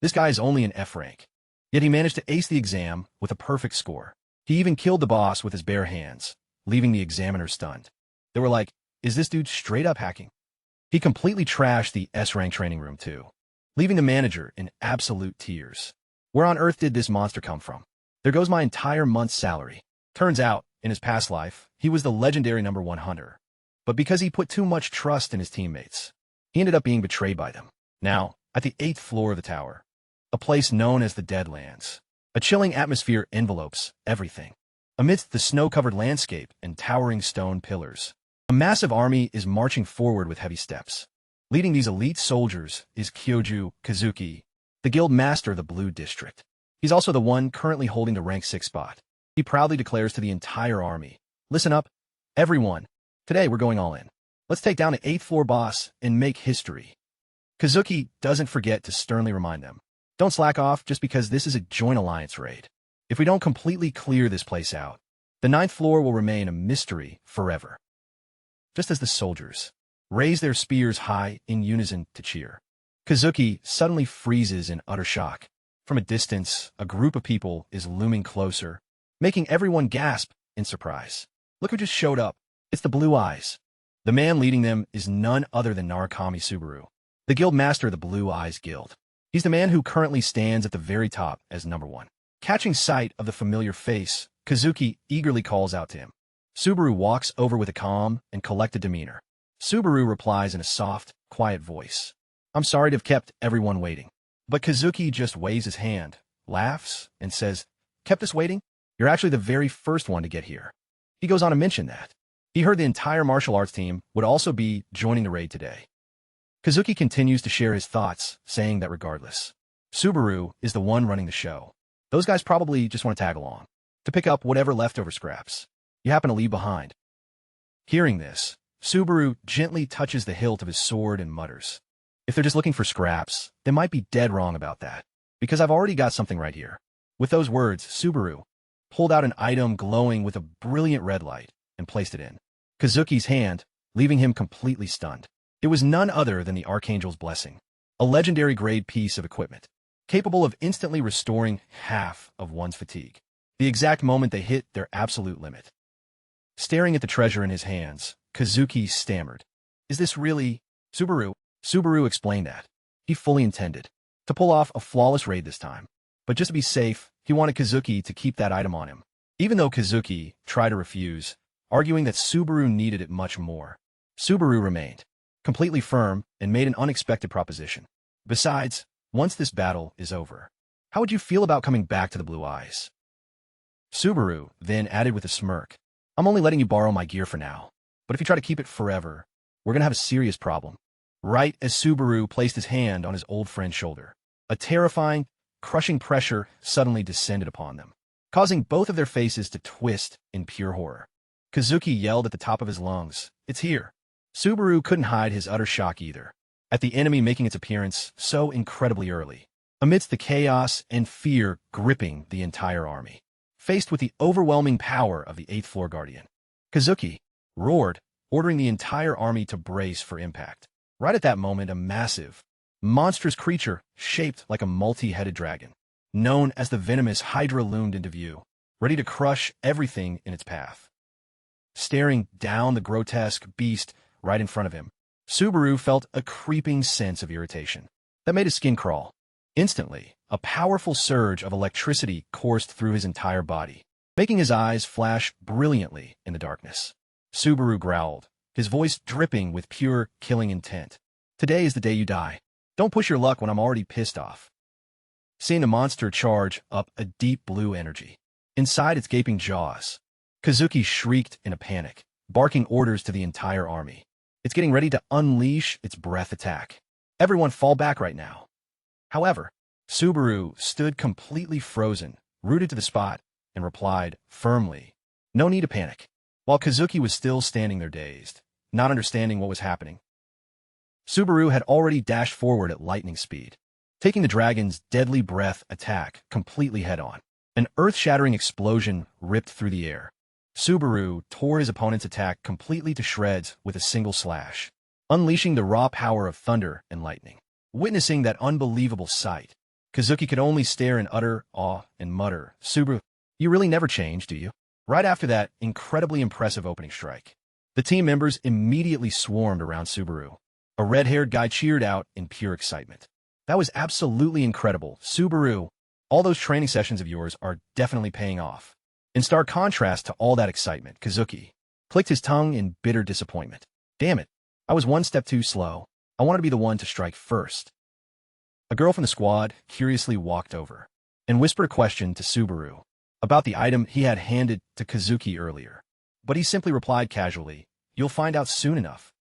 This guy is only an F rank. Yet he managed to ace the exam with a perfect score. He even killed the boss with his bare hands, leaving the examiners stunned. They were like, is this dude straight up hacking? He completely trashed the S-rank training room too, leaving the manager in absolute tears. Where on earth did this monster come from? There goes my entire month's salary. Turns out, in his past life, he was the legendary #1 hunter. But because he put too much trust in his teammates, he ended up being betrayed by them. Now, at the 8th floor of the tower, a place known as the Deadlands, a chilling atmosphere envelopes everything. Amidst the snow-covered landscape and towering stone pillars, a massive army is marching forward with heavy steps. Leading these elite soldiers is Kyoju Kazuki, the guild master of the Blue District. He's also the one currently holding the rank 6 spot. He proudly declares to the entire army, listen up, everyone. Today we're going all in. Let's take down the 8th floor boss and make history. Kazuki doesn't forget to sternly remind them, don't slack off just because this is a joint alliance raid. If we don't completely clear this place out, the 9th floor will remain a mystery forever. Just as the soldiers raise their spears high in unison to cheer, Kazuki suddenly freezes in utter shock. From a distance, a group of people is looming closer, making everyone gasp in surprise. Look who just showed up. It's the Blue Eyes. The man leading them is none other than Narukami Subaru, the guild master of the Blue Eyes Guild. He's the man who currently stands at the very top as #1. Catching sight of the familiar face, Kazuki eagerly calls out to him. Subaru walks over with a calm and collected demeanor. Subaru replies in a soft, quiet voice. I'm sorry to have kept everyone waiting. But Kazuki just waves his hand, laughs, and says, kept us waiting? You're actually the very first one to get here. He goes on to mention that he heard the entire martial arts team would also be joining the raid today. Kazuki continues to share his thoughts, saying that regardless, Subaru is the one running the show. Those guys probably just want to tag along, to pick up whatever leftover scraps you happen to leave behind. Hearing this, Subaru gently touches the hilt of his sword and mutters, if they're just looking for scraps, they might be dead wrong about that, because I've already got something right here. With those words, Subaru pulled out an item glowing with a brilliant red light and placed it in Kazuki's hand, leaving him completely stunned. It was none other than the Archangel's Blessing, a legendary grade piece of equipment, capable of instantly restoring half of one's fatigue, the exact moment they hit their absolute limit. Staring at the treasure in his hands, Kazuki stammered, is this really Subaru? Subaru explained that he fully intended to pull off a flawless raid this time, but just to be safe, he wanted Kazuki to keep that item on him. Even though Kazuki tried to refuse, arguing that Subaru needed it much more, Subaru remained completely firm and made an unexpected proposition. Besides, once this battle is over, how would you feel about coming back to the Blue Eyes? Subaru then added with a smirk, I'm only letting you borrow my gear for now, but if you try to keep it forever, we're going to have a serious problem. Right as Subaru placed his hand on his old friend's shoulder, a terrifying, crushing pressure suddenly descended upon them, causing both of their faces to twist in pure horror. Kazuki yelled at the top of his lungs, it's here. Subaru couldn't hide his utter shock either, at the enemy making its appearance so incredibly early, amidst the chaos and fear gripping the entire army. Faced with the overwhelming power of the 8th floor guardian, Kazuki roared, ordering the entire army to brace for impact. Right at that moment, a massive, monstrous creature shaped like a multi-headed dragon, known as the venomous Hydra, loomed into view, ready to crush everything in its path. Staring down the grotesque beast right in front of him, Subaru felt a creeping sense of irritation that made his skin crawl. Instantly, a powerful surge of electricity coursed through his entire body, making his eyes flash brilliantly in the darkness. Subaru growled, his voice dripping with pure killing intent. Today is the day you die. Don't push your luck when I'm already pissed off. Seeing the monster charge up a deep blue energy inside its gaping jaws, Kazuki shrieked in a panic, barking orders to the entire army. It's getting ready to unleash its breath attack. Everyone fall back right now. However, Subaru stood completely frozen, rooted to the spot, and replied firmly, no need to panic, while Kazuki was still standing there dazed, not understanding what was happening. Subaru had already dashed forward at lightning speed, taking the dragon's deadly breath attack completely head-on. An earth-shattering explosion ripped through the air. Subaru tore his opponent's attack completely to shreds with a single slash, unleashing the raw power of thunder and lightning. Witnessing that unbelievable sight, Kazuki could only stare in utter awe and mutter, "Subaru, you really never change, do you?" Right after that incredibly impressive opening strike, the team members immediately swarmed around Subaru. A red-haired guy cheered out in pure excitement. "That was absolutely incredible, Subaru. All those training sessions of yours are definitely paying off." In stark contrast to all that excitement, Kazuki clicked his tongue in bitter disappointment. "Damn it, I was one step too slow. I wanted to be the one to strike first." A girl from the squad curiously walked over and whispered a question to Subaru about the item he had handed to Kazuki earlier. But he simply replied casually, "You'll find out soon enough."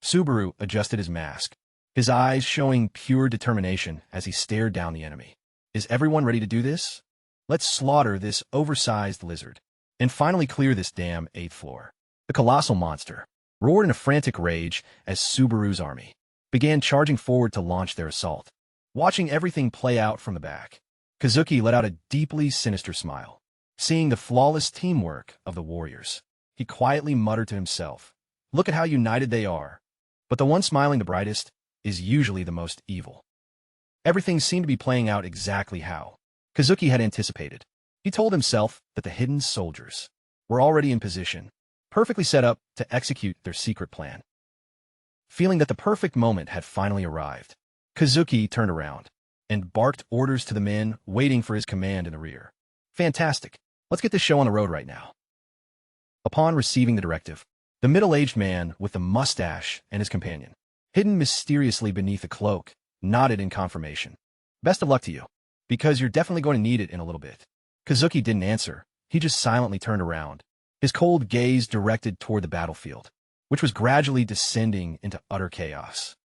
Subaru adjusted his mask, his eyes showing pure determination as he stared down the enemy. "Is everyone ready to do this? Let's slaughter this oversized lizard and finally clear this damn 8th floor." The colossal monster roared in a frantic rage as Subaru's army began charging forward to launch their assault. Watching everything play out from the back, Kazuki let out a deeply sinister smile. Seeing the flawless teamwork of the warriors, he quietly muttered to himself, "Look at how united they are." But the one smiling the brightest is usually the most evil. Everything seemed to be playing out exactly how Kazuki had anticipated. He told himself that the hidden soldiers were already in position, perfectly set up to execute their secret plan. Feeling that the perfect moment had finally arrived, Kazuki turned around and barked orders to the men waiting for his command in the rear. "Fantastic. Let's get this show on the road right now." Upon receiving the directive, the middle-aged man with the mustache and his companion, hidden mysteriously beneath a cloak, nodded in confirmation. "Best of luck to you, because you're definitely going to need it in a little bit." Kazuki didn't answer. He just silently turned around, his cold gaze directed toward the battlefield, which was gradually descending into utter chaos.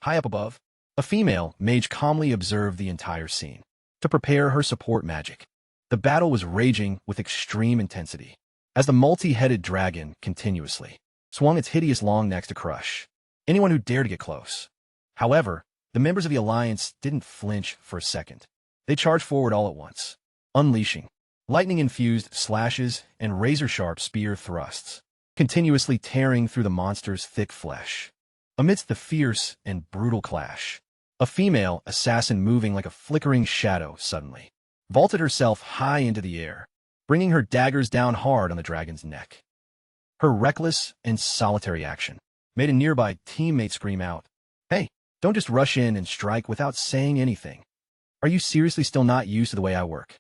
High up above, a female mage calmly observed the entire scene to prepare her support magic. The battle was raging with extreme intensity as the multi-headed dragon continuously swung its hideous long necks to crush anyone who dared to get close. However, the members of the Alliance didn't flinch for a second. They charged forward all at once, unleashing lightning-infused slashes and razor-sharp spear thrusts, continuously tearing through the monster's thick flesh. Amidst the fierce and brutal clash, a female assassin moving like a flickering shadow suddenly vaulted herself high into the air, bringing her daggers down hard on the dragon's neck. Her reckless and solitary action made a nearby teammate scream out, "Hey, don't just rush in and strike without saying anything. Are you seriously still not used to the way I work?"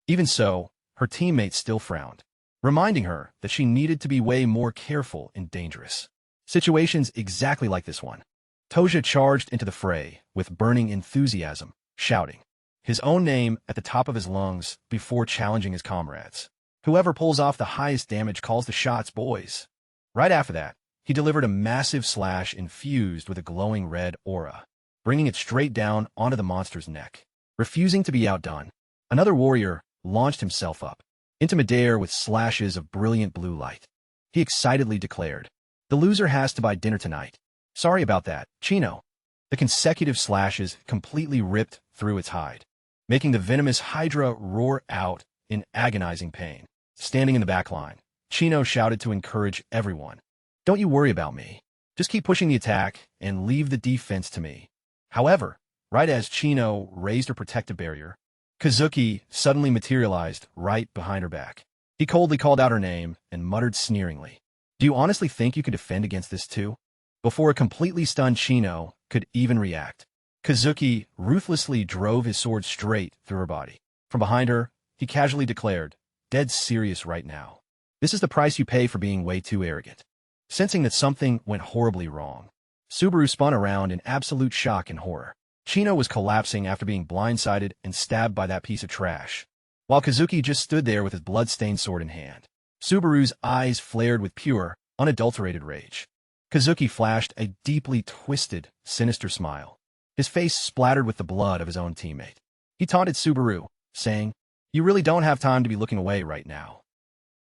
Even so, her teammate still frowned, reminding her that she needed to be way more careful in dangerous situations exactly like this one. Toja charged into the fray with burning enthusiasm, shouting his own name at the top of his lungs before challenging his comrades. "Whoever pulls off the highest damage calls the shots, boys." Right after that, he delivered a massive slash infused with a glowing red aura, bringing it straight down onto the monster's neck. Refusing to be outdone, another warrior launched himself up into midair with slashes of brilliant blue light. He excitedly declared, "The loser has to buy dinner tonight. Sorry about that, Chino." The consecutive slashes completely ripped through its hide, making the venomous Hydra roar out in agonizing pain. Standing in the back line, Chino shouted to encourage everyone, "Don't you worry about me. Just keep pushing the attack and leave the defense to me." However, right as Chino raised her protective barrier, Kazuki suddenly materialized right behind her back. He coldly called out her name and muttered sneeringly, "Do you honestly think you can defend against this too?" Before a completely stunned Chino could even react, Kazuki ruthlessly drove his sword straight through her body. From behind her, he casually declared, "Dead serious right now. This is the price you pay for being way too arrogant." Sensing that something went horribly wrong, Subaru spun around in absolute shock and horror. Chino was collapsing after being blindsided and stabbed by that piece of trash, while Kazuki just stood there with his blood-stained sword in hand. Subaru's eyes flared with pure, unadulterated rage. Kazuki flashed a deeply twisted, sinister smile, his face splattered with the blood of his own teammate. He taunted Subaru, saying, "You really don't have time to be looking away right now."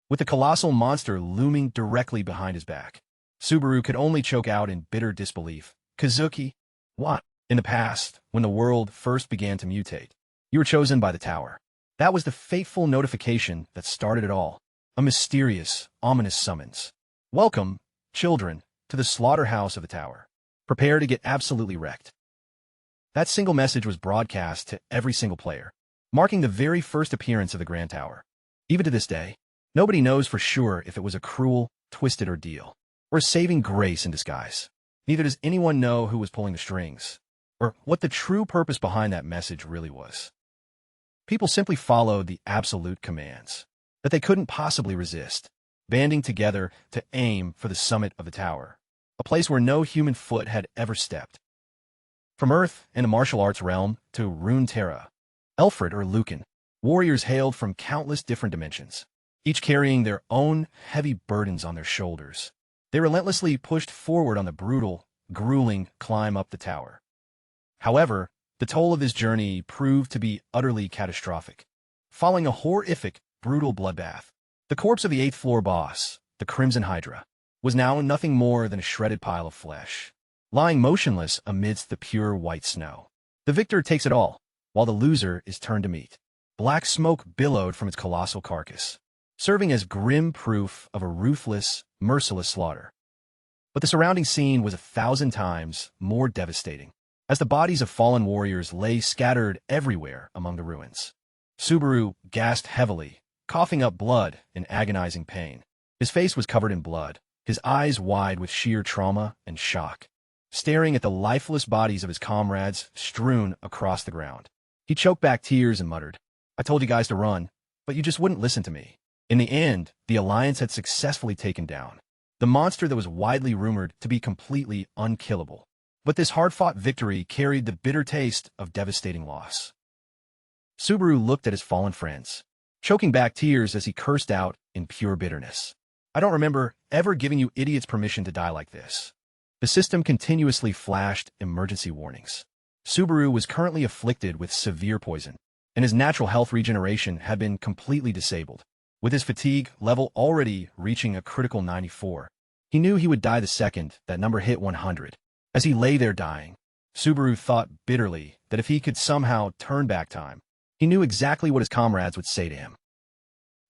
With the colossal monster looming directly behind his back, Subaru could only choke out in bitter disbelief. "Kazuki, what?" "In the past, when the world first began to mutate, you were chosen by the tower. That was the fateful notification that started it all. A mysterious, ominous summons. Welcome, children, to the slaughterhouse of the tower. Prepare to get absolutely wrecked." That single message was broadcast to every single player, marking the very first appearance of the Grand Tower. Even to this day, nobody knows for sure if it was a cruel, twisted ordeal, or a saving grace in disguise. Neither does anyone know who was pulling the strings, or what the true purpose behind that message really was. People simply followed the absolute commands that they couldn't possibly resist, banding together to aim for the summit of the tower, a place where no human foot had ever stepped. From Earth and the martial arts realm to Runeterra, Elfred or Lucan, warriors hailed from countless different dimensions, each carrying their own heavy burdens on their shoulders. They relentlessly pushed forward on the brutal, grueling climb up the tower. However, the toll of this journey proved to be utterly catastrophic. Following a horrific, brutal bloodbath, the corpse of the 8th floor boss, the Crimson Hydra, was now nothing more than a shredded pile of flesh, lying motionless amidst the pure white snow. The victor takes it all, while the loser is turned to meat. Black smoke billowed from its colossal carcass, serving as grim proof of a ruthless, merciless slaughter. But the surrounding scene was 1,000 times more devastating, as the bodies of fallen warriors lay scattered everywhere among the ruins. Subaru gasped heavily, coughing up blood in agonizing pain. His face was covered in blood, his eyes wide with sheer trauma and shock, staring at the lifeless bodies of his comrades strewn across the ground. He choked back tears and muttered, "I told you guys to run, but you just wouldn't listen to me." In the end, the Alliance had successfully taken down the monster that was widely rumored to be completely unkillable. But this hard-fought victory carried the bitter taste of devastating loss. Subaru looked at his fallen friends, choking back tears as he cursed out in pure bitterness. "I don't remember ever giving you idiots permission to die like this." The system continuously flashed emergency warnings. Subaru was currently afflicted with severe poison, and his natural health regeneration had been completely disabled. With his fatigue level already reaching a critical 94, he knew he would die the second that number hit 100. As he lay there dying, Subaru thought bitterly that if he could somehow turn back time, he knew exactly what his comrades would say to him.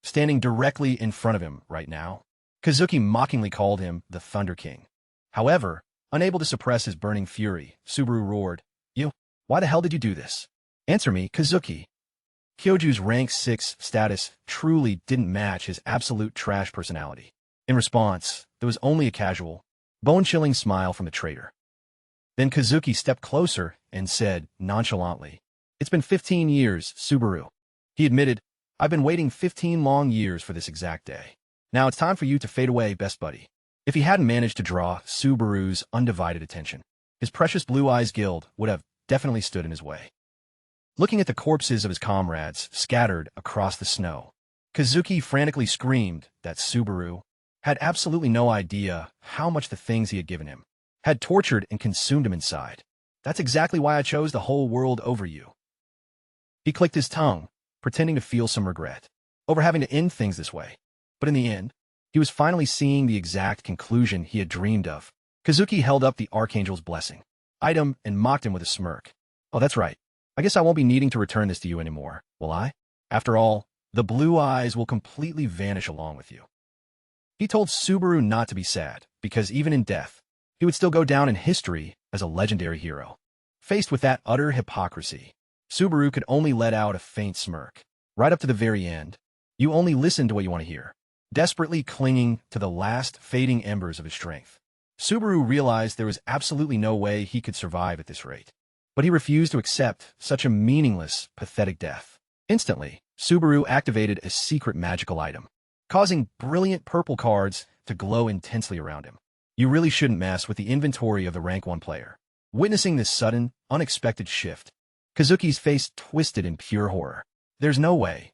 Standing directly in front of him right now, Kazuki mockingly called him the Thunder King. However, unable to suppress his burning fury, Subaru roared, "You, why the hell did you do this? Answer me, Kazuki." Kyoju's rank 6 status truly didn't match his absolute trash personality. In response, there was only a casual, bone-chilling smile from the traitor. Then Kazuki stepped closer and said nonchalantly, "It's been 15 years, Subaru." He admitted, "I've been waiting 15 long years for this exact day. Now it's time for you to fade away, best buddy." If he hadn't managed to draw Subaru's undivided attention, his precious blue eyes guild would have definitely stood in his way. Looking at the corpses of his comrades scattered across the snow, Kazuki frantically screamed that Subaru had absolutely no idea how much the things he had given him had tortured and consumed him inside. "That's exactly why I chose the whole world over you." He clicked his tongue, pretending to feel some regret over having to end things this way. But in the end, he was finally seeing the exact conclusion he had dreamed of. Kazuki held up the Archangel's blessing, eyed him, and mocked him with a smirk. "Oh, that's right. I guess I won't be needing to return this to you anymore, will I? After all, the blue eyes will completely vanish along with you." He told Subaru not to be sad, because even in death, he would still go down in history as a legendary hero. Faced with that utter hypocrisy, Subaru could only let out a faint smirk. Right up to the very end, you only listen to what you want to hear, desperately clinging to the last fading embers of his strength. Subaru realized there was absolutely no way he could survive at this rate. But he refused to accept such a meaningless, pathetic death. Instantly, Subaru activated a secret magical item, causing brilliant purple cards to glow intensely around him. You really shouldn't mess with the inventory of the rank 1 player. Witnessing this sudden, unexpected shift, Kazuki's face twisted in pure horror. "There's no way."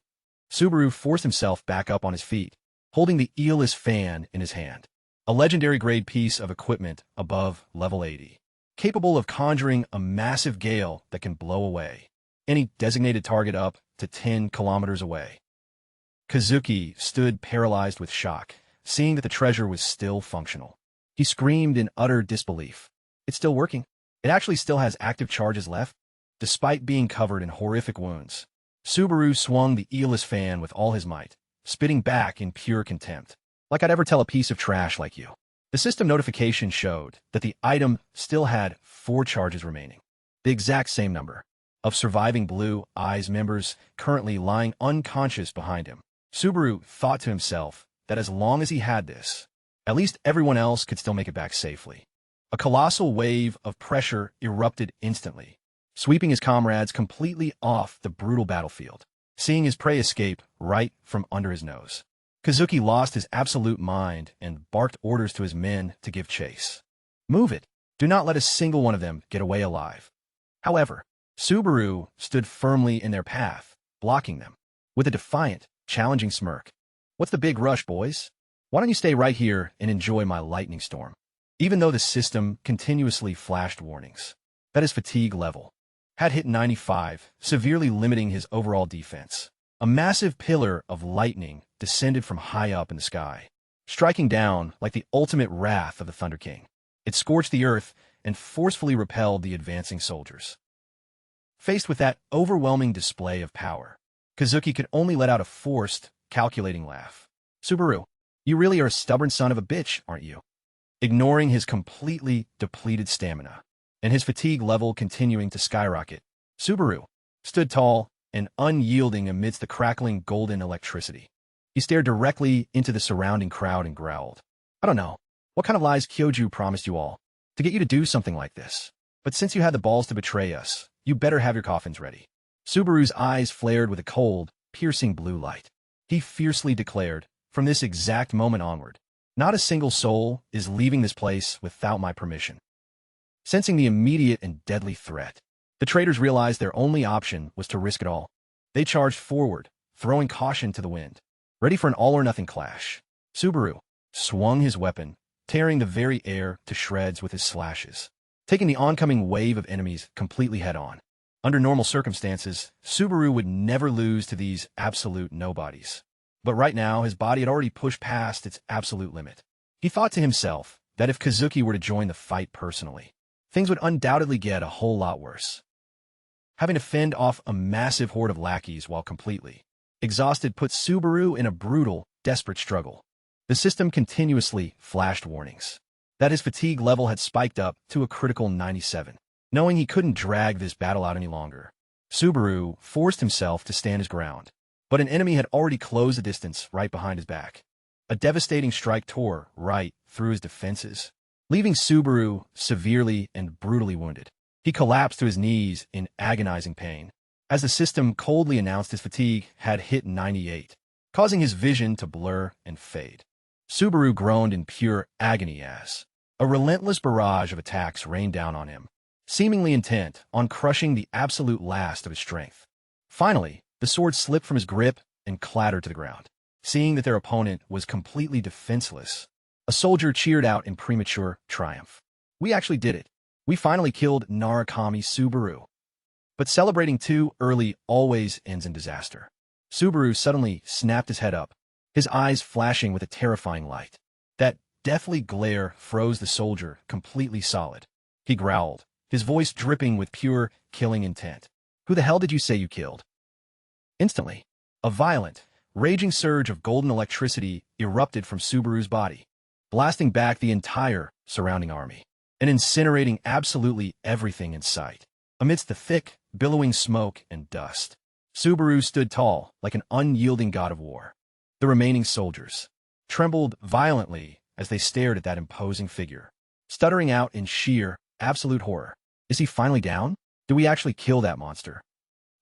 Subaru forced himself back up on his feet, holding the eeless fan in his hand, a legendary-grade piece of equipment above level 80. Capable of conjuring a massive gale that can blow away any designated target up to 10 kilometers away. Kazuki stood paralyzed with shock, seeing that the treasure was still functional. He screamed in utter disbelief. "It's still working. It actually still has active charges left." Despite being covered in horrific wounds, Subaru swung the eeless fan with all his might, spitting back in pure contempt. "Like I'd ever tell a piece of trash like you." The system notification showed that the item still had 4 charges remaining. the exact same number of surviving Blue Eyes members currently lying unconscious behind him. Subaru thought to himself that as long as he had this, at least everyone else could still make it back safely. A colossal wave of pressure erupted instantly, sweeping his comrades completely off the brutal battlefield, seeing his prey escape right from under his nose. Kazuki lost his absolute mind and barked orders to his men to give chase. Move it! Do not let a single one of them get away alive. However, Subaru stood firmly in their path, blocking them, with a defiant, challenging smirk. What's the big rush, boys? Why don't you stay right here and enjoy my lightning storm? Even though the system continuously flashed warnings that his fatigue level had hit 95, severely limiting his overall defense, a massive pillar of lightning descended from high up in the sky, striking down like the ultimate wrath of the Thunder King. It scorched the earth and forcefully repelled the advancing soldiers. Faced with that overwhelming display of power, Kazuki could only let out a forced, calculating laugh. Subaru, you really are a stubborn son of a bitch, aren't you? Ignoring his completely depleted stamina and his fatigue level continuing to skyrocket, Subaru stood tall and unyielding amidst the crackling golden electricity. He stared directly into the surrounding crowd and growled, I don't know, what kind of lies Kyoju promised you all to get you to do something like this? But since you had the balls to betray us, you better have your coffins ready. Subaru's eyes flared with a cold, piercing blue light. He fiercely declared, from this exact moment onward, not a single soul is leaving this place without my permission. Sensing the immediate and deadly threat, the traitors realized their only option was to risk it all. They charged forward, throwing caution to the wind, ready for an all-or-nothing clash. Subaru swung his weapon, tearing the very air to shreds with his slashes, taking the oncoming wave of enemies completely head-on. Under normal circumstances, Subaru would never lose to these absolute nobodies. But right now, his body had already pushed past its absolute limit. He thought to himself that if Kazuki were to join the fight personally, things would undoubtedly get a whole lot worse. Having to fend off a massive horde of lackeys while completely exhausted put Subaru in a brutal, desperate struggle. The system continuously flashed warnings that his fatigue level had spiked up to a critical 97. Knowing he couldn't drag this battle out any longer, Subaru forced himself to stand his ground. But an enemy had already closed the distance right behind his back. A devastating strike tore right through his defenses, leaving Subaru severely and brutally wounded. He collapsed to his knees in agonizing pain, as the system coldly announced his fatigue had hit 98, causing his vision to blur and fade. Subaru groaned in pure agony as a relentless barrage of attacks rained down on him, seemingly intent on crushing the absolute last of his strength. Finally, the sword slipped from his grip and clattered to the ground. Seeing that their opponent was completely defenseless, a soldier cheered out in premature triumph. We actually did it. We finally killed Narukami Subaru. But celebrating too early always ends in disaster. Subaru suddenly snapped his head up, his eyes flashing with a terrifying light. That deathly glare froze the soldier completely solid. He growled, his voice dripping with pure, killing intent. Who the hell did you say you killed? Instantly, a violent, raging surge of golden electricity erupted from Subaru's body, blasting back the entire surrounding army and incinerating absolutely everything in sight. Amidst the thick, billowing smoke and dust, Subaru stood tall like an unyielding god of war. The remaining soldiers trembled violently as they stared at that imposing figure, stuttering out in sheer, absolute horror. Is he finally down? Do we actually kill that monster?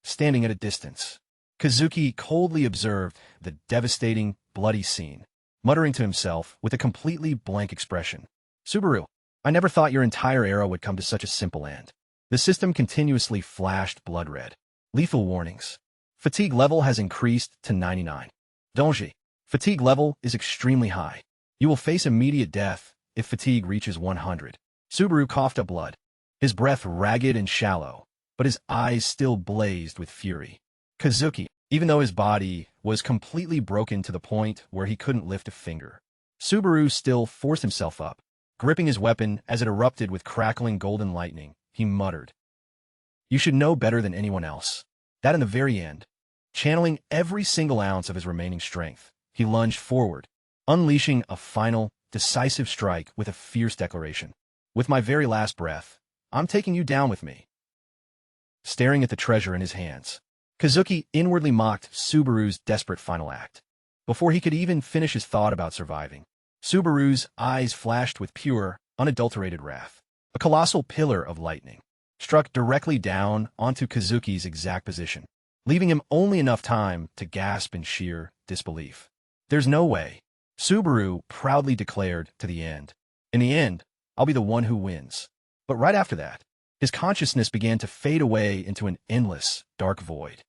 Standing at a distance, Kazuki coldly observed the devastating, bloody scene, muttering to himself with a completely blank expression. Subaru, I never thought your entire era would come to such a simple end. The system continuously flashed blood red. Lethal warnings. Fatigue level has increased to 99. Donji, fatigue level is extremely high. You will face immediate death if fatigue reaches 100. Subaru coughed up blood, his breath ragged and shallow, but his eyes still blazed with fury. Kazuki, even though his body was completely broken to the point where he couldn't lift a finger, Subaru still forced himself up. Gripping his weapon as it erupted with crackling golden lightning, he muttered, You should know better than anyone else. That in the very end, channeling every single ounce of his remaining strength, he lunged forward, unleashing a final, decisive strike with a fierce declaration. With my very last breath, I'm taking you down with me. staring at the treasure in his hands. Kazuki inwardly mocked Subaru's desperate final act. Before he could even finish his thought about surviving, Subaru's eyes flashed with pure, unadulterated wrath. A colossal pillar of lightning struck directly down onto Kazuki's exact position, leaving him only enough time to gasp in sheer disbelief. "There's no way," Subaru proudly declared to the end. "In the end, I'll be the one who wins." But right after that, his consciousness began to fade away into an endless, dark void.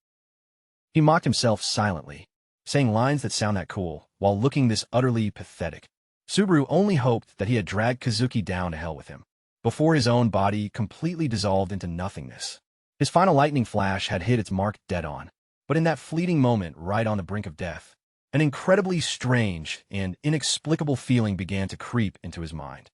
He mocked himself silently, saying lines that sound that cool, while looking this utterly pathetic. Subaru only hoped that he had dragged Kazuki down to hell with him, before his own body completely dissolved into nothingness. His final lightning flash had hit its mark dead on, but in that fleeting moment right on the brink of death, an incredibly strange and inexplicable feeling began to creep into his mind.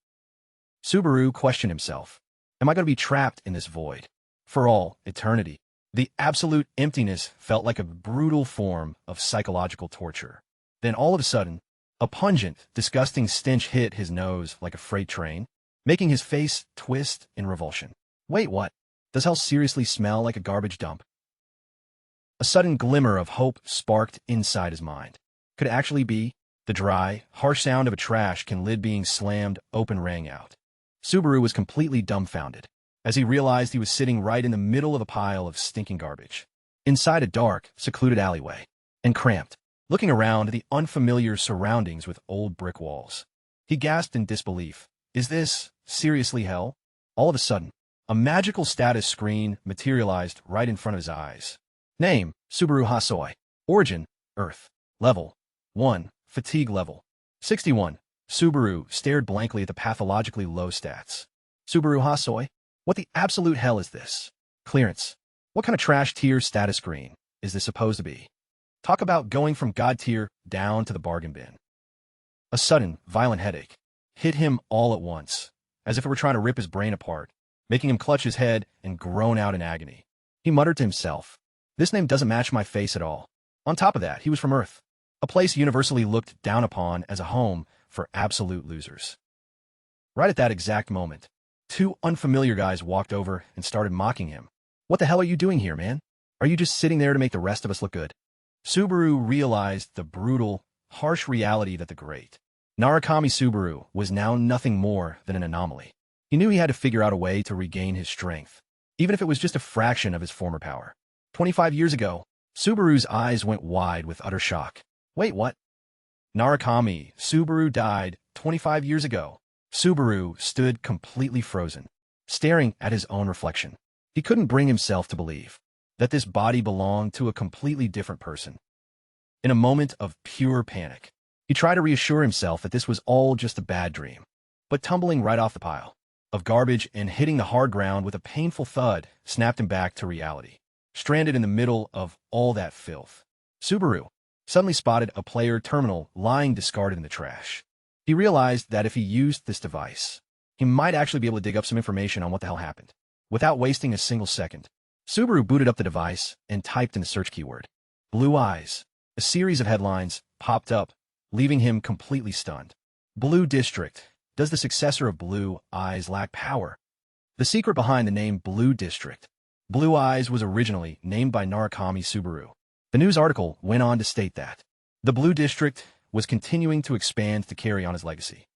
Subaru questioned himself, am I going to be trapped in this void for all eternity? The absolute emptiness felt like a brutal form of psychological torture. Then all of a sudden, a pungent, disgusting stench hit his nose like a freight train, making his face twist in revulsion. Wait, what? Does hell seriously smell like a garbage dump? A sudden glimmer of hope sparked inside his mind. Could it actually be? The dry, harsh sound of a trash can lid being slammed open rang out. Subaru was completely dumbfounded as he realized he was sitting right in the middle of a pile of stinking garbage, inside a dark, secluded alleyway, and cramped, looking around at the unfamiliar surroundings with old brick walls. He gasped in disbelief. Is this seriously hell? All of a sudden, a magical status screen materialized right in front of his eyes. Name, Subaru Hasoi. Origin, Earth. Level, 1. Fatigue level, 61. Subaru stared blankly at the pathologically low stats. Subaru Hasoi? What the absolute hell is this? Clearance. What kind of trash tier status screen is this supposed to be? Talk about going from God tier down to the bargain bin. A sudden, violent headache hit him all at once, as if it were trying to rip his brain apart, making him clutch his head and groan out in agony. He muttered to himself, this name doesn't match my face at all. On top of that, he was from Earth, a place universally looked down upon as a home for absolute losers. Right at that exact moment, two unfamiliar guys walked over and started mocking him. What the hell are you doing here, man? Are you just sitting there to make the rest of us look good? Subaru realized the brutal, harsh reality that the great Narukami Subaru was now nothing more than an anomaly. He knew he had to figure out a way to regain his strength, even if it was just a fraction of his former power. 25 years ago, Subaru's eyes went wide with utter shock. Wait, what? Narukami Subaru died 25 years ago. Subaru stood completely frozen, staring at his own reflection. He couldn't bring himself to believe that this body belonged to a completely different person. In a moment of pure panic, he tried to reassure himself that this was all just a bad dream, but tumbling right off the pile of garbage and hitting the hard ground with a painful thud snapped him back to reality. Stranded in the middle of all that filth, Subaru suddenly spotted a player terminal lying discarded in the trash. He realized that if he used this device, he might actually be able to dig up some information on what the hell happened. Without wasting a single second, Subaru booted up the device and typed in the search keyword, Blue Eyes. A series of headlines popped up, leaving him completely stunned. Blue District. Does the successor of Blue Eyes lack power? The secret behind the name Blue District. Blue Eyes was originally named by Narukami Subaru. The news article went on to state that the Blue District was continuing to expand to carry on his legacy.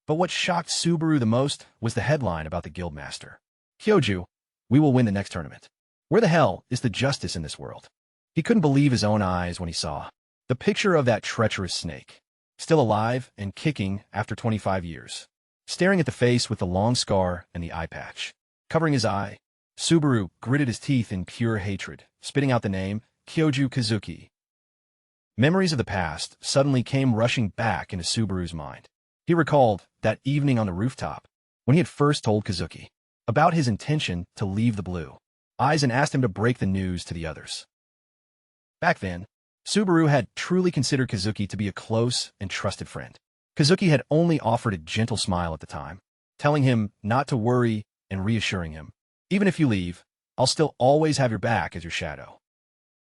But what shocked Subaru the most was the headline about the Guildmaster. Kyoju, we will win the next tournament. Where the hell is the justice in this world? He couldn't believe his own eyes when he saw the picture of that treacherous snake, still alive and kicking after 25 years, staring at the face with the long scar and the eye patch covering his eye. Subaru gritted his teeth in pure hatred, spitting out the name Kyoju Kazuki. Memories of the past suddenly came rushing back into Subaru's mind. He recalled that evening on the rooftop when he had first told Kazuki about his intention to leave the Blue Eyes and asked him to break the news to the others. Back then, Subaru had truly considered Kazuki to be a close and trusted friend. Kazuki had only offered a gentle smile at the time, telling him not to worry and reassuring him, even if you leave, I'll still always have your back as your shadow.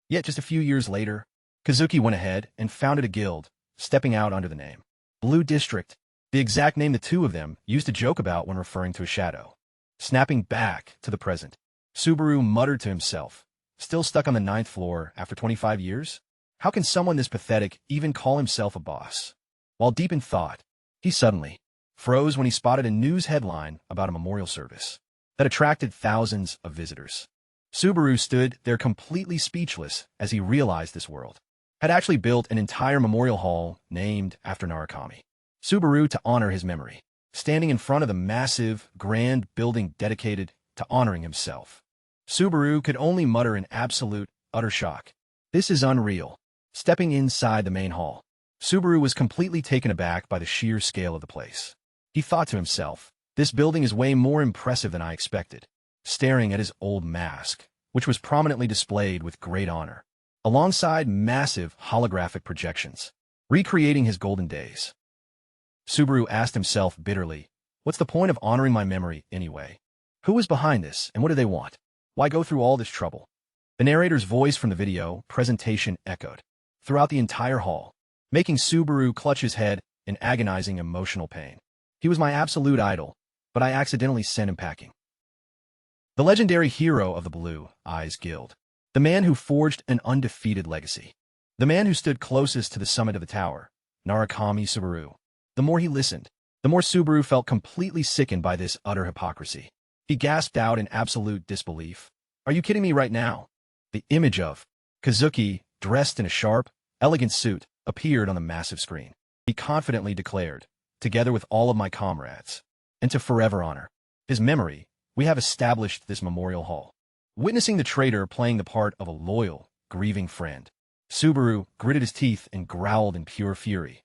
Yet just a few years later, Kazuki went ahead and founded a guild, stepping out under the name Blue District, the exact name the two of them used to joke about when referring to a shadow. Snapping back to the present, Subaru muttered to himself. Still stuck on the 9th floor after 25 years? How can someone this pathetic even call himself a boss? While deep in thought, he suddenly froze when he spotted a news headline about a memorial service that attracted thousands of visitors. Subaru stood there completely speechless as he realized this world had actually built an entire memorial hall named after Narukami. Subaru to honor his memory, standing in front of the massive, grand building dedicated to honoring himself. Subaru could only mutter in absolute, utter shock. This is unreal. Stepping inside the main hall, Subaru was completely taken aback by the sheer scale of the place. He thought to himself, this building is way more impressive than I expected. Staring at his old mask, which was prominently displayed with great honor, alongside massive holographic projections, recreating his golden days. Subaru asked himself bitterly, what's the point of honoring my memory anyway? Who was behind this, and what do they want? Why go through all this trouble? The narrator's voice from the video presentation echoed throughout the entire hall, making Subaru clutch his head in agonizing emotional pain. He was my absolute idol, but I accidentally sent him packing. The legendary hero of the Blue Eyes Guild, the man who forged an undefeated legacy, the man who stood closest to the summit of the tower, Narukami Subaru. The more he listened, the more Subaru felt completely sickened by this utter hypocrisy. He gasped out in absolute disbelief. Are you kidding me right now? The image of Kazuki, dressed in a sharp, elegant suit, appeared on the massive screen. He confidently declared, together with all of my comrades, and to forever honor his memory, we have established this memorial hall. Witnessing the traitor playing the part of a loyal, grieving friend, Subaru gritted his teeth and growled in pure fury.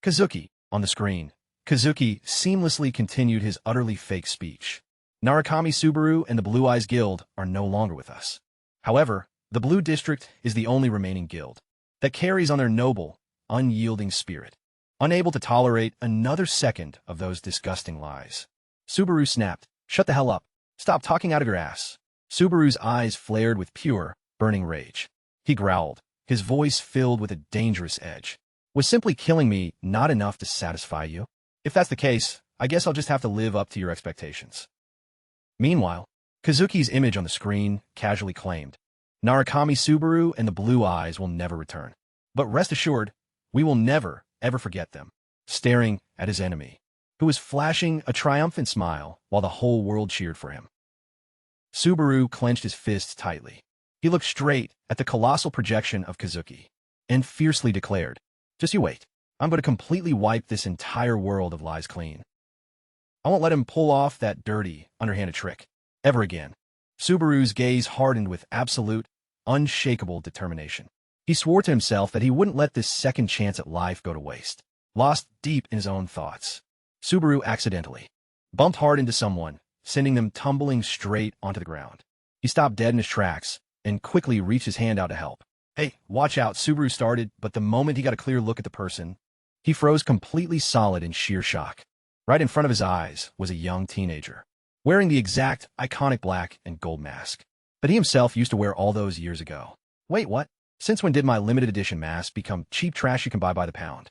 Kazuki, on the screen, Kazuki seamlessly continued his utterly fake speech. Narukami Subaru and the Blue Eyes Guild are no longer with us. However, the Blue District is the only remaining guild that carries on their noble, unyielding spirit, unable to tolerate another second of those disgusting lies. Subaru snapped, shut the hell up. Stop talking out of your ass. Subaru's eyes flared with pure, burning rage. He growled, his voice filled with a dangerous edge. Was simply killing me not enough to satisfy you? If that's the case, I guess I'll just have to live up to your expectations. Meanwhile, Kazuki's image on the screen casually claimed, Narukami Subaru and the Blue Eyes will never return. But rest assured, we will never, ever forget them. Staring at his enemy, who was flashing a triumphant smile while the whole world cheered for him. Subaru clenched his fists tightly. He looked straight at the colossal projection of Kazuki and fiercely declared, just you wait. I'm going to completely wipe this entire world of lies clean. I won't let him pull off that dirty, underhanded trick ever again. Subaru's gaze hardened with absolute, unshakable determination. He swore to himself that he wouldn't let this second chance at life go to waste. Lost deep in his own thoughts, Subaru accidentally bumped hard into someone, sending them tumbling straight onto the ground. He stopped dead in his tracks and quickly reached his hand out to help. Hey, watch out, Subaru started, but the moment he got a clear look at the person, he froze completely solid in sheer shock. Right in front of his eyes was a young teenager, wearing the exact iconic black and gold mask that he himself used to wear all those years ago. Wait, what? Since when did my limited edition mask become cheap trash you can buy by the pound?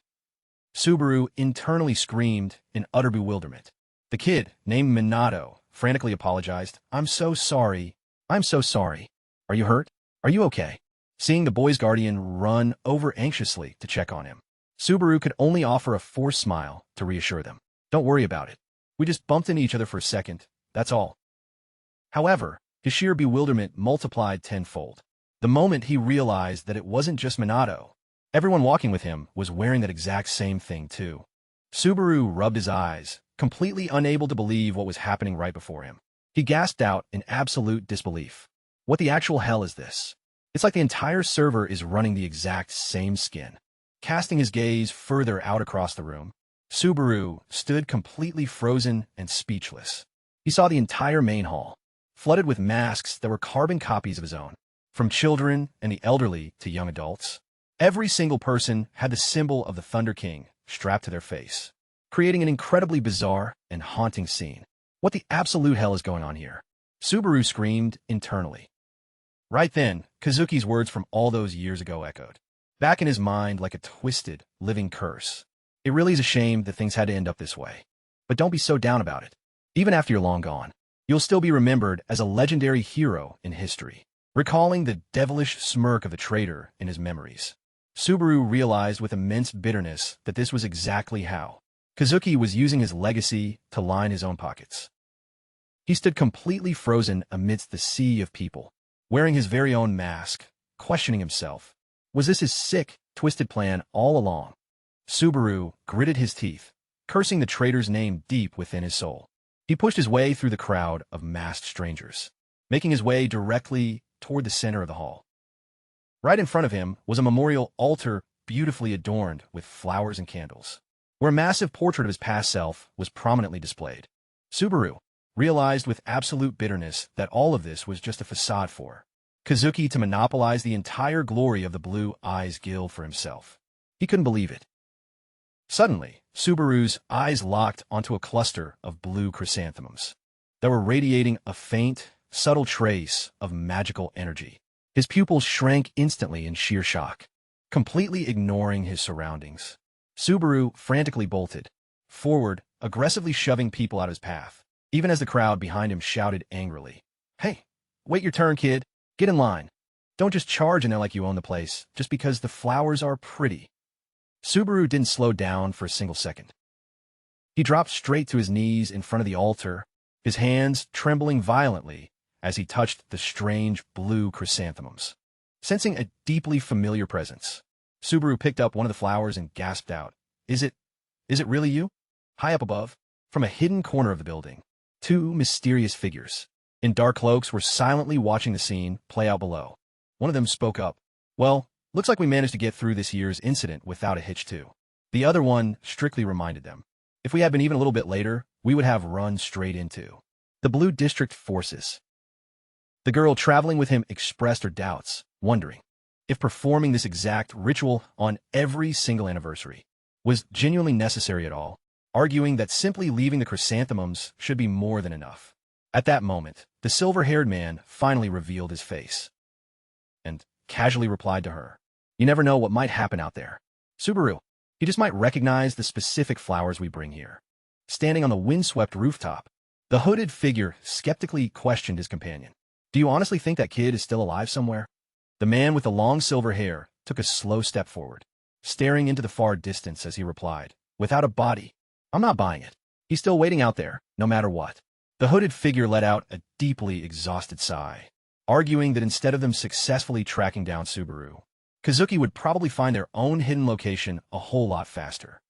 Subaru internally screamed in utter bewilderment. The kid, named Minato, frantically apologized. I'm so sorry. I'm so sorry. Are you hurt? Are you okay? Seeing the boy's guardian run over anxiously to check on him, Subaru could only offer a forced smile to reassure them. Don't worry about it. We just bumped into each other for a second, that's all. However, his sheer bewilderment multiplied tenfold. The moment he realized that it wasn't just Minato, everyone walking with him was wearing that exact same thing too. Subaru rubbed his eyes, completely unable to believe what was happening right before him. He gasped out in absolute disbelief. What the actual hell is this? It's like the entire server is running the exact same skin. Casting his gaze further out across the room, Subaru stood completely frozen and speechless. He saw the entire main hall, flooded with masks that were carbon copies of his own. From children and the elderly to young adults, every single person had the symbol of the Thunder King strapped to their face, creating an incredibly bizarre and haunting scene. What the absolute hell is going on here? Subaru screamed internally. Right then, Kazuki's words from all those years ago echoed back in his mind like a twisted, living curse. It really is a shame that things had to end up this way. But don't be so down about it. Even after you're long gone, you'll still be remembered as a legendary hero in history. Recalling the devilish smirk of the traitor in his memories, Subaru realized with immense bitterness that this was exactly how Kazuki was using his legacy to line his own pockets. He stood completely frozen amidst the sea of people, wearing his very own mask, questioning himself. Was this his sick, twisted plan all along? Subaru gritted his teeth, cursing the traitor's name deep within his soul. He pushed his way through the crowd of masked strangers, making his way directly toward the center of the hall. Right in front of him was a memorial altar beautifully adorned with flowers and candles, where a massive portrait of his past self was prominently displayed. Subaru realized with absolute bitterness that all of this was just a facade for Kazuki to monopolize the entire glory of the Blue Eyes Guild for himself. He couldn't believe it. Suddenly, Subaru's eyes locked onto a cluster of blue chrysanthemums that were radiating a faint, subtle trace of magical energy. His pupils shrank instantly in sheer shock, completely ignoring his surroundings. Subaru frantically bolted forward, aggressively shoving people out of his path, even as the crowd behind him shouted angrily, "Hey, wait your turn, kid. Get in line. Don't just charge in there like you own the place, just because the flowers are pretty." Subaru didn't slow down for a single second. He dropped straight to his knees in front of the altar, his hands trembling violently as he touched the strange blue chrysanthemums. Sensing a deeply familiar presence, Subaru picked up one of the flowers and gasped out, Is it really you?" High up above, from a hidden corner of the building, two mysterious figures in dark cloaks were silently watching the scene play out below. One of them spoke up, "Well, looks like we managed to get through this year's incident without a hitch too." The other one strictly reminded them, "If we had been even a little bit later, we would have run straight into the Blue District forces." The girl traveling with him expressed her doubts, wondering if performing this exact ritual on every single anniversary was genuinely necessary at all, arguing that simply leaving the chrysanthemums should be more than enough. At that moment, the silver-haired man finally revealed his face and casually replied to her, "You never know what might happen out there. Subaru, he just might recognize the specific flowers we bring here." Standing on the windswept rooftop, the hooded figure skeptically questioned his companion. "Do you honestly think that kid is still alive somewhere?" The man with the long silver hair took a slow step forward, staring into the far distance as he replied, "Without a body, I'm not buying it. He's still waiting out there, no matter what." The hooded figure let out a deeply exhausted sigh, arguing that instead of them successfully tracking down Subaru, Kazuki would probably find their own hidden location a whole lot faster.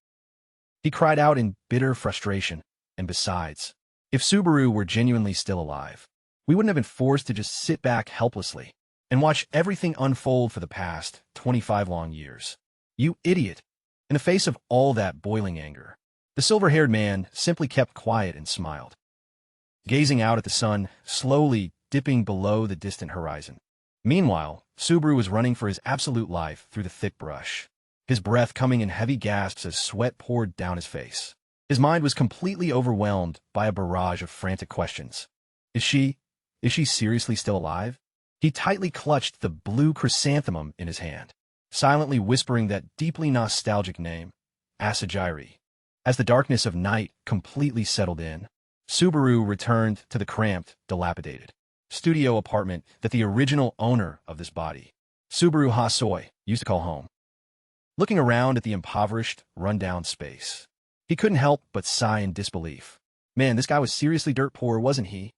He cried out in bitter frustration, and besides, if Subaru were genuinely still alive, we wouldn't have been forced to just sit back helplessly and watch everything unfold for the past 25 long years. You idiot! In the face of all that boiling anger, the silver-haired man simply kept quiet and smiled, gazing out at the sun slowly dipping below the distant horizon. Meanwhile, Subaru was running for his absolute life through the thick brush, his breath coming in heavy gasps as sweat poured down his face. His mind was completely overwhelmed by a barrage of frantic questions. Is she seriously still alive? He tightly clutched the blue chrysanthemum in his hand, silently whispering that deeply nostalgic name, Asajiri. As the darkness of night completely settled in, Subaru returned to the cramped, dilapidated studio apartment that the original owner of this body, Subaru Hasoi, used to call home. Looking around at the impoverished, run-down space, he couldn't help but sigh in disbelief. Man, this guy was seriously dirt poor, wasn't he?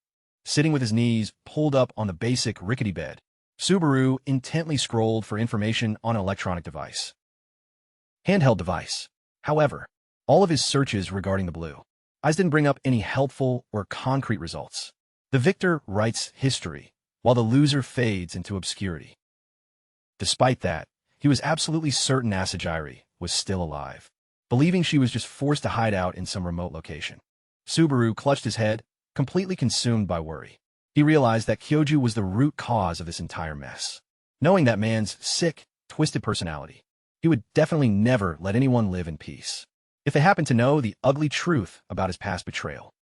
Sitting with his knees pulled up on the basic rickety bed, Subaru intently scrolled for information on an electronic device. Handheld device. However, all of his searches regarding the Blue Eyes didn't bring up any helpful or concrete results. The victor writes history, while the loser fades into obscurity. Despite that, he was absolutely certain Asajiri was still alive, believing she was just forced to hide out in some remote location. Subaru clutched his head, completely consumed by worry. He realized that Kyoju was the root cause of this entire mess. Knowing that man's sick, twisted personality, he would definitely never let anyone live in peace if they happened to know the ugly truth about his past betrayal.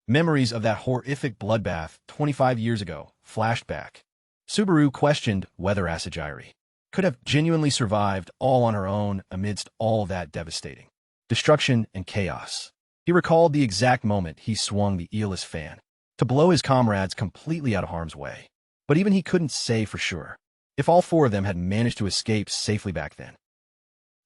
Memories of that horrific bloodbath 25 years ago flashed back. Subaru questioned whether Asajiri could have genuinely survived all on her own amidst all that devastating destruction and chaos. He recalled the exact moment he swung the eeless fan to blow his comrades completely out of harm's way. But even he couldn't say for sure if all four of them had managed to escape safely back then.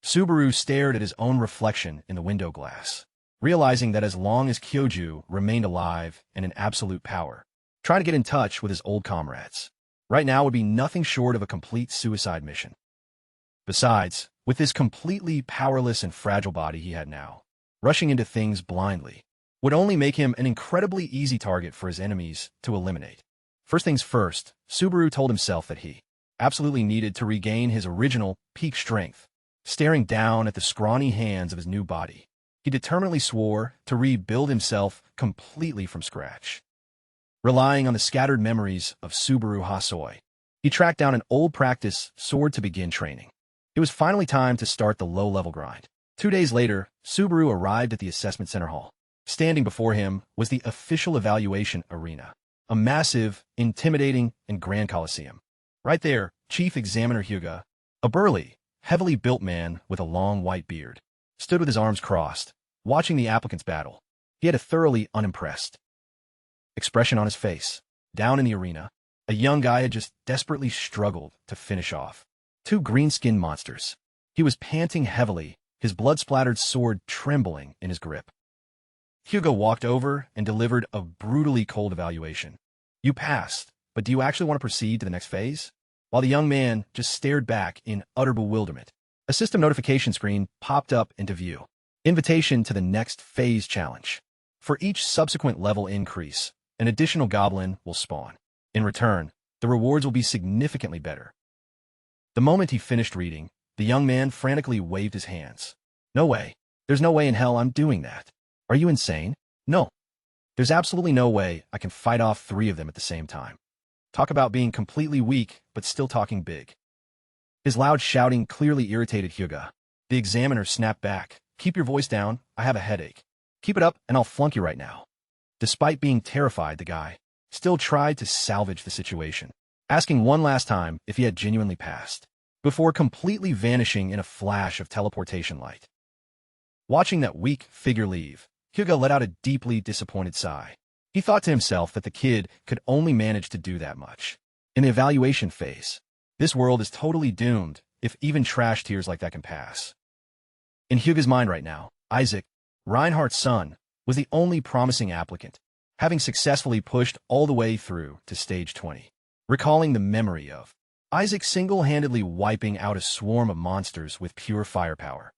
Subaru stared at his own reflection in the window glass, realizing that as long as Kyoju remained alive and in absolute power, trying to get in touch with his old comrades right now would be nothing short of a complete suicide mission. Besides, with this completely powerless and fragile body he had now, rushing into things blindly would only make him an incredibly easy target for his enemies to eliminate. First things first, Subaru told himself that he absolutely needed to regain his original peak strength. Staring down at the scrawny hands of his new body, he determinedly swore to rebuild himself completely from scratch. Relying on the scattered memories of Subaru Hasoi, he tracked down an old practice sword to begin training. It was finally time to start the low-level grind. 2 days later, Subaru arrived at the assessment center hall. Standing before him was the official evaluation arena, a massive, intimidating, and grand coliseum. Right there, Chief Examiner Hyuga, a burly, heavily built man with a long white beard, stood with his arms crossed, watching the applicants battle. He had a thoroughly unimpressed expression on his face. Down in the arena, a young guy had just desperately struggled to finish off 2 green-skinned monsters. He was panting heavily, his blood-splattered sword trembling in his grip. Hyuga walked over and delivered a brutally cold evaluation. You passed, but do you actually want to proceed to the next phase? While the young man just stared back in utter bewilderment, a system notification screen popped up into view. Invitation to the next phase challenge. For each subsequent level increase, an additional goblin will spawn. In return, the rewards will be significantly better. The moment he finished reading, the young man frantically waved his hands. No way. There's no way in hell I'm doing that. Are you insane? No. There's absolutely no way I can fight off 3 of them at the same time. Talk about being completely weak, but still talking big. His loud shouting clearly irritated Hyuga. The examiner snapped back. Keep your voice down, I have a headache. Keep it up and I'll flunk you right now. Despite being terrified, the guy still tried to salvage the situation, asking one last time if he had genuinely passed, before completely vanishing in a flash of teleportation light. Watching that weak figure leave, Hyuga let out a deeply disappointed sigh. He thought to himself that the kid could only manage to do that much. In the evaluation phase, this world is totally doomed if even trash tears like that can pass. In Hyuga's mind right now, Isaac, Reinhardt's son, was the only promising applicant, having successfully pushed all the way through to stage 20. Recalling the memory of Isaac single-handedly wiping out a swarm of monsters with pure firepower.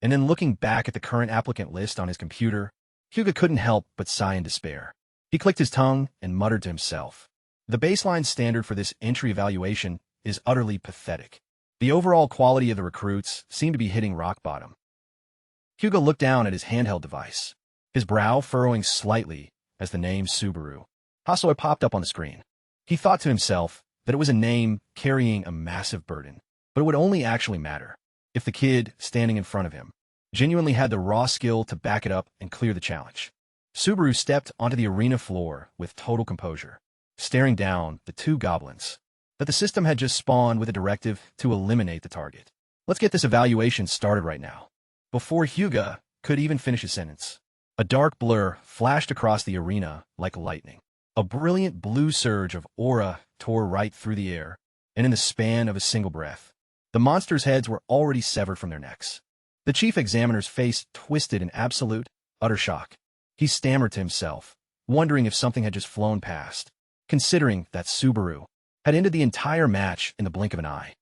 And then looking back at the current applicant list on his computer, Hyuga couldn't help but sigh in despair. He clicked his tongue and muttered to himself. The baseline standard for this entry evaluation is utterly pathetic. The overall quality of the recruits seemed to be hitting rock bottom. Hyuga looked down at his handheld device, his brow furrowing slightly as the name Subaru Hasoi popped up on the screen. He thought to himself that it was a name carrying a massive burden, but it would only actually matter if the kid standing in front of him genuinely had the raw skill to back it up and clear the challenge. Subaru stepped onto the arena floor with total composure, staring down the 2 goblins that the system had just spawned with a directive to eliminate the target. Let's get this evaluation started right now. Before Hyuga could even finish his sentence, a dark blur flashed across the arena like lightning. A brilliant blue surge of aura tore right through the air, and in the span of a single breath, the monsters' heads were already severed from their necks. The chief examiner's face twisted in absolute, utter shock. He stammered to himself, wondering if something had just flown past, considering that Subaru had ended the entire match in the blink of an eye.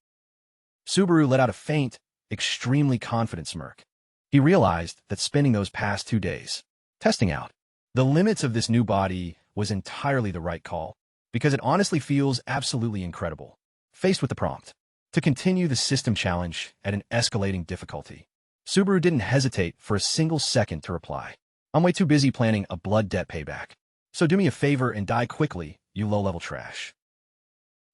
Subaru let out a faint, extremely confident smirk. He realized that spending those past 2 days testing out the limits of this new body was entirely the right call, because it honestly feels absolutely incredible. Faced with the prompt to continue the system challenge at an escalating difficulty, Subaru didn't hesitate for a single second to reply. I'm way too busy planning a blood debt payback, so do me a favor and die quickly, you low-level trash.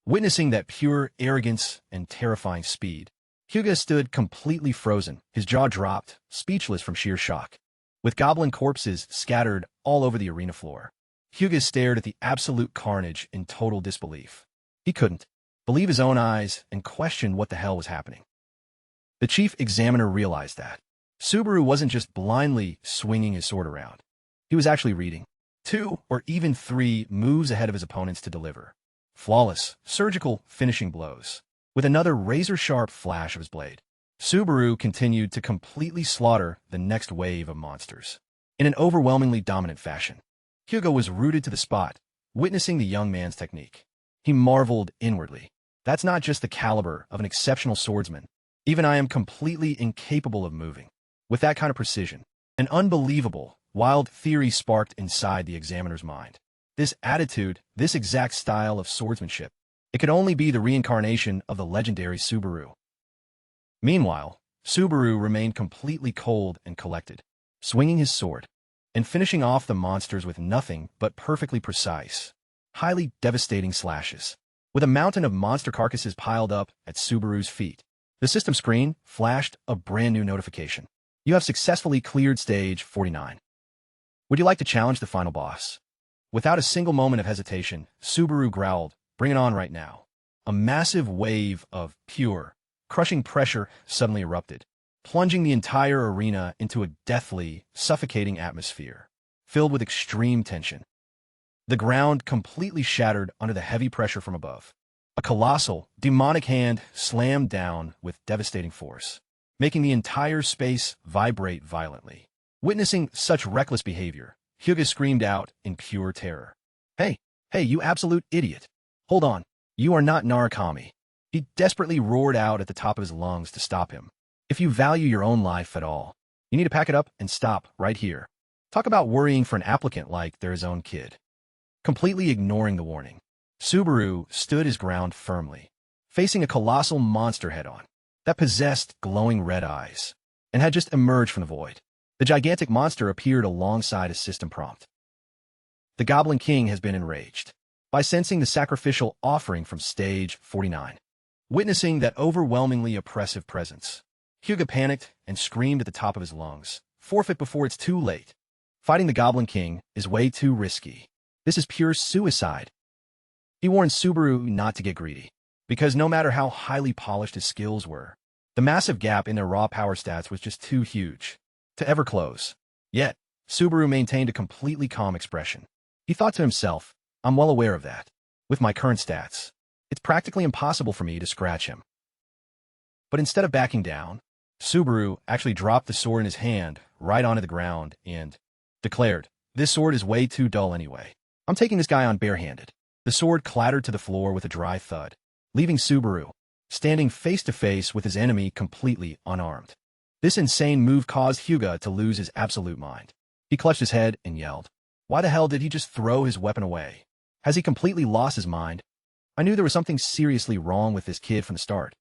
Witnessing that pure arrogance and terrifying speed, Hyuga stood completely frozen, his jaw dropped, speechless from sheer shock. With goblin corpses scattered all over the arena floor, Hyuga stared at the absolute carnage in total disbelief. He couldn't believe his own eyes and questioned what the hell was happening. The chief examiner realized that Subaru wasn't just blindly swinging his sword around. He was actually reading 2 or even 3 moves ahead of his opponents to deliver flawless, surgical finishing blows. With another razor-sharp flash of his blade, Subaru continued to completely slaughter the next wave of monsters. In an overwhelmingly dominant fashion, Hyuga was rooted to the spot, witnessing the young man's technique. He marveled inwardly. That's not just the caliber of an exceptional swordsman. Even I am completely incapable of moving with that kind of precision. An unbelievable, wild theory sparked inside the examiner's mind. This attitude, this exact style of swordsmanship, it could only be the reincarnation of the legendary Subaru. Meanwhile, Subaru remained completely cold and collected, swinging his sword and finishing off the monsters with nothing but perfectly precise, highly devastating slashes. With a mountain of monster carcasses piled up at Subaru's feet, the system screen flashed a brand new notification. You have successfully cleared stage 49. Would you like to challenge the final boss? Without a single moment of hesitation, Subaru growled, "Bring it on right now." A massive wave of pure, crushing pressure suddenly erupted, plunging the entire arena into a deathly, suffocating atmosphere, filled with extreme tension. The ground completely shattered under the heavy pressure from above. A colossal, demonic hand slammed down with devastating force, making the entire space vibrate violently. Witnessing such reckless behavior, Hyuga screamed out in pure terror. Hey, you absolute idiot. Hold on. You are not Narukami." He desperately roared out at the top of his lungs to stop him. "If you value your own life at all, you need to pack it up and stop right here." Talk about worrying for an applicant like they're his own kid. Completely ignoring the warning, Subaru stood his ground firmly, facing a colossal monster head-on that possessed glowing red eyes and had just emerged from the void. The gigantic monster appeared alongside a system prompt. The Goblin King has been enraged by sensing the sacrificial offering from stage 49. Witnessing that overwhelmingly oppressive presence, Hyuga panicked and screamed at the top of his lungs, "Forfeit before it's too late. Fighting the Goblin King is way too risky. This is pure suicide." He warned Subaru not to get greedy, because no matter how highly polished his skills were, the massive gap in their raw power stats was just too huge to ever close. Yet, Subaru maintained a completely calm expression. He thought to himself, "I'm well aware of that. With my current stats, it's practically impossible for me to scratch him." But instead of backing down, Subaru actually dropped the sword in his hand right onto the ground and declared, "This sword is way too dull anyway. I'm taking this guy on barehanded." The sword clattered to the floor with a dry thud, leaving Subaru standing face-to-face with his enemy completely unarmed. This insane move caused Hyuga to lose his absolute mind. He clutched his head and yelled, "Why the hell did he just throw his weapon away? Has he completely lost his mind? I knew there was something seriously wrong with this kid from the start."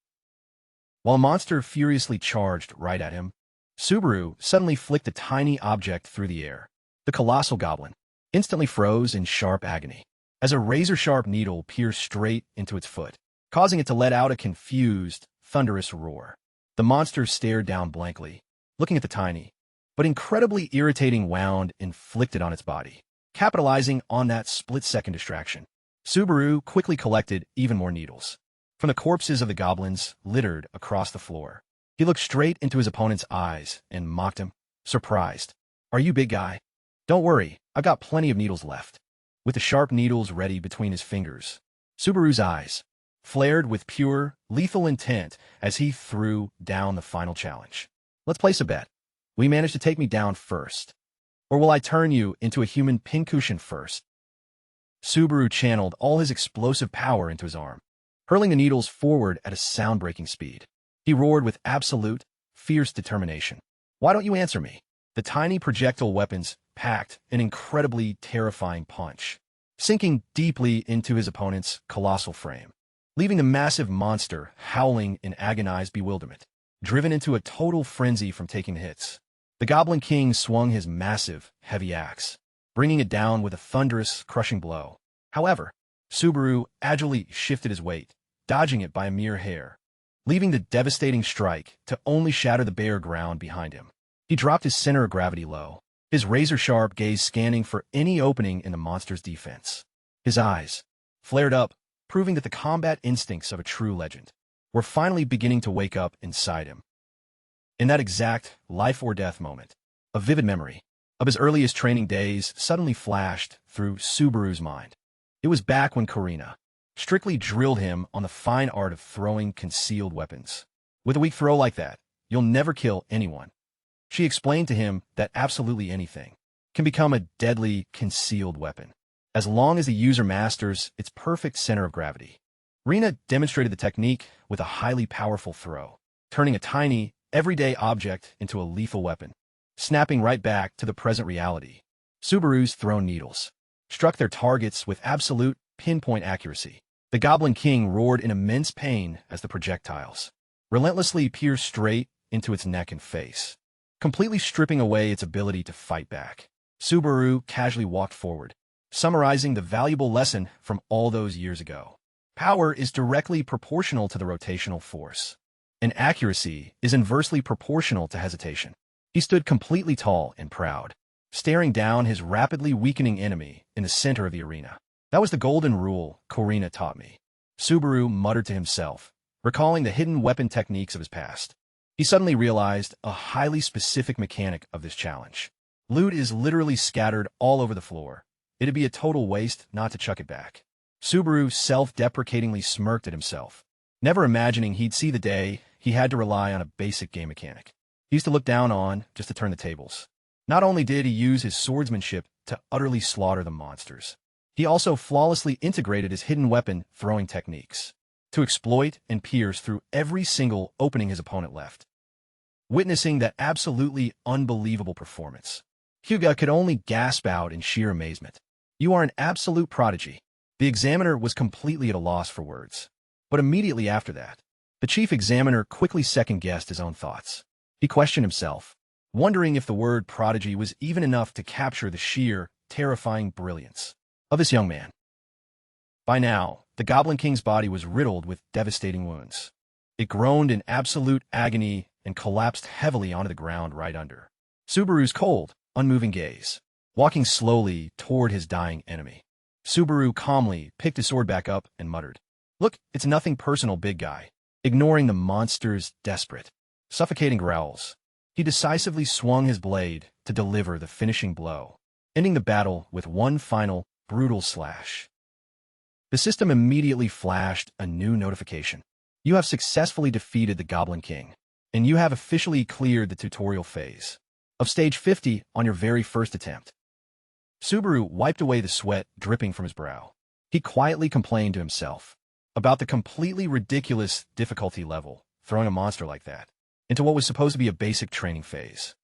While a monster furiously charged right at him, Subaru suddenly flicked a tiny object through the air. The colossal goblin instantly froze in sharp agony as a razor-sharp needle pierced straight into its foot, causing it to let out a confused, thunderous roar. The monster stared down blankly, looking at the tiny, but incredibly irritating wound inflicted on its body. Capitalizing on that split-second distraction, Subaru quickly collected even more needles from the corpses of the goblins littered across the floor. He looked straight into his opponent's eyes and mocked him, surprised. "Are you big guy? Don't worry, I've got plenty of needles left." With the sharp needles ready between his fingers, Subaru's eyes flared with pure, lethal intent as he threw down the final challenge. "Let's place a bet. Will you manage to take me down first? Or will I turn you into a human pincushion first?" Subaru channeled all his explosive power into his arm, hurling the needles forward at a sound-breaking speed. He roared with absolute, fierce determination. "Why don't you answer me?" The tiny projectile weapons packed an incredibly terrifying punch, sinking deeply into his opponent's colossal frame, leaving the massive monster howling in agonized bewilderment, driven into a total frenzy from taking the hits. The Goblin King swung his massive, heavy axe, bringing it down with a thunderous, crushing blow. However, Subaru agilely shifted his weight, dodging it by a mere hair, leaving the devastating strike to only shatter the bare ground behind him. He dropped his center of gravity low, his razor-sharp gaze scanning for any opening in the monster's defense. His eyes flared up, proving that the combat instincts of a true legend were finally beginning to wake up inside him. In that exact life-or-death moment, a vivid memory of his earliest training days suddenly flashed through Subaru's mind. It was back when Karina strictly drilled him on the fine art of throwing concealed weapons. With a weak throw like that, you'll never kill anyone. She explained to him that absolutely anything can become a deadly concealed weapon, as long as the user masters its perfect center of gravity. Rina demonstrated the technique with a highly powerful throw, turning a tiny, everyday object into a lethal weapon, snapping right back to the present reality. Subaru's thrown needles struck their targets with absolute pinpoint accuracy. The Goblin King roared in immense pain as the projectiles relentlessly pierced straight into its neck and face, completely stripping away its ability to fight back. Subaru casually walked forward, summarizing the valuable lesson from all those years ago. Power is directly proportional to the rotational force, and accuracy is inversely proportional to hesitation. He stood completely tall and proud, staring down his rapidly weakening enemy in the center of the arena. That was the golden rule Karina taught me, Subaru muttered to himself, recalling the hidden weapon techniques of his past. He suddenly realized a highly specific mechanic of this challenge. Loot is literally scattered all over the floor. It'd be a total waste not to chuck it back. Subaru self-deprecatingly smirked at himself, never imagining he'd see the day he had to rely on a basic game mechanic he used to look down on just to turn the tables. Not only did he use his swordsmanship to utterly slaughter the monsters, he also flawlessly integrated his hidden weapon throwing techniques to exploit and pierce through every single opening his opponent left. Witnessing that absolutely unbelievable performance, Hyuga could only gasp out in sheer amazement. "You are an absolute prodigy." The examiner was completely at a loss for words. But immediately after that, the chief examiner quickly second-guessed his own thoughts. He questioned himself, wondering if the word prodigy was even enough to capture the sheer, terrifying brilliance of this young man. By now, the Goblin King's body was riddled with devastating wounds. It groaned in absolute agony and collapsed heavily onto the ground right under Subaru's cold, unmoving gaze, walking slowly toward his dying enemy. Subaru calmly picked his sword back up and muttered, "Look, it's nothing personal, big guy." Ignoring the monster's desperate, suffocating growls, he decisively swung his blade to deliver the finishing blow, ending the battle with one final, brutal slash. The system immediately flashed a new notification. You have successfully defeated the Goblin King, and you have officially cleared the tutorial phase of Stage 50 on your very first attempt. Subaru wiped away the sweat dripping from his brow. He quietly complained to himself about the completely ridiculous difficulty level throwing a monster like that into what was supposed to be a basic training phase.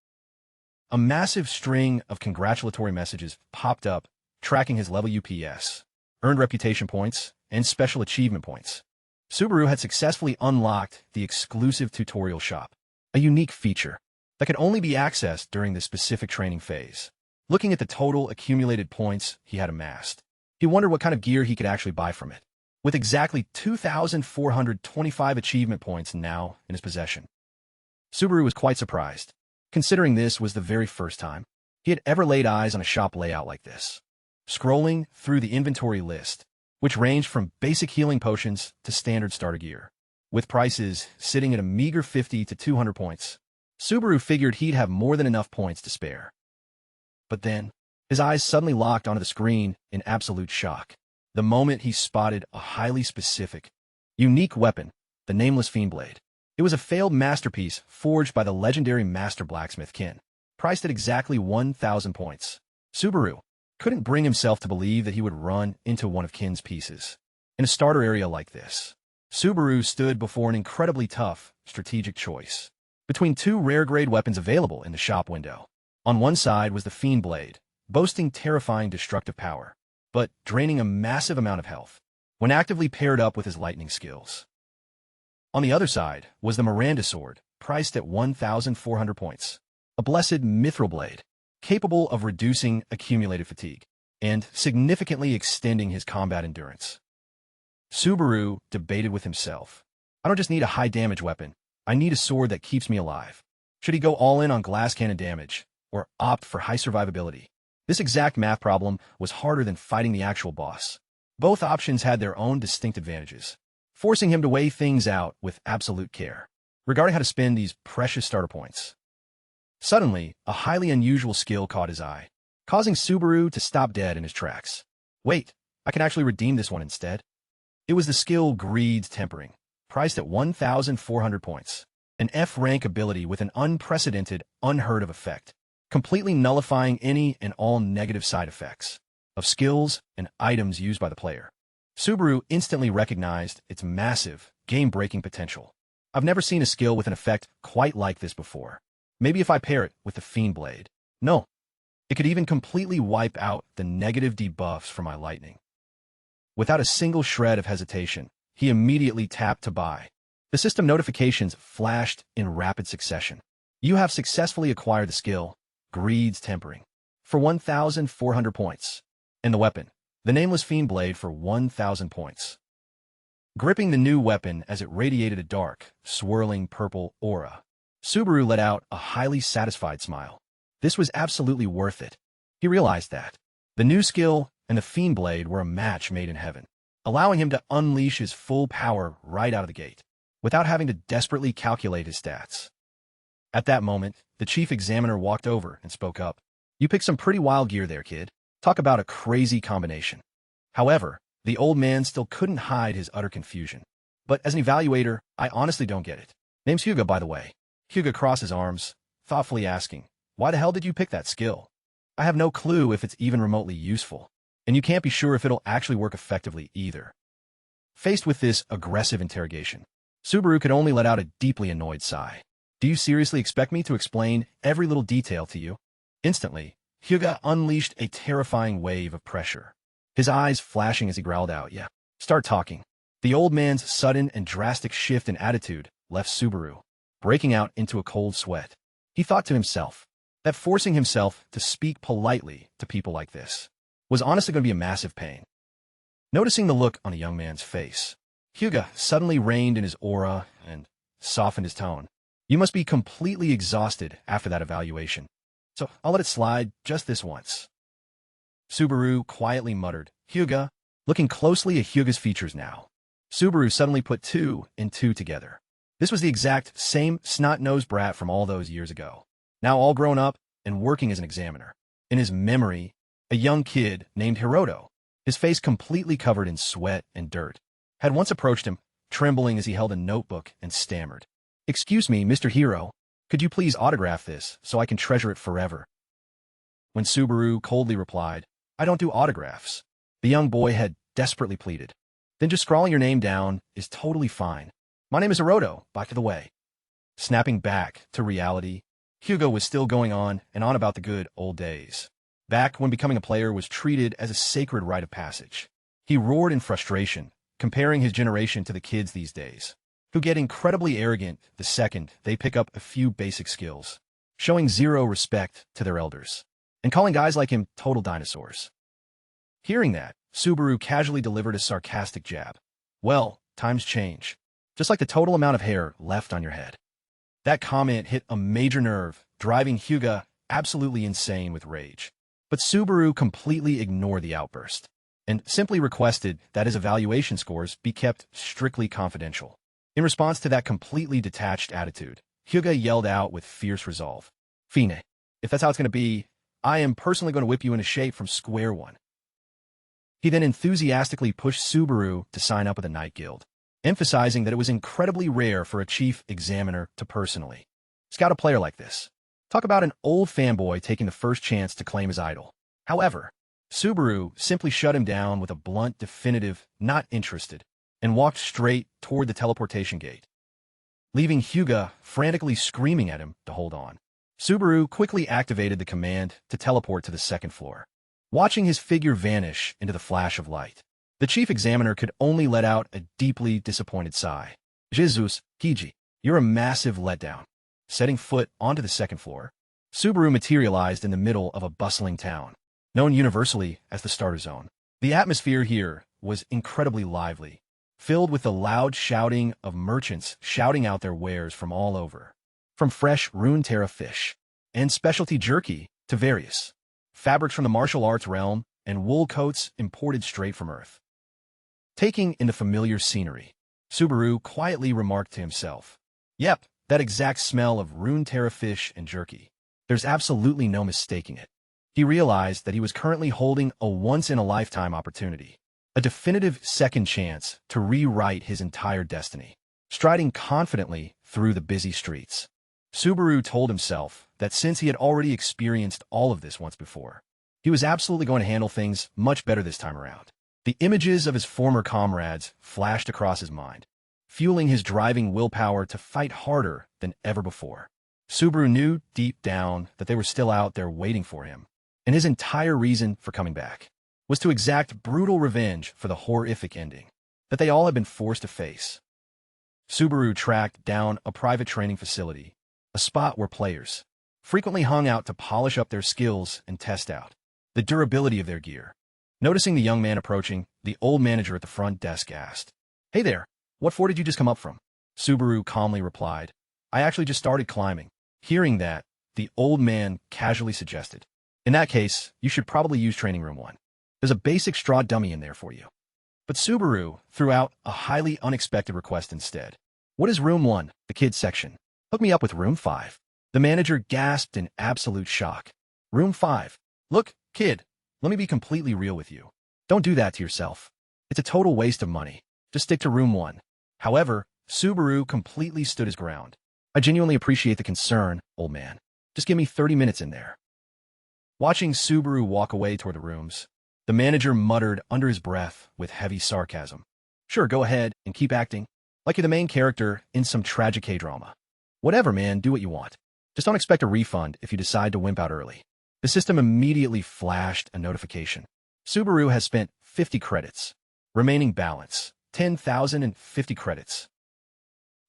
A massive string of congratulatory messages popped up, tracking his level UPS, earned reputation points, and special achievement points. Subaru had successfully unlocked the exclusive tutorial shop, a unique feature that could only be accessed during this specific training phase. Looking at the total accumulated points he had amassed, he wondered what kind of gear he could actually buy from it. With exactly 2,425 achievement points now in his possession, Subaru was quite surprised, considering this was the very first time he had ever laid eyes on a shop layout like this. Scrolling through the inventory list, which ranged from basic healing potions to standard starter gear, with prices sitting at a meager 50 to 200 points, Subaru figured he'd have more than enough points to spare. But then, his eyes suddenly locked onto the screen in absolute shock, the moment he spotted a highly specific, unique weapon, the Nameless Fiendblade. It was a failed masterpiece forged by the legendary master blacksmith Kin, priced at exactly 1,000 points. Subaru couldn't bring himself to believe that he would run into one of Kin's pieces in a starter area like this. Subaru stood before an incredibly tough, strategic choice between two rare-grade weapons available in the shop window. On one side was the Fiendblade, boasting terrifying destructive power, but draining a massive amount of health when actively paired up with his lightning skills. On the other side was the Miranda Sword, priced at 1,400 points, a blessed mithril blade, capable of reducing accumulated fatigue and significantly extending his combat endurance. Subaru debated with himself, "I don't just need a high-damage weapon, I need a sword that keeps me alive." Should he go all in on glass cannon damage, or opt for high survivability? This exact math problem was harder than fighting the actual boss. Both options had their own distinct advantages, forcing him to weigh things out with absolute care regarding how to spend these precious starter points. Suddenly, a highly unusual skill caught his eye, causing Subaru to stop dead in his tracks. Wait, I can actually redeem this one instead. It was the skill Greed's Tempering, priced at 1,400 points. An F-rank ability with an unprecedented, unheard-of effect, completely nullifying any and all negative side effects of skills and items used by the player. Subaru instantly recognized its massive, game-breaking potential. I've never seen a skill with an effect quite like this before. Maybe if I pair it with the Fiend Blade. No. It could even completely wipe out the negative debuffs for my lightning. Without a single shred of hesitation, he immediately tapped to buy. The system notifications flashed in rapid succession. You have successfully acquired the skill, Greed's Tempering, for 1,400 points. And the weapon, the Nameless Fiend Blade, for 1,000 points. Gripping the new weapon as it radiated a dark, swirling purple aura, Subaru let out a highly satisfied smile. This was absolutely worth it. He realized that the new skill and the Fiend Blade were a match made in heaven, allowing him to unleash his full power right out of the gate, without having to desperately calculate his stats. At that moment, the chief examiner walked over and spoke up. You picked some pretty wild gear there, kid. Talk about a crazy combination. However, the old man still couldn't hide his utter confusion. But as an evaluator, I honestly don't get it. Name's Hugo, by the way. Hugo crossed his arms, thoughtfully asking, why the hell did you pick that skill? I have no clue if it's even remotely useful, and you can't be sure if it'll actually work effectively either. Faced with this aggressive interrogation, Subaru could only let out a deeply annoyed sigh. Do you seriously expect me to explain every little detail to you? Instantly, Hugo unleashed a terrifying wave of pressure, his eyes flashing as he growled out, yeah, start talking. The old man's sudden and drastic shift in attitude left Subaru breaking out into a cold sweat. He thought to himself that forcing himself to speak politely to people like this was honestly going to be a massive pain. Noticing the look on the young man's face, Hugo suddenly reined in his aura and softened his tone. You must be completely exhausted after that evaluation, so I'll let it slide just this once. Subaru quietly muttered, Hugo. Looking closely at Hugo's features now, Subaru suddenly put two and two together. This was the exact same snot-nosed brat from all those years ago, now all grown up and working as an examiner. In his memory, a young kid named Hiroto, his face completely covered in sweat and dirt, had once approached him, trembling as he held a notebook and stammered. Excuse me, Mr. Hiro, could you please autograph this so I can treasure it forever? When Subaru coldly replied, I don't do autographs, the young boy had desperately pleaded. Then just scrawling your name down is totally fine. My name is Hiroto, by the way. Snapping back to reality, Hugo was still going on and on about the good old days. Back when becoming a player was treated as a sacred rite of passage. He roared in frustration, comparing his generation to the kids these days, who get incredibly arrogant the second they pick up a few basic skills, showing zero respect to their elders, and calling guys like him total dinosaurs. Hearing that, Subaru casually delivered a sarcastic jab. Well, times change. Just like the total amount of hair left on your head. That comment hit a major nerve, driving Hugo absolutely insane with rage. But Subaru completely ignored the outburst, and simply requested that his evaluation scores be kept strictly confidential. In response to that completely detached attitude, Hugo yelled out with fierce resolve, Fine, if that's how it's going to be, I am personally going to whip you into shape from square one. He then enthusiastically pushed Subaru to sign up with the Night Guild, emphasizing that it was incredibly rare for a chief examiner to personally scout a player like this. Talk about an old fanboy taking the first chance to claim his idol. However, Subaru simply shut him down with a blunt, definitive, not interested, and walked straight toward the teleportation gate, leaving Hugo frantically screaming at him to hold on. Subaru quickly activated the command to teleport to the second floor. Watching his figure vanish into the flash of light, the chief examiner could only let out a deeply disappointed sigh. Jesus, Hiji, you're a massive letdown. Setting foot onto the second floor, Subaru materialized in the middle of a bustling town, known universally as the Starter Zone. The atmosphere here was incredibly lively, filled with the loud shouting of merchants shouting out their wares from all over, from fresh Runeterra fish and specialty jerky to various fabrics from the martial arts realm and wool coats imported straight from Earth. Taking in the familiar scenery, Subaru quietly remarked to himself, Yep, that exact smell of Runeterra fish and jerky. There's absolutely no mistaking it. He realized that he was currently holding a once-in-a-lifetime opportunity, a definitive second chance to rewrite his entire destiny. Striding confidently through the busy streets, Subaru told himself that since he had already experienced all of this once before, he was absolutely going to handle things much better this time around. The images of his former comrades flashed across his mind, fueling his driving willpower to fight harder than ever before. Subaru knew deep down that they were still out there waiting for him, and his entire reason for coming back was to exact brutal revenge for the horrific ending that they all had been forced to face. Subaru tracked down a private training facility, a spot where players frequently hung out to polish up their skills and test out the durability of their gear. Noticing the young man approaching, the old manager at the front desk asked, "Hey there, what floor did you just come up from?" Subaru calmly replied, "I actually just started climbing." Hearing that, the old man casually suggested, "In that case, you should probably use training room 1. There's a basic straw dummy in there for you." But Subaru threw out a highly unexpected request instead. "What is room 1, the kids section? Hook me up with room 5. The manager gasped in absolute shock. "Room 5? Look, kid, let me be completely real with you. Don't do that to yourself. It's a total waste of money. Just stick to room 1. However, Subaru completely stood his ground. "I genuinely appreciate the concern, old man. Just give me 30 minutes in there." Watching Subaru walk away toward the rooms, the manager muttered under his breath with heavy sarcasm, "Sure, go ahead and keep acting like you're the main character in some tragic K-drama. Whatever, man, do what you want. Just don't expect a refund if you decide to wimp out early." The system immediately flashed a notification. Subaru has spent 50 credits. Remaining balance, 10,050 credits.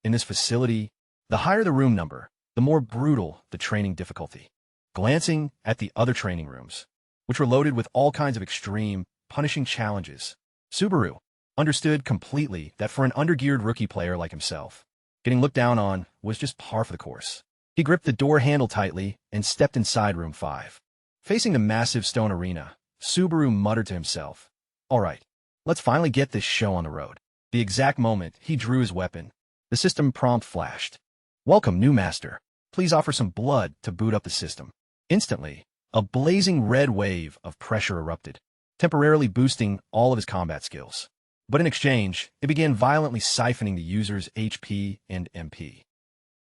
In this facility, the higher the room number, the more brutal the training difficulty. Glancing at the other training rooms, which were loaded with all kinds of extreme, punishing challenges, Subaru understood completely that for an undergeared rookie player like himself, getting looked down on was just par for the course. He gripped the door handle tightly and stepped inside room 5. Facing the massive stone arena, Subaru muttered to himself, "All right, let's finally get this show on the road." The exact moment he drew his weapon, the system prompt flashed. "Welcome, new master. Please offer some blood to boot up the system." Instantly, a blazing red wave of pressure erupted, temporarily boosting all of his combat skills. But in exchange, it began violently siphoning the user's HP and MP.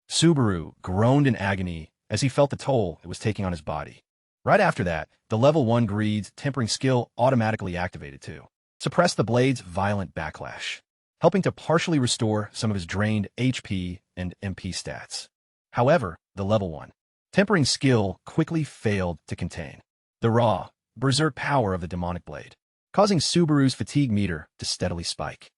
Subaru groaned in agony as he felt the toll it was taking on his body. Right after that, the level 1 greed's tempering skill automatically activated to suppress the blade's violent backlash, helping to partially restore some of his drained HP and MP stats. However, the level 1 tempering skill quickly failed to contain the raw, berserk power of the demonic blade, causing Subaru's fatigue meter to steadily spike.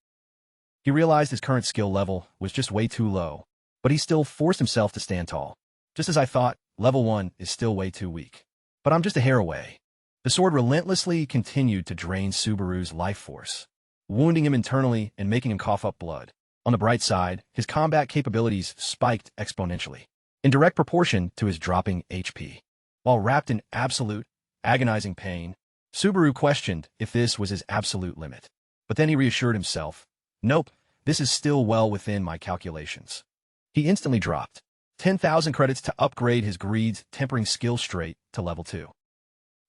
He realized his current skill level was just way too low, but he still forced himself to stand tall. "Just as I thought, level 1 is still way too weak. But I'm just a hair away." The sword relentlessly continued to drain Subaru's life force, wounding him internally and making him cough up blood. On the bright side, his combat capabilities spiked exponentially, in direct proportion to his dropping HP. While wrapped in absolute, agonizing pain, Subaru questioned if this was his absolute limit. But then he reassured himself, "Nope, this is still well within my calculations." He instantly dropped 10,000 credits to upgrade his greed's tempering skill straight to level 2.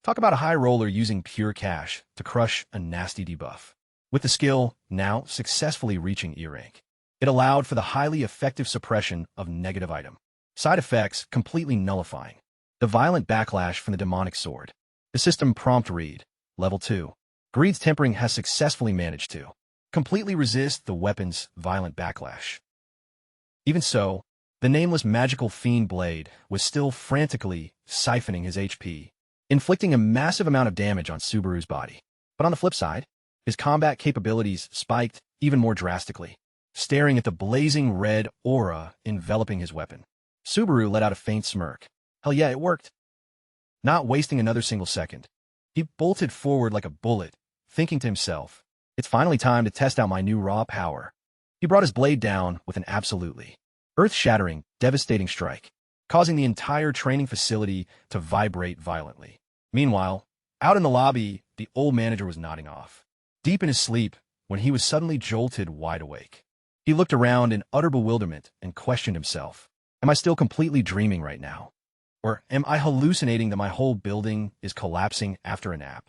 Talk about a high roller using pure cash to crush a nasty debuff. With the skill now successfully reaching E rank, it allowed for the highly effective suppression of negative item side effects, completely nullifying the violent backlash from the demonic sword. The system prompt read, level 2. Greed's tempering has successfully managed to completely resist the weapon's violent backlash. Even so, the nameless magical fiend blade was still frantically siphoning his HP, inflicting a massive amount of damage on Subaru's body. But on the flip side, his combat capabilities spiked even more drastically. Staring at the blazing red aura enveloping his weapon, Subaru let out a faint smirk. Hell yeah, it worked. Not wasting another single second, he bolted forward like a bullet, thinking to himself, "It's finally time to test out my new raw power." He brought his blade down with an absolutely earth-shattering, devastating strike, causing the entire training facility to vibrate violently. Meanwhile, out in the lobby, the old manager was nodding off, deep in his sleep, when he was suddenly jolted wide awake. He looked around in utter bewilderment and questioned himself, "Am I still completely dreaming right now? Or am I hallucinating that my whole building is collapsing after a nap?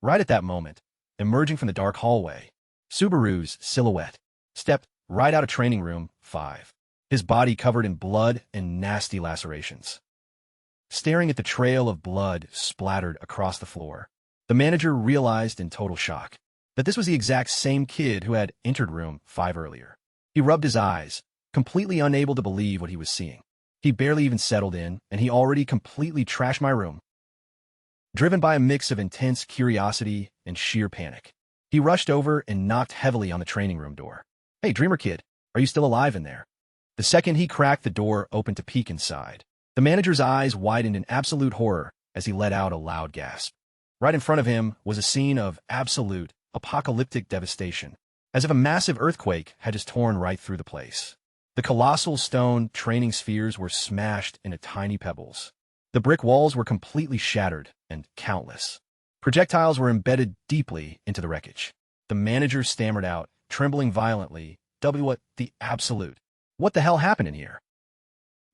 Right at that moment, emerging from the dark hallway, Subaru's silhouette stepped right out of training room 5, his body covered in blood and nasty lacerations. Staring at the trail of blood splattered across the floor, the manager realized in total shock that this was the exact same kid who had entered room 5 earlier. He rubbed his eyes, completely unable to believe what he was seeing. He barely even settled in, and he already completely trashed my room. Driven by a mix of intense curiosity and sheer panic, he rushed over and knocked heavily on the training room door. "Hey, Dreamer Kid, are you still alive in there?" The second he cracked the door open to peek inside, the manager's eyes widened in absolute horror as he let out a loud gasp. Right in front of him was a scene of absolute, apocalyptic devastation, as if a massive earthquake had just torn right through the place. The colossal stone training spheres were smashed into tiny pebbles. The brick walls were completely shattered, and countless projectiles were embedded deeply into the wreckage. The manager stammered out, trembling violently, "What the absolute? What the hell happened in here?"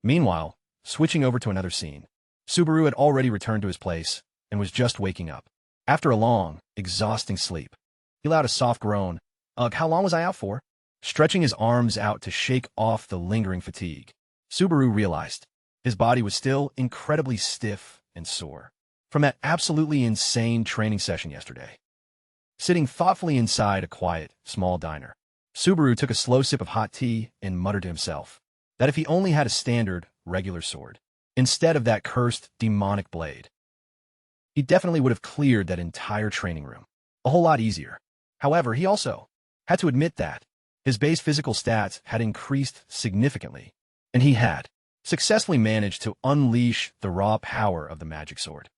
Meanwhile, switching over to another scene, Subaru had already returned to his place and was just waking up. After a long, exhausting sleep, he let out a soft groan. "Ugh, how long was I out for?" Stretching his arms out to shake off the lingering fatigue, Subaru realized his body was still incredibly stiff and sore from that absolutely insane training session yesterday. Sitting thoughtfully inside a quiet, small diner, Subaru took a slow sip of hot tea and muttered to himself that if he only had a standard, regular sword, instead of that cursed, demonic blade, he definitely would have cleared that entire training room a whole lot easier. However, he also had to admit that his base physical stats had increased significantly, and he had successfully managed to unleash the raw power of the magic sword.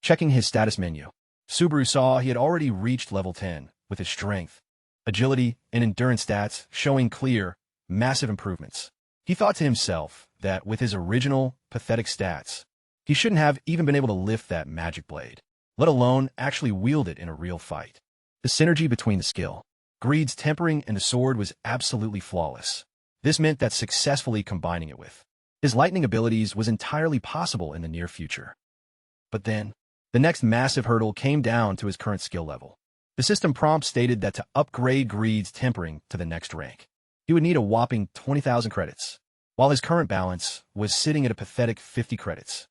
Checking his status menu, Subaru saw he had already reached level 10, with his strength, agility, and endurance stats showing clear, massive improvements. He thought to himself that with his original, pathetic stats, he shouldn't have even been able to lift that magic blade, let alone actually wield it in a real fight. The synergy between the skill, greed's tempering, and the sword was absolutely flawless. This meant that successfully combining it with his lightning abilities was entirely possible in the near future. But then, the next massive hurdle came down to his current skill level. The system prompt stated that to upgrade greed's tempering to the next rank, he would need a whopping 20,000 credits, while his current balance was sitting at a pathetic 50 credits.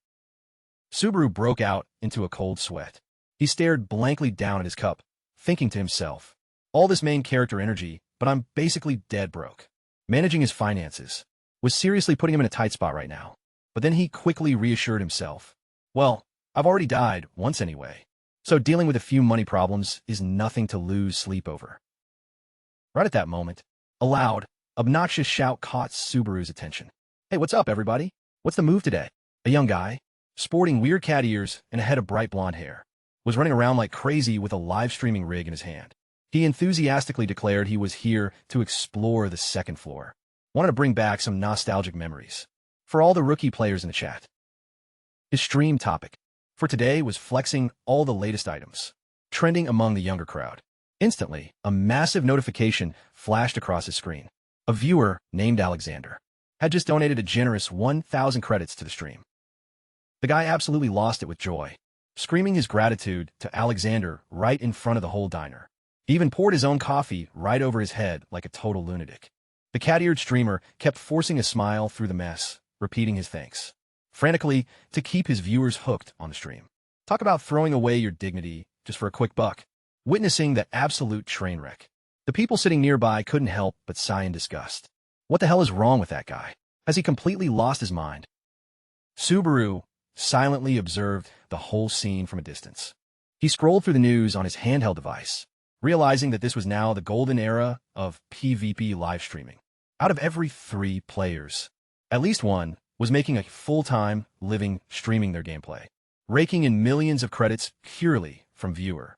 Subaru broke out into a cold sweat. He stared blankly down at his cup, thinking to himself, all this main character energy, but I'm basically dead broke. Managing his finances was seriously putting him in a tight spot right now. But then he quickly reassured himself, well, I've already died once anyway, so dealing with a few money problems is nothing to lose sleep over. Right at that moment, a loud, obnoxious shout caught Subaru's attention. "Hey, what's up, everybody? What's the move today?" A young guy, sporting weird cat ears and a head of bright blonde hair, was running around like crazy with a live streaming rig in his hand. He enthusiastically declared he was here to explore the second floor, wanted to bring back some nostalgic memories for all the rookie players in the chat. His stream topic for today was flexing all the latest items, trending among the younger crowd. Instantly, a massive notification flashed across his screen. A viewer named Alexander had just donated a generous 1,000 credits to the stream. The guy absolutely lost it with joy, screaming his gratitude to Alexander right in front of the whole diner. He even poured his own coffee right over his head like a total lunatic. The cat-eared streamer kept forcing a smile through the mess, repeating his thanks frantically to keep his viewers hooked on the stream. Talk about throwing away your dignity just for a quick buck. Witnessing that absolute train wreck, the people sitting nearby couldn't help but sigh in disgust. What the hell is wrong with that guy? Has he completely lost his mind? Subaru silently observed the whole scene from a distance. He scrolled through the news on his handheld device, realizing that this was now the golden era of PvP live streaming. Out of every 3 players, at least one was making a full-time living streaming their gameplay, raking in millions of credits purely from viewer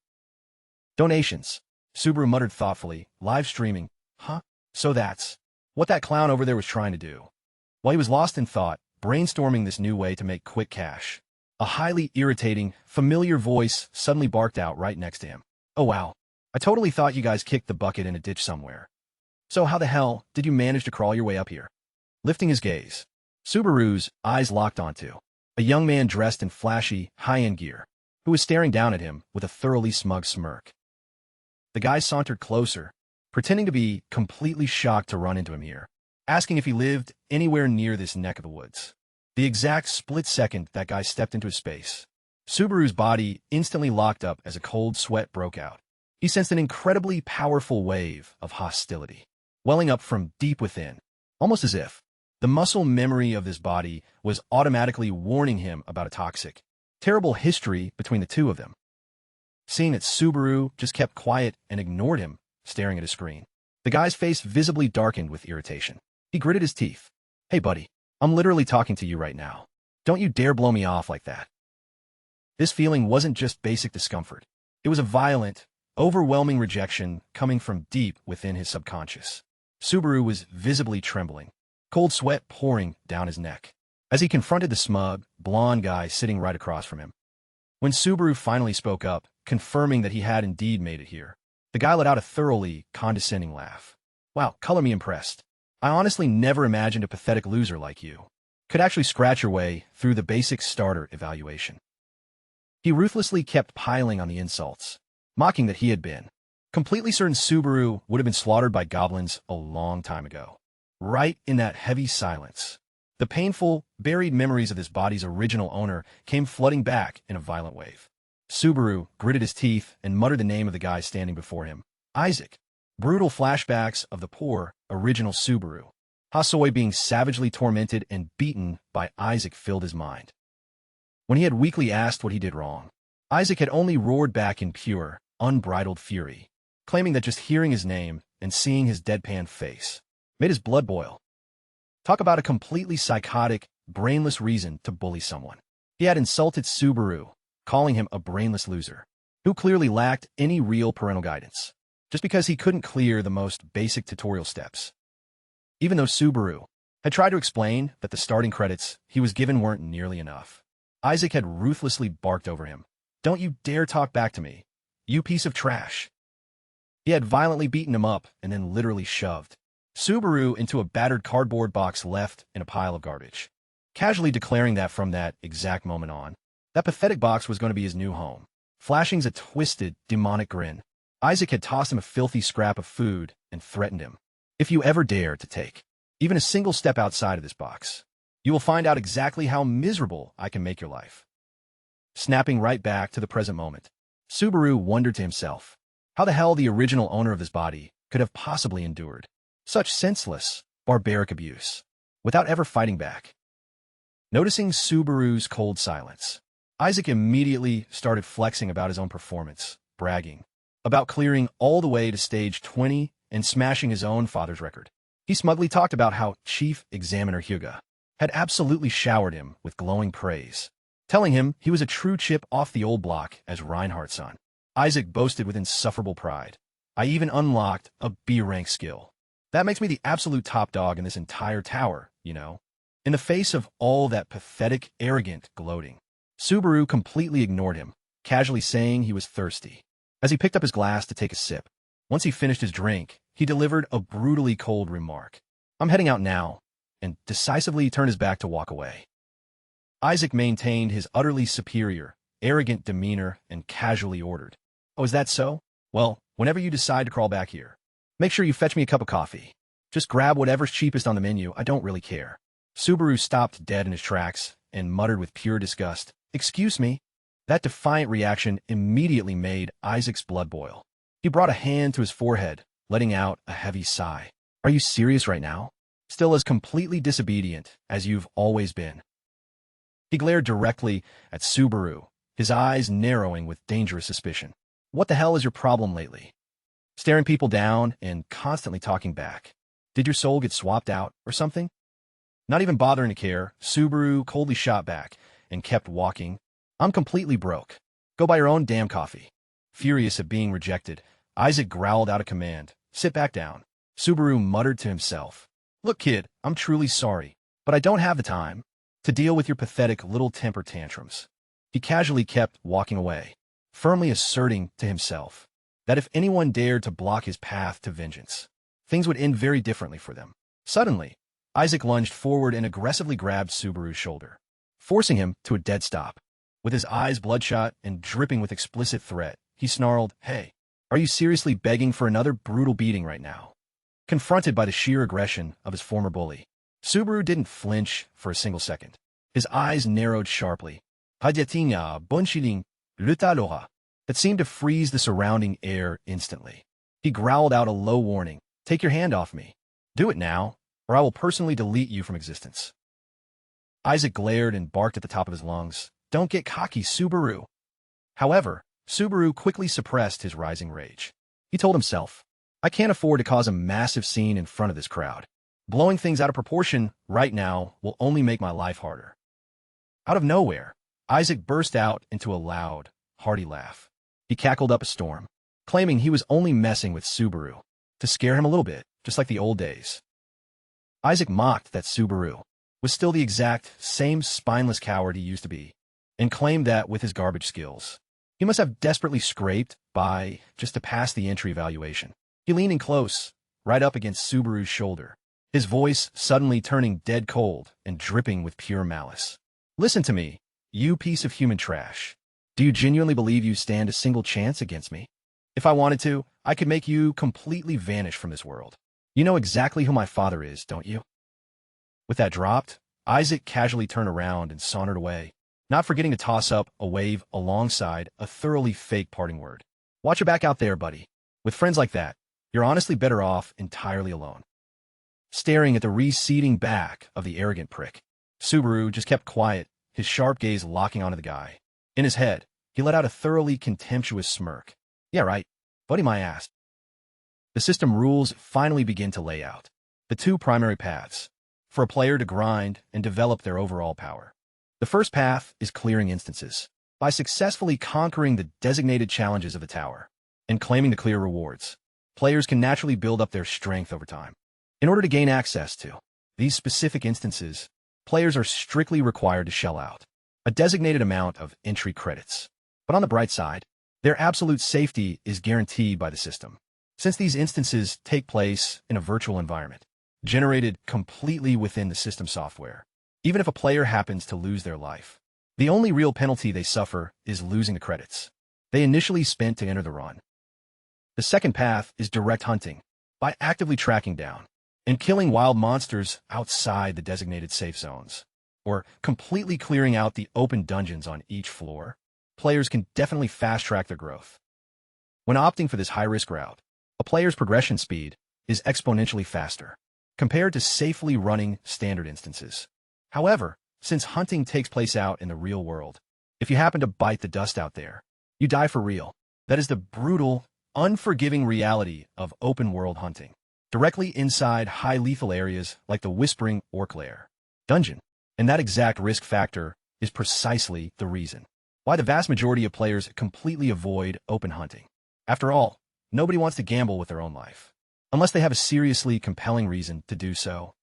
donations. Subaru muttered thoughtfully, live streaming, huh? So that's what that clown over there was trying to do. While he was lost in thought, brainstorming this new way to make quick cash, a highly irritating, familiar voice suddenly barked out right next to him. "Oh wow, I totally thought you guys kicked the bucket in a ditch somewhere. So how the hell did you manage to crawl your way up here?" Lifting his gaze, Subaru's eyes locked onto a young man dressed in flashy, high-end gear, who was staring down at him with a thoroughly smug smirk. The guy sauntered closer, pretending to be completely shocked to run into him here, asking if he lived anywhere near this neck of the woods. The exact split second that guy stepped into his space, Subaru's body instantly locked up as a cold sweat broke out. He sensed an incredibly powerful wave of hostility, welling up from deep within, almost as if the muscle memory of this body was automatically warning him about a toxic, terrible history between the two of them. Seeing that Subaru just kept quiet and ignored him, staring at his screen, the guy's face visibly darkened with irritation. He gritted his teeth. "Hey, buddy, I'm literally talking to you right now. Don't you dare blow me off like that." This feeling wasn't just basic discomfort. It was a violent, overwhelming rejection coming from deep within his subconscious. Subaru was visibly trembling, cold sweat pouring down his neck, as he confronted the smug, blonde guy sitting right across from him. When Subaru finally spoke up, confirming that he had indeed made it here, the guy let out a thoroughly condescending laugh. "Wow, color me impressed. I honestly never imagined a pathetic loser like you could actually scratch your way through the basic starter evaluation." He ruthlessly kept piling on the insults, mocking that he had been completely certain Subaru would have been slaughtered by goblins a long time ago. Right in that heavy silence, the painful, buried memories of this body's original owner came flooding back in a violent wave. Subaru gritted his teeth and muttered the name of the guy standing before him, Isaac. Brutal flashbacks of the poor, original Subaru Hasoi being savagely tormented and beaten by Isaac filled his mind. When he had weakly asked what he did wrong, Isaac had only roared back in pure, unbridled fury, claiming that just hearing his name and seeing his deadpan face made his blood boil. Talk about a completely psychotic, brainless reason to bully someone. He had insulted Subaru, calling him a brainless loser, who clearly lacked any real parental guidance, just because he couldn't clear the most basic tutorial steps. Even though Subaru had tried to explain that the starting credits he was given weren't nearly enough, Isaac had ruthlessly barked over him. "Don't you dare talk back to me, you piece of trash." He had violently beaten him up and then literally shoved Subaru into a battered cardboard box left in a pile of garbage, casually declaring that from that exact moment on, that pathetic box was going to be his new home. Flashing a twisted, demonic grin, Isaac had tossed him a filthy scrap of food and threatened him. "If you ever dare to take even a single step outside of this box, you will find out exactly how miserable I can make your life." Snapping right back to the present moment, Subaru wondered to himself how the hell the original owner of this body could have possibly endured such senseless, barbaric abuse without ever fighting back. Noticing Subaru's cold silence, Isaac immediately started flexing about his own performance, bragging about clearing all the way to stage 20 and smashing his own father's record. He smugly talked about how Chief Examiner Hyuga had absolutely showered him with glowing praise, telling him he was a true chip off the old block as Reinhardt's son. Isaac boasted with insufferable pride, "I even unlocked a B-rank skill. That makes me the absolute top dog in this entire tower, you know." In the face of all that pathetic, arrogant gloating, Subaru completely ignored him, casually saying he was thirsty. As he picked up his glass to take a sip, once he finished his drink, he delivered a brutally cold remark. "I'm heading out now," and decisively turned his back to walk away. Isaac maintained his utterly superior, arrogant demeanor and casually ordered, "Oh, is that so? Well, whenever you decide to crawl back here, make sure you fetch me a cup of coffee. Just grab whatever's cheapest on the menu, I don't really care." Subaru stopped dead in his tracks and muttered with pure disgust, "Excuse me?" That defiant reaction immediately made Isaac's blood boil. He brought a hand to his forehead, letting out a heavy sigh. "Are you serious right now? Still as completely disobedient as you've always been?" He glared directly at Subaru, his eyes narrowing with dangerous suspicion. "What the hell is your problem lately? Staring people down and constantly talking back. Did your soul get swapped out or something?" Not even bothering to care, Subaru coldly shot back and kept walking. "I'm completely broke. Go buy your own damn coffee." Furious at being rejected, Isaac growled out a command, "Sit back down." Subaru muttered to himself, "Look, kid, I'm truly sorry, but I don't have the time to deal with your pathetic little temper tantrums." He casually kept walking away, firmly asserting to himself that if anyone dared to block his path to vengeance, things would end very differently for them. Suddenly, Isaac lunged forward and aggressively grabbed Subaru's shoulder, forcing him to a dead stop. With his eyes bloodshot and dripping with explicit threat, he snarled, "Hey, are you seriously begging for another brutal beating right now?" Confronted by the sheer aggression of his former bully, Subaru didn't flinch for a single second. His eyes narrowed sharply. That seemed to freeze the surrounding air instantly. He growled out a low warning, "Take your hand off me. Do it now, or I will personally delete you from existence." Isaac glared and barked at the top of his lungs, "Don't get cocky, Subaru." However, Subaru quickly suppressed his rising rage. He told himself, "I can't afford to cause a massive scene in front of this crowd. Blowing things out of proportion right now will only make my life harder." Out of nowhere, Isaac burst out into a loud, hearty laugh. He cackled up a storm, claiming he was only messing with Subaru to scare him a little bit, just like the old days. Isaac mocked that Subaru was still the exact same spineless coward he used to be, and claimed that with his garbage skills, he must have desperately scraped by just to pass the entry evaluation. He leaned in close, right up against Subaru's shoulder, his voice suddenly turning dead cold and dripping with pure malice. "Listen to me, you piece of human trash. Do you genuinely believe you stand a single chance against me? If I wanted to, I could make you completely vanish from this world. You know exactly who my father is, don't you?" With that dropped, Isaac casually turned around and sauntered away, not forgetting to toss up a wave alongside a thoroughly fake parting word. "Watch your back out there, buddy. With friends like that, you're honestly better off entirely alone." Staring at the receding back of the arrogant prick, Subaru just kept quiet, his sharp gaze locking onto the guy. In his head, he let out a thoroughly contemptuous smirk. "Yeah, right. Buddy my ass." The system rules finally begin to lay out the two primary paths for a player to grind and develop their overall power. The first path is clearing instances. By successfully conquering the designated challenges of the tower and claiming the clear rewards, players can naturally build up their strength over time. In order to gain access to these specific instances, players are strictly required to shell out a designated amount of entry credits. But on the bright side, their absolute safety is guaranteed by the system, since these instances take place in a virtual environment, generated completely within the system software. Even if a player happens to lose their life, the only real penalty they suffer is losing the credits they initially spent to enter the run. The second path is direct hunting. By actively tracking down and killing wild monsters outside the designated safe zones, or completely clearing out the open dungeons on each floor, players can definitely fast-track their growth. When opting for this high-risk route, a player's progression speed is exponentially faster compared to safely running standard instances. However, since hunting takes place out in the real world, if you happen to bite the dust out there, you die for real. That is the brutal, unforgiving reality of open-world hunting, directly inside high-lethal areas like the Whispering Orc Lair dungeon. And that exact risk factor is precisely the reason why the vast majority of players completely avoid open hunting. After all, nobody wants to gamble with their own life, unless they have a seriously compelling reason to do so.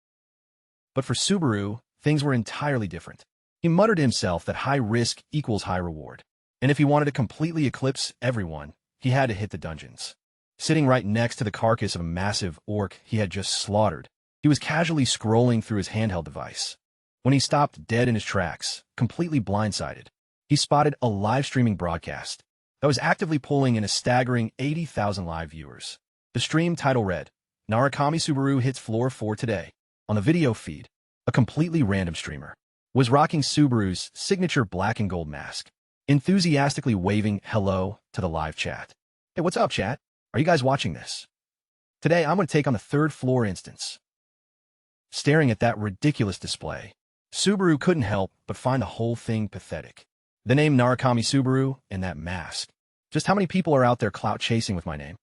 But for Subaru, things were entirely different. He muttered to himself that high risk equals high reward, and if he wanted to completely eclipse everyone, he had to hit the dungeons. Sitting right next to the carcass of a massive orc he had just slaughtered, he was casually scrolling through his handheld device. When he stopped dead in his tracks, completely blindsided, he spotted a live-streaming broadcast that was actively pulling in a staggering 80,000 live viewers. The stream title read, "Narukami Subaru hits floor 4 today." On the video feed, a completely random streamer was rocking Subaru's signature black and gold mask, enthusiastically waving hello to the live chat. "Hey, what's up, chat? Are you guys watching this? Today, I'm going to take on the 3rd floor instance." Staring at that ridiculous display, Subaru couldn't help but find the whole thing pathetic. The name Narukami Subaru and that mask. Just how many people are out there clout chasing with my name?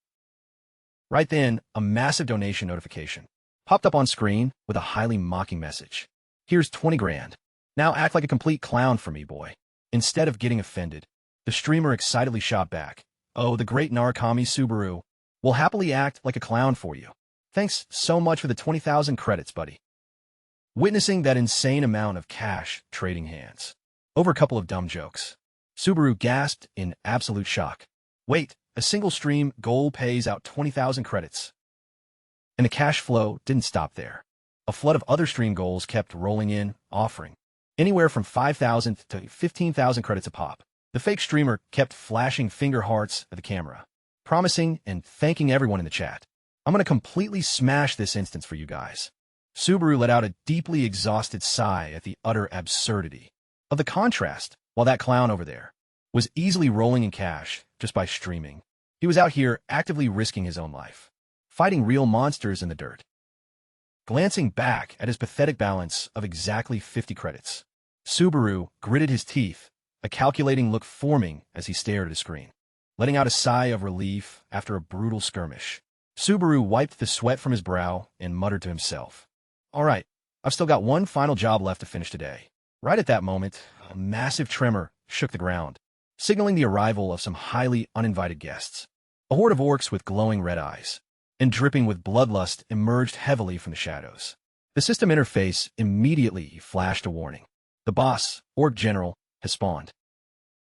Right then, a massive donation notification popped up on screen with a highly mocking message. "Here's 20 grand. Now act like a complete clown for me, boy." Instead of getting offended, the streamer excitedly shot back, "Oh, the great Narukami Subaru will happily act like a clown for you. Thanks so much for the 20,000 credits, buddy." Witnessing that insane amount of cash trading hands over a couple of dumb jokes, Subaru gasped in absolute shock. Wait, a single stream goal pays out 20,000 credits. And the cash flow didn't stop there. A flood of other stream goals kept rolling in, offering anywhere from 5,000 to 15,000 credits a pop. The fake streamer kept flashing finger hearts at the camera, promising and thanking everyone in the chat. I'm going to completely smash this instance for you guys. Subaru let out a deeply exhausted sigh at the utter absurdity of the contrast, while that clown over there was easily rolling in cash just by streaming. He was out here actively risking his own life, fighting real monsters in the dirt. Glancing back at his pathetic balance of exactly 50 credits, Subaru gritted his teeth, a calculating look forming as he stared at his screen. Letting out a sigh of relief after a brutal skirmish, Subaru wiped the sweat from his brow and muttered to himself, "All right, I've still got one final job left to finish today." Right at that moment, a massive tremor shook the ground, signaling the arrival of some highly uninvited guests. A horde of orcs with glowing red eyes and dripping with bloodlust emerged heavily from the shadows. The system interface immediately flashed a warning. The boss, Orc General, has spawned.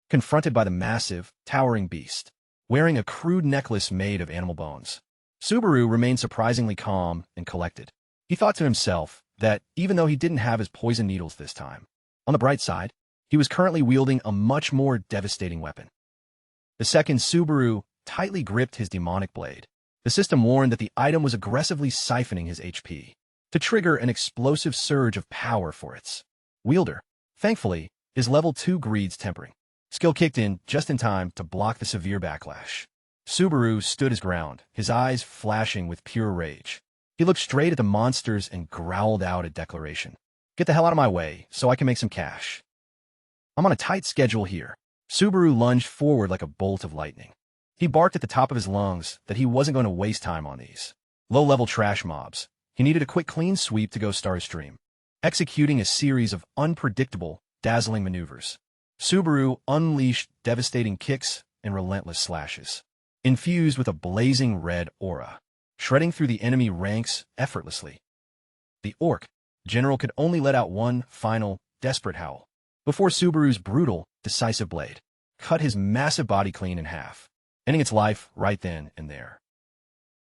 Confronted by the massive, towering beast, wearing a crude necklace made of animal bones, Subaru remained surprisingly calm and collected. He thought to himself that even though he didn't have his poison needles this time, on the bright side, he was currently wielding a much more devastating weapon. The second Subaru tightly gripped his demonic blade, the system warned that the item was aggressively siphoning his HP to trigger an explosive surge of power for its wielder. Thankfully, his level 2 greed's tempering skill kicked in just in time to block the severe backlash. Subaru stood his ground, his eyes flashing with pure rage. He looked straight at the monsters and growled out a declaration. "Get the hell out of my way so I can make some cash. I'm on a tight schedule here." Subaru lunged forward like a bolt of lightning. He barked at the top of his lungs that he wasn't going to waste time on these low-level trash mobs. He needed a quick clean sweep to go start his stream, executing a series of unpredictable, dazzling maneuvers. Subaru unleashed devastating kicks and relentless slashes, infused with a blazing red aura, shredding through the enemy ranks effortlessly. The Orc General could only let out one final, desperate howl before Subaru's brutal, decisive blade cut his massive body clean in half, ending its life right then and there.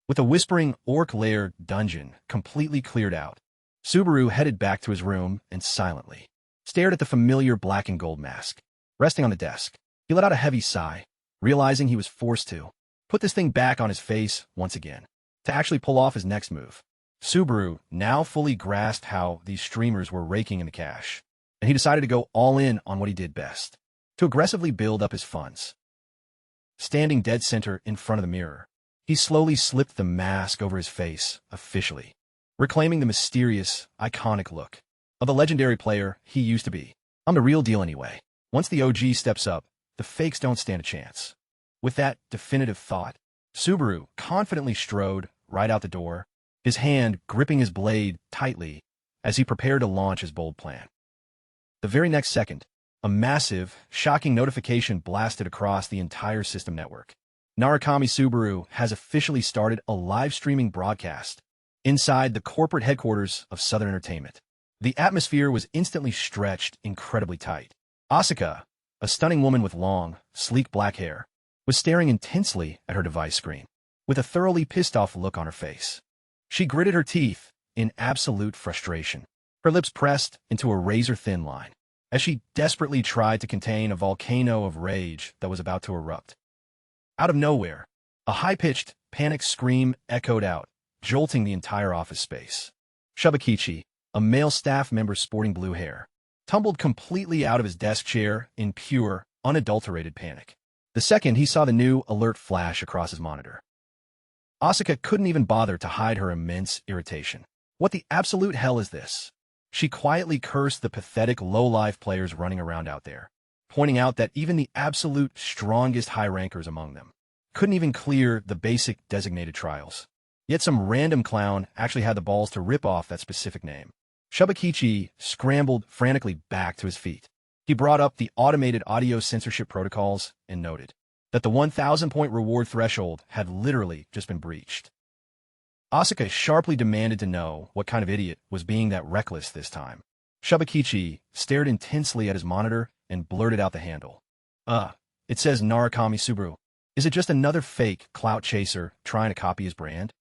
With the whispering Orc lair dungeon completely cleared out, Subaru headed back to his room and silently stared at the familiar black and gold mask resting on the desk. He let out a heavy sigh, realizing he was forced to put this thing back on his face once again to actually pull off his next move. Subaru now fully grasped how these streamers were raking in the cash, and he decided to go all in on what he did best, to aggressively build up his funds. Standing dead center in front of the mirror, he slowly slipped the mask over his face, officially reclaiming the mysterious, iconic look of the legendary player he used to be. "I'm the real deal anyway. Once the OG steps up, the fakes don't stand a chance." With that definitive thought, Subaru confidently strode right out the door, his hand gripping his blade tightly as he prepared to launch his bold plan. The very next second, a massive, shocking notification blasted across the entire system network. Narukami Subaru has officially started a live streaming broadcast inside the corporate headquarters of Southern Entertainment. The atmosphere was instantly stretched incredibly tight. Asuka, a stunning woman with long, sleek black hair, was staring intensely at her device screen, with a thoroughly pissed-off look on her face. She gritted her teeth in absolute frustration, her lips pressed into a razor-thin line, as she desperately tried to contain a volcano of rage that was about to erupt. Out of nowhere, a high-pitched, panicked scream echoed out, jolting the entire office space. Shubakichi, a male staff member sporting blue hair, tumbled completely out of his desk chair in pure, unadulterated panic the second he saw the new alert flash across his monitor. Asuka couldn't even bother to hide her immense irritation. "What the absolute hell is this?" She quietly cursed the pathetic low-life players running around out there, pointing out that even the absolute strongest high-rankers among them couldn't even clear the basic designated trials. Yet some random clown actually had the balls to rip off that specific name. Shubakichi scrambled frantically back to his feet. He brought up the automated audio censorship protocols and noted that the 1,000-point reward threshold had literally just been breached. Asuka sharply demanded to know what kind of idiot was being that reckless this time. Shubakichi stared intensely at his monitor and blurted out the handle. It says Narukami Subaru. Is it just another fake clout chaser trying to copy his brand?"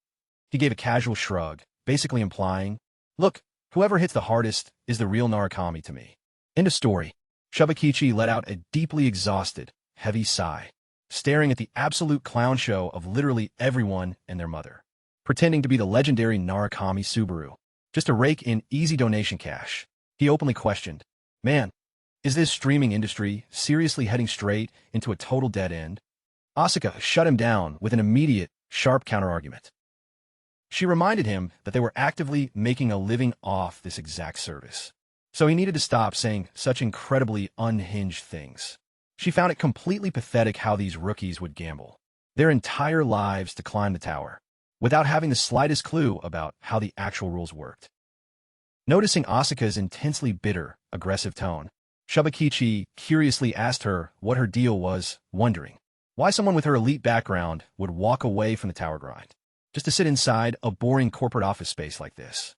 He gave a casual shrug, basically implying, "Look, whoever hits the hardest is the real Narukami to me." End of story. Shubakichi let out a deeply exhausted, heavy sigh, staring at the absolute clown show of literally everyone and their mother, pretending to be the legendary Narukami Subaru, just to rake in easy donation cash. He openly questioned, "Man, is this streaming industry seriously heading straight into a total dead end?" Asuka shut him down with an immediate, sharp counterargument. She reminded him that they were actively making a living off this exact service, so he needed to stop saying such incredibly unhinged things. She found it completely pathetic how these rookies would gamble their entire lives to climb the tower, without having the slightest clue about how the actual rules worked. Noticing Asuka's intensely bitter, aggressive tone, Shubakichi curiously asked her what her deal was, wondering why someone with her elite background would walk away from the tower grind, just to sit inside a boring corporate office space like this.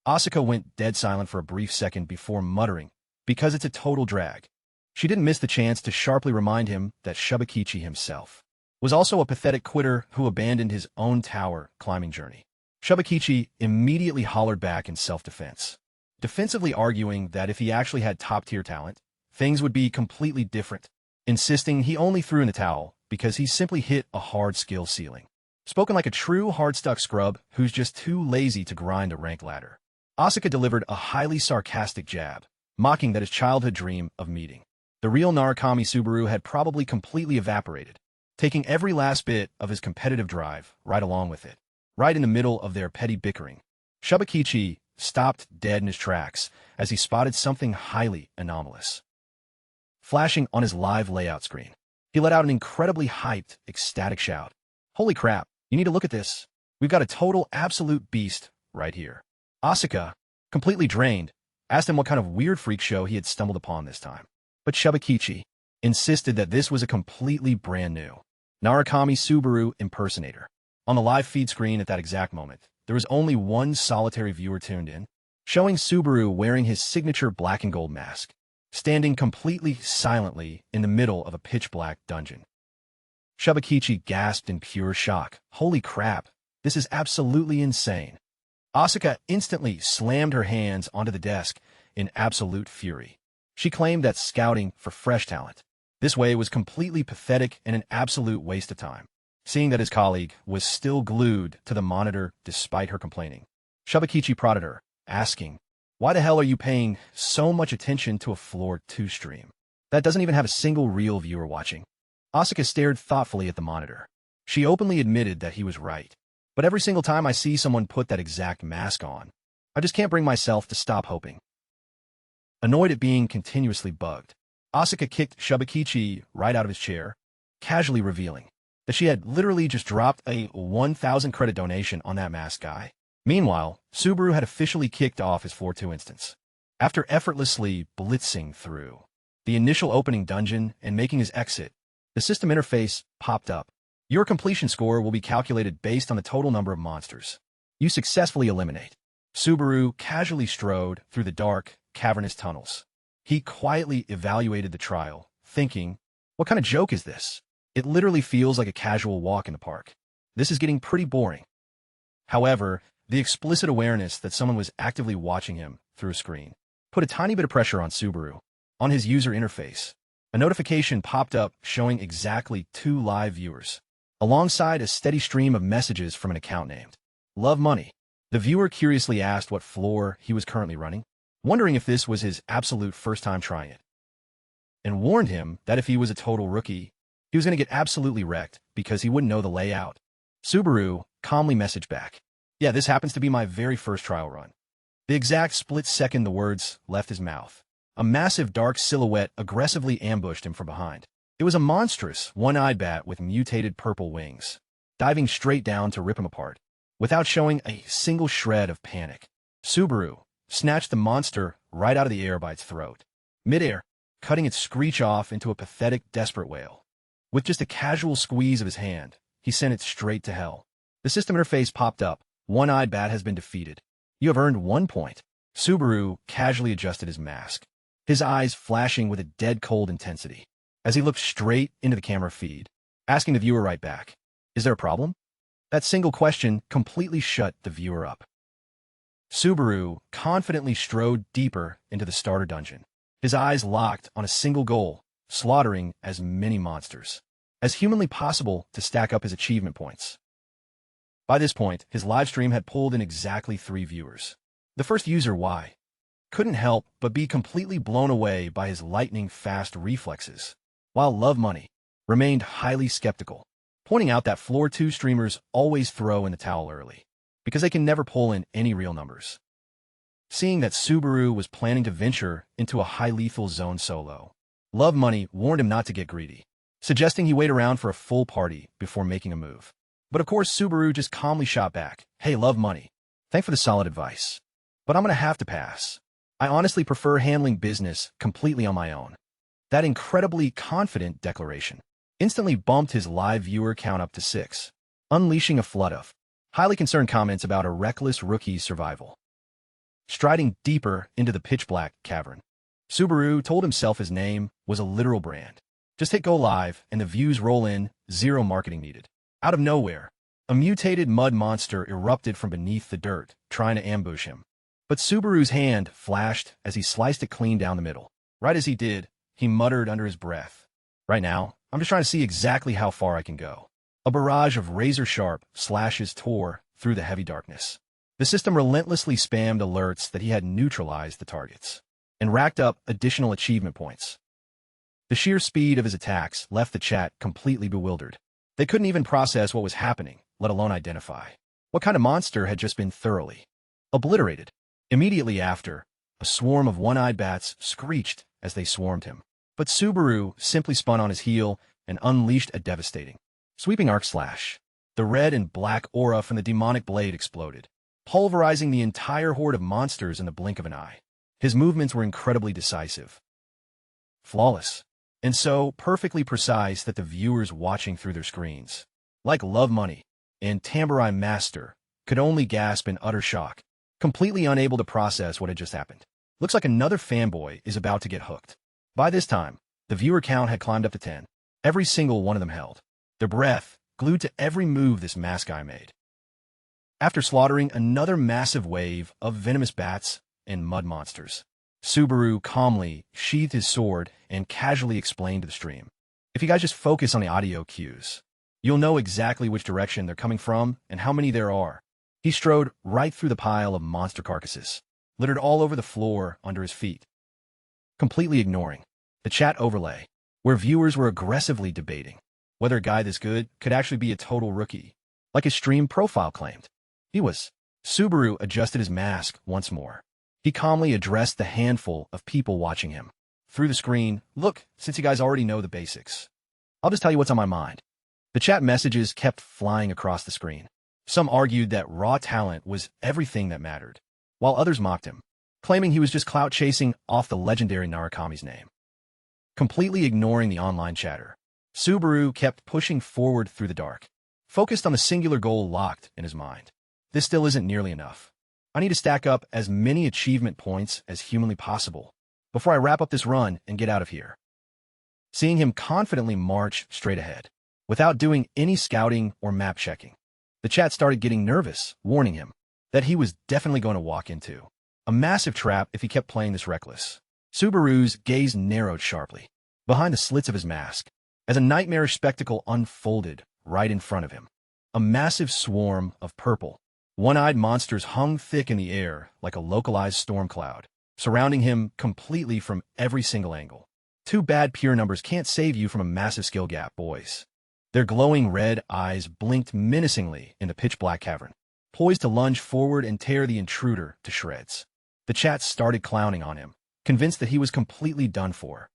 Asuka went dead silent for a brief second before muttering, "Because it's a total drag." She didn't miss the chance to sharply remind him that Shubakichi himself was also a pathetic quitter who abandoned his own tower climbing journey. Shubakichi immediately hollered back in self-defense, defensively arguing that if he actually had top-tier talent, things would be completely different, insisting he only threw in the towel because he simply hit a hard skill ceiling. Spoken like a true hard-stuck scrub who's just too lazy to grind a rank ladder. Asuka delivered a highly sarcastic jab, mocking that his childhood dream of meeting the real Narukami Subaru had probably completely evaporated, taking every last bit of his competitive drive right along with it, right in the middle of their petty bickering. Shubakichi stopped dead in his tracks as he spotted something highly anomalous flashing on his live layout screen. He let out an incredibly hyped, ecstatic shout. "Holy crap, you need to look at this. We've got a total absolute beast right here." Asuka, completely drained, asked him what kind of weird freak show he had stumbled upon this time. But Shubakichi insisted that this was a completely brand new Narukami Subaru impersonator. On the live feed screen at that exact moment, there was only one solitary viewer tuned in, showing Subaru wearing his signature black and gold mask, standing completely silently in the middle of a pitch-black dungeon. Shubakichi gasped in pure shock. "Holy crap, this is absolutely insane." Asuka instantly slammed her hands onto the desk in absolute fury. She claimed that scouting for fresh talent this way was completely pathetic and an absolute waste of time, seeing that his colleague was still glued to the monitor despite her complaining. Shubakichi prodded her, asking, "Why the hell are you paying so much attention to a Floor 2 stream that doesn't even have a single real viewer watching?" Asuka stared thoughtfully at the monitor. She openly admitted that he was right. "But every single time I see someone put that exact mask on, I just can't bring myself to stop hoping." Annoyed at being continuously bugged, Asuka kicked Shubakichi right out of his chair, casually revealing that she had literally just dropped a 1,000 credit donation on that mask guy. Meanwhile, Subaru had officially kicked off his Floor 2 instance. After effortlessly blitzing through the initial opening dungeon and making his exit, the system interface popped up. "Your completion score will be calculated based on the total number of monsters you successfully eliminate." Subaru casually strode through the dark, cavernous tunnels. He quietly evaluated the trial, thinking, "What kind of joke is this? It literally feels like a casual walk in the park. This is getting pretty boring." However, the explicit awareness that someone was actively watching him through a screen put a tiny bit of pressure on Subaru. On his user interface, a notification popped up showing exactly 2 live viewers, alongside a steady stream of messages from an account named Love Money. The viewer curiously asked what floor he was currently running, wondering if this was his absolute first time trying it, and warned him that if he was a total rookie, he was going to get absolutely wrecked because he wouldn't know the layout. Subaru calmly messaged back, "Yeah, this happens to be my very first trial run." The exact split second the words left his mouth, a massive dark silhouette aggressively ambushed him from behind. It was a monstrous, one-eyed bat with mutated purple wings, diving straight down to rip him apart. Without showing a single shred of panic, Subaru snatched the monster right out of the air by its throat, midair, cutting its screech off into a pathetic, desperate wail. With just a casual squeeze of his hand, he sent it straight to hell. The system interface popped up. "One-eyed bat has been defeated. You have earned 1 point." Subaru casually adjusted his mask, his eyes flashing with a dead-cold intensity, as he looked straight into the camera feed, asking the viewer right back, "Is there a problem?" That single question completely shut the viewer up. Subaru confidently strode deeper into the starter dungeon, his eyes locked on a single goal, slaughtering as many monsters as humanly possible to stack up his achievement points. By this point, his livestream had pulled in exactly 3 viewers. The first user, Y, couldn't help but be completely blown away by his lightning-fast reflexes, while Love Money remained highly skeptical, pointing out that Floor 2 streamers always throw in the towel early, because they can never pull in any real numbers. Seeing that Subaru was planning to venture into a high-lethal zone solo, Love Money warned him not to get greedy, suggesting he wait around for a full party before making a move. But of course, Subaru just calmly shot back, "Hey, Love Money, thanks for the solid advice, but I'm gonna have to pass. I honestly prefer handling business completely on my own." That incredibly confident declaration instantly bumped his live viewer count up to 6, unleashing a flood of highly concerned comments about a reckless rookie's survival. Striding deeper into the pitch-black cavern, Subaru told himself his name was a literal brand. Just hit go live and the views roll in, zero marketing needed. Out of nowhere, a mutated mud monster erupted from beneath the dirt, trying to ambush him. But Subaru's hand flashed as he sliced it clean down the middle. Right as he did, he muttered under his breath, "Right now, I'm just trying to see exactly how far I can go." A barrage of razor-sharp slashes tore through the heavy darkness. The system relentlessly spammed alerts that he had neutralized the targets and racked up additional achievement points. The sheer speed of his attacks left the chat completely bewildered. They couldn't even process what was happening, let alone identify what kind of monster had just been thoroughly obliterated. Immediately after, a swarm of one-eyed bats screeched as they swarmed him. But Subaru simply spun on his heel and unleashed a devastating, sweeping arc slash. The red and black aura from the demonic blade exploded, pulverizing the entire horde of monsters in the blink of an eye. His movements were incredibly decisive, flawless, and so perfectly precise that the viewers watching through their screens, like Love Money and Tambourine Master, could only gasp in utter shock, completely unable to process what had just happened. Looks like another fanboy is about to get hooked. By this time, the viewer count had climbed up to 10. Every single one of them held their breath, glued to every move this mask guy made. After slaughtering another massive wave of venomous bats and mud monsters, Subaru calmly sheathed his sword and casually explained to the stream, "If you guys just focus on the audio cues, you'll know exactly which direction they're coming from and how many there are." He strode right through the pile of monster carcasses, littered all over the floor under his feet, completely ignoring the chat overlay, where viewers were aggressively debating whether a guy this good could actually be a total rookie, like his stream profile claimed he was. Subaru adjusted his mask once more. He calmly addressed the handful of people watching him through the screen. "Look, since you guys already know the basics, I'll just tell you what's on my mind." The chat messages kept flying across the screen. Some argued that raw talent was everything that mattered, while others mocked him, claiming he was just clout chasing off the legendary Narukami's name. Completely ignoring the online chatter, Subaru kept pushing forward through the dark, focused on the singular goal locked in his mind. "This still isn't nearly enough. I need to stack up as many achievement points as humanly possible before I wrap up this run and get out of here." Seeing him confidently march straight ahead, without doing any scouting or map checking, the chat started getting nervous, warning him that he was definitely going to walk into a massive trap if he kept playing this reckless. Subaru's gaze narrowed sharply behind the slits of his mask as a nightmarish spectacle unfolded right in front of him. A massive swarm of purple, one-eyed monsters hung thick in the air like a localized storm cloud, surrounding him completely from every single angle. Too bad pure numbers can't save you from a massive skill gap, boys. Their glowing red eyes blinked menacingly in the pitch-black cavern, poised to lunge forward and tear the intruder to shreds. The chat started clowning on him, convinced that he was completely done for.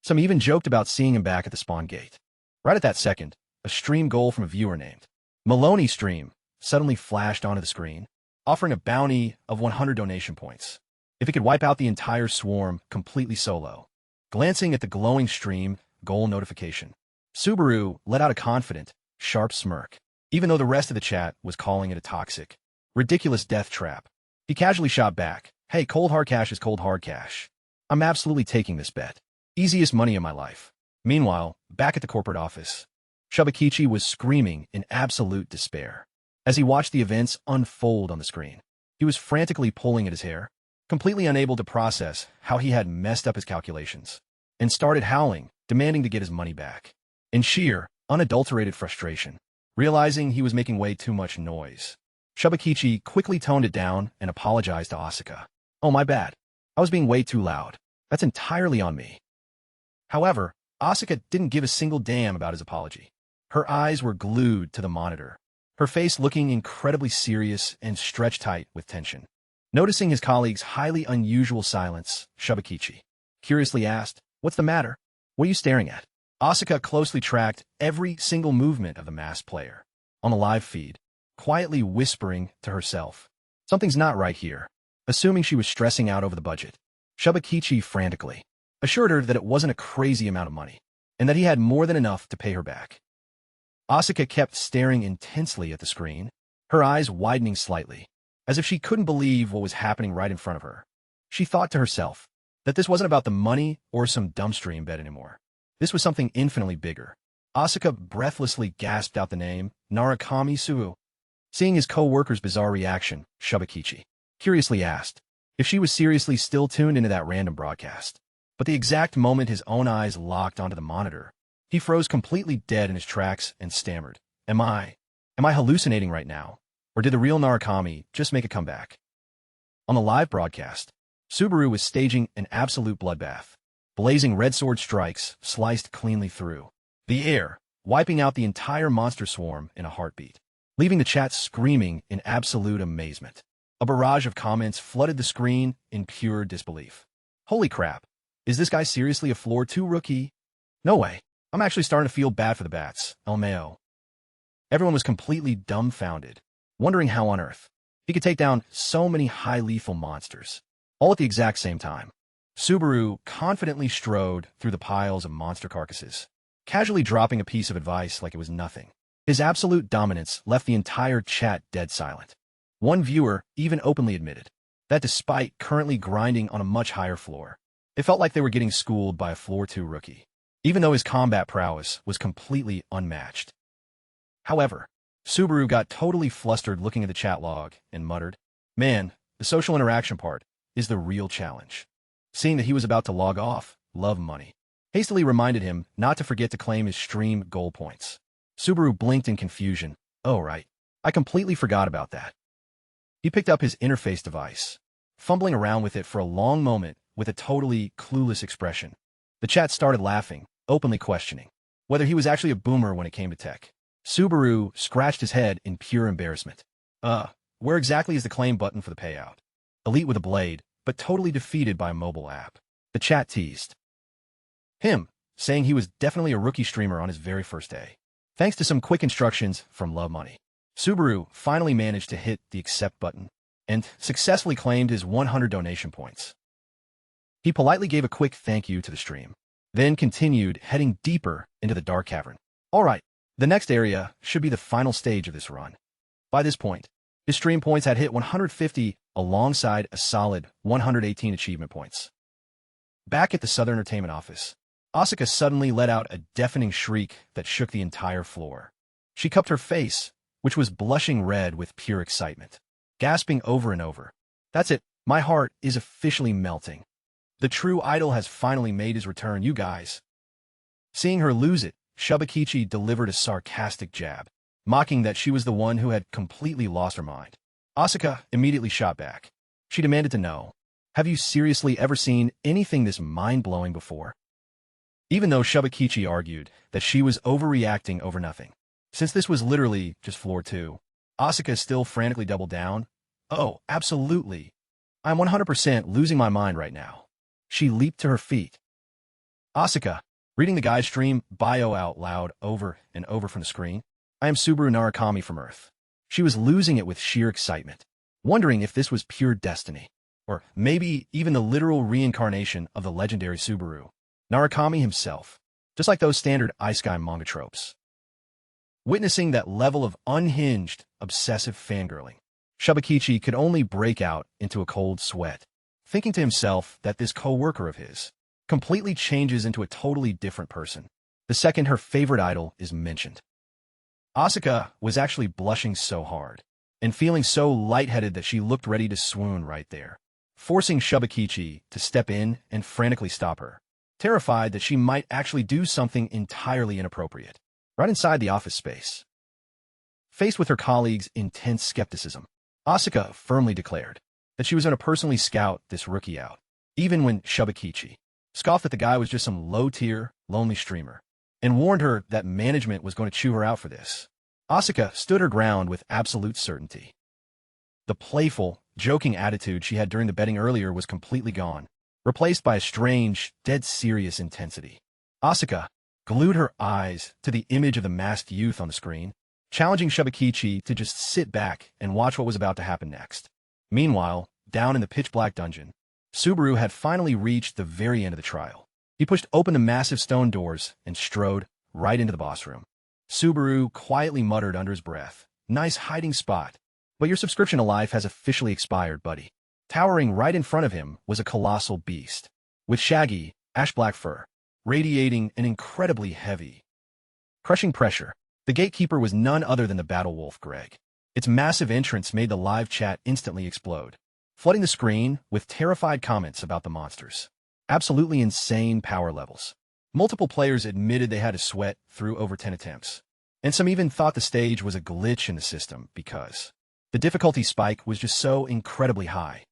Some even joked about seeing him back at the spawn gate. Right at that second, a stream goal from a viewer named Maloney Stream suddenly flashed onto the screen, offering a bounty of 100 donation points if it could wipe out the entire swarm completely solo. Glancing at the glowing stream goal notification, Subaru let out a confident, sharp smirk, even though the rest of the chat was calling it a toxic, ridiculous death trap. He casually shot back, "Hey, cold hard cash is cold hard cash. I'm absolutely taking this bet. Easiest money of my life." Meanwhile, back at the corporate office, Shubakichi was screaming in absolute despair as he watched the events unfold on the screen. He was frantically pulling at his hair, completely unable to process how he had messed up his calculations, and started howling, demanding to get his money back. In sheer, unadulterated frustration, realizing he was making way too much noise, Shubakichi quickly toned it down and apologized to Asuka. "Oh, my bad. I was being way too loud. That's entirely on me." However, Asuka didn't give a single damn about his apology. Her eyes were glued to the monitor, her face looking incredibly serious and stretched tight with tension. Noticing his colleague's highly unusual silence, Shubakichi curiously asked, "What's the matter? What are you staring at?" Asuka closely tracked every single movement of the masked player on the live feed, quietly whispering to herself, "Something's not right here." Assuming she was stressing out over the budget, Shubakichi frantically assured her that it wasn't a crazy amount of money, and that he had more than enough to pay her back. Asuka kept staring intensely at the screen, her eyes widening slightly, as if she couldn't believe what was happening right in front of her. She thought to herself that this wasn't about the money or some dumb stream bet anymore. This was something infinitely bigger. Asuka breathlessly gasped out the name, Narakami Suu. Seeing his co-worker's bizarre reaction, Shubakichi curiously asked if she was seriously still tuned into that random broadcast. But the exact moment his own eyes locked onto the monitor, he froze completely dead in his tracks and stammered, Am I hallucinating right now? Or did the real Narakami just make a comeback?" On the live broadcast, Subaru was staging an absolute bloodbath. Blazing red sword strikes sliced cleanly through the air, wiping out the entire monster swarm in a heartbeat, leaving the chat screaming in absolute amazement. A barrage of comments flooded the screen in pure disbelief. "Holy crap. Is this guy seriously a floor 2 rookie? No way. I'm actually starting to feel bad for the bats. LMAO." Everyone was completely dumbfounded, wondering how on earth he could take down so many high lethal monsters, all at the exact same time. Subaru confidently strode through the piles of monster carcasses, casually dropping a piece of advice like it was nothing. His absolute dominance left the entire chat dead silent. One viewer even openly admitted that despite currently grinding on a much higher floor, it felt like they were getting schooled by a floor 2 rookie, even though his combat prowess was completely unmatched. However, Subaru got totally flustered looking at the chat log and muttered, "Man, the social interaction part is the real challenge." Seeing that he was about to log off, Love Money hastily reminded him not to forget to claim his stream goal points. Subaru blinked in confusion. "Oh right, I completely forgot about that." He picked up his interface device, fumbling around with it for a long moment with a totally clueless expression. The chat started laughing, openly questioning whether he was actually a boomer when it came to tech. Subaru scratched his head in pure embarrassment. Where exactly is the claim button for the payout?" Elite with a blade, but totally defeated by a mobile app. The chat teased him, saying he was definitely a rookie streamer on his very first day. Thanks to some quick instructions from Love Money, Subaru finally managed to hit the accept button and successfully claimed his 100 donation points. He politely gave a quick thank you to the stream, then continued heading deeper into the dark cavern. All right, the next area should be the final stage of this run. By this point, his stream points had hit 150 alongside a solid 118 achievement points. Back at the Southern Entertainment office, Asuka suddenly let out a deafening shriek that shook the entire floor. She cupped her face, which was blushing red with pure excitement, gasping over and over, "That's it, my heart is officially melting. The true idol has finally made his return, you guys." Seeing her lose it, Shubakichi delivered a sarcastic jab, mocking that she was the one who had completely lost her mind. Asuka immediately shot back. She demanded to know, "Have you seriously ever seen anything this mind-blowing before?" Even though Shubakichi argued that she was overreacting over nothing, since this was literally just floor 2, Asuka still frantically doubled down. "Oh, absolutely. I'm 100% losing my mind right now." She leaped to her feet. Asuka, reading the guy's stream bio out loud over and over from the screen, "I am Subaru Narakami from Earth." She was losing it with sheer excitement, wondering if this was pure destiny, or maybe even the literal reincarnation of the legendary Subaru Narakami himself, just like those standard Isekai manga tropes. Witnessing that level of unhinged, obsessive fangirling, Shubakichi could only break out into a cold sweat, thinking to himself that this co-worker of his completely changes into a totally different person the second her favorite idol is mentioned. Asuka was actually blushing so hard and feeling so lightheaded that she looked ready to swoon right there. forcing Shubakichi to step in and frantically stop her, terrified that she might actually do something entirely inappropriate. Right inside the office space, faced with her colleagues' intense skepticism, Asuka firmly declared that she was going to personally scout this rookie out, even when Shubakichi scoffed that the guy was just some low-tier, lonely streamer, and warned her that management was going to chew her out for this. Asuka stood her ground with absolute certainty. The playful, joking attitude she had during the betting earlier was completely gone, replaced by a strange, dead-serious intensity. Asuka glued her eyes to the image of the masked youth on the screen, challenging Shubakichi to just sit back and watch what was about to happen next. Meanwhile, down in the pitch-black dungeon, Subaru had finally reached the very end of the trial. He pushed open the massive stone doors and strode right into the boss room. Subaru quietly muttered under his breath, "Nice hiding spot, but your subscription to life has officially expired, buddy." Towering right in front of him was a colossal beast, with shaggy, ash-black fur, radiating an incredibly heavy, crushing pressure. The gatekeeper was none other than the battle wolf Greg. Its massive entrance made the live chat instantly explode, flooding the screen with terrified comments about the monsters. Absolutely insane power levels. Multiple players admitted they had to sweat through over 10 attempts, and some even thought the stage was a glitch in the system because the difficulty spike was just so incredibly high.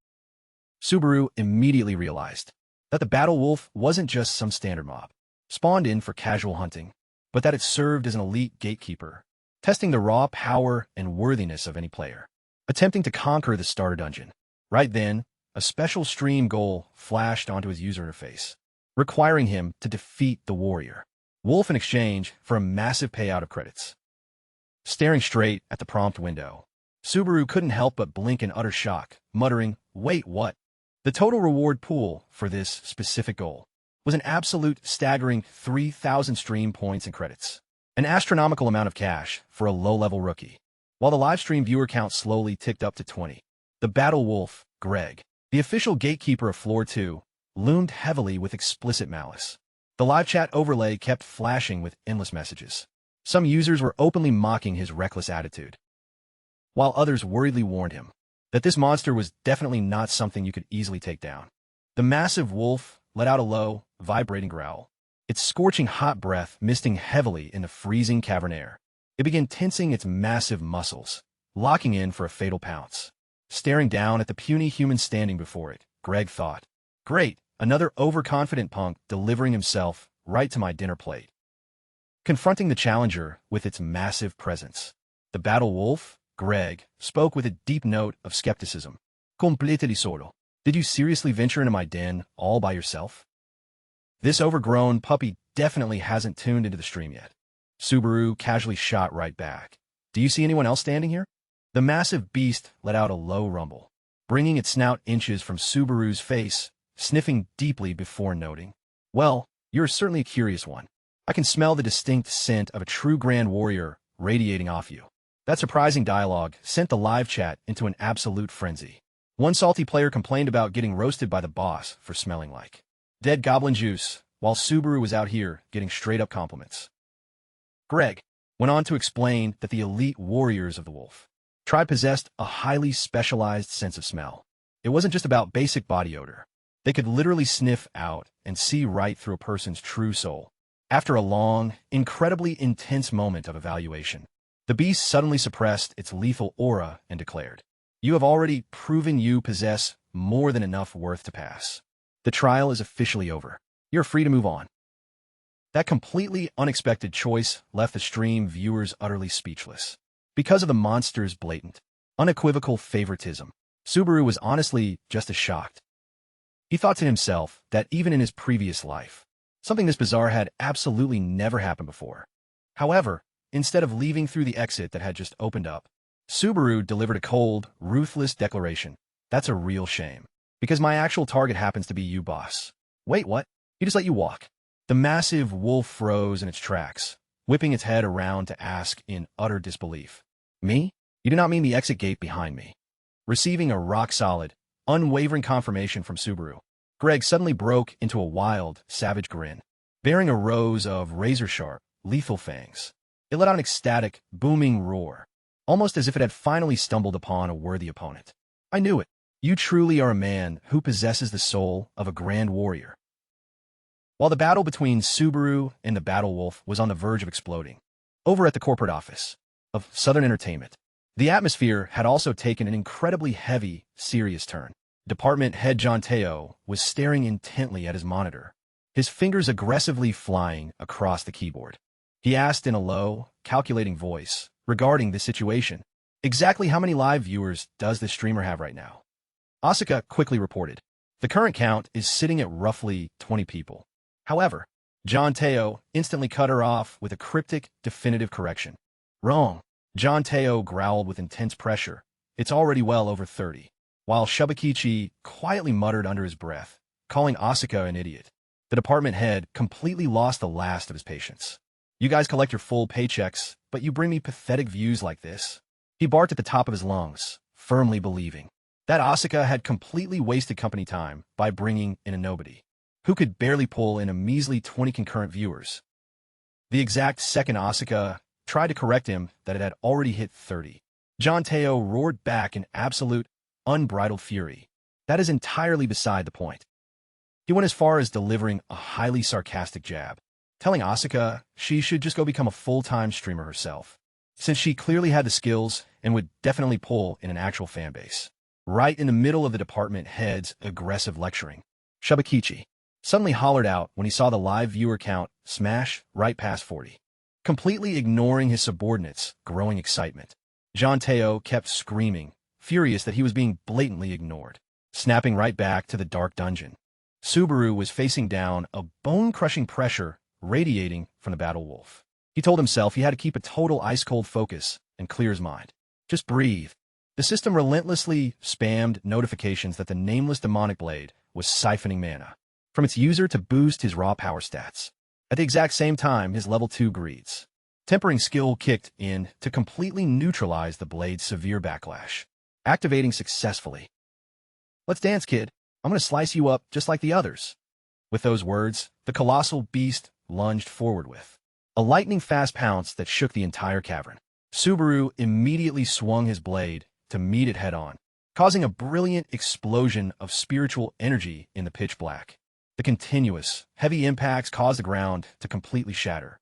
Subaru immediately realized that the battle wolf wasn't just some standard mob, spawned in for casual hunting, but that it served as an elite gatekeeper, testing the raw power and worthiness of any player, attempting to conquer the starter dungeon. Right then, a special stream goal flashed onto his user interface, requiring him to defeat the warrior wolf in exchange for a massive payout of credits. Staring straight at the prompt window, Subaru couldn't help but blink in utter shock, muttering, "Wait, what?" The total reward pool for this specific goal was an absolute staggering 3,000 stream points and credits, an astronomical amount of cash for a low-level rookie. While the livestream viewer count slowly ticked up to 20, the battle wolf, Greg, the official gatekeeper of Floor 2, loomed heavily with explicit malice. The live chat overlay kept flashing with endless messages. Some users were openly mocking his reckless attitude, while others worriedly warned him that this monster was definitely not something you could easily take down. The massive wolf let out a low, vibrating growl, its scorching hot breath misting heavily in the freezing cavern air. It began tensing its massive muscles, locking in for a fatal pounce. Staring down at the puny human standing before it, Greg thought, "Great, another overconfident punk delivering himself right to my dinner plate." Confronting the challenger with its massive presence, the battle wolf, Greg, spoke with a deep note of skepticism. "Completely solo. Did you seriously venture into my den all by yourself? This overgrown puppy definitely hasn't tuned into the stream yet." Subaru casually shot right back. "Do you see anyone else standing here?" The massive beast let out a low rumble, bringing its snout inches from Subaru's face, sniffing deeply before noting, "Well, you're certainly a curious one. I can smell the distinct scent of a true grand warrior radiating off you." That surprising dialogue sent the live chat into an absolute frenzy. One salty player complained about getting roasted by the boss for smelling like dead goblin juice, while Subaru was out here getting straight-up compliments. Greg went on to explain that the elite warriors of the wolf tribe possessed a highly specialized sense of smell. It wasn't just about basic body odor. They could literally sniff out and see right through a person's true soul. After a long, incredibly intense moment of evaluation, the beast suddenly suppressed its lethal aura and declared, "You have already proven you possess more than enough worth to pass. The trial is officially over. You're free to move on." That completely unexpected choice left the stream viewers utterly speechless. Because of the monster's blatant, unequivocal favoritism, Subaru was honestly just as shocked. He thought to himself that even in his previous life, something this bizarre had absolutely never happened before. However, instead of leaving through the exit that had just opened up, Subaru delivered a cold, ruthless declaration. "That's a real shame, because my actual target happens to be you, boss." "Wait, what? He just let you walk?" The massive wolf froze in its tracks, whipping its head around to ask in utter disbelief, "Me? You do not mean the exit gate behind me?" Receiving a rock-solid, unwavering confirmation from Subaru, Greg suddenly broke into a wild, savage grin, bearing a rows of razor-sharp, lethal fangs. It let out an ecstatic, booming roar, almost as if it had finally stumbled upon a worthy opponent. "I knew it. You truly are a man who possesses the soul of a grand warrior. While the battle between Subaru and the Battle Wolf was on the verge of exploding, over at the corporate office of Southern Entertainment, the atmosphere had also taken an incredibly heavy, serious turn. Department head John Teo was staring intently at his monitor, his fingers aggressively flying across the keyboard. He asked in a low, calculating voice regarding the situation, "Exactly how many live viewers does this streamer have right now?" Asuka quickly reported, "The current count is sitting at roughly 20 people. However, John Teo instantly cut her off with a cryptic, definitive correction. "Wrong." John Teo growled with intense pressure. "It's already well over 30. While Shubakichi quietly muttered under his breath, calling Asuka an idiot. The department head completely lost the last of his patience. "You guys collect your full paychecks, but you bring me pathetic views like this?" He barked at the top of his lungs, firmly believing that Asuka had completely wasted company time by bringing in a nobody who could barely pull in a measly 20 concurrent viewers. The exact second Asuka tried to correct him that it had already hit 30, John Teo roared back in absolute, unbridled fury. That is entirely beside the point. He went as far as delivering a highly sarcastic jab, telling Asuka she should just go become a full-time streamer herself, since she clearly had the skills and would definitely pull in an actual fan base. Right in the middle of the department head's aggressive lecturing, Shubakichi suddenly hollered out when he saw the live viewer count smash right past 40. Completely ignoring his subordinates' growing excitement, John Teo kept screaming, furious that he was being blatantly ignored. Snapping right back to the dark dungeon, Subaru was facing down a bone-crushing pressure radiating from the Battle Wolf. He told himself he had to keep a total ice-cold focus and clear his mind. Just breathe. The system relentlessly spammed notifications that the nameless demonic blade was siphoning mana from its user to boost his raw power stats. At the exact same time, his level 2 greed's tempering skill kicked in to completely neutralize the blade's severe backlash, activating successfully. "Let's dance, kid. I'm going to slice you up just like the others." With those words, the colossal beast lunged forward with a lightning-fast pounce that shook the entire cavern. Subaru immediately swung his blade to meet it head-on, causing a brilliant explosion of spiritual energy in the pitch black. The continuous, heavy impacts caused the ground to completely shatter.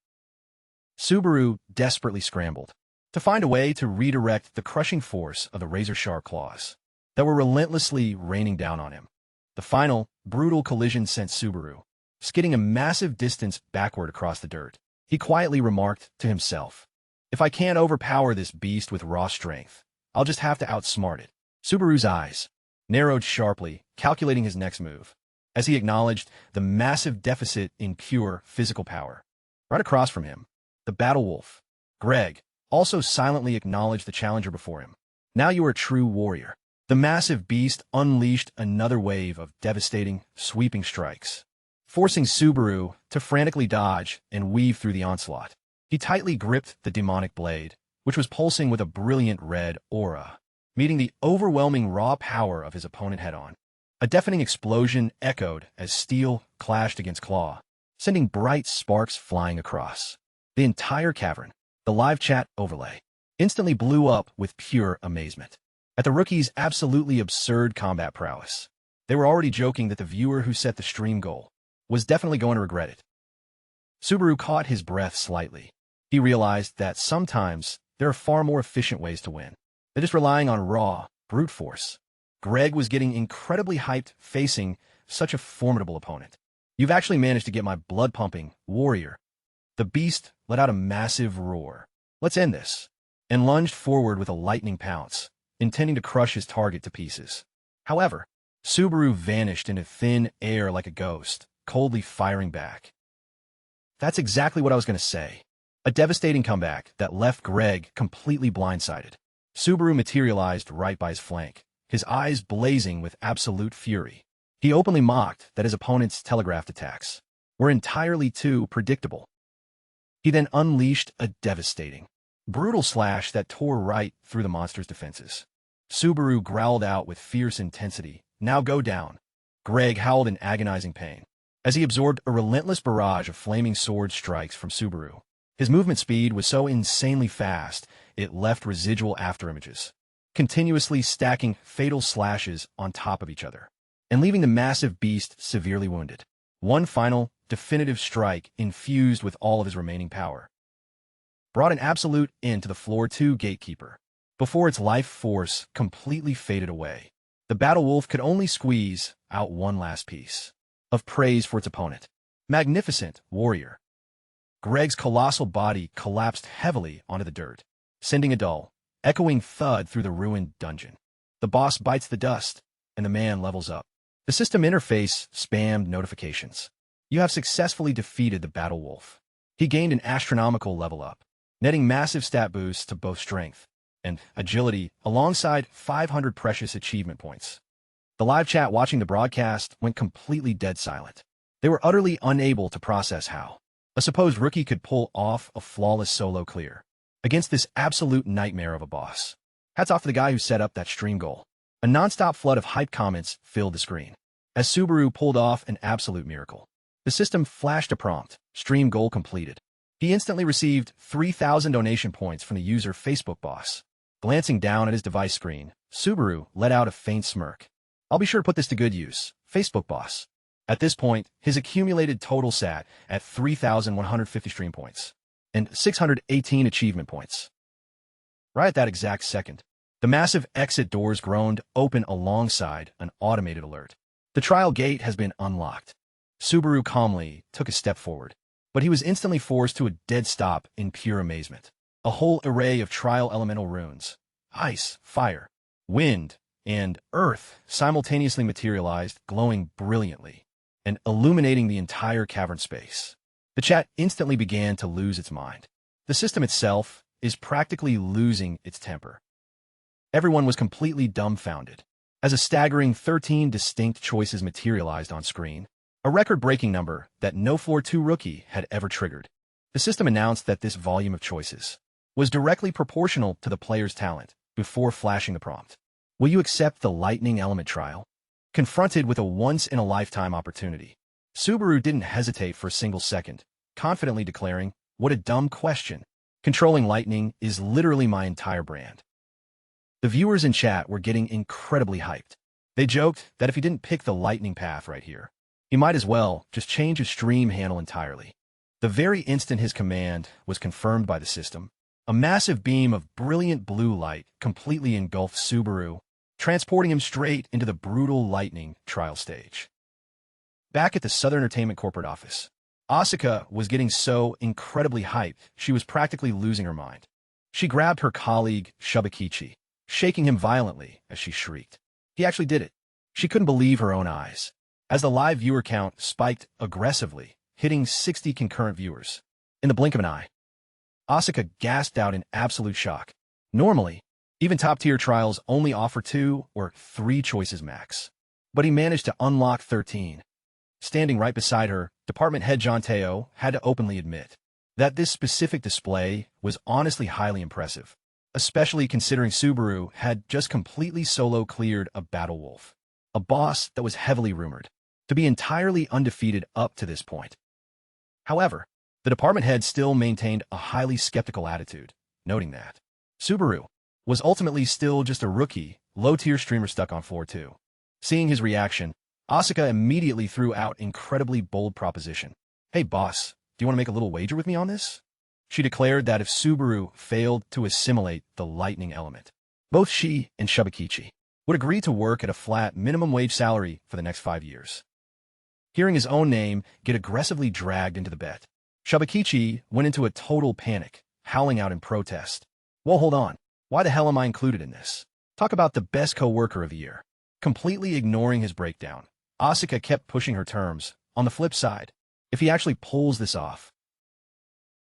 Subaru desperately scrambled to find a way to redirect the crushing force of the razor-sharp claws that were relentlessly raining down on him. The final, brutal collision sent Subaru skidding a massive distance backward across the dirt. He quietly remarked to himself, "If I can't overpower this beast with raw strength, I'll just have to outsmart it." Subaru's eyes narrowed sharply, calculating his next move, as he acknowledged the massive deficit in pure physical power. Right across from him, the Battle Wolf, Greg, also silently acknowledged the challenger before him. "Now you are a true warrior." The massive beast unleashed another wave of devastating, sweeping strikes, forcing Subaru to frantically dodge and weave through the onslaught. He tightly gripped the demonic blade, which was pulsing with a brilliant red aura, meeting the overwhelming raw power of his opponent head-on. A deafening explosion echoed as steel clashed against claw, sending bright sparks flying across. The entire cavern, the live chat overlay, instantly blew up with pure amazement at the rookie's absolutely absurd combat prowess. They were already joking that the viewer who set the stream goal was definitely going to regret it. Subaru caught his breath slightly. He realized that sometimes there are far more efficient ways to win than just relying on raw, brute force. Greg was getting incredibly hyped facing such a formidable opponent. "You've actually managed to get my blood pumping, warrior." The beast let out a massive roar. "Let's end this," and lunged forward with a lightning pounce, intending to crush his target to pieces. However, Subaru vanished into thin air like a ghost, coldly firing back. That's exactly what I was going to say. A devastating comeback that left Greg completely blindsided. Subaru materialized right by his flank, his eyes blazing with absolute fury. He openly mocked that his opponent's telegraphed attacks were entirely too predictable. He then unleashed a devastating, brutal slash that tore right through the monster's defenses. Subaru growled out with fierce intensity, "Now go down." Greg howled in agonizing pain as he absorbed a relentless barrage of flaming sword strikes from Subaru. His movement speed was so insanely fast, it left residual afterimages, continuously stacking fatal slashes on top of each other, and leaving the massive beast severely wounded. One final, definitive strike infused with all of his remaining power brought an absolute end to the Floor 2 gatekeeper. Before its life force completely faded away, the battle wolf could only squeeze out one last piece of praise for its opponent. Magnificent warrior. Greg's colossal body collapsed heavily onto the dirt, sending a dull, echoing thud through the ruined dungeon. The boss bites the dust, and the man levels up. The system interface spammed notifications. You have successfully defeated the battle wolf. He gained an astronomical level up, netting massive stat boosts to both strength and agility alongside 500 precious achievement points. The live chat watching the broadcast went completely dead silent. They were utterly unable to process how a supposed rookie could pull off a flawless solo clear against this absolute nightmare of a boss. Hats off to the guy who set up that stream goal. A non-stop flood of hype comments filled the screen as Subaru pulled off an absolute miracle. The system flashed a prompt, stream goal completed. He instantly received 3,000 donation points from the user Facebook boss. Glancing down at his device screen, Subaru let out a faint smirk. I'll be sure to put this to good use, Facebook boss. At this point, his accumulated total sat at 3,150 stream points and 618 achievement points. Right at that exact second, the massive exit doors groaned open alongside an automated alert. The trial gate has been unlocked. Subaru calmly took a step forward, but he was instantly forced to a dead stop in pure amazement. A whole array of trial elemental runes, ice, fire, wind, and earth simultaneously materialized, glowing brilliantly and illuminating the entire cavern space. The chat instantly began to lose its mind. The system itself is practically losing its temper. Everyone was completely dumbfounded as a staggering 13 distinct choices materialized on screen, a record-breaking number that no Floor 2 rookie had ever triggered. The system announced that this volume of choices was directly proportional to the player's talent before flashing the prompt. Will you accept the lightning element trial? Confronted with a once-in-a-lifetime opportunity, Subaru didn't hesitate for a single second, confidently declaring, "What a dumb question. Controlling lightning is literally my entire brand." The viewers in chat were getting incredibly hyped. They joked that if he didn't pick the lightning path right here, he might as well just change his stream handle entirely. The very instant his command was confirmed by the system, a massive beam of brilliant blue light completely engulfed Subaru, transporting him straight into the brutal lightning trial stage. Back at the Southern Entertainment corporate office, Asuka was getting so incredibly hyped she was practically losing her mind. She grabbed her colleague, Shubakichi, shaking him violently as she shrieked. He actually did it. She couldn't believe her own eyes, as the live viewer count spiked aggressively, hitting 60 concurrent viewers. In the blink of an eye, Asuka gasped out in absolute shock. Normally, even top-tier trials only offer 2 or 3 choices max. But he managed to unlock 13. Standing right beside her, department head John Teo had to openly admit that this specific display was honestly highly impressive, especially considering Subaru had just completely solo cleared a battle wolf, a boss that was heavily rumored to be entirely undefeated up to this point. However, the department head still maintained a highly skeptical attitude, noting that Subaru was ultimately still just a rookie, low-tier streamer stuck on Floor 2. Seeing his reaction, Asuka immediately threw out incredibly bold proposition. "Hey boss, do you want to make a little wager with me on this?" She declared that if Subaru failed to assimilate the lightning element, both she and Shubakichi would agree to work at a flat minimum wage salary for the next 5 years. Hearing his own name get aggressively dragged into the bet, Shubakichi went into a total panic, howling out in protest. "Whoa, hold on. Why the hell am I included in this? Talk about the best co-worker of the year." Completely ignoring his breakdown, Asuka kept pushing her terms. On the flip side, if he actually pulls this off,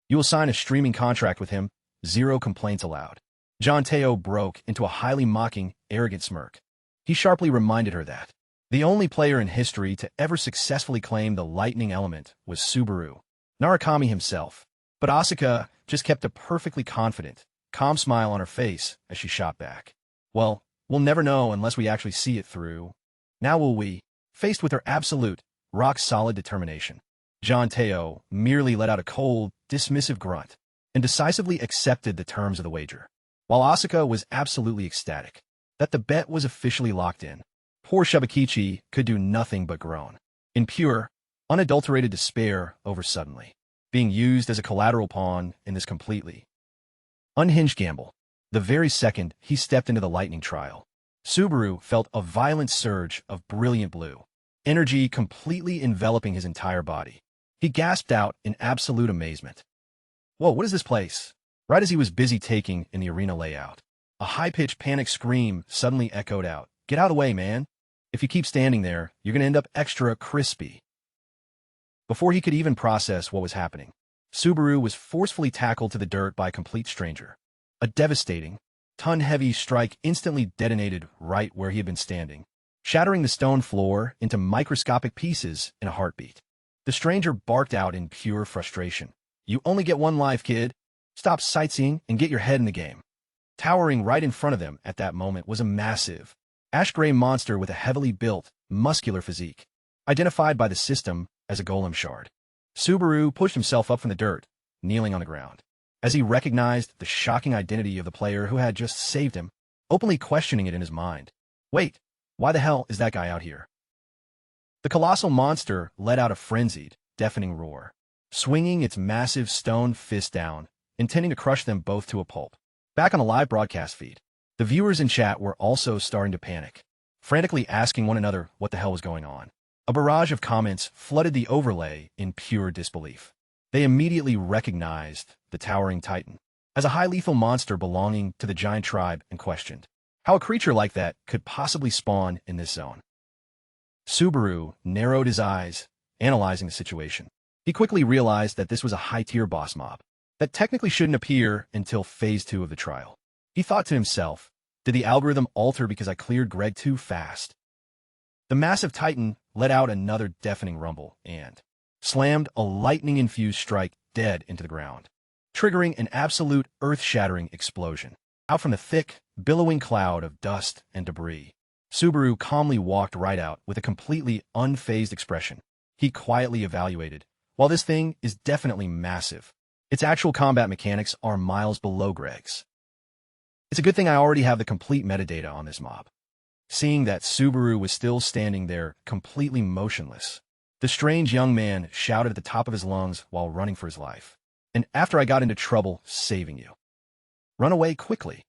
you will sign a streaming contract with him, 0 complaints allowed. John Teo broke into a highly mocking, arrogant smirk. He sharply reminded her that the only player in history to ever successfully claim the lightning element was Subaru Narukami himself. But Asuka just kept a perfectly confident, calm smile on her face as she shot back. "Well, we'll never know unless we actually see it through. Now will we?" Faced with her absolute, rock-solid determination, John Teo merely let out a cold, dismissive grunt and decisively accepted the terms of the wager. While Asuka was absolutely ecstatic, that the bet was officially locked in. Poor Shibukichi could do nothing but groan, in pure, unadulterated despair over suddenly being used as a collateral pawn in this completely unhinged gamble. The very second he stepped into the lightning trial, Subaru felt a violent surge of brilliant blue, energy completely enveloping his entire body. He gasped out in absolute amazement. Whoa, what is this place? Right as he was busy taking in the arena layout, a high-pitched panic scream suddenly echoed out. Get out of the way, man. If you keep standing there, you're going to end up extra crispy. Before he could even process what was happening, Subaru was forcefully tackled to the dirt by a complete stranger. A devastating, ton-heavy strike instantly detonated right where he had been standing, shattering the stone floor into microscopic pieces in a heartbeat. The stranger barked out in pure frustration. You only get one life, kid. Stop sightseeing and get your head in the game. Towering right in front of them at that moment was a massive, ash-gray monster with a heavily built, muscular physique, identified by the system as a golem shard. Subaru pushed himself up from the dirt, kneeling on the ground, as he recognized the shocking identity of the player who had just saved him, openly questioning it in his mind. Wait, why the hell is that guy out here? The colossal monster let out a frenzied, deafening roar, swinging its massive stone fist down, intending to crush them both to a pulp. Back on the live broadcast feed, the viewers in chat were also starting to panic, frantically asking one another what the hell was going on. A barrage of comments flooded the overlay in pure disbelief. They immediately recognized the towering titan as a high-lethal monster belonging to the giant tribe and questioned how a creature like that could possibly spawn in this zone. Subaru narrowed his eyes, analyzing the situation. He quickly realized that this was a high-tier boss mob that technically shouldn't appear until Phase 2 of the trial. He thought to himself, did the algorithm alter because I cleared Greg too fast? The massive titan let out another deafening rumble and slammed a lightning-infused strike dead into the ground, triggering an absolute earth-shattering explosion. Out from the thick, billowing cloud of dust and debris, Subaru calmly walked right out with a completely unfazed expression. He quietly evaluated, while this thing is definitely massive, its actual combat mechanics are miles below Greg's. It's a good thing I already have the complete metadata on this mob. Seeing that Subaru was still standing there, completely motionless, the strange young man shouted at the top of his lungs while running for his life. And after I got into trouble, saving you. Run away quickly.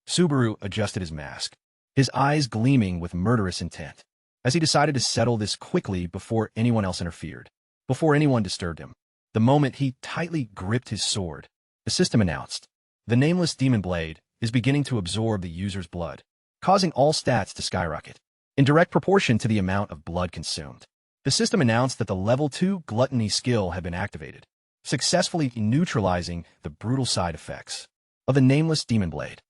Subaru adjusted his mask, his eyes gleaming with murderous intent, as he decided to settle this quickly before anyone else interfered, before anyone disturbed him. The moment he tightly gripped his sword, the system announced, the nameless demon blade is beginning to absorb the user's blood, causing all stats to skyrocket, in direct proportion to the amount of blood consumed. The system announced that the Level 2 Gluttony skill had been activated, successfully neutralizing the brutal side effects of the nameless demon blade.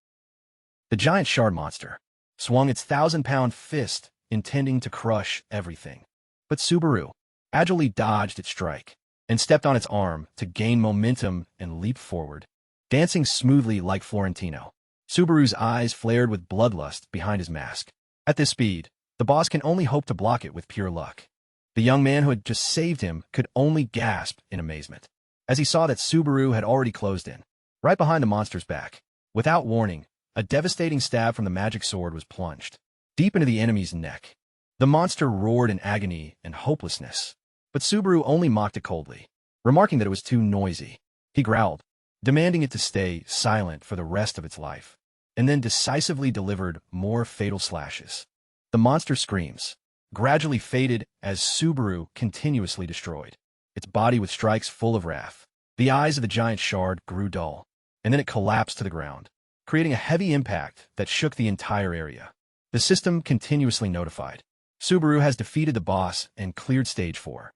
The giant shard monster swung its 1,000-pound fist, intending to crush everything. But Subaru agilely dodged its strike and stepped on its arm to gain momentum and leap forward, dancing smoothly like Florentino. Subaru's eyes flared with bloodlust behind his mask. At this speed, the boss can only hope to block it with pure luck. The young man who had just saved him could only gasp in amazement as he saw that Subaru had already closed in, right behind the monster's back. Without warning, a devastating stab from the magic sword was plunged deep into the enemy's neck. The monster roared in agony and hopelessness, but Subaru only mocked it coldly, remarking that it was too noisy. He growled, demanding it to stay silent for the rest of its life, and then decisively delivered more fatal slashes. The monster's screams gradually faded as Subaru continuously destroyed its body with strikes full of wrath. The eyes of the giant shard grew dull, and then it collapsed to the ground, creating a heavy impact that shook the entire area. The system continuously notified, Subaru has defeated the boss and cleared stage 4,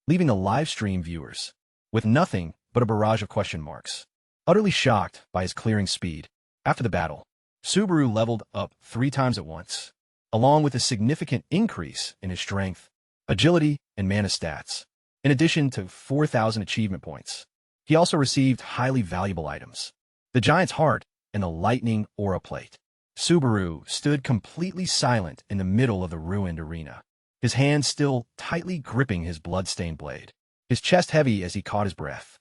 leaving the live stream viewers with nothing but a barrage of question marks. Utterly shocked by his clearing speed, after the battle, Subaru leveled up 3 times at once, along with a significant increase in his strength, agility, and mana stats, in addition to 4,000 achievement points. He also received highly valuable items, the giant's heart and the lightning aura plate. Subaru stood completely silent in the middle of the ruined arena, his hands still tightly gripping his blood-stained blade, his chest heavy as he caught his breath.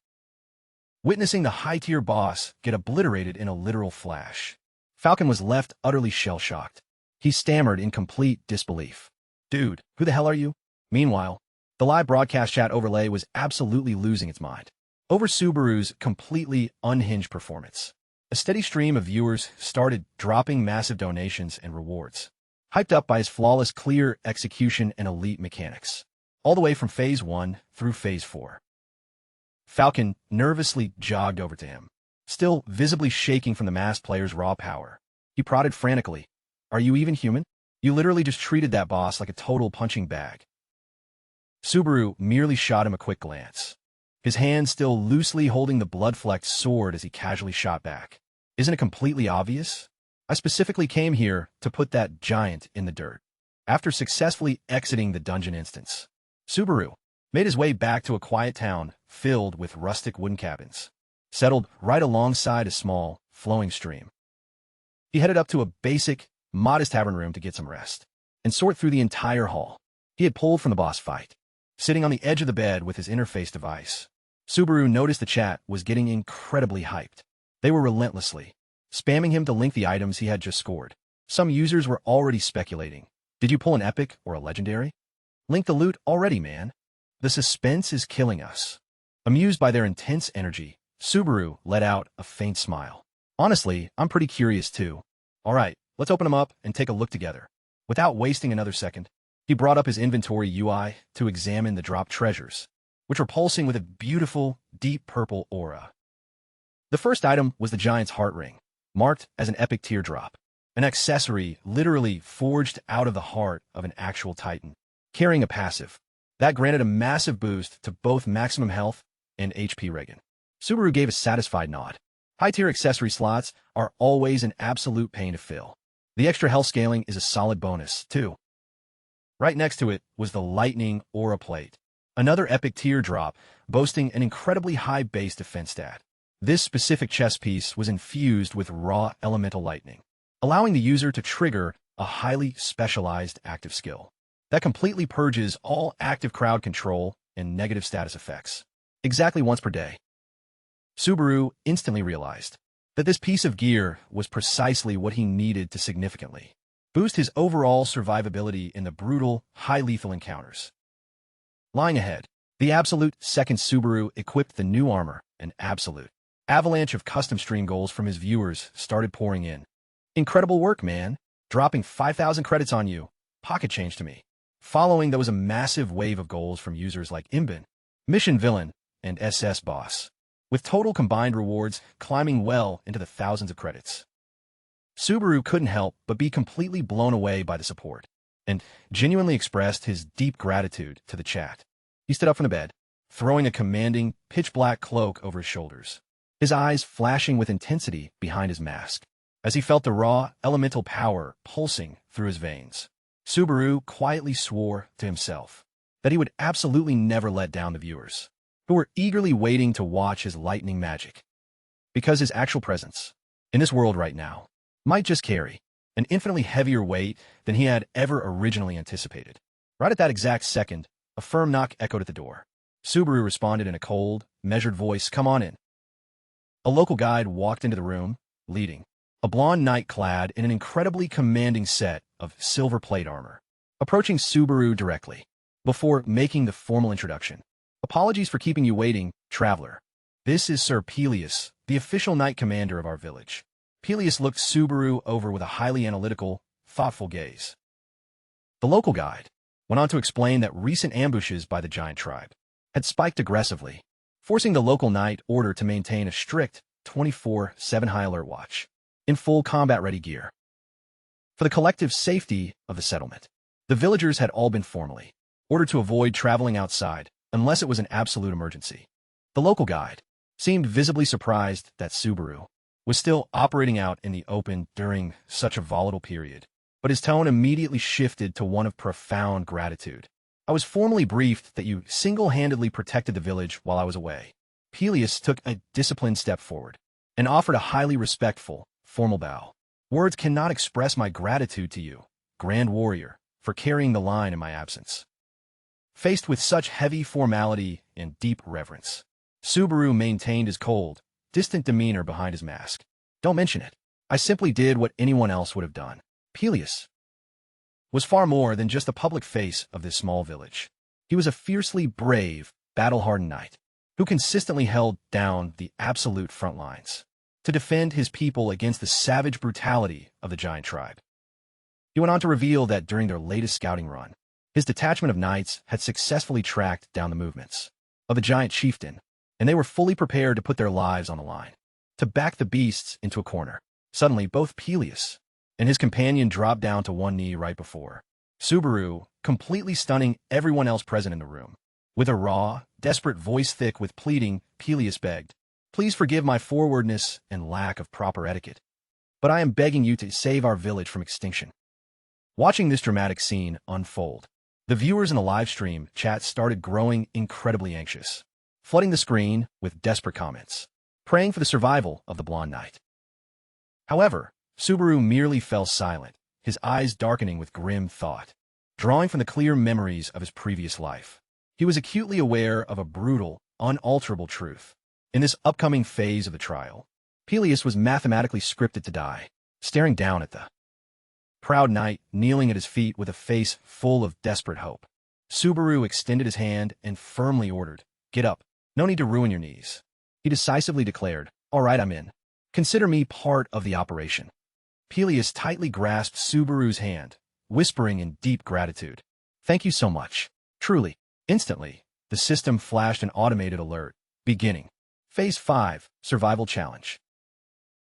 Witnessing the high-tier boss get obliterated in a literal flash Falcon was left utterly shell-shocked. He stammered in complete disbelief. Dude, who the hell are you? Meanwhile, the live broadcast chat overlay was absolutely losing its mind over Subaru's completely unhinged performance. A steady stream of viewers started dropping massive donations and rewards, hyped up by his flawless clear execution and elite mechanics, all the way from Phase 1 through Phase 4. Falcon nervously jogged over to him, still visibly shaking from the masked player's raw power. He prodded frantically. Are you even human? You literally just treated that boss like a total punching bag. Subaru merely shot him a quick glance, his hand still loosely holding the blood-flecked sword as he casually shot back. Isn't it completely obvious? I specifically came here to put that giant in the dirt. After successfully exiting the dungeon instance, Subaru made his way back to a quiet town filled with rustic wooden cabins, settled right alongside a small, flowing stream. He headed up to a basic, modest tavern room to get some rest and sort through the entire haul he had pulled from the boss fight. Sitting on the edge of the bed with his interface device, Subaru noticed the chat was getting incredibly hyped. They were relentlessly spamming him to link the items he had just scored. Some users were already speculating. Did you pull an epic or a legendary? Link the loot already, man. The suspense is killing us. Amused by their intense energy, Subaru let out a faint smile. Honestly, I'm pretty curious too. All right, let's open them up and take a look together. Without wasting another second, he brought up his inventory UI to examine the dropped treasures, which were pulsing with a beautiful, deep purple aura. The first item was the giant's heart ring, marked as an epic teardrop, an accessory literally forged out of the heart of an actual titan, carrying a passive that granted a massive boost to both maximum health and HP regen. Subaru gave a satisfied nod. High-tier accessory slots are always an absolute pain to fill. The extra health scaling is a solid bonus, too. Right next to it was the lightning aura plate, another epic teardrop boasting an incredibly high base defense stat. This specific chest piece was infused with raw elemental lightning, allowing the user to trigger a highly specialized active skill that completely purges all active crowd control and negative status effects, exactly once per day. Subaru instantly realized that this piece of gear was precisely what he needed to significantly boost his overall survivability in the brutal, high-lethal encounters. Lying ahead, the Absolute second Subaru equipped the new armor, an Absolute avalanche of custom stream goals from his viewers started pouring in. Incredible work, man. Dropping 5,000 credits on you. Pocket change to me. Following, there was a massive wave of goals from users like Imbin, Mission Villain, and SS Boss, with total combined rewards climbing well into the thousands of credits. Subaru couldn't help but be completely blown away by the support, and genuinely expressed his deep gratitude to the chat. He stood up from the bed, throwing a commanding, pitch-black cloak over his shoulders, his eyes flashing with intensity behind his mask, as he felt the raw, elemental power pulsing through his veins. Subaru quietly swore to himself that he would absolutely never let down the viewers, who were eagerly waiting to watch his lightning magic, because his actual presence in this world right now might just carry an infinitely heavier weight than he had ever originally anticipated. Right at that exact second, a firm knock echoed at the door. Subaru responded in a cold, measured voice, "Come on in." A local guide walked into the room, leading a blonde knight clad in an incredibly commanding set of silver plate armor, approaching Subaru directly, before making the formal introduction. "Apologies for keeping you waiting, traveler. This is Sir Peleus, the official knight commander of our village." Peleus looked Subaru over with a highly analytical, thoughtful gaze. The local guide went on to explain that recent ambushes by the giant tribe had spiked aggressively, forcing the local knight order to maintain a strict 24/7 high alert watch, in full combat-ready gear. For the collective safety of the settlement, the villagers had all been formally ordered to avoid traveling outside unless it was an absolute emergency. The local guide seemed visibly surprised that Subaru was still operating out in the open during such a volatile period, but his tone immediately shifted to one of profound gratitude. "I was formally briefed that you single-handedly protected the village while I was away." Peleus took a disciplined step forward and offered a highly respectful, formal bow. "Words cannot express my gratitude to you, Grand Warrior, for carrying the line in my absence." Faced with such heavy formality and deep reverence, Subaru maintained his cold, distant demeanor behind his mask. "Don't mention it. I simply did what anyone else would have done. Peleus was far more than just the public face of this small village. He was a fiercely brave, battle-hardened knight who consistently held down the absolute front lines to defend his people against the savage brutality of the giant tribe. He went on to reveal that during their latest scouting run, his detachment of knights had successfully tracked down the movements of the giant chieftain, and they were fully prepared to put their lives on the line, to back the beasts into a corner. Suddenly, both Peleus and his companion dropped down to one knee right before Subaru, completely stunning everyone else present in the room. With a raw, desperate voice thick with pleading, Peleus begged, "Please forgive my forwardness and lack of proper etiquette, but I am begging you to save our village from extinction." Watching this dramatic scene unfold, the viewers in the live stream chat started growing incredibly anxious, flooding the screen with desperate comments, praying for the survival of the blonde knight. However, Subaru merely fell silent, his eyes darkening with grim thought. Drawing from the clear memories of his previous life, he was acutely aware of a brutal, unalterable truth. In this upcoming phase of the trial, Peleus was mathematically scripted to die, staring down at the proud knight kneeling at his feet with a face full of desperate hope. Subaru extended his hand and firmly ordered, "Get up. No need to ruin your knees." He decisively declared, "All right, I'm in. Consider me part of the operation." Peleus tightly grasped Subaru's hand, whispering in deep gratitude, "Thank you so much. Truly." Instantly, the system flashed an automated alert. Beginning. Phase 5, Survival Challenge.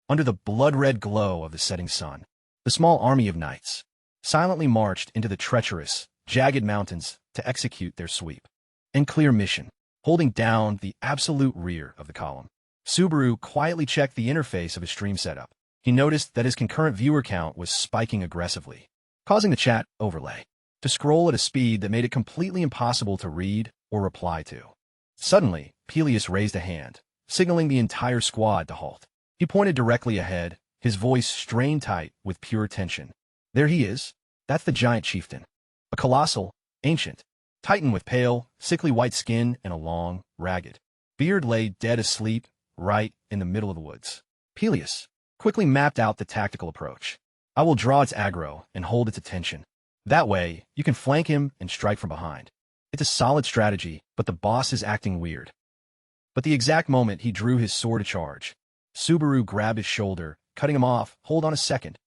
Under the blood-red glow of the setting sun, the small army of knights silently marched into the treacherous, jagged mountains to execute their sweep and clear mission. Holding down the absolute rear of the column, Subaru quietly checked the interface of his stream setup. He noticed that his concurrent viewer count was spiking aggressively, causing the chat overlay to scroll at a speed that made it completely impossible to read or reply to. Suddenly, Peleus raised a hand, signaling the entire squad to halt. He pointed directly ahead, his voice strained tight with pure tension. "There he is. That's the giant chieftain. A colossal, ancient titan with pale, sickly white skin and a long, ragged beard lay dead asleep right in the middle of the woods." Peleus quickly mapped out the tactical approach. "I will draw its aggro and hold its attention. That way, you can flank him and strike from behind." It's a solid strategy, but the boss is acting weird. But the exact moment he drew his sword to charge, Subaru grabbed his shoulder, cutting him off. "Hold on a second."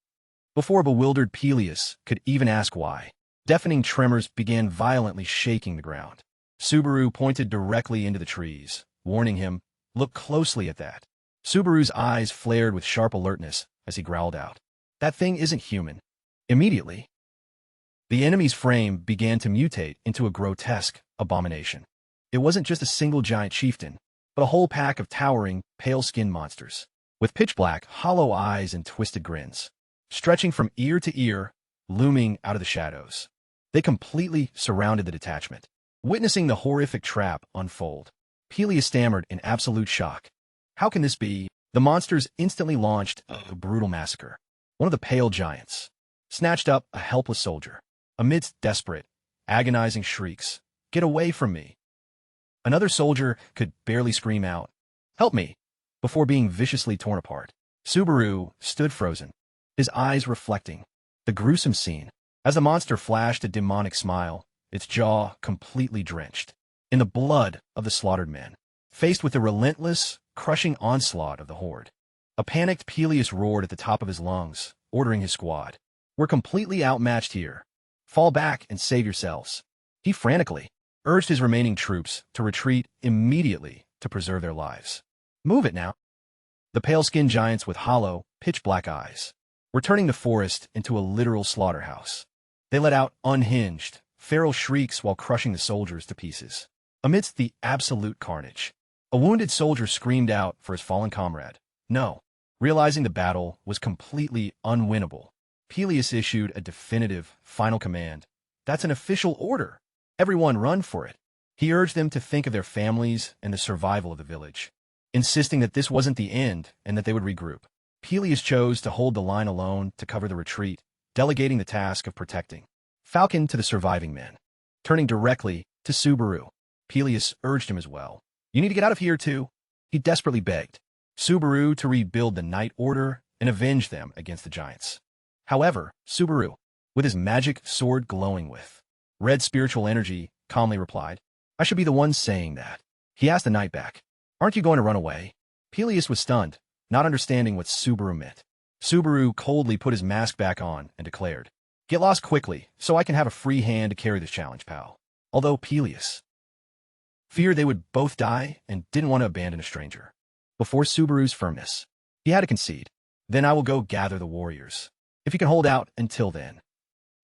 Before bewildered Peleus could even ask why, deafening tremors began violently shaking the ground. Subaru pointed directly into the trees, warning him, "Look closely at that." Subaru's eyes flared with sharp alertness as he growled out, "That thing isn't human." Immediately, the enemy's frame began to mutate into a grotesque abomination. It wasn't just a single giant chieftain, but a whole pack of towering, pale-skinned monsters, with pitch-black, hollow eyes and twisted grins, stretching from ear to ear, looming out of the shadows. They completely surrounded the detachment. Witnessing the horrific trap unfold, Peleus stammered in absolute shock. "How can this be?" The monsters instantly launched a brutal massacre. One of the pale giants snatched up a helpless soldier. Amidst desperate, agonizing shrieks, "Get away from me!" Another soldier could barely scream out, "Help me!" before being viciously torn apart. Subaru stood frozen, his eyes reflecting the gruesome scene. As the monster flashed a demonic smile, its jaw completely drenched in the blood of the slaughtered men. Faced with the relentless, crushing onslaught of the horde, a panicked Peleus roared at the top of his lungs, ordering his squad, "We're completely outmatched here. Fall back and save yourselves." He frantically urged his remaining troops to retreat immediately to preserve their lives. "Move it now." The pale-skinned giants with hollow, pitch-black eyes were turning the forest into a literal slaughterhouse. They let out unhinged, feral shrieks while crushing the soldiers to pieces. Amidst the absolute carnage, a wounded soldier screamed out for his fallen comrade. "No." Realizing the battle was completely unwinnable, Peleus issued a definitive, final command. "That's an official order. Everyone run for it." He urged them to think of their families and the survival of the village, insisting that this wasn't the end and that they would regroup. Peleus chose to hold the line alone to cover the retreat, delegating the task of protecting Falcon to the surviving men. Turning directly to Subaru, Peleus urged him as well. "You need to get out of here too." He desperately begged Subaru to rebuild the Night Order and avenge them against the giants. However, Subaru, with his magic sword glowing with red spiritual energy, calmly replied, "I should be the one saying that." He asked the knight back, "Aren't you going to run away?" Peleus was stunned, not understanding what Subaru meant. Subaru coldly put his mask back on and declared, "Get lost quickly, so I can have a free hand to carry this challenge, pal." Although Peleus feared they would both die and didn't want to abandon a stranger. Before Subaru's firmness, he had to concede, "Then I will go gather the warriors. If you can hold out until then."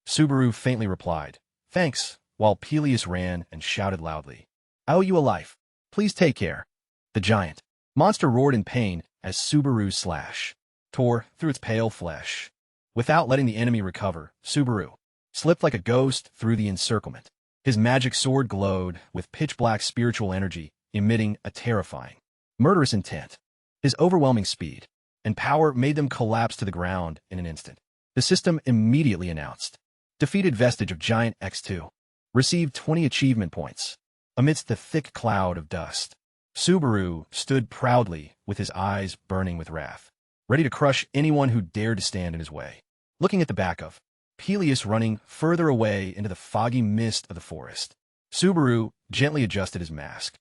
Subaru faintly replied, "Thanks," while Peleus ran and shouted loudly, "I owe you a life. Please take care." The giant monster roared in pain as Subaru's slash tore through its pale flesh. Without letting the enemy recover, Subaru slipped like a ghost through the encirclement. His magic sword glowed with pitch-black spiritual energy, emitting a terrifying, murderous intent. His overwhelming speed and power made them collapse to the ground in an instant. The system immediately announced, "Defeated vestige of Giant X2. Received 20 achievement points." Amidst the thick cloud of dust, Subaru stood proudly with his eyes burning with wrath, ready to crush anyone who dared to stand in his way. Looking at the back of Peleus running further away into the foggy mist of the forest, Subaru gently adjusted his mask.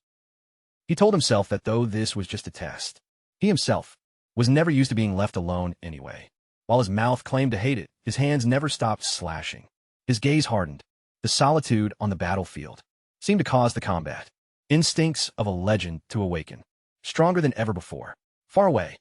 He told himself that though this was just a test, he himself was never used to being left alone anyway. While his mouth claimed to hate it, his hands never stopped slashing. His gaze hardened. The solitude on the battlefield seemed to cause the combat instincts of a legend to awaken, stronger than ever before. Far away,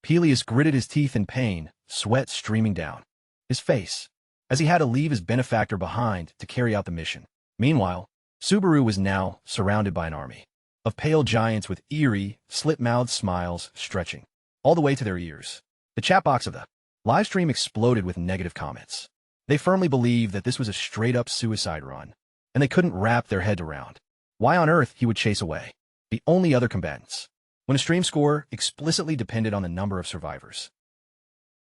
Peleus gritted his teeth in pain, sweat streaming down his face, as he had to leave his benefactor behind to carry out the mission. Meanwhile, Subaru was now surrounded by an army of pale giants with eerie, slit-mouthed smiles stretching all the way to their ears. The chat box of the live stream exploded with negative comments. They firmly believed that this was a straight-up suicide run, and they couldn't wrap their head around why on earth he would chase away the only other combatants when a stream score explicitly depended on the number of survivors.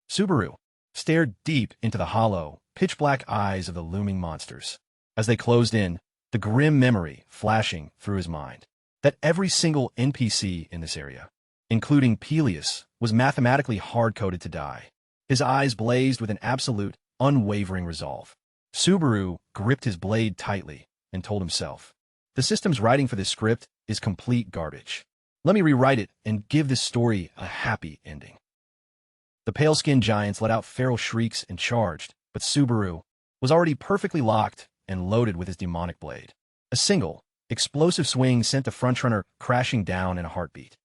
Subaru stared deep into the hollow, pitch-black eyes of the looming monsters. As they closed in, the grim memory flashing through his mind that every single NPC in this area, including Peleus, was mathematically hard-coded to die. His eyes blazed with an absolute, unwavering resolve. Subaru gripped his blade tightly and told himself, "The system's writing for this script is complete garbage. Let me rewrite it and give this story a happy ending." The pale-skinned giants let out feral shrieks and charged, but Subaru was already perfectly locked and loaded with his demonic blade. A single, explosive swing sent the frontrunner crashing down in a heartbeat.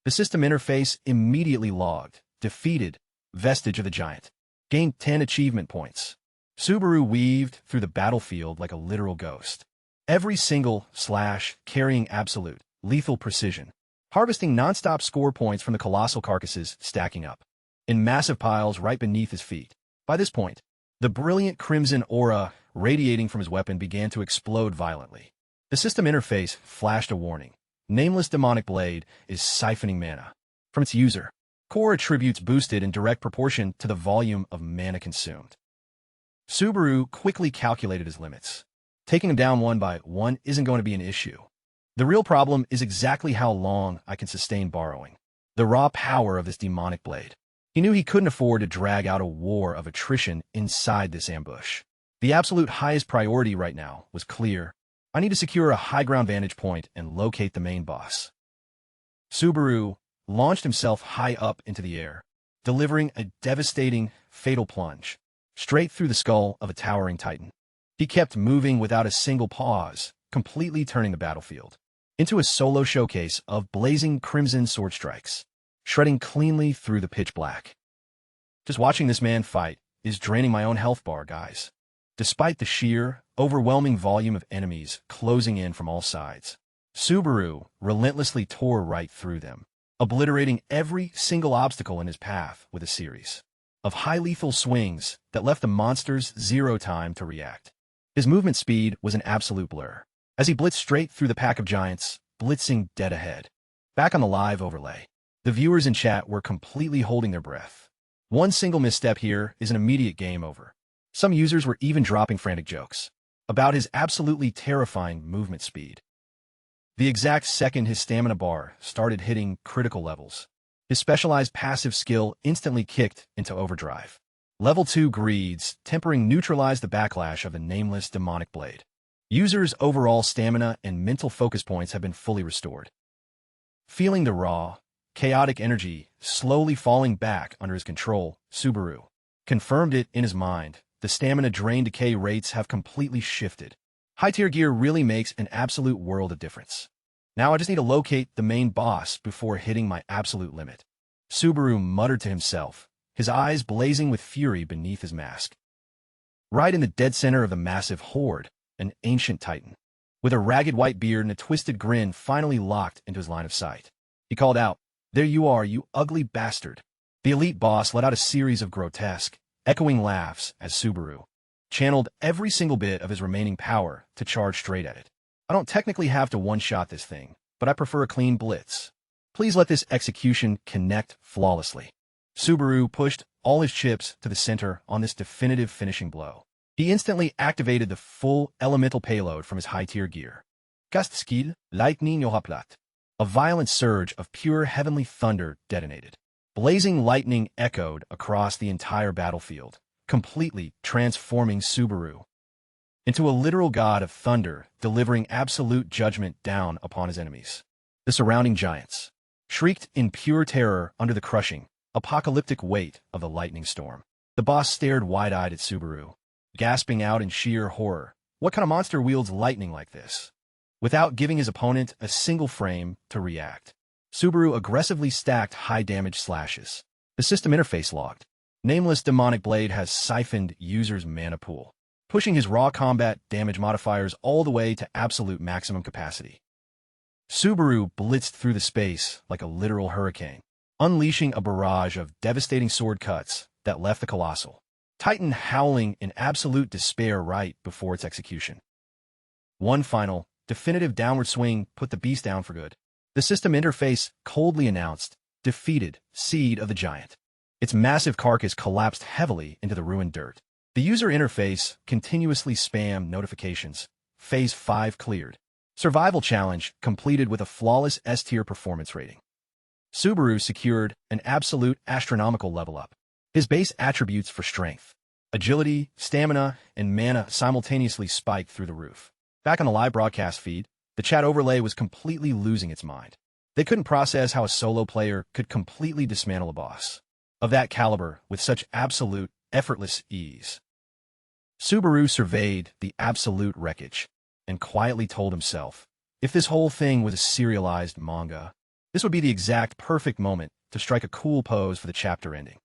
The system interface immediately logged, "Defeated vestige of the giant. Gained 10 achievement points." Subaru weaved through the battlefield like a literal ghost. Every single slash carrying absolute, lethal precision, harvesting non-stop score points from the colossal carcasses stacking up in massive piles right beneath his feet. By this point, the brilliant crimson aura radiating from his weapon began to explode violently. The system interface flashed a warning. Nameless demonic blade is siphoning mana from its user. Core attributes boosted in direct proportion to the volume of mana consumed. Subaru quickly calculated his limits. Taking him down one by one isn't going to be an issue. The real problem is exactly how long I can sustain borrowing the raw power of this demonic blade. He knew he couldn't afford to drag out a war of attrition inside this ambush. The absolute highest priority right now was clear. I need to secure a high ground vantage point and locate the main boss. Subaru launched himself high up into the air, delivering a devastating, fatal plunge straight through the skull of a towering titan. He kept moving without a single pause, completely turning the battlefield into a solo showcase of blazing crimson sword strikes, shredding cleanly through the pitch black. Just watching this man fight is draining my own health bar, guys. Despite the sheer, overwhelming volume of enemies closing in from all sides, Subaru relentlessly tore right through them, obliterating every single obstacle in his path with a series of high lethal swings that left the monsters zero time to react. His movement speed was an absolute blur, as he blitzed straight through the pack of giants, blitzing dead ahead. Back on the live overlay, the viewers in chat were completely holding their breath. One single misstep here is an immediate game over. Some users were even dropping frantic jokes about his absolutely terrifying movement speed. The exact second his stamina bar started hitting critical levels, His specialized passive skill instantly kicked into overdrive. Level 2 Greed's tempering neutralized the backlash of the nameless demonic blade. User's overall stamina and mental focus points have been fully restored. Feeling the raw, chaotic energy slowly falling back under his control, Subaru confirmed it in his mind. The stamina drain decay rates have completely shifted. High-tier gear really makes an absolute world of difference. Now I just need to locate the main boss before hitting my absolute limit. Subaru muttered to himself, his eyes blazing with fury beneath his mask. Right in the dead center of the massive horde, an ancient titan, with a ragged white beard and a twisted grin finally locked into his line of sight. He called out, "There you are, you ugly bastard." The elite boss let out a series of grotesque, echoing laughs as Subaru channeled every single bit of his remaining power to charge straight at it. I don't technically have to one-shot this thing, but I prefer a clean blitz. Please let this execution connect flawlessly. Subaru pushed all his chips to the center on this definitive finishing blow. He instantly activated the full elemental payload from his high-tier gear. Skill, lightning Yohaplat. A violent surge of pure heavenly thunder detonated. Blazing lightning echoed across the entire battlefield, completely transforming Subaru into a literal god of thunder, delivering absolute judgment down upon his enemies. The surrounding giants shrieked in pure terror under the crushing, apocalyptic weight of the lightning storm. The boss stared wide-eyed at Subaru, gasping out in sheer horror. What kind of monster wields lightning like this? Without giving his opponent a single frame to react, Subaru aggressively stacked high-damage slashes. The system interface logged. Nameless demonic blade has siphoned user's mana pool, pushing his raw combat damage modifiers all the way to absolute maximum capacity. Subaru blitzed through the space like a literal hurricane, unleashing a barrage of devastating sword cuts that left the colossal titan howling in absolute despair right before its execution. One final, definitive downward swing put the beast down for good. The system interface coldly announced, defeated, seed of the giant. Its massive carcass collapsed heavily into the ruined dirt. The user interface continuously spammed notifications. Phase 5 cleared. Survival challenge completed with a flawless S-tier performance rating. Subaru secured an absolute astronomical level up. His base attributes for strength, agility, stamina, and mana simultaneously spiked through the roof. Back on the live broadcast feed, the chat overlay was completely losing its mind. They couldn't process how a solo player could completely dismantle a boss of that caliber with such absolute, effortless ease. Subaru surveyed the absolute wreckage and quietly told himself, if this whole thing was a serialized manga, this would be the exact perfect moment to strike a cool pose for the chapter ending.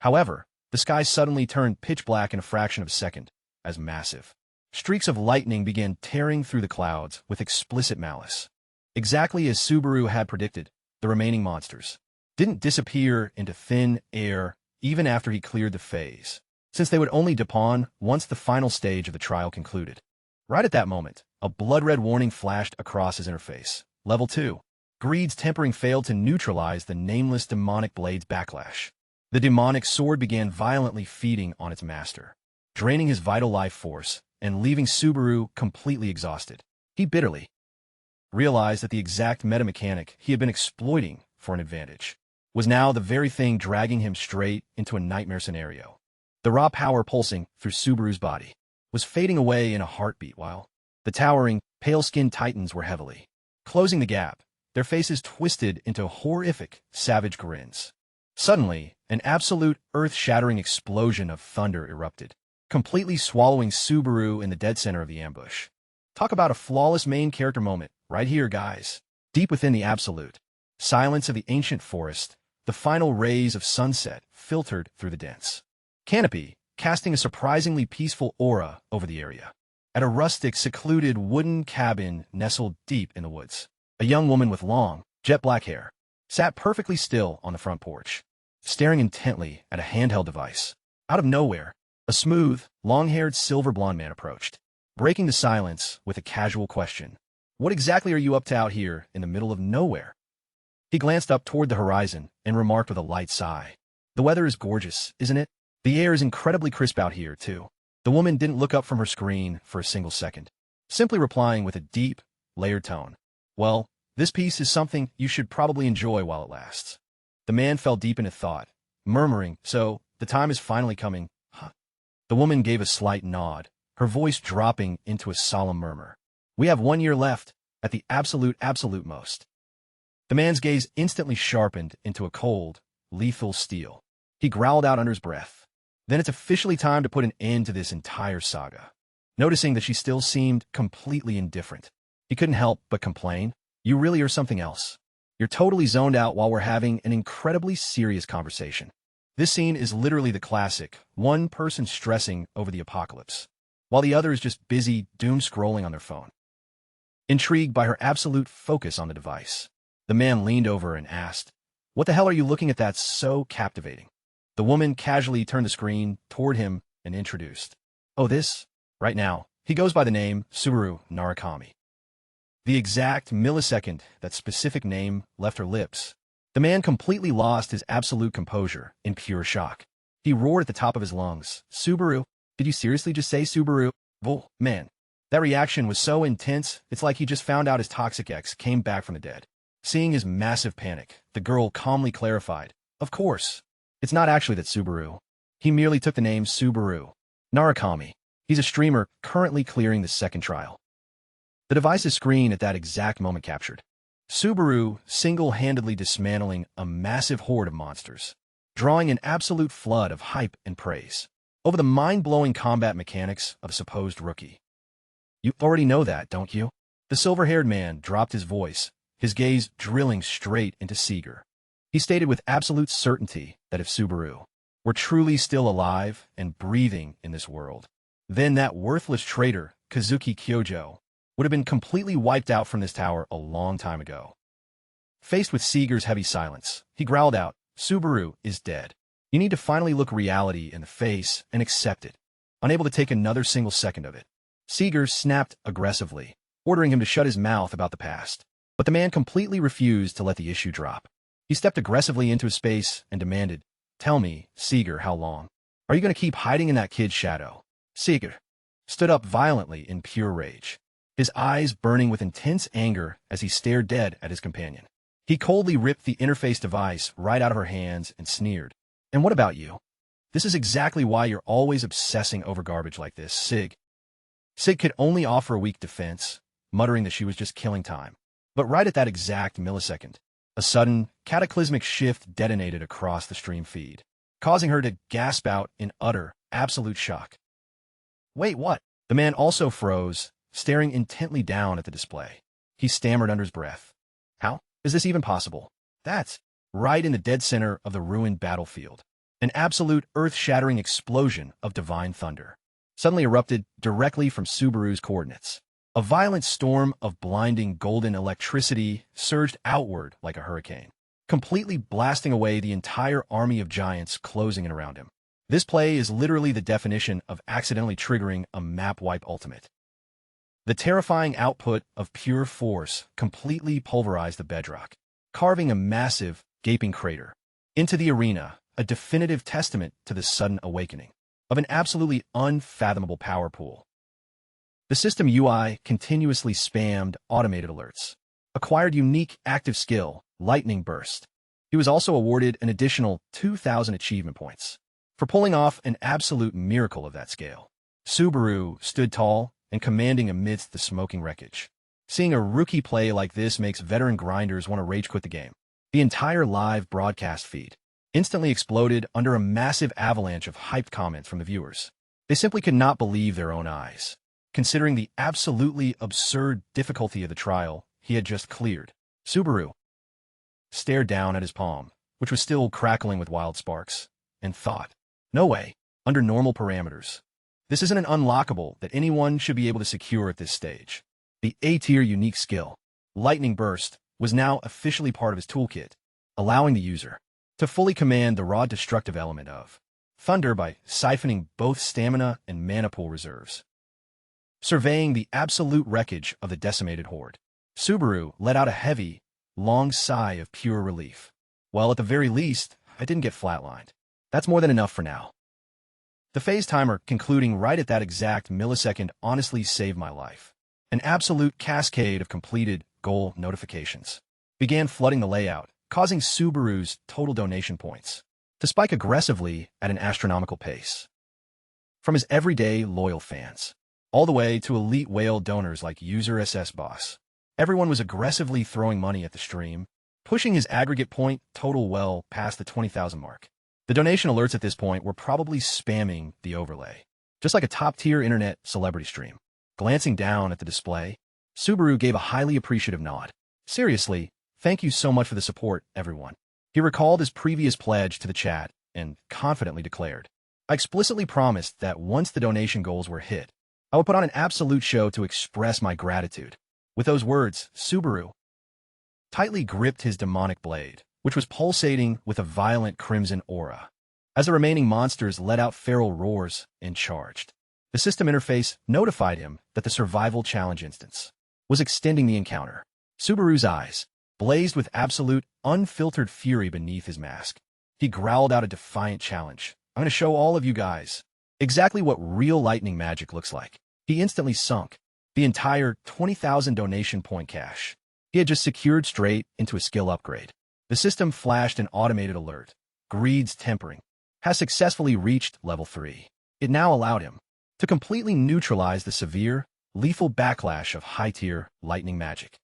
However, the sky suddenly turned pitch black in a fraction of a second, as massive streaks of lightning began tearing through the clouds with explicit malice. Exactly as Subaru had predicted, the remaining monsters didn't disappear into thin air even after he cleared the phase, since they would only depawn once the final stage of the trial concluded. Right at that moment, a blood-red warning flashed across his interface. Level 2. Greed's tempering failed to neutralize the nameless demonic blade's backlash. The demonic sword began violently feeding on its master, draining his vital life force and leaving Subaru completely exhausted. He bitterly realized that the exact meta mechanic he had been exploiting for an advantage was now the very thing dragging him straight into a nightmare scenario. The raw power pulsing through Subaru's body was fading away in a heartbeat while the towering, pale-skinned titans were heavily closing the gap, their faces twisted into horrific, savage grins. Suddenly, an absolute earth-shattering explosion of thunder erupted, completely swallowing Subaru in the dead center of the ambush. Talk about a flawless main character moment, right here, guys. Deep within the absolute silence of the ancient forest, the final rays of sunset filtered through the dense canopy, casting a surprisingly peaceful aura over the area. At a rustic, secluded wooden cabin nestled deep in the woods, a young woman with long, jet-black hair sat perfectly still on the front porch, staring intently at a handheld device. Out of nowhere, a smooth, long-haired silver-blonde man approached, breaking the silence with a casual question. "What exactly are you up to out here in the middle of nowhere?" He glanced up toward the horizon and remarked with a light sigh. "The weather is gorgeous, isn't it? The air is incredibly crisp out here, too." The woman didn't look up from her screen for a single second, simply replying with a deep, layered tone. "Well, this piece is something you should probably enjoy while it lasts." The man fell deep into thought, murmuring, "So, the time is finally coming, huh?" The woman gave a slight nod, her voice dropping into a solemn murmur. "We have 1 year left, at the absolute most." The man's gaze instantly sharpened into a cold, lethal steel. He growled out under his breath. "Then it's officially time to put an end to this entire saga." Noticing that she still seemed completely indifferent, he couldn't help but complain, "You really are something else. You're totally zoned out while we're having an incredibly serious conversation." This scene is literally the classic, one person stressing over the apocalypse, while the other is just busy doom-scrolling on their phone. Intrigued by her absolute focus on the device, the man leaned over and asked, "What the hell are you looking at that's so captivating?" The woman casually turned the screen toward him and introduced, "Oh, this? Right now, he goes by the name Subaru Narukami." The exact millisecond that specific name left her lips, the man completely lost his absolute composure in pure shock. He roared at the top of his lungs, "Subaru? Did you seriously just say Subaru?" Oh, man. That reaction was so intense, it's like he just found out his toxic ex came back from the dead. Seeing his massive panic, the girl calmly clarified, "Of course. It's not actually that Subaru. He merely took the name Subaru Narukami. He's a streamer currently clearing the second trial." The device's screen at that exact moment captured Subaru single-handedly dismantling a massive horde of monsters, drawing an absolute flood of hype and praise over the mind-blowing combat mechanics of a supposed rookie. "You already know that, don't you?" The silver-haired man dropped his voice, his gaze drilling straight into Seeger. He stated with absolute certainty that if Subaru were truly still alive and breathing in this world, then that worthless traitor, Kazuki Kyojo, would have been completely wiped out from this tower a long time ago. Faced with Seeger's heavy silence, he growled out, "Subaru is dead. You need to finally look reality in the face and accept it." Unable to take another single second of it, Seeger snapped aggressively, ordering him to shut his mouth about the past. But the man completely refused to let the issue drop. He stepped aggressively into his space and demanded, "Tell me, Seeger, how long? Are you going to keep hiding in that kid's shadow?" Seeger stood up violently in pure rage, his eyes burning with intense anger as he stared dead at his companion. He coldly ripped the interface device right out of her hands and sneered, "And what about you? This is exactly why you're always obsessing over garbage like this, Sig." Sig could only offer a weak defense, muttering that she was just killing time. But right at that exact millisecond, a sudden, cataclysmic shift detonated across the stream feed, causing her to gasp out in utter, absolute shock. "Wait, what?" The man also froze, staring intently down at the display. He stammered under his breath, "How is this even possible?" That's right in the dead center of the ruined battlefield. An absolute earth-shattering explosion of divine thunder suddenly erupted directly from Subaru's coordinates. A violent storm of blinding golden electricity surged outward like a hurricane, completely blasting away the entire army of giants closing in around him. This play is literally the definition of accidentally triggering a map wipe ultimate. The terrifying output of pure force completely pulverized the bedrock, carving a massive, gaping crater into the arena, a definitive testament to the sudden awakening of an absolutely unfathomable power pool. The system UI continuously spammed automated alerts, acquired unique active skill, Lightning Burst. He was also awarded an additional 2,000 achievement points for pulling off an absolute miracle of that scale. Subaru stood tall and commanding amidst the smoking wreckage. Seeing a rookie play like this makes veteran grinders want to rage quit the game. The entire live broadcast feed instantly exploded under a massive avalanche of hyped comments from the viewers. They simply could not believe their own eyes, considering the absolutely absurd difficulty of the trial he had just cleared. Subaru stared down at his palm, which was still crackling with wild sparks, and thought, "No way, under normal parameters. This isn't an unlockable that anyone should be able to secure at this stage." The A-tier unique skill, Lightning Burst, was now officially part of his toolkit, allowing the user to fully command the raw destructive element of thunder by siphoning both stamina and mana pool reserves. Surveying the absolute wreckage of the decimated horde, Subaru let out a heavy, long sigh of pure relief. Well, at the very least, I didn't get flatlined. That's more than enough for now. The phase timer concluding right at that exact millisecond honestly saved my life. An absolute cascade of completed goal notifications began flooding the layout, causing Subaru's total donation points to spike aggressively at an astronomical pace. From his everyday loyal fans, all the way to elite whale donors like User SS Boss, everyone was aggressively throwing money at the stream, pushing his aggregate point total well past the 20,000 mark. The donation alerts at this point were probably spamming the overlay, just like a top-tier internet celebrity stream. Glancing down at the display, Subaru gave a highly appreciative nod. Seriously, thank you so much for the support, everyone. He recalled his previous pledge to the chat and confidently declared, I explicitly promised that once the donation goals were hit, I would put on an absolute show to express my gratitude. With those words, Subaru tightly gripped his demonic blade, which was pulsating with a violent crimson aura. As the remaining monsters let out feral roars and charged, the system interface notified him that the survival challenge instance was extending the encounter. Subaru's eyes blazed with absolute, unfiltered fury beneath his mask. He growled out a defiant challenge. I'm going to show all of you guys exactly what real lightning magic looks like. He instantly sunk the entire 20,000 donation point cash he had just secured straight into a skill upgrade. The system flashed an automated alert. Greed's tempering has successfully reached level 3. It now allowed him to completely neutralize the severe, lethal backlash of high-tier lightning magic.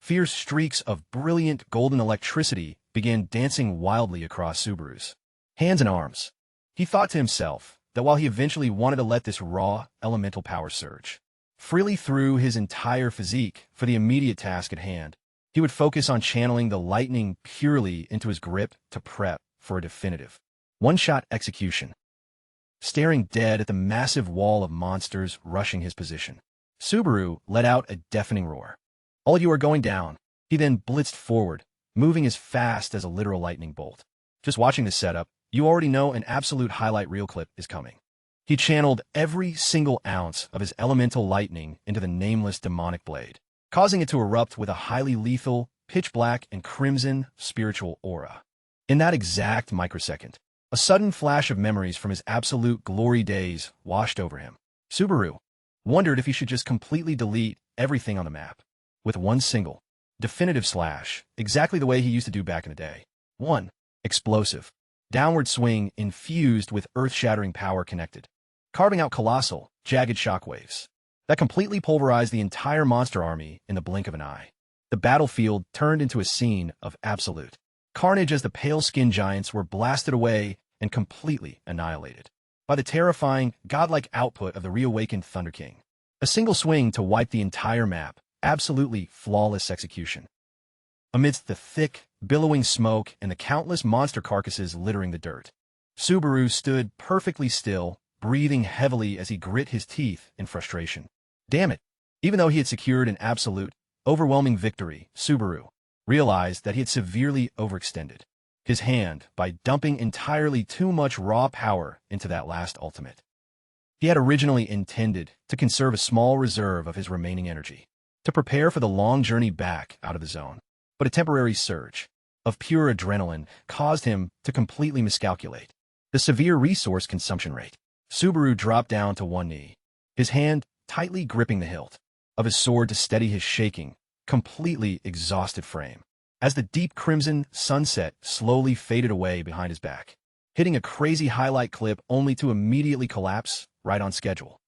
Fierce streaks of brilliant golden electricity began dancing wildly across Subaru's hands and arms. He thought to himself that while he eventually wanted to let this raw, elemental power surge freely through his entire physique for the immediate task at hand, he would focus on channeling the lightning purely into his grip to prep for a definitive one-shot execution. Staring dead at the massive wall of monsters rushing his position, Subaru let out a deafening roar. All of you are going down. He then blitzed forward, moving as fast as a literal lightning bolt. Just watching this setup, you already know an absolute highlight reel clip is coming. He channeled every single ounce of his elemental lightning into the nameless demonic blade, causing it to erupt with a highly lethal, pitch-black and crimson spiritual aura. In that exact microsecond, a sudden flash of memories from his absolute glory days washed over him. Subaru wondered if he should just completely delete everything on the map with one single, definitive slash, exactly the way he used to do back in the day. One explosive, downward swing infused with earth-shattering power connected, carving out colossal, jagged shockwaves that completely pulverized the entire monster army in the blink of an eye. The battlefield turned into a scene of absolute carnage as the pale-skinned giants were blasted away and completely annihilated by the terrifying, godlike output of the reawakened Thunder King. A single swing to wipe the entire map, absolutely flawless execution. Amidst the thick, billowing smoke and the countless monster carcasses littering the dirt, Subaru stood perfectly still, breathing heavily as he grit his teeth in frustration. Damn it! Even though he had secured an absolute, overwhelming victory, Subaru realized that he had severely overextended his hand by dumping entirely too much raw power into that last ultimate. He had originally intended to conserve a small reserve of his remaining energy to prepare for the long journey back out of the zone, but a temporary surge of pure adrenaline caused him to completely miscalculate the severe resource consumption rate. Subaru dropped down to one knee, his hand tightly gripping the hilt of his sword to steady his shaking, completely exhausted frame, as the deep crimson sunset slowly faded away behind his back, hitting a crazy highlight clip only to immediately collapse right on schedule.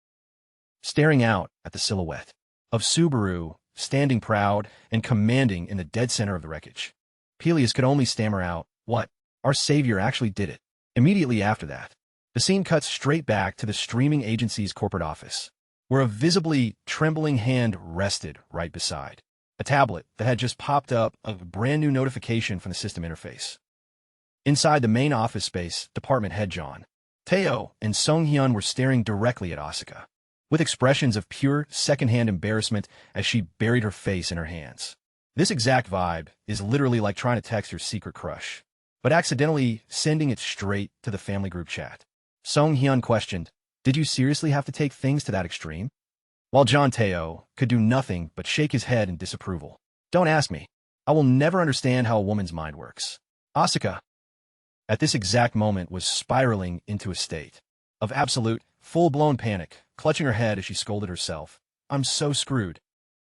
Staring out at the silhouette of Subaru, standing proud and commanding in the dead center of the wreckage, Peleus could only stammer out, "What? Our savior actually did it." Immediately after that, the scene cuts straight back to the streaming agency's corporate office, where a visibly trembling hand rested right beside a tablet that had just popped up a brand new notification from the system interface. Inside the main office space, department head John, Teo, and Sung Hyun were staring directly at Asuka, with expressions of pure secondhand embarrassment as she buried her face in her hands. This exact vibe is literally like trying to text your secret crush, but accidentally sending it straight to the family group chat. Sung Hyun questioned, "Did you seriously have to take things to that extreme?" While John Teo could do nothing but shake his head in disapproval. "Don't ask me. I will never understand how a woman's mind works." Asuka, at this exact moment, was spiraling into a state of absolute, full-blown panic, clutching her head as she scolded herself. "I'm so screwed.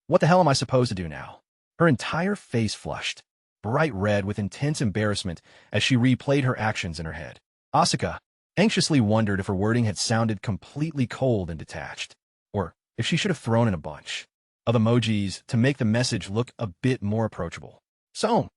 What the hell am I supposed to do now?" Her entire face flushed. bright red with intense embarrassment as she replayed her actions in her head. Asuka anxiously wondered if her wording had sounded completely cold and detached, or if she should have thrown in a bunch of emojis to make the message look a bit more approachable. So,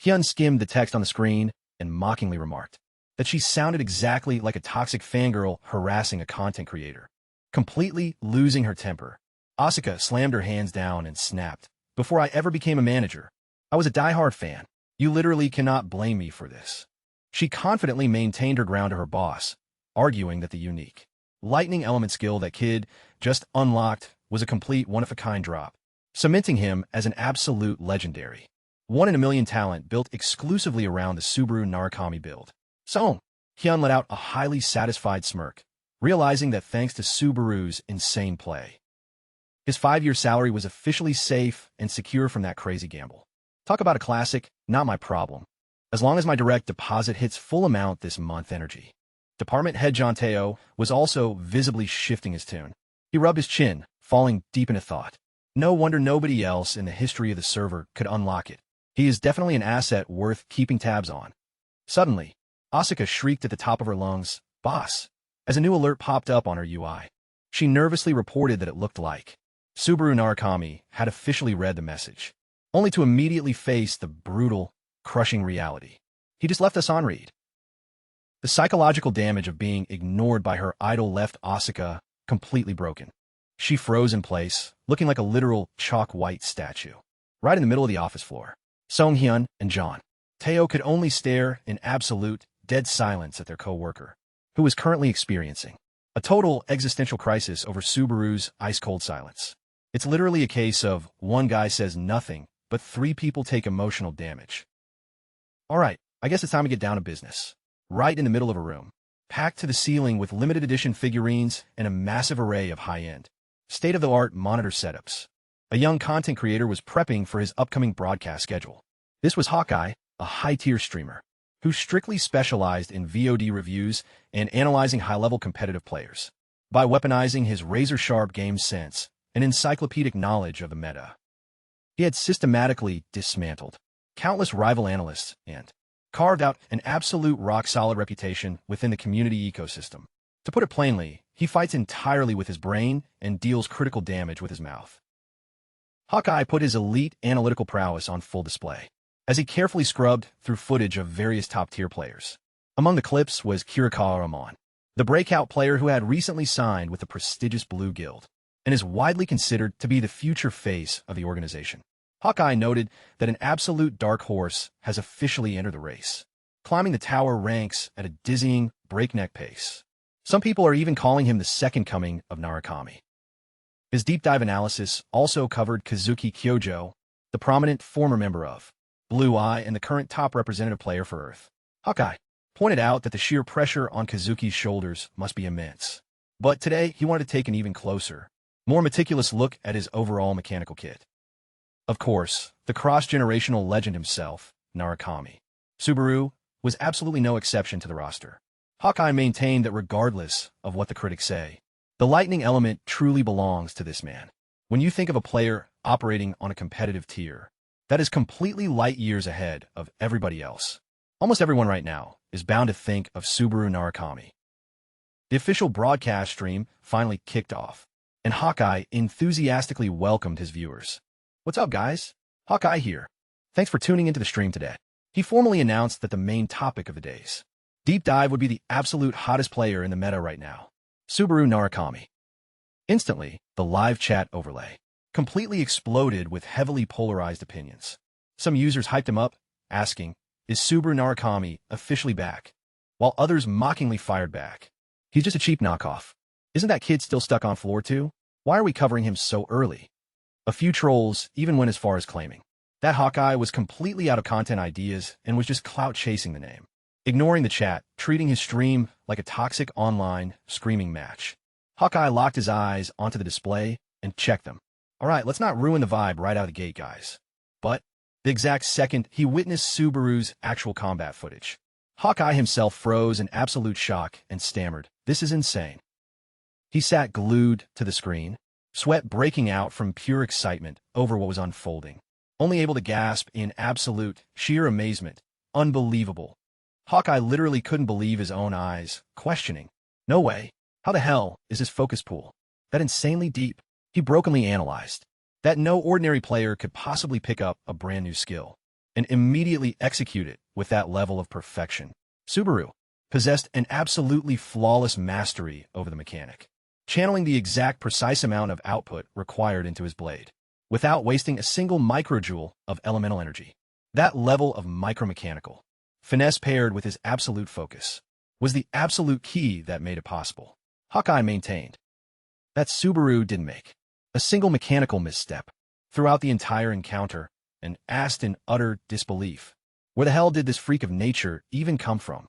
Hyun skimmed the text on the screen and mockingly remarked that she sounded exactly like a toxic fangirl harassing a content creator. Completely losing her temper, Asuka slammed her hands down and snapped, "Before I ever became a manager, I was a diehard fan. You literally cannot blame me for this." She confidently maintained her ground to her boss, arguing that the unique lightning element skill that kid just unlocked was a complete one-of-a-kind drop, cementing him as an absolute legendary one-in-a-million talent built exclusively around the Subaru Narukami build. So, Hyun let out a highly satisfied smirk, realizing that thanks to Subaru's insane play, his 5-year salary was officially safe and secure from that crazy gamble. Talk about a classic, not my problem. As long as my direct deposit hits full amount this month energy. Department head John Teo was also visibly shifting his tune. He rubbed his chin, falling deep into thought. No wonder nobody else in the history of the server could unlock it. He is definitely an asset worth keeping tabs on. Suddenly, Asuka shrieked at the top of her lungs, "Boss!" as a new alert popped up on her UI. She nervously reported that it looked like Subaru Narukami had officially read the message, only to immediately face the brutal, crushing reality. He just left us on read. The psychological damage of being ignored by her idol left Asuka completely broken. She froze in place, looking like a literal chalk-white statue, right in the middle of the office floor. Song-hyun and John Teo could only stare in absolute, dead silence at their co-worker, who was currently experiencing a total existential crisis over Subaru's ice-cold silence. It's literally a case of one guy says nothing, but 3 people take emotional damage. All right, I guess it's time to get down to business. Right in the middle of a room, packed to the ceiling with limited edition figurines and a massive array of high-end, state-of-the-art monitor setups, a young content creator was prepping for his upcoming broadcast schedule. This was Hawkeye, a high-tier streamer, who strictly specialized in VOD reviews and analyzing high-level competitive players. By weaponizing his razor-sharp game sense and encyclopedic knowledge of the meta, he had systematically dismantled countless rival analysts and carved out an absolute rock-solid reputation within the community ecosystem. To put it plainly, he fights entirely with his brain and deals critical damage with his mouth. Hawkeye put his elite analytical prowess on full display as he carefully scrubbed through footage of various top-tier players. Among the clips was Kirikawa Ramon, the breakout player who had recently signed with the prestigious Blue Guild and is widely considered to be the future face of the organization. Hawkeye noted that an absolute dark horse has officially entered the race, climbing the tower ranks at a dizzying, breakneck pace. Some people are even calling him the second coming of Narukami. His deep dive analysis also covered Kazuki Kyojo, the prominent former member of Blue Eye and the current top representative player for Earth. Hawkeye pointed out that the sheer pressure on Kazuki's shoulders must be immense. But today, he wanted to take an even closer, more meticulous look at his overall mechanical kit. Of course, the cross-generational legend himself, Narukami Subaru, was absolutely no exception to the roster. Hawkeye maintained that regardless of what the critics say, the lightning element truly belongs to this man. When you think of a player operating on a competitive tier that is completely light years ahead of everybody else, almost everyone right now is bound to think of Subaru Narukami. The official broadcast stream finally kicked off, and Hawkeye enthusiastically welcomed his viewers. "What's up, guys? Hawkeye here. Thanks for tuning into the stream today." He formally announced that the main topic of the day's deep dive would be the absolute hottest player in the meta right now, Subaru Narukami. Instantly, the live chat overlay completely exploded with heavily polarized opinions. Some users hyped him up, asking, "Is Subaru Narukami officially back?" While others mockingly fired back, "He's just a cheap knockoff. Isn't that kid still stuck on floor 2? Why are we covering him so early?" A few trolls even went as far as claiming that Hawkeye was completely out of content ideas and was just clout chasing the name, ignoring the chat, treating his stream like a toxic online screaming match. Hawkeye locked his eyes onto the display and checked them. All right, let's not ruin the vibe right out of the gate, guys. But the exact second he witnessed Subaru's actual combat footage, Hawkeye himself froze in absolute shock and stammered, "This is insane." He sat glued to the screen, sweat breaking out from pure excitement over what was unfolding. only able to gasp in absolute, sheer amazement. Unbelievable. Hawkeye literally couldn't believe his own eyes, questioning. No way. How the hell is his focus pool that insanely deep? He brokenly analyzed that no ordinary player could possibly pick up a brand new skill and immediately execute it with that level of perfection. Subaru possessed an absolutely flawless mastery over the mechanic, channeling the exact precise amount of output required into his blade, without wasting a single microjoule of elemental energy. That level of micromechanical finesse paired with his absolute focus was the absolute key that made it possible. Hawkeye maintained that Subaru didn't make a single mechanical misstep throughout the entire encounter and asked in utter disbelief, where the hell did this freak of nature even come from?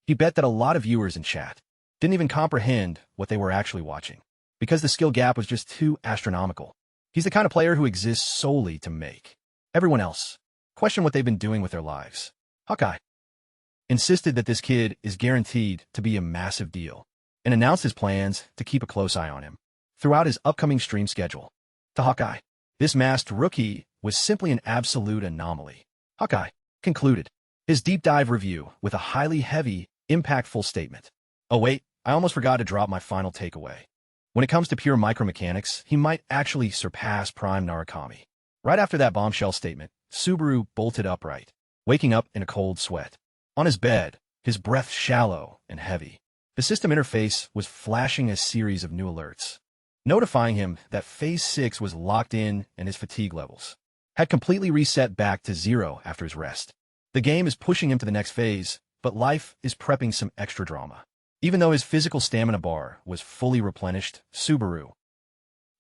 He bet that a lot of viewers in chat didn't even comprehend what they were actually watching, because the skill gap was just too astronomical. He's the kind of player who exists solely to make everyone else question what they've been doing with their lives. Hawkeye insisted that this kid is guaranteed to be a massive deal, and announced his plans to keep a close eye on him throughout his upcoming stream schedule. To Hawkeye, this masked rookie was simply an absolute anomaly. Hawkeye concluded his deep dive review with a highly heavy, impactful statement. Oh wait, I almost forgot to drop my final takeaway. When it comes to pure micromechanics, he might actually surpass Prime Narukami. Right after that bombshell statement, Subaru bolted upright, waking up in a cold sweat. On his bed, his breath shallow and heavy. The system interface was flashing a series of new alerts, notifying him that Phase 6 was locked in and his fatigue levels had completely reset back to 0 after his rest. The game is pushing him to the next phase, but life is prepping some extra drama. Even though his physical stamina bar was fully replenished, Subaru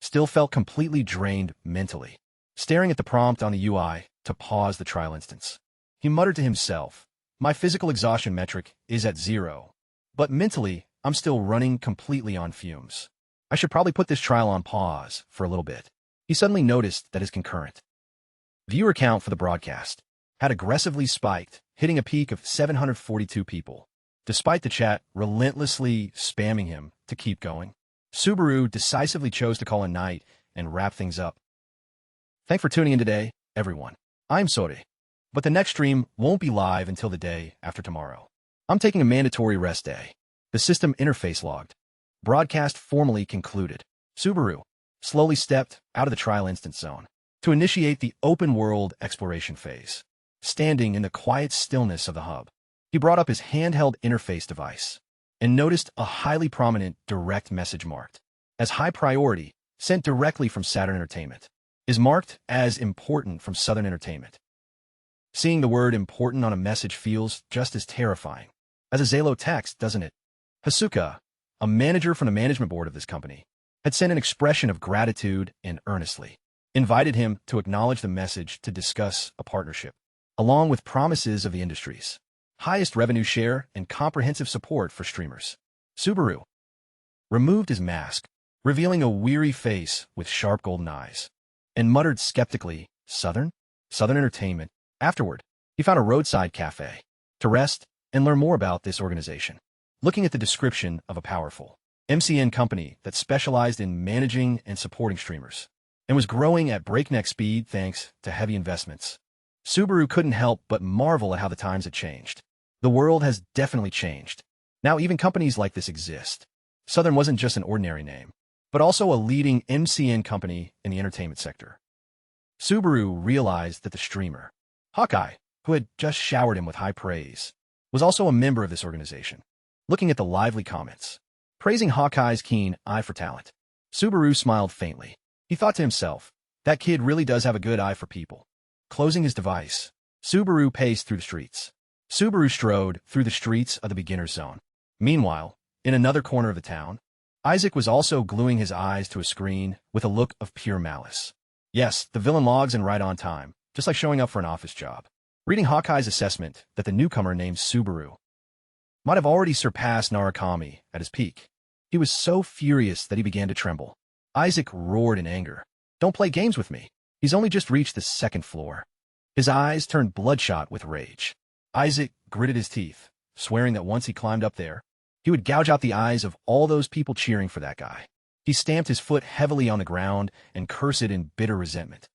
still felt completely drained mentally. Staring at the prompt on the UI to pause the trial instance, he muttered to himself, "My physical exhaustion metric is at 0, but mentally, I'm still running completely on fumes. I should probably put this trial on pause for a little bit." He suddenly noticed that his concurrent viewer count for the broadcast had aggressively spiked, hitting a peak of 742 people. Despite the chat relentlessly spamming him to keep going, Subaru decisively chose to call a night and wrap things up. Thanks for tuning in today, everyone. I'm Sore, but the next stream won't be live until the day after tomorrow. I'm taking a mandatory rest day. The system interface logged. Broadcast formally concluded. Subaru slowly stepped out of the trial instance zone to initiate the open-world exploration phase. Standing in the quiet stillness of the hub, he brought up his handheld interface device and noticed a highly prominent direct message marked as high priority, sent directly from Saturn Entertainment, is marked as important from Southern Entertainment. Seeing the word important on a message feels just as terrifying as a Zalo text, doesn't it? Hasuka, a manager from the management board of this company, had sent an expression of gratitude and earnestly invited him to acknowledge the message to discuss a partnership, along with promises of the industry's highest revenue share and comprehensive support for streamers. Subaru removed his mask, revealing a weary face with sharp golden eyes, and muttered skeptically, Southern Entertainment. Afterward, he found a roadside cafe to rest and learn more about this organization. Looking at the description of a powerful MCN company that specialized in managing and supporting streamers and was growing at breakneck speed thanks to heavy investments, Subaru couldn't help but marvel at how the times had changed. The world has definitely changed. Now even companies like this exist. Southern wasn't just an ordinary name, but also a leading MCN company in the entertainment sector. Subaru realized that the streamer, Hawkeye, who had just showered him with high praise, was also a member of this organization. Looking at the lively comments, praising Hawkeye's keen eye for talent, Subaru smiled faintly. He thought to himself, that kid really does have a good eye for people. Closing his device, Subaru paced through the streets. Subaru strode through the streets of the beginner's zone. Meanwhile, in another corner of the town, Isaac was also gluing his eyes to a screen with a look of pure malice. Yes, the villain logs in right on time, just like showing up for an office job. Reading Hawkeye's assessment that the newcomer named Subaru might have already surpassed Narukami at his peak, he was so furious that he began to tremble. Isaac roared in anger. Don't play games with me. He's only just reached the second floor. His eyes turned bloodshot with rage. Isaac gritted his teeth, swearing that once he climbed up there, he would gouge out the eyes of all those people cheering for that guy. He stamped his foot heavily on the ground and cursed in bitter resentment.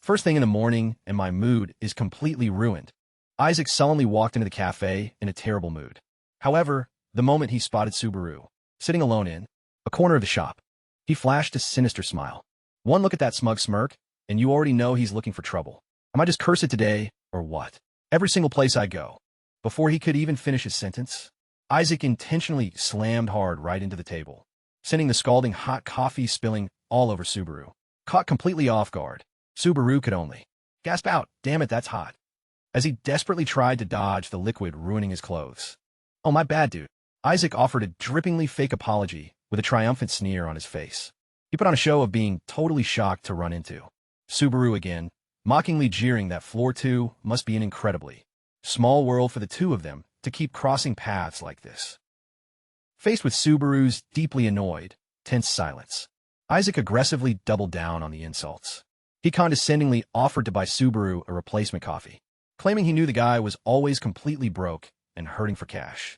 First thing in the morning, and my mood is completely ruined. Isaac sullenly walked into the cafe in a terrible mood. However, the moment he spotted Subaru, sitting alone in a corner of the shop, he flashed a sinister smile. One look at that smug smirk, and you already know he's looking for trouble. Am I just cursed today, or what? Every single place I go. Before he could even finish his sentence, Isaac intentionally slammed hard right into the table, sending the scalding hot coffee spilling all over Subaru. Caught completely off guard, Subaru could only gasp out, "Damn it, that's hot," as he desperately tried to dodge the liquid ruining his clothes. "Oh, my bad, dude." Isaac offered a drippingly fake apology with a triumphant sneer on his face. He put on a show of being totally shocked to run into Subaru again, mockingly jeering that floor 2 must be an incredibly small world for the two of them to keep crossing paths like this. Faced with Subaru's deeply annoyed, tense silence, Isaac aggressively doubled down on the insults. He condescendingly offered to buy Subaru a replacement coffee, claiming he knew the guy was always completely broke and hurting for cash.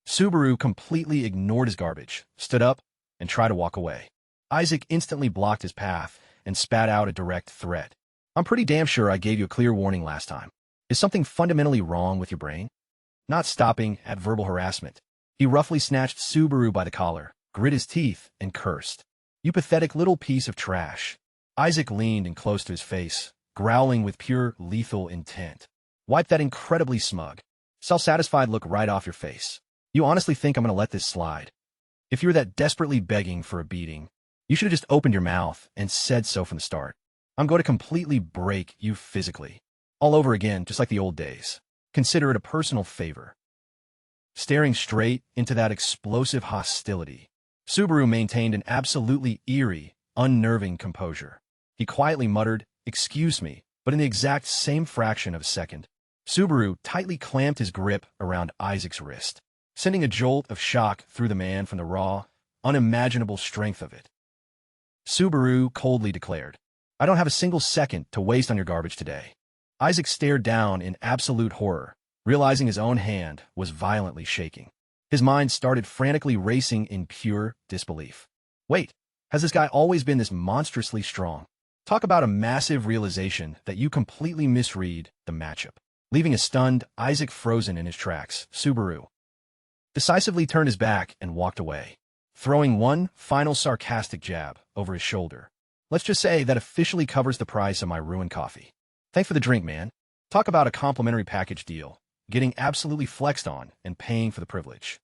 Subaru completely ignored his garbage, stood up, and tried to walk away. Isaac instantly blocked his path and spat out a direct threat. "I'm pretty damn sure I gave you a clear warning last time. Is something fundamentally wrong with your brain?" Not stopping at verbal harassment, he roughly snatched Subaru by the collar, grit his teeth, and cursed. "You pathetic little piece of trash." Isaac leaned in close to his face, growling with pure lethal intent. "Wipe that incredibly smug, self-satisfied look right off your face. You honestly think I'm going to let this slide? If you're that desperately begging for a beating, you should have just opened your mouth and said so from the start. I'm going to completely break you physically. All over again, just like the old days. Consider it a personal favor." Staring straight into that explosive hostility, Subaru maintained an absolutely eerie, unnerving composure. He quietly muttered, "Excuse me," but in the exact same fraction of a second, Subaru tightly clamped his grip around Isaac's wrist, sending a jolt of shock through the man from the raw, unimaginable strength of it. Subaru coldly declared, "I don't have a single second to waste on your garbage today." Isaac stared down in absolute horror, realizing his own hand was violently shaking. His mind started frantically racing in pure disbelief. Wait, has this guy always been this monstrously strong? Talk about a massive realization that you completely misread the matchup. Leaving a stunned Isaac frozen in his tracks, Subaru decisively turned his back and walked away, throwing one final sarcastic jab over his shoulder. "Let's just say that officially covers the price of my ruined coffee. Thanks for the drink, man." Talk about a complimentary package deal, getting absolutely flexed on and paying for the privilege.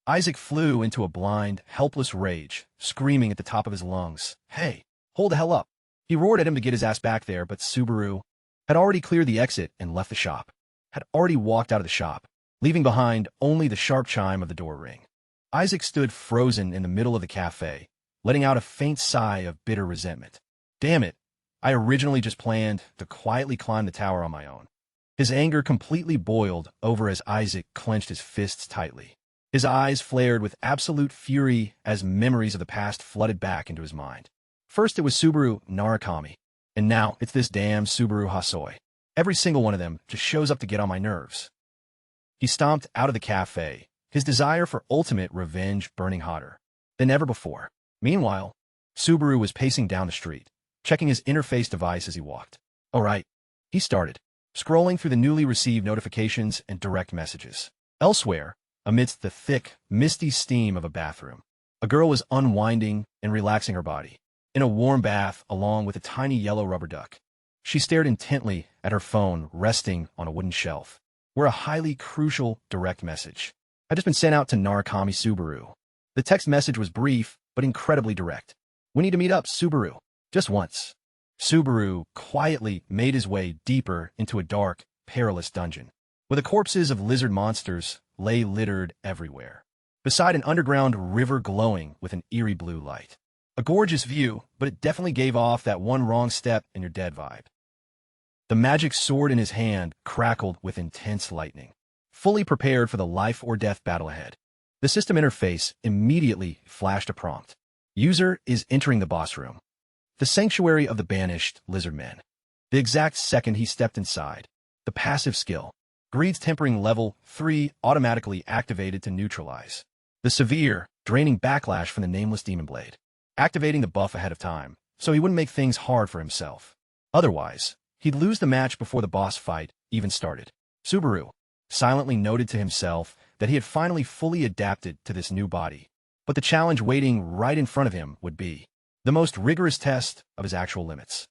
Isaac flew into a blind, helpless rage, screaming at the top of his lungs, "Hey, hold the hell up." He roared at him to get his ass back there, but Subaru had already cleared the exit and left the shop, had already walked out of the shop, leaving behind only the sharp chime of the door ring. Isaac stood frozen in the middle of the cafe, letting out a faint sigh of bitter resentment. Damn it, I originally just planned to quietly climb the tower on my own. His anger completely boiled over as Isaac clenched his fists tightly. His eyes flared with absolute fury as memories of the past flooded back into his mind. First it was Subaru Narukami, and now it's this damn Subaru Hasoi. Every single one of them just shows up to get on my nerves. He stomped out of the cafe, his desire for ultimate revenge burning hotter than ever before. Meanwhile, Subaru was pacing down the street, checking his interface device as he walked. All right, he started, scrolling through the newly received notifications and direct messages. Elsewhere, amidst the thick, misty steam of a bathroom, a girl was unwinding and relaxing her body in a warm bath along with a tiny yellow rubber duck. She stared intently at her phone resting on a wooden shelf, where a highly crucial direct message had just been sent out to Narukami Subaru. The text message was brief, but incredibly direct. "We need to meet up, Subaru. Just once." Subaru quietly made his way deeper into a dark, perilous dungeon, where the corpses of lizard monsters lay littered everywhere, beside an underground river glowing with an eerie blue light. A gorgeous view, but it definitely gave off that one wrong step and you're dead vibe. The magic sword in his hand crackled with intense lightning, fully prepared for the life-or-death battle ahead. The system interface immediately flashed a prompt. User is entering the boss room, the sanctuary of the banished lizard men. The exact second he stepped inside, the passive skill, Greed's Tempering Level 3, automatically activated to neutralize the severe, draining backlash from the nameless demon blade, activating the buff ahead of time, so he wouldn't make things hard for himself. Otherwise, he'd lose the match before the boss fight even started. Subaru silently noted to himself that he had finally fully adapted to this new body, but the challenge waiting right in front of him would be the most rigorous test of his actual limits.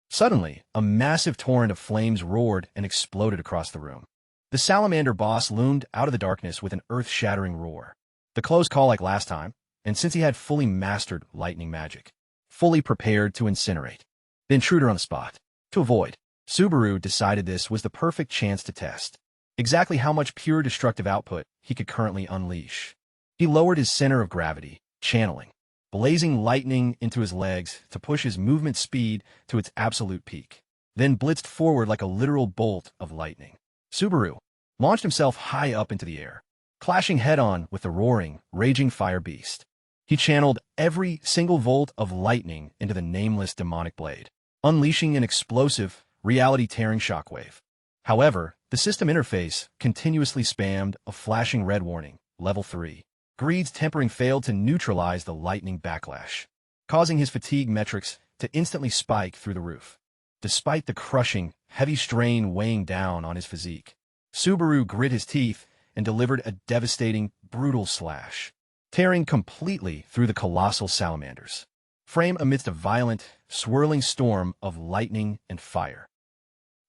Suddenly, a massive torrent of flames roared and exploded across the room. The salamander boss loomed out of the darkness with an earth-shattering roar. The close call like last time, and since he had fully mastered lightning magic, fully prepared to incinerate the intruder on the spot. To avoid, Subaru decided this was the perfect chance to test exactly how much pure destructive output he could currently unleash. He lowered his center of gravity, channeling blazing lightning into his legs to push his movement speed to its absolute peak, then blitzed forward like a literal bolt of lightning. Subaru launched himself high up into the air, clashing head-on with the roaring, raging fire beast. He channeled every single volt of lightning into the nameless demonic blade, unleashing an explosive, reality-tearing shockwave. However, the system interface continuously spammed a flashing red warning, Level 3. Greed's tempering failed to neutralize the lightning backlash, causing his fatigue metrics to instantly spike through the roof. Despite the crushing, heavy strain weighing down on his physique, Subaru grit his teeth and delivered a devastating, brutal slash, tearing completely through the colossal salamanders, frame amidst a violent, swirling storm of lightning and fire.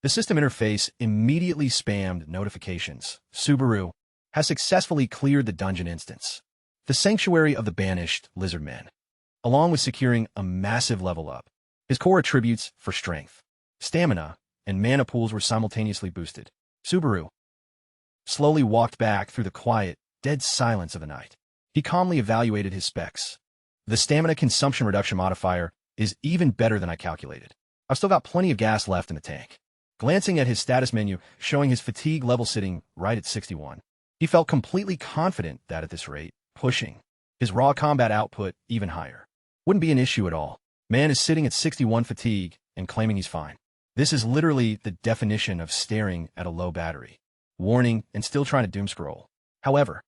The system interface immediately spammed notifications. Subaru has successfully cleared the dungeon instance, the sanctuary of the banished lizard men, along with securing a massive level up. His core attributes for strength, stamina, and mana pools were simultaneously boosted. Subaru slowly walked back through the quiet, dead silence of the night. He calmly evaluated his specs. The stamina consumption reduction modifier is even better than I calculated. I've still got plenty of gas left in the tank. Glancing at his status menu, showing his fatigue level sitting right at 61, he felt completely confident that at this rate, pushing his raw combat output even higher wouldn't be an issue at all. Man is sitting at 61 fatigue and claiming he's fine. This is literally the definition of staring at a low battery, warning, and still trying to doomscroll. However,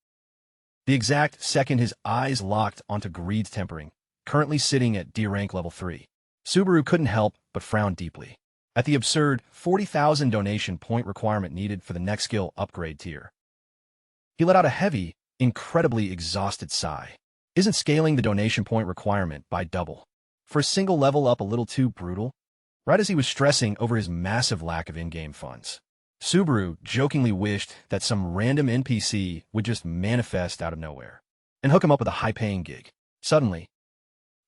the exact second his eyes locked onto Greed's tempering, currently sitting at D rank level 3, Subaru couldn't help but frown deeply at the absurd 40,000 donation point requirement needed for the next skill upgrade tier. He let out a heavy, incredibly exhausted sigh. Isn't scaling the donation point requirement by double for a single level up a little too brutal? Right as he was stressing over his massive lack of in-game funds, Subaru jokingly wished that some random NPC would just manifest out of nowhere and hook him up with a high-paying gig. Suddenly,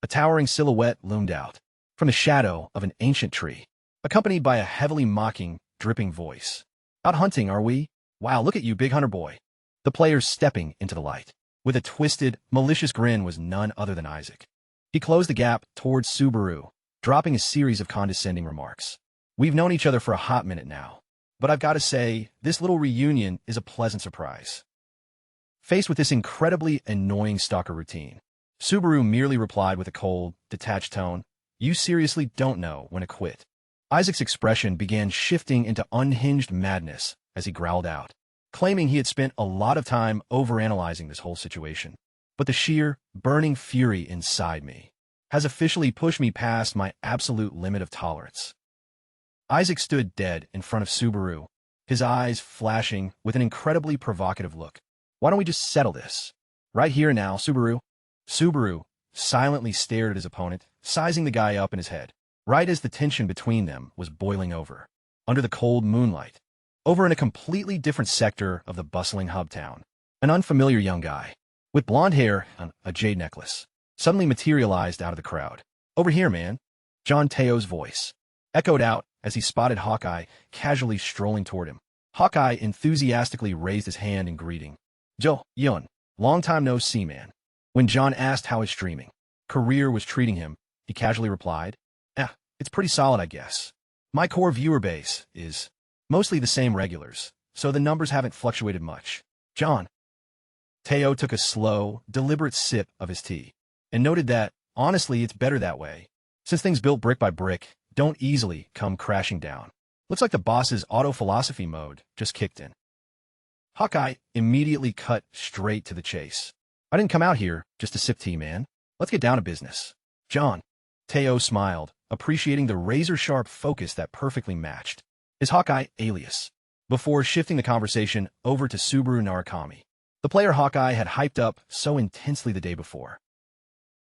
a towering silhouette loomed out from the shadow of an ancient tree, accompanied by a heavily mocking, dripping voice. Out hunting, are we? Wow, look at you, big hunter boy. The player stepping into the light with a twisted, malicious grin was none other than Isaac. He closed the gap towards Subaru, dropping a series of condescending remarks. We've known each other for a hot minute now, but I've got to say, this little reunion is a pleasant surprise. Faced with this incredibly annoying stalker routine, Subaru merely replied with a cold, detached tone, "You seriously don't know when to quit." Isaac's expression began shifting into unhinged madness as he growled out, claiming he had spent a lot of time overanalyzing this whole situation. But the sheer, burning fury inside me has officially pushed me past my absolute limit of tolerance. Isaac stood dead in front of Subaru, his eyes flashing with an incredibly provocative look. Why don't we just settle this? Right here now, Subaru? Subaru silently stared at his opponent, sizing the guy up in his head, right as the tension between them was boiling over. Under the cold moonlight, over in a completely different sector of the bustling hub town, an unfamiliar young guy, with blonde hair and a jade necklace, suddenly materialized out of the crowd. "Over here, man." John Teo's voice echoed out as he spotted Hawkeye casually strolling toward him. Hawkeye enthusiastically raised his hand in greeting. "Jo, Yun, long time no see, man." When John asked how his streaming career was treating him, he casually replied, "It's pretty solid, I guess. My core viewer base is mostly the same regulars, so the numbers haven't fluctuated much." John Teo took a slow, deliberate sip of his tea and noted that, honestly, it's better that way, since things built brick by brick don't easily come crashing down. Looks like the boss's auto-philosophy mode just kicked in. Hawkeye immediately cut straight to the chase. "I didn't come out here just to sip tea, man. Let's get down to business." John Teo smiled, appreciating the razor-sharp focus that perfectly matched his Hawkeye alias, before shifting the conversation over to Subaru Narukami, the player Hawkeye had hyped up so intensely the day before.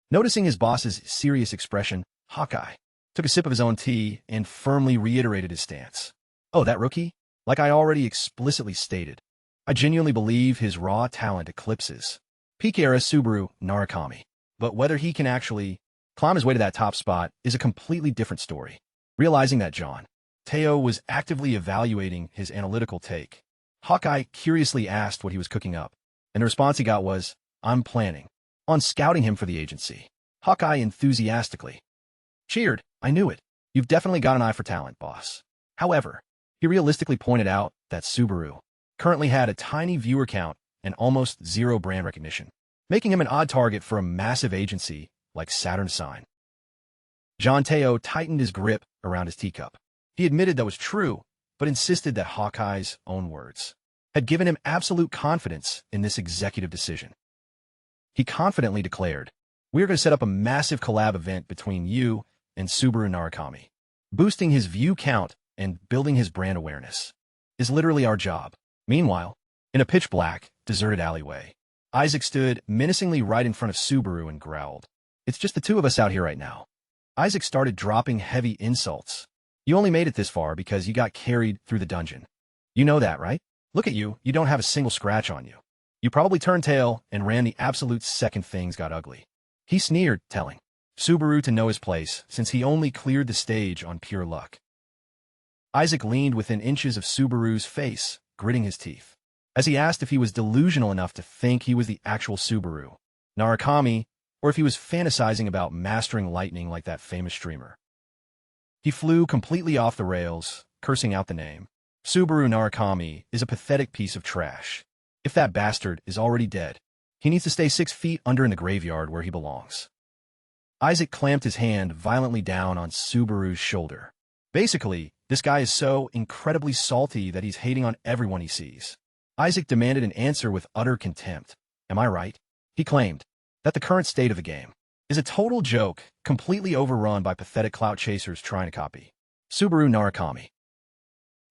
Noticing his boss's serious expression, Hawkeye took a sip of his own tea and firmly reiterated his stance. Oh, that rookie? Like I already explicitly stated, I genuinely believe his raw talent eclipses peak-era Subaru Narukami. But whether he can actually climb his way to that top spot is a completely different story. Realizing that John Teo was actively evaluating his analytical take, Hawkeye curiously asked what he was cooking up, and the response he got was, I'm planning on scouting him for the agency. Hawkeye enthusiastically cheered, I knew it. You've definitely got an eye for talent, boss. However, he realistically pointed out that Subaru currently had a tiny viewer count and almost zero brand recognition, making him an odd target for a massive agency like Saturn Sign. John Teo tightened his grip around his teacup. He admitted that was true, but insisted that Hawkeye's own words had given him absolute confidence in this executive decision. He confidently declared, we're going to set up a massive collab event between you and Subaru Narukami. Boosting his view count and building his brand awareness is literally our job. Meanwhile, in a pitch-black, deserted alleyway, Isaac stood menacingly right in front of Subaru and growled, it's just the two of us out here right now. Isaac started dropping heavy insults. You only made it this far because you got carried through the dungeon. You know that, right? Look at you, you don't have a single scratch on you. You probably turned tail and ran the absolute second things got ugly. He sneered, telling Subaru to know his place since he only cleared the stage on pure luck. Isaac leaned within inches of Subaru's face, gritting his teeth, as he asked if he was delusional enough to think he was the actual Subaru Narukami, or if he was fantasizing about mastering lightning like that famous streamer. He flew completely off the rails, cursing out the name. Subaru Narukami is a pathetic piece of trash. If that bastard is already dead, he needs to stay 6 feet under in the graveyard where he belongs. Isaac clamped his hand violently down on Subaru's shoulder. Basically, this guy is so incredibly salty that he's hating on everyone he sees. Isaac demanded an answer with utter contempt. Am I right? He claimed that the current state of the game is a total joke, completely overrun by pathetic clout chasers trying to copy Subaru Narukami.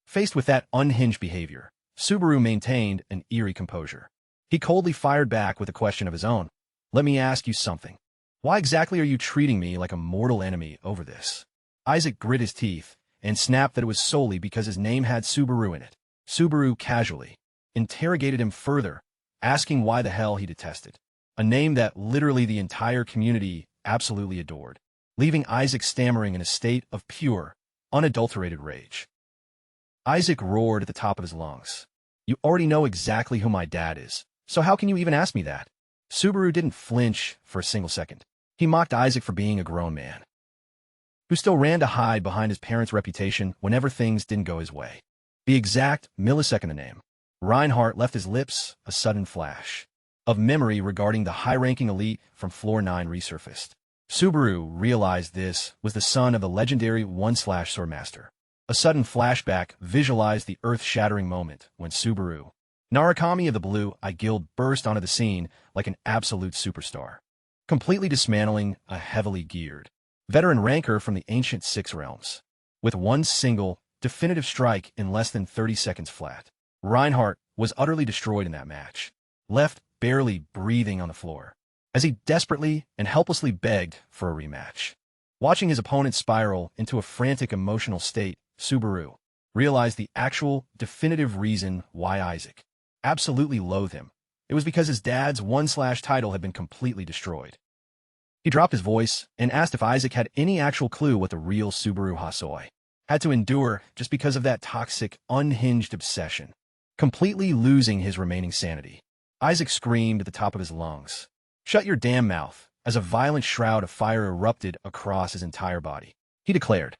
Faced with that unhinged behavior, Subaru maintained an eerie composure. He coldly fired back with a question of his own. Let me ask you something. Why exactly are you treating me like a mortal enemy over this? Isaac grit his teeth and snapped that it was solely because his name had Subaru in it. Subaru casually interrogated him further, asking why the hell he detested a name that literally the entire community absolutely adored, leaving Isaac stammering in a state of pure, unadulterated rage. Isaac roared at the top of his lungs. You already know exactly who my dad is, so how can you even ask me that? Subaru didn't flinch for a single second. He mocked Isaac for being a grown man, who still ran to hide behind his parents' reputation whenever things didn't go his way. The exact millisecond the name Reinhardt left his lips, a sudden flash of memory regarding the high-ranking elite from Floor 9 resurfaced. Subaru realized this was the son of the legendary One/Swordmaster. A sudden flashback visualized the earth-shattering moment when Subaru Narukami of the Blue-Eye Guild burst onto the scene like an absolute superstar, completely dismantling a heavily geared veteran ranker from the ancient Six Realms. With one single, definitive strike in less than 30 seconds flat, Reinhardt was utterly destroyed in that match, left barely breathing on the floor, as he desperately and helplessly begged for a rematch. Watching his opponent spiral into a frantic emotional state, Subaru realized the actual, definitive reason why Isaac absolutely loathed him. It was because his dad's One/title had been completely destroyed. He dropped his voice and asked if Isaac had any actual clue what the real Subaru Hasoi had to endure just because of that toxic, unhinged obsession. Completely losing his remaining sanity, Isaac screamed at the top of his lungs, "Shut your damn mouth," as a violent shroud of fire erupted across his entire body. He declared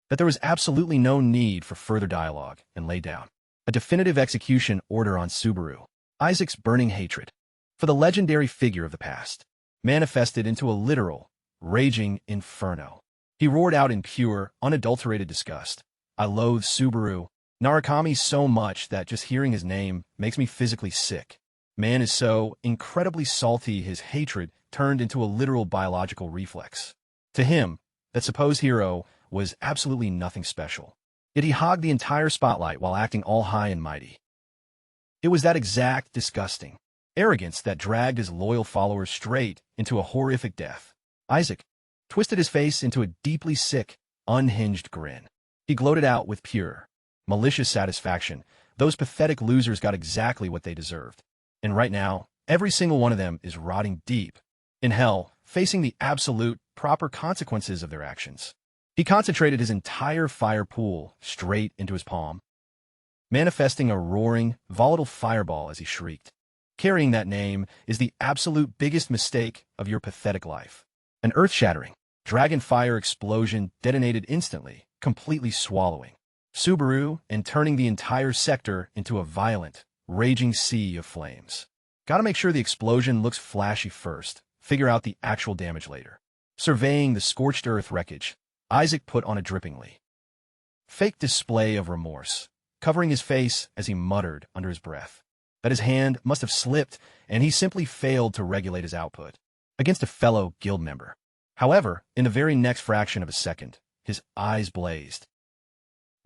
that there was absolutely no need for further dialogue and laid down a definitive execution order on Subaru. Isaac's burning hatred for the legendary figure of the past manifested into a literal, raging inferno. He roared out in pure, unadulterated disgust, "I loathe Subaru Narukami so much that just hearing his name makes me physically sick. Man is so incredibly salty his hatred turned into a literal biological reflex. To him, that supposed hero was absolutely nothing special. Yet he hogged the entire spotlight while acting all high and mighty. It was that exact disgusting arrogance that dragged his loyal followers straight into a horrific death. Isaac twisted his face into a deeply sick, unhinged grin. He gloated out with pure, malicious satisfaction. Those pathetic losers got exactly what they deserved. And right now, every single one of them is rotting deep in hell, facing the absolute, proper consequences of their actions. He concentrated his entire fire pool straight into his palm, manifesting a roaring, volatile fireball as he shrieked. Carrying that name is the absolute biggest mistake of your pathetic life. An earth-shattering, dragon fire explosion detonated instantly, completely swallowing Subaru and turning the entire sector into a violent, raging sea of flames. Gotta make sure the explosion looks flashy first, figure out the actual damage later. Surveying the scorched earth wreckage, Isaac put on a drippingly fake display of remorse, covering his face as he muttered under his breath that his hand must have slipped and he simply failed to regulate his output against a fellow guild member. However, in the very next fraction of a second, his eyes blazed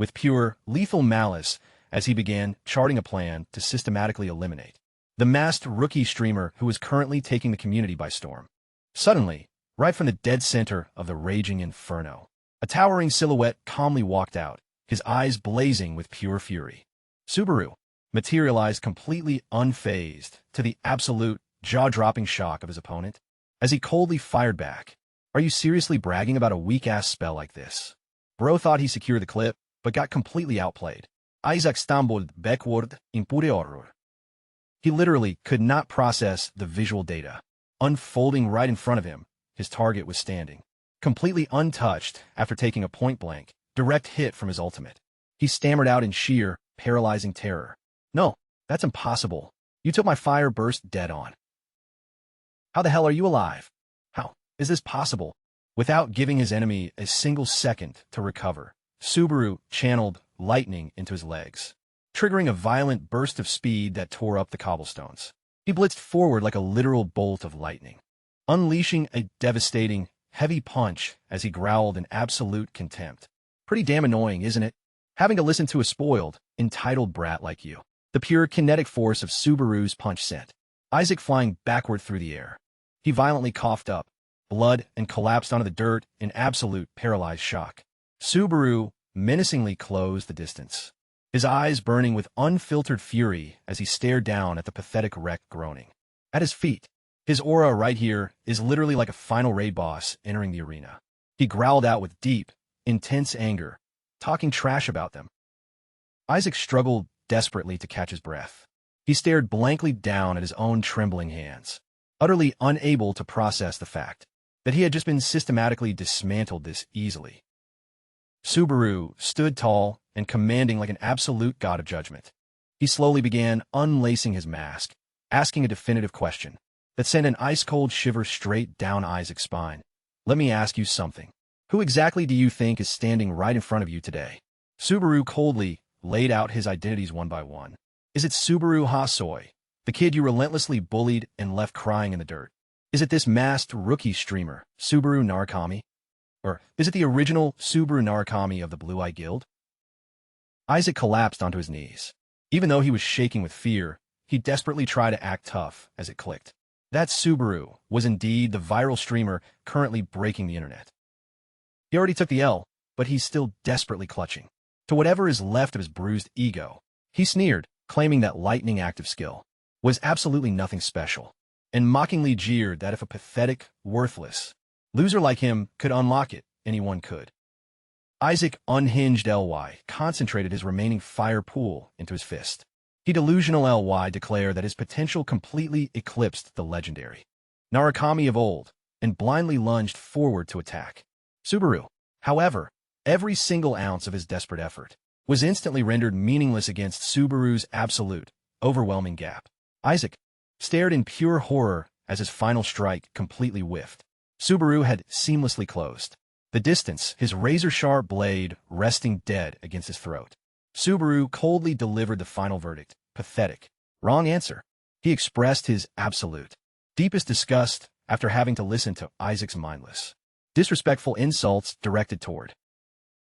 with pure, lethal malice as he began charting a plan to systematically eliminate the masked rookie streamer who was currently taking the community by storm. Suddenly, right from the dead center of the raging inferno, a towering silhouette calmly walked out, his eyes blazing with pure fury. Subaru materialized completely unfazed to the absolute, jaw-dropping shock of his opponent as he coldly fired back. Are you seriously bragging about a weak-ass spell like this? Bro thought he secured the clip, but got completely outplayed. Isaac stumbled backward in pure horror. He literally could not process the visual data. Unfolding right in front of him, his target was standing, completely untouched after taking a point-blank, direct hit from his ultimate. He stammered out in sheer, paralyzing terror. No, that's impossible. You took my fire burst dead on. How the hell are you alive? How is this possible? Without giving his enemy a single second to recover, Subaru channeled lightning into his legs, triggering a violent burst of speed that tore up the cobblestones. He blitzed forward like a literal bolt of lightning, unleashing a devastating, heavy punch as he growled in absolute contempt. Pretty damn annoying, isn't it? Having to listen to a spoiled, entitled brat like you. The pure kinetic force of Subaru's punch sent Isaac flying backward through the air. He violently coughed up blood and collapsed onto the dirt in absolute paralyzed shock. Subaru menacingly closed the distance, his eyes burning with unfiltered fury as he stared down at the pathetic wreck groaning at his feet. His aura right here is literally like a final raid boss entering the arena. He growled out with deep, intense anger, talking trash about them. Isaac struggled desperately to catch his breath. He stared blankly down at his own trembling hands, utterly unable to process the fact that he had just been systematically dismantled this easily. Subaru stood tall and commanding like an absolute god of judgment. He slowly began unlacing his mask, asking a definitive question that sent an ice-cold shiver straight down Isaac's spine. Let me ask you something. Who exactly do you think is standing right in front of you today? Subaru coldly laid out his identities one by one. Is it Subaru Hasoi, the kid you relentlessly bullied and left crying in the dirt? Is it this masked rookie streamer, Subaru Narukami? Or is it the original Subaru Narukami of the Blue Eye Guild? Isaac collapsed onto his knees. Even though he was shaking with fear, he desperately tried to act tough as it clicked. That Subaru was indeed the viral streamer currently breaking the internet. He already took the L, but he's still desperately clutching to whatever is left of his bruised ego. He sneered, claiming that lightning active skill was absolutely nothing special, and mockingly jeered that if a pathetic, worthless loser like him could unlock it, anyone could. Isaac unhinged LY concentrated his remaining fire pool into his fist. He delusional LY declared that his potential completely eclipsed the legendary Narukami of old, and blindly lunged forward to attack Subaru. However, every single ounce of his desperate effort was instantly rendered meaningless against Subaru's absolute, overwhelming gap. Isaac stared in pure horror as his final strike completely whiffed. Subaru had seamlessly closed the distance, his razor-sharp blade resting dead against his throat. Subaru coldly delivered the final verdict. Pathetic. Wrong answer. He expressed his absolute, deepest disgust after having to listen to Isaac's mindless disrespectful insults directed toward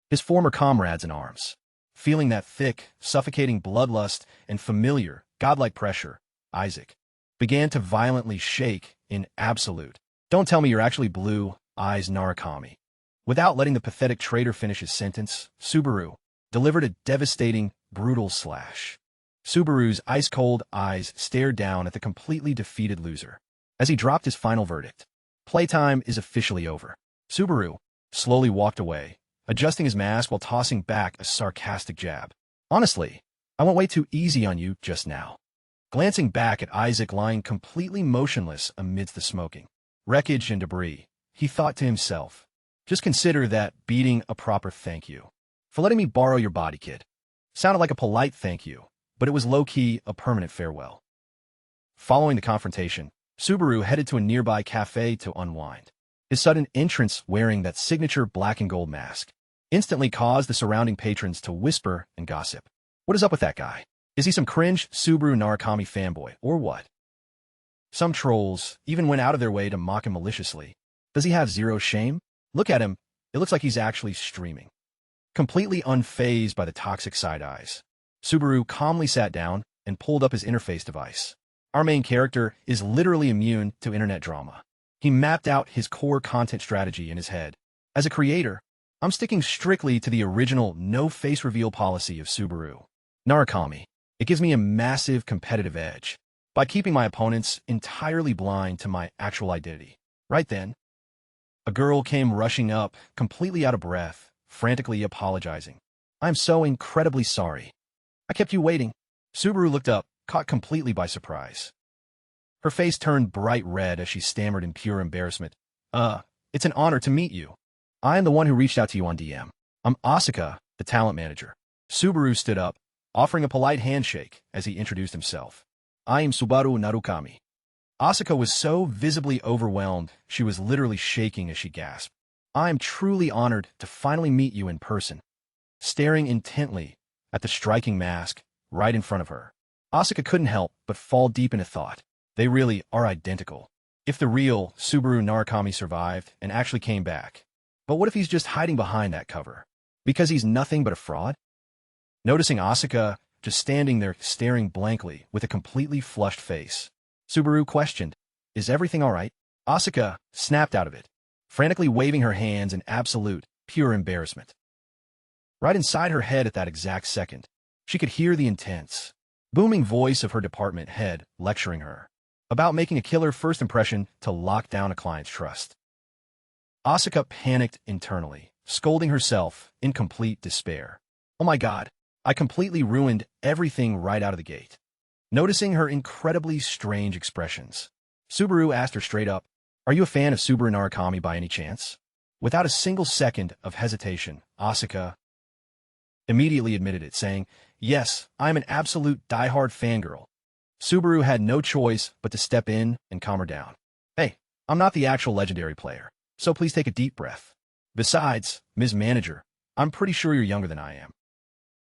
his former comrades in arms. Feeling that thick, suffocating bloodlust and familiar, godlike pressure, Isaac began to violently shake in absolute "Don't tell me you're actually blue" eyes Narukami. Without letting the pathetic traitor finish his sentence, Subaru delivered a devastating, brutal slash. Subaru's ice-cold eyes stared down at the completely defeated loser as he dropped his final verdict. Playtime is officially over. Subaru slowly walked away, adjusting his mask while tossing back a sarcastic jab. Honestly, I went way too easy on you just now. Glancing back at Isaac lying completely motionless amidst the smoking wreckage and debris, he thought to himself, just consider that beating a proper thank you for letting me borrow your body, kid. Sounded like a polite thank you, but it was low-key a permanent farewell. Following the confrontation, Subaru headed to a nearby cafe to unwind. His sudden entrance wearing that signature black and gold mask instantly caused the surrounding patrons to whisper and gossip. What is up with that guy? Is he some cringe Subaru Narukami fanboy, or what? Some trolls even went out of their way to mock him maliciously. Does he have zero shame? Look at him, it looks like he's actually streaming. Completely unfazed by the toxic side eyes, Subaru calmly sat down and pulled up his interface device. Our main character is literally immune to internet drama. He mapped out his core content strategy in his head. As a creator, I'm sticking strictly to the original no-face reveal policy of Subaru Narukami. It gives me a massive competitive edge by keeping my opponents entirely blind to my actual identity. Right then, a girl came rushing up, completely out of breath, frantically apologizing. I'm so incredibly sorry. I kept you waiting. Subaru looked up, caught completely by surprise. Her face turned bright red as she stammered in pure embarrassment. It's an honor to meet you. I am the one who reached out to you on DM. I'm Asura, the talent manager. Subaru stood up, offering a polite handshake as he introduced himself. I am Subaru Narukami. Asura was so visibly overwhelmed, she was literally shaking as she gasped. I am truly honored to finally meet you in person. Staring intently at the striking mask right in front of her, Asura couldn't help but fall deep into thought. They really are identical. If the real Subaru Narukami survived and actually came back, but what if he's just hiding behind that cover? Because he's nothing but a fraud? Noticing Asura just standing there staring blankly with a completely flushed face, Subaru questioned, "Is everything all right?" Asura snapped out of it, frantically waving her hands in absolute, pure embarrassment. Right inside her head at that exact second, she could hear the intense, booming voice of her department head lecturing her about making a killer first impression to lock down a client's trust. Asura panicked internally, scolding herself in complete despair. Oh my god, I completely ruined everything right out of the gate. Noticing her incredibly strange expressions, Subaru asked her straight up, "Are you a fan of Subaru Narukami by any chance?" Without a single second of hesitation, Asura immediately admitted it, saying, "Yes, I'm an absolute diehard fangirl." Subaru had no choice but to step in and calm her down. "Hey, I'm not the actual legendary player, so please take a deep breath. Besides, Ms. Manager, I'm pretty sure you're younger than I am."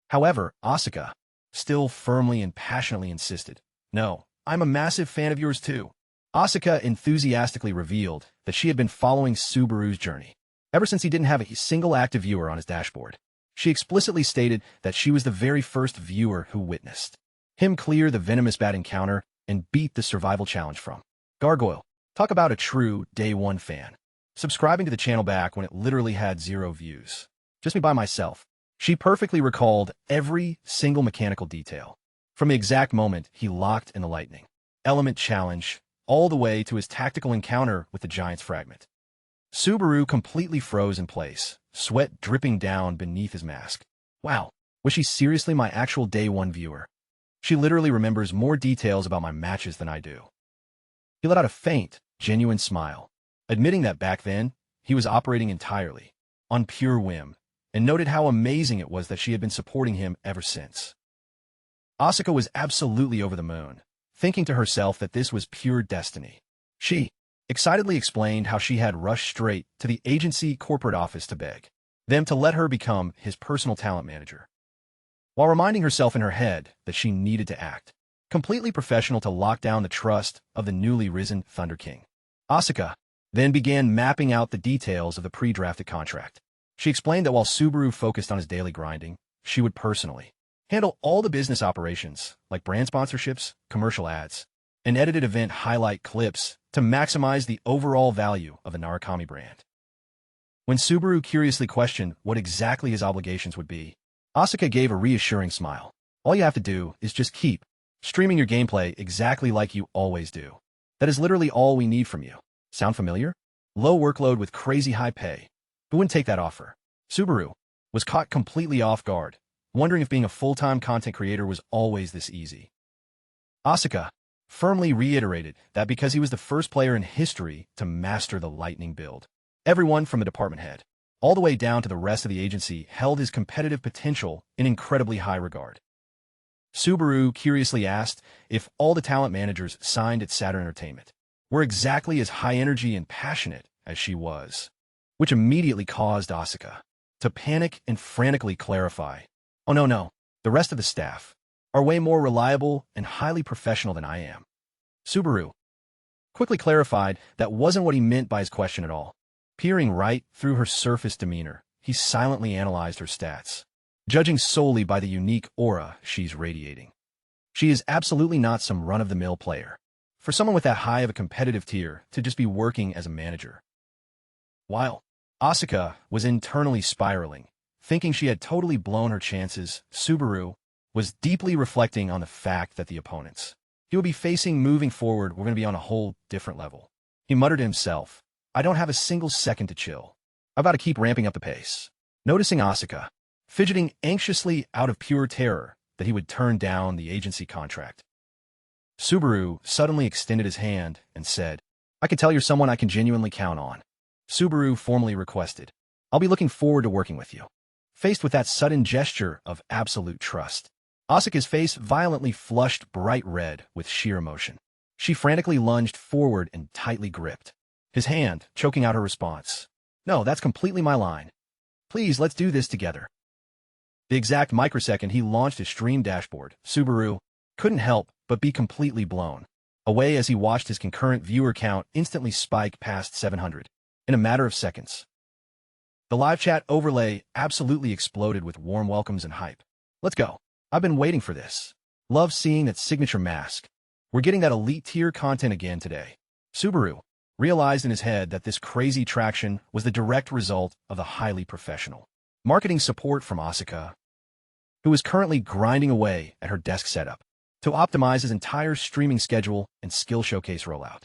However, Asura still firmly and passionately insisted, "No, I'm a massive fan of yours too." Asura enthusiastically revealed that she had been following Subaru's journey ever since he didn't have a single active viewer on his dashboard. She explicitly stated that she was the very first viewer who witnessed him clear the venomous bat encounter and beat the survival challenge from Gargoyle. Talk about a true day one fan. Subscribing to the channel back when it literally had 0 views. Just me by myself. She perfectly recalled every single mechanical detail, from the exact moment he locked in the lightning element challenge, all the way to his tactical encounter with the Giant's Fragment. Subaru completely froze in place, sweat dripping down beneath his mask. Wow, was she seriously my actual day one viewer? She literally remembers more details about my matches than I do. He let out a faint, genuine smile, admitting that back then, he was operating entirely on pure whim, and noted how amazing it was that she had been supporting him ever since. Asura was absolutely over the moon, thinking to herself that this was pure destiny. She excitedly explained how she had rushed straight to the agency corporate office to beg them to let her become his personal talent manager, while reminding herself in her head that she needed to act completely professional to lock down the trust of the newly risen Thunder King. Asura then began mapping out the details of the pre-drafted contract. She explained that while Subaru focused on his daily grinding, she would personally handle all the business operations, like brand sponsorships, commercial ads, and edited event highlight clips to maximize the overall value of the Narukami brand. When Subaru curiously questioned what exactly his obligations would be, Asuka gave a reassuring smile. All you have to do is just keep streaming your gameplay exactly like you always do. That is literally all we need from you. Sound familiar? Low workload with crazy high pay. Who wouldn't take that offer? Subaru was caught completely off guard, wondering if being a full-time content creator was always this easy. Asuka firmly reiterated that because he was the first player in history to master the lightning build, everyone from the department head all the way down to the rest of the agency held his competitive potential in incredibly high regard. Subaru curiously asked if all the talent managers signed at Saturn Entertainment were exactly as high energy and passionate as she was, which immediately caused Asuka to panic and frantically clarify, "Oh no, the rest of the staff are way more reliable and highly professional than I am." Subaru quickly clarified that wasn't what he meant by his question at all. Peering right through her surface demeanor, he silently analyzed her stats, judging solely by the unique aura she's radiating. She is absolutely not some run-of-the-mill player. For someone with that high of a competitive tier to just be working as a manager. While Asuka was internally spiraling, thinking she had totally blown her chances, Subaru was deeply reflecting on the fact that the opponents he would be facing moving forward were going to be on a whole different level. He muttered to himself, "I don't have a single second to chill. I've got to keep ramping up the pace." Noticing Asuka fidgeting anxiously out of pure terror that he would turn down the agency contract, Subaru suddenly extended his hand and said, "I can tell you're someone I can genuinely count on." Subaru formally requested, "I'll be looking forward to working with you." Faced with that sudden gesture of absolute trust, Asuka's face violently flushed bright red with sheer emotion. She frantically lunged forward and tightly gripped his hand, choking out her response. "No, that's completely my line. Please, let's do this together." The exact microsecond he launched his stream dashboard, Subaru couldn't help but be completely blown away as he watched his concurrent viewer count instantly spike past 700 in a matter of seconds. The live chat overlay absolutely exploded with warm welcomes and hype. "Let's go. I've been waiting for this. Love seeing that signature mask. We're getting that elite tier content again today." Subaru realized in his head that this crazy traction was the direct result of the highly professional marketing support from Asuka, who is currently grinding away at her desk setup to optimize his entire streaming schedule and skill showcase rollout.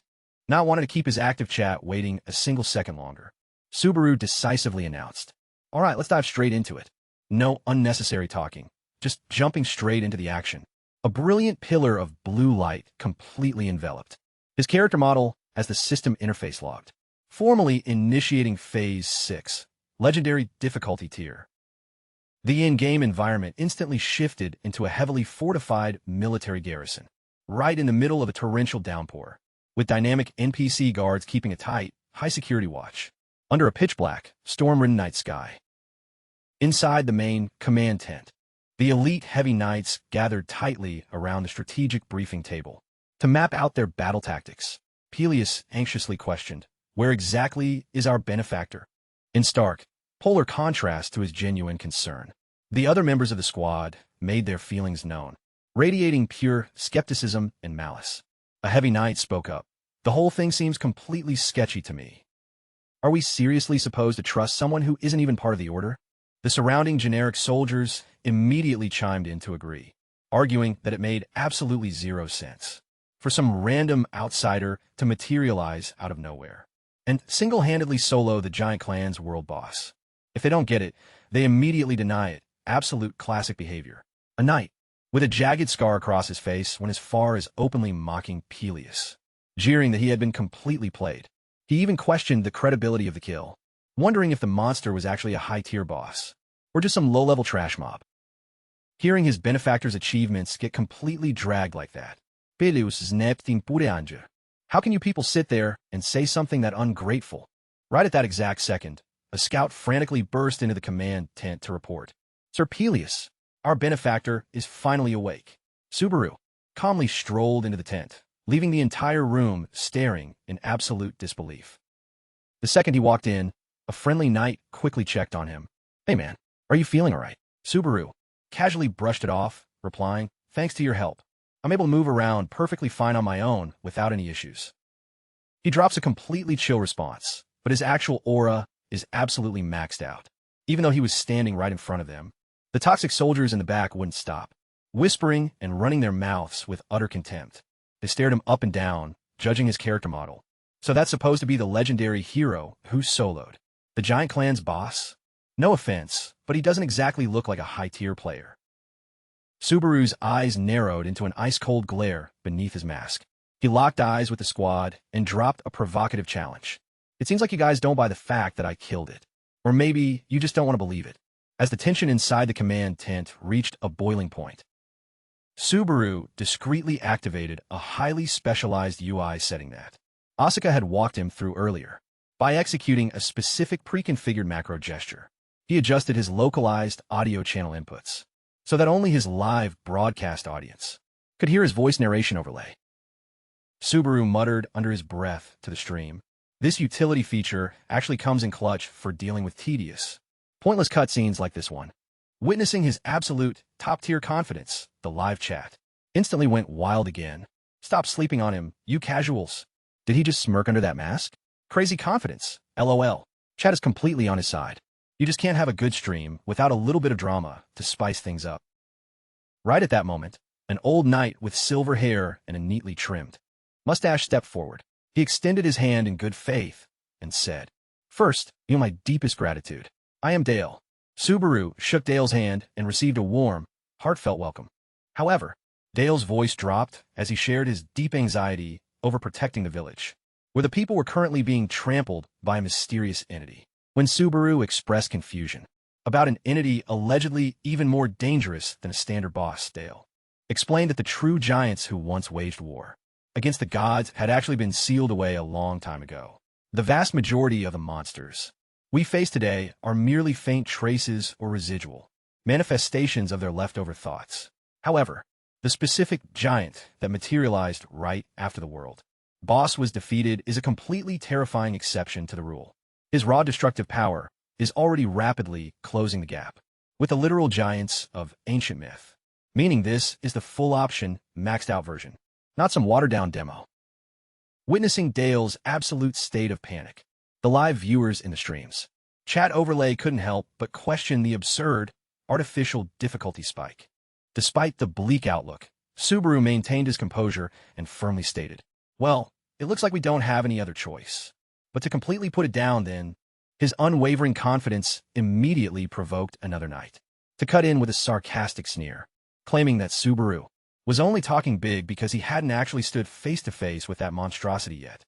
Not wanting to keep his active chat waiting a single second longer, Subaru decisively announced, "All right, let's dive straight into it. No unnecessary talking, just jumping straight into the action." A brilliant pillar of blue light completely enveloped his character model as the system interface logged, formally initiating Phase 6, Legendary Difficulty Tier. The in-game environment instantly shifted into a heavily fortified military garrison, right in the middle of a torrential downpour, with dynamic NPC guards keeping a tight, high-security watch under a pitch-black, storm-ridden night sky. Inside the main command tent, the elite heavy knights gathered tightly around the strategic briefing table to map out their battle tactics. Peleus anxiously questioned, "Where exactly is our benefactor?" In stark, polar contrast to his genuine concern, the other members of the squad made their feelings known, radiating pure skepticism and malice. A heavy knight spoke up, "The whole thing seems completely sketchy to me. Are we seriously supposed to trust someone who isn't even part of the order?" The surrounding generic soldiers immediately chimed in to agree, arguing that it made absolutely zero sense for some random outsider to materialize out of nowhere and single-handedly solo the giant clan's world boss. If they don't get it, they immediately deny it. Absolute classic behavior. A knight with a jagged scar across his face went as far as openly mocking Peleus, jeering that he had been completely played. He even questioned the credibility of the kill, wondering if the monster was actually a high-tier boss or just some low-level trash mob. Hearing his benefactor's achievements get completely dragged like that, Peleus snapped in pure anger. How can you people sit there and say something that ungrateful? Right at that exact second, a scout frantically burst into the command tent to report, "Sir Peleus, our benefactor is finally awake." Subaru calmly strolled into the tent, leaving the entire room staring in absolute disbelief. The second he walked in, a friendly knight quickly checked on him. "Hey man, are you feeling alright?" Subaru casually brushed it off, replying, "Thanks to your help, I'm able to move around perfectly fine on my own without any issues." He drops a completely chill response, but his actual aura is absolutely maxed out. Even though he was standing right in front of them, the toxic soldiers in the back wouldn't stop, whispering and running their mouths with utter contempt. They stared him up and down, judging his character model. So that's supposed to be the legendary hero who soloed the giant clan's boss? No offense, but he doesn't exactly look like a high-tier player. Subaru's eyes narrowed into an ice-cold glare beneath his mask. He locked eyes with the squad and dropped a provocative challenge. "It seems like you guys don't buy the fact that I killed it. Or maybe you just don't want to believe it." As the tension inside the command tent reached a boiling point, Subaru discreetly activated a highly specialized UI setting that Asura had walked him through earlier. By executing a specific pre-configured macro gesture, he adjusted his localized audio channel inputs so that only his live broadcast audience could hear his voice narration overlay. Subaru muttered under his breath to the stream. This utility feature actually comes in clutch for dealing with tedious, pointless cutscenes like this one. Witnessing his absolute top-tier confidence, the live chat instantly went wild again. "Stop sleeping on him, you casuals." Did he just smirk under that mask? Crazy confidence, LOL. Chat is completely on his side. You just can't have a good stream without a little bit of drama to spice things up. Right at that moment, an old knight with silver hair and a neatly trimmed mustache stepped forward. He extended his hand in good faith and said, "First, you know my deepest gratitude. I am Dale." Subaru shook Dale's hand and received a warm, heartfelt welcome. However, Dale's voice dropped as he shared his deep anxiety over protecting the village, where the people were currently being trampled by a mysterious entity. When Subaru expressed confusion about an entity allegedly even more dangerous than a standard boss, Dale explained that the true giants who once waged war against the gods had actually been sealed away a long time ago. The vast majority of the monsters we face today are merely faint traces or residual manifestations of their leftover thoughts. However, the specific giant that materialized right after the world boss was defeated is a completely terrifying exception to the rule. His raw destructive power is already rapidly closing the gap with the literal giants of ancient myth, meaning this is the full option, maxed out version, not some watered-down demo. Witnessing Dale's absolute state of panic, the live viewers in the stream's chat overlay couldn't help but question the absurd, artificial difficulty spike. Despite the bleak outlook, Subaru maintained his composure and firmly stated, "Well, it looks like we don't have any other choice. But to completely put it down then," his unwavering confidence immediately provoked another knight to cut in with a sarcastic sneer, claiming that Subaru was only talking big because he hadn't actually stood face-to-face with that monstrosity yet.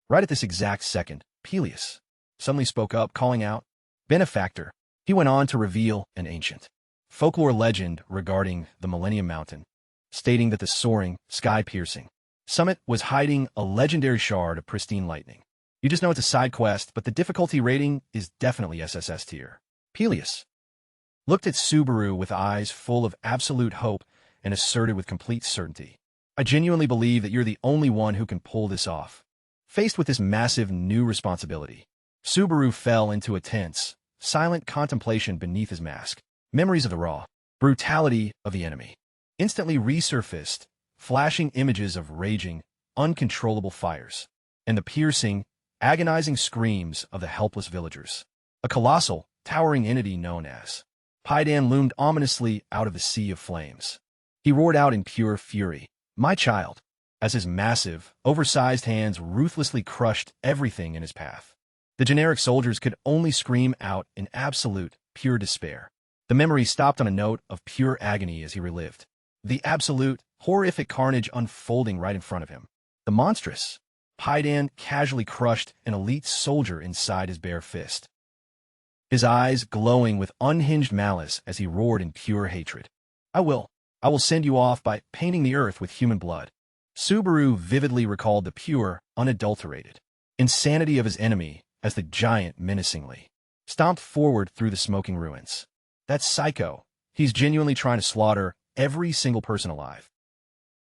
Right at this exact second, Peleus suddenly spoke up, calling out, "Benefactor." He went on to reveal an ancient folklore legend regarding the Millennium Mountain, stating that the soaring, sky-piercing summit was hiding a legendary shard of pristine lightning. You just know it's a side quest, but the difficulty rating is definitely SSS tier. Peleus looked at Subaru with eyes full of absolute hope and asserted with complete certainty, "I genuinely believe that you're the only one who can pull this off." Faced with this massive new responsibility, Subaru fell into a tense, silent contemplation beneath his mask. Memories of the raw brutality of the enemy instantly resurfaced, flashing images of raging, uncontrollable fires, and the piercing, agonizing screams of the helpless villagers. A colossal, towering entity known as Paidan loomed ominously out of the sea of flames. He roared out in pure fury, "My child," as his massive, oversized hands ruthlessly crushed everything in his path. The generic soldiers could only scream out in absolute, pure despair. The memory stopped on a note of pure agony as he relived the absolute, horrific carnage unfolding right in front of him. The monstrous Paidan casually crushed an elite soldier inside his bare fist, his eyes glowing with unhinged malice as he roared in pure hatred. I will send you off by painting the earth with human blood." Subaru vividly recalled the pure, unadulterated insanity of his enemy as the giant menacingly stomped forward through the smoking ruins. "That's psycho. He's genuinely trying to slaughter every single person alive."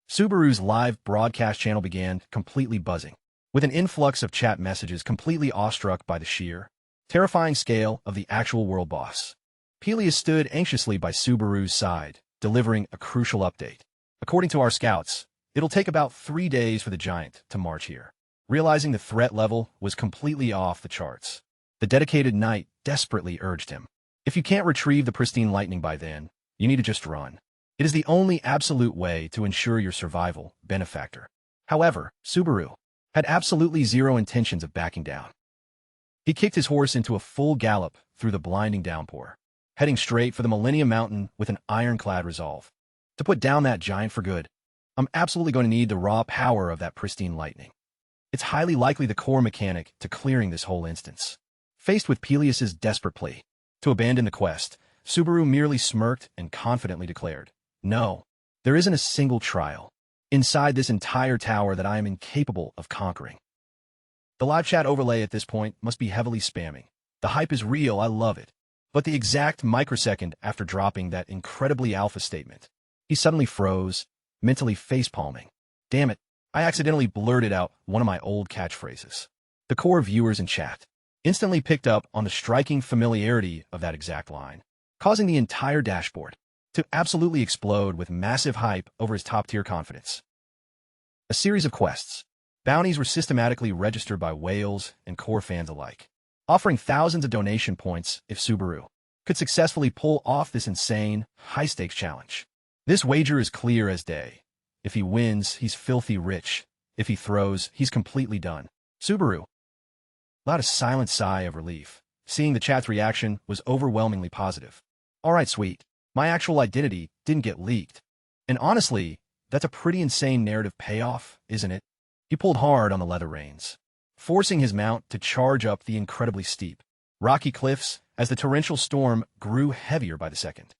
Subaru's live broadcast channel began completely buzzing. with an influx of chat messages completely awestruck by the sheer, terrifying scale of the actual world boss. Peleus stood anxiously by Subaru's side, delivering a crucial update. According to our scouts, it'll take about 3 days for the giant to march here. Realizing the threat level was completely off the charts, the dedicated knight desperately urged him. If you can't retrieve the pristine lightning by then, you need to just run. It is the only absolute way to ensure your survival, benefactor. However, Subaru had absolutely zero intentions of backing down. He kicked his horse into a full gallop through the blinding downpour, heading straight for the Millennium Mountain with an ironclad resolve. To put down that giant for good, I'm absolutely going to need the raw power of that pristine lightning. It's highly likely the core mechanic to clearing this whole instance. Faced with Peleus's desperate plea to abandon the quest, Subaru merely smirked and confidently declared, "No, there isn't a single trial inside this entire tower that I am incapable of conquering." The live chat overlay at this point must be heavily spamming. The hype is real, I love it. But the exact microsecond after dropping that incredibly alpha statement, he suddenly froze, mentally facepalming. Damn it, I accidentally blurted out one of my old catchphrases. The core viewers in chat instantly picked up on the striking familiarity of that exact line, causing the entire dashboard to absolutely explode with massive hype over his top-tier confidence. A series of quests, bounties were systematically registered by whales and core fans alike, offering thousands of donation points if Subaru could successfully pull off this insane, high-stakes challenge. This wager is clear as day. If he wins, he's filthy rich. If he throws, he's completely done. Subaru allowed a silent sigh of relief. Seeing the chat's reaction was overwhelmingly positive. All right, sweet. My actual identity didn't get leaked. And honestly, that's a pretty insane narrative payoff, isn't it? He pulled hard on the leather reins, forcing his mount to charge up the incredibly steep, rocky cliffs as the torrential storm grew heavier by the second.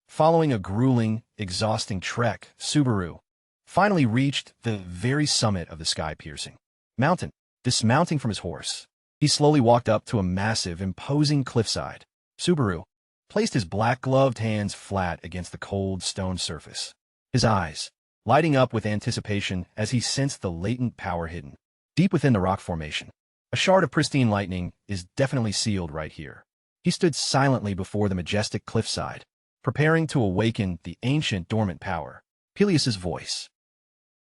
Following a grueling, exhausting trek, Subaru finally reached the very summit of the sky-piercing mountain. Dismounting from his horse, he slowly walked up to a massive, imposing cliffside. Subaru placed his black-gloved hands flat against the cold stone surface, his eyes lighting up with anticipation as he sensed the latent power hidden deep within the rock formation. A shard of pristine lightning is definitely sealed right here. He stood silently before the majestic cliffside, preparing to awaken the ancient dormant power. Peleus's voice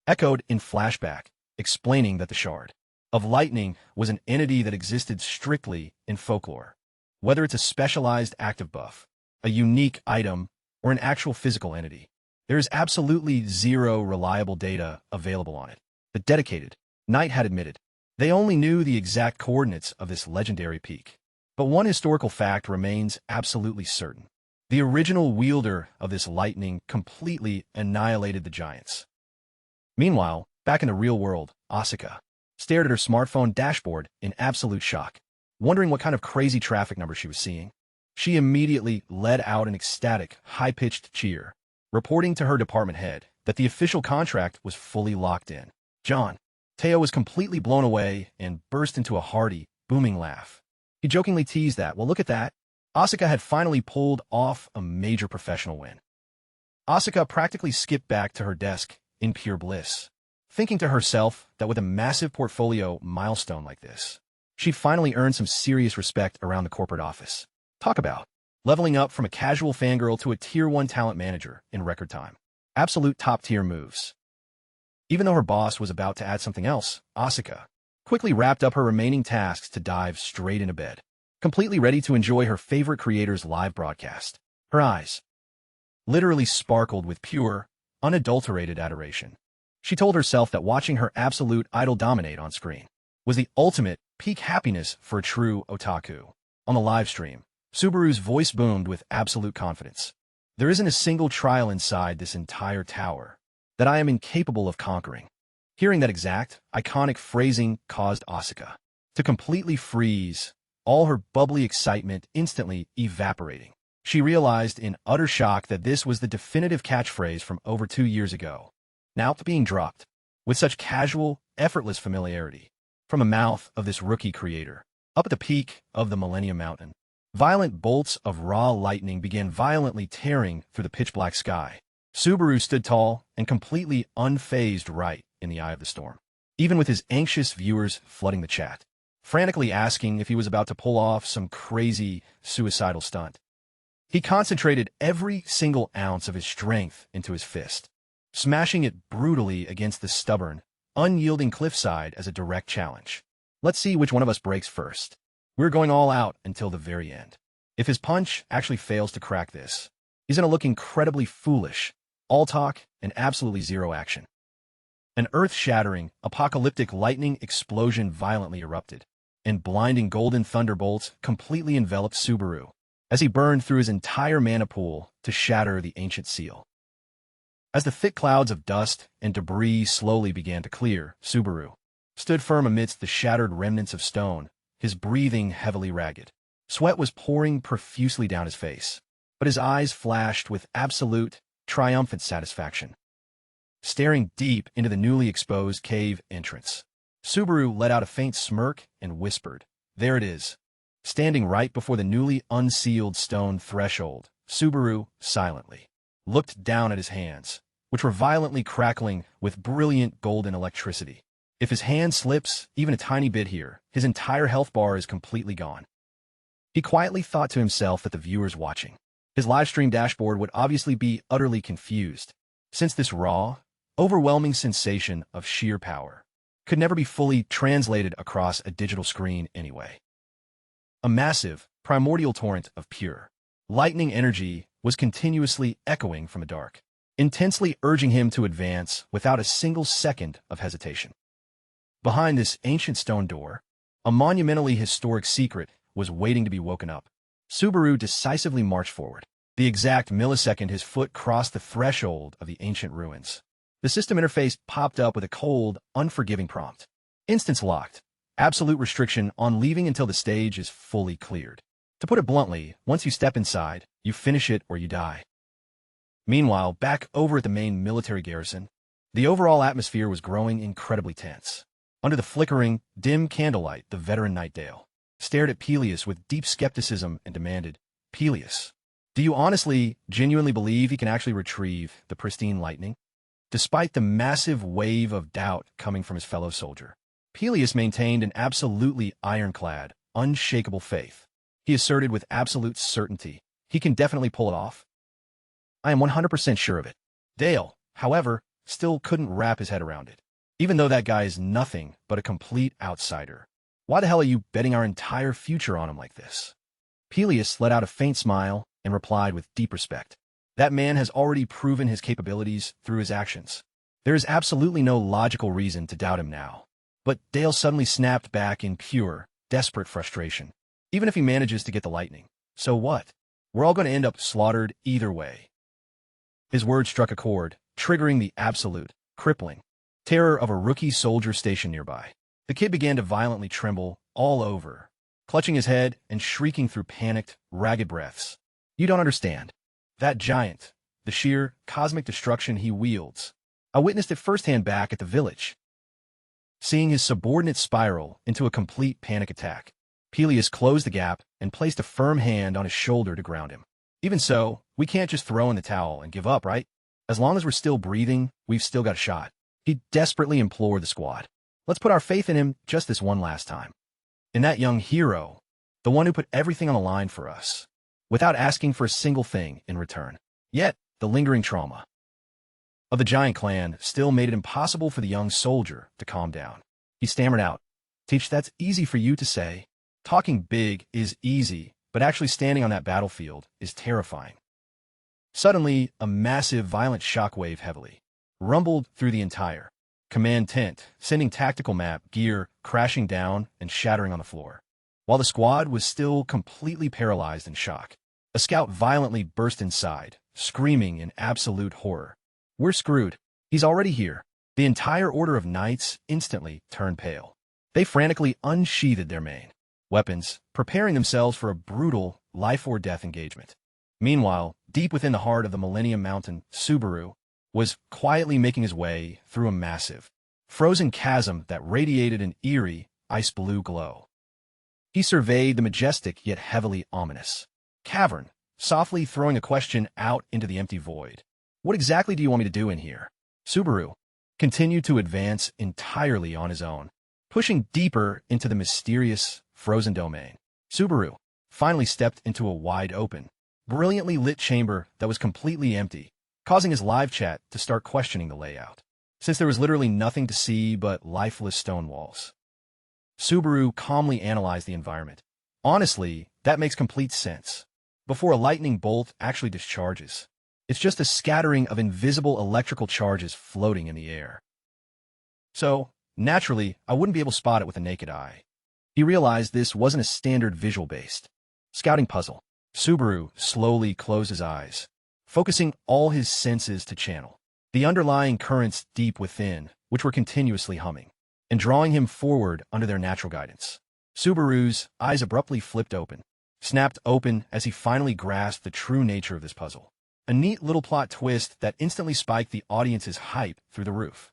echoed in flashback, explaining that the shard of lightning was an entity that existed strictly in folklore. Whether it's a specialized active buff, a unique item, or an actual physical entity, there is absolutely zero reliable data available on it. The dedicated knight had admitted they only knew the exact coordinates of this legendary peak. But one historical fact remains absolutely certain. The original wielder of this lightning completely annihilated the giants. Meanwhile, back in the real world, Asura stared at her smartphone dashboard in absolute shock, wondering what kind of crazy traffic number she was seeing. She immediately let out an ecstatic, high-pitched cheer, reporting to her department head that the official contract was fully locked in. John Teo was completely blown away and burst into a hearty, booming laugh. He jokingly teased that, well, look at that. Asura had finally pulled off a major professional win. Asura practically skipped back to her desk in pure bliss, thinking to herself that with a massive portfolio milestone like this, she'd finally earned some serious respect around the corporate office. Talk about leveling up from a casual fangirl to a Tier 1 talent manager in record time. Absolute top-tier moves. Even though her boss was about to add something else, Asura quickly wrapped up her remaining tasks to dive straight into bed, completely ready to enjoy her favorite creator's live broadcast. Her eyes literally sparkled with pure, unadulterated adoration. She told herself that watching her absolute idol dominate on screen was the ultimate peak happiness for a true otaku. On the live stream, Subaru's voice boomed with absolute confidence. There isn't a single trial inside this entire tower that I am incapable of conquering. Hearing that exact, iconic phrasing caused Asura to completely freeze, all her bubbly excitement instantly evaporating. She realized in utter shock that this was the definitive catchphrase from over 2 years ago, now being dropped with such casual, effortless familiarity from the mouth of this rookie creator. Up at the peak of the Millennium Mountain, violent bolts of raw lightning began violently tearing through the pitch-black sky. Subaru stood tall and completely unfazed right in the eye of the storm. even with his anxious viewers flooding the chat, frantically asking if he was about to pull off some crazy suicidal stunt. He concentrated every single ounce of his strength into his fist, smashing it brutally against the stubborn, unyielding cliffside as a direct challenge. Let's see which one of us breaks first. We're going all out until the very end. If his punch actually fails to crack this, he's going to look incredibly foolish, all talk and absolutely zero action. An earth-shattering, apocalyptic lightning explosion violently erupted, and blinding golden thunderbolts completely enveloped Subaru as he burned through his entire mana pool to shatter the ancient seal. As the thick clouds of dust and debris slowly began to clear, Subaru stood firm amidst the shattered remnants of stone, his breathing heavily ragged. Sweat was pouring profusely down his face, but his eyes flashed with absolute, triumphant satisfaction. Staring deep into the newly exposed cave entrance, Subaru let out a faint smirk and whispered, "There it is." Standing right before the newly unsealed stone threshold, Subaru silently looked down at his hands, which were violently crackling with brilliant golden electricity. If his hand slips even a tiny bit here, his entire health bar is completely gone. He quietly thought to himself that the viewers watching his livestream dashboard would obviously be utterly confused, since this raw, overwhelming sensation of sheer power could never be fully translated across a digital screen anyway. A massive, primordial torrent of pure, lightning energy was continuously echoing from the dark, intensely urging him to advance without a single second of hesitation. Behind this ancient stone door, a monumentally historic secret was waiting to be woken up. Subaru decisively marched forward. The exact millisecond his foot crossed the threshold of the ancient ruins, the system interface popped up with a cold, unforgiving prompt. Instance locked. Absolute restriction on leaving until the stage is fully cleared. To put it bluntly, once you step inside, you finish it or you die. Meanwhile, back over at the main military garrison, the overall atmosphere was growing incredibly tense. Under the flickering, dim candlelight, the veteran Knight Dale stared at Peleus with deep skepticism and demanded, "Peleus, do you honestly, genuinely believe he can actually retrieve the pristine lightning?" Despite the massive wave of doubt coming from his fellow soldier, Peleus maintained an absolutely ironclad, unshakable faith. He asserted with absolute certainty, "He can definitely pull it off. I am 100% sure of it." Dale, however, still couldn't wrap his head around it. Even though that guy is nothing but a complete outsider, why the hell are you betting our entire future on him like this? Peleus let out a faint smile and replied with deep respect. That man has already proven his capabilities through his actions. There is absolutely no logical reason to doubt him now. But Dale suddenly snapped back in pure, desperate frustration. Even if he manages to get the lightning, so what? We're all going to end up slaughtered either way. His words struck a chord, triggering the absolute, crippling terror of a rookie soldier stationed nearby. The kid began to violently tremble all over, clutching his head and shrieking through panicked, ragged breaths. "You don't understand. That giant, the sheer, cosmic destruction he wields. I witnessed it firsthand back at the village." Seeing his subordinate spiral into a complete panic attack, Peleus closed the gap and placed a firm hand on his shoulder to ground him. "Even so, we can't just throw in the towel and give up, right? As long as we're still breathing, we've still got a shot." He desperately implored the squad. "Let's put our faith in him just this one last time. In that young hero, the one who put everything on the line for us, without asking for a single thing in return." Yet, the lingering trauma of the giant clan still made it impossible for the young soldier to calm down. He stammered out, "Teach, that's easy for you to say. Talking big is easy, but actually standing on that battlefield is terrifying." Suddenly, a massive, violent shockwave heavily rumbled through the entire command tent, sending tactical map gear crashing down and shattering on the floor. While the squad was still completely paralyzed in shock, a scout violently burst inside, screaming in absolute horror. "We're screwed. He's already here." The entire order of knights instantly turned pale. They frantically unsheathed their main weapons, preparing themselves for a brutal life-or-death engagement. Meanwhile, deep within the heart of the Millennium Mountain, Subaru was quietly making his way through a massive, frozen chasm that radiated an eerie, ice-blue glow. He surveyed the majestic yet heavily ominous cavern, softly throwing a question out into the empty void. "What exactly do you want me to do in here?" "Subaru, continued to advance entirely on his own, pushing deeper into the mysterious, frozen domain. Subaru finally stepped into a wide-open, brilliantly lit chamber that was completely empty, causing his live chat to start questioning the layout, since there was literally nothing to see but lifeless stone walls. Subaru calmly analyzed the environment. Honestly, that makes complete sense. Before a lightning bolt actually discharges, it's just a scattering of invisible electrical charges floating in the air. So, naturally, I wouldn't be able to spot it with a naked eye. He realized this wasn't a standard visual-based scouting puzzle. Subaru slowly closed his eyes, focusing all his senses to channel the underlying currents deep within, which were continuously humming, and drawing him forward under their natural guidance. Subaru's eyes abruptly snapped open as he finally grasped the true nature of this puzzle. A neat little plot twist that instantly spiked the audience's hype through the roof.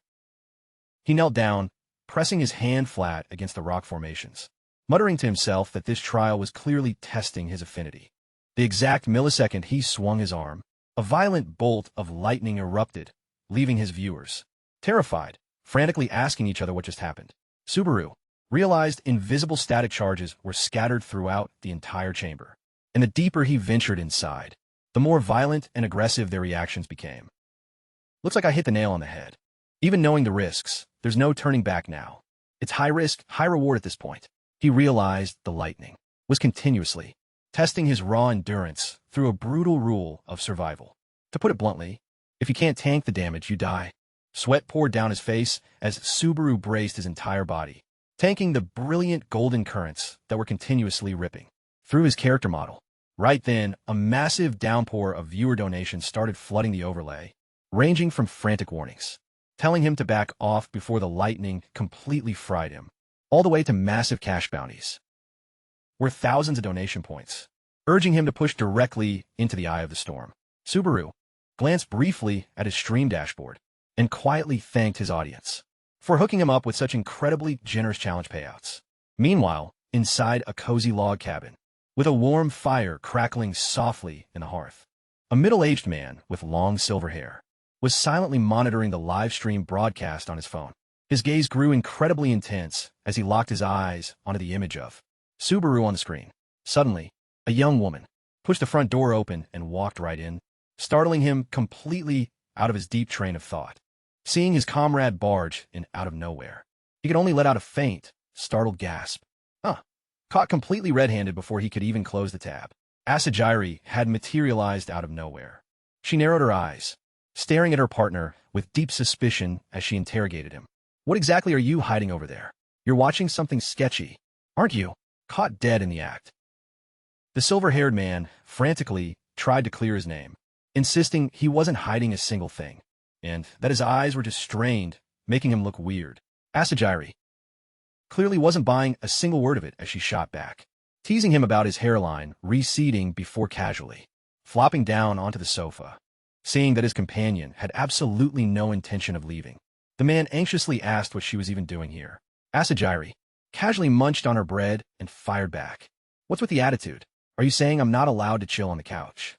He knelt down, pressing his hand flat against the rock formations, muttering to himself that this trial was clearly testing his affinity. The exact millisecond he swung his arm, a violent bolt of lightning erupted, leaving his viewers terrified, frantically asking each other what just happened. Subaru realized invisible static charges were scattered throughout the entire chamber, and the deeper he ventured inside, the more violent and aggressive their reactions became. Looks like I hit the nail on the head. Even knowing the risks, there's no turning back now. It's high risk, high reward at this point. He realized the lightning was continuously testing his raw endurance through a brutal rule of survival. To put it bluntly, if you can't tank the damage, you die. Sweat poured down his face as Subaru braced his entire body, tanking the brilliant golden currents that were continuously ripping through his character model. Right then, a massive downpour of viewer donations started flooding the overlay, ranging from frantic warnings, telling him to back off before the lightning completely fried him, all the way to massive cash bounties, worth thousands of donation points, urging him to push directly into the eye of the storm. Subaru glanced briefly at his stream dashboard and quietly thanked his audience for hooking him up with such incredibly generous challenge payouts. Meanwhile, inside a cozy log cabin, with a warm fire crackling softly in the hearth, a middle-aged man with long silver hair was silently monitoring the live stream broadcast on his phone. His gaze grew incredibly intense as he locked his eyes onto the image of Subaru on the screen. Suddenly, a young woman pushed the front door open and walked right in, startling him completely out of his deep train of thought. Seeing his comrade barge in out of nowhere, he could only let out a faint, startled gasp. Caught completely red-handed before he could even close the tab, Asura had materialized out of nowhere. She narrowed her eyes, staring at her partner with deep suspicion as she interrogated him. "What exactly are you hiding over there? You're watching something sketchy, aren't you?" Caught dead in the act, the silver-haired man frantically tried to clear his name, insisting he wasn't hiding a single thing, and that his eyes were just strained, making him look weird. Asura clearly wasn't buying a single word of it as she shot back, teasing him about his hairline receding before casually flopping down onto the sofa. Seeing that his companion had absolutely no intention of leaving, the man anxiously asked what she was even doing here. Asura casually munched on her bread and fired back. "What's with the attitude? Are you saying I'm not allowed to chill on the couch?"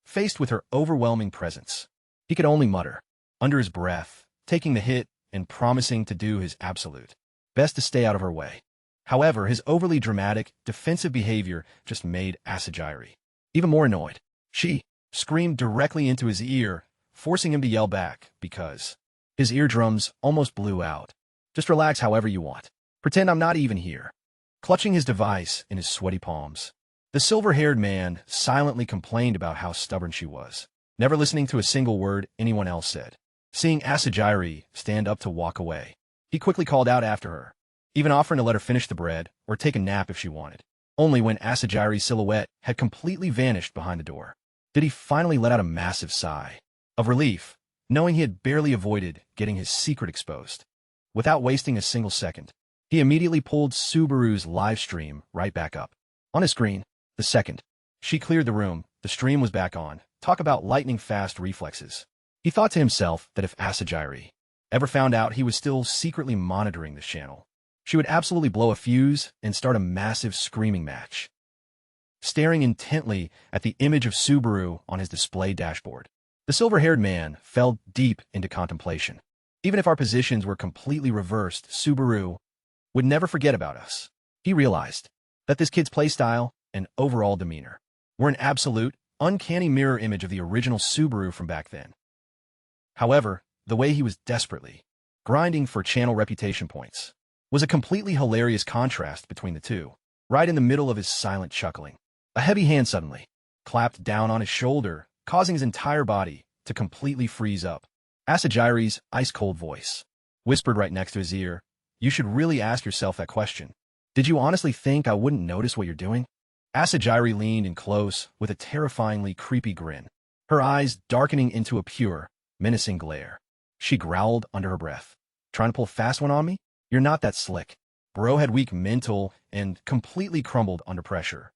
Faced with her overwhelming presence, he could only mutter, under his breath, taking the hit and promising to do his absolute best to stay out of her way. However, his overly dramatic, defensive behavior just made Asura even more annoyed. She screamed directly into his ear, forcing him to yell back because his eardrums almost blew out. "Just relax however you want. Pretend I'm not even here." Clutching his device in his sweaty palms, the silver-haired man silently complained about how stubborn she was, never listening to a single word anyone else said. Seeing Asura stand up to walk away, he quickly called out after her, even offering to let her finish the bread or take a nap if she wanted. Only when Asura's silhouette had completely vanished behind the door did he finally let out a massive sigh of relief, knowing he had barely avoided getting his secret exposed. Without wasting a single second, he immediately pulled Subaru's live stream right back up on his screen. The second she cleared the room, the stream was back on. Talk about lightning-fast reflexes. He thought to himself that if Asura ever found out he was still secretly monitoring this channel, she would absolutely blow a fuse and start a massive screaming match. Staring intently at the image of Subaru on his display dashboard, the silver-haired man fell deep into contemplation. Even if our positions were completely reversed, Subaru would never forget about us. He realized that this kid's playstyle and overall demeanor were an absolute, uncanny mirror image of the original Subaru from back then. However, the way he was desperately grinding for channel reputation points was a completely hilarious contrast between the two. Right in the middle of his silent chuckling, a heavy hand suddenly clapped down on his shoulder, causing his entire body to completely freeze up. Asajiri's ice-cold voice whispered right next to his ear, "You should really ask yourself that question. Did you honestly think I wouldn't notice what you're doing?" Asajiri leaned in close with a terrifyingly creepy grin, her eyes darkening into a pure, menacing glare. She growled under her breath, "Trying to pull a fast one on me? You're not that slick." Bro had weak mental and completely crumbled under pressure.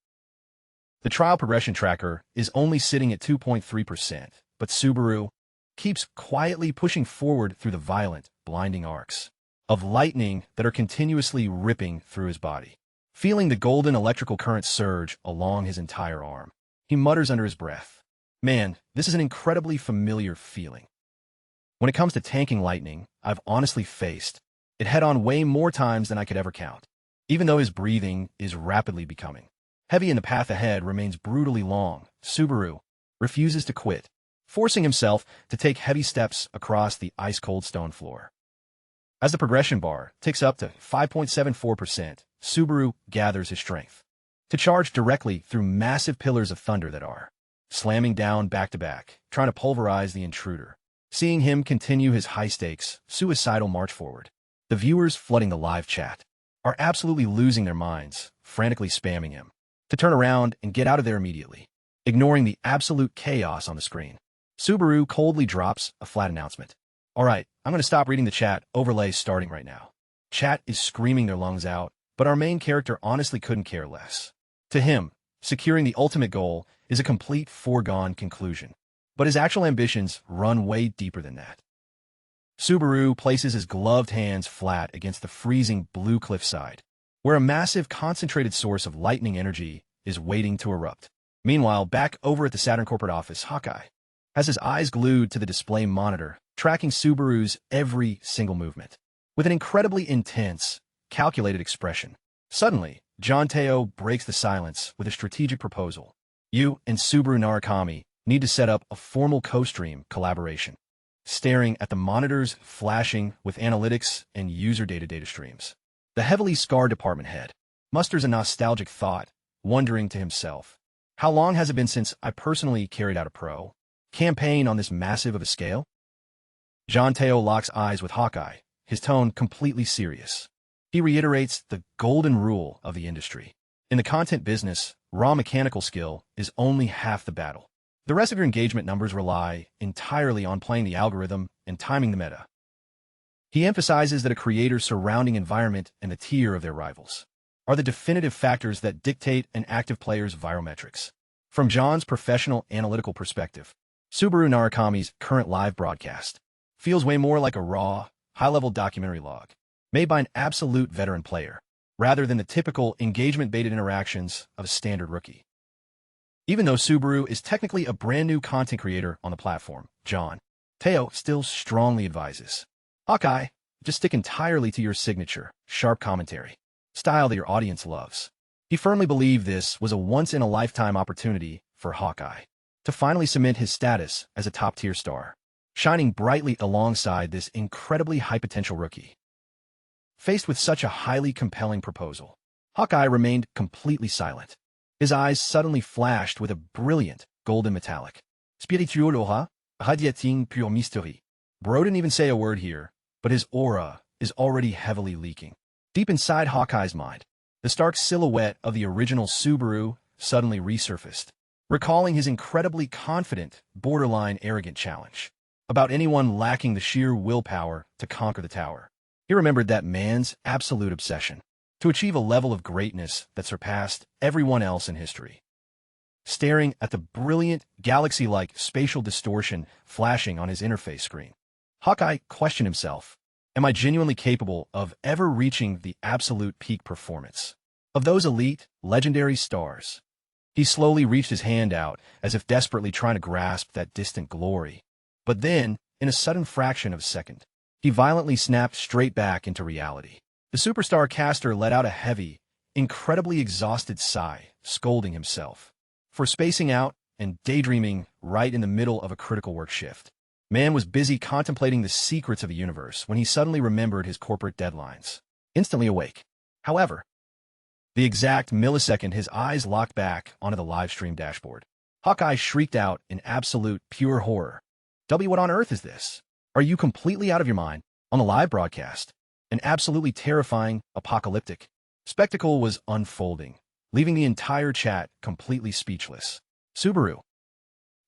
The trial progression tracker is only sitting at 2.3%, but Subaru keeps quietly pushing forward through the violent, blinding arcs of lightning that are continuously ripping through his body. Feeling the golden electrical current surge along his entire arm, he mutters under his breath, "Man, this is an incredibly familiar feeling." When it comes to tanking lightning, I've honestly faced it head-on way more times than I could ever count. Even though his breathing is rapidly becoming heavy and the path ahead remains brutally long, Subaru refuses to quit, forcing himself to take heavy steps across the ice-cold stone floor. As the progression bar ticks up to 5.74%, Subaru gathers his strength to charge directly through massive pillars of thunder that are slamming down back-to-back, trying to pulverize the intruder. Seeing him continue his high-stakes, suicidal march forward, the viewers flooding the live chat are absolutely losing their minds, frantically spamming him to turn around and get out of there immediately, ignoring the absolute chaos on the screen. Subaru coldly drops a flat announcement. "All right, I'm going to stop reading the chat. Overlay starting right now." Chat is screaming their lungs out, but our main character honestly couldn't care less. To him, securing the ultimate goal is a complete foregone conclusion, but his actual ambitions run way deeper than that. Subaru places his gloved hands flat against the freezing blue cliffside, where a massive concentrated source of lightning energy is waiting to erupt. Meanwhile, back over at the Saturn corporate office, Hawkeye has his eyes glued to the display monitor, tracking Subaru's every single movement with an incredibly intense, calculated expression. Suddenly, John Teo breaks the silence with a strategic proposal. "You and Subaru Narukami need to set up a formal co-stream collaboration." Staring at the monitors flashing with analytics and user data streams, the heavily scarred department head musters a nostalgic thought, wondering to himself, "How long has it been since I personally carried out a pro campaign on this massive of a scale?" John Teo locks eyes with Hawkeye, his tone completely serious. He reiterates the golden rule of the industry. In the content business, raw mechanical skill is only half the battle. The rest of your engagement numbers rely entirely on playing the algorithm and timing the meta. He emphasizes that a creator's surrounding environment and the tier of their rivals are the definitive factors that dictate an active player's viral metrics. From John's professional analytical perspective, Subaru Narukami's current live broadcast feels way more like a raw, high-level documentary log made by an absolute veteran player, rather than the typical engagement-baited interactions of a standard rookie. Even though Subaru is technically a brand new content creator on the platform, John Teo still strongly advises, "Hawkeye, just stick entirely to your signature, sharp commentary style that your audience loves." He firmly believed this was a once-in-a-lifetime opportunity for Hawkeye to finally cement his status as a top-tier star, shining brightly alongside this incredibly high-potential rookie. Faced with such a highly compelling proposal, Hawkeye remained completely silent. His eyes suddenly flashed with a brilliant, golden metallic. "Spiritual aura, radiating pure mystery." Bro didn't even say a word here, but his aura is already heavily leaking. Deep inside Hawkeye's mind, the stark silhouette of the original Subaru suddenly resurfaced, recalling his incredibly confident, borderline arrogant challenge about anyone lacking the sheer willpower to conquer the tower. He remembered that man's absolute obsession to achieve a level of greatness that surpassed everyone else in history. Staring at the brilliant, galaxy-like spatial distortion flashing on his interface screen, Hawkeye questioned himself, "Am I genuinely capable of ever reaching the absolute peak performance of those elite, legendary stars?" He slowly reached his hand out as if desperately trying to grasp that distant glory. But then, in a sudden fraction of a second, He violently snapped straight back into reality. The superstar caster let out a heavy, incredibly exhausted sigh, scolding himself for spacing out and daydreaming right in the middle of a critical work shift. Man was busy contemplating the secrets of the universe when he suddenly remembered his corporate deadlines. Instantly awake. However, the exact millisecond his eyes locked back onto the livestream dashboard, Hawkeye shrieked out in absolute pure horror. What on earth is this? Are you completely out of your mind? On the live broadcast, an absolutely terrifying, apocalyptic spectacle was unfolding, leaving the entire chat completely speechless. Subaru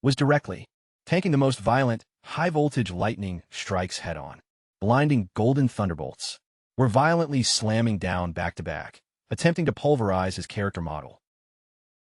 was directly tanking the most violent, high-voltage lightning strikes head-on. Blinding golden thunderbolts were violently slamming down back-to-back, attempting to pulverize his character model.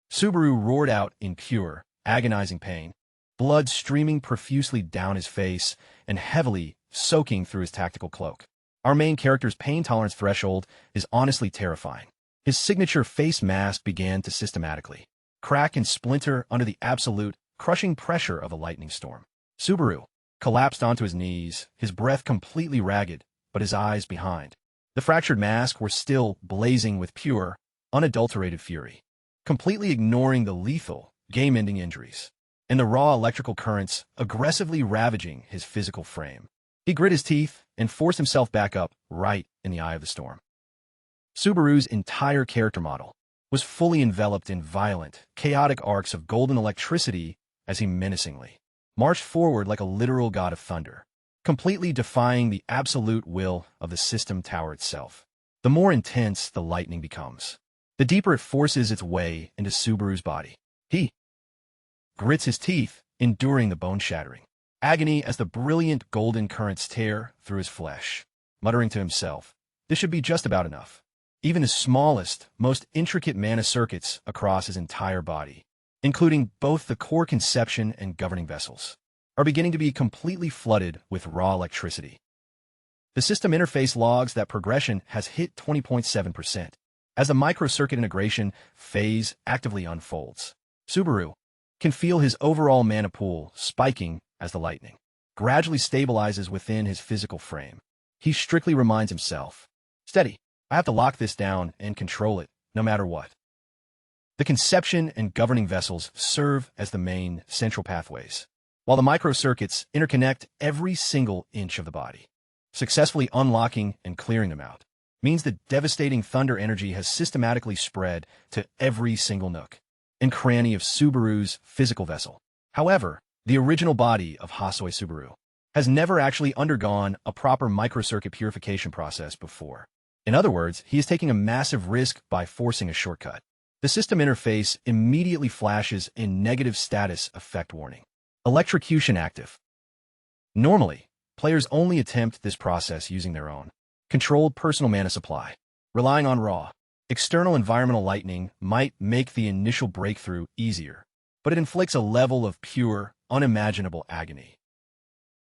Subaru roared out in pure, agonizing pain, blood streaming profusely down his face and heavily soaking through his tactical cloak. Our main character's pain tolerance threshold is honestly terrifying. His signature face mask began to systematically crack and splinter under the absolute, crushing pressure of a lightning storm. Subaru collapsed onto his knees, his breath completely ragged, but his eyes behind. The fractured mask were still blazing with pure, unadulterated fury, completely ignoring the lethal, game-ending injuries and the raw electrical currents aggressively ravaging his physical frame. He grit his teeth and forced himself back up right in the eye of the storm. Subaru's entire character model was fully enveloped in violent, chaotic arcs of golden electricity as he menacingly marched forward like a literal god of thunder, completely defying the absolute will of the system tower itself. The more intense the lightning becomes, the deeper it forces its way into Subaru's body. He grits his teeth, enduring the bone-shattering agony as the brilliant golden currents tear through his flesh, muttering to himself, this should be just about enough. Even the smallest, most intricate mana circuits across his entire body, including both the core conception and governing vessels, are beginning to be completely flooded with raw electricity. The system interface logs that progression has hit 20.7% as the microcircuit integration phase actively unfolds. Subaru can feel his overall mana pool spiking as the lightning gradually stabilizes within his physical frame. He strictly reminds himself, steady, I have to lock this down and control it, no matter what. The conception and governing vessels serve as the main central pathways, while the microcircuits interconnect every single inch of the body. Successfully unlocking and clearing them out means the devastating thunder energy has systematically spread to every single nook and cranny of Subaru's physical vessel. However, the original body of Hasoi Subaru has never actually undergone a proper microcircuit purification process before. In other words, he is taking a massive risk by forcing a shortcut. The system interface immediately flashes a negative status effect warning. Electrocution active. Normally, players only attempt this process using their own controlled personal mana supply. Relying on raw, external environmental lightning might make the initial breakthrough easier, but it inflicts a level of pure, unimaginable agony.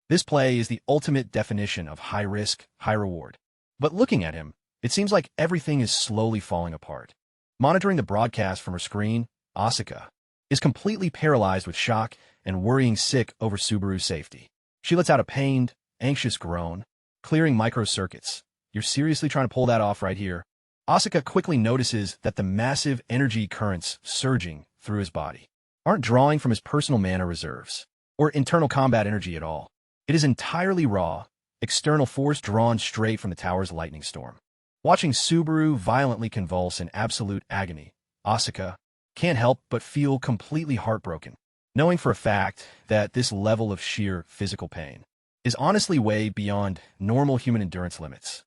This play is the ultimate definition of high risk, high reward. But looking at him, it seems like everything is slowly falling apart. Monitoring the broadcast from her screen, Asuka is completely paralyzed with shock and worrying sick over Subaru's safety. She lets out a pained, anxious groan, clearing microcircuits. You're seriously trying to pull that off right here? Asuka quickly notices that the massive energy currents surging through his body aren't drawing from his personal mana reserves or internal combat energy at all. It is entirely raw, external force drawn straight from the tower's lightning storm. Watching Subaru violently convulse in absolute agony, Asuka can't help but feel completely heartbroken, knowing for a fact that this level of sheer physical pain is honestly way beyond normal human endurance limits.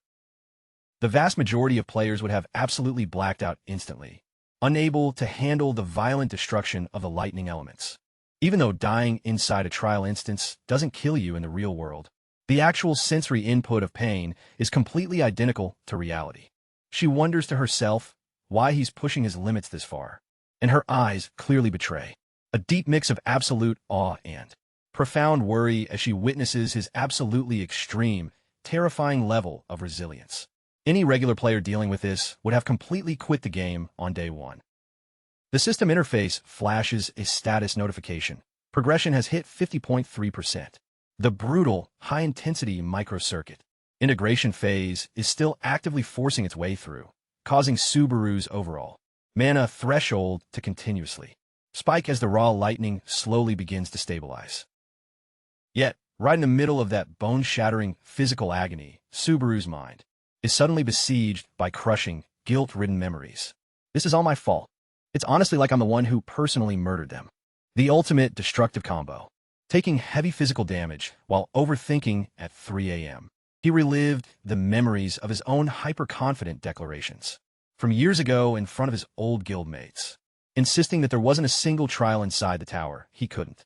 The vast majority of players would have absolutely blacked out instantly, unable to handle the violent destruction of the lightning elements. Even though dying inside a trial instance doesn't kill you in the real world, the actual sensory input of pain is completely identical to reality. She wonders to herself why he's pushing his limits this far, and her eyes clearly betray a deep mix of absolute awe and profound worry as she witnesses his absolutely extreme, terrifying level of resilience. Any regular player dealing with this would have completely quit the game on day one. The system interface flashes a status notification. Progression has hit 50.3%. The brutal, high-intensity microcircuit integration phase is still actively forcing its way through, causing Subaru's overall mana threshold to continuously spike as the raw lightning slowly begins to stabilize. Yet, right in the middle of that bone-shattering physical agony, Subaru's mind is suddenly besieged by crushing, guilt-ridden memories. This is all my fault. It's honestly like I'm the one who personally murdered them. The ultimate destructive combo. Taking heavy physical damage while overthinking at 3 a.m. He relived the memories of his own hyper-confident declarations from years ago in front of his old guildmates, insisting that there wasn't a single trial inside the tower he couldn't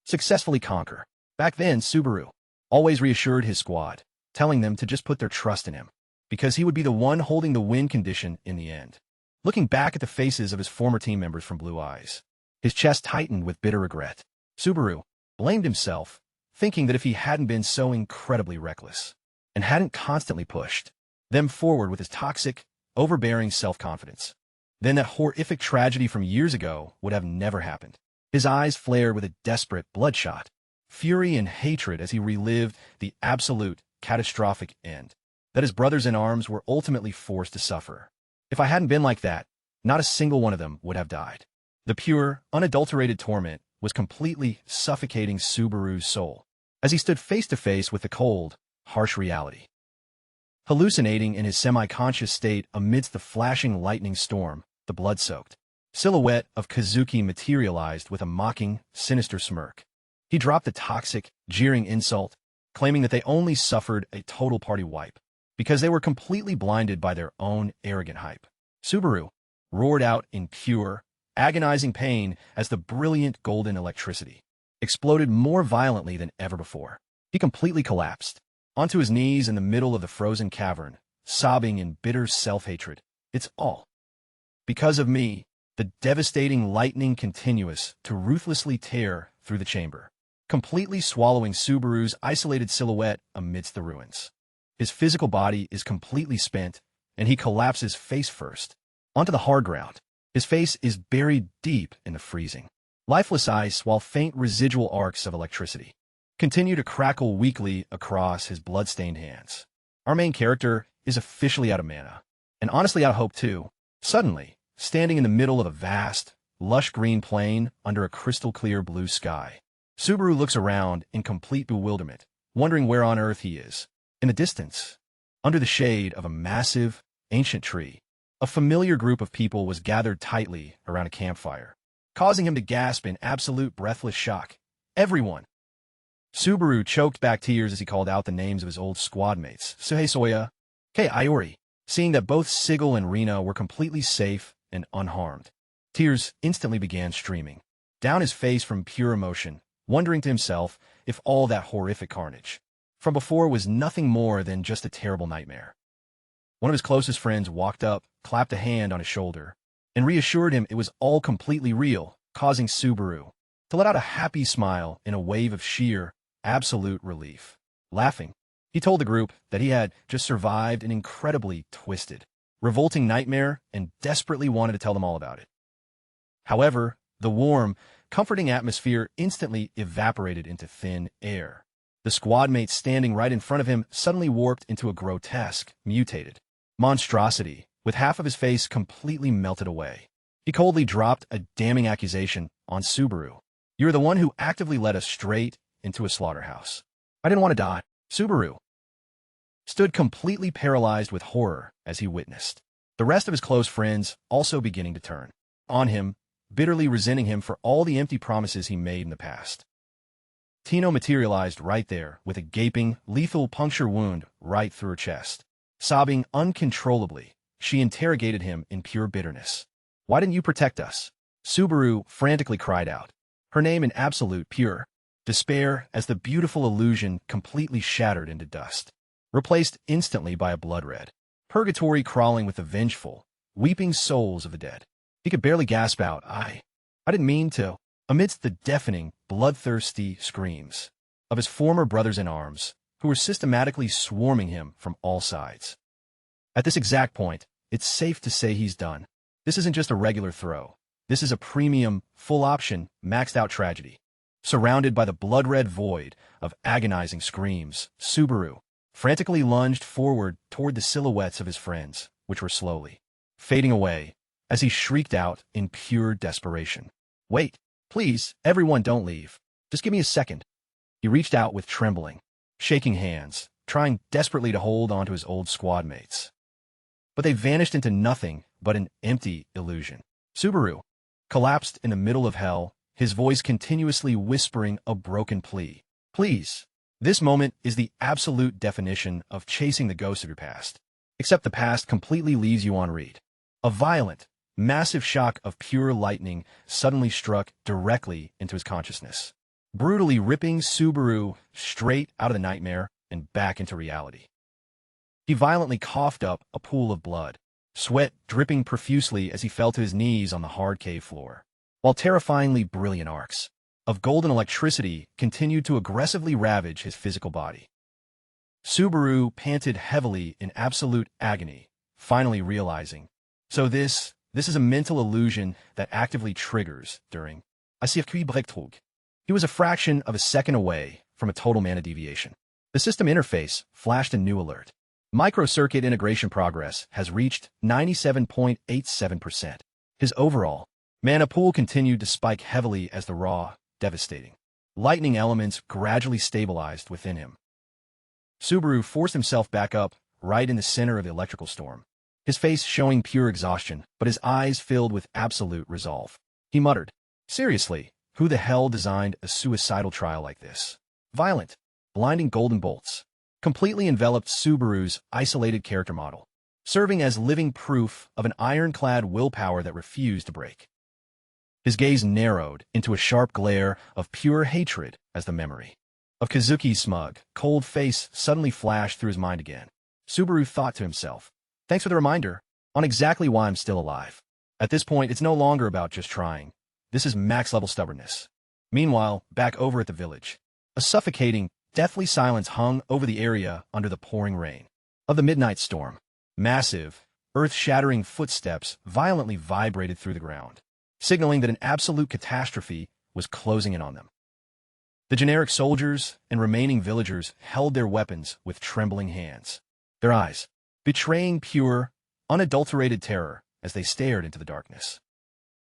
successfully conquer. Back then, Subaru always reassured his squad, telling them to just put their trust in him, because he would be the one holding the win condition in the end. Looking back at the faces of his former team members from Blue Eyes, his chest tightened with bitter regret. Subaru blamed himself, thinking that if he hadn't been so incredibly reckless and hadn't constantly pushed them forward with his toxic, overbearing self-confidence, then that horrific tragedy from years ago would have never happened. His eyes flared with a desperate, bloodshot fury and hatred as he relived the absolute, catastrophic end that his brothers in arms were ultimately forced to suffer. If I hadn't been like that, not a single one of them would have died. The pure, unadulterated torment was completely suffocating Subaru's soul as he stood face to face with the cold, harsh reality. Hallucinating in his semi-conscious state amidst the flashing lightning storm, the blood-soaked silhouette of Kazuki materialized with a mocking, sinister smirk. He dropped a toxic, jeering insult, claiming that they only suffered a total party wipe because they were completely blinded by their own arrogant hype. Subaru roared out in pure, agonizing pain as the brilliant golden electricity exploded more violently than ever before. He completely collapsed onto his knees in the middle of the frozen cavern, sobbing in bitter self-hatred. It's all because of me. The devastating lightning continues to ruthlessly tear through the chamber, completely swallowing Subaru's isolated silhouette amidst the ruins. His physical body is completely spent, and he collapses face first onto the hard ground. His face is buried deep in the freezing, lifeless ice, while faint residual arcs of electricity continue to crackle weakly across his blood-stained hands. Our main character is officially out of mana, and honestly out of hope too. Suddenly, standing in the middle of a vast, lush green plain under a crystal-clear blue sky, Subaru looks around in complete bewilderment, wondering where on earth he is. In the distance, under the shade of a massive, ancient tree, a familiar group of people was gathered tightly around a campfire, causing him to gasp in absolute breathless shock. Everyone! Subaru choked back tears as he called out the names of his old squad mates, Suhei Soya, Kei Iori. Seeing that both Sigil and Rina were completely safe and unharmed, tears instantly began streaming down his face from pure emotion, wondering to himself if all that horrific carnage from before was nothing more than just a terrible nightmare. One of his closest friends walked up, clapped a hand on his shoulder, and reassured him it was all completely real, causing Subaru to let out a happy smile in a wave of sheer, absolute relief. Laughing, he told the group that he had just survived an incredibly twisted, revolting nightmare and desperately wanted to tell them all about it. However, the warm, comforting atmosphere instantly evaporated into thin air. The squad mate standing right in front of him suddenly warped into a grotesque, mutated monstrosity, with half of his face completely melted away. He coldly dropped a damning accusation on Subaru. "You're the one who actively led us straight into a slaughterhouse." "I didn't want to die." Subaru stood completely paralyzed with horror as he witnessed the rest of his close friends also beginning to turn on him, bitterly resenting him for all the empty promises he made in the past. Tino materialized right there with a gaping, lethal puncture wound right through her chest. Sobbing uncontrollably, she interrogated him in pure bitterness. "Why didn't you protect us?" Subaru frantically cried out, her name in absolute pure despair as the beautiful illusion completely shattered into dust, replaced instantly by a blood-red purgatory crawling with the vengeful, weeping souls of the dead. He could barely gasp out, I didn't mean to," amidst the deafening, bloodthirsty screams of his former brothers in arms, who were systematically swarming him from all sides. At this exact point, it's safe to say he's done. This isn't just a regular throw. This is a premium, full-option, maxed-out tragedy. Surrounded by the blood-red void of agonizing screams, Subaru frantically lunged forward toward the silhouettes of his friends, which were slowly fading away as he shrieked out in pure desperation. "Wait, please, everyone don't leave. Just give me a second." He reached out with trembling, shaking hands, trying desperately to hold on to his old squad mates. But they vanished into nothing but an empty illusion. Subaru collapsed in the middle of hell, his voice continuously whispering a broken plea. "Please." This moment is the absolute definition of chasing the ghost of your past. Except the past completely leaves you en read. A violent, massive shock of pure lightning suddenly struck directly into his consciousness, brutally ripping Subaru straight out of the nightmare and back into reality. He violently coughed up a pool of blood, sweat dripping profusely as he fell to his knees on the hard cave floor, while terrifyingly brilliant arcs of golden electricity continued to aggressively ravage his physical body. Subaru panted heavily in absolute agony, finally realizing, so this is a mental illusion that actively triggers during a circuit breakthrough. He was a fraction of a second away from a total mana deviation. The system interface flashed a new alert. Microcircuit integration progress has reached 97.87%. His overall mana pool continued to spike heavily as the raw, devastating lightning elements gradually stabilized within him. Subaru forced himself back up, right in the center of the electrical storm, his face showing pure exhaustion, but his eyes filled with absolute resolve. He muttered, "Seriously, who the hell designed a suicidal trial like this?" Violent, blinding golden bolts completely enveloped Subaru's isolated character model, serving as living proof of an ironclad willpower that refused to break. His gaze narrowed into a sharp glare of pure hatred as the memory of Kazuki's smug, cold face suddenly flashed through his mind again. Subaru thought to himself, "Thanks for the reminder on exactly why I'm still alive. At this point, it's no longer about just trying. This is max-level stubbornness." Meanwhile, back over at the village, a suffocating, deathly silence hung over the area under the pouring rain of the midnight storm. Massive, earth-shattering footsteps violently vibrated through the ground, signaling that an absolute catastrophe was closing in on them. The generic soldiers and remaining villagers held their weapons with trembling hands, their eyes betraying pure, unadulterated terror as they stared into the darkness.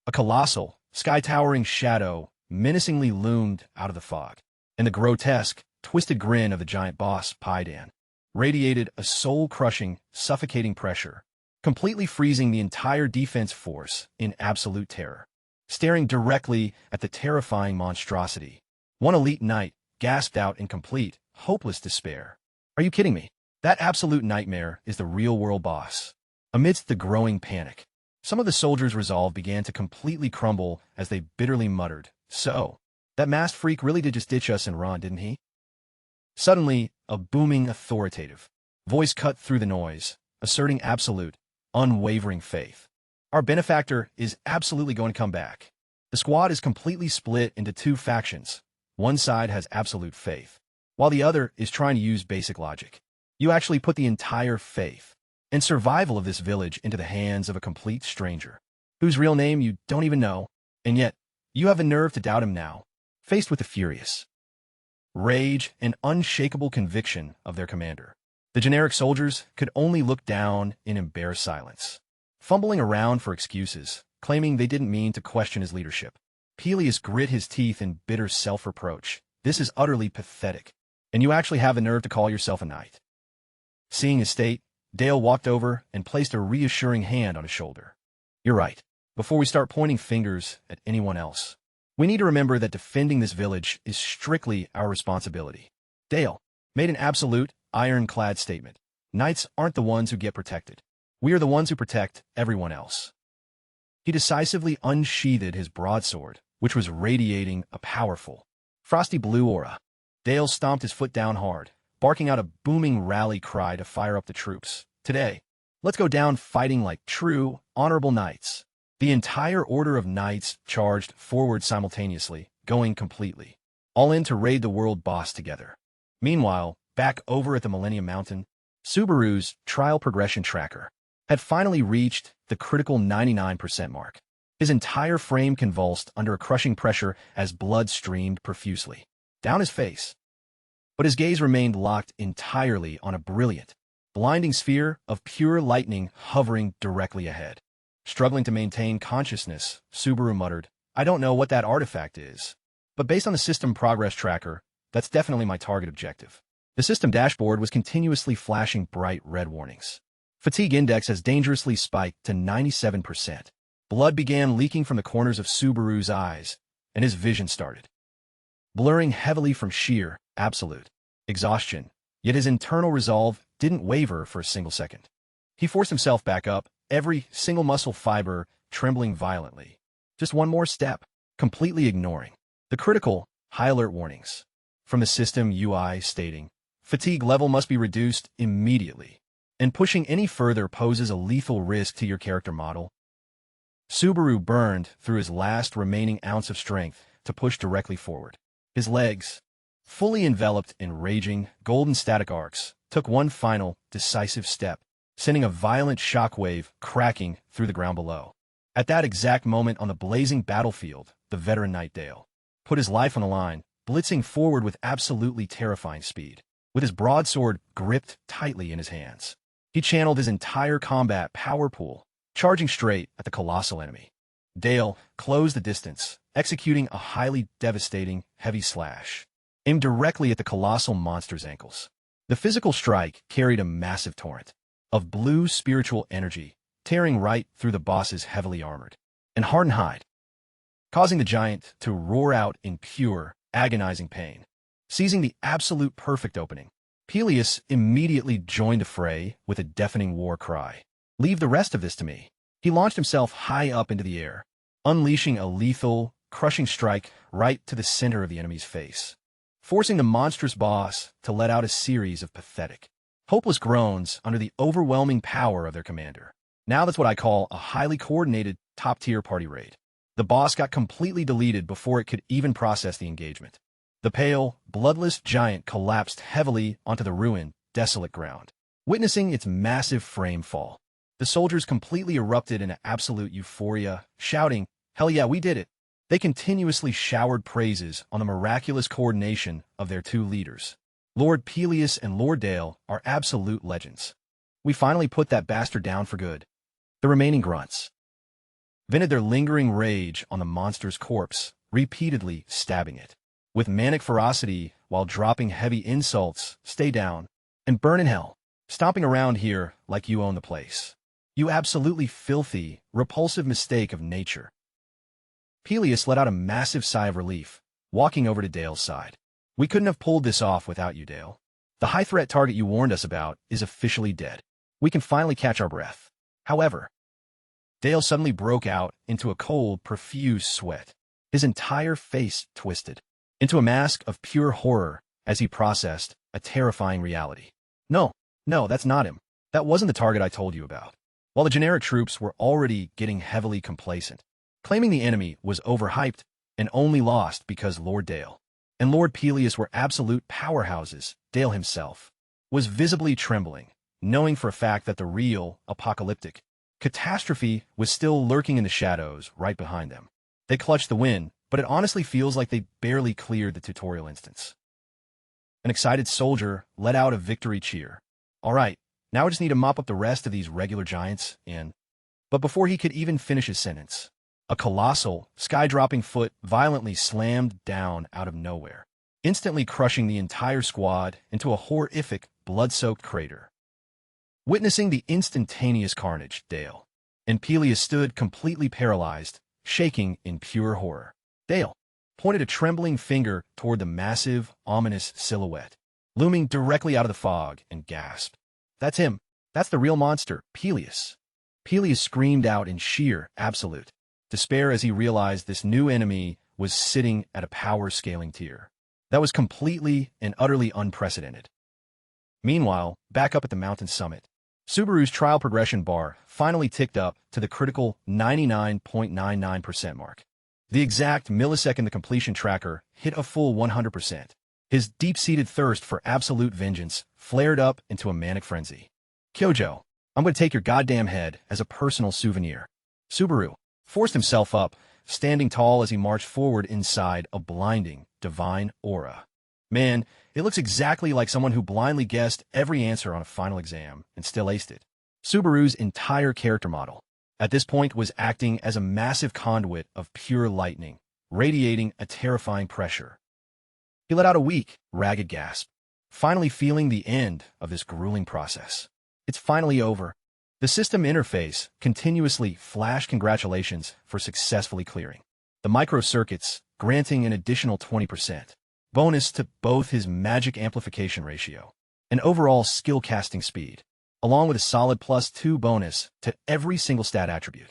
A colossal, sky-towering shadow menacingly loomed out of the fog, and the grotesque, twisted grin of the giant boss, Paidan, radiated a soul-crushing, suffocating pressure, completely freezing the entire defense force in absolute terror. Staring directly at the terrifying monstrosity, one elite knight gasped out in complete, hopeless despair. "Are you kidding me? That absolute nightmare is the real-world boss." Amidst the growing panic, some of the soldiers' resolve began to completely crumble as they bitterly muttered, "So, that masked freak really did just ditch us and run, didn't he?" Suddenly, a booming, authoritative voice cut through the noise, asserting absolute, unwavering faith. "Our benefactor is absolutely going to come back. The squad is completely split into two factions. One side has absolute faith, while the other is trying to use basic logic. You actually put the entire faith and survival of this village into the hands of a complete stranger, whose real name you don't even know, and yet you have the nerve to doubt him now." Faced with the furious rage and unshakable conviction of their commander, the generic soldiers could only look down in embarrassed silence, fumbling around for excuses, claiming they didn't mean to question his leadership. Peleus grit his teeth in bitter self-reproach. "This is utterly pathetic, and you actually have the nerve to call yourself a knight." Seeing his state, Dale walked over and placed a reassuring hand on his shoulder. "You're right. Before we start pointing fingers at anyone else, we need to remember that defending this village is strictly our responsibility." Dale made an absolute, ironclad statement. "Knights aren't the ones who get protected. We are the ones who protect everyone else." He decisively unsheathed his broadsword, which was radiating a powerful, frosty blue aura. Dale stomped his foot down hard, barking out a booming rally cry to fire up the troops. "Today, let's go down fighting like true, honorable knights." The entire order of knights charged forward simultaneously, going completely all in to raid the world boss together. Meanwhile, back over at the Millennium Mountain, Subaru's trial progression tracker had finally reached the critical 99% mark. His entire frame convulsed under a crushing pressure as blood streamed profusely down his face. But his gaze remained locked entirely on a brilliant, blinding sphere of pure lightning hovering directly ahead. Struggling to maintain consciousness, Subaru muttered, "I don't know what that artifact is, but based on the system progress tracker, that's definitely my target objective." The system dashboard was continuously flashing bright red warnings. Fatigue index has dangerously spiked to 97%. Blood began leaking from the corners of Subaru's eyes, and his vision started blurring heavily from sheer, absolute exhaustion. Yet his internal resolve didn't waver for a single second. He forced himself back up, every single muscle fiber trembling violently. Just one more step, completely ignoring the critical, high alert warnings from the system UI stating, "Fatigue level must be reduced immediately, and pushing any further poses a lethal risk to your character model." Subaru burned through his last remaining ounce of strength to push directly forward. His legs, fully enveloped in raging, golden static arcs, took one final, decisive step, sending a violent shockwave cracking through the ground below. At that exact moment on the blazing battlefield, the veteran knight Dale put his life on the line, blitzing forward with absolutely terrifying speed. With his broadsword gripped tightly in his hands, he channeled his entire combat power pool, charging straight at the colossal enemy. Dale closed the distance, executing a highly devastating, heavy slash, aimed directly at the colossal monster's ankles. The physical strike carried a massive torrent of blue spiritual energy, tearing right through the boss's heavily armored and hardened hide, causing the giant to roar out in pure, agonizing pain. Seizing the absolute perfect opening, Peleus immediately joined the fray with a deafening war cry. "Leave the rest of this to me." He launched himself high up into the air, unleashing a lethal, crushing strike right to the center of the enemy's face, forcing the monstrous boss to let out a series of pathetic, hopeless groans under the overwhelming power of their commander. Now that's what I call a highly coordinated, top-tier party raid. The boss got completely deleted before it could even process the engagement. The pale, bloodless giant collapsed heavily onto the ruined, desolate ground, witnessing its massive frame fall. The soldiers completely erupted into absolute euphoria, shouting, "Hell yeah, we did it!" They continuously showered praises on the miraculous coordination of their two leaders. Lord Peleus and Lord Dale are absolute legends. "We finally put that bastard down for good." The remaining grunts vented their lingering rage on the monster's corpse, repeatedly stabbing it with manic ferocity while dropping heavy insults, "Stay down," and "Burn in hell," stomping around here like you own the place. "You absolutely filthy, repulsive mistake of nature." Peleus let out a massive sigh of relief, walking over to Dale's side. "We couldn't have pulled this off without you, Dale. The high-threat target you warned us about is officially dead. We can finally catch our breath." However, Dale suddenly broke out into a cold, profuse sweat. His entire face twisted into a mask of pure horror as he processed a terrifying reality. No, that's not him. That wasn't the target I told you about." While the generic troops were already getting heavily complacent, claiming the enemy was overhyped and only lost because Lord Dale and Lord Peleus were absolute powerhouses, Dale himself was visibly trembling, knowing for a fact that the real, apocalyptic catastrophe was still lurking in the shadows right behind them. They clutched the win, but it honestly feels like they barely cleared the tutorial instance. An excited soldier let out a victory cheer. "All right, now I just need to mop up the rest of these regular giants and—" But before he could even finish his sentence, a colossal, sky-dropping foot violently slammed down out of nowhere, instantly crushing the entire squad into a horrific, blood-soaked crater. Witnessing the instantaneous carnage, Dale and Peleus stood completely paralyzed, shaking in pure horror. Dale pointed a trembling finger toward the massive, ominous silhouette, looming directly out of the fog, and gasped, "That's him. That's the real monster, Peleus." Peleus screamed out in sheer, absolute despair as he realized this new enemy was sitting at a power-scaling tier that was completely and utterly unprecedented. Meanwhile, back up at the mountain summit, Subaru's trial progression bar finally ticked up to the critical 99.99% mark. The exact millisecond the completion tracker hit a full 100%. His deep-seated thirst for absolute vengeance flared up into a manic frenzy. "Kyojo, I'm going to take your goddamn head as a personal souvenir." Subaru forced himself up, standing tall as he marched forward inside a blinding, divine aura. Man, it looks exactly like someone who blindly guessed every answer on a final exam and still aced it. Subaru's entire character model, at this point, was acting as a massive conduit of pure lightning, radiating a terrifying pressure. He let out a weak, ragged gasp, finally feeling the end of this grueling process. It's finally over. The system interface continuously flashed congratulations for successfully clearing the microcircuits, granting an additional 20% bonus to both his magic amplification ratio and overall skill casting speed, along with a solid +2 bonus to every single stat attribute.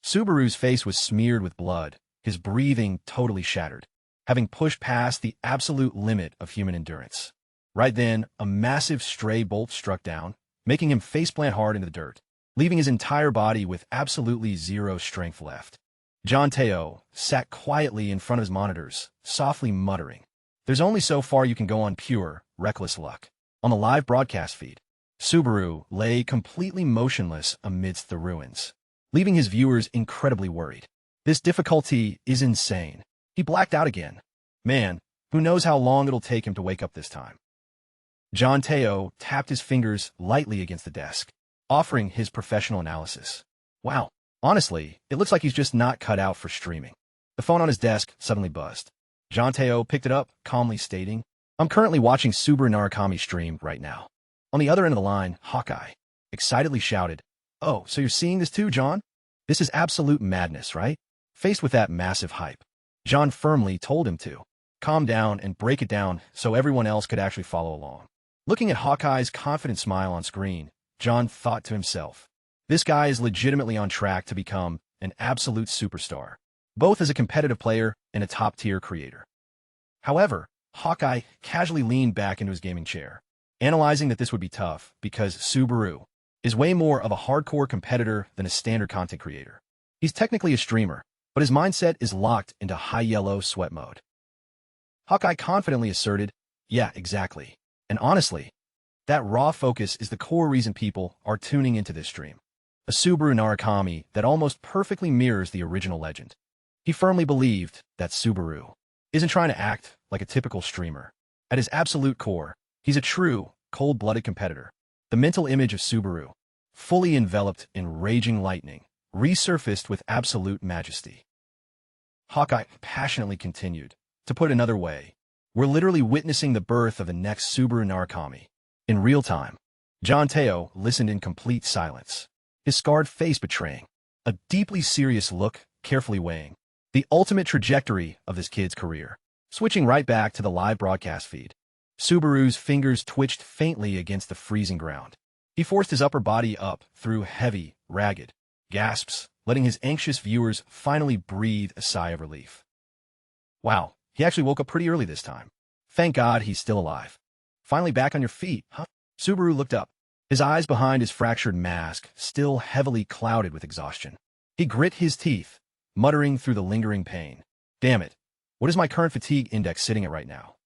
Subaru's face was smeared with blood, his breathing totally shattered, having pushed past the absolute limit of human endurance. Right then, a massive stray bolt struck down, making him faceplant hard into the dirt, leaving his entire body with absolutely zero strength left. John Teo sat quietly in front of his monitors, softly muttering. There's only so far you can go on pure, reckless luck. On the live broadcast feed, Subaru lay completely motionless amidst the ruins, leaving his viewers incredibly worried. This difficulty is insane. He blacked out again. Man, who knows how long it'll take him to wake up this time. John Teo tapped his fingers lightly against the desk, offering his professional analysis. Wow, honestly, it looks like he's just not cut out for streaming. The phone on his desk suddenly buzzed. John Teo picked it up, calmly stating, I'm currently watching Subaru Narukami stream right now. On the other end of the line, Hawkeye excitedly shouted, Oh, so you're seeing this too, John? This is absolute madness, right? Faced with that massive hype, John firmly told him to calm down and break it down so everyone else could actually follow along. Looking at Hawkeye's confident smile on screen, John thought to himself, this guy is legitimately on track to become an absolute superstar, both as a competitive player and a top-tier creator. However, Hawkeye casually leaned back into his gaming chair, analyzing that this would be tough because Subaru is way more of a hardcore competitor than a standard content creator. He's technically a streamer, but his mindset is locked into high yellow sweat mode. Hawkeye confidently asserted, Yeah, exactly. And honestly, that raw focus is the core reason people are tuning into this stream. A Subaru Narukami that almost perfectly mirrors the original legend. He firmly believed that Subaru isn't trying to act like a typical streamer. At his absolute core, he's a true, cold-blooded competitor. The mental image of Subaru, fully enveloped in raging lightning, resurfaced with absolute majesty. Hawkeye passionately continued, to put another way, we're literally witnessing the birth of the next Subaru Narukami. In real time, John Teo listened in complete silence, his scarred face betraying a deeply serious look, carefully weighing the ultimate trajectory of this kid's career. Switching right back to the live broadcast feed, Subaru's fingers twitched faintly against the freezing ground. He forced his upper body up through heavy, ragged gasps, letting his anxious viewers finally breathe a sigh of relief. Wow, he actually woke up pretty early this time. Thank God he's still alive. Finally back on your feet, huh? Subaru looked up, his eyes behind his fractured mask still heavily clouded with exhaustion. He grit his teeth, muttering through the lingering pain. Damn it, what is my current fatigue index sitting at right now?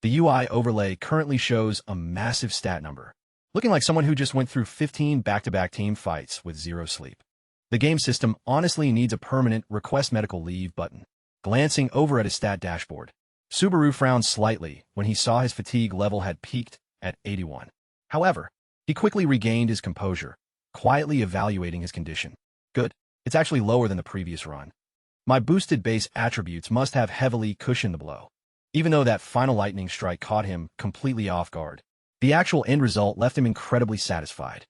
The UI overlay currently shows a massive stat number, looking like someone who just went through 15 back-to-back team fights with zero sleep. The game system honestly needs a permanent request medical leave button. Glancing over at his stat dashboard, Subaru frowned slightly when he saw his fatigue level had peaked at 81. However, he quickly regained his composure, quietly evaluating his condition. Good, it's actually lower than the previous run. My boosted base attributes must have heavily cushioned the blow. Even though that final lightning strike caught him completely off guard, the actual end result left him incredibly satisfied.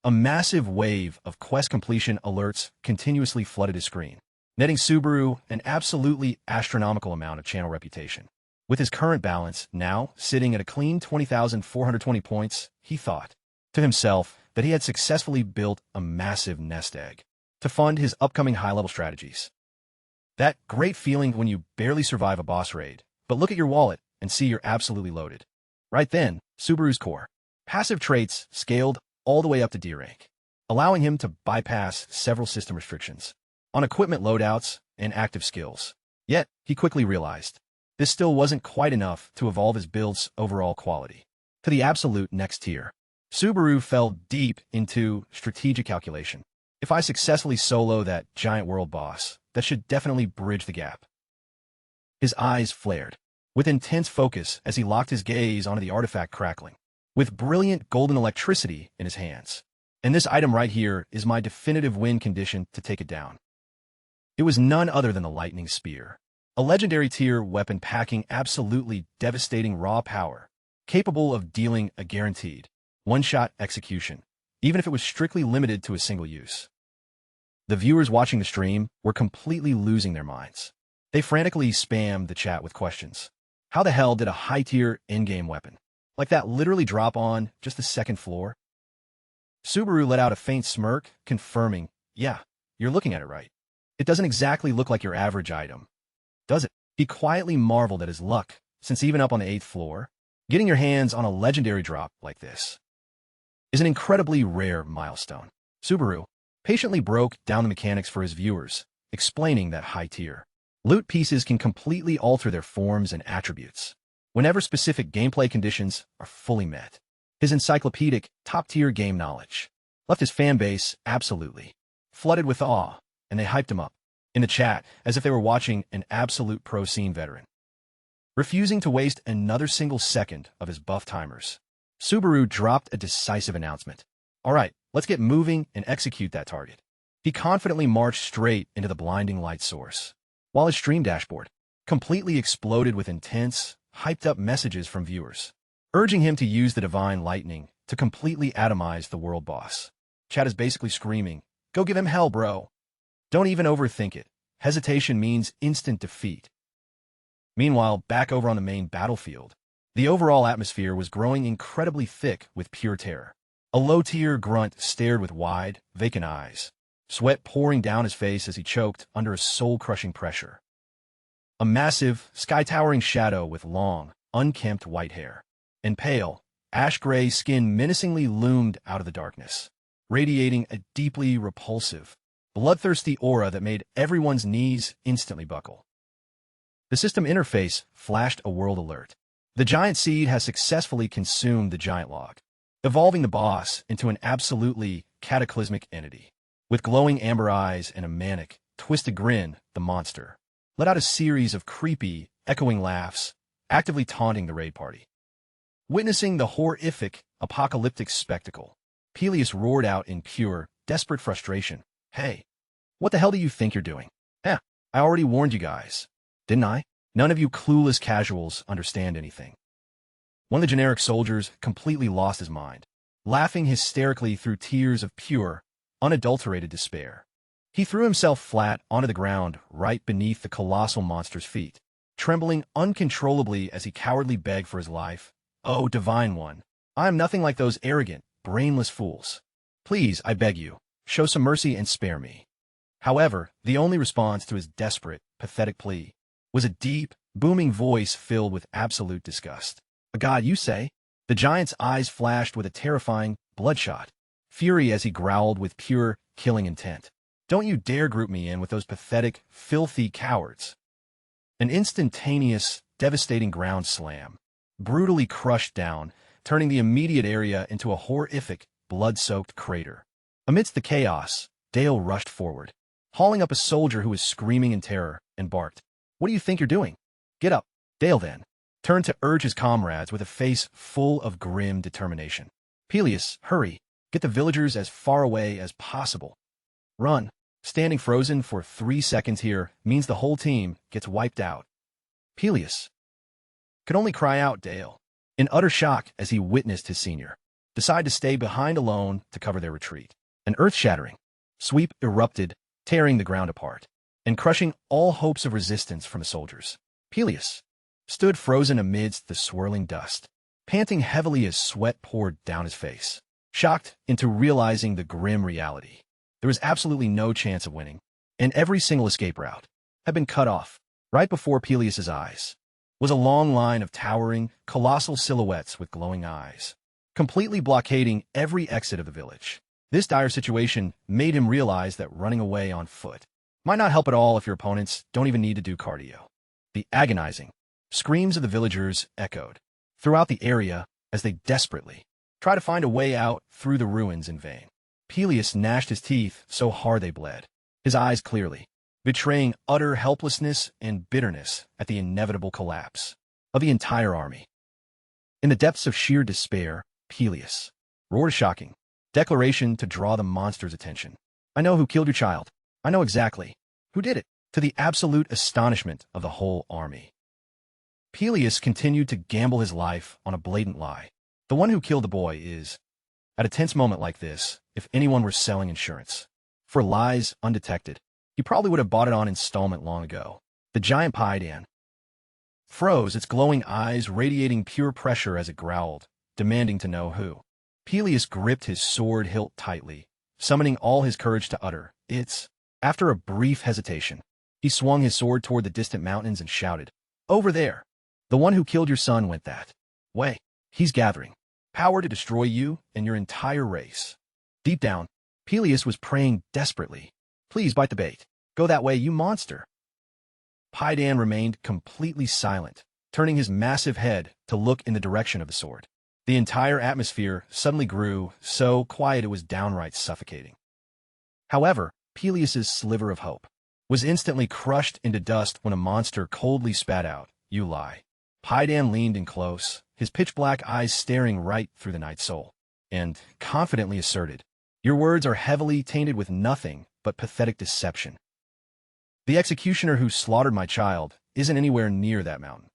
A massive wave of quest completion alerts continuously flooded his screen, netting Subaru an absolutely astronomical amount of channel reputation. With his current balance now sitting at a clean 20,420 points, he thought to himself that he had successfully built a massive nest egg to fund his upcoming high-level strategies. That great feeling when you barely survive a boss raid, but look at your wallet and see you're absolutely loaded. Right then, Subaru's core passive traits scaled all the way up to D rank, allowing him to bypass several system restrictions on equipment loadouts and active skills. Yet, he quickly realized this still wasn't quite enough to evolve his build's overall quality to the absolute next tier. Subaru fell deep into strategic calculation, If I successfully solo that giant world boss, that should definitely bridge the gap. His eyes flared, with intense focus as he locked his gaze onto the artifact crackling, with brilliant golden electricity in his hands. And this item right here is my definitive win condition to take it down. It was none other than the Lightning Spear, a legendary tier weapon packing absolutely devastating raw power, capable of dealing a guaranteed one-shot execution, even if it was strictly limited to a single use. The viewers watching the stream were completely losing their minds. They frantically spammed the chat with questions. How the hell did a high-tier in-game weapon like that literally drop on just the second floor? Subaru let out a faint smirk, confirming, yeah, you're looking at it right. It doesn't exactly look like your average item, does it? He quietly marveled at his luck, since even up on the 8th floor, getting your hands on a legendary drop like this is an incredibly rare milestone. Subaru patiently broke down the mechanics for his viewers, explaining that high-tier loot pieces can completely alter their forms and attributes whenever specific gameplay conditions are fully met. His encyclopedic, top-tier game knowledge left his fanbase absolutely flooded with awe, and they hyped him up in the chat as if they were watching an absolute pro scene veteran. Refusing to waste another single second of his buff timers, Subaru dropped a decisive announcement. All right, let's get moving and execute that target. He confidently marched straight into the blinding light source, while his stream dashboard completely exploded with intense, hyped-up messages from viewers, urging him to use the divine lightning to completely atomize the world boss. Chat is basically screaming, "Go give him hell, bro. Don't even overthink it. Hesitation means instant defeat." Meanwhile, back over on the main battlefield, the overall atmosphere was growing incredibly thick with pure terror. A low-tier grunt stared with wide, vacant eyes, sweat pouring down his face as he choked under a soul-crushing pressure. A massive, sky-towering shadow with long, unkempt white hair and pale, ash-gray skin menacingly loomed out of the darkness, radiating a deeply repulsive, bloodthirsty aura that made everyone's knees instantly buckle. The system interface flashed a world alert. The giant seed has successfully consumed the giant log, evolving the boss into an absolutely cataclysmic entity. With glowing amber eyes and a manic, twisted grin, the monster let out a series of creepy, echoing laughs, actively taunting the raid party. Witnessing the horrific, apocalyptic spectacle, Peleus roared out in pure, desperate frustration. "Hey, what the hell do you think you're doing? I already warned you guys, didn't I? None of you clueless casuals understand anything." One of the generic soldiers completely lost his mind, laughing hysterically through tears of pure, unadulterated despair. He threw himself flat onto the ground right beneath the colossal monster's feet, trembling uncontrollably as he cowardly begged for his life. "Oh, Divine One, I am nothing like those arrogant, brainless fools. Please, I beg you, show some mercy and spare me." However, the only response to his desperate, pathetic plea was a deep, booming voice filled with absolute disgust. "A god, you say?" The giant's eyes flashed with a terrifying, bloodshot fury as he growled with pure, killing intent. "Don't you dare group me in with those pathetic, filthy cowards." An instantaneous, devastating ground slam brutally crushed down, turning the immediate area into a horrific, blood-soaked crater. Amidst the chaos, Dale rushed forward, hauling up a soldier who was screaming in terror, and barked, "What do you think you're doing? Get up." Dale then turned to urge his comrades with a face full of grim determination. "Peleus, hurry. Get the villagers as far away as possible. Run." Standing frozen for 3 seconds here means the whole team gets wiped out. Peleus could only cry out Dale, in utter shock as he witnessed his senior decide to stay behind alone to cover their retreat. An earth-shattering sweep erupted, tearing the ground apart and crushing all hopes of resistance from the soldiers. Peleus stood frozen amidst the swirling dust, panting heavily as sweat poured down his face, shocked into realizing the grim reality. There was absolutely no chance of winning, and every single escape route had been cut off. Right before Peleus's eyes was a long line of towering, colossal silhouettes with glowing eyes, completely blockading every exit of the village. This dire situation made him realize that running away on foot might not help at all if your opponents don't even need to do cardio. The agonizing screams of the villagers echoed throughout the area as they desperately try to find a way out through the ruins in vain. Peleus gnashed his teeth so hard they bled, his eyes clearly, betraying utter helplessness and bitterness at the inevitable collapse of the entire army. In the depths of sheer despair, Peleus roared a shocking declaration to draw the monster's attention. "I know who killed your child. I know exactly who did it," to the absolute astonishment of the whole army. Peleus continued to gamble his life on a blatant lie. The one who killed the boy is, at a tense moment like this, if anyone were selling insurance for lies undetected, he probably would have bought it on installment long ago. The giant Paidan froze, its glowing eyes radiating pure pressure as it growled, demanding to know who. Peleus gripped his sword hilt tightly, summoning all his courage to utter, "It's." After a brief hesitation, he swung his sword toward the distant mountains and shouted, "Over there! The one who killed your son went that way. He's gathering power to destroy you and your entire race." Deep down, Peleus was praying desperately, "Please bite the bait. Go that way, you monster." Paidan remained completely silent, turning his massive head to look in the direction of the sword. The entire atmosphere suddenly grew so quiet it was downright suffocating. However, Peleus's sliver of hope was instantly crushed into dust when a monster coldly spat out, "You lie." Paidan leaned in close, his pitch-black eyes staring right through the night soul, and confidently asserted, "Your words are heavily tainted with nothing but pathetic deception. The executioner who slaughtered my child isn't anywhere near that mountain."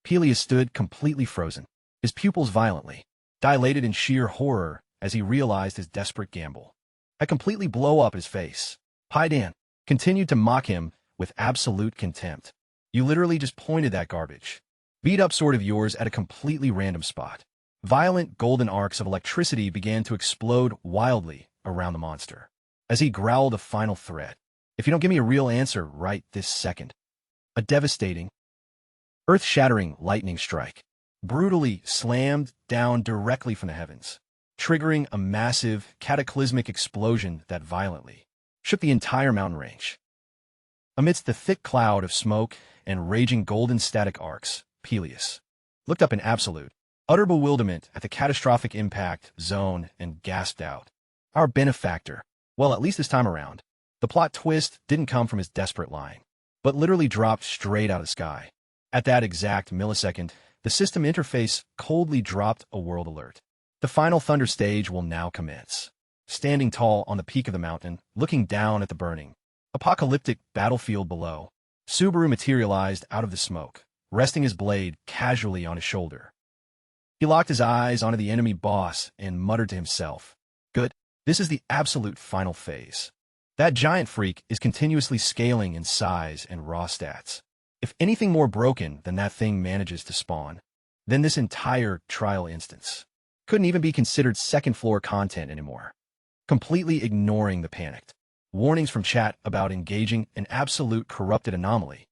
Peleus stood completely frozen, his pupils violently dilated in sheer horror as he realized his desperate gamble had completely blown up his face. Paidan continued to mock him with absolute contempt. "You literally just pointed that garbage beat-up sword of yours at a completely random spot." Violent golden arcs of electricity began to explode wildly around the monster as he growled a final threat. "If you don't give me a real answer right this second." A devastating, earth-shattering lightning strike brutally slammed down directly from the heavens, triggering a massive, cataclysmic explosion that violently shook the entire mountain range. Amidst the thick cloud of smoke and raging golden static arcs, Peleus looked up in absolute, utter bewilderment at the catastrophic impact zone and gasped out, "Our benefactor." Well, at least this time around, the plot twist didn't come from his desperate lying, but literally dropped straight out of the sky. At that exact millisecond, the system interface coldly dropped a world alert. The final thunder stage will now commence. Standing tall on the peak of the mountain, looking down at the burning, apocalyptic battlefield below, Subaru materialized out of the smoke, resting his blade casually on his shoulder. He locked his eyes onto the enemy boss and muttered to himself, "Good, this is the absolute final phase. That giant freak is continuously scaling in size and raw stats. If anything more broken than that thing manages to spawn, then this entire trial instance couldn't even be considered second-floor content anymore." Completely ignoring the panicked warnings from chat about engaging an absolute corrupted anomaly,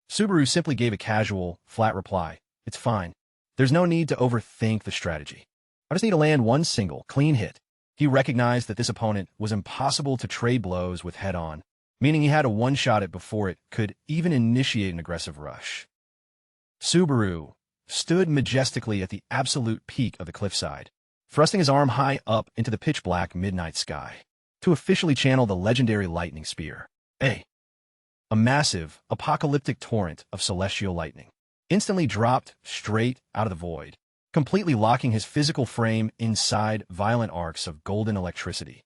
Subaru simply gave a casual, flat reply, "It's fine. There's no need to overthink the strategy. I just need to land one single, clean hit." He recognized that this opponent was impossible to trade blows with head-on, meaning he had to one-shot it before it could even initiate an aggressive rush. Subaru stood majestically at the absolute peak of the cliffside, thrusting his arm high up into the pitch-black midnight sky to officially channel the legendary lightning spear. A massive, apocalyptic torrent of celestial lightning instantly dropped straight out of the void, completely locking his physical frame inside violent arcs of golden electricity.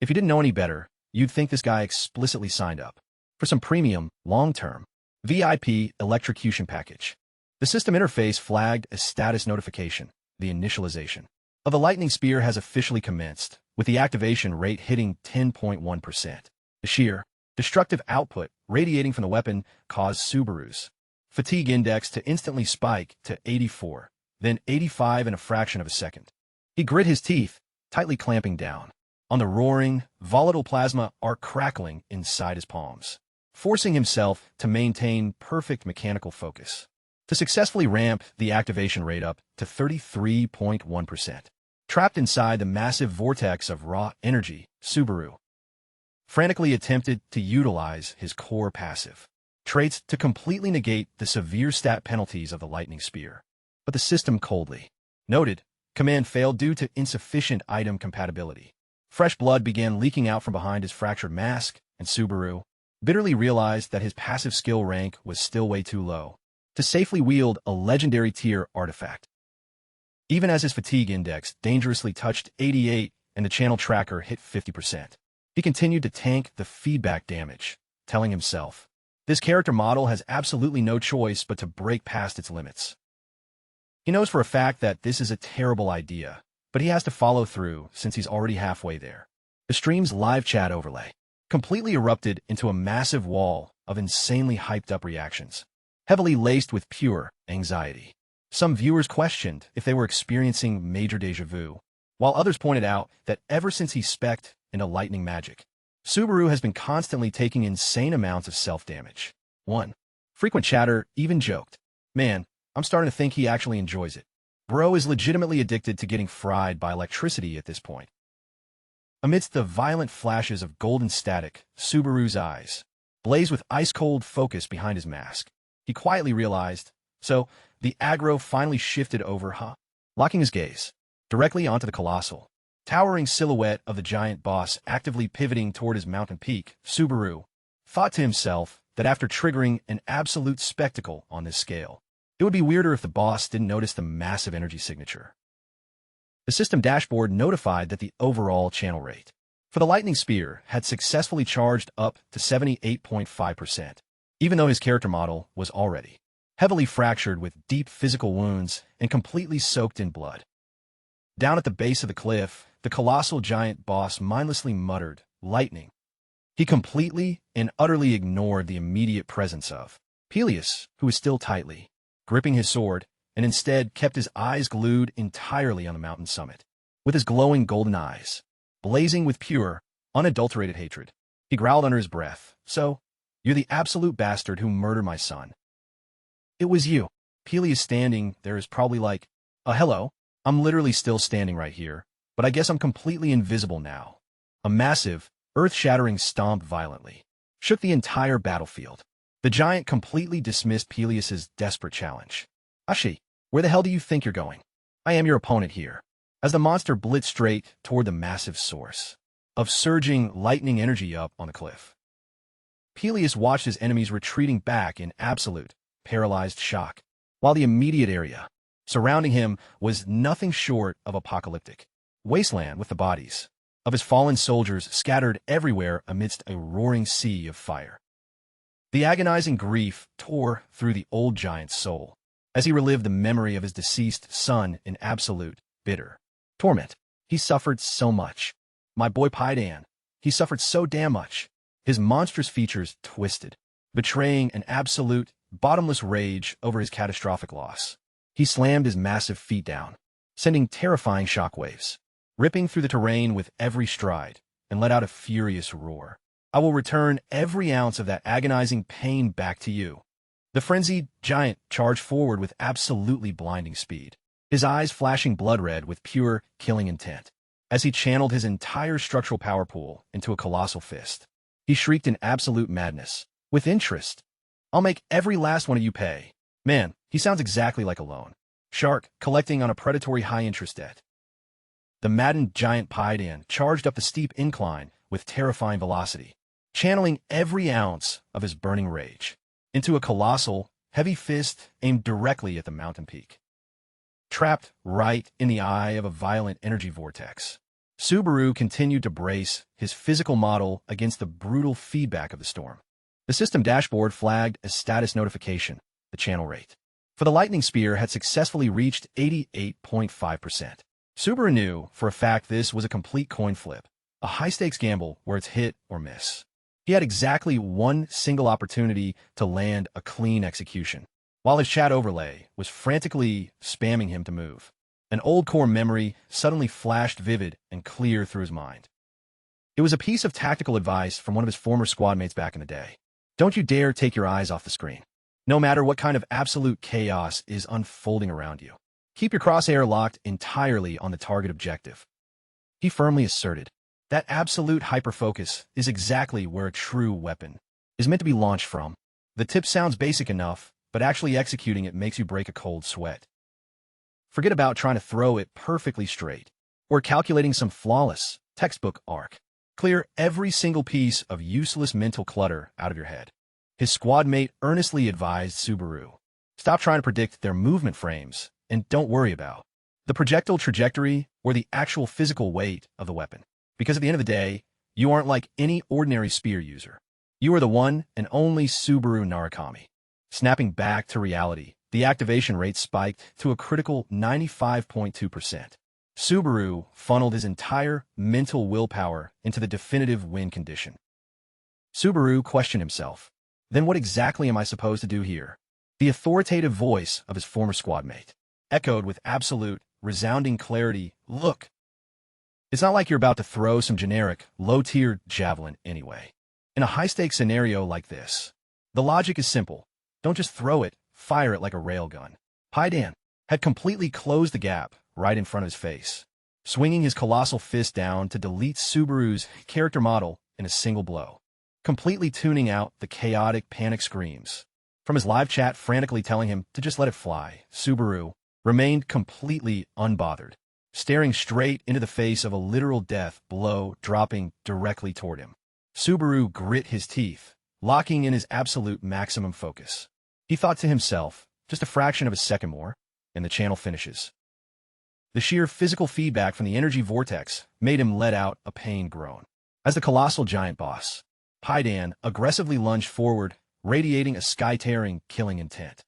If you didn't know any better, you'd think this guy explicitly signed up for some premium, long-term, VIP electrocution package. The system interface flagged a status notification. The initialization of the lightning spear has officially commenced, with the activation rate hitting 10.1%. The sheer, destructive output radiating from the weapon caused Subaru's fatigue index to instantly spike to 84, then 85 in a fraction of a second. He grit his teeth, tightly clamping down on the roaring, volatile plasma arc crackling inside his palms, forcing himself to maintain perfect mechanical focus to successfully ramp the activation rate up to 33.1%. Trapped inside the massive vortex of raw energy, Subaru frantically attempted to utilize his core passive traits to completely negate the severe stat penalties of the lightning spear. But the system coldly noted, "Command failed due to insufficient item compatibility." Fresh blood began leaking out from behind his fractured mask, and Subaru bitterly realized that his passive skill rank was still way too low to safely wield a legendary tier artifact. Even as his fatigue index dangerously touched 88 and the channel tracker hit 50%, he continued to tank the feedback damage, telling himself, this character model has absolutely no choice but to break past its limits. He knows for a fact that this is a terrible idea, but he has to follow through since he's already halfway there. The stream's live chat overlay completely erupted into a massive wall of insanely hyped-up reactions, heavily laced with pure anxiety. Some viewers questioned if they were experiencing major déjà vu, while others pointed out that ever since he specced into lightning magic, Subaru has been constantly taking insane amounts of self-damage. One frequent chatter even joked, "Man, I'm starting to think he actually enjoys it. Bro is legitimately addicted to getting fried by electricity at this point." Amidst the violent flashes of golden static, Subaru's eyes blazed with ice-cold focus behind his mask. He quietly realized, so the aggro finally shifted over, locking his gaze directly onto the colossal, towering silhouette of the giant boss actively pivoting toward his mountain peak. Subaru thought to himself that after triggering an absolute spectacle on this scale, it would be weirder if the boss didn't notice the massive energy signature. The system dashboard notified that the overall channel rate for the lightning spear had successfully charged up to 78.5%, even though his character model was already heavily fractured with deep physical wounds and completely soaked in blood. Down at the base of the cliff, the colossal giant boss mindlessly muttered, "Lightning." He completely and utterly ignored the immediate presence of Peleus, who was still tightly gripping his sword, and instead kept his eyes glued entirely on the mountain summit. With his glowing golden eyes blazing with pure, unadulterated hatred, he growled under his breath, "So, you're the absolute bastard who murdered my son." "It was you." Peleus standing there is probably like, hello, I'm literally still standing right here, but I guess I'm completely invisible now." A massive, earth-shattering stomp violently shook the entire battlefield. The giant completely dismissed Peleus's desperate challenge. "Ashi, where the hell do you think you're going? I am your opponent here." As the monster blitzed straight toward the massive source of surging lightning energy up on the cliff, Peleus watched his enemies retreating back in absolute, paralyzed shock, while the immediate area surrounding him was nothing short of apocalyptic wasteland, with the bodies of his fallen soldiers scattered everywhere amidst a roaring sea of fire. The agonizing grief tore through the old giant's soul as he relived the memory of his deceased son in absolute, bitter torment. He suffered so much. My boy Paidan, he suffered so damn much. His monstrous features twisted, betraying an absolute, bottomless rage over his catastrophic loss. He slammed his massive feet down, sending terrifying shockwaves, ripping through the terrain with every stride, and let out a furious roar. "I will return every ounce of that agonizing pain back to you." The frenzied giant charged forward with absolutely blinding speed, his eyes flashing blood red with pure, killing intent. As he channeled his entire structural power pool into a colossal fist, he shrieked in absolute madness, "With interest! I'll make every last one of you pay." Man, he sounds exactly like a loan shark collecting on a predatory high-interest debt. The maddened giant Paidan charged up the steep incline with terrifying velocity, channeling every ounce of his burning rage into a colossal, heavy fist aimed directly at the mountain peak. Trapped right in the eye of a violent energy vortex, Subaru continued to brace his physical model against the brutal feedback of the storm. The system dashboard flagged a status notification. The channel rate for the lightning spear had successfully reached 88.5%. Subaru knew for a fact this was a complete coin flip, a high-stakes gamble where it's hit or miss. He had exactly one single opportunity to land a clean execution, while his chat overlay was frantically spamming him to move. An old core memory suddenly flashed vivid and clear through his mind. It was a piece of tactical advice from one of his former squadmates back in the day. Don't you dare take your eyes off the screen, no matter what kind of absolute chaos is unfolding around you. Keep your crosshair locked entirely on the target objective. He firmly asserted. That absolute hyperfocus is exactly where a true weapon is meant to be launched from. The tip sounds basic enough, but actually executing it makes you break a cold sweat. Forget about trying to throw it perfectly straight. or calculating some flawless textbook arc. Clear every single piece of useless mental clutter out of your head. His squad mate earnestly advised Subaru, stop trying to predict their movement frames, and don't worry about the projectile trajectory or the actual physical weight of the weapon. Because at the end of the day, you aren't like any ordinary spear user. You are the one and only Subaru Narukami. Snapping back to reality, the activation rate spiked to a critical 95.2%. Subaru funneled his entire mental willpower into the definitive win condition. Subaru questioned himself. Then what exactly am I supposed to do here? The authoritative voice of his former squad mate echoed with absolute, resounding clarity, look. It's not like you're about to throw some generic, low-tier javelin anyway. In a high-stakes scenario like this, the logic is simple. Don't just throw it, fire it like a railgun. Paidan had completely closed the gap right in front of his face, swinging his colossal fist down to delete Subaru's character model in a single blow, completely tuning out the chaotic panic screams. From his live chat frantically telling him to just let it fly, Subaru remained completely unbothered, staring straight into the face of a literal death blow dropping directly toward him. Subaru grit his teeth, locking in his absolute maximum focus. He thought to himself, just a fraction of a second more, and the channel finishes. The sheer physical feedback from the energy vortex made him let out a pained groan. As the colossal giant boss, Paidan aggressively lunged forward, radiating a sky-tearing, killing intent.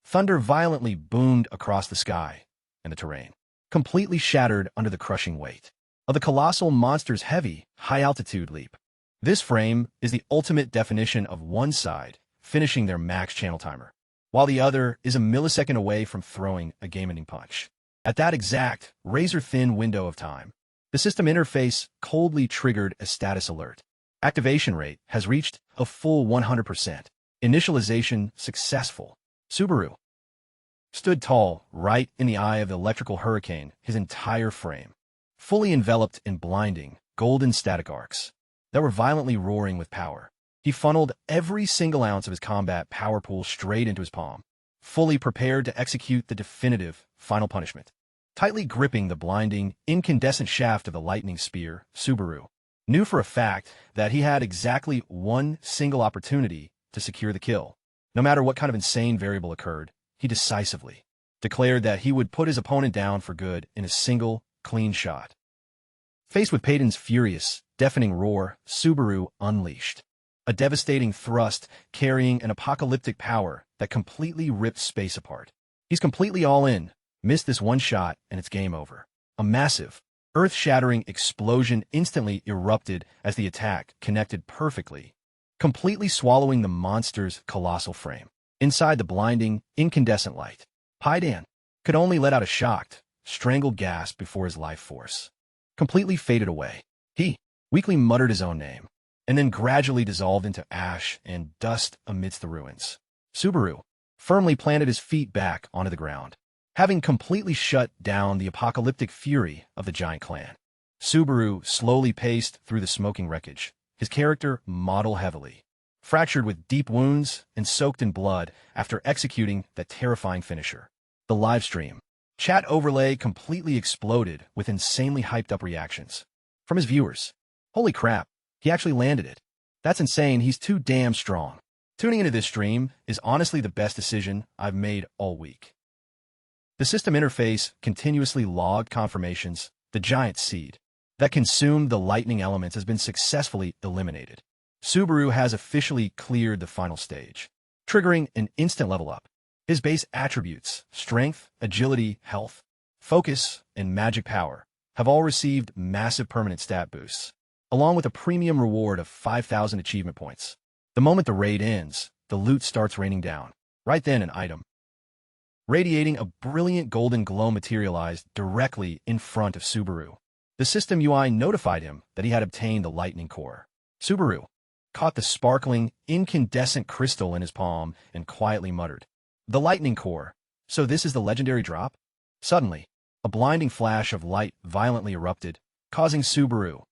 Thunder violently boomed across the sky and the terrain, completely shattered under the crushing weight of the colossal monster's heavy, high-altitude leap. This frame is the ultimate definition of one side finishing their max channel timer, while the other is a millisecond away from throwing a game-ending punch. At that exact, razor-thin window of time, the system interface coldly triggered a status alert. Activation rate has reached a full 100%. Initialization successful. Subaru stood tall, right in the eye of the electrical hurricane, his entire frame fully enveloped in blinding, golden static arcs that were violently roaring with power. He funneled every single ounce of his combat power pool straight into his palm, fully prepared to execute the definitive, final punishment. Tightly gripping the blinding, incandescent shaft of the lightning spear, Subaru knew for a fact that he had exactly one single opportunity to secure the kill. No matter what kind of insane variable occurred, he decisively declared that he would put his opponent down for good in a single, clean shot. Faced with Paidan's furious, deafening roar, Subaru unleashed a devastating thrust carrying an apocalyptic power that completely ripped space apart. He's completely all in, missed this one shot, and it's game over. A massive, earth-shattering explosion instantly erupted as the attack connected perfectly, completely swallowing the monster's colossal frame. Inside the blinding, incandescent light, Paidan could only let out a shocked, strangled gasp before his life force completely faded away. He weakly muttered his own name, and then gradually dissolved into ash and dust amidst the ruins. Subaru firmly planted his feet back onto the ground, having completely shut down the apocalyptic fury of the giant clan. Subaru slowly paced through the smoking wreckage, his character model heavily, fractured with deep wounds and soaked in blood after executing that terrifying finisher. The livestream chat overlay completely exploded with insanely hyped-up reactions from his viewers. Holy crap, he actually landed it. That's insane, he's too damn strong. Tuning into this stream is honestly the best decision I've made all week. The system interface continuously logged confirmations. The giant seed that consumed the lightning elements has been successfully eliminated. Subaru has officially cleared the final stage, triggering an instant level up. His base attributes, strength, agility, health, focus, and magic power, have all received massive permanent stat boosts, along with a premium reward of 5,000 achievement points. The moment the raid ends, the loot starts raining down. Right then, an item radiating a brilliant golden glow materialized directly in front of Subaru. The system UI notified him that he had obtained the lightning core. Subaru caught the sparkling, incandescent crystal in his palm and quietly muttered, "The lightning core. So this is the legendary drop?" Suddenly, a blinding flash of light violently erupted, causing Subaru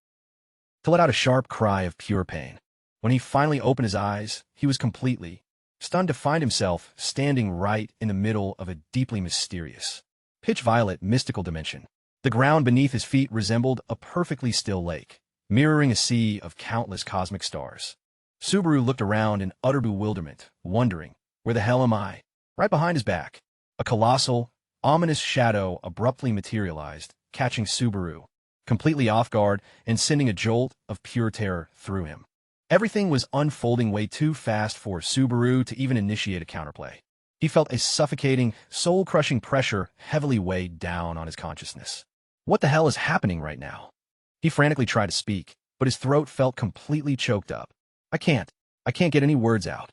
to let out a sharp cry of pure pain. When he finally opened his eyes, he was completely stunned to find himself standing right in the middle of a deeply mysterious, pitch-violet mystical dimension. The ground beneath his feet resembled a perfectly still lake, mirroring a sea of countless cosmic stars. Subaru looked around in utter bewilderment, wondering, where the hell am I? Right behind his back, a colossal, ominous shadow abruptly materialized, catching Subaru completely off guard and sending a jolt of pure terror through him. Everything was unfolding way too fast for Subaru to even initiate a counterplay. He felt a suffocating, soul-crushing pressure heavily weighed down on his consciousness. What the hell is happening right now? He frantically tried to speak, but his throat felt completely choked up. I can't get any words out.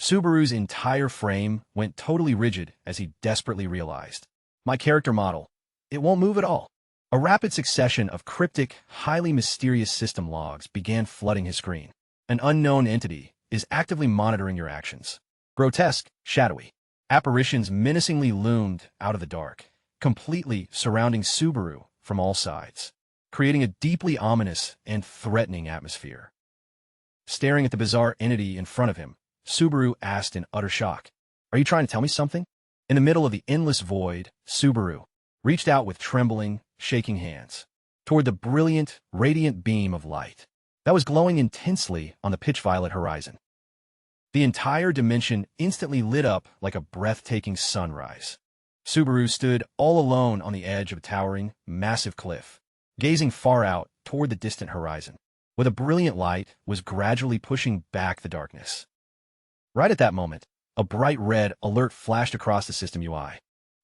Subaru's entire frame went totally rigid as he desperately realized. My character model, it won't move at all. A rapid succession of cryptic, highly mysterious system logs began flooding his screen. An unknown entity is actively monitoring your actions. Grotesque, shadowy apparitions menacingly loomed out of the dark, completely surrounding Subaru from all sides, creating a deeply ominous and threatening atmosphere. Staring at the bizarre entity in front of him, Subaru asked in utter shock, "Are you trying to tell me something?" In the middle of the endless void, Subaru reached out with trembling, shaking hands toward the brilliant, radiant beam of light that was glowing intensely on the pitch-violet horizon. The entire dimension instantly lit up like a breathtaking sunrise. Subaru stood all alone on the edge of a towering, massive cliff, gazing far out toward the distant horizon, where the brilliant light was gradually pushing back the darkness. Right at that moment, a bright red alert flashed across the system UI.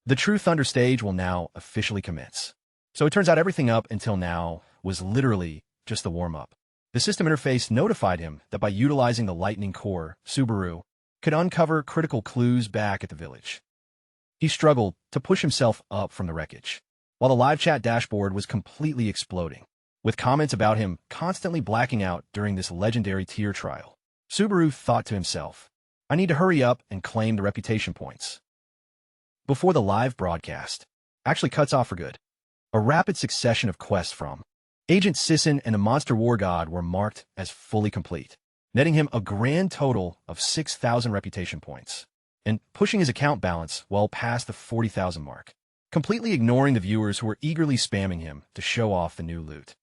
The True Thunder stage will now officially commence. So it turns out everything up until now was literally just the warm-up. The system interface notified him that by utilizing the Lightning Core, Subaru could uncover critical clues back at the village. He struggled to push himself up from the wreckage, while the live chat dashboard was completely exploding, with comments about him constantly blacking out during this legendary tier trial. Subaru thought to himself, I need to hurry up and claim the reputation points before the live broadcast actually cuts off for good. A rapid succession of quests from Agent Sisson and the Monster War God were marked as fully complete, netting him a grand total of 6,000 reputation points, and pushing his account balance well past the 40,000 mark, completely ignoring the viewers who were eagerly spamming him to show off the new loot.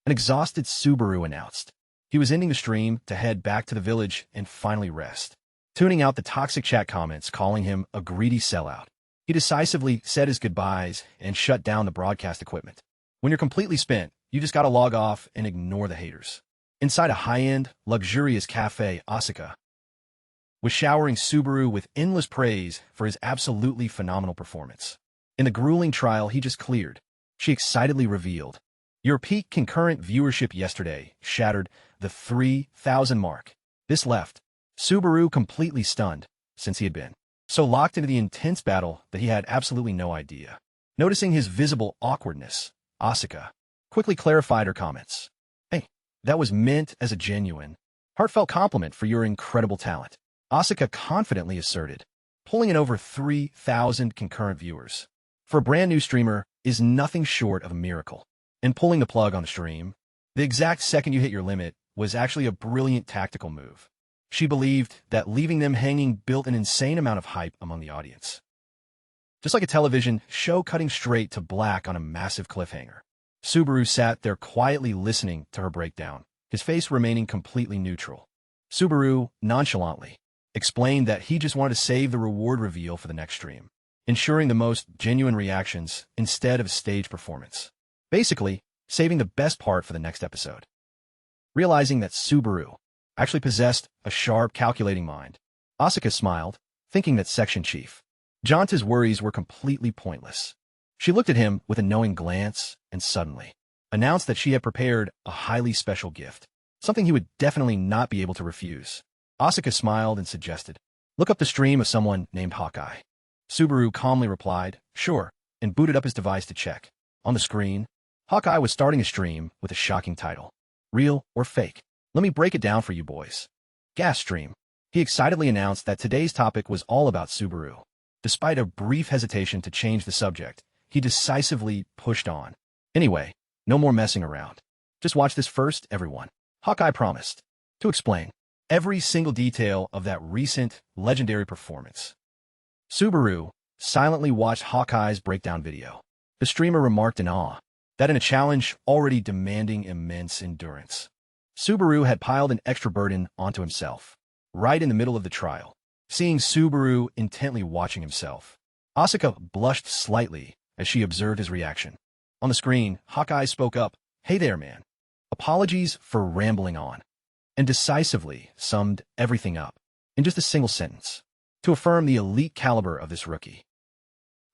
An exhausted Subaru announced he was ending the stream to head back to the village and finally rest, tuning out the toxic chat comments calling him a greedy sellout. He decisively said his goodbyes and shut down the broadcast equipment. When you're completely spent, you just gotta log off and ignore the haters. Inside a high-end, luxurious cafe, Asura was showering Subaru with endless praise for his absolutely phenomenal performance. In the grueling trial he just cleared, she excitedly revealed, your peak concurrent viewership yesterday shattered the 3,000 mark. This left Subaru completely stunned, since he had been so locked into the intense battle that he had absolutely no idea. Noticing his visible awkwardness, Asura quickly clarified her comments. Hey, that was meant as a genuine, heartfelt compliment for your incredible talent, Asura confidently asserted, pulling in over 3,000 concurrent viewers. For a brand new streamer is nothing short of a miracle. And pulling the plug on the stream, the exact second you hit your limit, was actually a brilliant tactical move. She believed that leaving them hanging built an insane amount of hype among the audience. Just like a television show cutting straight to black on a massive cliffhanger, Subaru sat there quietly listening to her breakdown, his face remaining completely neutral. Subaru nonchalantly explained that he just wanted to save the reward reveal for the next stream, ensuring the most genuine reactions instead of a stage performance. Basically, saving the best part for the next episode. Realizing that Subaru actually possessed a sharp, calculating mind, Asura smiled, thinking that Section Chief Janta's worries were completely pointless. She looked at him with a knowing glance and suddenly announced that she had prepared a highly special gift, something he would definitely not be able to refuse. Asura smiled and suggested, look up the stream of someone named Hawkeye. Subaru calmly replied, sure, and booted up his device to check. On the screen, Hawkeye was starting a stream with a shocking title, Real or Fake? Let me break it down for you boys. Gas stream. He excitedly announced that today's topic was all about Subaru. Despite a brief hesitation to change the subject, he decisively pushed on. Anyway, no more messing around. Just watch this first, everyone. Hawkeye promised to explain every single detail of that recent, legendary performance. Subaru silently watched Hawkeye's breakdown video, The streamer remarked in awe that in a challenge already demanding immense endurance, Subaru had piled an extra burden onto himself, right in the middle of the trial. Seeing Subaru intently watching himself, Asuka blushed slightly as she observed his reaction. On the screen, Hawkeye spoke up, "Hey there, man. Apologies for rambling on," and decisively summed everything up in just a single sentence to affirm the elite caliber of this rookie.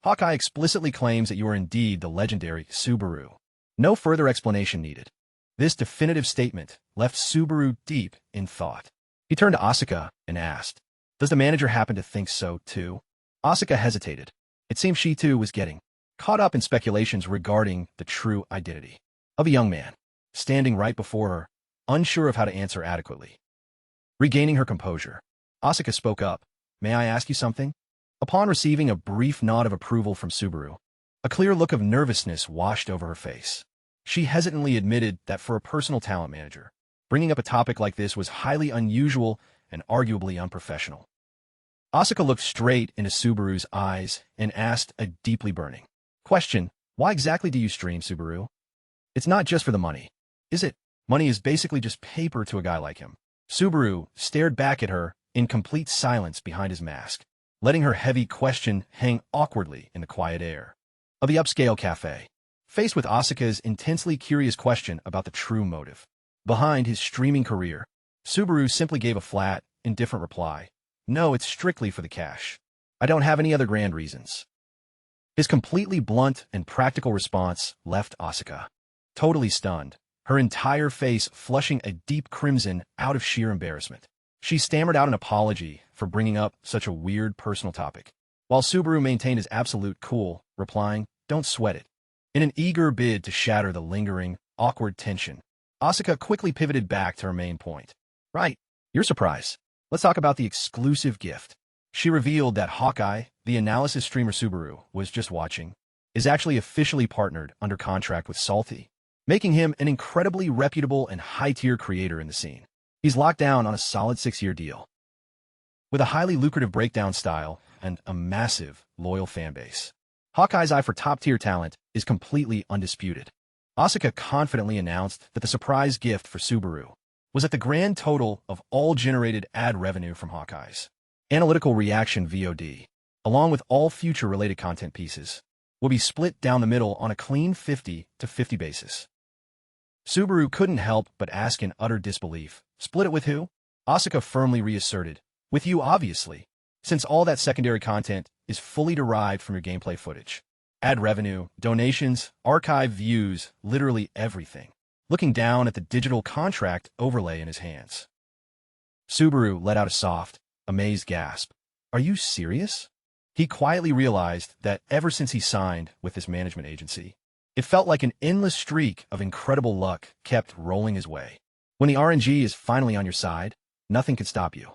Hawkeye explicitly claims that you are indeed the legendary Subaru. No further explanation needed. This definitive statement left Subaru deep in thought. He turned to Asuka and asked, "Does the manager happen to think so, too?" Asuka hesitated. It seemed she, too, was getting caught up in speculations regarding the true identity of a young man standing right before her, unsure of how to answer adequately. Regaining her composure, Asuka spoke up, "May I ask you something?" Upon receiving a brief nod of approval from Subaru, a clear look of nervousness washed over her face. She hesitantly admitted that for a personal talent manager, bringing up a topic like this was highly unusual and arguably unprofessional. Asuka looked straight into Subaru's eyes and asked a deeply burning question. "Why exactly do you stream, Subaru? It's not just for the money, is it?" Money is basically just paper to a guy like him. Subaru stared back at her in complete silence behind his mask, letting her heavy question hang awkwardly in the quiet air of the upscale cafe. Faced with Asuka's intensely curious question about the true motive behind his streaming career, Subaru simply gave a flat, indifferent reply. "No, it's strictly for the cash. I don't have any other grand reasons." His completely blunt and practical response left Asuka totally stunned, her entire face flushing a deep crimson out of sheer embarrassment. She stammered out an apology for bringing up such a weird personal topic, while Subaru maintained his absolute cool, replying, "Don't sweat it." In an eager bid to shatter the lingering, awkward tension, Asuka quickly pivoted back to her main point. "Right, your surprise. Let's talk about the exclusive gift." She revealed that Hawkeye, the analysis streamer Subaru was just watching, is actually officially partnered under contract with Salty, making him an incredibly reputable and high-tier creator in the scene. He's locked down on a solid 6-year deal, with a highly lucrative breakdown style and a massive, loyal fanbase. Hawkeye's eye for top-tier talent is completely undisputed. Asuka confidently announced that the surprise gift for Subaru was that the grand total of all generated ad revenue from Hawkeye's analytical reaction VOD, along with all future related content pieces, will be split down the middle on a clean 50-50 basis. Subaru couldn't help but ask in utter disbelief, "Split it with who?" Asuka firmly reasserted, "With you, obviously, since all that secondary content is fully derived from your gameplay footage. Ad revenue, donations, archive views, literally everything." Looking down at the digital contract overlay in his hands, Subaru let out a soft, amazed gasp. "Are you serious?" He quietly realized that ever since he signed with this management agency, it felt like an endless streak of incredible luck kept rolling his way. When the RNG is finally on your side, nothing can stop you.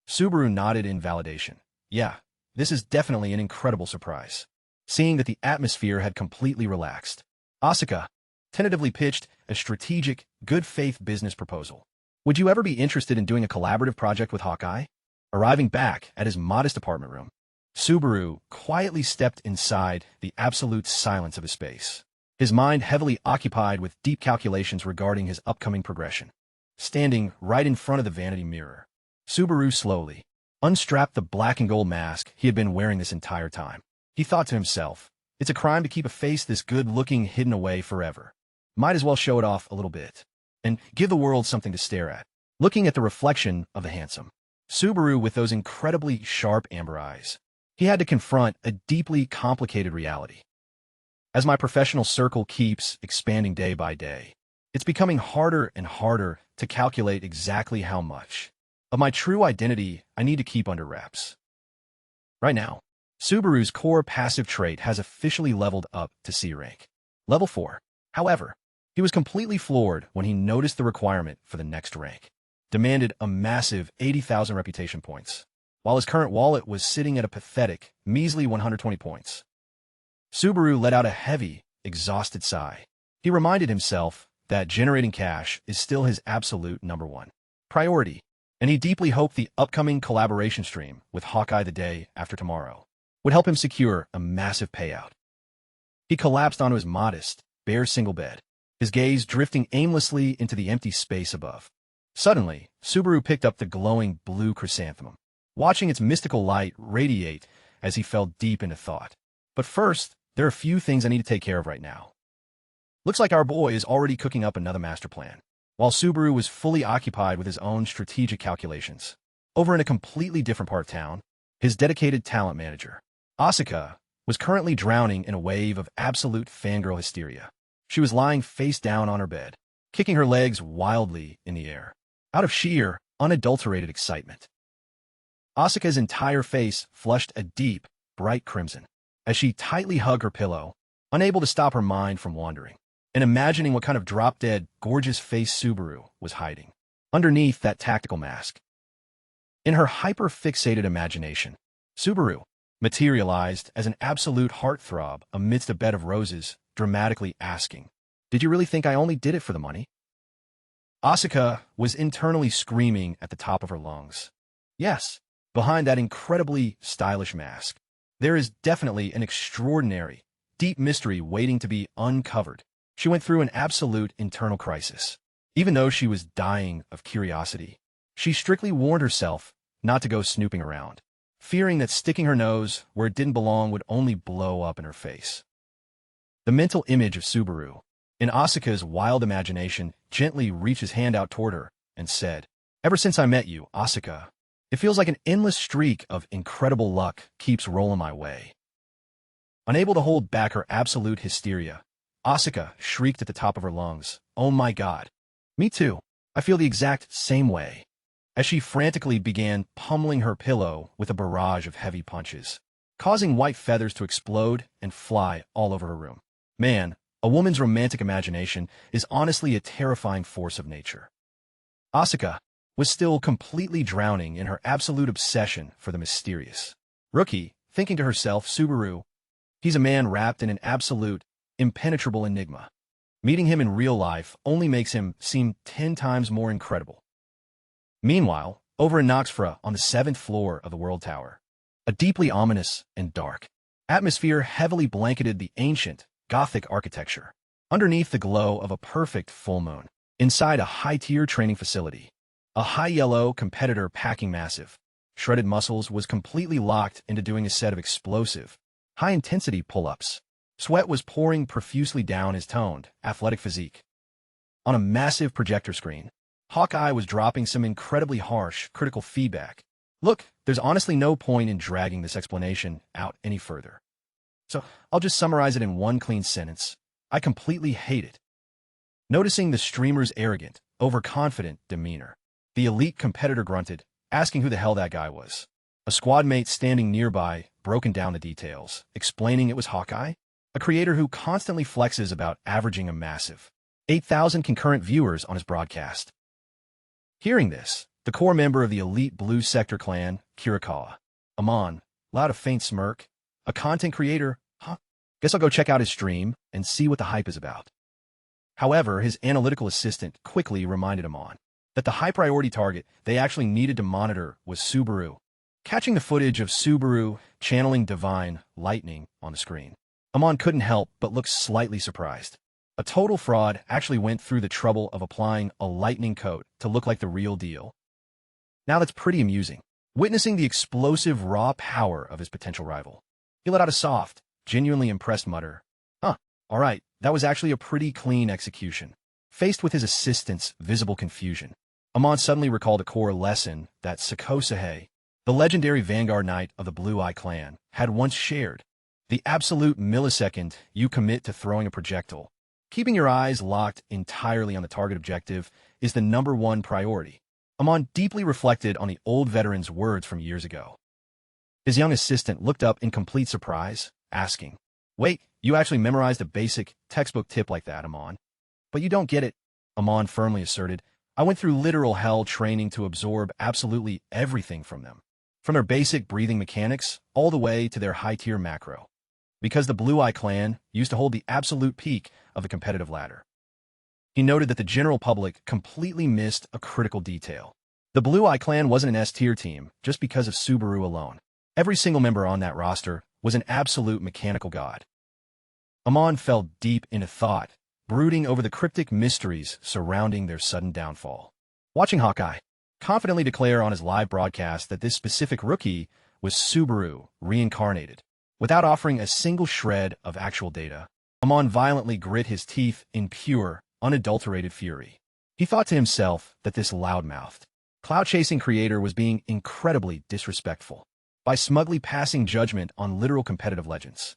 Subaru nodded in validation. "Yeah, this is definitely an incredible surprise." Seeing that the atmosphere had completely relaxed, Asuka tentatively pitched a strategic, good-faith business proposal. "Would you ever be interested in doing a collaborative project with Hawkeye?" Arriving back at his modest apartment room, Subaru quietly stepped inside the absolute silence of his space, his mind heavily occupied with deep calculations regarding his upcoming progression. Standing right in front of the vanity mirror, Subaru slowly unstrapped the black and gold mask he had been wearing this entire time. He thought to himself, "It's a crime to keep a face this good-looking hidden away forever. Might as well show it off a little bit and give the world something to stare at." Looking at the reflection of the handsome Subaru with those incredibly sharp amber eyes, he had to confront a deeply complicated reality. As my professional circle keeps expanding day by day, it's becoming harder and harder to calculate exactly how much of my true identity I need to keep under wraps. Right now, Subaru's core passive trait has officially leveled up to C rank, level 4. However, he was completely floored when he noticed the requirement for the next rank demanded a massive 80,000 reputation points, while his current wallet was sitting at a pathetic, measly 120 points. Subaru let out a heavy, exhausted sigh. He reminded himself that generating cash is still his absolute #1 priority, and he deeply hoped the upcoming collaboration stream with Hawkeye the day after tomorrow would help him secure a massive payout. He collapsed onto his modest, bare single bed, his gaze drifting aimlessly into the empty space above. Suddenly, Subaru picked up the glowing blue chrysanthemum, watching its mystical light radiate as he fell deep into thought. But first, there are a few things I need to take care of right now. Looks like our boy is already cooking up another master plan, while Subaru was fully occupied with his own strategic calculations. Over in a completely different part of town, his dedicated talent manager, Asura, was currently drowning in a wave of absolute fangirl hysteria. She was lying face down on her bed, kicking her legs wildly in the air, out of sheer, unadulterated excitement. Asuka's entire face flushed a deep, bright crimson as she tightly hugged her pillow, unable to stop her mind from wandering and imagining what kind of drop-dead, gorgeous face Subaru was hiding underneath that tactical mask. In her hyper-fixated imagination, Subaru materialized as an absolute heartthrob amidst a bed of roses, dramatically asking, "Did you really think I only did it for the money?" Asuka was internally screaming at the top of her lungs. Yes, behind that incredibly stylish mask, there is definitely an extraordinary, deep mystery waiting to be uncovered. She went through an absolute internal crisis. Even though she was dying of curiosity, she strictly warned herself not to go snooping around, fearing that sticking her nose where it didn't belong would only blow up in her face. The mental image of Subaru, in Asuka's wild imagination, gently reached his hand out toward her and said, "Ever since I met you, Asuka, it feels like an endless streak of incredible luck keeps rolling my way." Unable to hold back her absolute hysteria, Asuka shrieked at the top of her lungs, "Oh my God. Me too. I feel the exact same way," as she frantically began pummeling her pillow with a barrage of heavy punches, causing white feathers to explode and fly all over her room. Man, a woman's romantic imagination is honestly a terrifying force of nature. Asuka was still completely drowning in her absolute obsession for the mysterious rookie, thinking to herself, Subaru, he's a man wrapped in an absolute, impenetrable enigma. Meeting him in real life only makes him seem 10 times more incredible. Meanwhile, over in Noxfra on the 7th floor of the World Tower, a deeply ominous and dark atmosphere heavily blanketed the ancient, Gothic architecture. Underneath the glow of a perfect full moon, inside a high-tier training facility, a high-yellow competitor packing massive, shredded muscles was completely locked into doing a set of explosive, high-intensity pull-ups. Sweat was pouring profusely down his toned, athletic physique. On a massive projector screen, Hawkeye was dropping some incredibly harsh, critical feedback. Look, there's honestly no point in dragging this explanation out any further. So I'll just summarize it in one clean sentence. I completely hate it. Noticing the streamer's arrogant, overconfident demeanor, the elite competitor grunted, asking who the hell that guy was. A squad mate standing nearby broken down the details, explaining it was Hawkeye, a creator who constantly flexes about averaging a massive 8,000 concurrent viewers on his broadcast. Hearing this, the core member of the elite Blue Sector clan, Kirikawa, Amon, allowed a faint smirk. A content creator, huh? Guess I'll go check out his stream and see what the hype is about. However, his analytical assistant quickly reminded Amon that the high-priority target they actually needed to monitor was Subaru. Catching the footage of Subaru channeling divine lightning on the screen, Amon couldn't help but look slightly surprised. A total fraud actually went through the trouble of applying a lightning coat to look like the real deal. Now that's pretty amusing. Witnessing the explosive raw power of his potential rival, he let out a soft, genuinely impressed mutter. Huh, alright, that was actually a pretty clean execution. Faced with his assistant's visible confusion, Amon suddenly recalled a core lesson that Sakosahe, the legendary Vanguard Knight of the Blue Eye clan, had once shared. The absolute millisecond you commit to throwing a projectile, keeping your eyes locked entirely on the target objective is the #1 priority. Amon deeply reflected on the old veteran's words from years ago. His young assistant looked up in complete surprise, asking, "Wait, you actually memorized a basic textbook tip like that, Amon?" "But you don't get it," Amon firmly asserted. "I went through literal hell training to absorb absolutely everything from them, from their basic breathing mechanics all the way to their high-tier macro. Because the Blue Eye clan used to hold the absolute peak of the competitive ladder." He noted that the general public completely missed a critical detail. The Blue Eye clan wasn't an S-tier team just because of Subaru alone. Every single member on that roster was an absolute mechanical god. Amon fell deep into thought, brooding over the cryptic mysteries surrounding their sudden downfall. Watching Hawkeye confidently declare on his live broadcast that this specific rookie was Subaru reincarnated, without offering a single shred of actual data, Amon violently grit his teeth in pure, unadulterated fury. He thought to himself that this loudmouthed, cloud-chasing creator was being incredibly disrespectful by smugly passing judgment on literal competitive legends.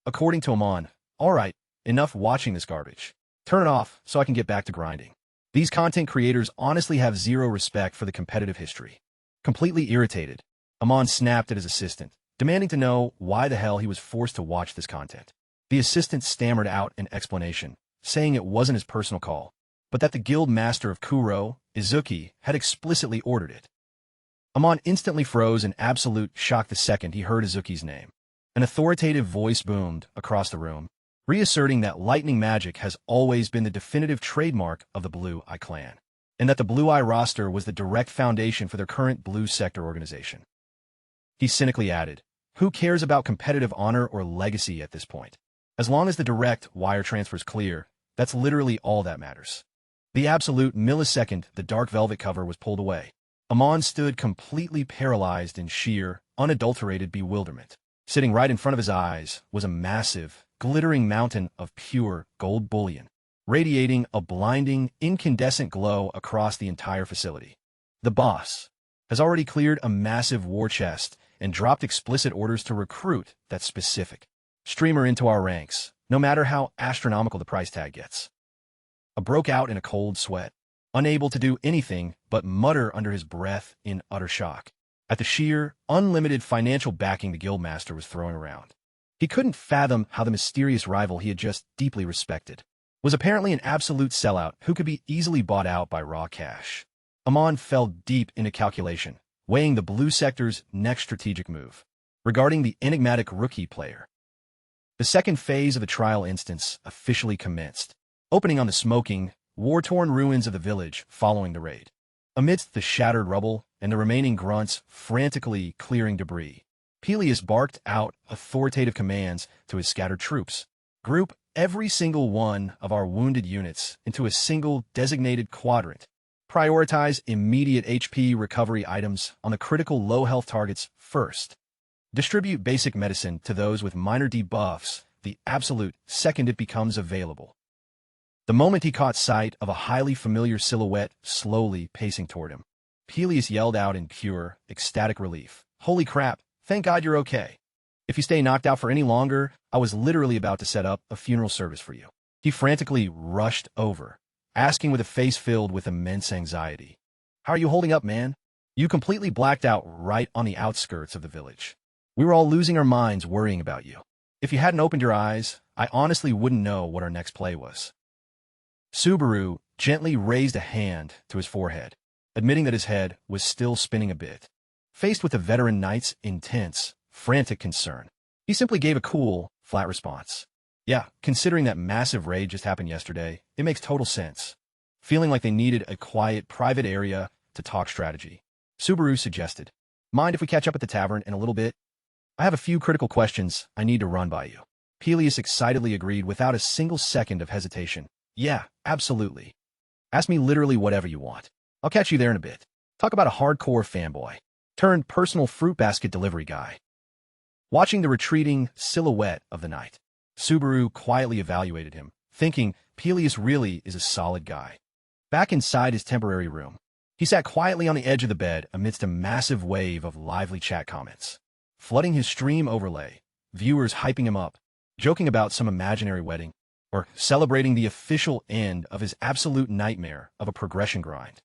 According to Amon, all right, enough watching this garbage. Turn it off so I can get back to grinding. These content creators honestly have zero respect for the competitive history. Completely irritated, Amon snapped at his assistant, demanding to know why the hell he was forced to watch this content. The assistant stammered out an explanation, saying it wasn't his personal call, but that the guild master of Kuro, Izuki, had explicitly ordered it. Amon instantly froze in absolute shock the second he heard Izuki's name. An authoritative voice boomed across the room, reasserting that lightning magic has always been the definitive trademark of the Blue Eye clan, and that the Blue Eye roster was the direct foundation for their current Blue Sector organization. He cynically added, "Who cares about competitive honor or legacy at this point? As long as the direct wire transfer's clear, that's literally all that matters." The absolute millisecond the dark velvet cover was pulled away, Amon stood completely paralyzed in sheer, unadulterated bewilderment. Sitting right in front of his eyes was a massive, glittering mountain of pure gold bullion, radiating a blinding, incandescent glow across the entire facility. The boss has already cleared a massive war chest and dropped explicit orders to recruit that specific streamer into our ranks, no matter how astronomical the price tag gets. I broke out in a cold sweat, unable to do anything but mutter under his breath in utter shock at the sheer, unlimited financial backing the guildmaster was throwing around. He couldn't fathom how the mysterious rival he had just deeply respected was apparently an absolute sellout who could be easily bought out by raw cash. Amon fell deep into calculation, weighing the Blue Sector's next strategic move regarding the enigmatic rookie player. The second phase of the trial instance officially commenced, opening on the smoking, war-torn ruins of the village following the raid. Amidst the shattered rubble and the remaining grunts frantically clearing debris, Peleus barked out authoritative commands to his scattered troops. Group every single one of our wounded units into a single designated quadrant. Prioritize immediate HP recovery items on the critical low-health targets first. Distribute basic medicine to those with minor debuffs the absolute second it becomes available. The moment he caught sight of a highly familiar silhouette slowly pacing toward him, Peleus yelled out in pure, ecstatic relief, "Holy crap, thank God you're okay. If you stay knocked out for any longer, I was literally about to set up a funeral service for you." He frantically rushed over, asking with a face filled with immense anxiety, "How are you holding up, man? You completely blacked out right on the outskirts of the village. We were all losing our minds worrying about you. If you hadn't opened your eyes, I honestly wouldn't know what our next play was." Subaru gently raised a hand to his forehead, admitting that his head was still spinning a bit. Faced with the veteran knight's intense, frantic concern, he simply gave a cool, flat response. "Yeah, considering that massive raid just happened yesterday, it makes total sense." Feeling like they needed a quiet, private area to talk strategy, Subaru suggested, "Mind if we catch up at the tavern in a little bit? I have a few critical questions I need to run by you." Peleus excitedly agreed without a single second of hesitation. "Yeah, absolutely. Ask me literally whatever you want. I'll catch you there in a bit." Talk about a hardcore fanboy turned personal fruit basket delivery guy. Watching the retreating silhouette of the knight, Subaru quietly evaluated him, thinking Peleus really is a solid guy. Back inside his temporary room, he sat quietly on the edge of the bed amidst a massive wave of lively chat comments, flooding his stream overlay, viewers hyping him up, joking about some imaginary wedding, or celebrating the official end of his absolute nightmare of a progression grind.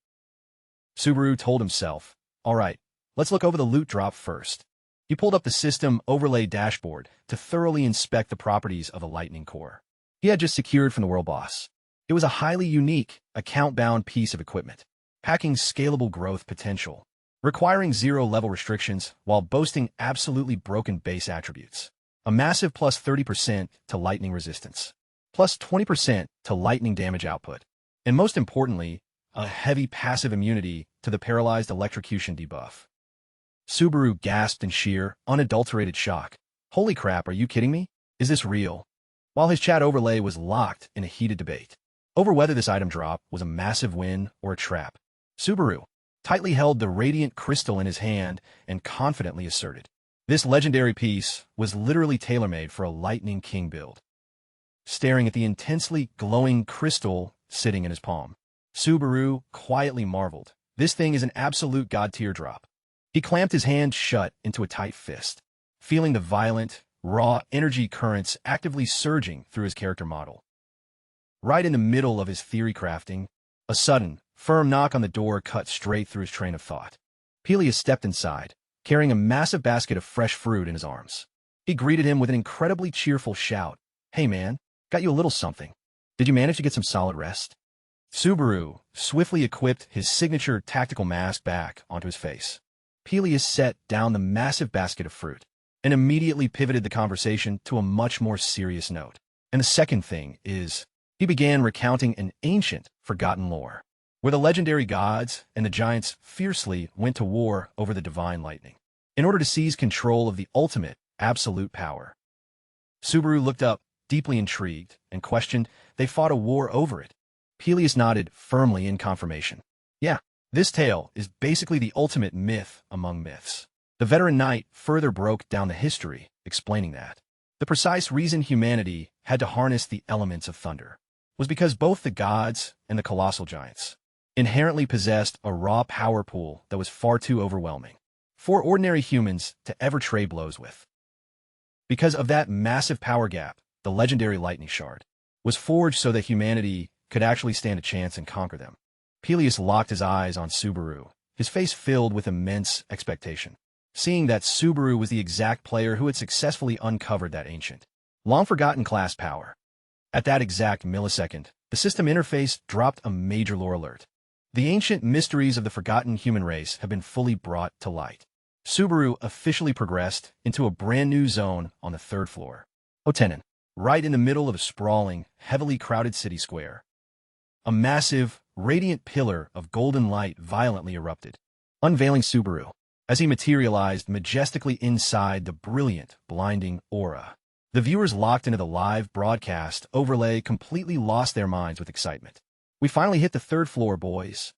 Subaru told himself, "All right, let's look over the loot drop first." He pulled up the system overlay dashboard to thoroughly inspect the properties of the Lightning Core he had just secured from the world boss. It was a highly unique, account-bound piece of equipment, packing scalable growth potential, requiring zero-level restrictions while boasting absolutely broken base attributes. A massive plus 30% to lightning resistance, plus 20% to lightning damage output, and most importantly, a heavy passive immunity to the paralyzed electrocution debuff. Subaru gasped in sheer, unadulterated shock. "Holy crap, are you kidding me? Is this real?" while his chat overlay was locked in a heated debate over whether this item drop was a massive win or a trap. Subaru tightly held the radiant crystal in his hand and confidently asserted, this legendary piece was literally tailor-made for a Lightning King build. Staring at the intensely glowing crystal sitting in his palm, Subaru quietly marveled. This thing is an absolute god-tier drop. He clamped his hand shut into a tight fist, feeling the violent, raw energy currents actively surging through his character model. Right in the middle of his theory crafting, a sudden, firm knock on the door cut straight through his train of thought. Peleus stepped inside, carrying a massive basket of fresh fruit in his arms. He greeted him with an incredibly cheerful shout. "Hey man, got you a little something. Did you manage to get some solid rest?" Subaru swiftly equipped his signature tactical mask back onto his face. Peleus set down the massive basket of fruit and immediately pivoted the conversation to a much more serious note. And the second thing is, he began recounting an ancient, forgotten lore, where the legendary gods and the giants fiercely went to war over the divine lightning, in order to seize control of the ultimate, absolute power. Subaru looked up, deeply intrigued, and questioned, "They fought a war over it?" Peleus nodded firmly in confirmation. "Yeah, this tale is basically the ultimate myth among myths." The veteran knight further broke down the history, explaining that the precise reason humanity had to harness the elements of thunder was because both the gods and the colossal giants inherently possessed a raw power pool that was far too overwhelming for ordinary humans to ever trade blows with. Because of that massive power gap, the legendary lightning shard was forged so that humanity could actually stand a chance and conquer them. Peleus locked his eyes on Subaru, his face filled with immense expectation, seeing that Subaru was the exact player who had successfully uncovered that ancient, long-forgotten class power. At that exact millisecond, the system interface dropped a major lore alert. The ancient mysteries of the forgotten human race have been fully brought to light. Subaru officially progressed into a brand new zone on the 3rd floor. Otenin, right in the middle of a sprawling, heavily crowded city square. A massive, radiant pillar of golden light violently erupted, unveiling Subaru as he materialized majestically inside the brilliant, blinding aura. The viewers locked into the live broadcast overlay completely lost their minds with excitement. "We finally hit the 3rd floor, boys."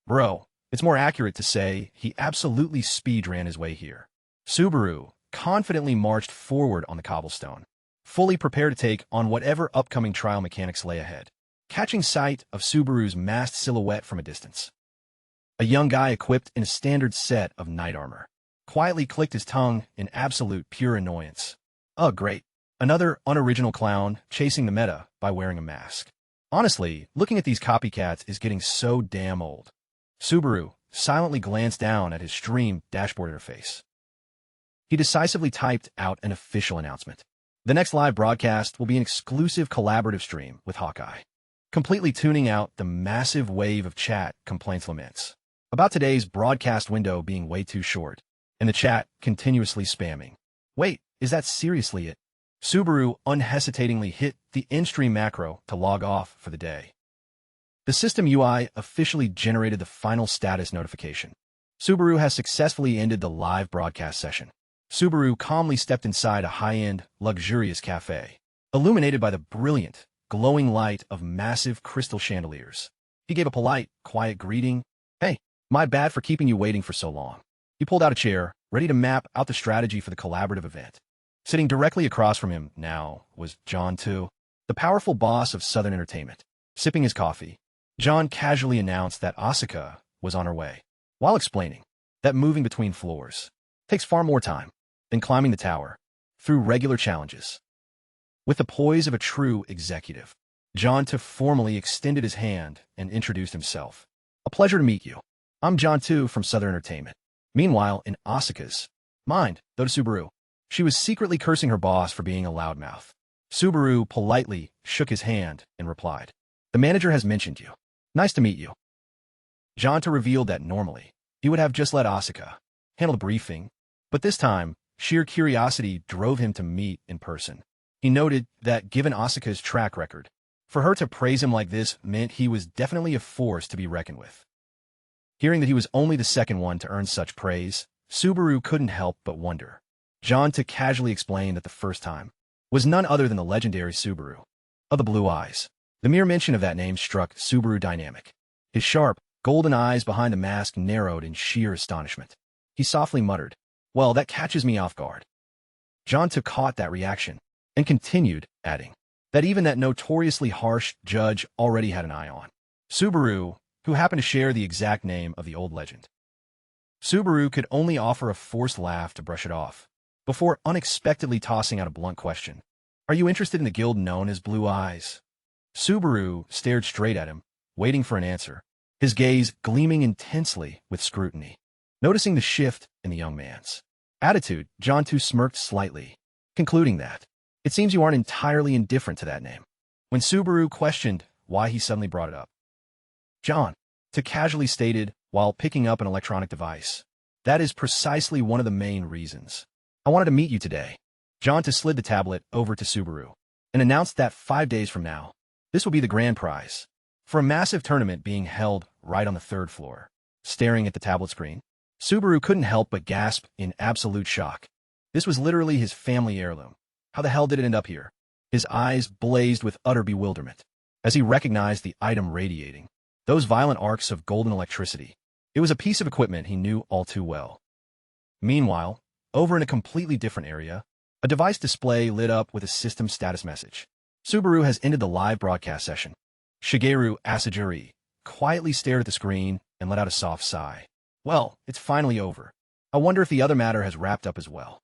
"Bro, it's more accurate to say he absolutely speed-ran his way here." Subaru confidently marched forward on the cobblestone, fully prepared to take on whatever upcoming trial mechanics lay ahead. Catching sight of Subaru's masked silhouette from a distance, a young guy equipped in a standard set of knight armor quietly clicked his tongue in absolute pure annoyance. "Oh, great. Another unoriginal clown chasing the meta by wearing a mask. Honestly, looking at these copycats is getting so damn old." Subaru silently glanced down at his stream dashboard interface. He decisively typed out an official announcement. The next live broadcast will be an exclusive collaborative stream with Hawkeye, completely tuning out the massive wave of chat complaints laments about today's broadcast window being way too short, and the chat continuously spamming. "Wait, is that seriously it?" Subaru unhesitatingly hit the in-stream macro to log off for the day. The system UI officially generated the final status notification. Subaru has successfully ended the live broadcast session. Subaru calmly stepped inside a high-end, luxurious cafe, illuminated by the brilliant, glowing light of massive crystal chandeliers. He gave a polite, quiet greeting. "Hey, my bad for keeping you waiting for so long." He pulled out a chair, ready to map out the strategy for the collaborative event. Sitting directly across from him now was John 2, the powerful boss of Southern Entertainment. Sipping his coffee, John casually announced that Asuka was on her way, while explaining that moving between floors takes far more time than climbing the tower through regular challenges. With the poise of a true executive, John 2 formally extended his hand and introduced himself. "A pleasure to meet you. I'm John 2 from Southern Entertainment." Meanwhile, in Asuka's mind, though to Subaru, she was secretly cursing her boss for being a loudmouth. Subaru politely shook his hand and replied, "The manager has mentioned you. Nice to meet you." John 2 revealed that normally, he would have just let Asuka handle the briefing, but this time, sheer curiosity drove him to meet in person. He noted that given Asuka's track record, for her to praise him like this meant he was definitely a force to be reckoned with. Hearing that he was only the second one to earn such praise, Subaru couldn't help but wonder. John 2 casually explained that the first time was none other than the legendary Subaru of the blue eyes. The mere mention of that name struck Subaru dynamic. His sharp, golden eyes behind the mask narrowed in sheer astonishment. He softly muttered, "Well, that catches me off guard." John caught that reaction and continued, adding that even that notoriously harsh judge already had an eye on Subaru, who happened to share the exact name of the old legend. Subaru could only offer a forced laugh to brush it off, before unexpectedly tossing out a blunt question. "Are you interested in the guild known as Blue Eyes?" Subaru stared straight at him, waiting for an answer, his gaze gleaming intensely with scrutiny. Noticing the shift in the young man's attitude, John smirked slightly, concluding that it seems you aren't entirely indifferent to that name. When Subaru questioned why he suddenly brought it up, John casually stated while picking up an electronic device, "That is precisely one of the main reasons I wanted to meet you today." John slid the tablet over to Subaru and announced that 5 days from now, this will be the grand prize for a massive tournament being held right on the 3rd floor. Staring at the tablet screen, Subaru couldn't help but gasp in absolute shock. This was literally his family heirloom. How the hell did it end up here? His eyes blazed with utter bewilderment as he recognized the item radiating those violent arcs of golden electricity. It was a piece of equipment he knew all too well. Meanwhile, over in a completely different area, a device display lit up with a system status message. "Subaru has ended the live broadcast session." Shigeru Asajiri quietly stared at the screen and let out a soft sigh. "Well, it's finally over. I wonder if the other matter has wrapped up as well."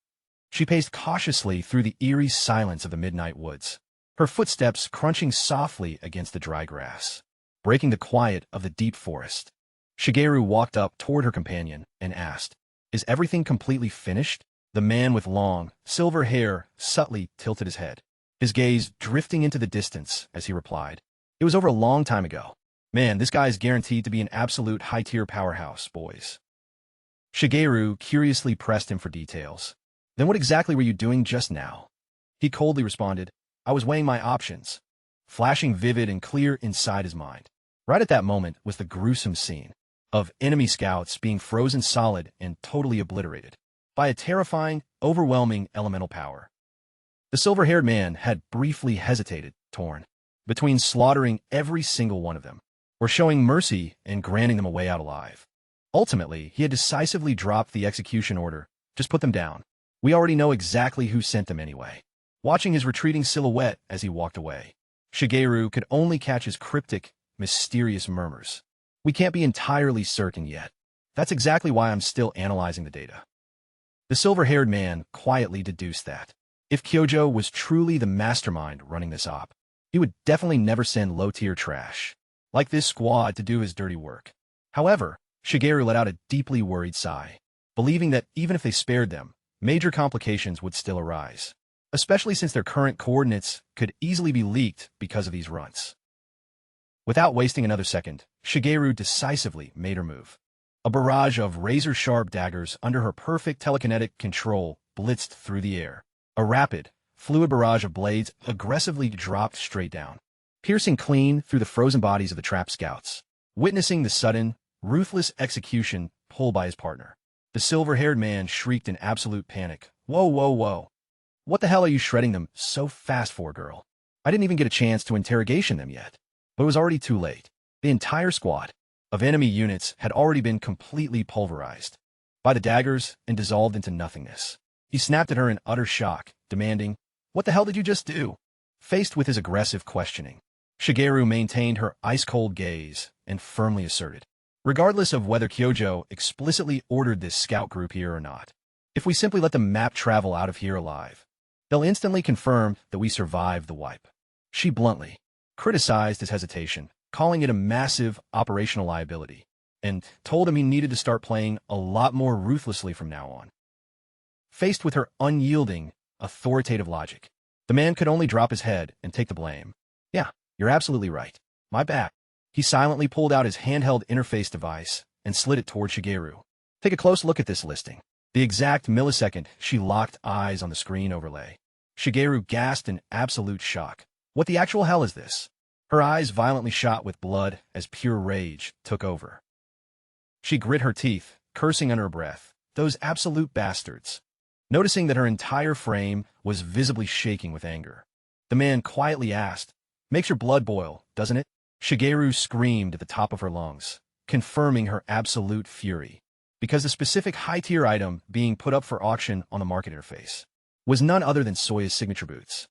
She paced cautiously through the eerie silence of the midnight woods, her footsteps crunching softly against the dry grass, breaking the quiet of the deep forest. Shigeru walked up toward her companion and asked, "Is everything completely finished?" The man with long, silver hair subtly tilted his head, his gaze drifting into the distance as he replied, "It was over a long time ago. Man, this guy is guaranteed to be an absolute high-tier powerhouse, boys." Shigeru curiously pressed him for details. "Then what exactly were you doing just now?" He coldly responded, "I was weighing my options," flashing vivid and clear inside his mind. Right at that moment was the gruesome scene of enemy scouts being frozen solid and totally obliterated by a terrifying, overwhelming elemental power. The silver-haired man had briefly hesitated, torn between slaughtering every single one of them or showing mercy and granting them a way out alive. Ultimately, he had decisively dropped the execution order. "Just put them down. We already know exactly who sent them anyway." Watching his retreating silhouette as he walked away, Shigeru could only catch his cryptic, mysterious murmurs. "We can't be entirely certain yet. That's exactly why I'm still analyzing the data." The silver-haired man quietly deduced that if Kyojo was truly the mastermind running this op, he would definitely never send low-tier trash like this squad to do his dirty work. However, Shigeru let out a deeply worried sigh, believing that even if they spared them, major complications would still arise, especially since their current coordinates could easily be leaked because of these runts. Without wasting another second, Shigeru decisively made her move. A barrage of razor-sharp daggers under her perfect telekinetic control blitzed through the air. A rapid, fluid barrage of blades aggressively dropped straight down, piercing clean through the frozen bodies of the trapped scouts. Witnessing the sudden, ruthless execution pulled by his partner, the silver-haired man shrieked in absolute panic. "Whoa, whoa, whoa. What the hell are you shredding them so fast for, girl? I didn't even get a chance to interrogation them yet." But it was already too late. The entire squad of enemy units had already been completely pulverized by the daggers and dissolved into nothingness. He snapped at her in utter shock, demanding, "What the hell did you just do?" Faced with his aggressive questioning, Shigeru maintained her ice-cold gaze and firmly asserted, regardless of whether Kyojo explicitly ordered this scout group here or not, if we simply let the map travel out of here alive, they'll instantly confirm that we survived the wipe. She bluntly criticized his hesitation, calling it a massive operational liability, and told him he needed to start playing a lot more ruthlessly from now on. Faced with her unyielding, authoritative logic, the man could only drop his head and take the blame. "Yeah, you're absolutely right. My bad." He silently pulled out his handheld interface device and slid it toward Shigeru. "Take a close look at this listing." The exact millisecond she locked eyes on the screen overlay, Shigeru gasped in absolute shock. "What the actual hell is this?" Her eyes violently shot with blood as pure rage took over. She grit her teeth, cursing under her breath. "Those absolute bastards. Noticing that her entire frame was visibly shaking with anger, the man quietly asked, "Makes your blood boil, doesn't it?" Shigeru screamed at the top of her lungs, confirming her absolute fury, because the specific high-tier item being put up for auction on the market interface was none other than Soya's signature boots.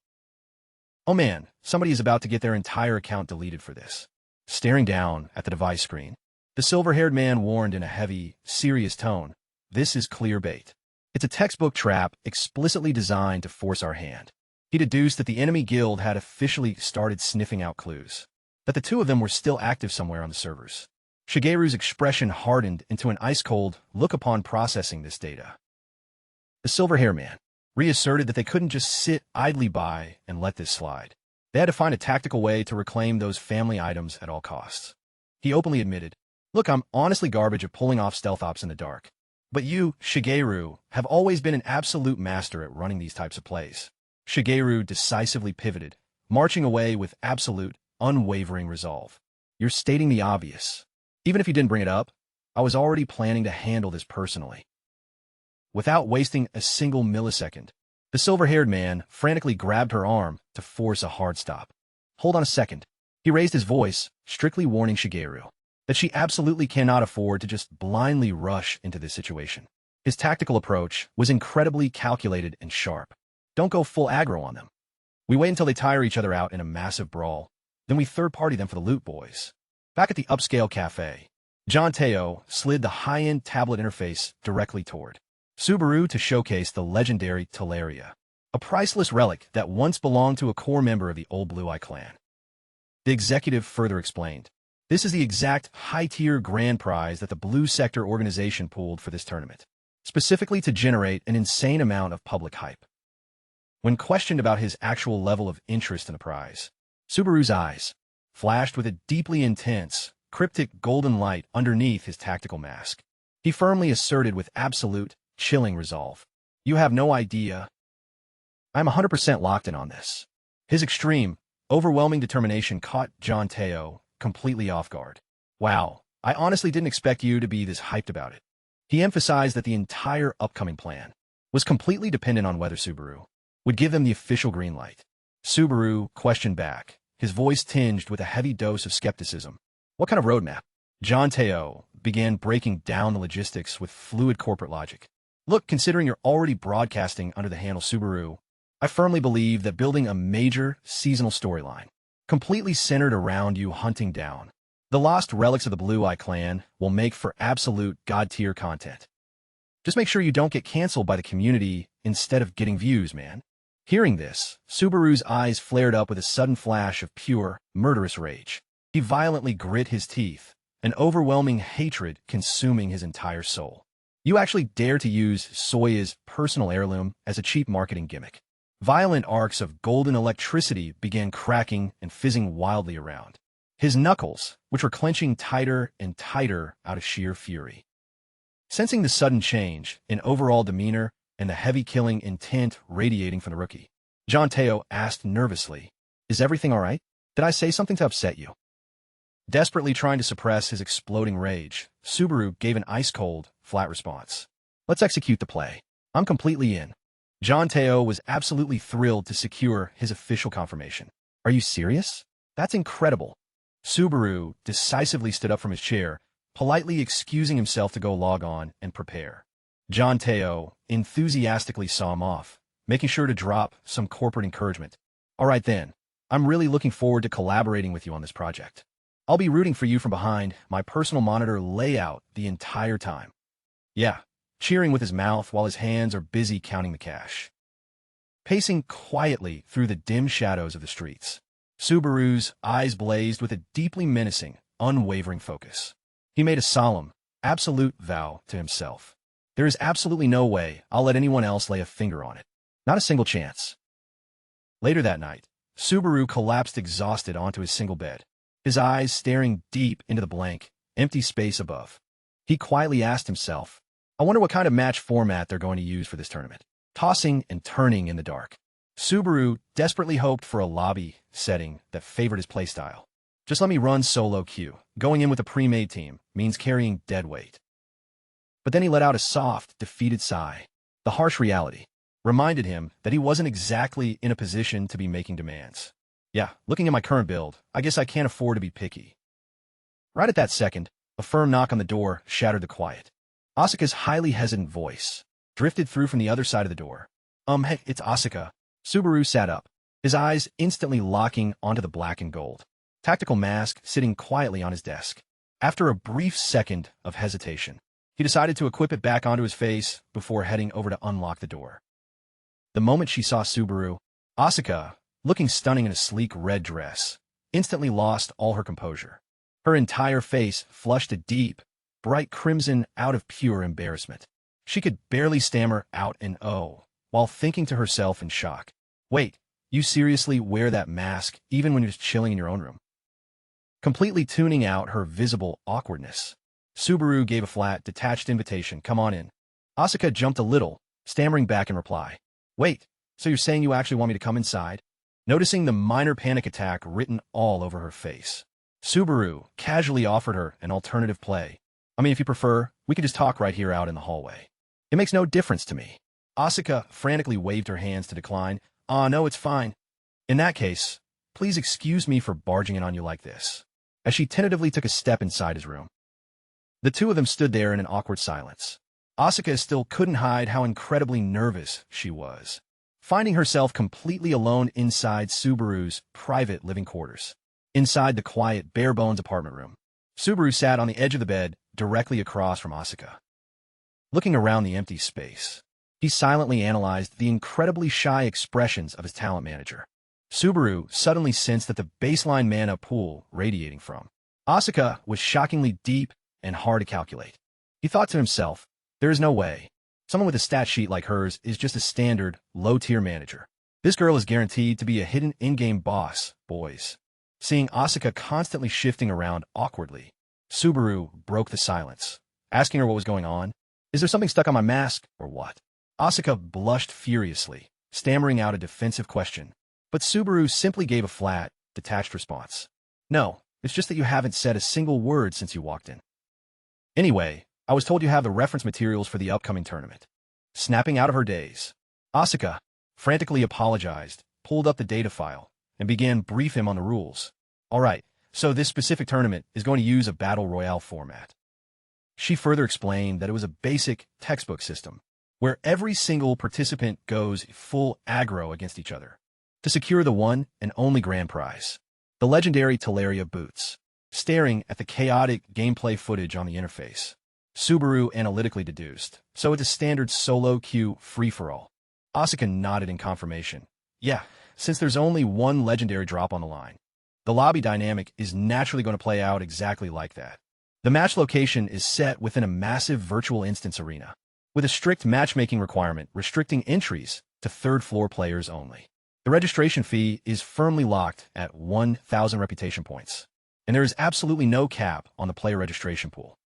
Oh man, somebody is about to get their entire account deleted for this. Staring down at the device screen, the silver-haired man warned in a heavy, serious tone, "This is clear bait. It's a textbook trap explicitly designed to force our hand." He deduced that the enemy guild had officially started sniffing out clues, that the two of them were still active somewhere on the servers. Shigeru's expression hardened into an ice-cold look upon processing this data. The silver-haired man reasserted that they couldn't just sit idly by and let this slide. They had to find a tactical way to reclaim those family items at all costs. He openly admitted, "Look, I'm honestly garbage at pulling off stealth ops in the dark. But you, Shigeru, have always been an absolute master at running these types of plays." Shigeru decisively pivoted, marching away with absolute, unwavering resolve. "You're stating the obvious. Even if you didn't bring it up, I was already planning to handle this personally." Without wasting a single millisecond, the silver-haired man frantically grabbed her arm to force a hard stop. "Hold on a second." He raised his voice, strictly warning Shigeru that she absolutely cannot afford to just blindly rush into this situation. His tactical approach was incredibly calculated and sharp. Don't go full aggro on them. We wait until they tire each other out in a massive brawl. Then we third-party them for the loot, boys. Back at the upscale cafe, John Teo slid the high-end tablet interface directly toward Subaru to showcase the legendary Teleria, a priceless relic that once belonged to a core member of the old Blue Eye clan. The executive further explained, "This is the exact high-tier grand prize that the Blue Sector organization pooled for this tournament, specifically to generate an insane amount of public hype." When questioned about his actual level of interest in the prize, Subaru's eyes flashed with a deeply intense, cryptic golden light underneath his tactical mask. He firmly asserted with absolute, chilling resolve, "You have no idea. I'm 100% locked in on this." His extreme, overwhelming determination caught John Teo completely off guard. "Wow, I honestly didn't expect you to be this hyped about it." He emphasized that the entire upcoming plan was completely dependent on whether Subaru would give them the official green light. Subaru questioned back, his voice tinged with a heavy dose of skepticism. "What kind of roadmap?" John Teo began breaking down the logistics with fluid corporate logic. "Look, considering you're already broadcasting under the handle Subaru, I firmly believe that building a major seasonal storyline, completely centered around you hunting down the lost relics of the Blue Eye clan, will make for absolute god-tier content. Just make sure you don't get canceled by the community instead of getting views, man." Hearing this, Subaru's eyes flared up with a sudden flash of pure, murderous rage. He violently grit his teeth, an overwhelming hatred consuming his entire soul. "You actually dare to use Soya's personal heirloom as a cheap marketing gimmick." Violent arcs of golden electricity began cracking and fizzing wildly around his knuckles, which were clenching tighter and tighter out of sheer fury. Sensing the sudden change in overall demeanor and the heavy killing intent radiating from the rookie, John Teo asked nervously, "Is everything all right? Did I say something to upset you?" Desperately trying to suppress his exploding rage, Subaru gave an ice-cold, flat response. "Let's execute the play. I'm completely in." John Teo was absolutely thrilled to secure his official confirmation. "Are you serious? That's incredible." Subaru decisively stood up from his chair, politely excusing himself to go log on and prepare. John Teo enthusiastically saw him off, making sure to drop some corporate encouragement. "All right then, I'm really looking forward to collaborating with you on this project. I'll be rooting for you from behind my personal monitor layout the entire time." "Yeah," cheering with his mouth while his hands are busy counting the cash. Pacing quietly through the dim shadows of the streets, Subaru's eyes blazed with a deeply menacing, unwavering focus. He made a solemn, absolute vow to himself. "There is absolutely no way I'll let anyone else lay a finger on it. Not a single chance." Later that night, Subaru collapsed exhausted onto his single bed, his eyes staring deep into the blank, empty space above. He quietly asked himself, "I wonder what kind of match format they're going to use for this tournament." Tossing and turning in the dark, Subaru desperately hoped for a lobby setting that favored his playstyle. "Just let me run solo queue. Going in with a pre-made team means carrying dead weight." But then he let out a soft, defeated sigh. The harsh reality reminded him that he wasn't exactly in a position to be making demands. Yeah, looking at my current build, I guess I can't afford to be picky. Right at that second, a firm knock on the door shattered the quiet. Asuka's highly hesitant voice drifted through from the other side of the door. Hey, it's Asuka. Subaru sat up, his eyes instantly locking onto the black and gold tactical mask sitting quietly on his desk. After a brief second of hesitation, he decided to equip it back onto his face before heading over to unlock the door. The moment she saw Subaru, Asuka, looking stunning in a sleek red dress, instantly lost all her composure. Her entire face flushed a deep, bright crimson out of pure embarrassment. She could barely stammer out an "oh," while thinking to herself in shock. Wait, you seriously wear that mask even when you're just chilling in your own room? Completely tuning out her visible awkwardness, Subaru gave a flat, detached invitation, "Come on in." Asuka jumped a little, stammering back in reply. Wait, so you're saying you actually want me to come inside? Noticing the minor panic attack written all over her face, Subaru casually offered her an alternative play. I mean, if you prefer, we could just talk right here out in the hallway. It makes no difference to me. Asuka frantically waved her hands to decline. No, it's fine. In that case, please excuse me for barging in on you like this. As she tentatively took a step inside his room. The two of them stood there in an awkward silence. Asuka still couldn't hide how incredibly nervous she was, finding herself completely alone inside Subaru's private living quarters. Inside the quiet, bare-bones apartment room, Subaru sat on the edge of the bed, directly across from Asuka. Looking around the empty space, he silently analyzed the incredibly shy expressions of his talent manager. Subaru suddenly sensed that the baseline mana pool radiating from Asuka was shockingly deep and hard to calculate. He thought to himself, there is no way. Someone with a stat sheet like hers is just a standard, low-tier manager. This girl is guaranteed to be a hidden in-game boss, boys. Seeing Asuka constantly shifting around awkwardly, Subaru broke the silence, asking her what was going on. Is there something stuck on my mask, or what? Asuka blushed furiously, stammering out a defensive question. But Subaru simply gave a flat, detached response. No, it's just that you haven't said a single word since you walked in. Anyway, I was told you have the reference materials for the upcoming tournament. Snapping out of her daze, Asuka frantically apologized, pulled up the data file, and began brief him on the rules. All right, so this specific tournament is going to use a battle royale format. She further explained that it was a basic textbook system, where every single participant goes full aggro against each other to secure the one and only grand prize, the legendary Teleria boots. Staring at the chaotic gameplay footage on the interface, Subaru analytically deduced, so it's a standard solo queue free-for-all. Asuka nodded in confirmation. Yeah, since there's only one legendary drop on the line, the lobby dynamic is naturally going to play out exactly like that. The match location is set within a massive virtual instance arena, with a strict matchmaking requirement restricting entries to third-floor players only. The registration fee is firmly locked at 1,000 reputation points, and there is absolutely no cap on the player registration pool.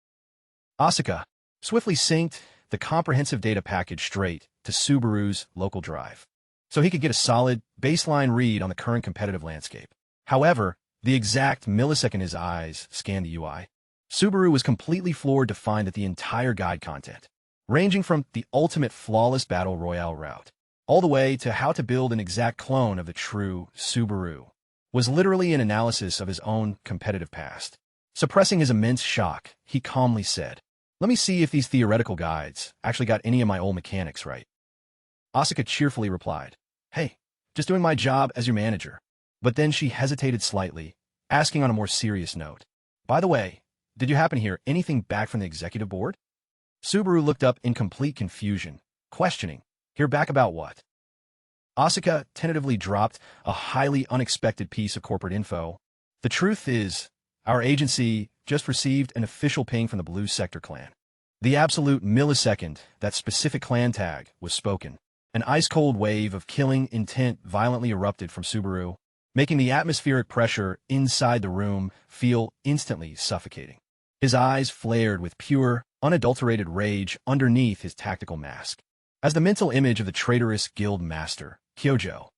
Asuka swiftly synced the comprehensive data package straight to Subaru's local drive, so he could get a solid, baseline read on the current competitive landscape. However, the exact millisecond his eyes scanned the UI, Subaru was completely floored to find that the entire guide content, ranging from the ultimate flawless battle royale route, all the way to how to build an exact clone of the true Subaru, was literally an analysis of his own competitive past. Suppressing his immense shock, he calmly said, "Let me see if these theoretical guides actually got any of my old mechanics right." Asuka cheerfully replied, "Hey, just doing my job as your manager." But then she hesitated slightly, asking on a more serious note, "By the way, did you happen to hear anything back from the executive board?" Subaru looked up in complete confusion, questioning, "Hear back about what?" Asuka tentatively dropped a highly unexpected piece of corporate info. "The truth is, our agency just received an official ping from the Blue Sector clan. The absolute millisecond that specific clan tag was spoken, an ice-cold wave of killing intent violently erupted from Subaru, making the atmospheric pressure inside the room feel instantly suffocating. His eyes flared with pure, unadulterated rage underneath his tactical mask, as the mental image of the traitorous guild master, Kyojo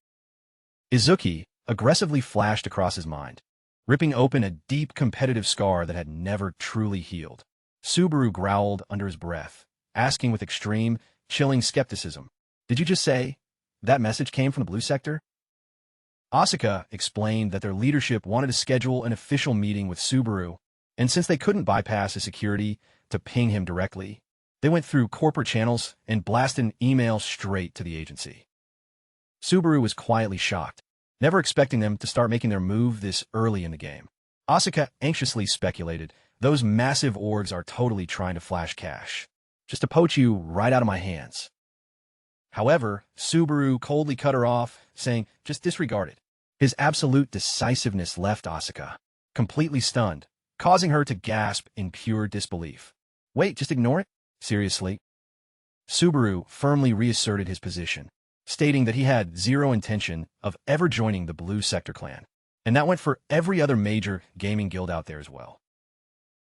Izuki, aggressively flashed across his mind, ripping open a deep competitive scar that had never truly healed. Subaru growled under his breath, asking with extreme, chilling skepticism. Did you just say that message came from the blue sector? Asuka explained that their leadership wanted to schedule an official meeting with Subaru, and since they couldn't bypass his security to ping him directly, they went through corporate channels and blasted an email straight to the agency. Subaru was quietly shocked, never expecting them to start making their move this early in the game. Asuka anxiously speculated, those massive orgs are totally trying to flash cash, just to poach you right out of my hands. However, Subaru coldly cut her off, saying, just disregard it. His absolute decisiveness left Asuka completely stunned, causing her to gasp in pure disbelief. Wait, just ignore it? Seriously? Subaru firmly reasserted his position, stating that he had zero intention of ever joining the Blue Sector clan, and that went for every other major gaming guild out there as well.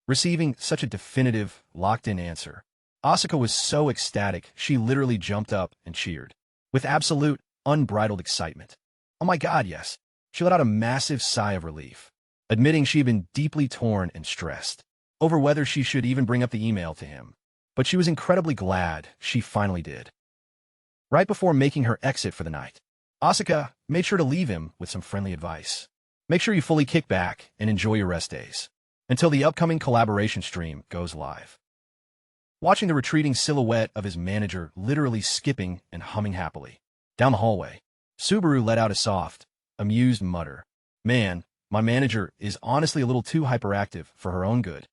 Receiving such a definitive, locked-in answer, Asuka was so ecstatic she literally jumped up and cheered, with absolute, unbridled excitement. Oh my god, yes. She let out a massive sigh of relief, admitting she had been deeply torn and stressed over whether she should even bring up the email to him. But she was incredibly glad she finally did. Right before making her exit for the night, Asuka made sure to leave him with some friendly advice. Make sure you fully kick back and enjoy your rest days until the upcoming collaboration stream goes live. Watching the retreating silhouette of his manager literally skipping and humming happily down the hallway, Subaru let out a soft, amused mutter. Man, my manager is honestly a little too hyperactive for her own good.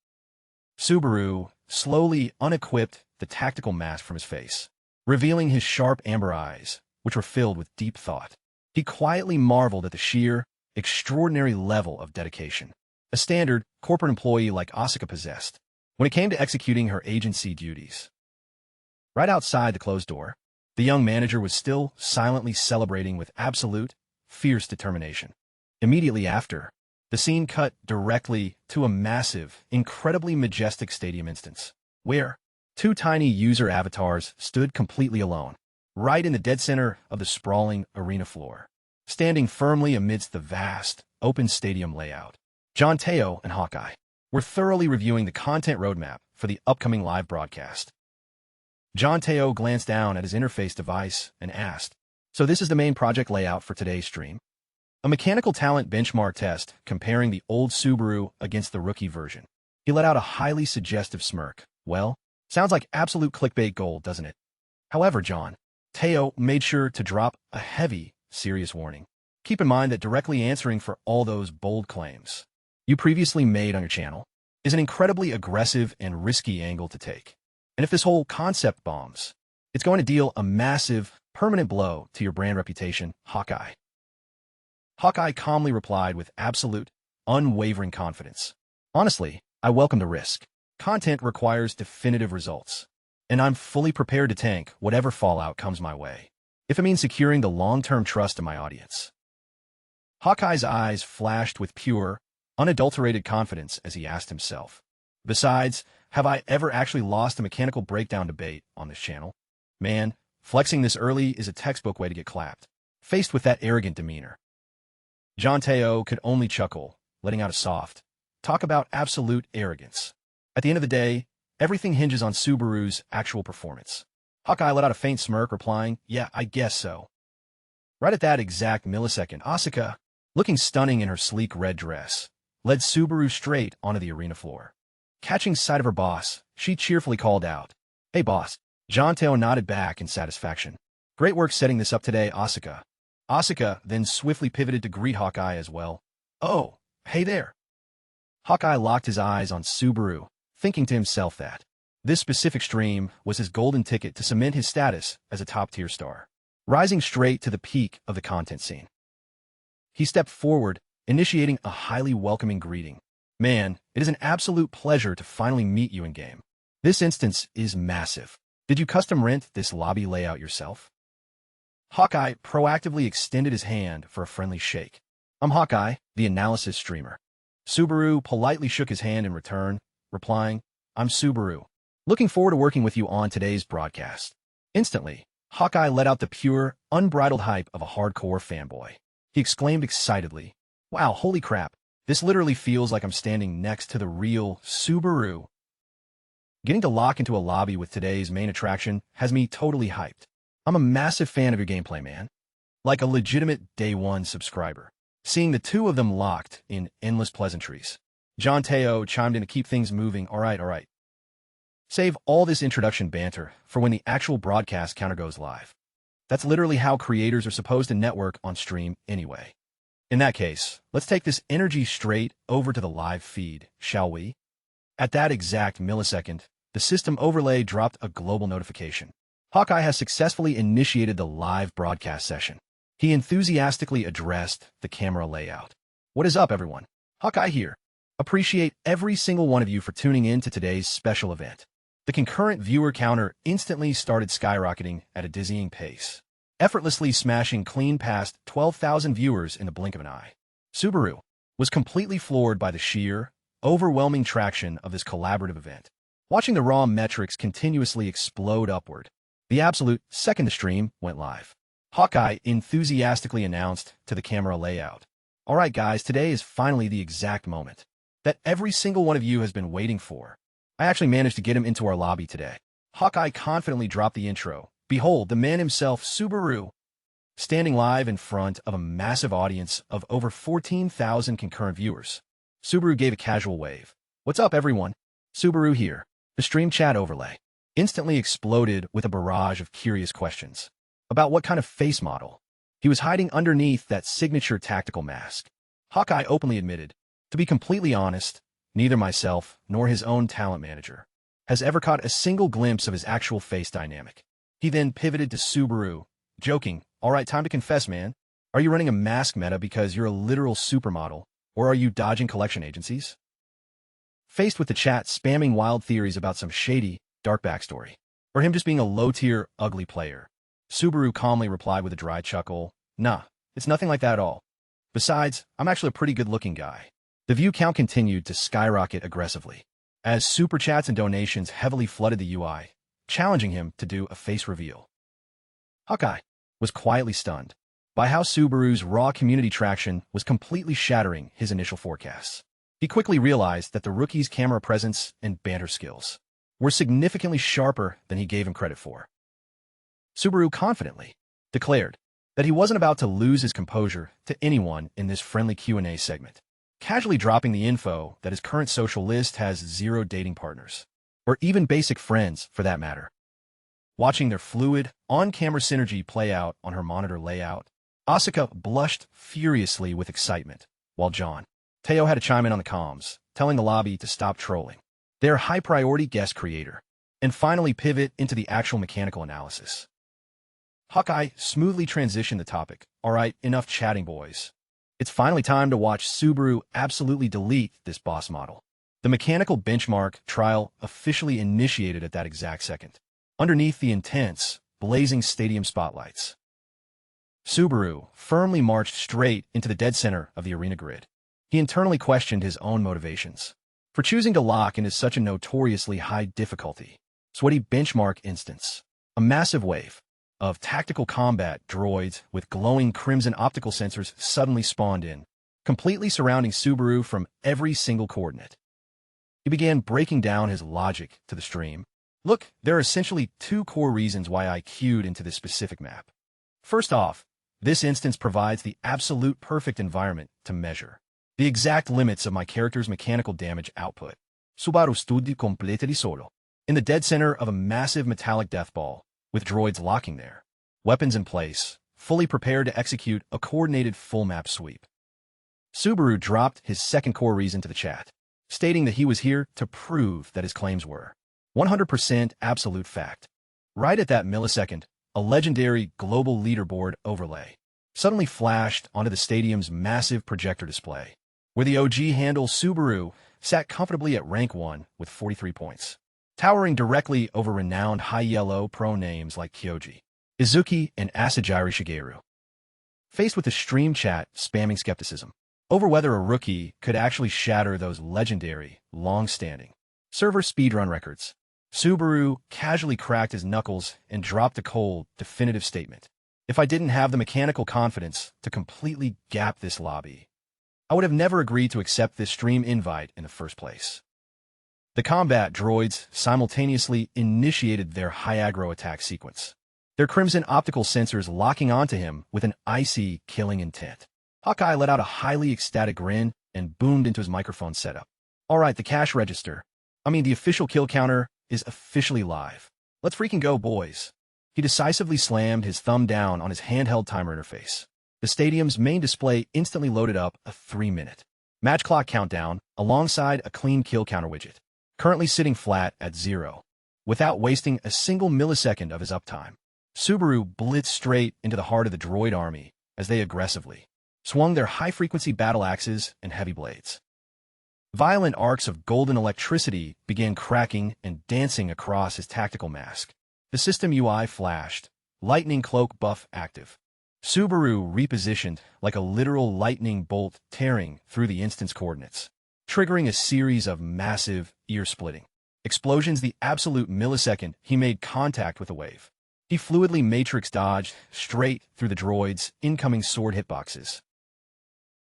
Subaru slowly unequipped the tactical mask from his face, revealing his sharp amber eyes, which were filled with deep thought. He quietly marveled at the sheer, extraordinary level of dedication a standard corporate employee like Asuka possessed when it came to executing her agency duties. Right outside the closed door, the young manager was still silently celebrating with absolute, fierce determination. Immediately after, the scene cut directly to a massive, incredibly majestic stadium instance, where two tiny user avatars stood completely alone, right in the dead center of the sprawling arena floor, standing firmly amidst the vast, open stadium layout. John Teo and Hawkeye were thoroughly reviewing the content roadmap for the upcoming live broadcast. John Teo glanced down at his interface device and asked, so this is the main project layout for today's stream? A mechanical talent benchmark test comparing the old Subaru against the rookie version. He let out a highly suggestive smirk. Well, sounds like absolute clickbait gold, doesn't it? However, John Teo made sure to drop a heavy, serious warning. Keep in mind that directly answering for all those bold claims you previously made on your channel is an incredibly aggressive and risky angle to take. And if this whole concept bombs, it's going to deal a massive, permanent blow to your brand reputation, Hawkeye. Hawkeye calmly replied with absolute, unwavering confidence. Honestly, I welcome the risk. Content requires definitive results, and I'm fully prepared to tank whatever fallout comes my way, if it means securing the long-term trust of my audience. Hawkeye's eyes flashed with pure, unadulterated confidence as he asked himself, besides, have I ever actually lost a mechanical breakdown debate on this channel? Man, flexing this early is a textbook way to get clapped, faced with that arrogant demeanor. John Teo could only chuckle, letting out a soft, talk about absolute arrogance. At the end of the day, everything hinges on Subaru's actual performance. Hawkeye let out a faint smirk, replying, yeah, I guess so. Right at that exact millisecond, Asuka, looking stunning in her sleek red dress, led Subaru straight onto the arena floor. Catching sight of her boss, she cheerfully called out, hey boss. John Teo nodded back in satisfaction. Great work setting this up today, Asuka. Asuka then swiftly pivoted to greet Hawkeye as well. Oh, hey there. Hawkeye locked his eyes on Subaru, thinking to himself that this specific stream was his golden ticket to cement his status as a top-tier star, rising straight to the peak of the content scene. He stepped forward, initiating a highly welcoming greeting. Man, it is an absolute pleasure to finally meet you in-game. This instance is massive. Did you custom rent this lobby layout yourself? Hawkeye proactively extended his hand for a friendly shake. I'm Hawkeye, the analysis streamer. Subaru politely shook his hand in return, replying, I'm Subaru. Looking forward to working with you on today's broadcast. Instantly, Hawkeye let out the pure, unbridled hype of a hardcore fanboy. He exclaimed excitedly, wow, holy crap, this literally feels like I'm standing next to the real Subaru. Getting to lock into a lobby with today's main attraction has me totally hyped. I'm a massive fan of your gameplay, man. Like a legitimate day one subscriber. Seeing the two of them locked in endless pleasantries. John Teo chimed in to keep things moving. All right. Save all this introduction banter for when the actual broadcast counter goes live. That's literally how creators are supposed to network on stream anyway. In that case, let's take this energy straight over to the live feed, shall we? At that exact millisecond, the system overlay dropped a global notification. Hawkeye has successfully initiated the live broadcast session. He enthusiastically addressed the camera layout. What is up, everyone? Hawkeye here. Appreciate every single one of you for tuning in to today's special event. The concurrent viewer counter instantly started skyrocketing at a dizzying pace, effortlessly smashing clean past 12,000 viewers in the blink of an eye. Subaru was completely floored by the sheer, overwhelming traction of this collaborative event. Watching the raw metrics continuously explode upward, the absolute second the stream went live. Hawkeye enthusiastically announced to the camera layout, "All right, guys, today is finally the exact moment that every single one of you has been waiting for. I actually managed to get him into our lobby today." Hawkeye confidently dropped the intro. Behold, the man himself, Subaru, standing live in front of a massive audience of over 14,000 concurrent viewers. Subaru gave a casual wave. "What's up, everyone? Subaru here." The stream chat overlay instantly exploded with a barrage of curious questions about what kind of face model he was hiding underneath that signature tactical mask. Hawkeye openly admitted, "To be completely honest, neither myself nor his own talent manager has ever caught a single glimpse of his actual face dynamic." He then pivoted to Subaru, joking, "All right, time to confess, man. Are you running a mask meta because you're a literal supermodel, or are you dodging collection agencies?" Faced with the chat spamming wild theories about some shady, dark backstory, or him just being a low-tier, ugly player, Subaru calmly replied with a dry chuckle, "Nah, it's nothing like that at all. Besides, I'm actually a pretty good-looking guy." The view count continued to skyrocket aggressively, as super chats and donations heavily flooded the UI, challenging him to do a face reveal. Hawkeye was quietly stunned by how Subaru's raw community traction was completely shattering his initial forecasts. He quickly realized that the rookie's camera presence and banter skills were significantly sharper than he gave him credit for. Subaru confidently declared that he wasn't about to lose his composure to anyone in this friendly Q&A segment, casually dropping the info that his current social list has 0 dating partners, or even basic friends for that matter. Watching their fluid, on-camera synergy play out on her monitor layout, Asuka blushed furiously with excitement, while John Teo had to chime in on the comms, telling the lobby to stop trolling their high-priority guest creator, and finally pivot into the actual mechanical analysis. Hawkeye smoothly transitioned the topic. "All right, enough chatting, boys. It's finally time to watch Subaru absolutely delete this boss model." The mechanical benchmark trial officially initiated at that exact second, underneath the intense, blazing stadium spotlights. Subaru firmly marched straight into the dead center of the arena grid. He internally questioned his own motivations for choosing to lock into such a notoriously high difficulty, sweaty benchmark instance. A massive wave of tactical combat droids with glowing crimson optical sensors suddenly spawned in, completely surrounding Subaru from every single coordinate. He began breaking down his logic to the stream. "Look, there are essentially 2 core reasons why I queued into this specific map. First off, this instance provides the absolute perfect environment to measure the exact limits of my character's mechanical damage output. Subaru studi completely solo. In the dead center of a massive metallic death ball, with droids locking there, weapons in place, fully prepared to execute a coordinated full map sweep." Subaru dropped his second core reason to the chat, stating that he was here to prove that his claims were 100% absolute fact. Right at that millisecond, a legendary global leaderboard overlay suddenly flashed onto the stadium's massive projector display, where the OG handle Subaru sat comfortably at rank 1 with 43 points, towering directly over renowned Yahello pro names like Kyoji, Izuki, and Asajiri Shigeru. Faced with the stream chat spamming skepticism over whether a rookie could actually shatter those legendary, long-standing server speedrun records, Subaru casually cracked his knuckles and dropped a cold, definitive statement. "If I didn't have the mechanical confidence to completely gap this lobby, I would have never agreed to accept this stream invite in the first place." The combat droids simultaneously initiated their high aggro attack sequence, their crimson optical sensors locking onto him with an icy, killing intent. Hawkeye let out a highly ecstatic grin and boomed into his microphone setup. All right, the cash register. The official kill counter is officially live. Let's freaking go, boys. He decisively slammed his thumb down on his handheld timer interface. The stadium's main display instantly loaded up a 3-minute match clock countdown alongside a clean kill counter widget, currently sitting flat at 0. Without wasting a single millisecond of his uptime, Subaru blitzed straight into the heart of the droid army as they aggressively swung their high-frequency battle axes and heavy blades. Violent arcs of golden electricity began cracking and dancing across his tactical mask. The system UI flashed, lightning cloak buff active. Subaru repositioned like a literal lightning bolt tearing through the instance coordinates, triggering a series of massive, ear-splitting explosions the absolute millisecond he made contact with a wave. He fluidly matrix dodged straight through the droid's incoming sword hitboxes,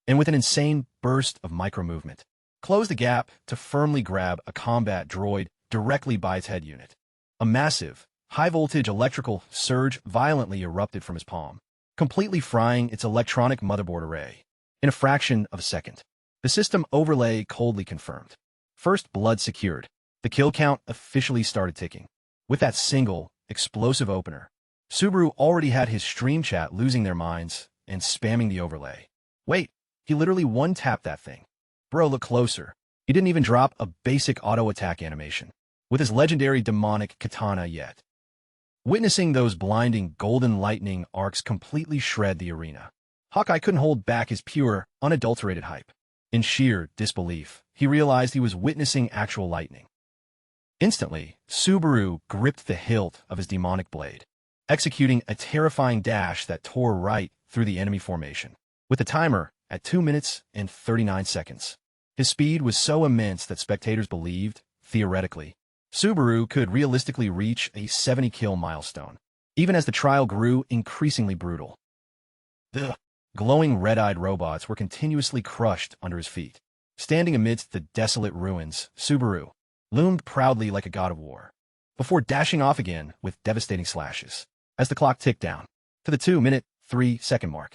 and with an insane burst of micro-movement, closed the gap to firmly grab a combat droid directly by its head unit. A massive, high-voltage electrical surge violently erupted from his palm, completely frying its electronic motherboard array. In a fraction of a second, the system overlay coldly confirmed. First blood secured. The kill count officially started ticking. With that single, explosive opener, Subaru already had his stream chat losing their minds and spamming the overlay. Wait, he literally one-tapped that thing. Bro, look closer. He didn't even drop a basic auto-attack animation with his legendary demonic katana yet. Witnessing those blinding golden lightning arcs completely shred the arena, Hawkeye couldn't hold back his pure, unadulterated hype. In sheer disbelief, he realized he was witnessing actual lightning. Instantly, Subaru gripped the hilt of his demonic blade, executing a terrifying dash that tore right through the enemy formation. With the timer at 2 minutes and 39 seconds, his speed was so immense that spectators believed, theoretically, Subaru could realistically reach a 70-kill milestone, even as the trial grew increasingly brutal. The glowing red-eyed robots were continuously crushed under his feet. Standing amidst the desolate ruins, Subaru loomed proudly like a god of war, before dashing off again with devastating slashes. As the clock ticked down to the 2-minute, 3-second mark,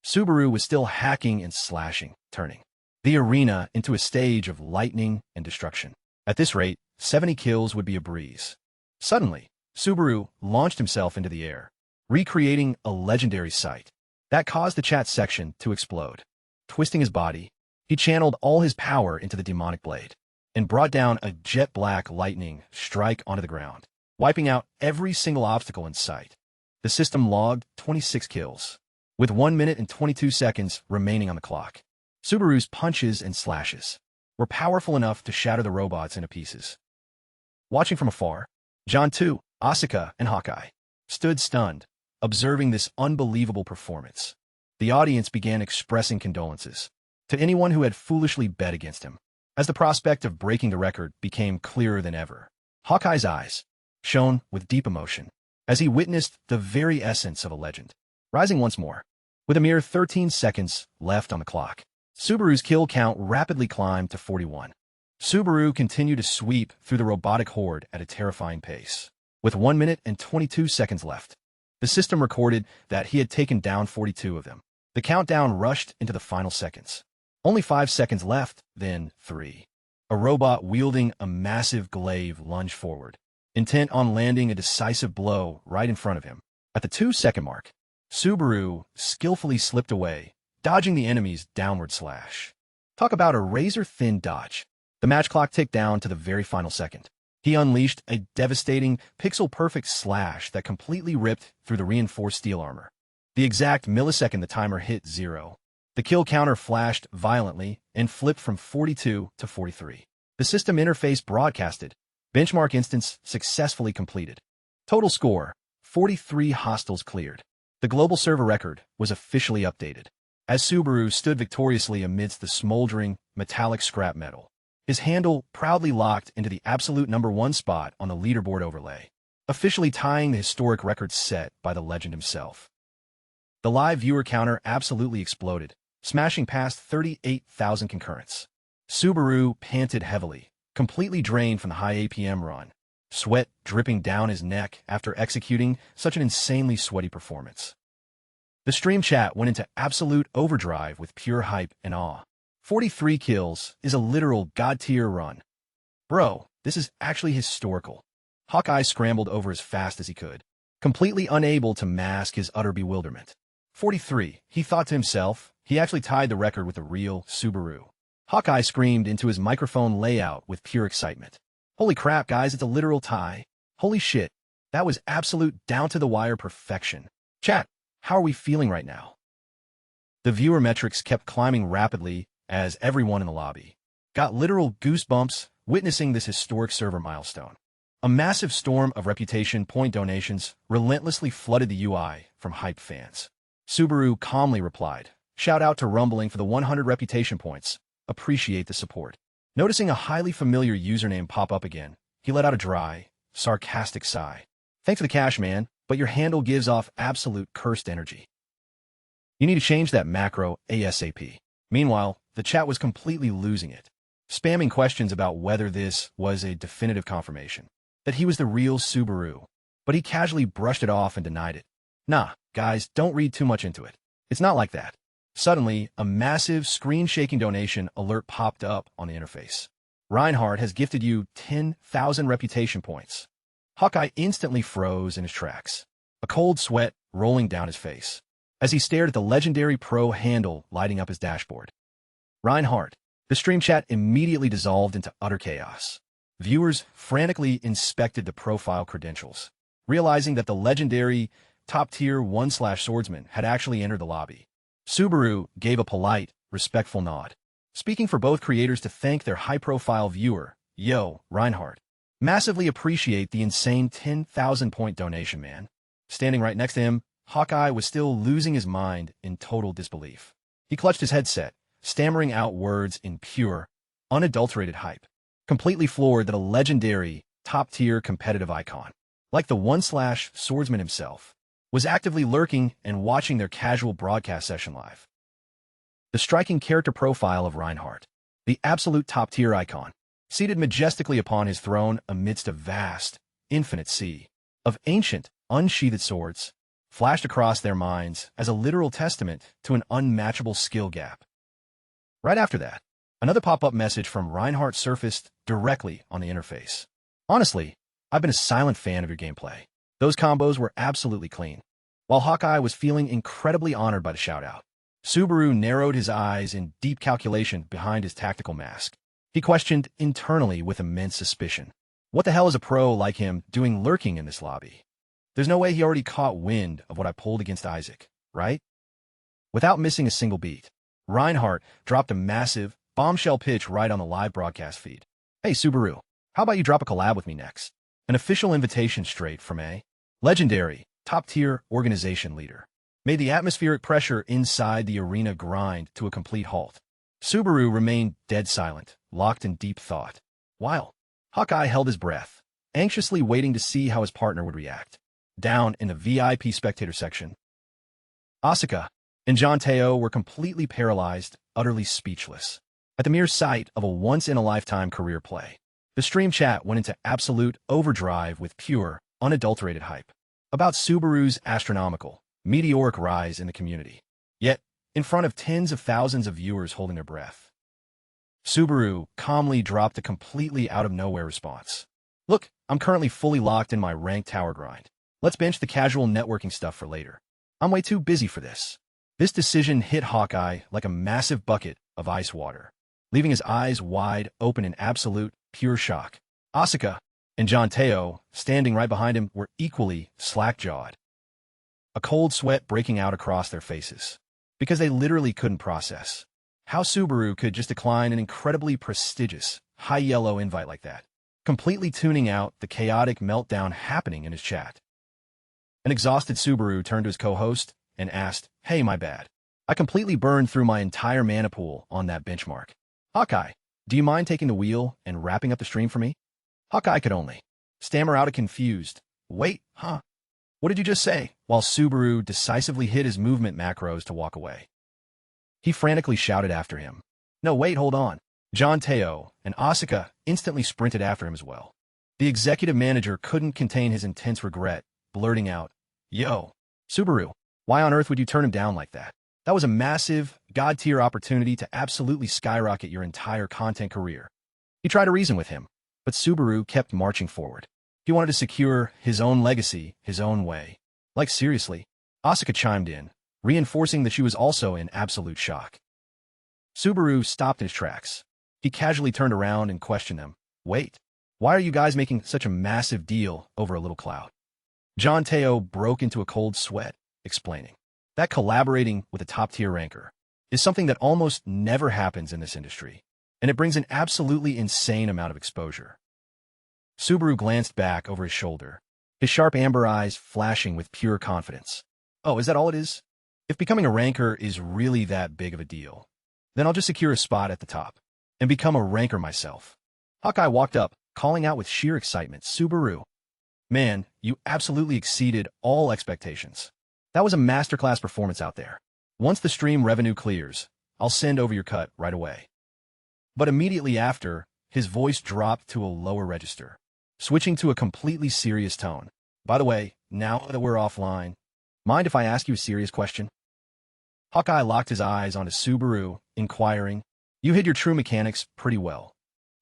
Subaru was still hacking and slashing, turning the arena into a stage of lightning and destruction. At this rate, 70 kills would be a breeze. Suddenly, Subaru launched himself into the air, recreating a legendary sight that caused the chat section to explode. Twisting his body, he channeled all his power into the demonic blade and brought down a jet-black lightning strike onto the ground, wiping out every single obstacle in sight. The system logged 26 kills, with 1 minute and 22 seconds remaining on the clock. Subaru's punches and slashes were powerful enough to shatter the robots into pieces. Watching from afar, John 2, Asuka, and Hawkeye stood stunned, observing this unbelievable performance. The audience began expressing condolences to anyone who had foolishly bet against him, as the prospect of breaking the record became clearer than ever. Hawkeye's eyes shone with deep emotion as he witnessed the very essence of a legend rising once more. With a mere 13 seconds left on the clock, Subaru's kill count rapidly climbed to 41. Subaru continued to sweep through the robotic horde at a terrifying pace. With 1 minute and 22 seconds left, the system recorded that he had taken down 42 of them. The countdown rushed into the final seconds. Only 5 seconds left, then 3. A robot wielding a massive glaive lunged forward, intent on landing a decisive blow right in front of him. At the 2-second mark, Subaru skillfully slipped away, dodging the enemy's downward slash. Talk about a razor-thin dodge. The match clock ticked down to the very final second. He unleashed a devastating, pixel-perfect slash that completely ripped through the reinforced steel armor. The exact millisecond the timer hit 0, the kill counter flashed violently and flipped from 42 to 43. The system interface broadcasted. Benchmark instance successfully completed. Total score, 43 hostiles cleared. The global server record was officially updated, as Subaru stood victoriously amidst the smoldering, metallic scrap metal, his handle proudly locked into the absolute #1 spot on the leaderboard overlay, officially tying the historic record set by the legend himself. The live viewer counter absolutely exploded, smashing past 38,000 concurrents. Subaru panted heavily, completely drained from the high APM run, sweat dripping down his neck after executing such an insanely sweaty performance. The stream chat went into absolute overdrive with pure hype and awe. 43 kills is a literal god-tier run. Bro, this is actually historical. Hawkeye scrambled over as fast as he could, completely unable to mask his utter bewilderment. 43, he thought to himself. He actually tied the record with a real Subaru. Hawkeye screamed into his microphone layout with pure excitement. Holy crap, guys, it's a literal tie. Holy shit, that was absolute down-to-the-wire perfection. Chat, how are we feeling right now? The viewer metrics kept climbing rapidly as everyone in the lobby got literal goosebumps witnessing this historic server milestone. A massive storm of reputation point donations relentlessly flooded the UI from hype fans. Subaru calmly replied, "Shout out to Rumbling for the 100 reputation points. Appreciate the support." Noticing a highly familiar username pop up again, he let out a dry, sarcastic sigh. "Thanks for the cash, man, but your handle gives off absolute cursed energy. You need to change that macro ASAP." Meanwhile, the chat was completely losing it, spamming questions about whether this was a definitive confirmation that he was the real Subaru, but he casually brushed it off and denied it. Nah, guys, don't read too much into it. It's not like that. Suddenly, a massive screen-shaking donation alert popped up on the interface. Reinhardt has gifted you 10,000 reputation points. Hawkeye instantly froze in his tracks, a cold sweat rolling down his face, as he stared at the legendary pro handle lighting up his dashboard. Reinhardt. The stream chat immediately dissolved into utter chaos. Viewers frantically inspected the profile credentials, realizing that the legendary top-tier 1/swordsman had actually entered the lobby. Subaru gave a polite, respectful nod, speaking for both creators to thank their high-profile viewer. "Yo, Reinhardt. Massively appreciate the insane 10,000-point donation, man." Standing right next to him, Hawkeye was still losing his mind in total disbelief. He clutched his headset, stammering out words in pure, unadulterated hype, completely floored that a legendary, top-tier competitive icon, like the 1/swordsman himself, was actively lurking and watching their casual broadcast session live. The striking character profile of Reinhardt, the absolute top-tier icon, seated majestically upon his throne amidst a vast, infinite sea of ancient, unsheathed swords, flashed across their minds as a literal testament to an unmatchable skill gap. Right after that, another pop-up message from Reinhardt surfaced directly on the interface. "Honestly, I've been a silent fan of your gameplay. Those combos were absolutely clean." While Hawkeye was feeling incredibly honored by the shout-out, Subaru narrowed his eyes in deep calculation behind his tactical mask. He questioned internally with immense suspicion. What the hell is a pro like him doing lurking in this lobby? There's no way he already caught wind of what I pulled against Isaac, right? Without missing a single beat, Reinhardt dropped a massive, bombshell pitch right on the live broadcast feed. "Hey, Subaru, how about you drop a collab with me next?" An official invitation straight from a legendary, top-tier organization leader made the atmospheric pressure inside the arena grind to a complete halt. Subaru remained dead silent, locked in deep thought, while Hawkeye held his breath, anxiously waiting to see how his partner would react. Down in the VIP spectator section, Asura and John Teo were completely paralyzed, utterly speechless, at the mere sight of a once-in-a-lifetime career play. The stream chat went into absolute overdrive with pure, unadulterated hype about Subaru's astronomical, meteoric rise in the community. Yet, in front of tens of thousands of viewers holding their breath, Subaru calmly dropped a completely out-of-nowhere response. "Look, I'm currently fully locked in my ranked tower grind. Let's bench the casual networking stuff for later. I'm way too busy for this." This decision hit Hawkeye like a massive bucket of ice water, leaving his eyes wide open in absolute, pure shock. Asura and John Teo, standing right behind him, were equally slack-jawed, a cold sweat breaking out across their faces, because they literally couldn't process how Subaru could just decline an incredibly prestigious, high-yellow invite like that, completely tuning out the chaotic meltdown happening in his chat. An exhausted Subaru turned to his co-host and asked, "Hey, my bad. I completely burned through my entire mana pool on that benchmark. Hawkeye, do you mind taking the wheel and wrapping up the stream for me?" Hawkeye could only stammer out a confused, "Wait, huh? What did you just say?" while Subaru decisively hit his movement macros to walk away. He frantically shouted after him, "No, wait, hold on. John Teo and Asuka instantly sprinted after him as well. The executive manager couldn't contain his intense regret, blurting out, "Yo, Subaru, why on earth would you turn him down like that? That was a massive, god-tier opportunity to absolutely skyrocket your entire content career." He tried to reason with him, but Subaru kept marching forward. He wanted to secure his own legacy his own way. Like, seriously? Asuka chimed in, reinforcing that she was also in absolute shock. Subaru stopped in his tracks. He casually turned around and questioned them. "Wait, why are you guys making such a massive deal over a little clout?" John Teo broke into a cold sweat, explaining that collaborating with a top-tier ranker is something that almost never happens in this industry, and it brings an absolutely insane amount of exposure. Subaru glanced back over his shoulder, his sharp amber eyes flashing with pure confidence. "Oh, is that all it is? If becoming a ranker is really that big of a deal, then I'll just secure a spot at the top and become a ranker myself." Hawkeye walked up, calling out with sheer excitement, "Subaru, man, you absolutely exceeded all expectations. That was a masterclass performance out there. Once the stream revenue clears, I'll send over your cut right away." But immediately after, his voice dropped to a lower register, switching to a completely serious tone. "By the way, now that we're offline, mind if I ask you a serious question?" Hawkeye locked his eyes onto Subaru, inquiring, "You hid your true mechanics pretty well,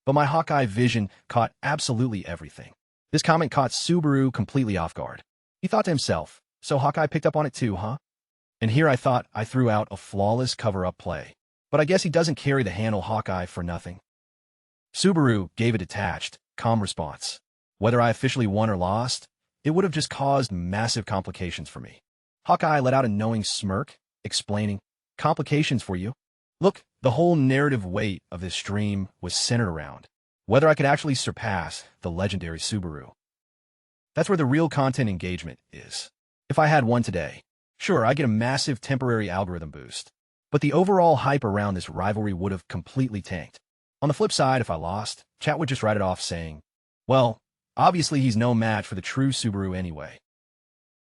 but my Hawkeye vision caught absolutely everything." This comment caught Subaru completely off guard. He thought to himself, "So Hawkeye picked up on it too, huh? And here I thought I threw out a flawless cover-up play. But I guess he doesn't carry the handle Hawkeye for nothing." Subaru gave a detached, calm response. "Whether I officially won or lost, it would have just caused massive complications for me." Hawkeye let out a knowing smirk, explaining, "Complications for you? Look, the whole narrative weight of this stream was centered around whether I could actually surpass the legendary Subaru. That's where the real content engagement is. If I had won today, sure, I'd get a massive temporary algorithm boost, but the overall hype around this rivalry would have completely tanked. On the flip side, if I lost, chat would just write it off saying, well, obviously he's no match for the true Subaru anyway."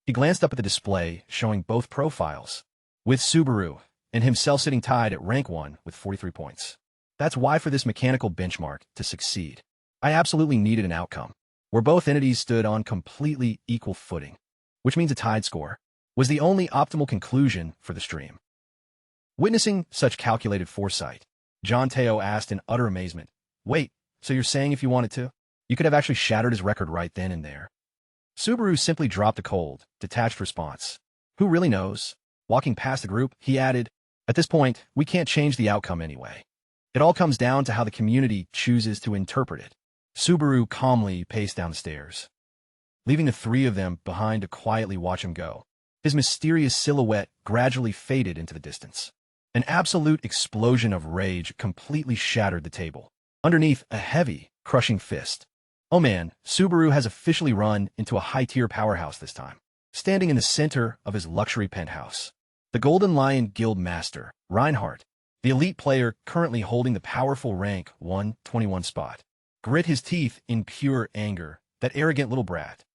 He glanced up at the display, showing both profiles, with Subaru and himself sitting tied at rank 1 with 43 points. That's why for this mechanical benchmark to succeed, I absolutely needed an outcome where both entities stood on completely equal footing, which means a tied score was the only optimal conclusion for the stream. Witnessing such calculated foresight, John Teo asked in utter amazement, "Wait, so you're saying if you wanted to, you could have actually shattered his record right then and there?" Subaru simply dropped a cold, detached response. "Who really knows?" Walking past the group, he added, "At this point, we can't change the outcome anyway. It all comes down to how the community chooses to interpret it." Subaru calmly paced down the stairs, leaving the three of them behind to quietly watch him go. His mysterious silhouette gradually faded into the distance. An absolute explosion of rage completely shattered the table, underneath a heavy, crushing fist. Oh man, Subaru has officially run into a high-tier powerhouse this time. Standing in the center of his luxury penthouse, the Golden Lion Guild Master, Reinhardt, the elite player currently holding the powerful rank 121 spot, grit his teeth in pure anger, that arrogant little brat.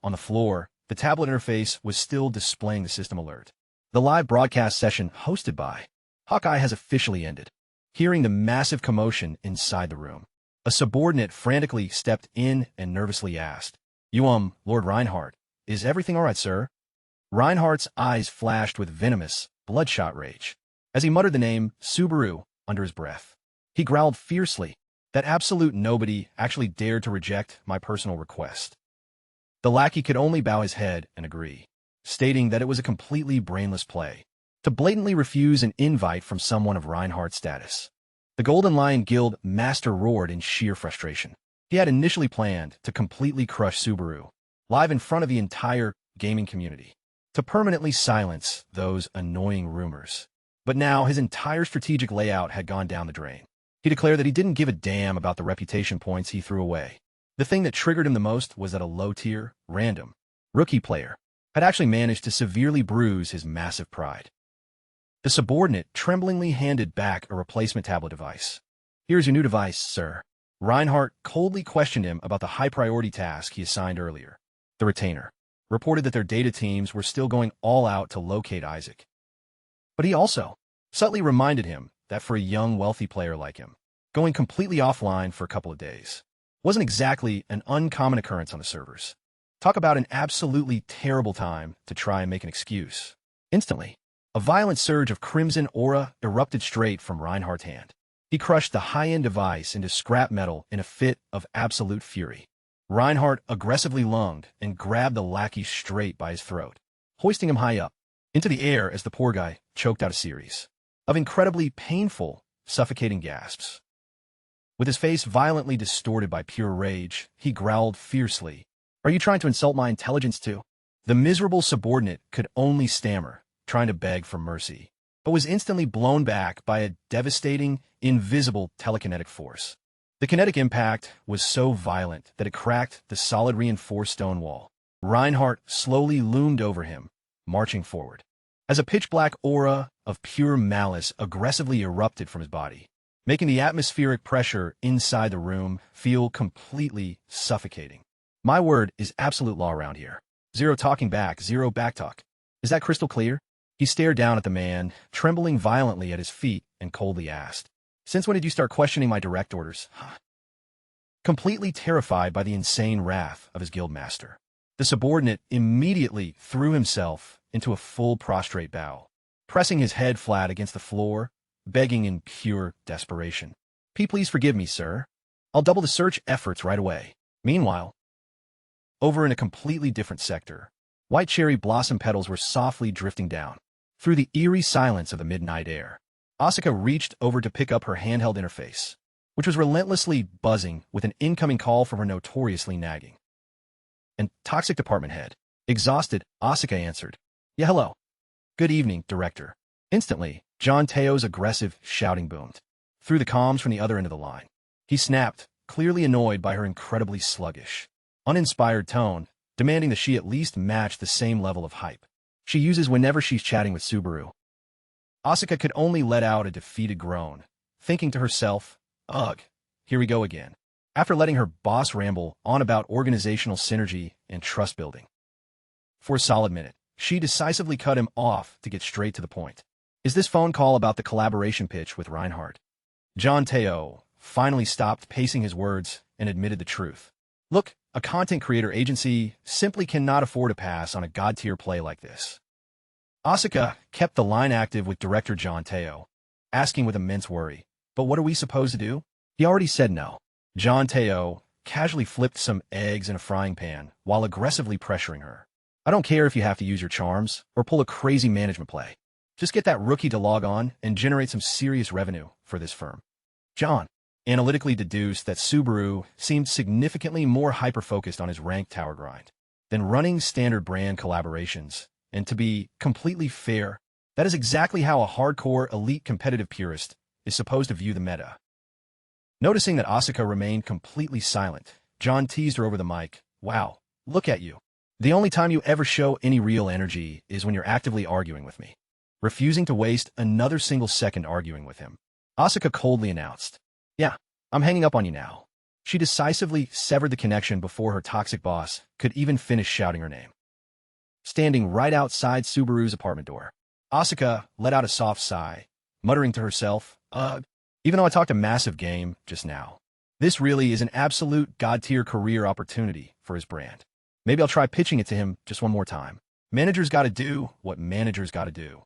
On the floor, the tablet interface was still displaying the system alert. The live broadcast session hosted by Hawkeye has officially ended. Hearing the massive commotion inside the room, a subordinate frantically stepped in and nervously asked, Lord Reinhardt, is everything all right, sir?" Reinhardt's eyes flashed with venomous, bloodshot rage as he muttered the name Subaru under his breath. He growled fiercely that absolute nobody actually dared to reject my personal request. The lackey could only bow his head and agree, stating that it was a completely brainless play to blatantly refuse an invite from someone of Reinhardt's status. The Golden Lion Guild Master roared in sheer frustration. He had initially planned to completely crush Subaru, live in front of the entire gaming community, to permanently silence those annoying rumors. But now his entire strategic layout had gone down the drain. He declared that he didn't give a damn about the reputation points he threw away. The thing that triggered him the most was that a low-tier, random, rookie player had actually managed to severely bruise his massive pride. The subordinate tremblingly handed back a replacement tablet device. "Here's your new device, sir." Reinhardt coldly questioned him about the high-priority task he assigned earlier. The retainer reported that their data teams were still going all out to locate Isaac. But he also subtly reminded him that for a young, wealthy player like him, going completely offline for a couple of days. Wasn't exactly an uncommon occurrence on the servers. Talk about an absolutely terrible time to try and make an excuse. Instantly, a violent surge of crimson aura erupted straight from Reinhardt's hand. He crushed the high-end device into scrap metal in a fit of absolute fury. Reinhardt aggressively lunged and grabbed the lackey straight by his throat, hoisting him high up into the air as the poor guy choked out a series of incredibly painful, suffocating gasps. With his face violently distorted by pure rage, he growled fiercely, "Are you trying to insult my intelligence too?" The miserable subordinate could only stammer, trying to beg for mercy, but was instantly blown back by a devastating, invisible telekinetic force. The kinetic impact was so violent that it cracked the solid reinforced stone wall. Reinhardt slowly loomed over him, marching forward, as a pitch-black aura of pure malice aggressively erupted from his body, making the atmospheric pressure inside the room feel completely suffocating. My word is absolute law around here. Zero talking back, zero backtalk. Is that crystal clear? He stared down at the man, trembling violently at his feet, and coldly asked, "Since when did you start questioning my direct orders?" Completely terrified by the insane wrath of his guildmaster, the subordinate immediately threw himself into a full prostrate bow, pressing his head flat against the floor, begging in pure desperation. Please forgive me, sir. I'll double the search efforts right away." Meanwhile, over in a completely different sector, white cherry blossom petals were softly drifting down through the eerie silence of the midnight air. Asuka reached over to pick up her handheld interface, which was relentlessly buzzing with an incoming call from her notoriously nagging and toxic department head. Exhausted, Asuka answered, "Yahello. Good evening, Director." Instantly, John Teo's aggressive shouting boomed through the comms from the other end of the line. He snapped, clearly annoyed by her incredibly sluggish, uninspired tone, demanding that she at least match the same level of hype she uses whenever she's chatting with Subaru. Asuka could only let out a defeated groan, thinking to herself, "Ugh, here we go again." After letting her boss ramble on about organizational synergy and trust building for a solid minute, she decisively cut him off to get straight to the point. "Is this phone call about the collaboration pitch with Reinhardt?" John Teo finally stopped pacing his words and admitted the truth. "Look, a content creator agency simply cannot afford to pass on a god-tier play like this." Asuka kept the line active with director John Teo, asking with immense worry, "But what are we supposed to do?" He already said no. John Teo casually flipped some eggs in a frying pan while aggressively pressuring her. "I don't care if you have to use your charms or pull a crazy management play. Just get that rookie to log on and generate some serious revenue for this firm." John analytically deduced that Subaru seemed significantly more hyper-focused on his ranked tower grind than running standard brand collaborations, and to be completely fair, that is exactly how a hardcore elite competitive purist is supposed to view the meta. Noticing that Asuka remained completely silent, John teased her over the mic, "Wow, look at you. The only time you ever show any real energy is when you're actively arguing with me." Refusing to waste another single second arguing with him, Asuka coldly announced, "Yeah, I'm hanging up on you now." She decisively severed the connection before her toxic boss could even finish shouting her name. Standing right outside Subaru's apartment door, Asuka let out a soft sigh, muttering to herself, "Ugh, even though I talked a massive game just now, this really is an absolute god-tier career opportunity for his brand. Maybe I'll try pitching it to him just one more time. Managers gotta do what managers gotta do."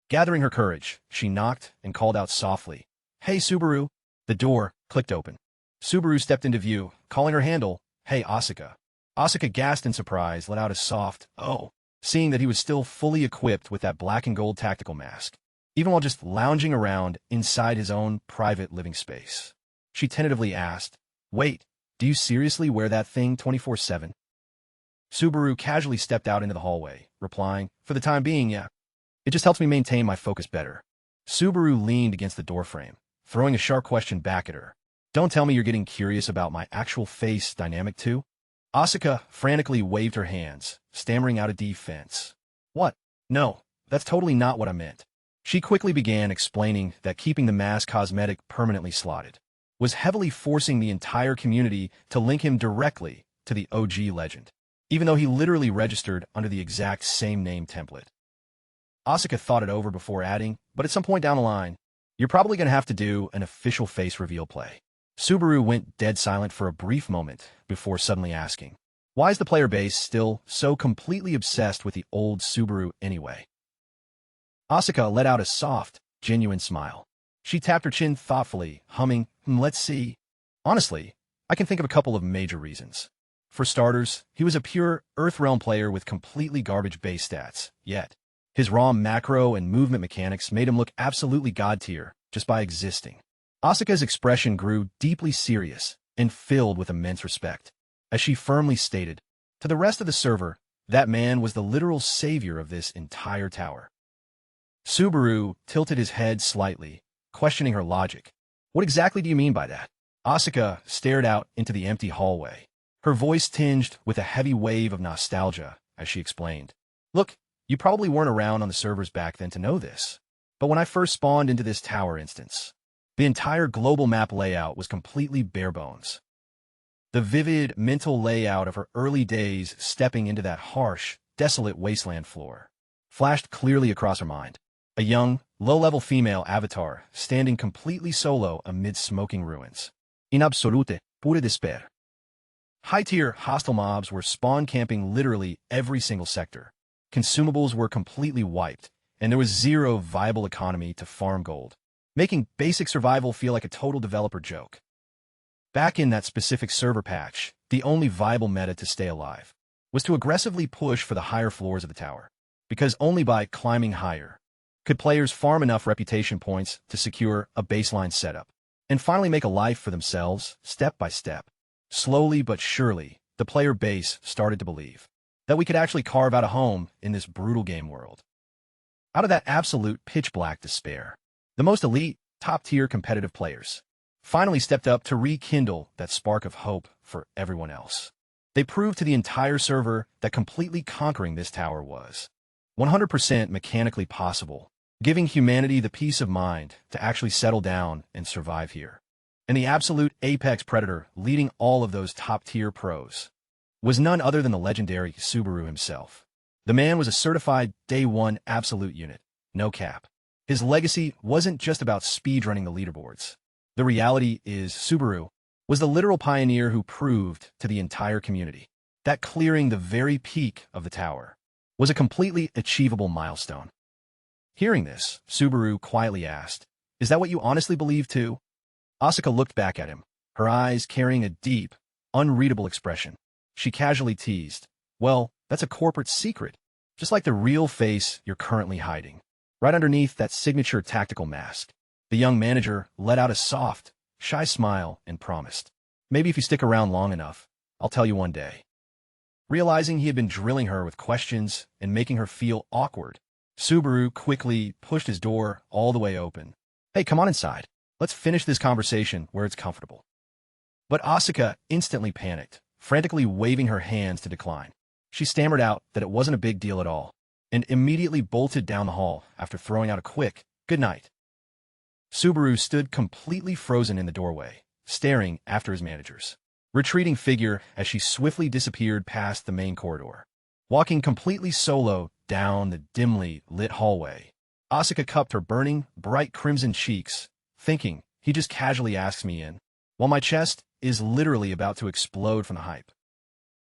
Gathering her courage, she knocked and called out softly, "Hey, Subaru." The door clicked open. Subaru stepped into view, calling her handle, "Hey, Asuka." Asuka gasped in surprise, let out a soft, "Oh," seeing that he was still fully equipped with that black and gold tactical mask, even while just lounging around inside his own private living space. She tentatively asked, "Wait, do you seriously wear that thing 24/7? Subaru casually stepped out into the hallway, replying, "For the time being, yeah. It just helps me maintain my focus better." Subaru leaned against the doorframe, throwing a sharp question back at her. "Don't tell me you're getting curious about my actual face dynamic too?" Asuka frantically waved her hands, stammering out a defense. "What? No, that's totally not what I meant." She quickly began explaining that keeping the mask cosmetic permanently slotted was heavily forcing the entire community to link him directly to the OG legend, even though he literally registered under the exact same name template. Asuka thought it over before adding, "But at some point down the line, You're probably going to have to do an official face reveal play. Subaru went dead silent for a brief moment before suddenly asking, why is the player base still so completely obsessed with the old Subaru anyway? Asuka let out a soft, genuine smile. She tapped her chin thoughtfully, humming, let's see. Honestly, I can think of a couple of major reasons. For starters, he was a pure Earthrealm player with completely garbage base stats, yet his raw macro and movement mechanics made him look absolutely god-tier just by existing. Asuka's expression grew deeply serious and filled with immense respect, as she firmly stated, to the rest of the server, that man was the literal savior of this entire tower. Subaru tilted his head slightly, questioning her logic. What exactly do you mean by that? Asuka stared out into the empty hallway, her voice tinged with a heavy wave of nostalgia as she explained. Look, you probably weren't around on the servers back then to know this, but when I first spawned into this tower instance, the entire global map layout was completely bare bones. The vivid mental layout of her early days stepping into that harsh, desolate wasteland floor flashed clearly across her mind. A young, low-level female avatar standing completely solo amid smoking ruins. In absolute, pure despair. High-tier hostile mobs were spawn camping literally every single sector. Consumables were completely wiped, and there was zero viable economy to farm gold, making basic survival feel like a total developer joke. Back in that specific server patch, the only viable meta to stay alive was to aggressively push for the higher floors of the tower, because only by climbing higher could players farm enough reputation points to secure a baseline setup and finally make a life for themselves step by step. Slowly but surely, the player base started to believe that we could actually carve out a home in this brutal game world. Out of that absolute pitch-black despair, the most elite, top-tier competitive players finally stepped up to rekindle that spark of hope for everyone else. They proved to the entire server that completely conquering this tower was 100% mechanically possible, giving humanity the peace of mind to actually settle down and survive here. And the absolute apex predator leading all of those top-tier pros was none other than the legendary Subaru himself. The man was a certified Day 1 absolute unit, no cap. His legacy wasn't just about speedrunning the leaderboards. The reality is Subaru was the literal pioneer who proved to the entire community that clearing the very peak of the tower was a completely achievable milestone. Hearing this, Subaru quietly asked, "Is that what you honestly believe too?" Asuka looked back at him, her eyes carrying a deep, unreadable expression. She casually teased, "Well, that's a corporate secret, just like the real face you're currently hiding, right underneath that signature tactical mask." The young manager let out a soft, shy smile and promised, "Maybe if you stick around long enough, I'll tell you one day." Realizing he had been drilling her with questions and making her feel awkward, Subaru quickly pushed his door all the way open. "Hey, come on inside. Let's finish this conversation where it's comfortable." But Asuka instantly panicked, frantically waving her hands to decline. She stammered out that it wasn't a big deal at all, and immediately bolted down the hall after throwing out a quick, "Good night." Subaru stood completely frozen in the doorway, staring after his manager's retreating figure as she swiftly disappeared past the main corridor. Walking completely solo down the dimly lit hallway, Asuka cupped her burning, bright crimson cheeks, thinking, he just casually asks me in, while my chest is literally about to explode from the hype.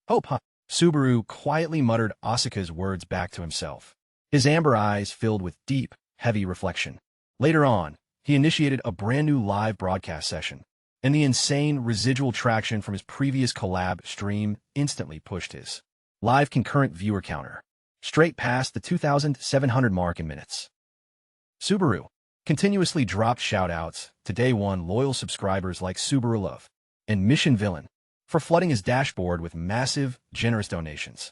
"Hope, huh?" Subaru quietly muttered Asuka's words back to himself, his amber eyes filled with deep, heavy reflection. Later on, he initiated a brand new live broadcast session, and the insane residual traction from his previous collab stream instantly pushed his live concurrent viewer counter straight past the 2,700 mark in minutes. Subaru continuously dropped shout-outs to Day 1 loyal subscribers like Subaru Love and Mission Villain for flooding his dashboard with massive, generous donations.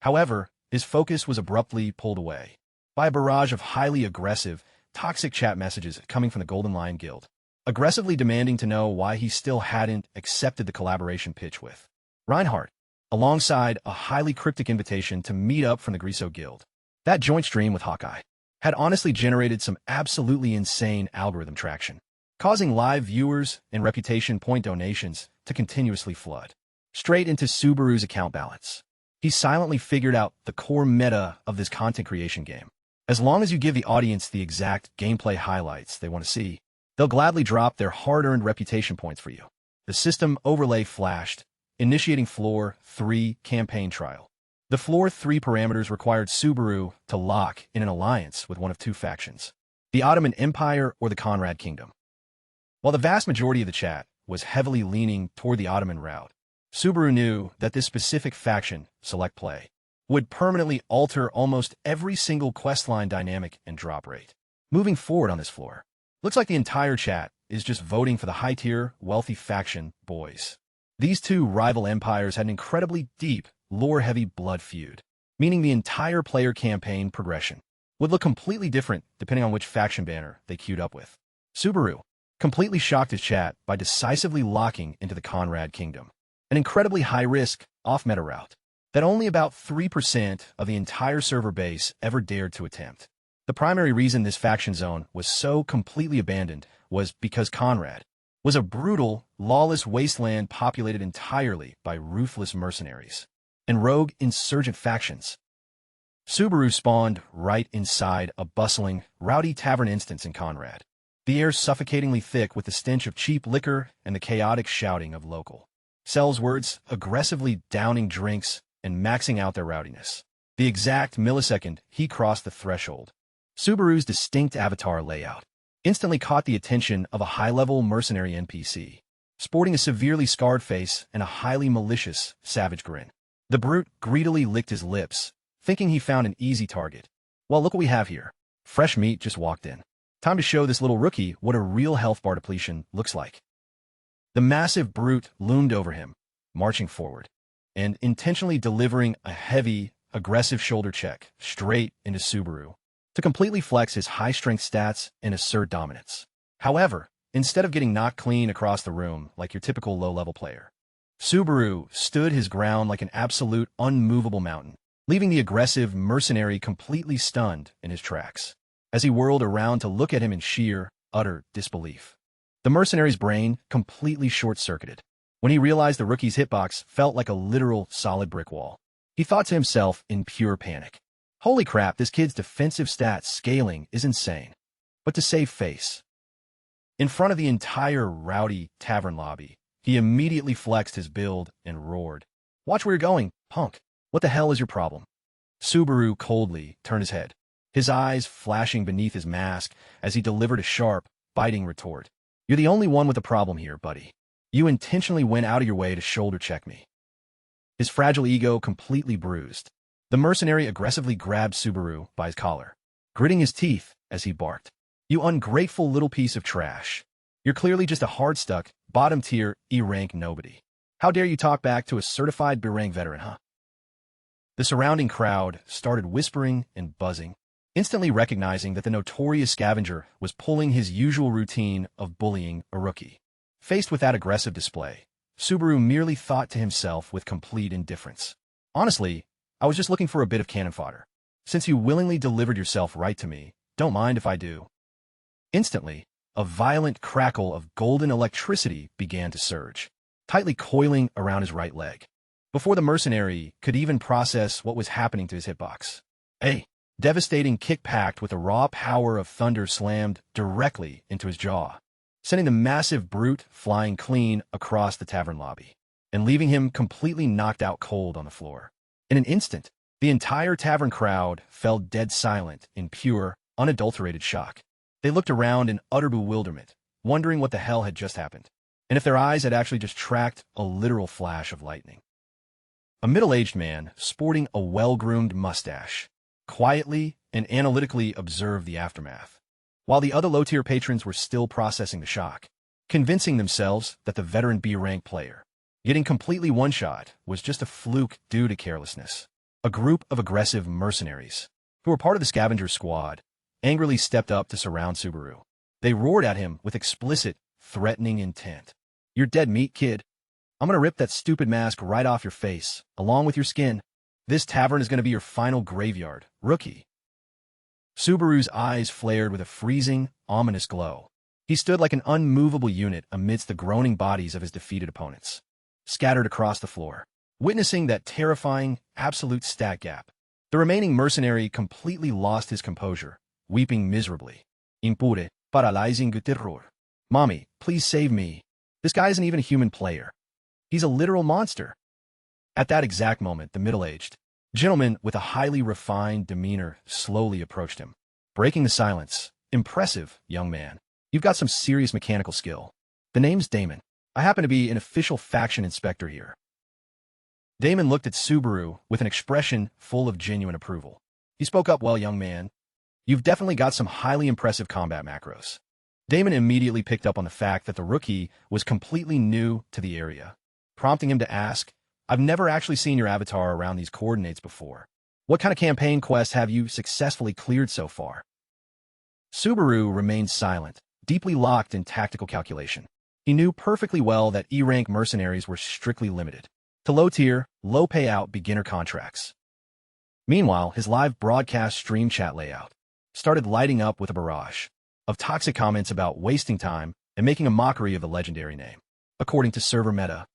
However, his focus was abruptly pulled away by a barrage of highly aggressive, toxic chat messages coming from the Golden Lion Guild, aggressively demanding to know why he still hadn't accepted the collaboration pitch with Reinhardt, alongside a highly cryptic invitation to meet up from the Griso Guild. That joint stream with Hawkeye had honestly generated some absolutely insane algorithm traction, causing live viewers and reputation point donations to continuously flood straight into Subaru's account balance. He silently figured out the core meta of this content creation game, As long as you give the audience the exact gameplay highlights they want to see, they'll gladly drop their hard-earned reputation points for you. The system overlay flashed, initiating Floor 3 campaign trial. The Floor 3 parameters required Subaru to lock in an alliance with one of two factions, the Ottoman Empire or the Conrad Kingdom. While the vast majority of the chat was heavily leaning toward the Ottoman route, Subaru knew that this specific faction, Select Play, would permanently alter almost every single questline dynamic and drop rate. Moving forward on this floor, looks like the entire chat is just voting for the high-tier, wealthy faction boys. These two rival empires had an incredibly deep, lore-heavy blood feud, meaning the entire player campaign progression would look completely different depending on which faction banner they queued up with. Subaru completely shocked his chat by decisively locking into the Conrad Kingdom, an incredibly high-risk, off-meta route that only about 3% of the entire server base ever dared to attempt. The primary reason this faction zone was so completely abandoned was because Conrad was a brutal, lawless wasteland populated entirely by ruthless mercenaries and rogue insurgent factions. Subaru spawned right inside a bustling, rowdy tavern instance in Conrad, the air suffocatingly thick with the stench of cheap liquor and the chaotic shouting of local sellswords aggressively downing drinks and maxing out their rowdiness. The exact millisecond he crossed the threshold, Subaru's distinct avatar layout instantly caught the attention of a high-level mercenary NPC, sporting a severely scarred face and a highly malicious, savage grin. The brute greedily licked his lips, thinking he found an easy target. Well, look what we have here. Fresh meat just walked in. Time to show this little rookie what a real health bar depletion looks like. The massive brute loomed over him, marching forward, and intentionally delivering a heavy, aggressive shoulder check straight into Subaru to completely flex his high-strength stats and assert dominance. However, instead of getting knocked clean across the room like your typical low-level player, Subaru stood his ground like an absolute unmovable mountain, leaving the aggressive mercenary completely stunned in his tracks as he whirled around to look at him in sheer, utter disbelief. The mercenary's brain completely short-circuited when he realized the rookie's hitbox felt like a literal solid brick wall. He thought to himself in pure panic, "Holy crap, this kid's defensive stats scaling is insane." But to save face, in front of the entire rowdy tavern lobby, he immediately flexed his build and roared, "Watch where you're going, punk. What the hell is your problem?" Subaru coldly turned his head, his eyes flashing beneath his mask as he delivered a sharp, biting retort. "You're the only one with a problem here, buddy. You intentionally went out of your way to shoulder check me." His fragile ego completely bruised, the mercenary aggressively grabbed Subaru by his collar, gritting his teeth as he barked, "You ungrateful little piece of trash. You're clearly just a hard-stuck, bottom-tier, E-rank nobody. How dare you talk back to a certified B-rank veteran, huh?" The surrounding crowd started whispering and buzzing, instantly recognizing that the notorious scavenger was pulling his usual routine of bullying a rookie. Faced with that aggressive display, Subaru merely thought to himself with complete indifference, "Honestly, I was just looking for a bit of cannon fodder. Since you willingly delivered yourself right to me, don't mind if I do." Instantly, a violent crackle of golden electricity began to surge, tightly coiling around his right leg. Before the mercenary could even process what was happening to his hitbox, a devastating kick packed with the raw power of thunder slammed directly into his jaw, sending the massive brute flying clean across the tavern lobby and leaving him completely knocked out cold on the floor. In an instant, the entire tavern crowd fell dead silent in pure, unadulterated shock. They looked around in utter bewilderment, wondering what the hell had just happened, and if their eyes had actually just tracked a literal flash of lightning. A middle-aged man, sporting a well-groomed mustache, quietly and analytically observed the aftermath, while the other low-tier patrons were still processing the shock, convincing themselves that the veteran B-rank player, getting completely one-shot, was just a fluke due to carelessness. A group of aggressive mercenaries, who were part of the scavenger squad, angrily stepped up to surround Subaru. They roared at him with explicit, threatening intent. "You're dead meat, kid. I'm gonna rip that stupid mask right off your face, along with your skin. This tavern is gonna be your final graveyard, rookie." Subaru's eyes flared with a freezing, ominous glow. He stood like an unmovable unit amidst the groaning bodies of his defeated opponents, scattered across the floor, witnessing that terrifying, absolute stat gap The remaining mercenary completely lost his composure, weeping miserably. Impure, paralyzing terror. Mommy, please save me. This guy isn't even a human player. He's a literal monster. At that exact moment, the middle-aged gentleman with a highly refined demeanor slowly approached him. Breaking the silence. Impressive, young man. You've got some serious mechanical skill. The name's Damon. I happen to be an official faction inspector here. Damon looked at Subaru with an expression full of genuine approval. He spoke up, well, young man, you've definitely got some highly impressive combat macros. Damon immediately picked up on the fact that the rookie was completely new to the area, prompting him to ask, I've never actually seen your avatar around these coordinates before. What kind of campaign quests have you successfully cleared so far? Subaru remained silent, deeply locked in tactical calculation. He knew perfectly well that E-rank mercenaries were strictly limited to low-tier, low-payout beginner contracts. Meanwhile, his live broadcast stream chat layout started lighting up with a barrage of toxic comments about wasting time and making a mockery of the legendary name. According to server meta,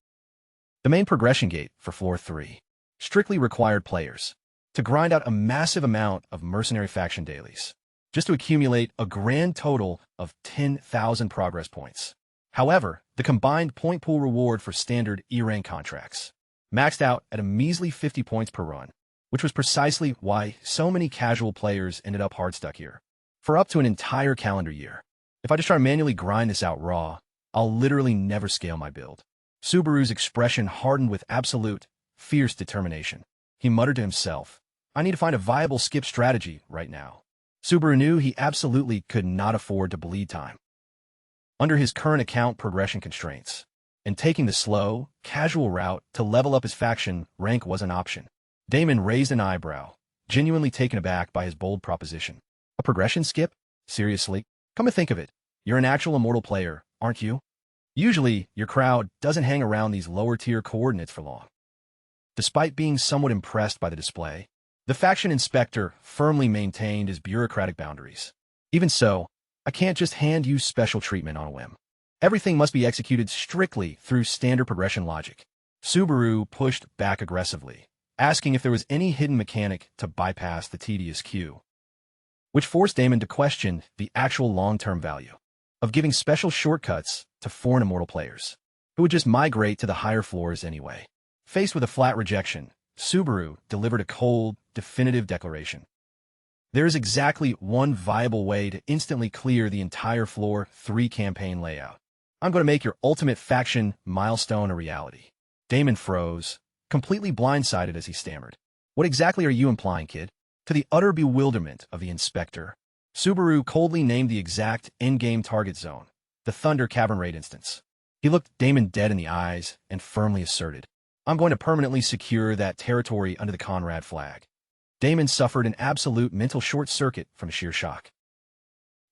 the main progression gate for Floor 3 strictly required players to grind out a massive amount of mercenary faction dailies, just to accumulate a grand total of 10,000 progress points. However, the combined point pool reward for standard E-rank contracts maxed out at a measly 50 points per run, which was precisely why so many casual players ended up hard stuck here for up to an entire calendar year. If I just try to manually grind this out raw, I'll literally never scale my build. Subaru's expression hardened with absolute, fierce determination. He muttered to himself, I need to find a viable skip strategy right now. Subaru knew he absolutely could not afford to bleed time under his current account progression constraints, and taking the slow, casual route to level up his faction rank was an option. Damon raised an eyebrow, genuinely taken aback by his bold proposition. A progression skip? Seriously? Come to think of it, you're an actual immortal player, aren't you? Usually, your crowd doesn't hang around these lower-tier coordinates for long. Despite being somewhat impressed by the display, the faction inspector firmly maintained his bureaucratic boundaries. Even so, I can't just hand you special treatment on a whim. Everything must be executed strictly through standard progression logic. Subaru pushed back aggressively, asking if there was any hidden mechanic to bypass the tedious queue, which forced Damon to question the actual long-term value of giving special shortcuts to foreign immortal players, who would just migrate to the higher floors anyway. Faced with a flat rejection, Subaru delivered a cold, definitive declaration. There is exactly one viable way to instantly clear the entire Floor 3 campaign layout. I'm going to make your ultimate faction milestone a reality. Damon froze, completely blindsided as he stammered. What exactly are you implying, kid? To the utter bewilderment of the inspector, Subaru coldly named the exact endgame target zone, the Thunder Cavern Raid instance. He looked Damon dead in the eyes and firmly asserted, I'm going to permanently secure that territory under the Conrad flag. Damon suffered an absolute mental short-circuit from sheer shock.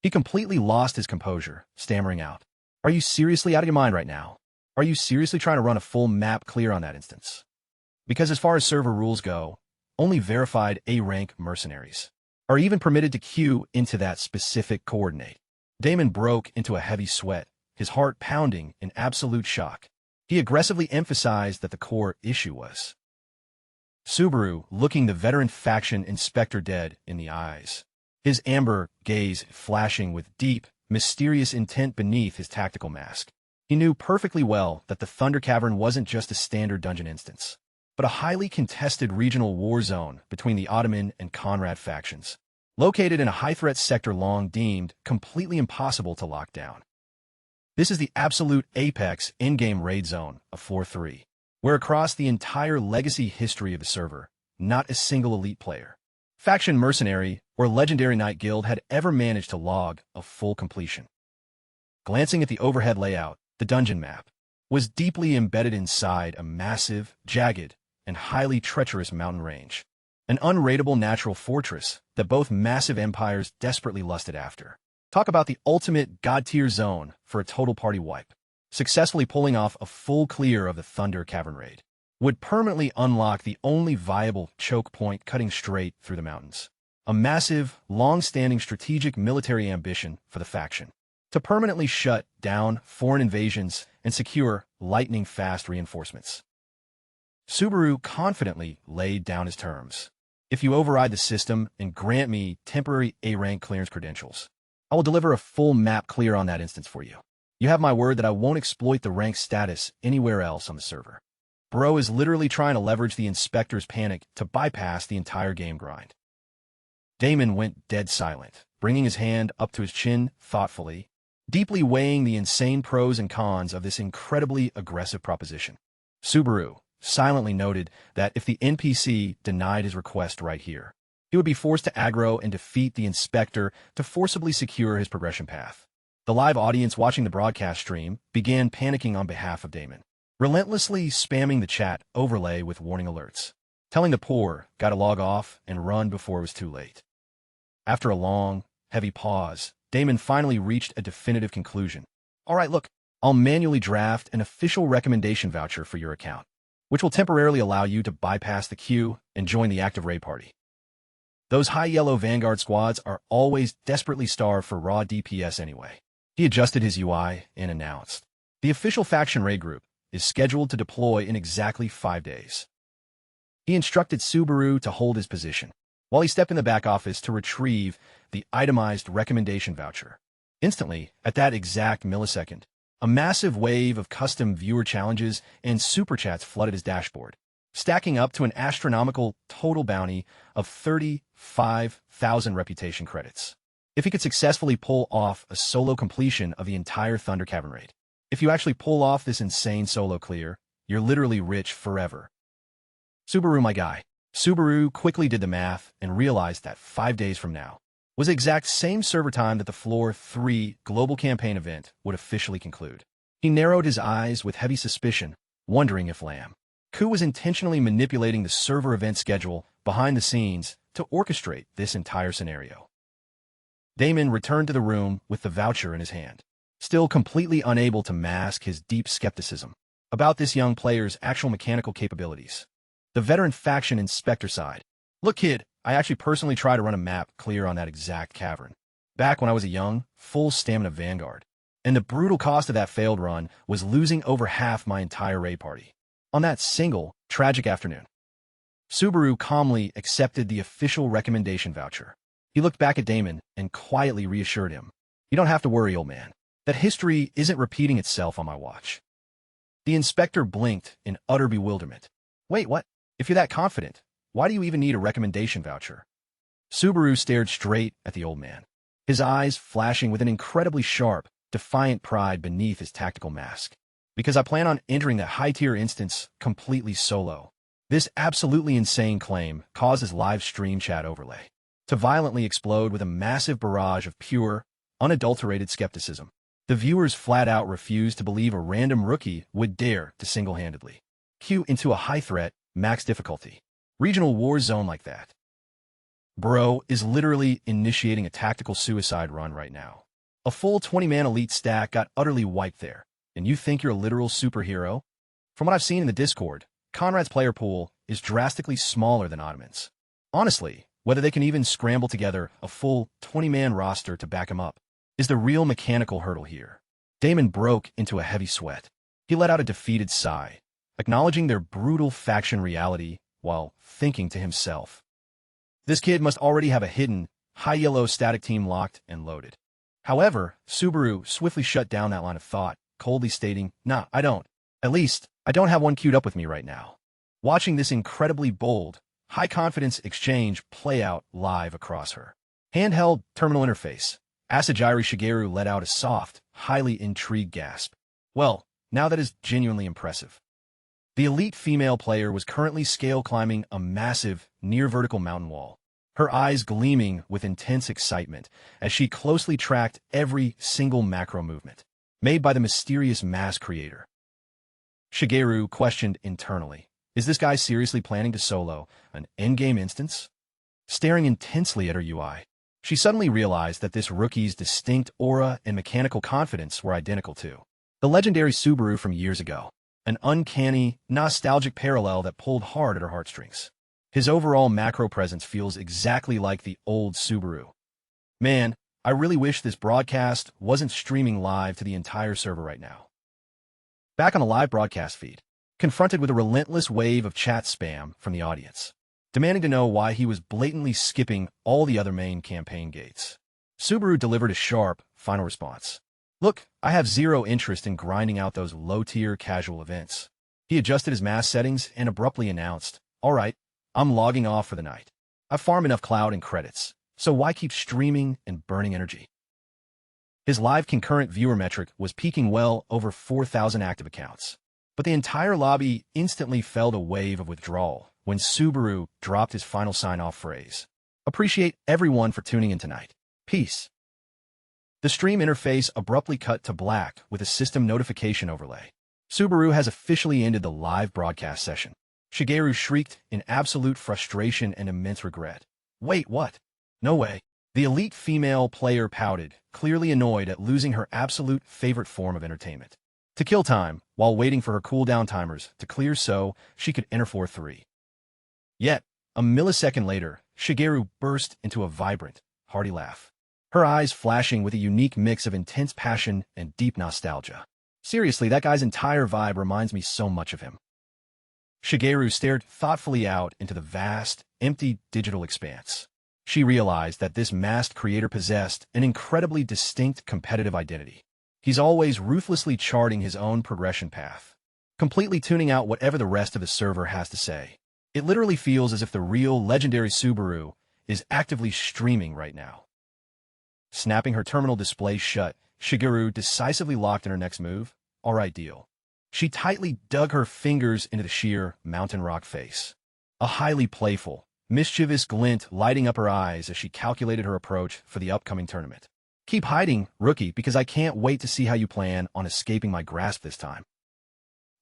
He completely lost his composure, stammering out, Are you seriously out of your mind right now? Are you seriously trying to run a full map clear on that instance? Because as far as server rules go, only verified A-rank mercenaries are even permitted to queue into that specific coordinate. Damon broke into a heavy sweat, his heart pounding in absolute shock. He aggressively emphasized that the core issue was Subaru looking the veteran faction inspector dead in the eyes, his amber gaze flashing with deep, mysterious intent beneath his tactical mask. He knew perfectly well that the Thunder Cavern wasn't just a standard dungeon instance, but a highly contested regional war zone between the Ottoman and Conrad factions, located in a high-threat sector long deemed completely impossible to lock down. This is the absolute apex in-game raid zone of Floor 3, where across the entire legacy history of the server, not a single elite player, faction mercenary, or legendary knight guild had ever managed to log a full completion. Glancing at the overhead layout, the dungeon map was deeply embedded inside a massive, jagged, and highly treacherous mountain range, an unraidable natural fortress that both massive empires desperately lusted after. Talk about the ultimate god-tier zone for a total party wipe. Successfully pulling off a full clear of the Thunder Cavern Raid would permanently unlock the only viable choke point cutting straight through the mountains. A massive, long-standing strategic military ambition for the faction to permanently shut down foreign invasions and secure lightning-fast reinforcements. Subaru confidently laid down his terms. If you override the system and grant me temporary A-rank clearance credentials, I will deliver a full map clear on that instance for you. You have my word that I won't exploit the rank status anywhere else on the server. Bro is literally trying to leverage the inspector's panic to bypass the entire game grind. Damon went dead silent, bringing his hand up to his chin thoughtfully, deeply weighing the insane pros and cons of this incredibly aggressive proposition. Subaru silently noted that if the NPC denied his request right here, he would be forced to aggro and defeat the inspector to forcibly secure his progression path. The live audience watching the broadcast stream began panicking on behalf of Damon, relentlessly spamming the chat overlay with warning alerts, telling the poor guy to log off and run before it was too late. After a long, heavy pause, Damon finally reached a definitive conclusion. All right, look, I'll manually draft an official recommendation voucher for your account, which will temporarily allow you to bypass the queue and join the active raid party. Those high yellow Vanguard squads are always desperately starved for raw DPS anyway. He adjusted his UI and announced, the official faction raid group is scheduled to deploy in exactly 5 days. He instructed Subaru to hold his position, while he stepped in the back office to retrieve the itemized recommendation voucher. Instantly, at that exact millisecond, a massive wave of custom viewer challenges and super chats flooded his dashboard, stacking up to an astronomical total bounty of 35,000 reputation credits. If he could successfully pull off a solo completion of the entire Thunder Cavern raid. If you actually pull off this insane solo clear, you're literally rich forever. Subaru, my guy. Subaru quickly did the math and realized that 5 days from now was the exact same server time that the Floor 3 global campaign event would officially conclude. He narrowed his eyes with heavy suspicion, wondering if Lam Ku was intentionally manipulating the server event schedule behind the scenes to orchestrate this entire scenario. Damon returned to the room with the voucher in his hand, still completely unable to mask his deep skepticism about this young player's actual mechanical capabilities. The veteran faction inspector sighed. Look, kid, I actually personally tried to run a map clear on that exact cavern, back when I was a young, full stamina Vanguard, and the brutal cost of that failed run was losing over half my entire raid party on that single, tragic afternoon. Subaru calmly accepted the official recommendation voucher. He looked back at Damon and quietly reassured him, you don't have to worry, old man, that history isn't repeating itself on my watch. The inspector blinked in utter bewilderment. Wait, what? If you're that confident, why do you even need a recommendation voucher? Subaru stared straight at the old man, his eyes flashing with an incredibly sharp, defiant pride beneath his tactical mask. Because I plan on entering that high-tier instance completely solo. This absolutely insane claim caused his live stream chat overlay to violently explode with a massive barrage of pure, unadulterated skepticism. The viewers flat out refused to believe a random rookie would dare to single-handedly queue into a high-threat, max difficulty regional war zone like that. Bro is literally initiating a tactical suicide run right now. A full 20-man elite stack got utterly wiped there, and you think you're a literal superhero? From what I've seen in the Discord, Conrad's player pool is drastically smaller than Ottoman's. Honestly, whether they can even scramble together a full 20-man roster to back him up is the real mechanical hurdle here. Damon broke into a heavy sweat. He let out a defeated sigh, acknowledging their brutal faction reality while thinking to himself, this kid must already have a hidden, high-yellow static team locked and loaded. However, Subaru swiftly shut down that line of thought, coldly stating, nah, I don't. At least, I don't have one queued up with me right now. Watching this incredibly bold, high-confidence exchange play out live across her handheld terminal interface, Asajiri Shigeru let out a soft, highly intrigued gasp. Well, now that is genuinely impressive. The elite female player was currently scale-climbing a massive, near-vertical mountain wall, her eyes gleaming with intense excitement as she closely tracked every single macro movement made by the mysterious mask creator. Shigeru questioned internally, is this guy seriously planning to solo an endgame instance? Staring intensely at her UI, she suddenly realized that this rookie's distinct aura and mechanical confidence were identical to the legendary Subaru from years ago. An uncanny, nostalgic parallel that pulled hard at her heartstrings. His overall macro presence feels exactly like the old Subaru. Man, I really wish this broadcast wasn't streaming live to the entire server right now. Back on the live broadcast feed, confronted with a relentless wave of chat spam from the audience, demanding to know why he was blatantly skipping all the other main campaign gates. Subaru delivered a sharp, final response. Look, I have zero interest in grinding out those low-tier casual events. He adjusted his mask settings and abruptly announced, all right, I'm logging off for the night. I've farmed enough cloud and credits, so why keep streaming and burning energy? His live concurrent viewer metric was peaking well over 4,000 active accounts. But the entire lobby instantly felt a wave of withdrawal when Subaru dropped his final sign-off phrase. Appreciate everyone for tuning in tonight. Peace. The stream interface abruptly cut to black with a system notification overlay. Subaru has officially ended the live broadcast session. Shigeru shrieked in absolute frustration and immense regret. Wait, what? No way. The elite female player pouted, clearly annoyed at losing her absolute favorite form of entertainment. To kill time, while waiting for her cooldown timers to clear so she could enter 4-3. Yet, a millisecond later, Shigeru burst into a vibrant, hearty laugh. Her eyes flashing with a unique mix of intense passion and deep nostalgia. Seriously, that guy's entire vibe reminds me so much of him. Shigeru stared thoughtfully out into the vast, empty digital expanse. She realized that this masked creator possessed an incredibly distinct competitive identity. He's always ruthlessly charting his own progression path, completely tuning out whatever the rest of the server has to say. It literally feels as if the real legendary Subaru is actively streaming right now. Snapping her terminal display shut, Shigeru decisively locked in her next move. All right, deal. She tightly dug her fingers into the sheer mountain rock face. A highly playful, mischievous glint lighting up her eyes as she calculated her approach for the upcoming tournament. Keep hiding, rookie, because I can't wait to see how you plan on escaping my grasp this time.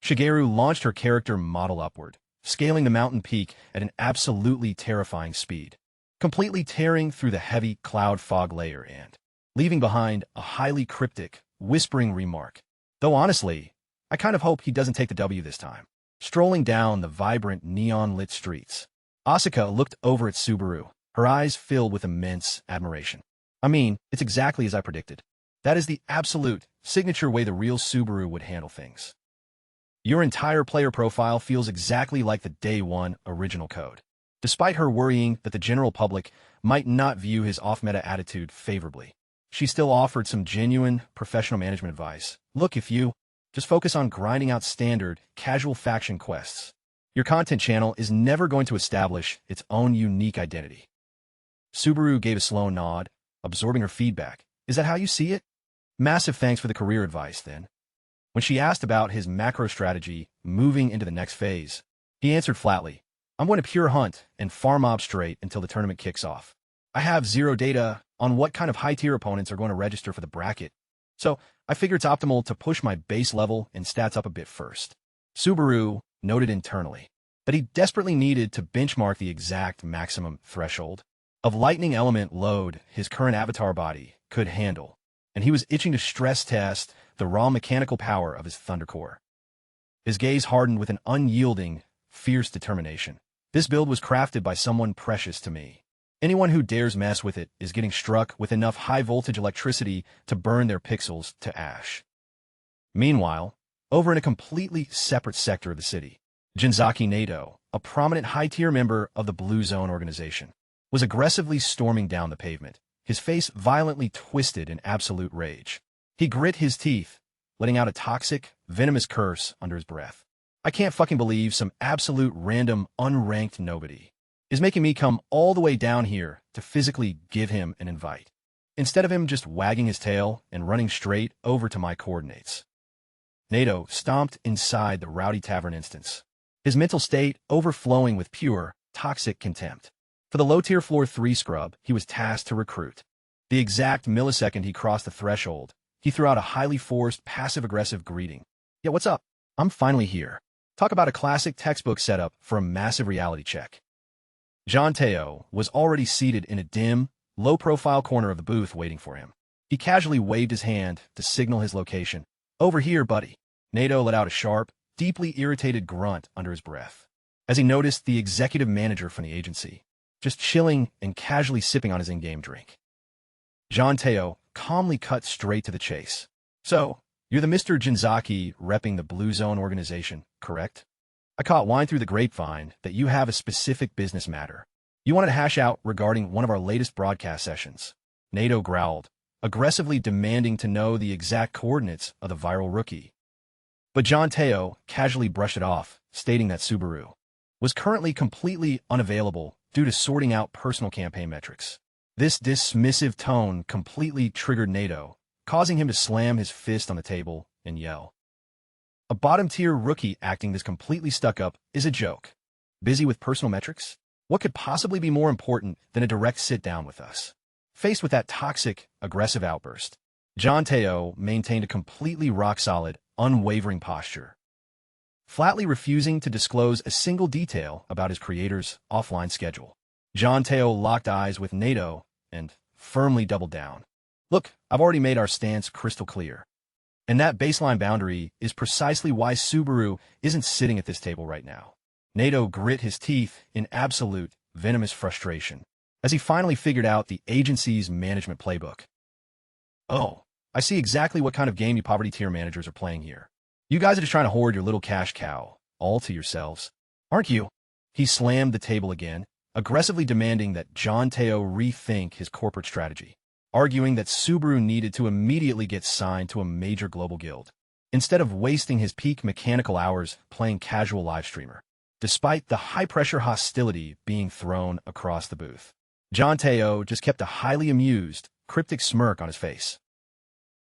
Shigeru launched her character model upward, scaling the mountain peak at an absolutely terrifying speed, completely tearing through the heavy cloud fog layer and leaving behind a highly cryptic, whispering remark. Though honestly, I kind of hope he doesn't take the W this time. Strolling down the vibrant, neon-lit streets, Asuka looked over at Subaru, her eyes filled with immense admiration. I mean, it's exactly as I predicted. That is the absolute, signature way the real Subaru would handle things. Your entire player profile feels exactly like the Day 1 original code. Despite her worrying that the general public might not view his off-meta attitude favorably, she still offered some genuine, professional management advice. Look, if you just focus on grinding out standard, casual faction quests, your content channel is never going to establish its own unique identity. Subaru gave a slow nod, absorbing her feedback. Is that how you see it? Massive thanks for the career advice, then. When she asked about his macro strategy moving into the next phase, he answered flatly, I'm going to pure hunt and farm mob straight until the tournament kicks off. I have zero data on what kind of high-tier opponents are going to register for the bracket, so I figure it's optimal to push my base level and stats up a bit first. Subaru noted internally that he desperately needed to benchmark the exact maximum threshold of lightning element load his current avatar body could handle, and he was itching to stress test the raw mechanical power of his Thunder Core. His gaze hardened with an unyielding, fierce determination. This build was crafted by someone precious to me. Anyone who dares mess with it is getting struck with enough high-voltage electricity to burn their pixels to ash. Meanwhile, over in a completely separate sector of the city, Jinzaki Nato, a prominent high-tier member of the Blue Zone organization, was aggressively storming down the pavement, his face violently twisted in absolute rage. He grit his teeth, letting out a toxic, venomous curse under his breath. I can't fucking believe some absolute random, unranked nobody is making me come all the way down here to physically give him an invite, instead of him just wagging his tail and running straight over to my coordinates. Nato stomped inside the rowdy tavern instance, his mental state overflowing with pure, toxic contempt for the low-tier floor 3 scrub he was tasked to recruit. The exact millisecond he crossed the threshold, he threw out a highly forced, passive-aggressive greeting. Yeah, what's up? I'm finally here. Talk about a classic textbook setup for a massive reality check. Jean Teo was already seated in a dim, low-profile corner of the booth waiting for him. He casually waved his hand to signal his location. Over here, buddy. Nato let out a sharp, deeply irritated grunt under his breath as he noticed the executive manager from the agency, just chilling and casually sipping on his in-game drink. Jean Teo calmly cut straight to the chase. So, you're the Mr. Jinzaki repping the Blue Zone organization, correct? I caught wine through the grapevine that you have a specific business matter you wanted to hash out regarding one of our latest broadcast sessions. Nato growled, aggressively demanding to know the exact coordinates of the viral rookie. But John Teo casually brushed it off, stating that Subaru was currently completely unavailable due to sorting out personal campaign metrics. This dismissive tone completely triggered Nato, causing him to slam his fist on the table and yell. A bottom-tier rookie acting this completely stuck up is a joke. Busy with personal metrics? What could possibly be more important than a direct sit-down with us? Faced with that toxic, aggressive outburst, John Teo maintained a completely rock-solid, unwavering posture, flatly refusing to disclose a single detail about his creator's offline schedule. John Teo locked eyes with Nato and firmly doubled down. Look, I've already made our stance crystal clear. And that baseline boundary is precisely why Subaru isn't sitting at this table right now. Nato grit his teeth in absolute, venomous frustration as he finally figured out the agency's management playbook. Oh, I see exactly what kind of game you poverty tier managers are playing here. You guys are just trying to hoard your little cash cow, all to yourselves, aren't you? He slammed the table again, aggressively demanding that John Teo rethink his corporate strategy, arguing that Subaru needed to immediately get signed to a major global guild, instead of wasting his peak mechanical hours playing casual live streamer. Despite the high-pressure hostility being thrown across the booth, John Teo just kept a highly amused, cryptic smirk on his face.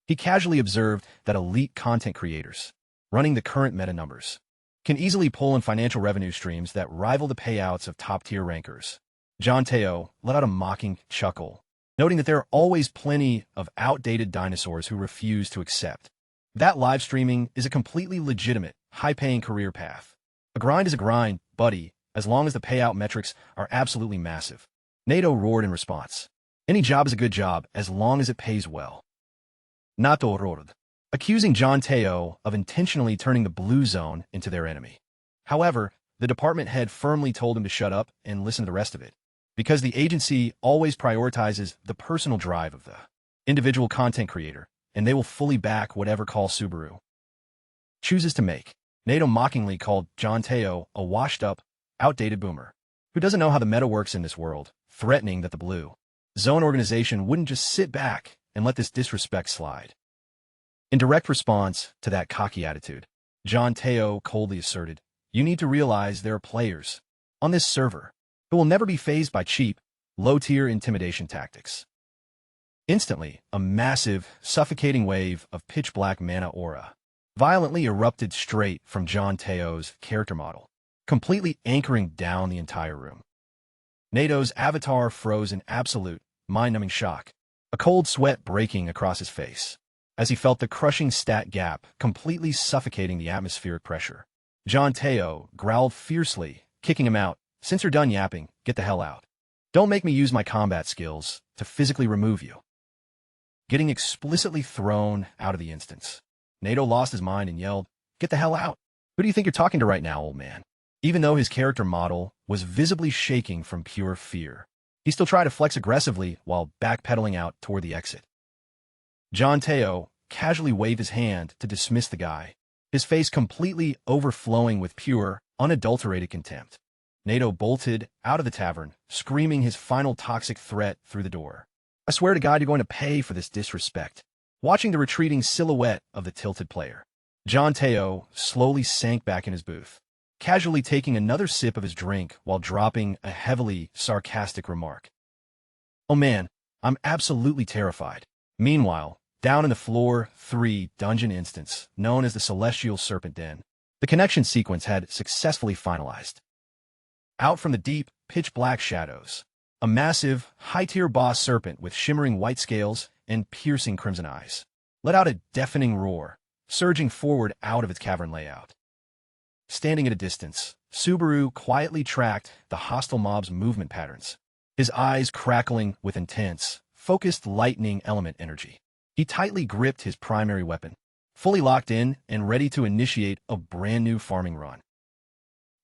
He casually observed that elite content creators, running the current meta numbers, can easily pull in financial revenue streams that rival the payouts of top-tier rankers. John Teo let out a mocking chuckle, noting that there are always plenty of outdated dinosaurs who refuse to accept that live streaming is a completely legitimate, high-paying career path. A grind is a grind, buddy, as long as the payout metrics are absolutely massive. Nato roared in response. Any job is a good job as long as it pays well. Nato roared, accusing John Teo of intentionally turning the blue zone into their enemy. However, the department head firmly told him to shut up and listen to the rest of it, because the agency always prioritizes the personal drive of the individual content creator, and they will fully back whatever call Subaru chooses to make. Nato mockingly called John Teo a washed-up, outdated boomer who doesn't know how the meta works in this world, threatening that the Blue Zone organization wouldn't just sit back and let this disrespect slide. In direct response to that cocky attitude, John Teo coldly asserted, "You need to realize there are players on this server who will never be fazed by cheap, low-tier intimidation tactics." Instantly, a massive, suffocating wave of pitch-black mana aura violently erupted straight from John Teo's character model, completely anchoring down the entire room. Nato's avatar froze in absolute, mind-numbing shock, a cold sweat breaking across his face, as he felt the crushing stat gap completely suffocating the atmospheric pressure. John Teo growled fiercely, kicking him out. "Since you're done yapping, get the hell out. Don't make me use my combat skills to physically remove you." Getting explicitly thrown out of the instance, Nato lost his mind and yelled, "Get the hell out. Who do you think you're talking to right now, old man?" Even though his character model was visibly shaking from pure fear, he still tried to flex aggressively while backpedaling out toward the exit. John Teo casually waved his hand to dismiss the guy, his face completely overflowing with pure, unadulterated contempt. Nato bolted out of the tavern, screaming his final toxic threat through the door. "I swear to God you're going to pay for this disrespect." Watching the retreating silhouette of the tilted player, John Teo slowly sank back in his booth, casually taking another sip of his drink while dropping a heavily sarcastic remark. "Oh man, I'm absolutely terrified." Meanwhile, down in the Floor 3 dungeon instance, known as the Celestial Serpent Den, the connection sequence had successfully finalized. Out from the deep, pitch-black shadows, a massive, high-tier boss serpent with shimmering white scales and piercing crimson eyes let out a deafening roar, surging forward out of its cavern layout. Standing at a distance, Subaru quietly tracked the hostile mob's movement patterns, his eyes crackling with intense, focused lightning element energy. He tightly gripped his primary weapon, fully locked in and ready to initiate a brand-new farming run.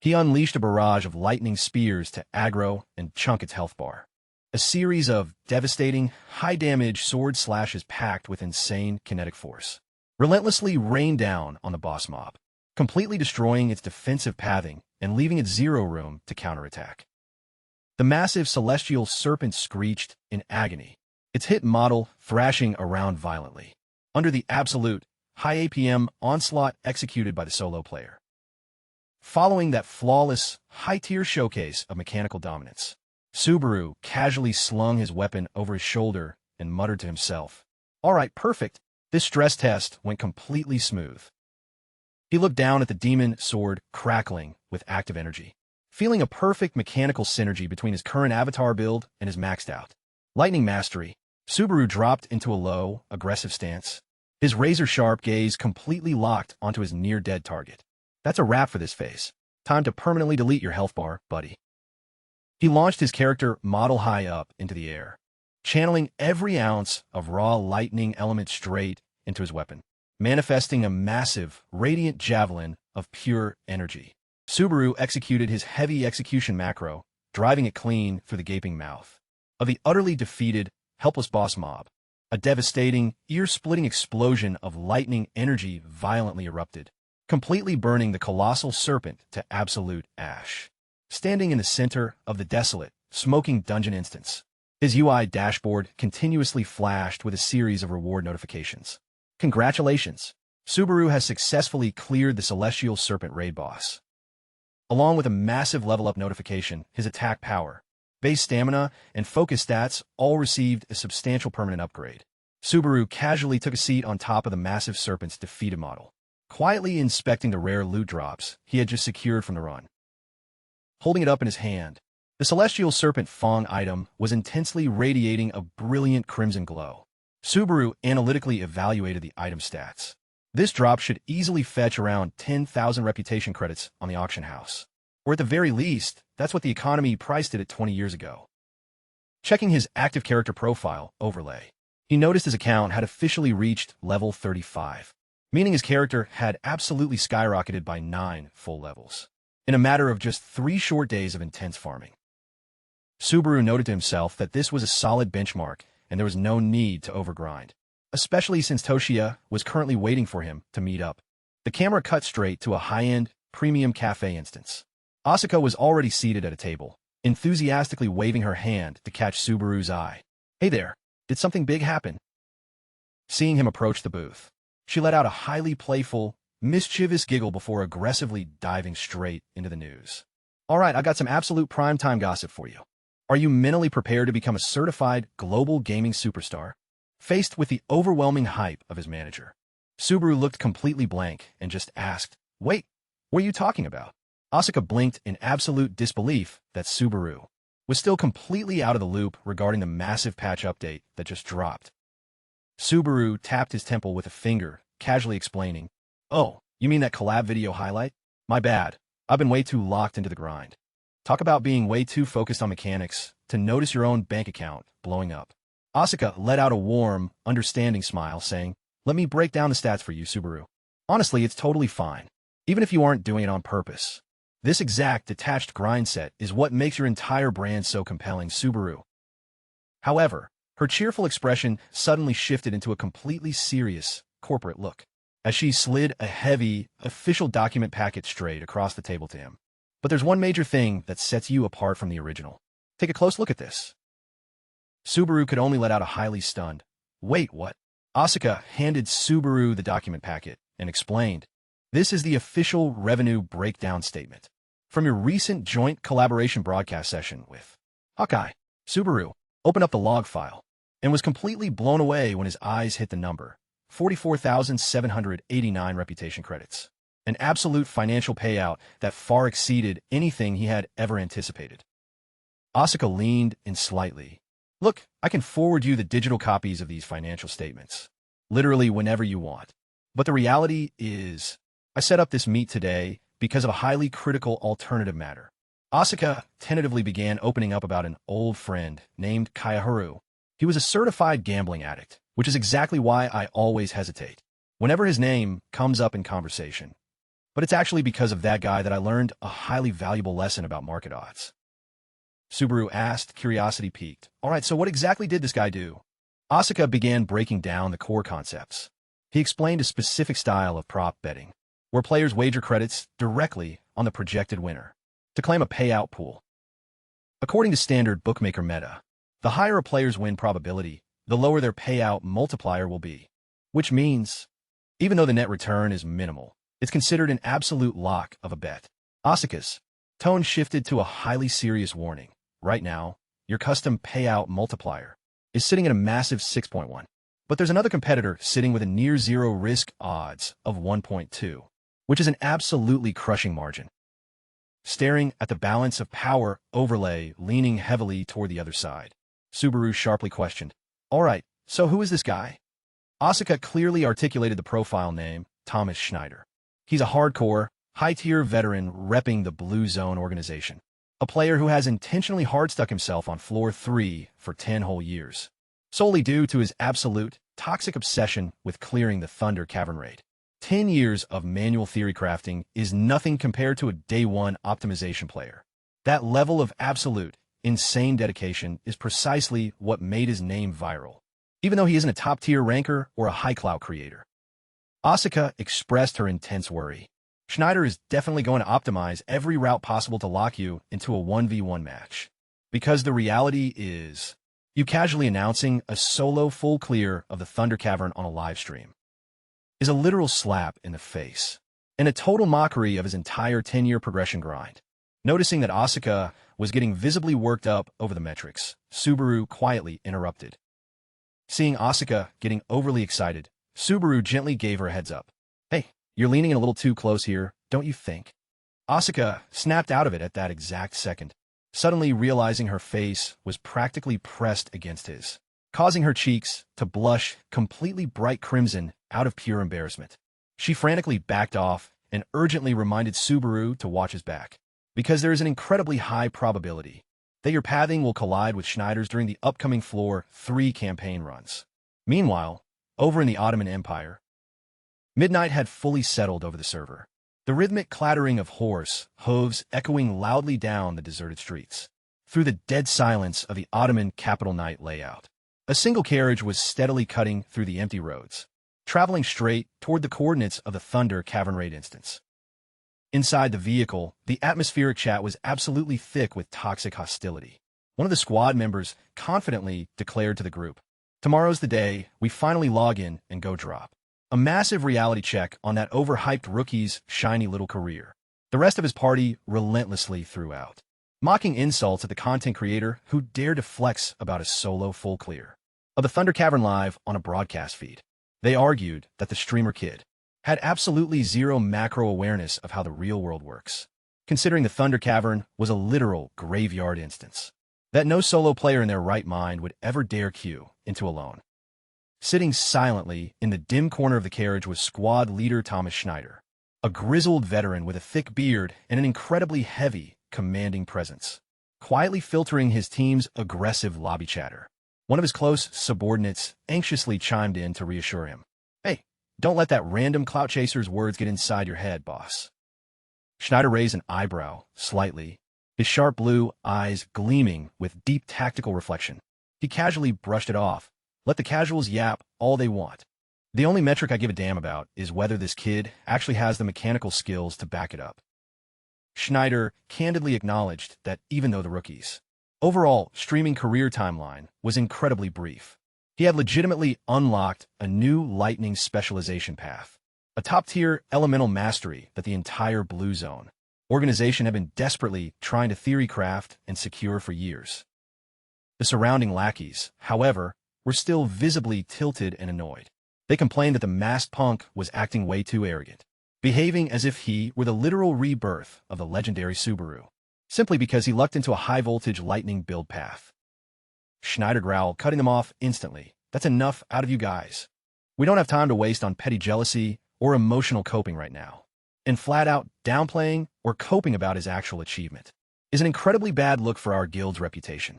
He unleashed a barrage of lightning spears to aggro and chunk its health bar. A series of devastating, high-damage sword slashes packed with insane kinetic force relentlessly rained down on the boss mob. completely destroying its defensive pathing and leaving it zero room to counterattack. The massive celestial serpent screeched in agony, its hit model thrashing around violently, under the absolute, high APM onslaught executed by the solo player. Following that flawless, high-tier showcase of mechanical dominance, Subaru casually slung his weapon over his shoulder and muttered to himself, "All right, perfect. This stress test went completely smooth." He looked down at the demon sword crackling with active energy, feeling a perfect mechanical synergy between his current avatar build and his maxed out lightning mastery. Subaru dropped into a low, aggressive stance, his razor-sharp gaze completely locked onto his near-dead target. That's a wrap for this phase. Time to permanently delete your health bar, buddy. He launched his character model high up into the air, channeling every ounce of raw lightning element straight into his weapon, manifesting a massive, radiant javelin of pure energy. Subaru executed his heavy execution macro, driving it clean through the gaping mouth of the utterly defeated, helpless boss mob. A devastating, ear-splitting explosion of lightning energy violently erupted, completely burning the colossal serpent to absolute ash. Standing in the center of the desolate, smoking dungeon instance, his UI dashboard continuously flashed with a series of reward notifications. Congratulations! Subaru has successfully cleared the Celestial Serpent raid boss. Along with a massive level-up notification, his attack power, base stamina, and focus stats all received a substantial permanent upgrade. Subaru casually took a seat on top of the massive serpent's defeated model, quietly inspecting the rare loot drops he had just secured from the run. Holding it up in his hand, the Celestial Serpent Fong item was intensely radiating a brilliant crimson glow. Subaru analytically evaluated the item stats. This drop should easily fetch around 10,000 reputation credits on the auction house. Or at the very least, that's what the economy priced it at 20 years ago. Checking his active character profile overlay, he noticed his account had officially reached level 35, meaning his character had absolutely skyrocketed by 9 full levels in a matter of just 3 short days of intense farming. Subaru noted to himself that this was a solid benchmark and there was no need to overgrind, especially since Toshia was currently waiting for him to meet up. The camera cut straight to a high-end, premium cafe instance. Asura was already seated at a table, enthusiastically waving her hand to catch Subaru's eye. "Hey there, did something big happen?" Seeing him approach the booth, she let out a highly playful, mischievous giggle before aggressively diving straight into the news. "All right, I got some absolute primetime gossip for you. Are you mentally prepared to become a certified global gaming superstar?" Faced with the overwhelming hype of his manager, Subaru looked completely blank and just asked, "Wait, what are you talking about?" Asura blinked in absolute disbelief that Subaru was still completely out of the loop regarding the massive patch update that just dropped. Subaru tapped his temple with a finger, casually explaining, "Oh, you mean that collab video highlight? My bad. I've been way too locked into the grind." Talk about being way too focused on mechanics to notice your own bank account blowing up. Asura let out a warm, understanding smile, saying, "Let me break down the stats for you, Subaru. Honestly, it's totally fine, even if you aren't doing it on purpose. This exact detached grind set is what makes your entire brand so compelling, Subaru." However, her cheerful expression suddenly shifted into a completely serious, corporate look, as she slid a heavy, official document packet straight across the table to him. "But there's one major thing that sets you apart from the original. Take a close look at this." Subaru could only let out a highly stunned, "Wait, what?" Asura handed Subaru the document packet and explained, "This is the official revenue breakdown statement from your recent joint collaboration broadcast session with Hawkeye." Subaru opened up the log file and was completely blown away when his eyes hit the number, 44,789 reputation credits, an absolute financial payout that far exceeded anything he had ever anticipated. Asura leaned in slightly. "Look, I can forward you the digital copies of these financial statements, literally whenever you want. But the reality is, I set up this meet today because of a highly critical alternative matter." Asura tentatively began opening up about an old friend named Kayaharu. He was a certified gambling addict, which is exactly why I always hesitate whenever his name comes up in conversation. But it's actually because of that guy that I learned a highly valuable lesson about market odds. Subaru asked, curiosity piqued. "All right, so what exactly did this guy do?" Asura began breaking down the core concepts. He explained a specific style of prop betting where players wager credits directly on the projected winner to claim a payout pool. According to standard bookmaker meta, the higher a player's win probability, the lower their payout multiplier will be, which means, even though the net return is minimal, it's considered an absolute lock of a bet. Asuka's tone shifted to a highly serious warning. Right now, your custom payout multiplier is sitting at a massive 6.1. But there's another competitor sitting with a near zero risk odds of 1.2, which is an absolutely crushing margin. Staring at the balance of power overlay leaning heavily toward the other side, Subaru sharply questioned, "All right, so who is this guy?" Asuka clearly articulated the profile name, Thomas Schneider. He's a hardcore, high-tier veteran repping the Blue Zone organization. A player who has intentionally hard-stuck himself on floor 3 for 10 whole years, solely due to his absolute, toxic obsession with clearing the Thunder Cavern raid. 10 years of manual theory crafting is nothing compared to a day-one optimization player. That level of absolute, insane dedication is precisely what made his name viral, even though he isn't a top-tier ranker or a high-clout creator. Asuka expressed her intense worry. Schneider is definitely going to optimize every route possible to lock you into a 1v1 match. Because the reality is, you casually announcing a solo full clear of the Thunder Cavern on a live stream is a literal slap in the face, and a total mockery of his entire 10-year progression grind. Noticing that Asuka was getting visibly worked up over the metrics, Subaru quietly interrupted. Seeing Asuka getting overly excited, Subaru gently gave her a heads up. "Hey, you're leaning in a little too close here, don't you think?" Asuka snapped out of it at that exact second, suddenly realizing her face was practically pressed against his, causing her cheeks to blush completely bright crimson out of pure embarrassment. She frantically backed off and urgently reminded Subaru to watch his back, because there is an incredibly high probability that your pathing will collide with Schneider's during the upcoming Floor 3 campaign runs. Meanwhile, over in the Ottoman Empire, midnight had fully settled over the server, the rhythmic clattering of horse hooves echoing loudly down the deserted streets. Through the dead silence of the Ottoman capital night layout, a single carriage was steadily cutting through the empty roads, traveling straight toward the coordinates of the Thunder Cavern raid instance. Inside the vehicle, the atmospheric chat was absolutely thick with toxic hostility. One of the squad members confidently declared to the group, "Tomorrow's the day we finally log in and go drop." A massive reality check on that overhyped rookie's shiny little career. The rest of his party relentlessly threw out, mocking insults at the content creator who dared to flex about a solo full clear of the Thunder Cavern live on a broadcast feed. They argued that the streamer kid had absolutely zero macro awareness of how the real world works, considering the Thunder Cavern was a literal graveyard instance that no solo player in their right mind would ever dare queue into alone. Sitting silently in the dim corner of the carriage was squad leader Thomas Schneider, a grizzled veteran with a thick beard and an incredibly heavy, commanding presence, quietly filtering his team's aggressive lobby chatter. One of his close subordinates anxiously chimed in to reassure him. "Hey, don't let that random clout chaser's words get inside your head, boss." Schneider raised an eyebrow slightly, his sharp blue eyes gleaming with deep tactical reflection. He casually brushed it off. "Let the casuals yap all they want. The only metric I give a damn about is whether this kid actually has the mechanical skills to back it up." Schneider candidly acknowledged that even though the rookie's overall streaming career timeline was incredibly brief, he had legitimately unlocked a new lightning specialization path, a top-tier elemental mastery that the entire Blue Zone organization had been desperately trying to theory craft and secure for years. The surrounding lackeys, however, were still visibly tilted and annoyed. They complained that the masked punk was acting way too arrogant, behaving as if he were the literal rebirth of the legendary Subaru, simply because he lucked into a high-voltage lightning build path. Schneider growled, cutting them off instantly. "That's enough out of you guys. We don't have time to waste on petty jealousy or emotional coping right now." And flat-out downplaying or coping about his actual achievement is an incredibly bad look for our guild's reputation.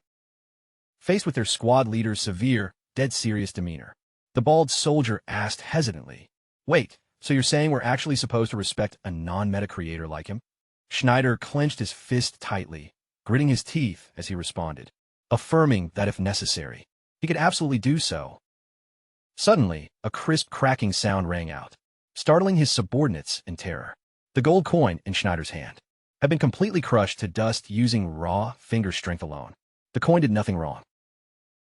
Faced with their squad leader's severe, dead serious demeanor, the bald soldier asked hesitantly, "Wait, so you're saying we're actually supposed to respect a non-meta creator like him?" Schneider clenched his fist tightly, gritting his teeth as he responded, affirming that if necessary, he could absolutely do so. Suddenly, a crisp cracking sound rang out. startling his subordinates in terror. The gold coin in Schneider's hand had been completely crushed to dust using raw finger strength alone. The coin did nothing wrong.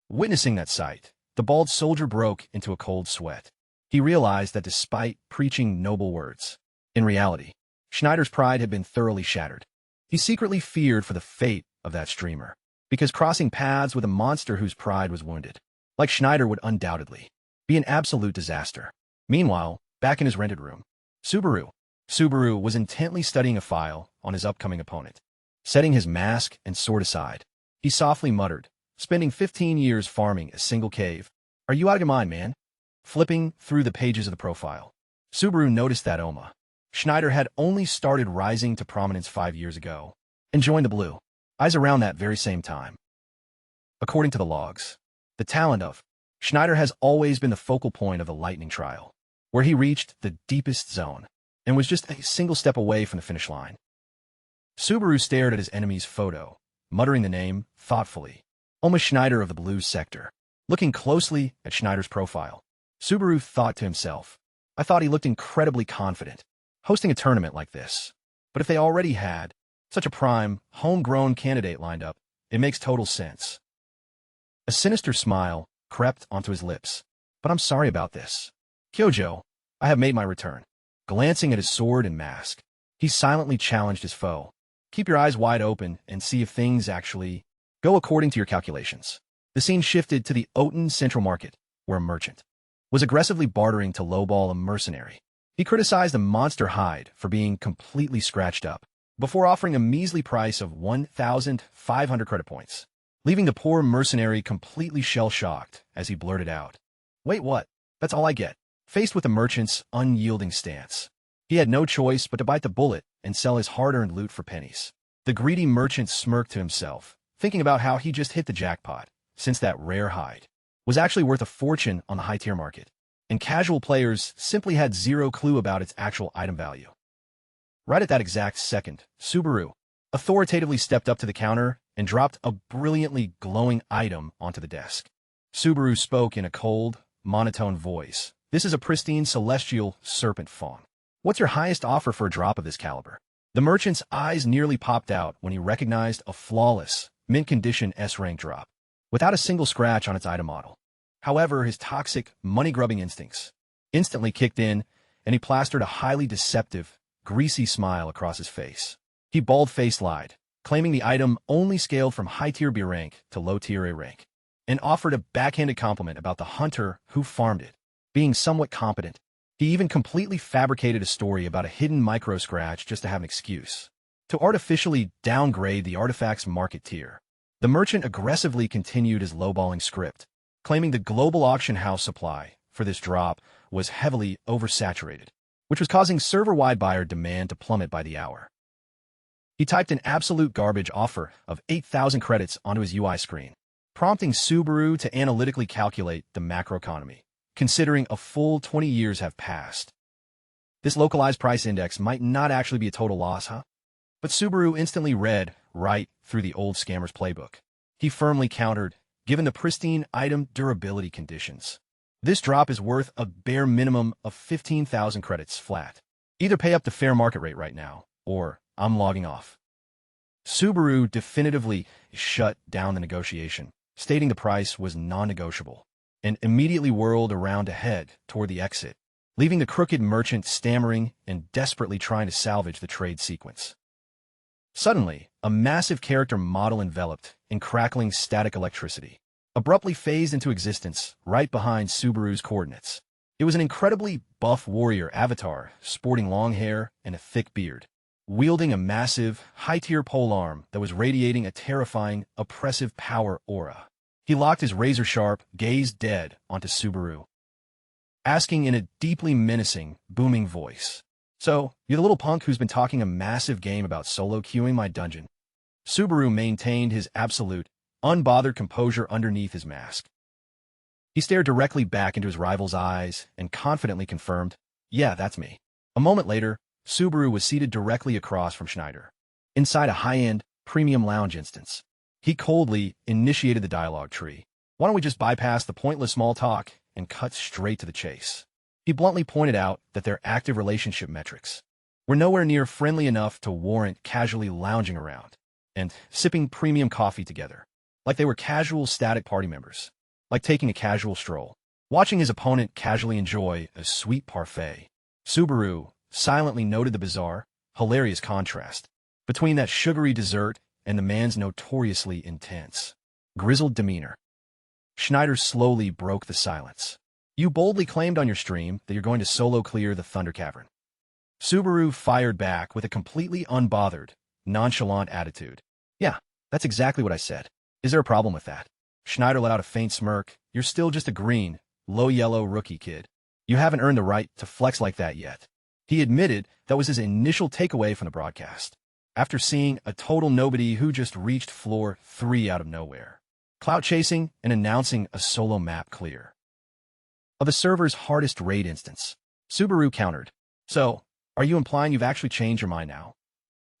Witnessing that sight, the bald soldier broke into a cold sweat. He realized that despite preaching noble words, in reality, Schneider's pride had been thoroughly shattered. He secretly feared for the fate of that streamer, because crossing paths with a monster whose pride was wounded, like Schneider, would undoubtedly be an absolute disaster. Meanwhile, back in his rented room, Subaru was intently studying a file on his upcoming opponent. Setting his mask and sword aside, he softly muttered, "Spending 15 years farming a single cave. Are you out of your mind, man?" Flipping through the pages of the profile, Subaru noticed that Schneider had only started rising to prominence 5 years ago and joined the Blue Eyes around that very same time. According to the logs, the talent of Schneider has always been the focal point of the lightning trial, where he reached the deepest zone and was just a single step away from the finish line. Subaru stared at his enemy's photo, muttering the name thoughtfully. Schneider of the Blues sector. Looking closely at Schneider's profile, Subaru thought to himself, "I thought he looked incredibly confident, hosting a tournament like this. But if they already had such a prime, homegrown candidate lined up, it makes total sense." A sinister smile crept onto his lips. "But I'm sorry about this. Kyojo, I have made my return." Glancing at his sword and mask, he silently challenged his foe. "Keep your eyes wide open and see if things actually go according to your calculations." The scene shifted to the Oten Central Market, where a merchant was aggressively bartering to lowball a mercenary. He criticized the monster hide for being completely scratched up, before offering a measly price of 1,500 credit points, leaving the poor mercenary completely shell-shocked as he blurted out, "Wait, what? That's all I get?" Faced with the merchant's unyielding stance, he had no choice but to bite the bullet and sell his hard-earned loot for pennies. The greedy merchant smirked to himself, thinking about how he just hit the jackpot, since that rare hide was actually worth a fortune on the high-tier market, and casual players simply had zero clue about its actual item value. Right at that exact second, Subaru authoritatively stepped up to the counter and dropped a brilliantly glowing item onto the desk. Subaru spoke in a cold, monotone voice. "This is a pristine celestial serpent fawn. What's your highest offer for a drop of this caliber?" The merchant's eyes nearly popped out when he recognized a flawless, mint-condition S-rank drop, without a single scratch on its item model. However, his toxic, money-grubbing instincts instantly kicked in, and he plastered a highly deceptive, greasy smile across his face. He bald-faced lied, claiming the item only scaled from high-tier B rank to low-tier A rank, and offered a backhanded compliment about the hunter who farmed it being somewhat competent. He even completely fabricated a story about a hidden micro-scratch just to have an excuse to artificially downgrade the artifact's market tier. The merchant aggressively continued his lowballing script, claiming the global auction house supply for this drop was heavily oversaturated, which was causing server-wide buyer demand to plummet by the hour. He typed an absolute garbage offer of 8,000 credits onto his UI screen, prompting Subaru to analytically calculate the macroeconomy, considering a full 20 years have passed. This localized price index might not actually be a total loss, huh? But Subaru instantly read right through the old scammer's playbook. He firmly countered, "Given the pristine item durability conditions, this drop is worth a bare minimum of 15,000 credits flat. Either pay up the fair market rate right now, or I'm logging off." Subaru definitively shut down the negotiation, stating the price was non-negotiable, and immediately whirled around to head toward the exit, leaving the crooked merchant stammering and desperately trying to salvage the trade sequence. Suddenly, a massive character model enveloped in crackling static electricity abruptly phased into existence right behind Subaru's coordinates. It was an incredibly buff warrior avatar sporting long hair and a thick beard, wielding a massive, high-tier polearm that was radiating a terrifying, oppressive power aura. He locked his razor-sharp gaze dead onto Subaru, asking in a deeply menacing, booming voice, "So, you're the little punk who's been talking a massive game about solo queuing my dungeon?" Subaru maintained his absolute, unbothered composure underneath his mask. He stared directly back into his rival's eyes and confidently confirmed, "Yeah, that's me." A moment later, Subaru was seated directly across from Schneider, inside a high-end, premium lounge instance. He coldly initiated the dialogue tree. "Why don't we just bypass the pointless small talk and cut straight to the chase?" He bluntly pointed out that their active relationship metrics were nowhere near friendly enough to warrant casually lounging around and sipping premium coffee together, like they were casual static party members, like taking a casual stroll, watching his opponent casually enjoy a sweet parfait. Subaru silently noted the bizarre, hilarious contrast between that sugary dessert and the man's notoriously intense, grizzled demeanor. Schneider slowly broke the silence. You boldly claimed on your stream that you're going to solo clear the Thunder Cavern. Subaru fired back with a completely unbothered, nonchalant attitude. Yeah, that's exactly what I said. Is there a problem with that? Schneider let out a faint smirk. You're still just a green, low-yellow rookie kid. You haven't earned the right to flex like that yet. He admitted that was his initial takeaway from the broadcast, after seeing a total nobody who just reached floor 3 out of nowhere, clout chasing and announcing a solo map clear of the server's hardest raid instance. Subaru countered. So, are you implying you've actually changed your mind now?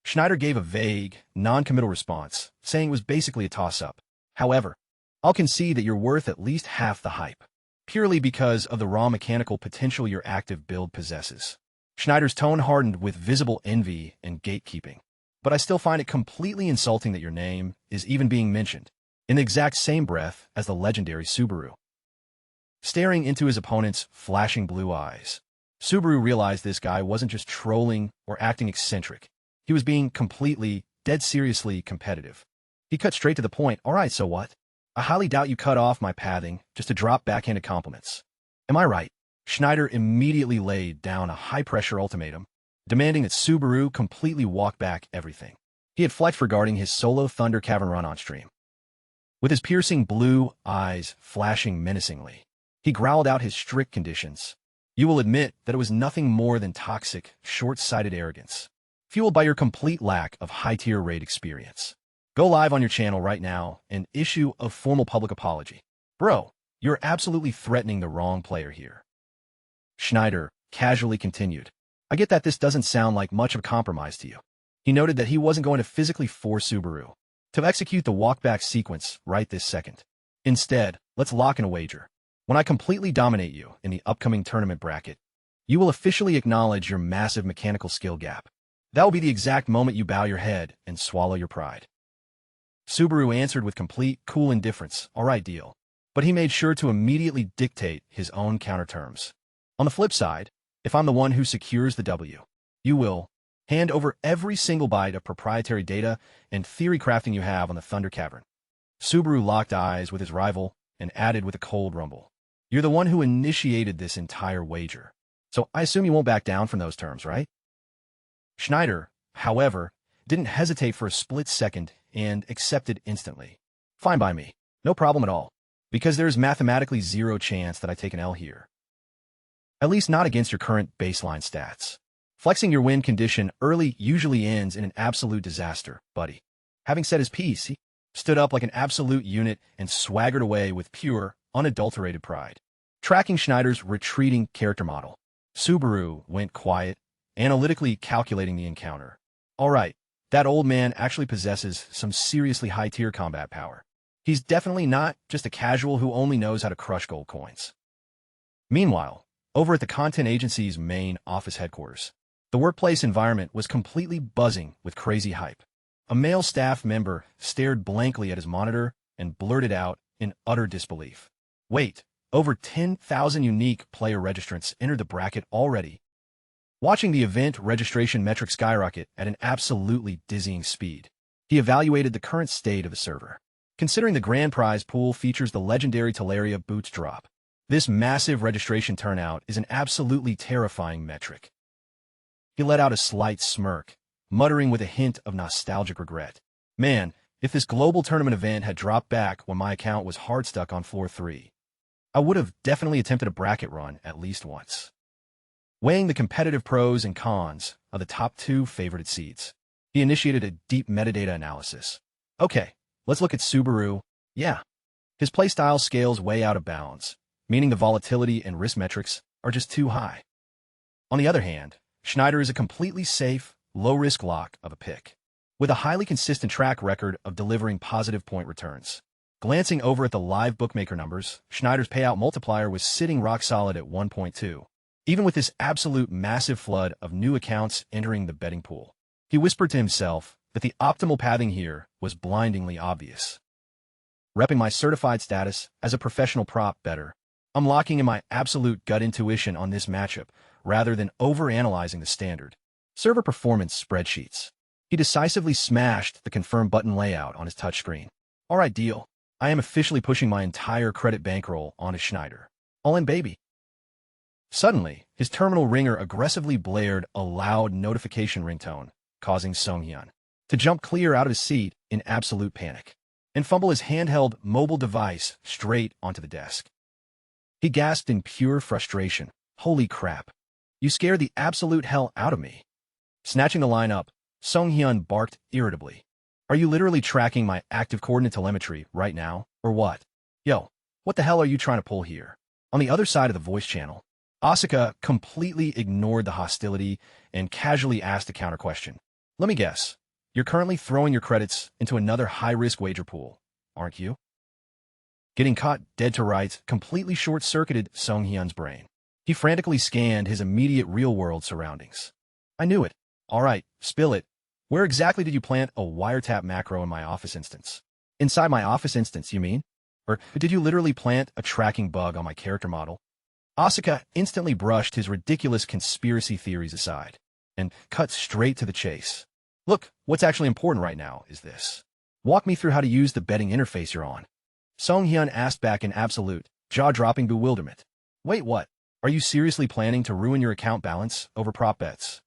Schneider gave a vague, non-committal response, saying it was basically a toss-up. However, I'll concede that you're worth at least half the hype, purely because of the raw mechanical potential your active build possesses. Schneider's tone hardened with visible envy and gatekeeping. But I still find it completely insulting that your name is even being mentioned, in the exact same breath as the legendary Subaru. Staring into his opponent's flashing blue eyes, Subaru realized this guy wasn't just trolling or acting eccentric. He was being completely, dead seriously competitive. He cut straight to the point. All right, so what? I highly doubt you cut off my pathing just to drop backhanded compliments. Am I right? Schneider immediately laid down a high-pressure ultimatum, demanding that Subaru completely walk back everything he had flexed regarding his solo Thunder Cavern run on stream. With his piercing blue eyes flashing menacingly, he growled out his strict conditions. You will admit that it was nothing more than toxic, short-sighted arrogance, fueled by your complete lack of high-tier raid experience. Go live on your channel right now and issue a formal public apology. Bro, you're absolutely threatening the wrong player here. Schneider casually continued. I get that this doesn't sound like much of a compromise to you. He noted that he wasn't going to physically force Subaru to execute the walkback sequence right this second. Instead, let's lock in a wager. When I completely dominate you in the upcoming tournament bracket, you will officially acknowledge your massive mechanical skill gap. That will be the exact moment you bow your head and swallow your pride. Subaru answered with complete, cool indifference. All right, deal. But he made sure to immediately dictate his own counterterms. On the flip side, if I'm the one who secures the W, you will hand over every single byte of proprietary data and theory crafting you have on the Thunder Cavern. Subaru locked eyes with his rival and added with a cold rumble. You're the one who initiated this entire wager, so I assume you won't back down from those terms, right? Schneider, however, didn't hesitate for a split second and accepted instantly. Fine by me. No problem at all. Because there's mathematically zero chance that I take an L here. At least not against your current baseline stats. Flexing your win condition early usually ends in an absolute disaster, buddy. Having said his piece, he stood up like an absolute unit and swaggered away with pure, unadulterated pride. Tracking Schneider's retreating character model, Subaru went quiet, analytically calculating the encounter. All right, that old man actually possesses some seriously high-tier combat power. He's definitely not just a casual who only knows how to crush gold coins. Meanwhile, over at the content agency's main office headquarters, the workplace environment was completely buzzing with crazy hype. A male staff member stared blankly at his monitor and blurted out in utter disbelief. Wait, over 10,000 unique player registrants entered the bracket already. Watching the event registration metric skyrocket at an absolutely dizzying speed, he evaluated the current state of the server. Considering the grand prize pool features the legendary Teleria Boots drop, this massive registration turnout is an absolutely terrifying metric. He let out a slight smirk, muttering with a hint of nostalgic regret. Man, if this global tournament event had dropped back when my account was hard stuck on floor 3, I would have definitely attempted a bracket run at least once. Weighing the competitive pros and cons of the top 2 favorited seeds, he initiated a deep metadata analysis. Okay, let's look at Subaru. Yeah, his playstyle scales way out of bounds, meaning the volatility and risk metrics are just too high. On the other hand, Schneider is a completely safe, low-risk lock of a pick, with a highly consistent track record of delivering positive point returns. Glancing over at the live bookmaker numbers, Schneider's payout multiplier was sitting rock solid at 1.2, even with this absolute massive flood of new accounts entering the betting pool. He whispered to himself that the optimal pathing here was blindingly obvious. Repping my certified status as a professional prop bettor, I'm locking in my absolute gut intuition on this matchup rather than overanalyzing the standard server performance spreadsheets. He decisively smashed the confirm button layout on his touchscreen. All right, deal. I am officially pushing my entire credit bankroll onto Schneider. All in, baby. Suddenly, his terminal ringer aggressively blared a loud notification ringtone, causing Sung-hyun to jump clear out of his seat in absolute panic and fumble his handheld mobile device straight onto the desk. He gasped in pure frustration. Holy crap. You scared the absolute hell out of me. Snatching the line up, Sung-hyun barked irritably. Are you literally tracking my active coordinate telemetry right now, or what? Yo, what the hell are you trying to pull here? On the other side of the voice channel, Asuka completely ignored the hostility and casually asked a counter question. Let me guess. You're currently throwing your credits into another high-risk wager pool, aren't you? Getting caught dead to rights completely short-circuited Sung-hyun's brain. He frantically scanned his immediate real-world surroundings. I knew it. All right, spill it. Where exactly did you plant a wiretap macro in my office instance? Inside my office instance, you mean? Or did you literally plant a tracking bug on my character model? Asuka instantly brushed his ridiculous conspiracy theories aside and cut straight to the chase. Look, what's actually important right now is this. Walk me through how to use the betting interface you're on. Sung-hyun asked back in absolute, jaw-dropping bewilderment. Wait, what? Are you seriously planning to ruin your account balance over prop bets?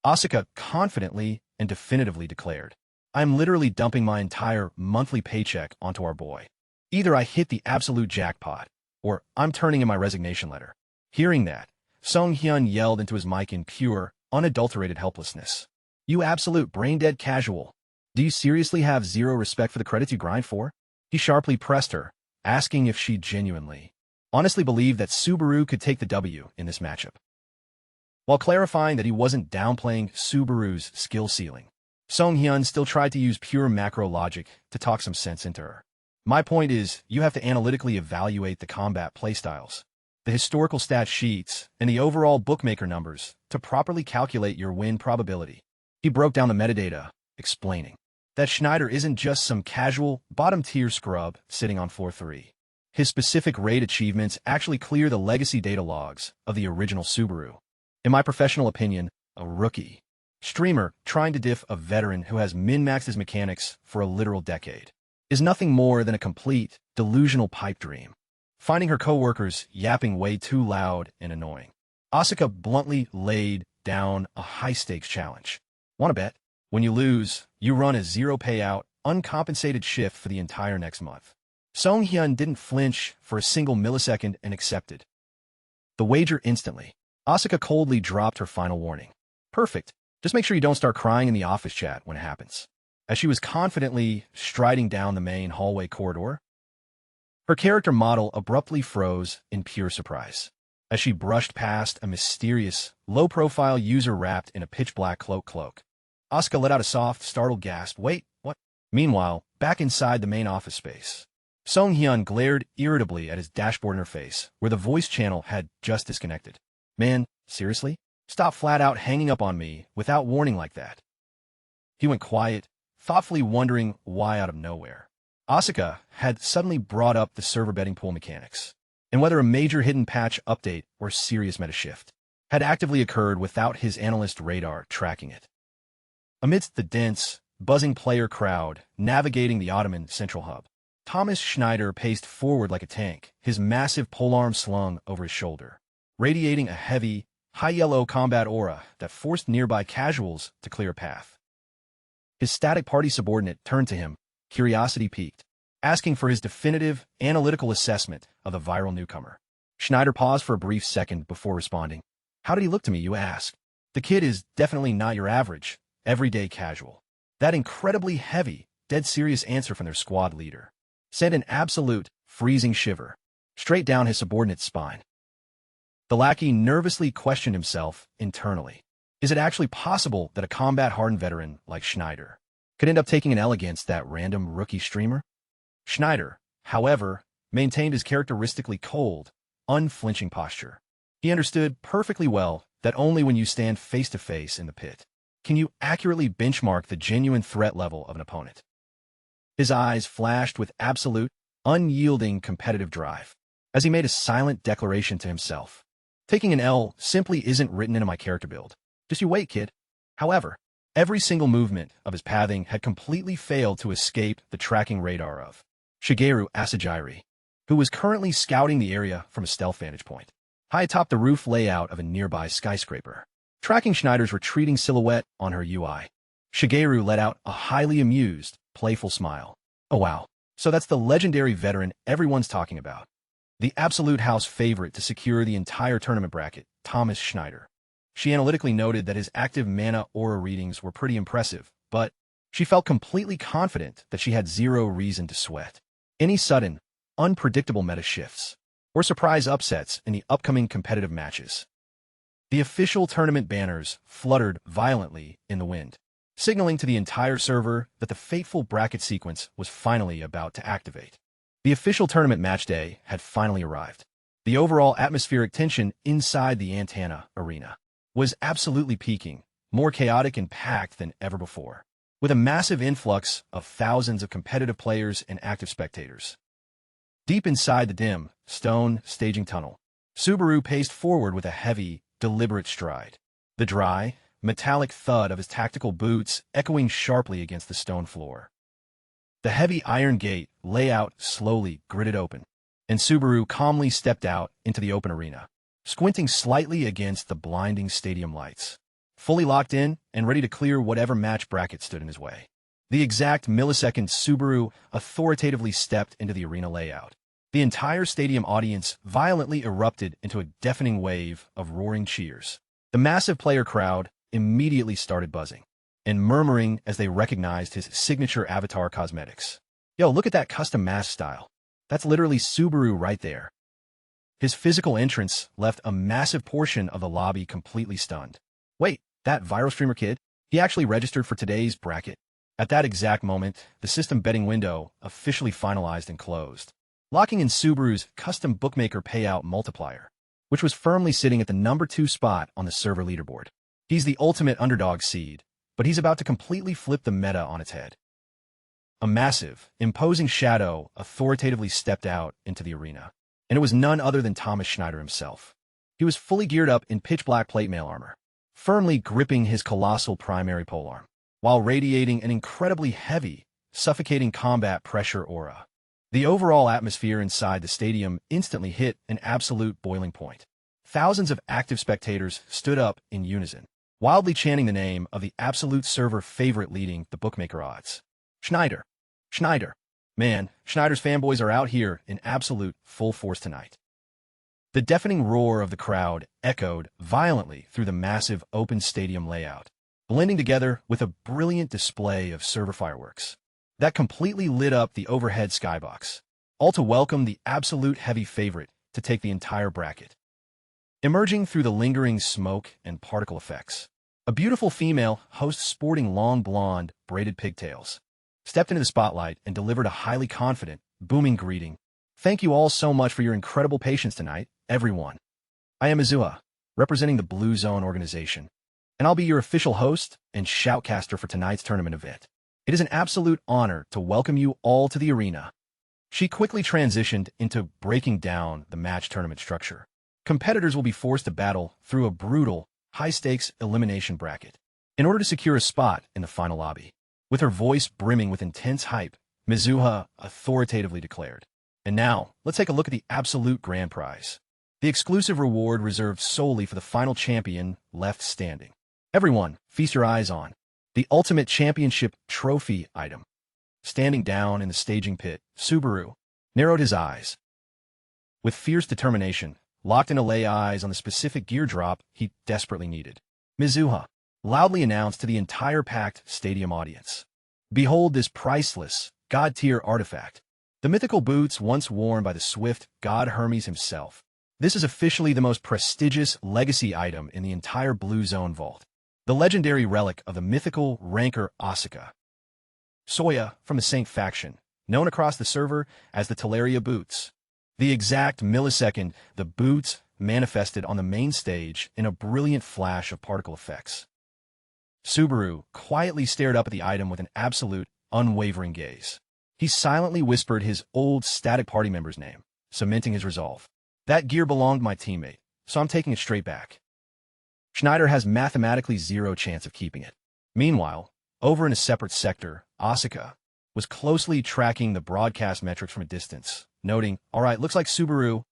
Asuka confidently and definitively declared, I'm literally dumping my entire monthly paycheck onto our boy. Either I hit the absolute jackpot, or I'm turning in my resignation letter. Hearing that, Sung-hyun yelled into his mic in pure, unadulterated helplessness. You absolute brain-dead casual. Do you seriously have zero respect for the credits you grind for? He sharply pressed her, asking if she genuinely, honestly believed that Subaru could take the W in this matchup. While clarifying that he wasn't downplaying Subaru's skill ceiling, Sung-hyun still tried to use pure macro logic to talk some sense into her. My point is, you have to analytically evaluate the combat playstyles, the historical stat sheets, and the overall bookmaker numbers to properly calculate your win probability. He broke down the metadata, explaining that Schneider isn't just some casual, bottom-tier scrub sitting on floor 3. His specific raid achievements actually clear the legacy data logs of the original Subaru. In my professional opinion, a rookie streamer trying to diff a veteran who has min-maxed his mechanics for a literal decade is nothing more than a complete, delusional pipe dream, finding her coworkers yapping way too loud and annoying. Asuka bluntly laid down a high-stakes challenge. Want to bet? When you lose, you run a zero-payout, uncompensated shift for the entire next month. Sung-hyun didn't flinch for a single millisecond and accepted the wager instantly. Asuka coldly dropped her final warning. Perfect. Just make sure you don't start crying in the office chat when it happens. As she was confidently striding down the main hallway corridor, her character model abruptly froze in pure surprise as she brushed past a mysterious, low-profile user wrapped in a pitch-black cloak. Asuka let out a soft, startled gasp. Wait, what? Meanwhile, back inside the main office space, Sung-hyun glared irritably at his dashboard interface, where the voice channel had just disconnected. Man, seriously? Stop flat out hanging up on me without warning like that. He went quiet, thoughtfully wondering why out of nowhere Asuka had suddenly brought up the server betting pool mechanics, and whether a major hidden patch update or serious meta shift had actively occurred without his analyst radar tracking it. Amidst the dense, buzzing player crowd navigating the Ottoman central hub, Thomas Schneider paced forward like a tank, his massive polearm slung over his shoulder, radiating a heavy, high-yellow combat aura that forced nearby casuals to clear a path. His static party subordinate turned to him, curiosity piqued, asking for his definitive, analytical assessment of the viral newcomer. Schneider paused for a brief second before responding. How did he look to me, you ask? The kid is definitely not your average, everyday casual. That incredibly heavy, dead serious answer from their squad leader sent an absolute, freezing shiver straight down his subordinate's spine. The lackey nervously questioned himself internally. Is it actually possible that a combat-hardened veteran like Schneider could end up taking an L against that random rookie streamer? Schneider, however, maintained his characteristically cold, unflinching posture. He understood perfectly well that only when you stand face-to-face in the pit can you accurately benchmark the genuine threat level of an opponent. His eyes flashed with absolute, unyielding competitive drive as he made a silent declaration to himself. Taking an L simply isn't written into my character build. Just you wait, kid. However, every single movement of his pathing had completely failed to escape the tracking radar of Shigeru Asajiri, who was currently scouting the area from a stealth vantage point, high atop the roof layout of a nearby skyscraper, tracking Schneider's retreating silhouette on her UI. Shigeru let out a highly amused, playful smile. Oh wow, so that's the legendary veteran everyone's talking about. The absolute house favorite to secure the entire tournament bracket, Thomas Schneider. She analytically noted that his active mana aura readings were pretty impressive, but she felt completely confident that she had zero reason to sweat any sudden, unpredictable meta shifts or surprise upsets in the upcoming competitive matches. The official tournament banners fluttered violently in the wind, signaling to the entire server that the fateful bracket sequence was finally about to activate. The official tournament match day had finally arrived. The overall atmospheric tension inside the Antenna arena was absolutely peaking, more chaotic and packed than ever before, with a massive influx of thousands of competitive players and active spectators. Deep inside the dim, stone staging tunnel, Subaru paced forward with a heavy, deliberate stride, the dry, metallic thud of his tactical boots echoing sharply against the stone floor. The heavy iron gate layout slowly gridded open, and Subaru calmly stepped out into the open arena, squinting slightly against the blinding stadium lights, fully locked in and ready to clear whatever match bracket stood in his way. The exact millisecond Subaru authoritatively stepped into the arena layout, the entire stadium audience violently erupted into a deafening wave of roaring cheers. The massive player crowd immediately started buzzing and murmuring as they recognized his signature avatar cosmetics. Yo, look at that custom mask style. That's literally Subaru right there. His physical entrance left a massive portion of the lobby completely stunned. Wait, that viral streamer kid? He actually registered for today's bracket. At that exact moment, the system betting window officially finalized and closed, locking in Subaru's custom bookmaker payout multiplier, which was firmly sitting at the number 2 spot on the server leaderboard. He's the ultimate underdog seed, but he's about to completely flip the meta on its head. A massive, imposing shadow authoritatively stepped out into the arena, and it was none other than Thomas Schneider himself. He was fully geared up in pitch-black plate mail armor, firmly gripping his colossal primary polearm, while radiating an incredibly heavy, suffocating combat pressure aura. The overall atmosphere inside the stadium instantly hit an absolute boiling point. Thousands of active spectators stood up in unison, wildly chanting the name of the absolute server favorite leading the bookmaker odds. Schneider. Schneider. Man, Schneider's fanboys are out here in absolute full force tonight. The deafening roar of the crowd echoed violently through the massive open stadium layout, blending together with a brilliant display of server fireworks that completely lit up the overhead skybox, all to welcome the absolute heavy favorite to take the entire bracket. Emerging through the lingering smoke and particle effects, a beautiful female host sporting long blonde, braided pigtails stepped into the spotlight and delivered a highly confident, booming greeting. Thank you all so much for your incredible patience tonight, everyone. I am Azua, representing the Blue Zone organization, and I'll be your official host and shoutcaster for tonight's tournament event. It is an absolute honor to welcome you all to the arena. She quickly transitioned into breaking down the match tournament structure. Competitors will be forced to battle through a brutal, high-stakes elimination bracket in order to secure a spot in the final lobby. With her voice brimming with intense hype, Mizuha authoritatively declared, "And now, let's take a look at the absolute grand prize. The exclusive reward reserved solely for the final champion left standing. Everyone, feast your eyes on the ultimate championship trophy item." Standing down in the staging pit, Subaru narrowed his eyes. With fierce determination, locked in to lay eyes on the specific gear drop he desperately needed, Mizuha loudly announced to the entire packed stadium audience, "Behold this priceless, god-tier artifact. The mythical boots once worn by the swift god Hermes himself. This is officially the most prestigious legacy item in the entire Blue Zone vault. The legendary relic of the mythical ranker Asuka Soya from the Saint faction, known across the server as the Teleria boots. The exact millisecond the boots manifested on the main stage in a brilliant flash of particle effects. Subaru quietly stared up at the item with an absolute, unwavering gaze. He silently whispered his old static party member's name, cementing his resolve. That gear belonged to my teammate, so I'm taking it straight back. Schneider has mathematically zero chance of keeping it. Meanwhile, over in a separate sector, Asuka was closely tracking the broadcast metrics from a distance, noting, all right, looks like Subaru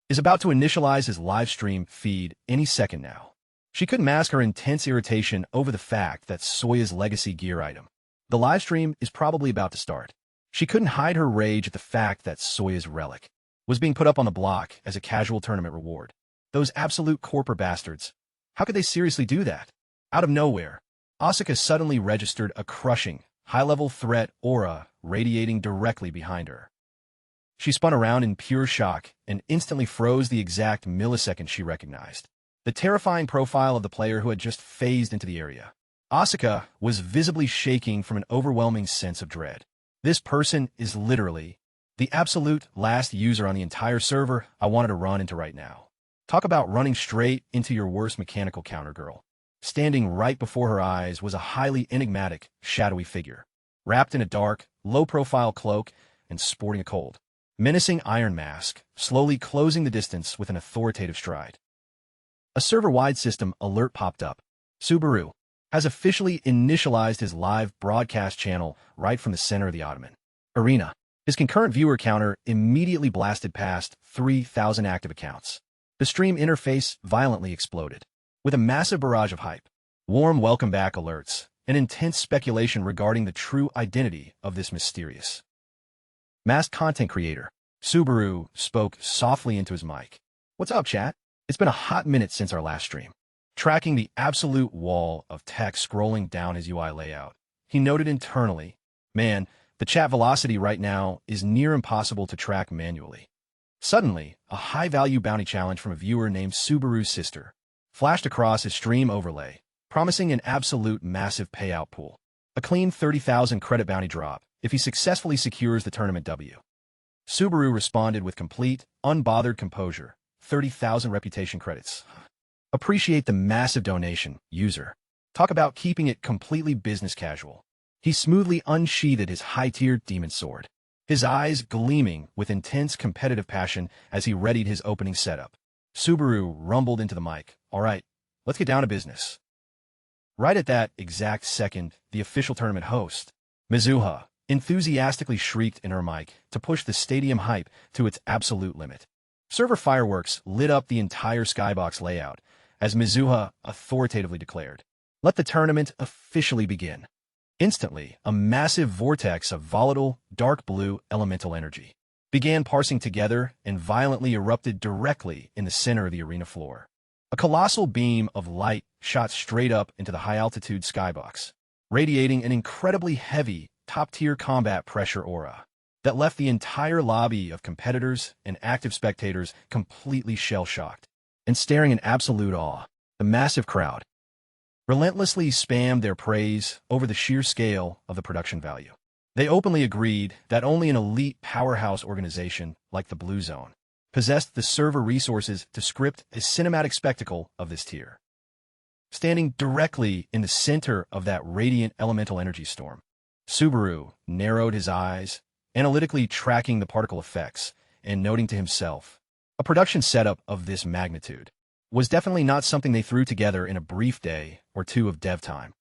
is about to initialize his live stream feed any second now. She couldn't mask her intense irritation over the fact that Soya's legacy gear item, the live stream, is probably about to start. She couldn't hide her rage at the fact that Soya's relic was being put up on the block as a casual tournament reward. Those absolute corporate bastards. How could they seriously do that? Out of nowhere, Asuka suddenly registered a crushing, high-level threat aura radiating directly behind her. She spun around in pure shock and instantly froze the exact millisecond she recognized the terrifying profile of the player who had just phased into the area. Asuka was visibly shaking from an overwhelming sense of dread. This person is literally the absolute last user on the entire server I wanted to run into right now. Talk about running straight into your worst mechanical counter, girl. Standing right before her eyes was a highly enigmatic, shadowy figure, wrapped in a dark, low-profile cloak and sporting a cold, menacing iron mask, slowly closing the distance with an authoritative stride. A server-wide system alert popped up. Subaru has officially initialized his live broadcast channel right from the center of the Ottoman arena. His concurrent viewer counter immediately blasted past 3,000 active accounts. The stream interface violently exploded, with a massive barrage of hype, warm welcome back alerts, and intense speculation regarding the true identity of this mysterious masked content creator. Subaru spoke softly into his mic. "What's up, chat? It's been a hot minute since our last stream." Tracking the absolute wall of text scrolling down his UI layout, he noted internally, "Man, the chat velocity right now is near impossible to track manually." Suddenly, a high-value bounty challenge from a viewer named Subaru's sister flashed across his stream overlay, promising an absolute massive payout pool. A clean 30,000 credit bounty drop if he successfully secures the tournament W. Subaru responded with complete, unbothered composure. 30,000 reputation credits. Appreciate the massive donation, user. Talk about keeping it completely business casual. He smoothly unsheathed his high-tier demon sword, his eyes gleaming with intense competitive passion as he readied his opening setup. Subaru rumbled into the mic. "All right, let's get down to business." Right at that exact second, the official tournament host, Mizuha, enthusiastically shrieked in her mic to push the stadium hype to its absolute limit. Server fireworks lit up the entire skybox layout as Mizuha authoritatively declared, "Let the tournament officially begin." Instantly, a massive vortex of volatile, dark blue elemental energy began parsing together and violently erupted directly in the center of the arena floor. A colossal beam of light shot straight up into the high-altitude skybox, radiating an incredibly heavy, top-tier combat pressure aura that left the entire lobby of competitors and active spectators completely shell-shocked and staring in absolute awe. The massive crowd relentlessly spammed their praise over the sheer scale of the production value. They openly agreed that only an elite powerhouse organization like the Blue Zone possessed the server resources to script a cinematic spectacle of this tier. Standing directly in the center of that radiant elemental energy storm, Subaru narrowed his eyes, analytically tracking the particle effects and noting to himself, a production setup of this magnitude was definitely not something they threw together in a brief day or two of dev time.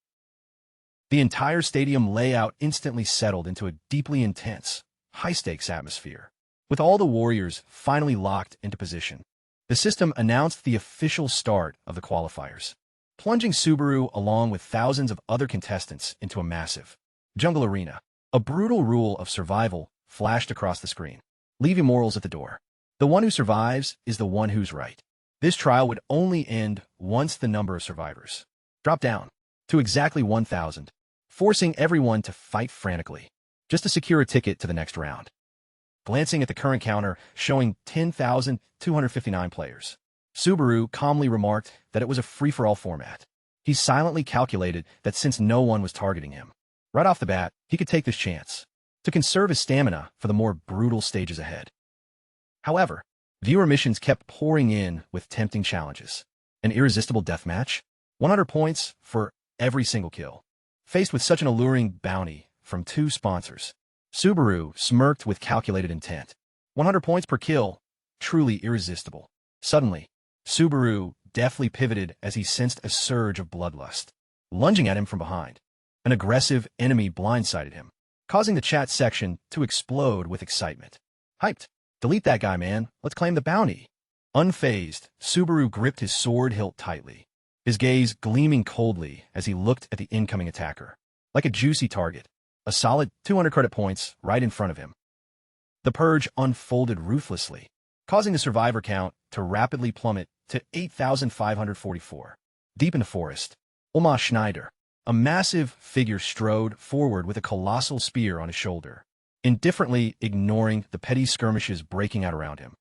The entire stadium layout instantly settled into a deeply intense, high-stakes atmosphere. With all the warriors finally locked into position, the system announced the official start of the qualifiers, plunging Subaru along with thousands of other contestants into a massive jungle arena. A brutal rule of survival flashed across the screen. Leave your morals at the door. The one who survives is the one who's right. This trial would only end once the number of survivors dropped down to exactly 1,000, forcing everyone to fight frantically just to secure a ticket to the next round. Glancing at the current counter showing 10,259 players, Subaru calmly remarked that it was a free-for-all format. He silently calculated that since no one was targeting him, right off the bat, he could take this chance to conserve his stamina for the more brutal stages ahead. However, Viewer missions kept pouring in with tempting challenges. An irresistible deathmatch? 100 points for every single kill. Faced with such an alluring bounty from 2 sponsors, Subaru smirked with calculated intent. 100 points per kill, truly irresistible. Suddenly, Subaru deftly pivoted as he sensed a surge of bloodlust, lunging at him from behind. An aggressive enemy blindsided him, causing the chat section to explode with excitement. Hyped. Delete that guy, man. Let's claim the bounty. Unfazed, Subaru gripped his sword hilt tightly, his gaze gleaming coldly as he looked at the incoming attacker. Like a juicy target, a solid 200 credit points right in front of him. The purge unfolded ruthlessly, causing the survivor count to rapidly plummet to 8,544. Deep in the forest, Oma Schneider, a massive figure, strode forward with a colossal spear on his shoulder, indifferently ignoring the petty skirmishes breaking out around him.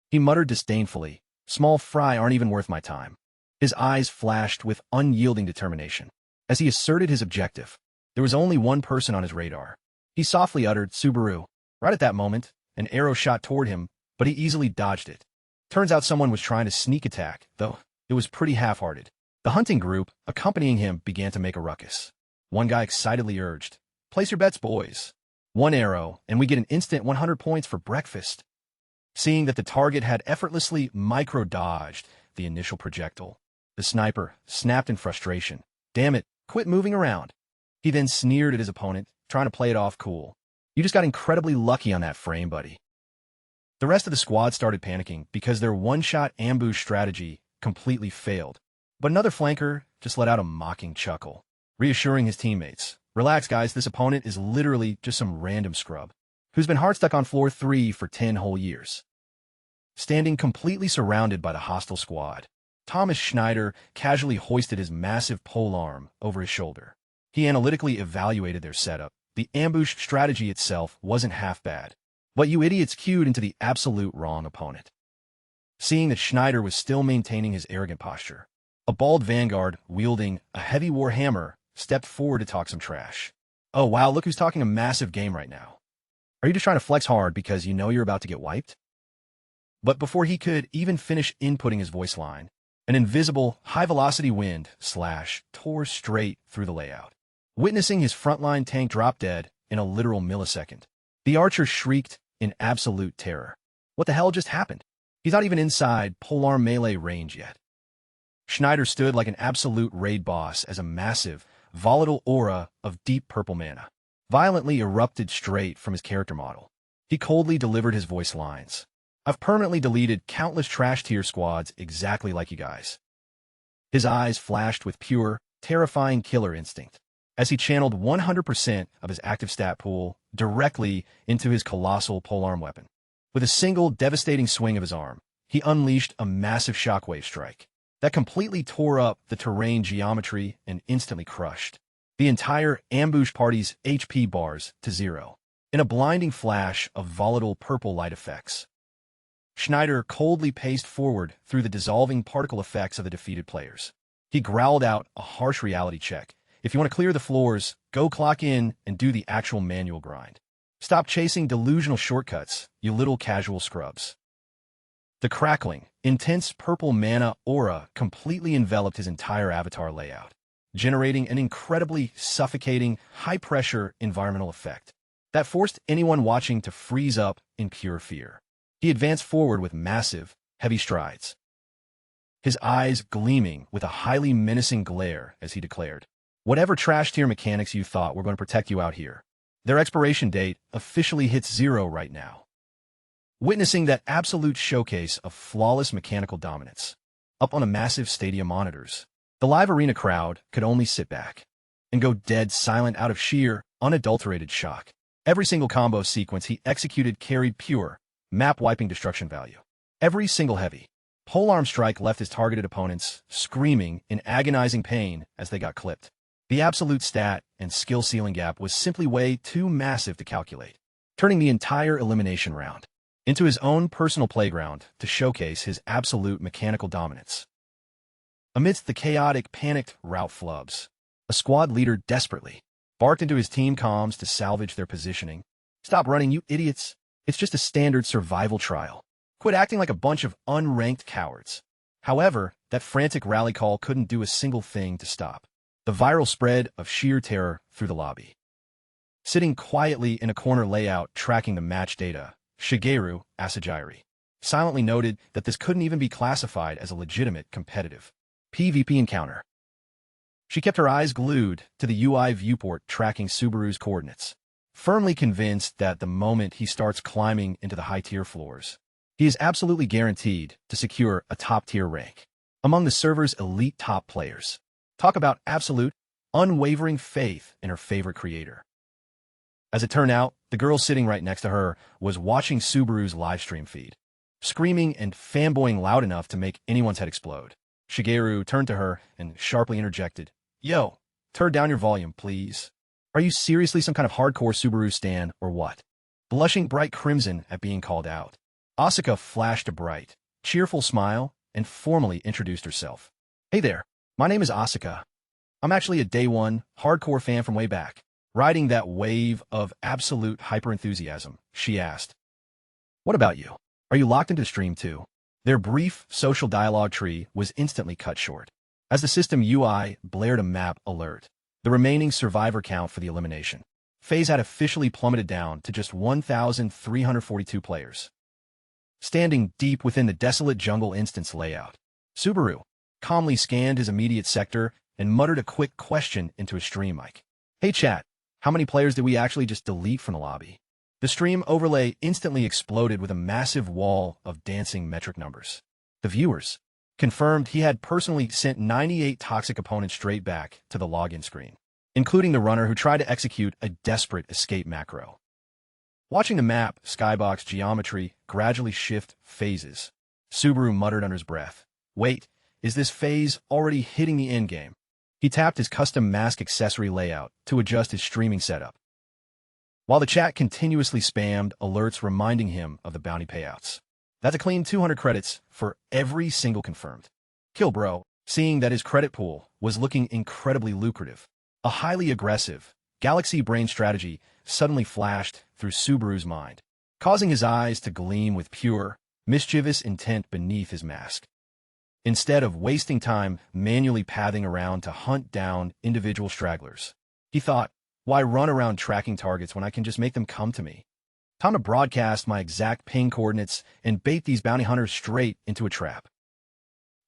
He muttered disdainfully, "Small fry aren't even worth my time." His eyes flashed with unyielding determination. As he asserted his objective, there was only one person on his radar. He softly uttered, "Subaru." Right at that moment, an arrow shot toward him, but he easily dodged it. Turns out someone was trying to sneak attack, though it was pretty half-hearted. The hunting group accompanying him began to make a ruckus. One guy excitedly urged, "Place your bets, boys. 1 arrow, and we get an instant 100 points for breakfast." Seeing that the target had effortlessly micro-dodged the initial projectile, the sniper snapped in frustration. "Damn it, quit moving around." He then sneered at his opponent, trying to play it off cool. "You just got incredibly lucky on that frame, buddy." The rest of the squad started panicking because their one-shot ambush strategy completely failed. But another flanker just let out a mocking chuckle, reassuring his teammates. "Relax, guys, this opponent is literally just some random scrub who's been hard stuck on floor 3 for 10 whole years." Standing completely surrounded by the hostile squad, Thomas Schneider casually hoisted his massive polearm over his shoulder. He analytically evaluated their setup. The ambush strategy itself wasn't half bad, but you idiots queued into the absolute wrong opponent. Seeing that Schneider was still maintaining his arrogant posture, a bald vanguard wielding a heavy war hammer stepped forward to talk some trash. "Oh wow, look who's talking a massive game right now. Are you just trying to flex hard because you know you're about to get wiped?" But before he could even finish inputting his voice line, an invisible, high-velocity wind slash tore straight through the layout, witnessing his frontline tank drop dead in a literal millisecond. The archer shrieked in absolute terror. What the hell just happened? He's not even inside polearm melee range yet. Schneider stood like an absolute raid boss as a massive, volatile aura of deep purple mana violently erupted straight from his character model. He coldly delivered his voice lines. "I've permanently deleted countless trash tier squads exactly like you guys." His eyes flashed with pure, terrifying killer instinct as he channeled 100% of his active stat pool directly into his colossal polearm weapon. With a single devastating swing of his arm, he unleashed a massive shockwave strike that completely tore up the terrain geometry and instantly crushed the entire ambush party's HP bars to 0 in a blinding flash of volatile purple light effects. Schneider coldly paced forward through the dissolving particle effects of the defeated players. He growled out a harsh reality check. "If you want to clear the floors, go clock in and do the actual manual grind. Stop chasing delusional shortcuts, you little casual scrubs." The crackling, intense purple mana aura completely enveloped his entire avatar layout, generating an incredibly suffocating, high-pressure environmental effect that forced anyone watching to freeze up in pure fear. He advanced forward with massive, heavy strides, his eyes gleaming with a highly menacing glare as he declared, "Whatever trash tier mechanics you thought were going to protect you out here, their expiration date officially hits 0 right now." Witnessing that absolute showcase of flawless mechanical dominance up on a massive stadium monitors, the live arena crowd could only sit back and go dead silent out of sheer, unadulterated shock. Every single combo sequence he executed carried pure, map-wiping destruction value. Every single heavy polearm strike left his targeted opponents screaming in agonizing pain as they got clipped. The absolute stat and skill ceiling gap was simply way too massive to calculate, turning the entire elimination round into his own personal playground to showcase his absolute mechanical dominance. Amidst the chaotic, panicked rout flubs, a squad leader desperately barked into his team comms to salvage their positioning. "Stop running, you idiots. It's just a standard survival trial. Quit acting like a bunch of unranked cowards. However, that frantic rally call couldn't do a single thing to stop the viral spread of sheer terror through the lobby. Sitting quietly in a corner layout tracking the match data, Shigeru Asajiri silently noted that this couldn't even be classified as a legitimate competitive PvP encounter. She kept her eyes glued to the UI viewport tracking Subaru's coordinates, firmly convinced that the moment he starts climbing into the high-tier floors, he is absolutely guaranteed to secure a top-tier rank among the server's elite top players. Talk about absolute, unwavering faith in her favorite creator. As it turned out, the girl sitting right next to her was watching Subaru's livestream feed, screaming and fanboying loud enough to make anyone's head explode. Shigeru turned to her and sharply interjected, "Yo, turn down your volume, please. Are you seriously some kind of hardcore Subaru stan or what?" Blushing bright crimson at being called out, Asuka flashed a bright, cheerful smile and formally introduced herself. "Hey there, my name is Asuka. I'm actually a day one hardcore fan from way back." Riding that wave of absolute hyper-enthusiasm, she asked, "What about you? Are you locked into the stream too?" Their brief social dialogue tree was instantly cut short, as the system UI blared a map alert. The remaining survivor count for the elimination phase had officially plummeted down to just 1,342 players. Standing deep within the desolate jungle instance layout, Subaru calmly scanned his immediate sector and muttered a quick question into his stream mic. "Hey chat, how many players did we actually just delete from the lobby?" The stream overlay instantly exploded with a massive wall of dancing metric numbers. The viewers confirmed he had personally sent 98 toxic opponents straight back to the login screen, including the runner who tried to execute a desperate escape macro. Watching the map skybox geometry gradually shift phases, Subaru muttered under his breath, "Wait, is this phase already hitting the endgame?" He tapped his custom mask accessory layout to adjust his streaming setup, while the chat continuously spammed alerts reminding him of the bounty payouts. That's a clean 200 credits for every single confirmed kill, bro. Seeing that his credit pool was looking incredibly lucrative, a highly aggressive galaxy brain strategy suddenly flashed through Subaru's mind, causing his eyes to gleam with pure, mischievous intent beneath his mask. Instead of wasting time manually pathing around to hunt down individual stragglers, he thought, why run around tracking targets when I can just make them come to me? Time to broadcast my exact ping coordinates and bait these bounty hunters straight into a trap.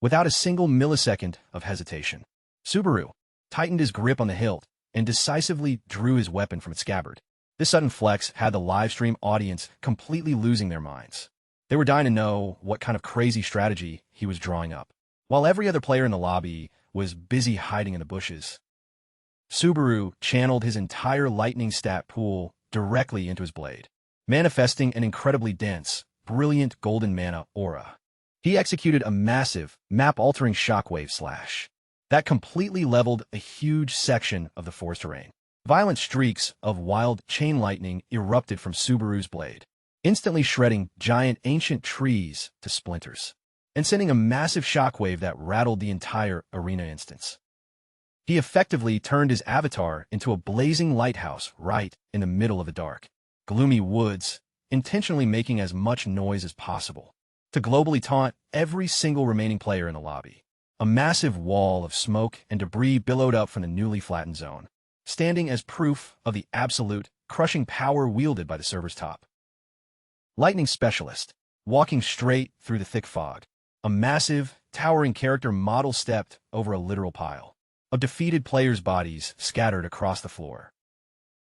Without a single millisecond of hesitation, Subaru tightened his grip on the hilt and decisively drew his weapon from its scabbard. This sudden flex had the livestream audience completely losing their minds. They were dying to know what kind of crazy strategy he was drawing up, while every other player in the lobby was busy hiding in the bushes. Subaru channeled his entire lightning stat pool directly into his blade, manifesting an incredibly dense, brilliant golden mana aura. He executed a massive, map-altering shockwave slash that completely leveled a huge section of the forest terrain. Violent streaks of wild chain lightning erupted from Subaru's blade, instantly shredding giant ancient trees to splinters, and sending a massive shockwave that rattled the entire arena instance. He effectively turned his avatar into a blazing lighthouse right in the middle of the dark, gloomy woods, intentionally making as much noise as possible to globally taunt every single remaining player in the lobby. A massive wall of smoke and debris billowed up from the newly flattened zone, standing as proof of the absolute, crushing power wielded by the server's top lightning specialist. Walking straight through the thick fog, a massive, towering character model stepped over a literal pile of defeated players' bodies scattered across the floor.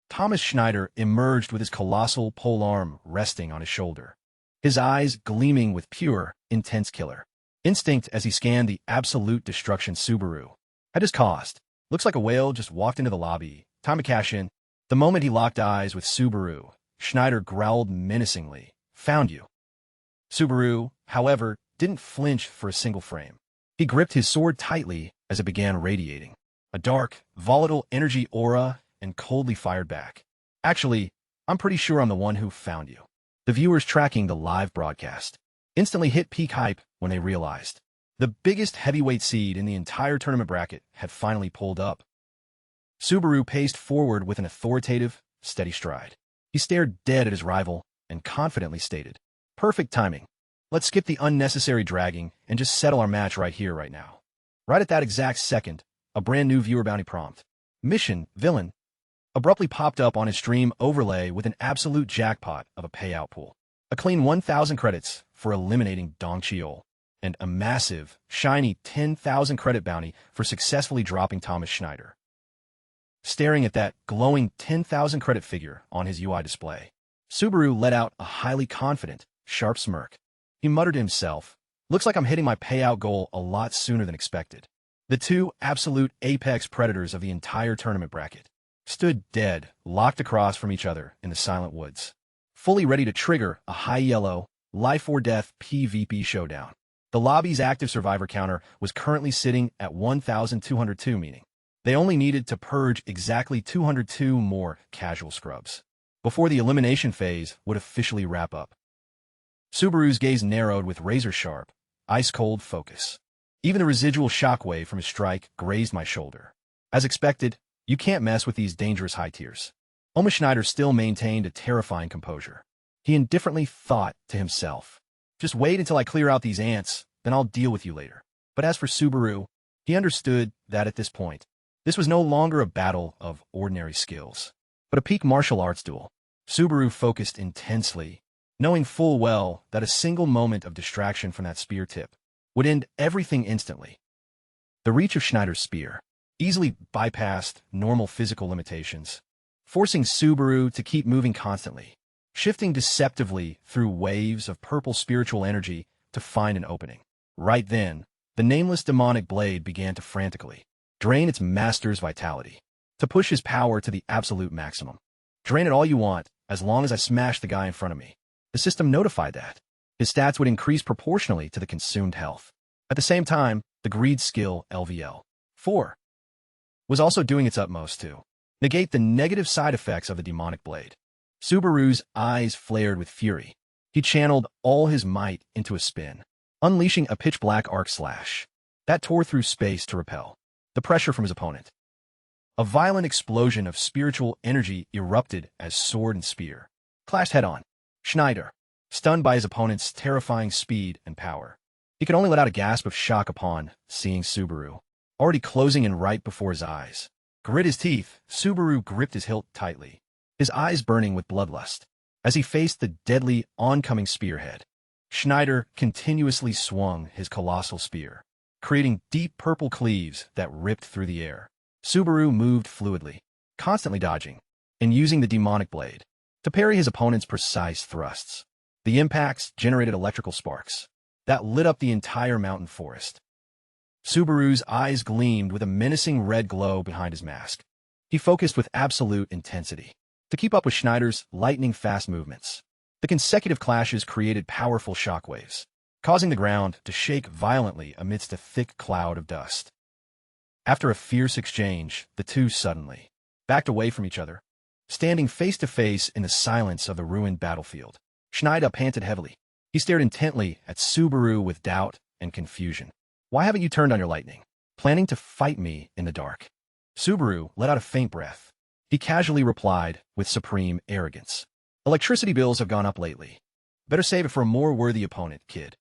Thomas Schneider emerged with his colossal polearm resting on his shoulder, his eyes gleaming with pure, intense killer instinct as he scanned the absolute destruction Subaru had just caused. Looks like a whale just walked into the lobby. Time to cash in. The moment he locked eyes with Subaru, Schneider growled menacingly, "Found you." Subaru, however, didn't flinch for a single frame. He gripped his sword tightly as it began radiating a dark, volatile energy aura and coldly fired back. "Actually, I'm pretty sure I'm the one who found you." The viewers tracking the live broadcast instantly hit peak hype when they realized the biggest heavyweight seed in the entire tournament bracket had finally pulled up. Subaru paced forward with an authoritative, steady stride. He stared dead at his rival and confidently stated, "Perfect timing. Let's skip the unnecessary dragging and just settle our match right here, right now. Right at that exact second, a brand new viewer bounty prompt. Mission, villain, abruptly popped up on his stream overlay with an absolute jackpot of a payout pool. A clean 1,000 credits for eliminating Dong Cheol, and a massive, shiny 10,000 credit bounty for successfully dropping Thomas Schneider. Staring at that glowing 10,000 credit figure on his UI display, Subaru let out a highly confident, sharp smirk. He muttered to himself, "Looks like I'm hitting my payout goal a lot sooner than expected." The two absolute apex predators of the entire tournament bracket stood dead, locked across from each other in the silent woods, fully ready to trigger a high yellow, life or death PvP showdown. The lobby's active survivor counter was currently sitting at 1,202, meaning they only needed to purge exactly 202 more casual scrubs before the elimination phase would officially wrap up. Subaru's gaze narrowed with razor-sharp, ice-cold focus. Even the residual shockwave from his strike grazed my shoulder. As expected, you can't mess with these dangerous high tiers. Oma Schneider still maintained a terrifying composure. He indifferently thought to himself, "Just wait until I clear out these ants, then I'll deal with you later." But as for Subaru, he understood that at this point, this was no longer a battle of ordinary skills, but a peak martial arts duel. Subaru focused intensely, knowing full well that a single moment of distraction from that spear tip would end everything instantly. The reach of Schneider's spear easily bypassed normal physical limitations, forcing Subaru to keep moving constantly, shifting deceptively through waves of purple spiritual energy to find an opening. Right then, the nameless demonic blade began to frantically drain its master's vitality, to push his power to the absolute maximum. Drain it all you want, as long as I smash the guy in front of me. The system notified that his stats would increase proportionally to the consumed health. At the same time, the greed skill LVL4 was also doing its utmost to negate the negative side effects of the demonic blade. Subaru's eyes flared with fury. He channeled all his might into a spin, unleashing a pitch-black arc slash that tore through space to repel the pressure from his opponent. A violent explosion of spiritual energy erupted as sword and spear clashed head-on. Schneider, stunned by his opponent's terrifying speed and power, he could only let out a gasp of shock upon seeing Subaru, already closing in right before his eyes. Grit his teeth, Subaru gripped his hilt tightly, his eyes burning with bloodlust. As he faced the deadly, oncoming spearhead, Schneider continuously swung his colossal spear, creating deep purple cleaves that ripped through the air. Subaru moved fluidly, constantly dodging, and using the demonic blade to parry his opponent's precise thrusts. The impacts generated electrical sparks that lit up the entire mountain forest. Subaru's eyes gleamed with a menacing red glow behind his mask. He focused with absolute intensity to keep up with Schneider's lightning-fast movements. The consecutive clashes created powerful shockwaves, causing the ground to shake violently amidst a thick cloud of dust. After a fierce exchange, the two suddenly backed away from each other, standing face-to-face in the silence of the ruined battlefield. Schneider panted heavily. He stared intently at Subaru with doubt and confusion. "Why haven't you turned on your lightning? Planning to fight me in the dark?" Subaru let out a faint breath. He casually replied with supreme arrogance, "Electricity bills have gone up lately. Better save it for a more worthy opponent, kid."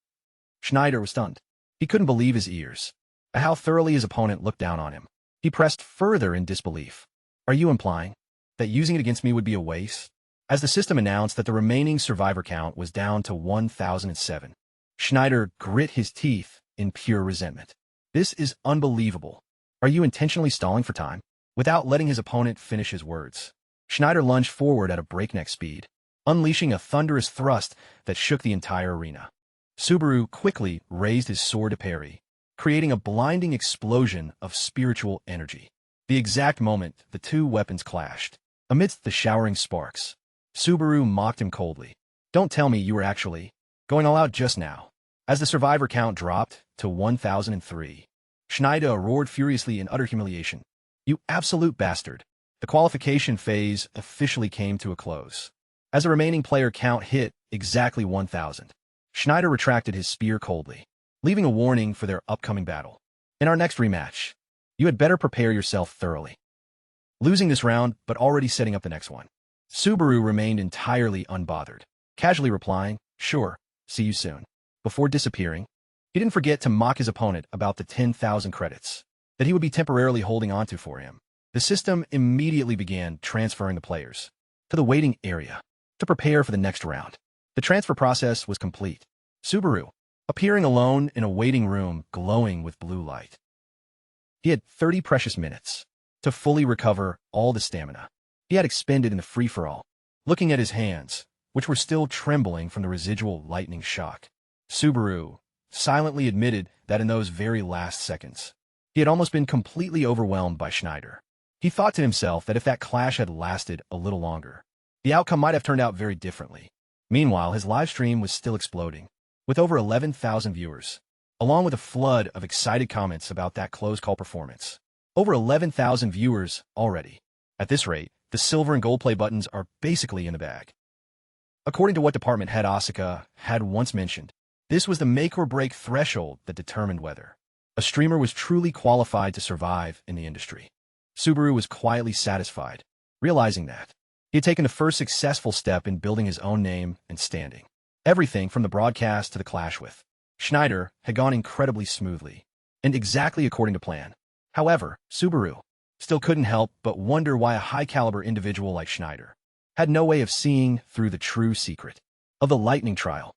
Schneider was stunned. He couldn't believe his ears at how thoroughly his opponent looked down on him. He pressed further in disbelief. "Are you implying that using it against me would be a waste?" As the system announced that the remaining survivor count was down to 1,007, Schneider grit his teeth in pure resentment. "This is unbelievable. Are you intentionally stalling for time?" Without letting his opponent finish his words, Schneider lunged forward at a breakneck speed, unleashing a thunderous thrust that shook the entire arena. Subaru quickly raised his sword to parry, creating a blinding explosion of spiritual energy. The exact moment the two weapons clashed, amidst the showering sparks, Subaru mocked him coldly. "Don't tell me you were actually going all out just now." As the survivor count dropped to 1,003, Schneider roared furiously in utter humiliation. "You absolute bastard." The qualification phase officially came to a close. As the remaining player count hit exactly 1,000, Schneider retracted his spear coldly, leaving a warning for their upcoming battle. "In our next rematch, you had better prepare yourself thoroughly." Losing this round, but already setting up the next one, Subaru remained entirely unbothered, casually replying, "Sure, see you soon." Before disappearing, he didn't forget to mock his opponent about the 10,000 credits that he would be temporarily holding onto for him. The system immediately began transferring the players to the waiting area to prepare for the next round. The transfer process was complete. Subaru, appearing alone in a waiting room glowing with blue light. He had 30 precious minutes to fully recover all the stamina he had expended in the free-for-all. Looking at his hands, which were still trembling from the residual lightning shock, Subaru silently admitted that in those very last seconds, he had almost been completely overwhelmed by Schneider. He thought to himself that if that clash had lasted a little longer, the outcome might have turned out very differently. Meanwhile, his live stream was still exploding, with over 11,000 viewers, along with a flood of excited comments about that close call performance. Over 11,000 viewers already. At this rate, the silver and gold play buttons are basically in the bag. According to what department head Asuka had once mentioned, this was the make-or-break threshold that determined whether a streamer was truly qualified to survive in the industry. Subaru was quietly satisfied, realizing that he had taken the first successful step in building his own name and standing. Everything from the broadcast to the clash with Schneider had gone incredibly smoothly and exactly according to plan. However, Subaru still couldn't help but wonder why a high-caliber individual like Schneider had no way of seeing through the true secret of the lightning trial.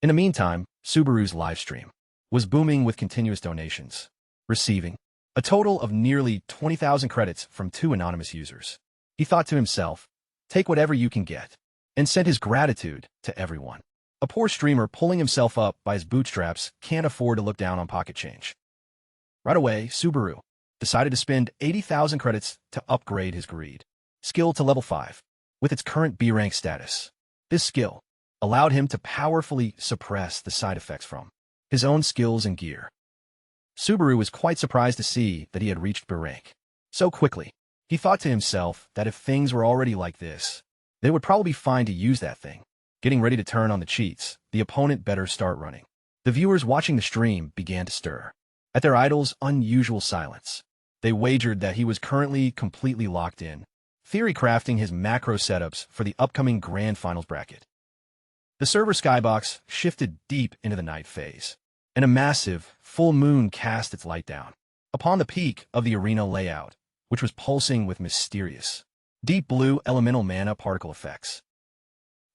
In the meantime, Subaru's livestream was booming with continuous donations, receiving a total of nearly 20,000 credits from 2 anonymous users. He thought to himself, take whatever you can get, and sent his gratitude to everyone. A poor streamer pulling himself up by his bootstraps can't afford to look down on pocket change. Right away, Subaru decided to spend 80,000 credits to upgrade his greed skill to level 5. With its current B rank status, this skill allowed him to powerfully suppress the side effects from his own skills and gear. Subaru was quite surprised to see that he had reached B rank so quickly. He thought to himself that if things were already like this, they would probably be fine to use that thing. Getting ready to turn on the cheats, the opponent better start running. The viewers watching the stream began to stir at their idol's unusual silence. They wagered that he was currently completely locked in, theory crafting his macro setups for the upcoming Grand Finals bracket. The server skybox shifted deep into the night phase, and a massive, full moon cast its light down upon the peak of the arena layout, which was pulsing with mysterious, deep blue elemental mana particle effects.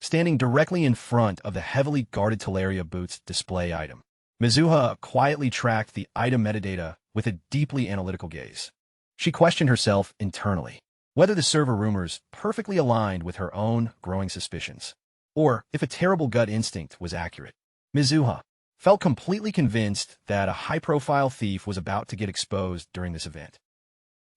Standing directly in front of the heavily guarded Teleria boots display item, Mizuha quietly tracked the item metadata with a deeply analytical gaze. She questioned herself internally whether the server rumors perfectly aligned with her own growing suspicions, or if a terrible gut instinct was accurate. Mizuha felt completely convinced that a high-profile thief was about to get exposed during this event.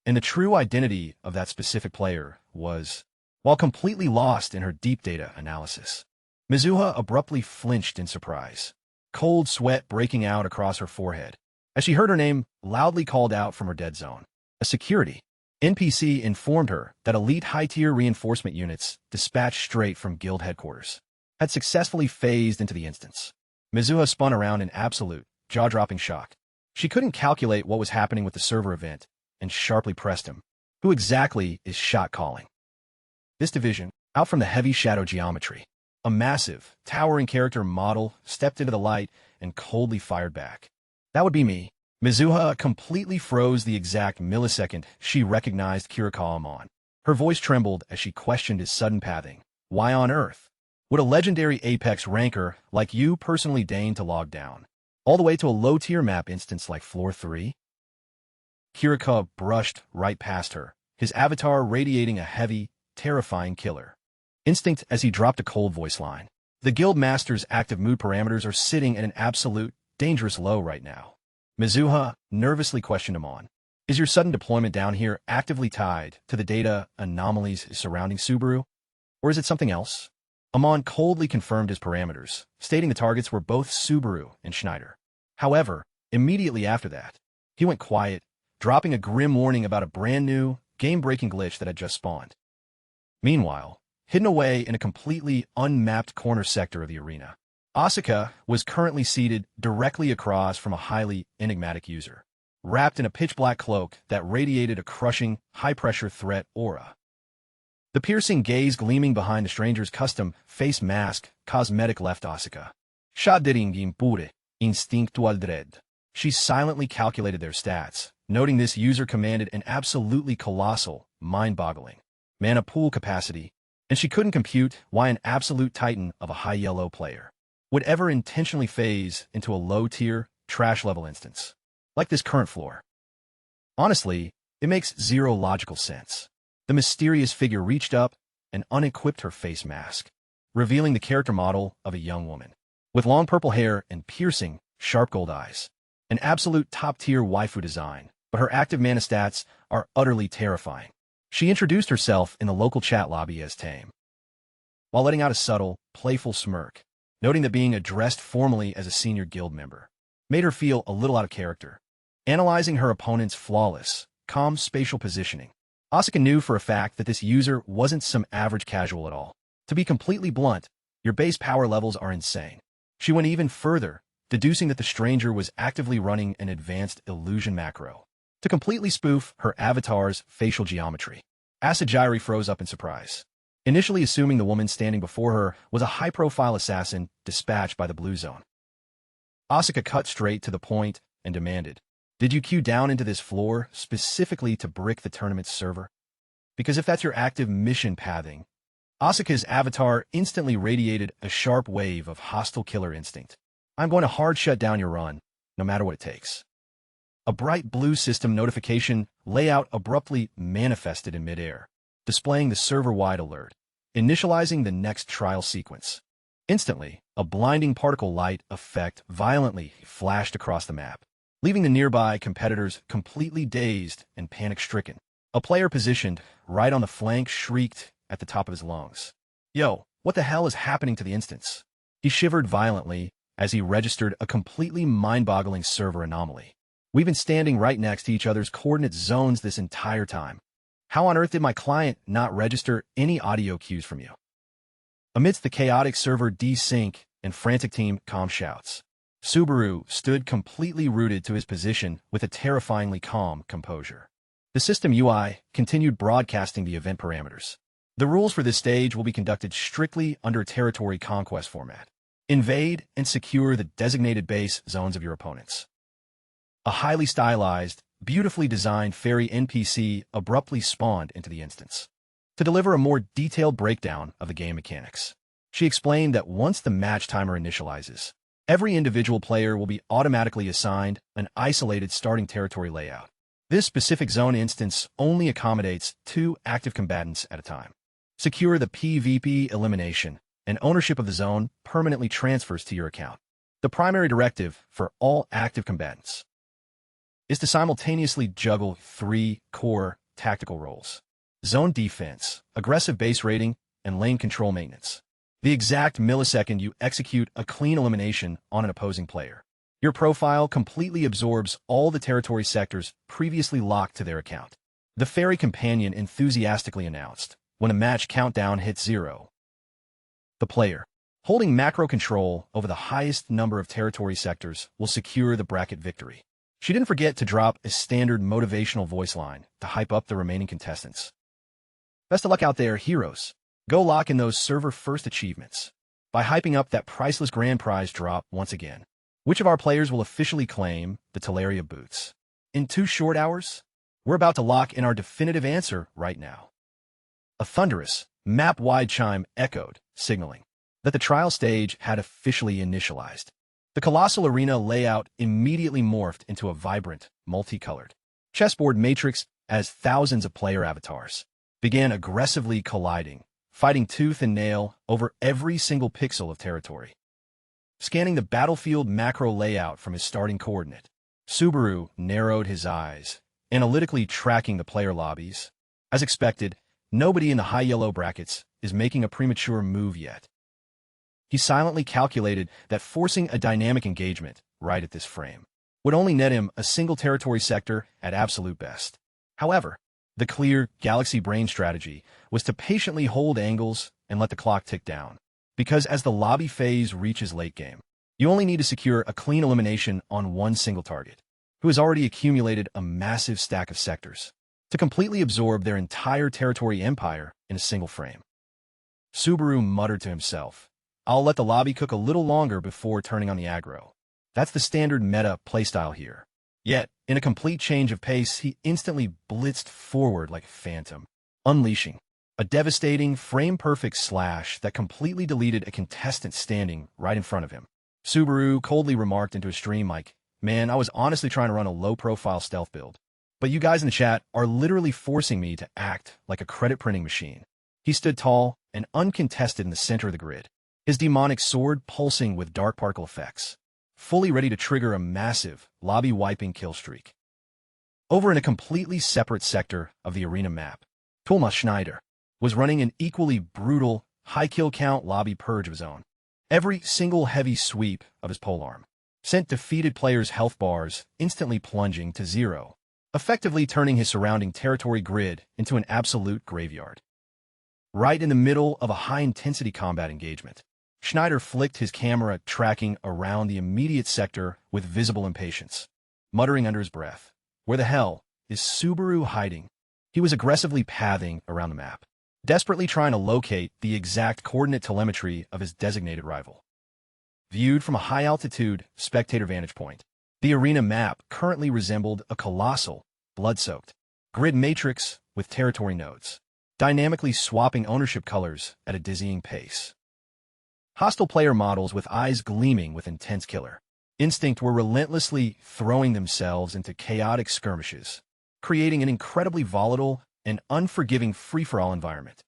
And the true identity of that specific player was, while completely lost in her deep data analysis. Mizuha abruptly flinched in surprise, cold sweat breaking out across her forehead, as she heard her name loudly called out from her dead zone. A security NPC informed her that elite high-tier reinforcement units dispatched straight from guild headquarters had successfully phased into the instance. Mizuha spun around in absolute, jaw-dropping shock. She couldn't calculate what was happening with the server event and sharply pressed him. Who exactly is shot calling? This division, out from the heavy shadow geometry, a massive, towering character model stepped into the light and coldly fired back. That would be me. Mizuha completely froze the exact millisecond she recognized Kirikawa Amon. Her voice trembled as she questioned his sudden pathing. Why on earth would a legendary Apex ranker like you personally deign to log down all the way to a low-tier map instance like Floor 3? Kirikawa brushed right past her, his avatar radiating a heavy, terrifying killer instinct as he dropped a cold voice line. The guild master's active mood parameters are sitting at an absolute, dangerous low right now. Mizuha nervously questioned Amon. Is your sudden deployment down here actively tied to the data anomalies surrounding Subaru? Or is it something else? Amon coldly confirmed his parameters, stating the targets were both Subaru and Schneider. However, immediately after that, he went quiet, dropping a grim warning about a brand new, game-breaking glitch that had just spawned. Meanwhile, hidden away in a completely unmapped corner sector of the arena, Asuka was currently seated directly across from a highly enigmatic user, wrapped in a pitch-black cloak that radiated a crushing, high-pressure threat aura. The piercing gaze gleaming behind the stranger's custom face mask cosmetic left Asuka Shadering impure, instinctual dread. She silently calculated their stats, noting this user commanded an absolutely colossal, mind-boggling mana pool capacity, and she couldn't compute why an absolute titan of a high-yellow player would ever intentionally phase into a low-tier, trash-level instance, like this current floor. Honestly, it makes zero logical sense. The mysterious figure reached up and unequipped her face mask, revealing the character model of a young woman, with long purple hair and piercing, sharp gold eyes. An absolute top-tier waifu design, but her active mana stats are utterly terrifying. She introduced herself in the local chat lobby as Tame, while letting out a subtle, playful smirk, noting that being addressed formally as a senior guild member made her feel a little out of character. Analyzing her opponent's flawless, calm spatial positioning, Asura knew for a fact that this user wasn't some average casual at all. To be completely blunt, your base power levels are insane. She went even further, deducing that the stranger was actively running an advanced illusion macro to completely spoof her avatar's facial geometry. Asura froze up in surprise, initially assuming the woman standing before her was a high-profile assassin dispatched by the Blue Zone. Asura cut straight to the point and demanded, "Did you queue down into this floor specifically to brick the tournament's server? Because if that's your active mission pathing..." Asuka's avatar instantly radiated a sharp wave of hostile killer instinct. "I'm going to hard shut down your run, no matter what it takes." A bright blue system notification layout abruptly manifested in midair, displaying the server-wide alert, initializing the next trial sequence. Instantly, a blinding particle light effect violently flashed across the map, leaving the nearby competitors completely dazed and panic-stricken. A player positioned right on the flank shrieked at the top of his lungs, "Yo, what the hell is happening to the instance?" He shivered violently as he registered a completely mind-boggling server anomaly. "We've been standing right next to each other's coordinate zones this entire time. How on earth did my client not register any audio cues from you?" Amidst the chaotic server desync and frantic team comm shouts, Subaru stood completely rooted to his position with a terrifyingly calm composure. The system UI continued broadcasting the event parameters. The rules for this stage will be conducted strictly under territory conquest format. Invade and secure the designated base zones of your opponents. A highly stylized, beautifully designed fairy NPC abruptly spawned into the instance to deliver a more detailed breakdown of the game mechanics. She explained that once the match timer initializes, every individual player will be automatically assigned an isolated starting territory layout. This specific zone instance only accommodates 2 active combatants at a time. Secure the PvP elimination, and ownership of the zone permanently transfers to your account. The primary directive for all active combatants is to simultaneously juggle 3 core tactical roles: zone defense, aggressive base raiding, and lane control maintenance. The exact millisecond you execute a clean elimination on an opposing player, your profile completely absorbs all the territory sectors previously locked to their account. The fairy companion enthusiastically announced when a match countdown hits 0. The player, holding macro control over the highest number of territory sectors, will secure the bracket victory. She didn't forget to drop a standard motivational voice line to hype up the remaining contestants. "Best of luck out there, heroes. Go lock in those server-first achievements by hyping up that priceless grand prize drop once again. Which of our players will officially claim the Teleria boots? In 2 short hours? We're about to lock in our definitive answer right now." A thunderous, map-wide chime echoed, signaling that the trial stage had officially initialized. The colossal arena layout immediately morphed into a vibrant, multicolored chessboard matrix as thousands of player avatars began aggressively colliding, fighting tooth and nail over every single pixel of territory. Scanning the battlefield macro layout from his starting coordinate, Subaru narrowed his eyes, analytically tracking the player lobbies. As expected, nobody in the high yellow brackets is making a premature move yet. He silently calculated that forcing a dynamic engagement right at this frame would only net him a single territory sector at absolute best. However, the clear galaxy brain strategy was to patiently hold angles and let the clock tick down, because as the lobby phase reaches late game, you only need to secure a clean elimination on one single target, who has already accumulated a massive stack of sectors, to completely absorb their entire territory empire in a single frame. Subaru muttered to himself, I'll let the lobby cook a little longer before turning on the aggro. That's the standard meta playstyle here. Yet, in a complete change of pace, he instantly blitzed forward like a phantom, unleashing a devastating, frame-perfect slash that completely deleted a contestant standing right in front of him. Subaru coldly remarked into a stream like, "Man, I was honestly trying to run a low-profile stealth build. But you guys in the chat are literally forcing me to act like a credit printing machine." He stood tall and uncontested in the center of the grid, his demonic sword pulsing with dark particle effects, fully ready to trigger a massive, lobby-wiping kill streak. Over in a completely separate sector of the arena map, Thomas Schneider was running an equally brutal, high-kill count lobby purge of his own. Every single heavy sweep of his polearm sent defeated players' health bars instantly plunging to zero, effectively turning his surrounding territory grid into an absolute graveyard. Right in the middle of a high-intensity combat engagement, Schneider flicked his camera tracking around the immediate sector with visible impatience, muttering under his breath, "Where the hell is Subaru hiding?" He was aggressively pathing around the map, desperately trying to locate the exact coordinate telemetry of his designated rival. Viewed from a high-altitude spectator vantage point, the arena map currently resembled a colossal, blood-soaked grid matrix with territory nodes, dynamically swapping ownership colors at a dizzying pace. Hostile player models with eyes gleaming with intense killer instinct were relentlessly throwing themselves into chaotic skirmishes, creating an incredibly volatile and unforgiving free-for-all environment.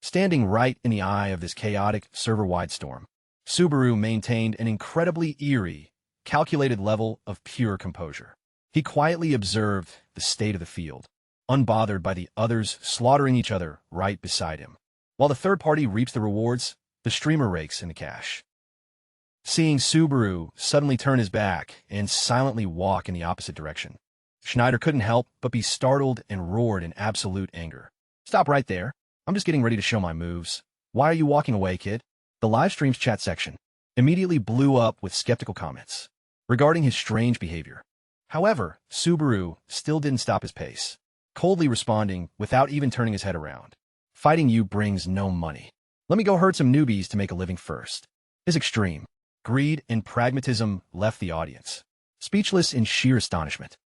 Standing right in the eye of this chaotic server-wide storm, Subaru maintained an incredibly eerie, calculated level of pure composure. He quietly observed the state of the field, unbothered by the others slaughtering each other right beside him. While the third party reaps the rewards, the streamer rakes in the cash. Seeing Subaru suddenly turn his back and silently walk in the opposite direction, Schneider couldn't help but be startled and roared in absolute anger. "Stop right there. I'm just getting ready to show my moves. Why are you walking away, kid?" The live stream's chat section immediately blew up with skeptical comments regarding his strange behavior. However, Subaru still didn't stop his pace, coldly responding without even turning his head around. "Fighting you brings no money. Let me go hurt some newbies to make a living first." His extreme greed and pragmatism left the audience speechless in sheer astonishment.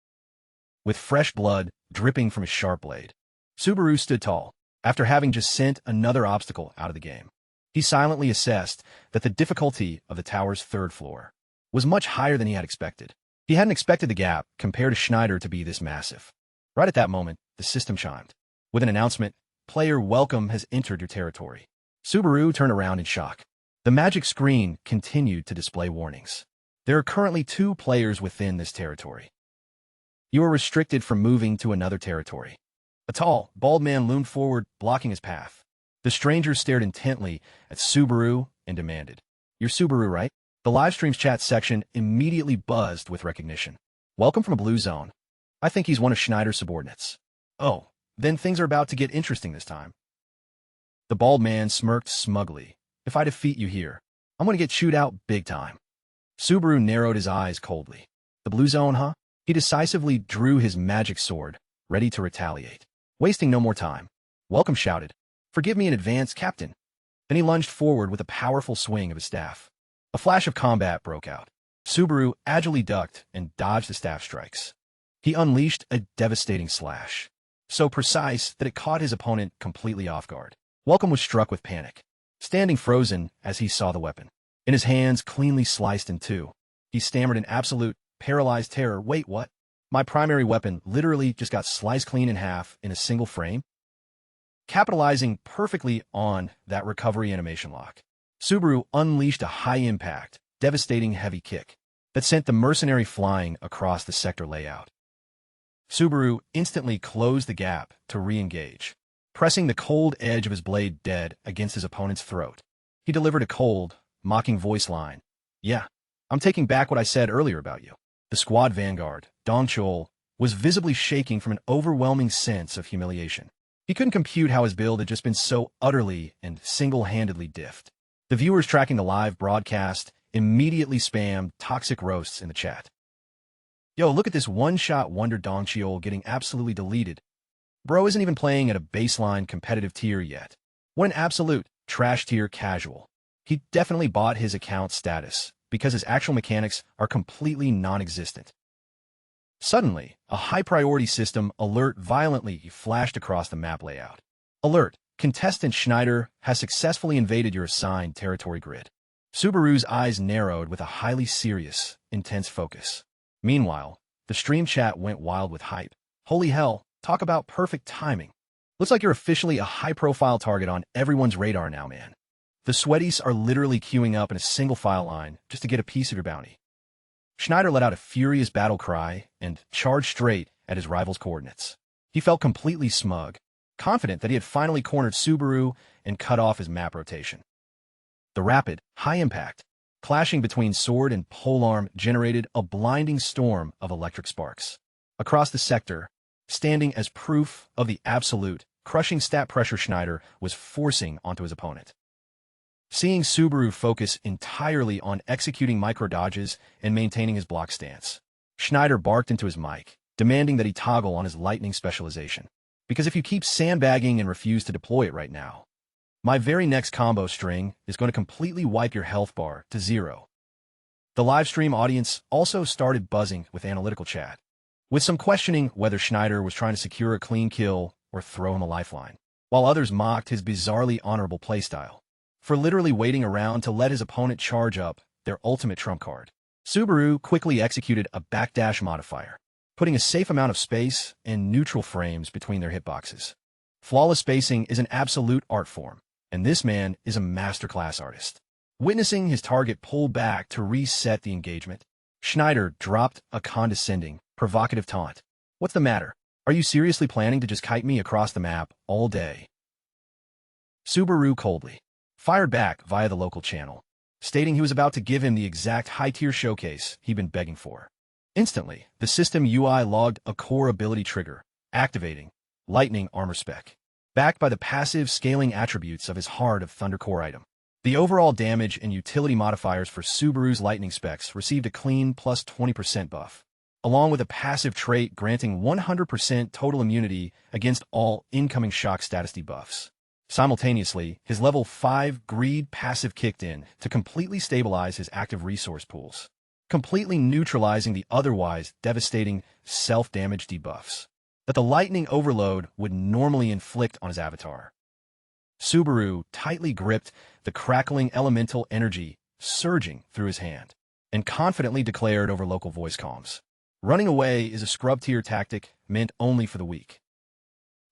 With fresh blood dripping from his sharp blade, Subaru stood tall after having just sent another obstacle out of the game. He silently assessed that the difficulty of the tower's third floor was much higher than he had expected. He hadn't expected the gap compared to Schneider to be this massive. Right at that moment, the system chimed with an announcement, "Player welcome has entered your territory." Subaru turned around in shock. The magic screen continued to display warnings. "There are currently 2 players within this territory. You are restricted from moving to another territory." A tall, bald man loomed forward, blocking his path. The stranger stared intently at Subaru and demanded, "You're Subaru, right?" The livestream's chat section immediately buzzed with recognition. "Welcome from a blue zone. I think he's one of Schneider's subordinates." "Oh, then things are about to get interesting this time." The bald man smirked smugly. "If I defeat you here, I'm going to get chewed out big time." Subaru narrowed his eyes coldly. "The blue zone, huh?" He decisively drew his magic sword, ready to retaliate. Wasting no more time, Welcome shouted, "Forgive me in advance, Captain." Then he lunged forward with a powerful swing of his staff. A flash of combat broke out. Subaru agilely ducked and dodged the staff strikes. He unleashed a devastating slash, so precise that it caught his opponent completely off guard. Welcome was struck with panic, standing frozen as he saw the weapon, in his hands cleanly sliced in two. He stammered in absolute, paralyzed terror. "Wait, what? My primary weapon literally just got sliced clean in half in a single frame?" Capitalizing perfectly on that recovery animation lock, Subaru unleashed a high-impact, devastating heavy kick that sent the mercenary flying across the sector layout. Subaru instantly closed the gap to re-engage, pressing the cold edge of his blade dead against his opponent's throat. He delivered a cold, mocking voice line. "Yeah, I'm taking back what I said earlier about you." The squad vanguard, Dong Chol, was visibly shaking from an overwhelming sense of humiliation. He couldn't compute how his build had just been so utterly and single-handedly diffed. The viewers tracking the live broadcast immediately spammed toxic roasts in the chat. "Yo, look at this one-shot wonder Dong Cheol getting absolutely deleted. Bro isn't even playing at a baseline competitive tier yet. What an absolute trash tier casual." He definitely bought his account status, because his actual mechanics are completely non-existent. Suddenly, a high-priority system alert violently flashed across the map layout. Alert! Contestant Schneider has successfully invaded your assigned territory grid. Subaru's eyes narrowed with a highly serious, intense focus. Meanwhile, the stream chat went wild with hype. Holy hell, talk about perfect timing. Looks like you're officially a high-profile target on everyone's radar now, man. The sweaties are literally queuing up in a single file line just to get a piece of your bounty. Schneider let out a furious battle cry and charged straight at his rival's coordinates. He felt completely smug, confident that he had finally cornered Subaru and cut off his map rotation. The rapid, high-impact, clashing between sword and polearm generated a blinding storm of electric sparks. Across the sector, standing as proof of the absolute, crushing stat pressure Schneider was forcing onto his opponent. Seeing Subaru focus entirely on executing micro-dodges and maintaining his block stance, Schneider barked into his mic, demanding that he toggle on his lightning specialization. Because if you keep sandbagging and refuse to deploy it right now, my very next combo string is going to completely wipe your health bar to 0. The livestream audience also started buzzing with analytical chat, with some questioning whether Schneider was trying to secure a clean kill or throw him a lifeline, while others mocked his bizarrely honorable playstyle for literally waiting around to let his opponent charge up their ultimate trump card. Subaru quickly executed a backdash modifier, putting a safe amount of space and neutral frames between their hitboxes. Flawless spacing is an absolute art form, and this man is a masterclass artist. Witnessing his target pull back to reset the engagement, Schneider dropped a condescending, provocative taunt. What's the matter? Are you seriously planning to just kite me across the map all day? Subaru coldly fired back via the local channel, stating he was about to give him the exact high-tier showcase he'd been begging for. Instantly, the system UI logged a core ability trigger, activating Lightning Armor Spec, backed by the passive scaling attributes of his Heart of Thunder core item. The overall damage and utility modifiers for Subaru's Lightning specs received a clean plus 20% buff, along with a passive trait granting 100% total immunity against all incoming shock status debuffs. Simultaneously, his level 5 Greed passive kicked in to completely stabilize his active resource pools, completely neutralizing the otherwise devastating self-damage debuffs that the lightning overload would normally inflict on his avatar. Subaru tightly gripped the crackling elemental energy surging through his hand and confidently declared over local voice comms, "Running away is a scrub-tier tactic meant only for the weak."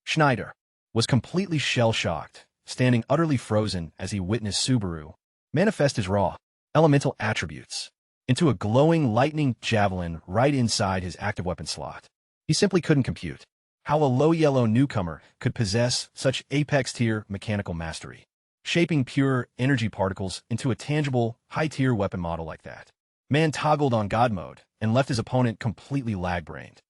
Schneider was completely shell-shocked, standing utterly frozen as he witnessed Subaru manifest his raw, elemental attributes into a glowing lightning javelin right inside his active weapon slot. He simply couldn't compute how a low-yellow newcomer could possess such apex-tier mechanical mastery, shaping pure energy particles into a tangible, high-tier weapon model like that. Man toggled on God mode and left his opponent completely lag-brained.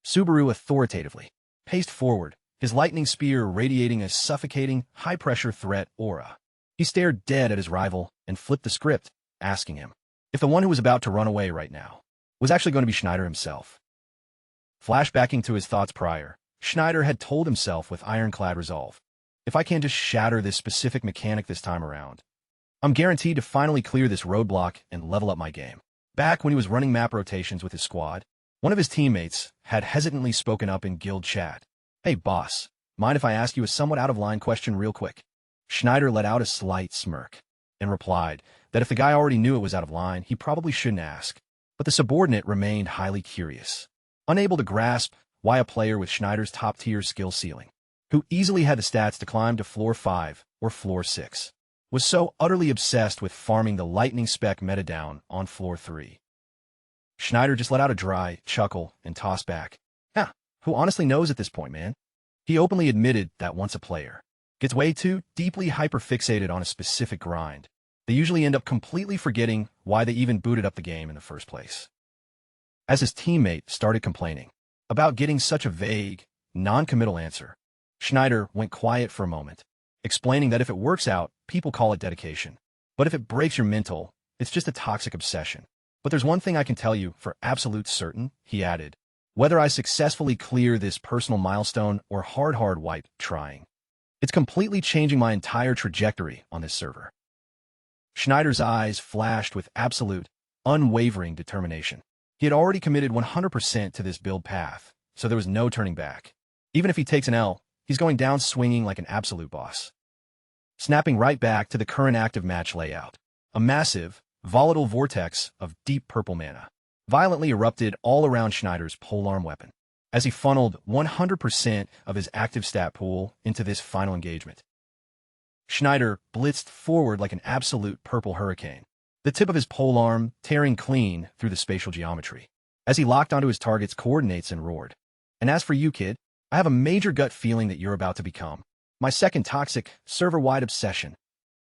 Subaru authoritatively paced forward, his lightning spear radiating a suffocating, high-pressure threat aura. He stared dead at his rival and flipped the script, asking him if the one who was about to run away right now was actually going to be Schneider himself. Flashbacking to his thoughts prior, Schneider had told himself with ironclad resolve, if I can't just shatter this specific mechanic this time around, I'm guaranteed to finally clear this roadblock and level up my game. Back when he was running map rotations with his squad, one of his teammates had hesitantly spoken up in guild chat. "Hey boss, mind if I ask you a somewhat out-of-line question real quick?" Schneider let out a slight smirk and replied that if the guy already knew it was out of line, he probably shouldn't ask. But the subordinate remained highly curious, unable to grasp why a player with Schneider's top-tier skill ceiling, who easily had the stats to climb to floor 5 or floor 6, was so utterly obsessed with farming the lightning spec meta down on floor 3. Schneider just let out a dry chuckle and tossed back, who honestly knows at this point, man? He openly admitted that once a player gets way too deeply hyperfixated on a specific grind, they usually end up completely forgetting why they even booted up the game in the first place. As his teammate started complaining about getting such a vague, non-committal answer, Schneider went quiet for a moment, explaining that if it works out, people call it dedication. But if it breaks your mental, it's just a toxic obsession. But there's one thing I can tell you for absolute certain, he added. Whether I successfully clear this personal milestone or hard wipe trying, it's completely changing my entire trajectory on this server. Schneider's eyes flashed with absolute, unwavering determination. He had already committed 100% to this build path, so there was no turning back. Even if he takes an L, he's going down swinging like an absolute boss. Snapping right back to the current active match layout. A massive, volatile vortex of deep purple mana violently erupted all around Schneider's polearm weapon as he funneled 100% of his active stat pool into this final engagement. Schneider blitzed forward like an absolute purple hurricane, the tip of his polearm tearing clean through the spatial geometry as he locked onto his target's coordinates and roared. And as for you, kid, I have a major gut feeling that you're about to become my second toxic, server-wide obsession.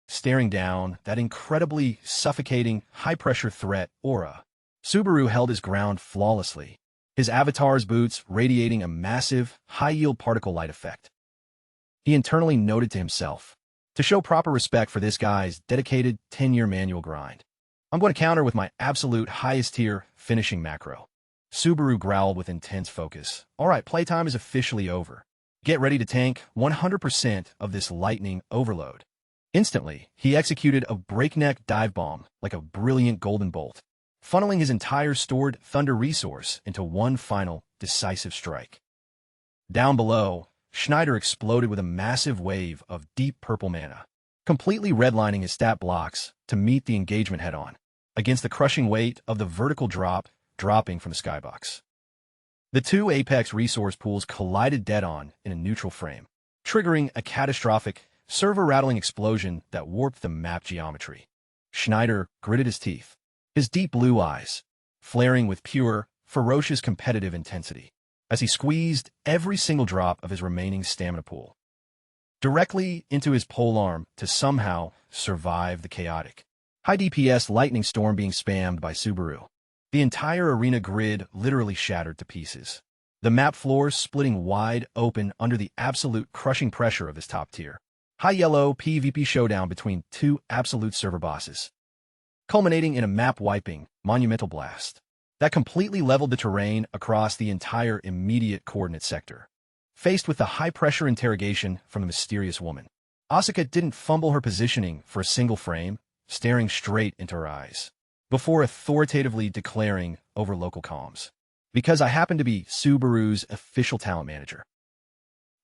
Staring down that incredibly suffocating, high-pressure threat aura, Subaru held his ground flawlessly, his avatar's boots radiating a massive, high-yield particle light effect. He internally noted to himself, to show proper respect for this guy's dedicated 10-year manual grind, I'm going to counter with my absolute highest-tier finishing macro. Subaru growled with intense focus. All right, playtime is officially over. Get ready to tank 100% of this lightning overload. Instantly, he executed a breakneck dive bomb like a brilliant golden bolt, funneling his entire stored thunder resource into one final, decisive strike. Down below, Schneider exploded with a massive wave of deep purple mana, completely redlining his stat blocks to meet the engagement head-on, against the crushing weight of the vertical drop dropping from the skybox. The two apex resource pools collided dead-on in a neutral frame, triggering a catastrophic, server-rattling explosion that warped the map geometry. Schneider gritted his teeth, his deep blue eyes flaring with pure, ferocious competitive intensity, as he squeezed every single drop of his remaining stamina pool directly into his polearm to somehow survive the chaotic, high DPS lightning storm being spammed by Subaru. The entire arena grid literally shattered to pieces, the map floor splitting wide open under the absolute crushing pressure of this top-tier, high-yellow PvP showdown between two absolute server bosses, culminating in a map-wiping, monumental blast that completely leveled the terrain across the entire immediate coordinate sector. Faced with the high-pressure interrogation from the mysterious woman, Asuka didn't fumble her positioning for a single frame, staring straight into her eyes, before authoritatively declaring over local comms, "Because I happen to be Subaru's official talent manager."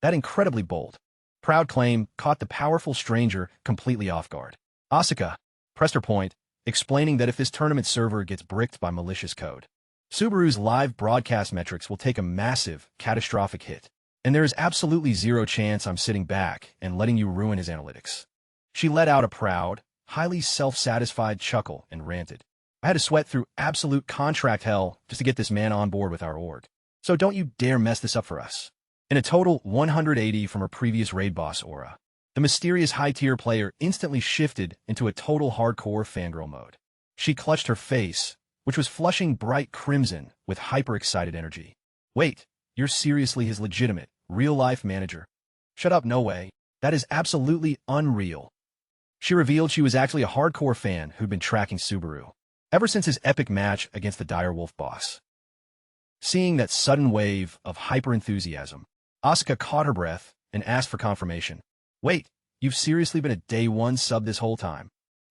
That incredibly bold, proud claim caught the powerful stranger completely off guard. Asuka pressed her point, explaining that if this tournament server gets bricked by malicious code, Subaru's live broadcast metrics will take a massive, catastrophic hit, and there is absolutely zero chance I'm sitting back and letting you ruin his analytics. She let out a proud, highly self-satisfied chuckle and ranted, "I had to sweat through absolute contract hell just to get this man on board with our org, so don't you dare mess this up for us." In a total 180 from her previous raid boss aura, the mysterious high-tier player instantly shifted into a total hardcore fangirl mode. She clutched her face, which was flushing bright crimson with hyper-excited energy. "Wait, you're seriously his legitimate, real-life manager?" "Shut up, no way. That is absolutely unreal." She revealed she was actually a hardcore fan who'd been tracking Subaru ever since his epic match against the Direwolf boss. Seeing that sudden wave of hyper-enthusiasm, Asuka caught her breath and asked for confirmation. "Wait, you've seriously been a day one sub this whole time?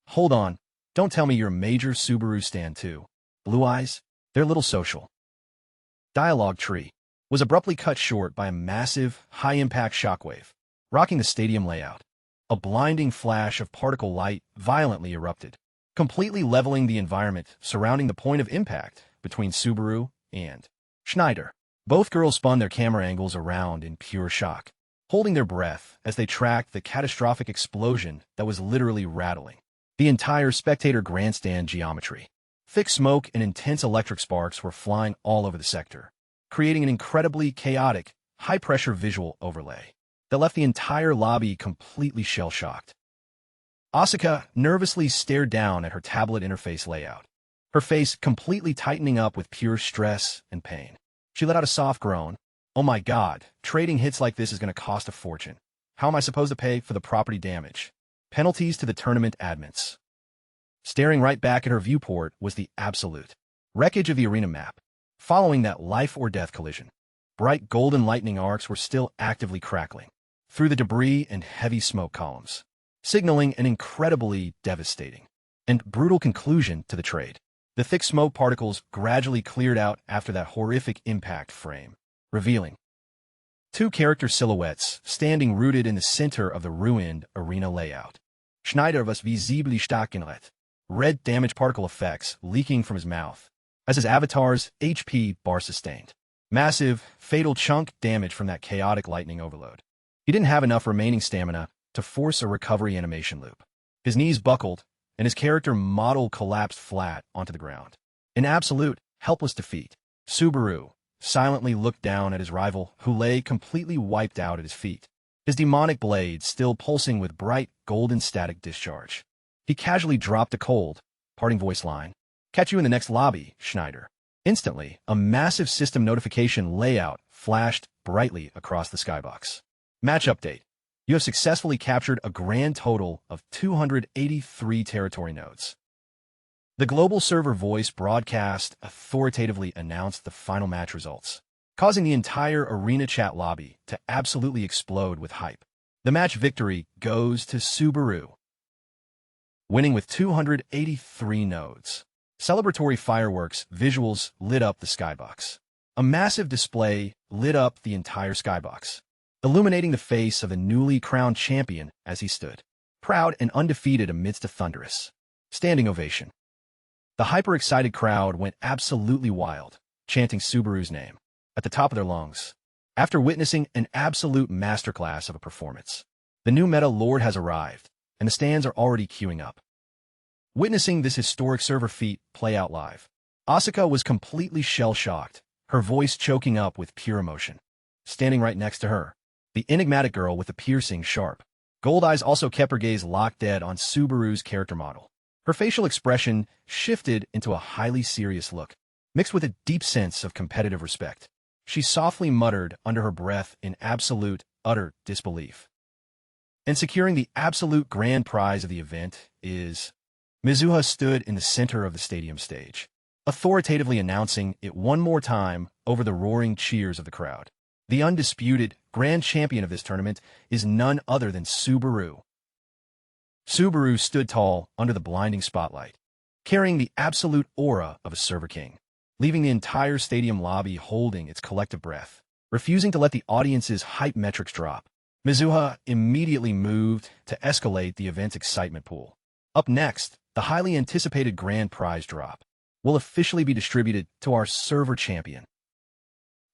Hold on, don't tell me you're a major Subaru stan too." Blue eyes, they're a little social. Dialogue tree was abruptly cut short by a massive, high-impact shockwave, rocking the stadium layout. A blinding flash of particle light violently erupted, completely leveling the environment surrounding the point of impact between Subaru and Schneider. Both girls spun their camera angles around in pure shock, holding their breath as they tracked the catastrophic explosion that was literally rattling the entire spectator grandstand geometry. Thick smoke and intense electric sparks were flying all over the sector, creating an incredibly chaotic, high-pressure visual overlay that left the entire lobby completely shell-shocked. Asuka nervously stared down at her tablet interface layout, her face completely tightening up with pure stress and pain. She let out a soft groan. "Oh my god, trading hits like this is going to cost a fortune. How am I supposed to pay for the property damage? Penalties to the tournament admins." Staring right back at her viewport was the absolute wreckage of the arena map. Following that life-or-death collision, bright golden lightning arcs were still actively crackling through the debris and heavy smoke columns, signaling an incredibly devastating and brutal conclusion to the trade. The thick smoke particles gradually cleared out after that horrific impact frame, revealing two character silhouettes standing rooted in the center of the ruined arena layout. Schneider was visibly stackenlet, red damage particle effects leaking from his mouth, as his avatar's HP bar sustained massive, fatal chunk damage from that chaotic lightning overload. He didn't have enough remaining stamina to force a recovery animation loop. His knees buckled, and his character model collapsed flat onto the ground. In absolute, helpless defeat, Subaru silently looked down at his rival, who lay completely wiped out at his feet, his demonic blade still pulsing with bright, golden static discharge. He casually dropped a cold, parting voice line. "Catch you in the next lobby, Schneider." Instantly, a massive system notification layout flashed brightly across the skybox. Match update. You have successfully captured a grand total of 283 territory nodes. The global server voice broadcast authoritatively announced the final match results, causing the entire arena chat lobby to absolutely explode with hype. The match victory goes to Subaru, winning with 283 nodes. Celebratory fireworks visuals lit up the skybox. A massive display lit up the entire skybox, illuminating the face of the newly crowned champion as he stood, proud and undefeated amidst a thunderous standing ovation. The hyper-excited crowd went absolutely wild, chanting Subaru's name at the top of their lungs. After witnessing an absolute masterclass of a performance, the new meta lord has arrived, and the stands are already queuing up. Witnessing this historic server feat play out live, Asuka was completely shell-shocked, her voice choking up with pure emotion. Standing right next to her, the enigmatic girl with the piercing, sharp gold eyes also kept her gaze locked dead on Subaru's character model. Her facial expression shifted into a highly serious look, mixed with a deep sense of competitive respect. She softly muttered under her breath in absolute, utter disbelief. And securing the absolute grand prize of the event is... Mizuha stood in the center of the stadium stage, authoritatively announcing it one more time over the roaring cheers of the crowd. The undisputed grand champion of this tournament is none other than Subaru. Subaru stood tall under the blinding spotlight, carrying the absolute aura of a server king, leaving the entire stadium lobby holding its collective breath, refusing to let the audience's hype metrics drop. Mizuha immediately moved to escalate the event's excitement pool. Up next, the highly anticipated grand prize drop will officially be distributed to our server champion.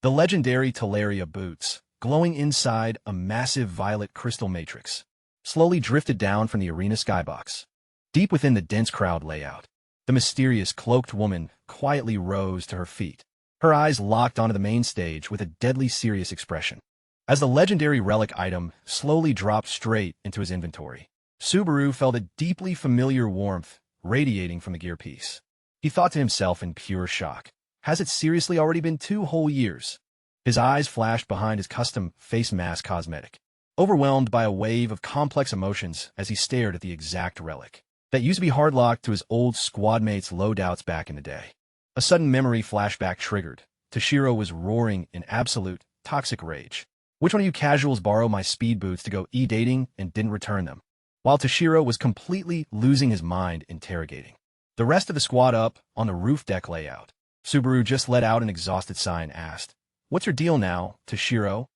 The legendary Teleria boots, glowing inside a massive violet crystal matrix, slowly drifted down from the arena skybox. Deep within the dense crowd layout, the mysterious cloaked woman quietly rose to her feet, her eyes locked onto the main stage with a deadly serious expression. As the legendary relic item slowly dropped straight into his inventory, Subaru felt a deeply familiar warmth radiating from the gear piece. He thought to himself in pure shock, has it seriously already been 2 whole years? His eyes flashed behind his custom face mask cosmetic, overwhelmed by a wave of complex emotions as he stared at the exact relic that used to be hardlocked to his old squad mates' loadouts back in the day. A sudden memory flashback triggered. Toshiro was roaring in absolute, toxic rage. Which one of you casuals borrowed my speed boots to go e-dating and didn't return them? While Toshiro was completely losing his mind interrogating the rest of the squad up on the roof deck layout, Subaru just let out an exhausted sigh and asked, "What's your deal now, Toshiro?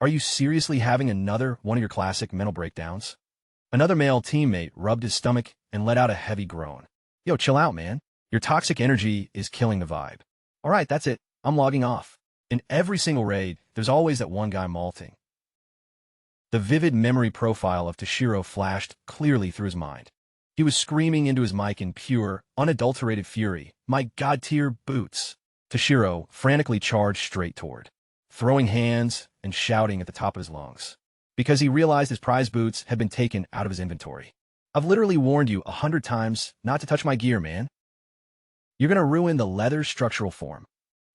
Are you seriously having another one of your classic mental breakdowns?" Another male teammate rubbed his stomach and let out a heavy groan. "Yo, chill out, man. Your toxic energy is killing the vibe. All right, that's it. I'm logging off." In every single raid, there's always that one guy malting. The vivid memory profile of Toshiro flashed clearly through his mind. He was screaming into his mic in pure, unadulterated fury, "My god-tier boots!" Toshiro frantically charged straight toward, throwing hands and shouting at the top of his lungs, because he realized his prize boots had been taken out of his inventory. "I've literally warned you 100 times not to touch my gear, man. You're gonna ruin the leather structural form."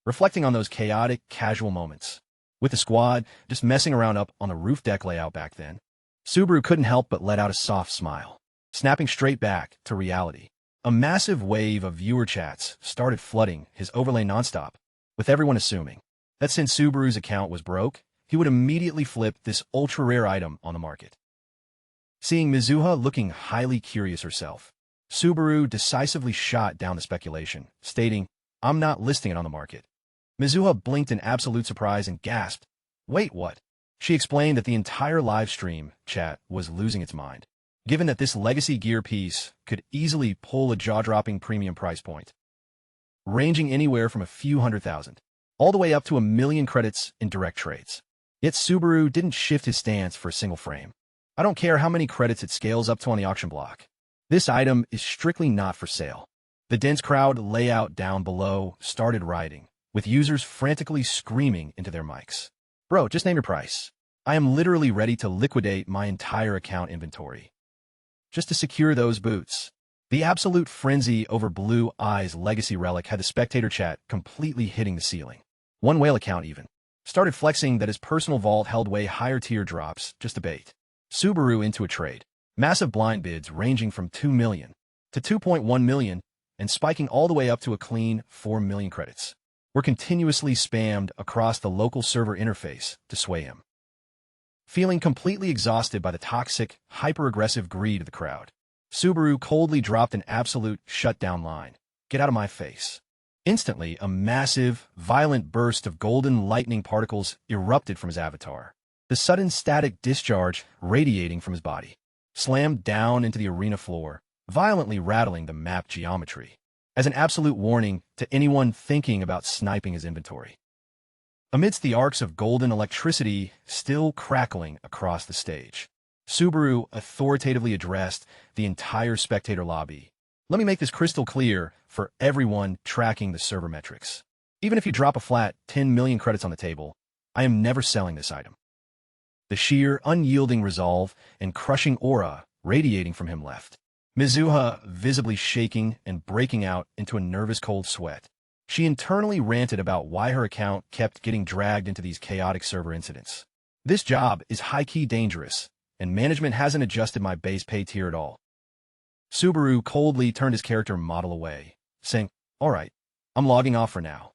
Reflecting on those chaotic, casual moments, with the squad just messing around up on the roof deck layout back then, Subaru couldn't help but let out a soft smile, snapping straight back to reality. A massive wave of viewer chats started flooding his overlay nonstop, with everyone assuming that since Subaru's account was broke, he would immediately flip this ultra-rare item on the market. Seeing Mizuha looking highly curious herself, Subaru decisively shot down the speculation, stating, "I'm not listing it on the market." Mizuha blinked in absolute surprise and gasped, "Wait, what?" She explained that the entire live stream chat was losing its mind, given that this legacy gear piece could easily pull a jaw-dropping premium price point, ranging anywhere from a few $100,000 all the way up to 1,000,000 credits in direct trades. Yet Subaru didn't shift his stance for a single frame. "I don't care how many credits it scales up to on the auction block. This item is strictly not for sale." The dense crowd layout down below started rioting, with users frantically screaming into their mics, "Bro, just name your price. I am literally ready to liquidate my entire account inventory just to secure those boots." The absolute frenzy over Blue Eye's legacy relic had the spectator chat completely hitting the ceiling. One whale account even started flexing that his personal vault held way higher tier drops just to bait Subaru into a trade. Massive blind bids ranging from 2 million to 2.1 million and spiking all the way up to a clean 4 million credits were continuously spammed across the local server interface to sway him. Feeling completely exhausted by the toxic, hyper-aggressive greed of the crowd, Subaru coldly dropped an absolute shutdown line. "Get out of my face." Instantly, a massive, violent burst of golden lightning particles erupted from his avatar. The sudden static discharge radiating from his body slammed down into the arena floor, violently rattling the map geometry, as an absolute warning to anyone thinking about sniping his inventory. Amidst the arcs of golden electricity still crackling across the stage, Subaru authoritatively addressed the entire spectator lobby. "Let me make this crystal clear for everyone tracking the server metrics. Even if you drop a flat 10 million credits on the table, I am never selling this item." The sheer, unyielding resolve and crushing aura radiating from him left Mizuha visibly shaking and breaking out into a nervous cold sweat. She internally ranted about why her account kept getting dragged into these chaotic server incidents. "This job is high-key dangerous, and management hasn't adjusted my base pay tier at all." Subaru coldly turned his character model away, saying, "All right, I'm logging off for now."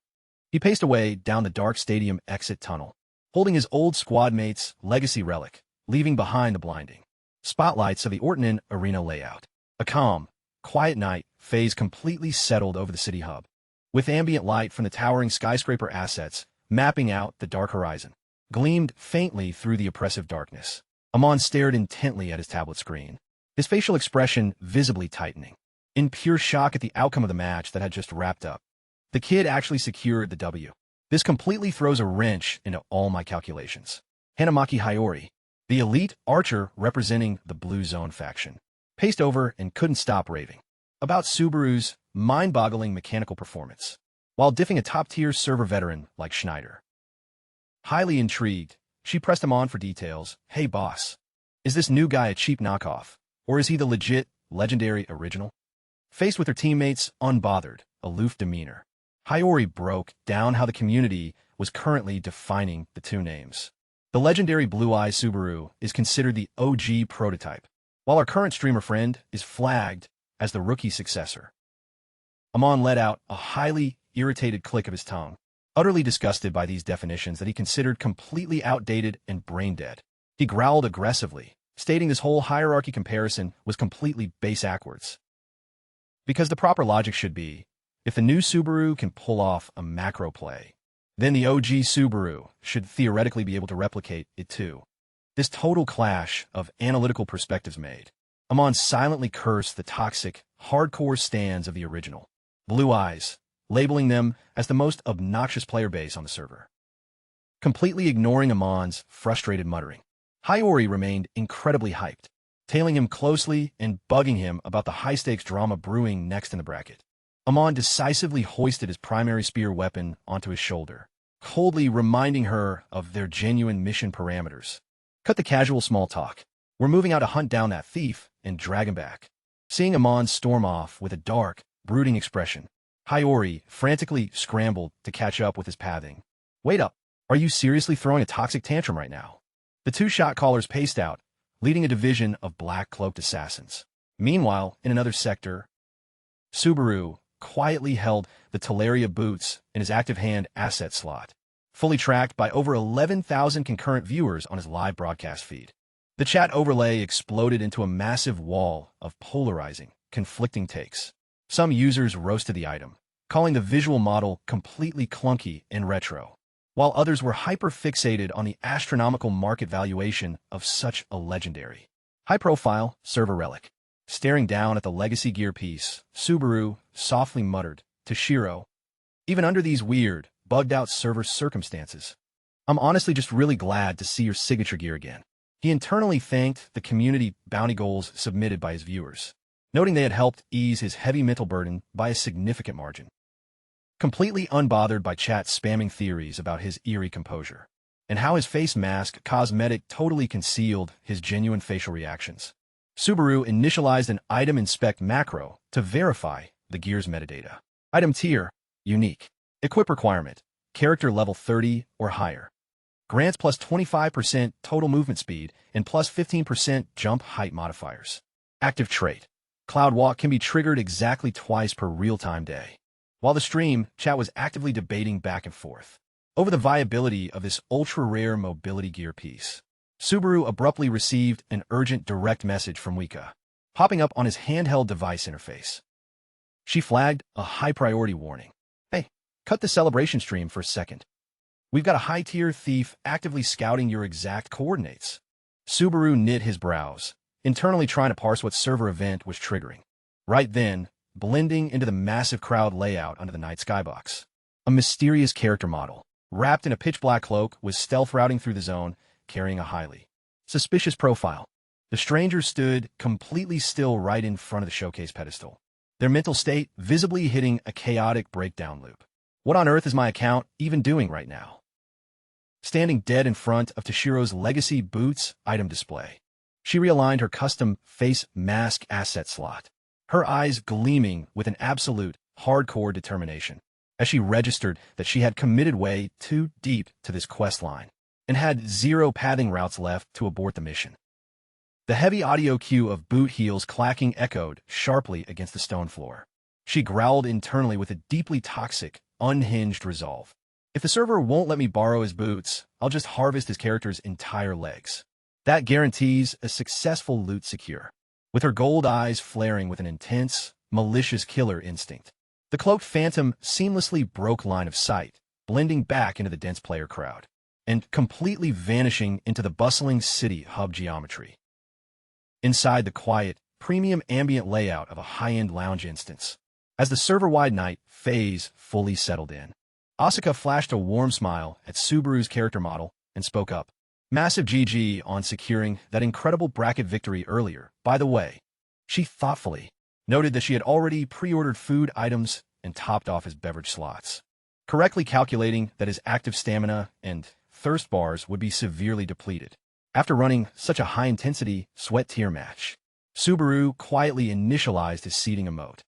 He paced away down the dark stadium exit tunnel, holding his old squad mate's legacy relic, leaving behind the blinding spotlights of the Ortonin arena layout. A calm, quiet night phase completely settled over the city hub, with ambient light from the towering skyscraper assets mapping out the dark horizon, gleamed faintly through the oppressive darkness. Amon stared intently at his tablet screen, his facial expression visibly tightening, in pure shock at the outcome of the match that had just wrapped up. The kid actually secured the W. This completely throws a wrench into all my calculations. Hanamaki Hiyori, the elite archer representing the Blue Zone faction, paced over and couldn't stop raving about Subaru's mind-boggling mechanical performance, while diffing a top-tier server veteran like Schneider. Highly intrigued, she pressed him on for details. "Hey boss, is this new guy a cheap knockoff, or is he the legit, legendary original?" Faced with her teammates' unbothered, aloof demeanor, Hiyori broke down how the community was currently defining the two names. The legendary Blue Eye Subaru is considered the OG prototype, while our current streamer friend is flagged as the rookie successor. Amon let out a highly irritated click of his tongue, utterly disgusted by these definitions that he considered completely outdated and brain-dead. He growled aggressively, stating this whole hierarchy comparison was completely base-ackwards. Because the proper logic should be, if the new Subaru can pull off a macro play, then the OG Subaru should theoretically be able to replicate it too. This total clash of analytical perspectives made Amon silently cursed the toxic, hardcore stands of the original Blue Eyes, labeling them as the most obnoxious player base on the server. Completely ignoring Amon's frustrated muttering, Hiyori remained incredibly hyped, tailing him closely and bugging him about the high-stakes drama brewing next in the bracket. Amon decisively hoisted his primary spear weapon onto his shoulder, coldly reminding her of their genuine mission parameters. "Cut the casual small talk. We're moving out to hunt down that thief and drag him back." Seeing Amon storm off with a dark, brooding expression, Hiyori frantically scrambled to catch up with his pathing. "Wait up. Are you seriously throwing a toxic tantrum right now?" The two shot callers paced out, leading a division of black-cloaked assassins. Meanwhile, in another sector, Subaru quietly held the Teleria boots in his active hand asset slot, fully tracked by over 11,000 concurrent viewers on his live broadcast feed. The chat overlay exploded into a massive wall of polarizing, conflicting takes. Some users roasted the item, calling the visual model completely clunky and retro, while others were hyper-fixated on the astronomical market valuation of such a legendary, high-profile server relic. Staring down at the legacy gear piece, Subaru softly muttered to Shiro, "Even under these weird, bugged-out server circumstances, I'm honestly just really glad to see your signature gear again." He internally thanked the community bounty goals submitted by his viewers, noting they had helped ease his heavy mental burden by a significant margin. Completely unbothered by chat spamming theories about his eerie composure, and how his face mask cosmetic totally concealed his genuine facial reactions, Subaru initialized an item inspect macro to verify the gear's metadata. Item tier, unique. Equip requirement, character level 30 or higher. Grants plus 25% total movement speed and plus 15% jump height modifiers. Active trait, Cloud Walk can be triggered exactly twice per real-time day. While the stream, chat was actively debating back and forth over the viability of this ultra-rare mobility gear piece. Subaru abruptly received an urgent direct message from Wika, popping up on his handheld device interface. She flagged a high-priority warning. "Hey, cut the celebration stream for a second. We've got a high-tier thief actively scouting your exact coordinates." Subaru knit his brows, internally trying to parse what server event was triggering. Right then, blending into the massive crowd layout under the night skybox, a mysterious character model, wrapped in a pitch-black cloak, was stealth routing through the zone, carrying a highly suspicious profile. The strangers stood completely still right in front of the showcase pedestal, their mental state visibly hitting a chaotic breakdown loop. What on earth is my account even doing right now? Standing dead in front of Toshiro's legacy boots item display, she realigned her custom face mask asset slot, her eyes gleaming with an absolute, hardcore determination, as she registered that she had committed way too deep to this quest line and had 0 pathing routes left to abort the mission. The heavy audio cue of boot heels clacking echoed sharply against the stone floor. She growled internally with a deeply toxic, unhinged resolve. If the server won't let me borrow his boots, I'll just harvest his character's entire legs. That guarantees a successful loot secure. With her gold eyes flaring with an intense, malicious killer instinct, the cloaked phantom seamlessly broke line of sight, blending back into the dense player crowd, and completely vanishing into the bustling city hub geometry. Inside the quiet, premium ambient layout of a high-end lounge instance, as the server-wide night phase fully settled in, Asuka flashed a warm smile at Subaru's character model and spoke up. "Massive GG on securing that incredible bracket victory earlier, by the way." She thoughtfully noted that she had already pre-ordered food items and topped off his beverage slots, correctly calculating that his active stamina and thirst bars would be severely depleted after running such a high-intensity sweat tier match. Subaru quietly initialized his seeding emote.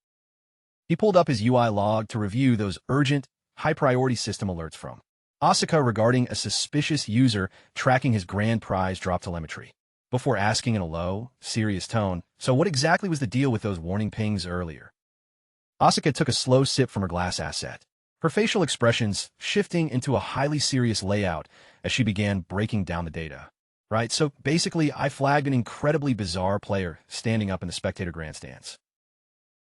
He pulled up his UI log to review those urgent, high-priority system alerts from Asuka regarding a suspicious user tracking his grand prize drop telemetry, before asking in a low, serious tone, "So what exactly was the deal with those warning pings earlier?" Asuka took a slow sip from her glass asset, her facial expressions shifting into a highly serious layout as she began breaking down the data. "Right, so basically I flagged an incredibly bizarre player standing up in the spectator grandstands.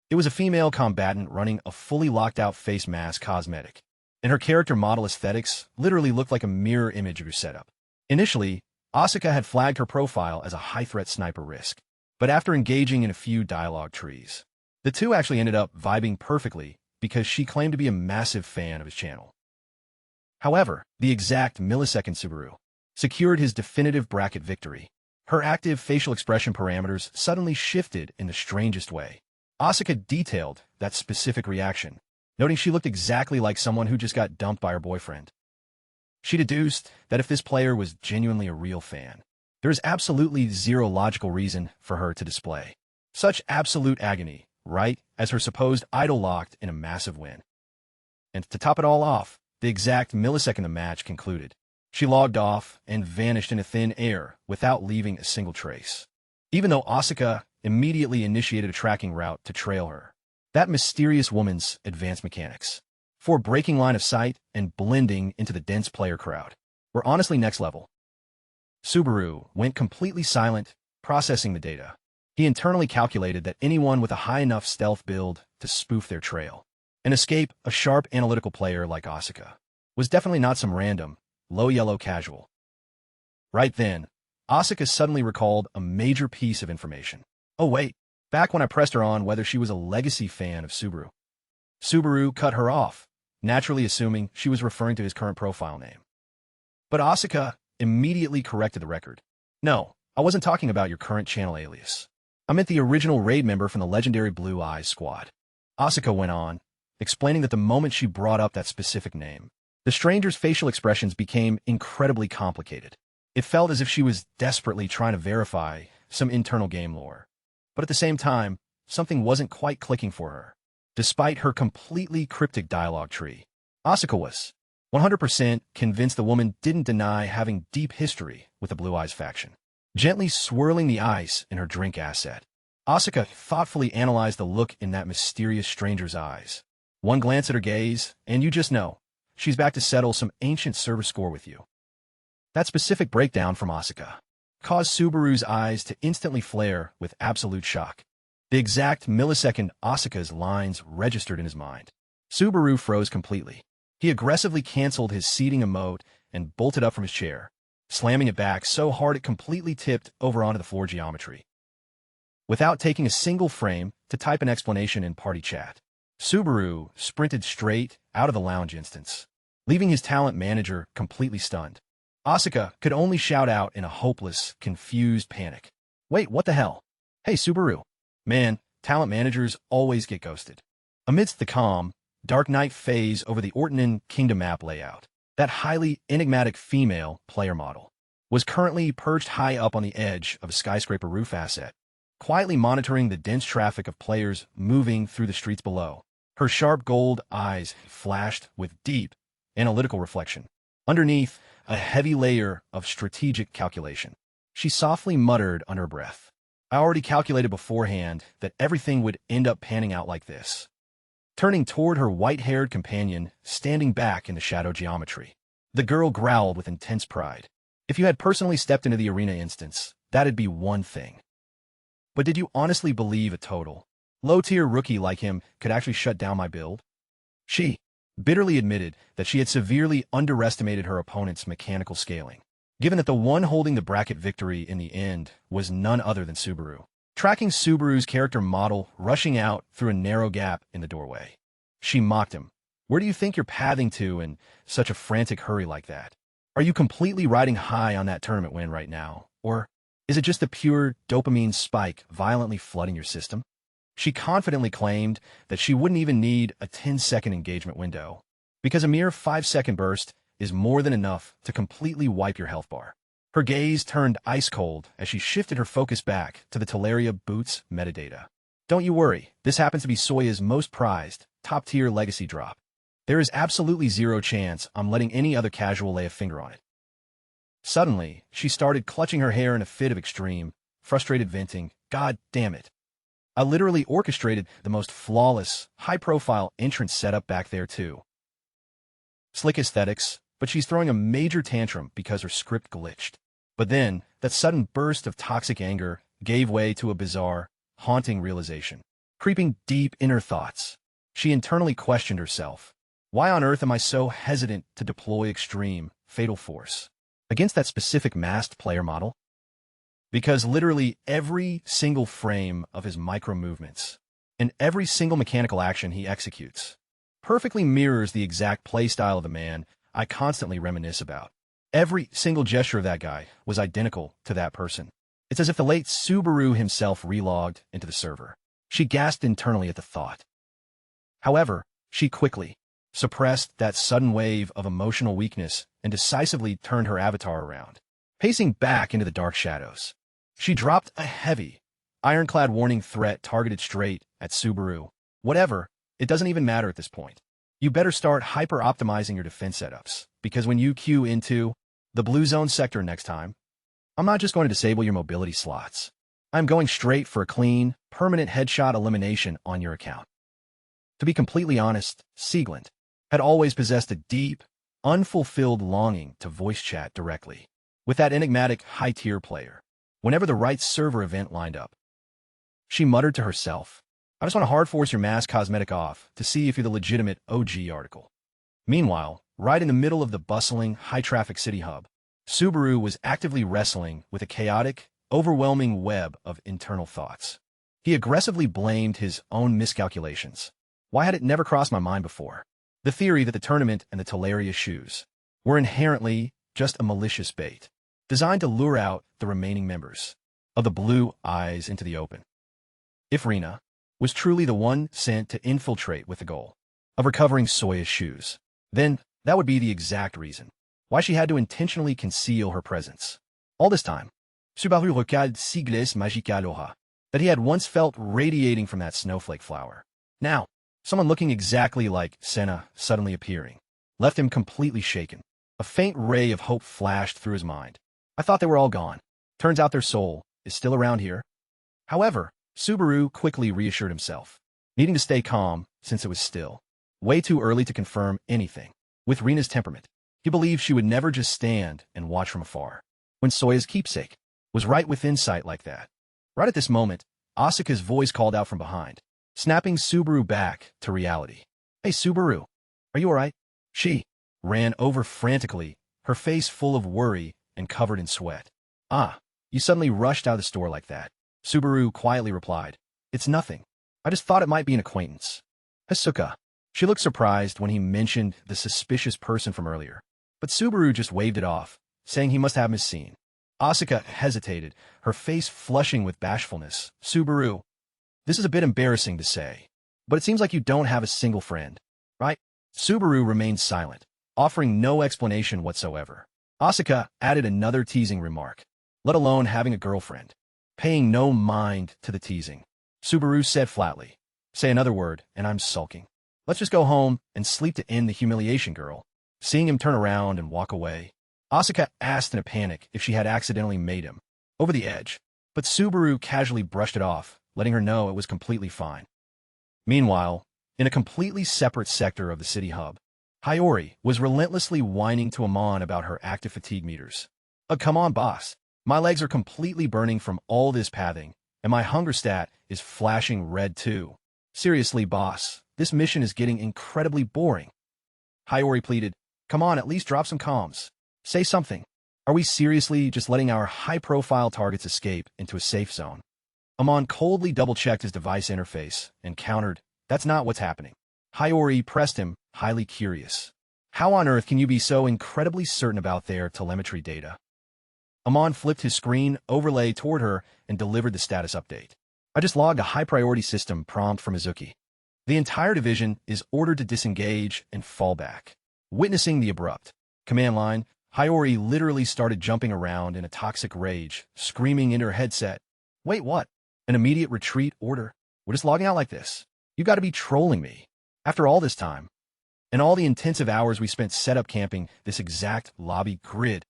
It was a female combatant running a fully locked-out face mask cosmetic, and her character model aesthetics literally looked like a mirror image of your setup." Initially, Asuka had flagged her profile as a high-threat sniper risk, but after engaging in a few dialogue trees, the two actually ended up vibing perfectly because she claimed to be a massive fan of his channel. However, the exact millisecond Subaru secured his definitive bracket victory, her active facial expression parameters suddenly shifted in the strangest way. Asuka detailed that specific reaction, noting she looked exactly like someone who just got dumped by her boyfriend. She deduced that if this player was genuinely a real fan, there is absolutely zero logical reason for her to display such absolute agony, right as her supposed idol locked in a massive win. And to top it all off, the exact millisecond the match concluded, she logged off and vanished into thin air without leaving a single trace. Even though Asuka immediately initiated a tracking route to trail her, that mysterious woman's advanced mechanics for breaking line of sight and blending into the dense player crowd were honestly next level. Subaru went completely silent, processing the data, He internally calculated that anyone with a high enough stealth build to spoof their trail and escape a sharp analytical player like Asuka was definitely not some random, low-yellow casual. Right then, Asuka suddenly recalled a major piece of information. Oh wait, back when I pressed her on whether she was a legacy fan of Subaru. Subaru cut her off, naturally assuming she was referring to his current profile name. But Asuka immediately corrected the record. No, I wasn't talking about your current channel alias. I meant the original raid member from the legendary Blue Eyes squad. Asuka went on, explaining that the moment she brought up that specific name, the stranger's facial expressions became incredibly complicated. It felt as if she was desperately trying to verify some internal game lore. But at the same time, something wasn't quite clicking for her. Despite her completely cryptic dialogue tree, Asuka was 100% convinced the woman didn't deny having deep history with the Blue Eyes faction. Gently swirling the ice in her drink asset, Asuka thoughtfully analyzed the look in that mysterious stranger's eyes. One glance at her gaze, and you just know, she's back to settle some ancient server score with you. That specific breakdown from Asuka caused Subaru's eyes to instantly flare with absolute shock. The exact millisecond Asuka's lines registered in his mind, Subaru froze completely. He aggressively canceled his seating emote and bolted up from his chair, slamming it back so hard it completely tipped over onto the floor geometry. Without taking a single frame to type an explanation in party chat, Subaru sprinted straight out of the lounge instance, leaving his talent manager completely stunned. Asuka could only shout out in a hopeless, confused panic. Wait, what the hell? Hey, Subaru. Man, talent managers always get ghosted. Amidst the calm, Dark Knight phase over the Ortonin Kingdom map layout, that highly enigmatic female player model was currently perched high up on the edge of a skyscraper roof asset, quietly monitoring the dense traffic of players moving through the streets below. Her sharp gold eyes flashed with deep, analytical reflection. Underneath, a heavy layer of strategic calculation. She softly muttered under her breath. I already calculated beforehand that everything would end up panning out like this. Turning toward her white-haired companion, standing back in the shadow geometry, the girl growled with intense pride. If you had personally stepped into the arena instance, that'd be one thing. But did you honestly believe a total, low-tier rookie like him could actually shut down my build? She bitterly admitted that she had severely underestimated her opponent's mechanical scaling, given that the one holding the bracket victory in the end was none other than Subaru. Tracking Subaru's character model rushing out through a narrow gap in the doorway, she mocked him. Where do you think you're pathing to in such a frantic hurry like that? Are you completely riding high on that tournament win right now? Or is it just a pure dopamine spike violently flooding your system? She confidently claimed that she wouldn't even need a 10-second engagement window, because a mere 5-second burst is more than enough to completely wipe your health bar. Her gaze turned ice-cold as she shifted her focus back to the Teleria Boots metadata. Don't you worry, this happens to be Soya's most prized, top-tier legacy drop. There is absolutely zero chance I'm letting any other casual lay a finger on it. Suddenly, she started clutching her hair in a fit of extreme, frustrated venting. God damn it. I literally orchestrated the most flawless, high-profile entrance setup back there too. Slick aesthetics, but she's throwing a major tantrum because her script glitched. But then, that sudden burst of toxic anger gave way to a bizarre, haunting realization. Creeping deep in her thoughts, she internally questioned herself. Why on earth am I so hesitant to deploy extreme, fatal force against that specific masked player model? Because literally every single frame of his micro-movements and every single mechanical action he executes perfectly mirrors the exact playstyle of the man I constantly reminisce about. Every single gesture of that guy was identical to that person. It's as if the late Subaru himself relogged into the server. She gasped internally at the thought. However, she quickly suppressed that sudden wave of emotional weakness and decisively turned her avatar around, pacing back into the dark shadows. She dropped a heavy, ironclad warning threat targeted straight at Subaru. Whatever, it doesn't even matter at this point. You better start hyper-optimizing your defense setups, because when you queue into the blue zone sector next time, I'm not just going to disable your mobility slots. I'm going straight for a clean, permanent headshot elimination on your account. To be completely honest, Sieglund had always possessed a deep, unfulfilled longing to voice chat directly with that enigmatic high-tier player whenever the right server event lined up. She muttered to herself. I just want to hard force your mask cosmetic off to see if you're the legitimate OG article. Meanwhile, right in the middle of the bustling, high-traffic city hub, Subaru was actively wrestling with a chaotic, overwhelming web of internal thoughts. He aggressively blamed his own miscalculations. Why had it never crossed my mind before? The theory that the tournament and the Teleria shoes were inherently just a malicious bait, designed to lure out the remaining members of the Blue Eyes into the open. If Rina was truly the one sent to infiltrate with the goal of recovering Soya's shoes, then that would be the exact reason why she had to intentionally conceal her presence. All this time, Subaru recaled sigles magical aura that he had once felt radiating from that snowflake flower. Now, someone looking exactly like Senna suddenly appearing left him completely shaken. A faint ray of hope flashed through his mind. I thought they were all gone. Turns out their soul is still around here. However, Subaru quickly reassured himself, needing to stay calm since it was still way too early to confirm anything. With Rina's temperament, he believed she would never just stand and watch from afar when Soya's keepsake was right within sight like that. Right at this moment, Asuka's voice called out from behind, snapping Subaru back to reality. Hey Subaru, are you alright? She ran over frantically, her face full of worry and covered in sweat. Ah, you suddenly rushed out of the store like that. Subaru quietly replied, It's nothing. I just thought it might be an acquaintance. Asuka. She looked surprised when he mentioned the suspicious person from earlier, but Subaru just waved it off, saying he must have misseen. Asuka hesitated, her face flushing with bashfulness. Subaru, this is a bit embarrassing to say, but it seems like you don't have a single friend, right? Subaru remained silent, offering no explanation whatsoever. Asuka added another teasing remark, let alone having a girlfriend. Paying no mind to the teasing, Subaru said flatly, Say another word, and I'm sulking. Let's just go home and sleep to end the humiliation, girl. Seeing him turn around and walk away, Asuka asked in a panic if she had accidentally made him over the edge, but Subaru casually brushed it off, letting her know it was completely fine. Meanwhile, in a completely separate sector of the city hub, Hiyori was relentlessly whining to Amon about her active fatigue meters. Come on, boss. My legs are completely burning from all this pathing, and my hunger stat is flashing red too. Seriously, boss, this mission is getting incredibly boring. Hiyori pleaded, Come on, at least drop some comms. Say something. Are we seriously just letting our high-profile targets escape into a safe zone? Amon coldly double-checked his device interface and countered, That's not what's happening. Hiyori pressed him, highly curious. How on earth can you be so incredibly certain about their telemetry data? Amon flipped his screen overlay toward her and delivered the status update. I just logged a high-priority system prompt from Mizuki. The entire division is ordered to disengage and fall back. Witnessing the abrupt command line, Hiyori literally started jumping around in a toxic rage, screaming into her headset, Wait, what? An immediate retreat order? We're just logging out like this? You gotta be trolling me. After all this time, and all the intensive hours we spent setup camping this exact lobby grid,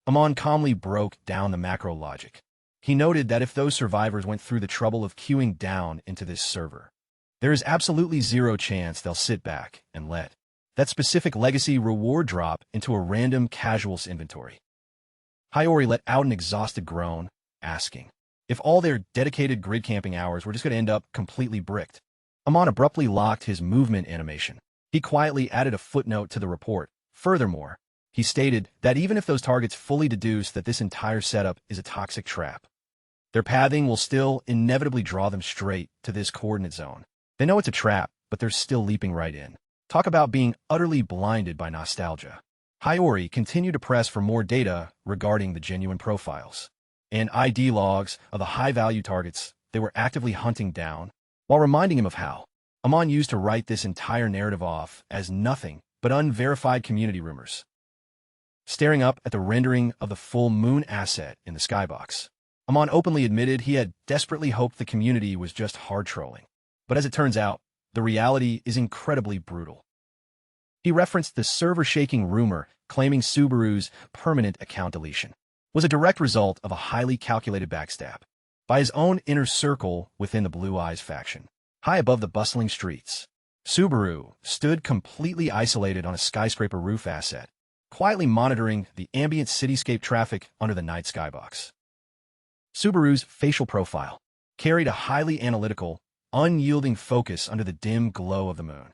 Amon calmly broke down the macro logic. He noted that if those survivors went through the trouble of queuing down into this server, there is absolutely zero chance they'll sit back and let that specific legacy reward drop into a random casuals inventory. Hiyori let out an exhausted groan, asking if all their dedicated grid camping hours were just going to end up completely bricked. Amon abruptly locked his movement animation. He quietly added a footnote to the report. Furthermore, he stated that even if those targets fully deduce that this entire setup is a toxic trap, their pathing will still inevitably draw them straight to this coordinate zone. They know it's a trap, but they're still leaping right in. Talk about being utterly blinded by nostalgia. Hiyori continued to press for more data regarding the genuine profiles and ID logs of the high-value targets they were actively hunting down, while reminding him of how Amon used to write this entire narrative off as nothing but unverified community rumors. Staring up at the rendering of the full moon asset in the skybox, Amon openly admitted he had desperately hoped the community was just hard trolling. But as it turns out, the reality is incredibly brutal. He referenced the server-shaking rumor claiming Subaru's permanent account deletion was a direct result of a highly calculated backstab by his own inner circle within the Blue Eyes faction. High above the bustling streets, Subaru stood completely isolated on a skyscraper roof asset, quietly monitoring the ambient cityscape traffic under the night skybox. Subaru's facial profile carried a highly analytical, unyielding focus under the dim glow of the moon.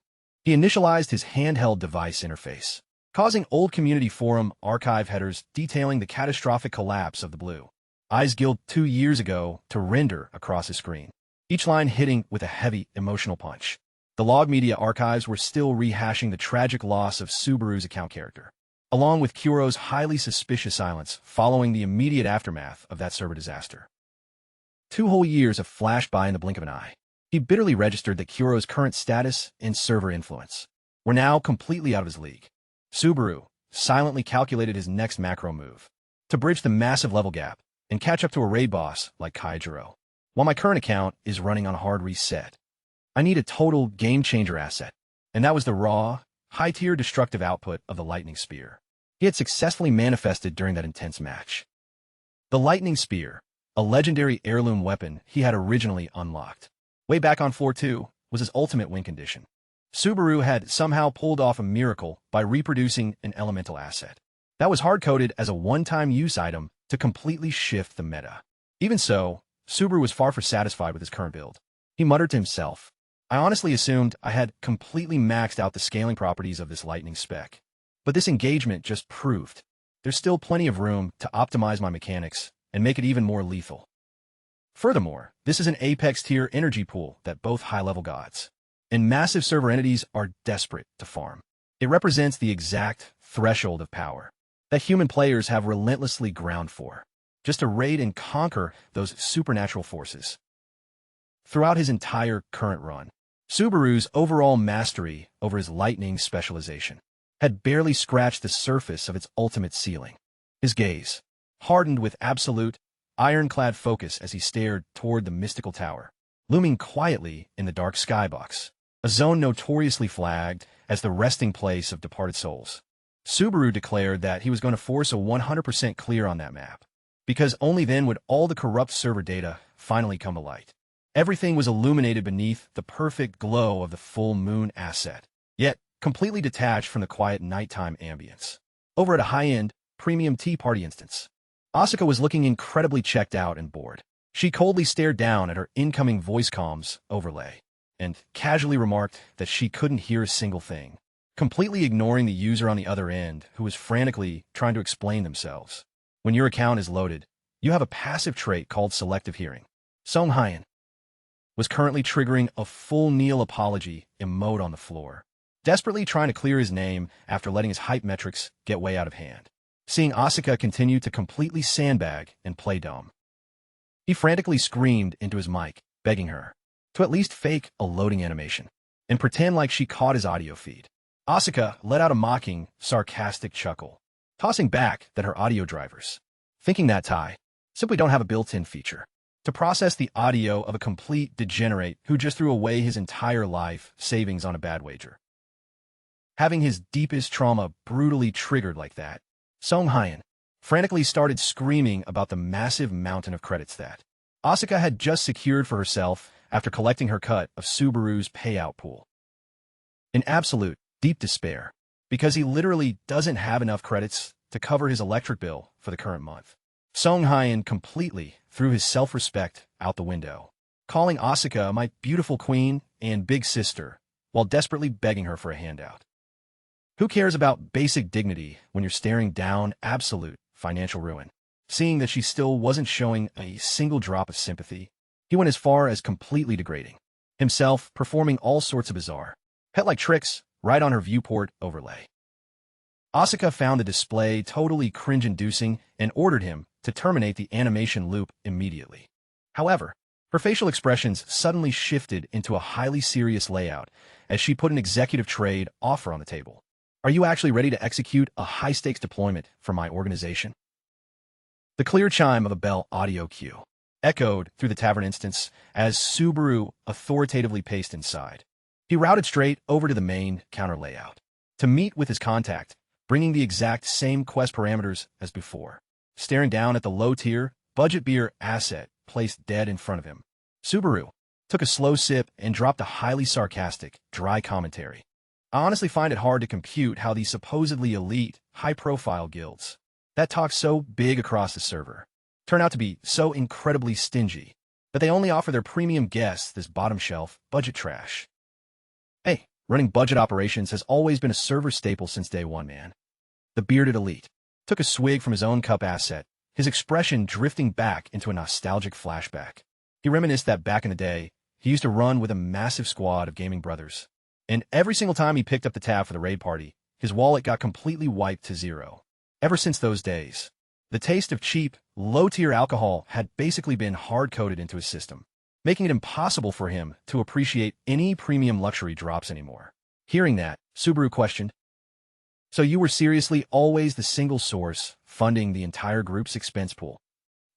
He initialized his handheld device interface, causing old community forum archive headers detailing the catastrophic collapse of the Blue Eyes Guild 2 years ago to render across his screen, each line hitting with a heavy, emotional punch. The log media archives were still rehashing the tragic loss of Subaru's account character, along with Kuro's highly suspicious silence following the immediate aftermath of that server disaster. 2 whole years have flashed by in the blink of an eye. He bitterly registered that Kuro's current status and server influence were now completely out of his league. Subaru silently calculated his next macro move to bridge the massive level gap and catch up to a raid boss like Kaijiro. While my current account is running on a hard reset, I need a total game-changer asset, and that was the raw, high-tier destructive output of the Lightning Spear. He had successfully manifested during that intense match. The Lightning Spear, a legendary heirloom weapon he had originally unlocked way back on floor 2, was his ultimate win condition. Subaru had somehow pulled off a miracle by reproducing an elemental asset that was hard-coded as a one-time use item to completely shift the meta. Even so, Subaru was far from satisfied with his current build. He muttered to himself, "I honestly assumed I had completely maxed out the scaling properties of this lightning spec. But this engagement just proved there's still plenty of room to optimize my mechanics and make it even more lethal." Furthermore, this is an Apex-tier energy pool that both high-level gods and massive server entities are desperate to farm. It represents the exact threshold of power that human players have relentlessly ground for, just to raid and conquer those supernatural forces. Throughout his entire current run, Subaru's overall mastery over his lightning specialization had barely scratched the surface of its ultimate ceiling. His gaze hardened with absolute, ironclad focus as he stared toward the mystical tower, looming quietly in the dark skybox, a zone notoriously flagged as the resting place of departed souls. Subaru declared that he was going to force a 100% clear on that map, because only then would all the corrupt server data finally come to light. Everything was illuminated beneath the perfect glow of the full moon asset, yet completely detached from the quiet nighttime ambience. Over at a high-end, premium tea party instance, Asuka was looking incredibly checked out and bored. She coldly stared down at her incoming voice comms overlay and casually remarked that she couldn't hear a single thing, completely ignoring the user on the other end who was frantically trying to explain themselves. When your account is loaded, you have a passive trait called selective hearing. Song Hyen was currently triggering a full kneel apology emote on the floor, desperately trying to clear his name after letting his hype metrics get way out of hand. Seeing Asuka continue to completely sandbag and play dumb, he frantically screamed into his mic, begging her to at least fake a loading animation and pretend like she caught his audio feed. Asuka let out a mocking, sarcastic chuckle, tossing back that her audio drivers, thinking that Tai, simply don't have a built-in feature to process the audio of a complete degenerate who just threw away his entire life savings on a bad wager. Having his deepest trauma brutally triggered like that, Song Hyen frantically started screaming about the massive mountain of credits that Asuka had just secured for herself after collecting her cut of Subaru's payout pool. In absolute, deep despair, because he literally doesn't have enough credits to cover his electric bill for the current month, Song Hyen completely threw his self-respect out the window, calling Asuka my beautiful queen and big sister, while desperately begging her for a handout. Who cares about basic dignity when you're staring down absolute financial ruin? Seeing that she still wasn't showing a single drop of sympathy, he went as far as completely degrading himself, performing all sorts of bizarre, pet-like tricks right on her viewport overlay. Asuka found the display totally cringe-inducing and ordered him to terminate the animation loop immediately. However, her facial expressions suddenly shifted into a highly serious layout as she put an executive trade offer on the table. Are you actually ready to execute a high-stakes deployment for my organization? The clear chime of a bell audio cue echoed through the tavern instance as Subaru authoritatively paced inside. He routed straight over to the main counter layout to meet with his contact, bringing the exact same quest parameters as before. Staring down at the low-tier, budget beer asset placed dead in front of him, Subaru took a slow sip and dropped a highly sarcastic, dry commentary. I honestly find it hard to compute how these supposedly elite, high-profile guilds that talk so big across the server turn out to be so incredibly stingy but they only offer their premium guests this bottom-shelf budget trash. Hey, running budget operations has always been a server staple since day one, man. The bearded elite took a swig from his own cup asset, his expression drifting back into a nostalgic flashback. He reminisced that back in the day, he used to run with a massive squad of gaming brothers. And every single time he picked up the tab for the raid party, his wallet got completely wiped to zero. Ever since those days, the taste of cheap, low-tier alcohol had basically been hard-coded into his system, making it impossible for him to appreciate any premium luxury drops anymore. Hearing that, Subaru questioned, "So you were seriously always the single source funding the entire group's expense pool?"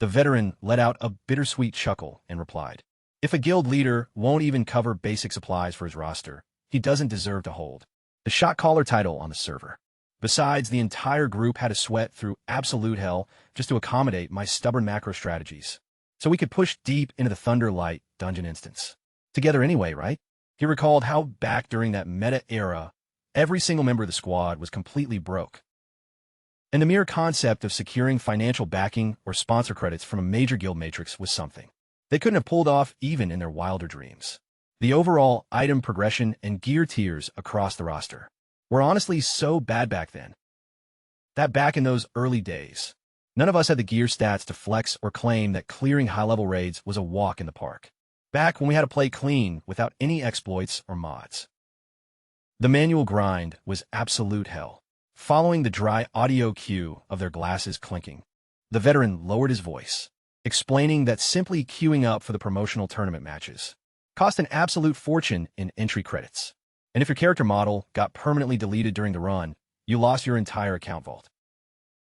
The veteran let out a bittersweet chuckle and replied, "If a guild leader won't even cover basic supplies for his roster, he doesn't deserve to hold the shot caller title on the server. Besides, the entire group had to sweat through absolute hell just to accommodate my stubborn macro strategies, so we could push deep into the Thunderlight dungeon instance together anyway, right?" He recalled how back during that meta era, every single member of the squad was completely broke. And the mere concept of securing financial backing or sponsor credits from a major guild matrix was something they couldn't have pulled off even in their wilder dreams. The overall item progression and gear tiers across the roster were honestly so bad back then that back in those early days, none of us had the gear stats to flex or claim that clearing high-level raids was a walk in the park. Back when we had to play clean without any exploits or mods. The manual grind was absolute hell. Following the dry audio cue of their glasses clinking, the veteran lowered his voice, explaining that simply queuing up for the promotional tournament matches cost an absolute fortune in entry credits. And if your character model got permanently deleted during the run, you lost your entire account vault.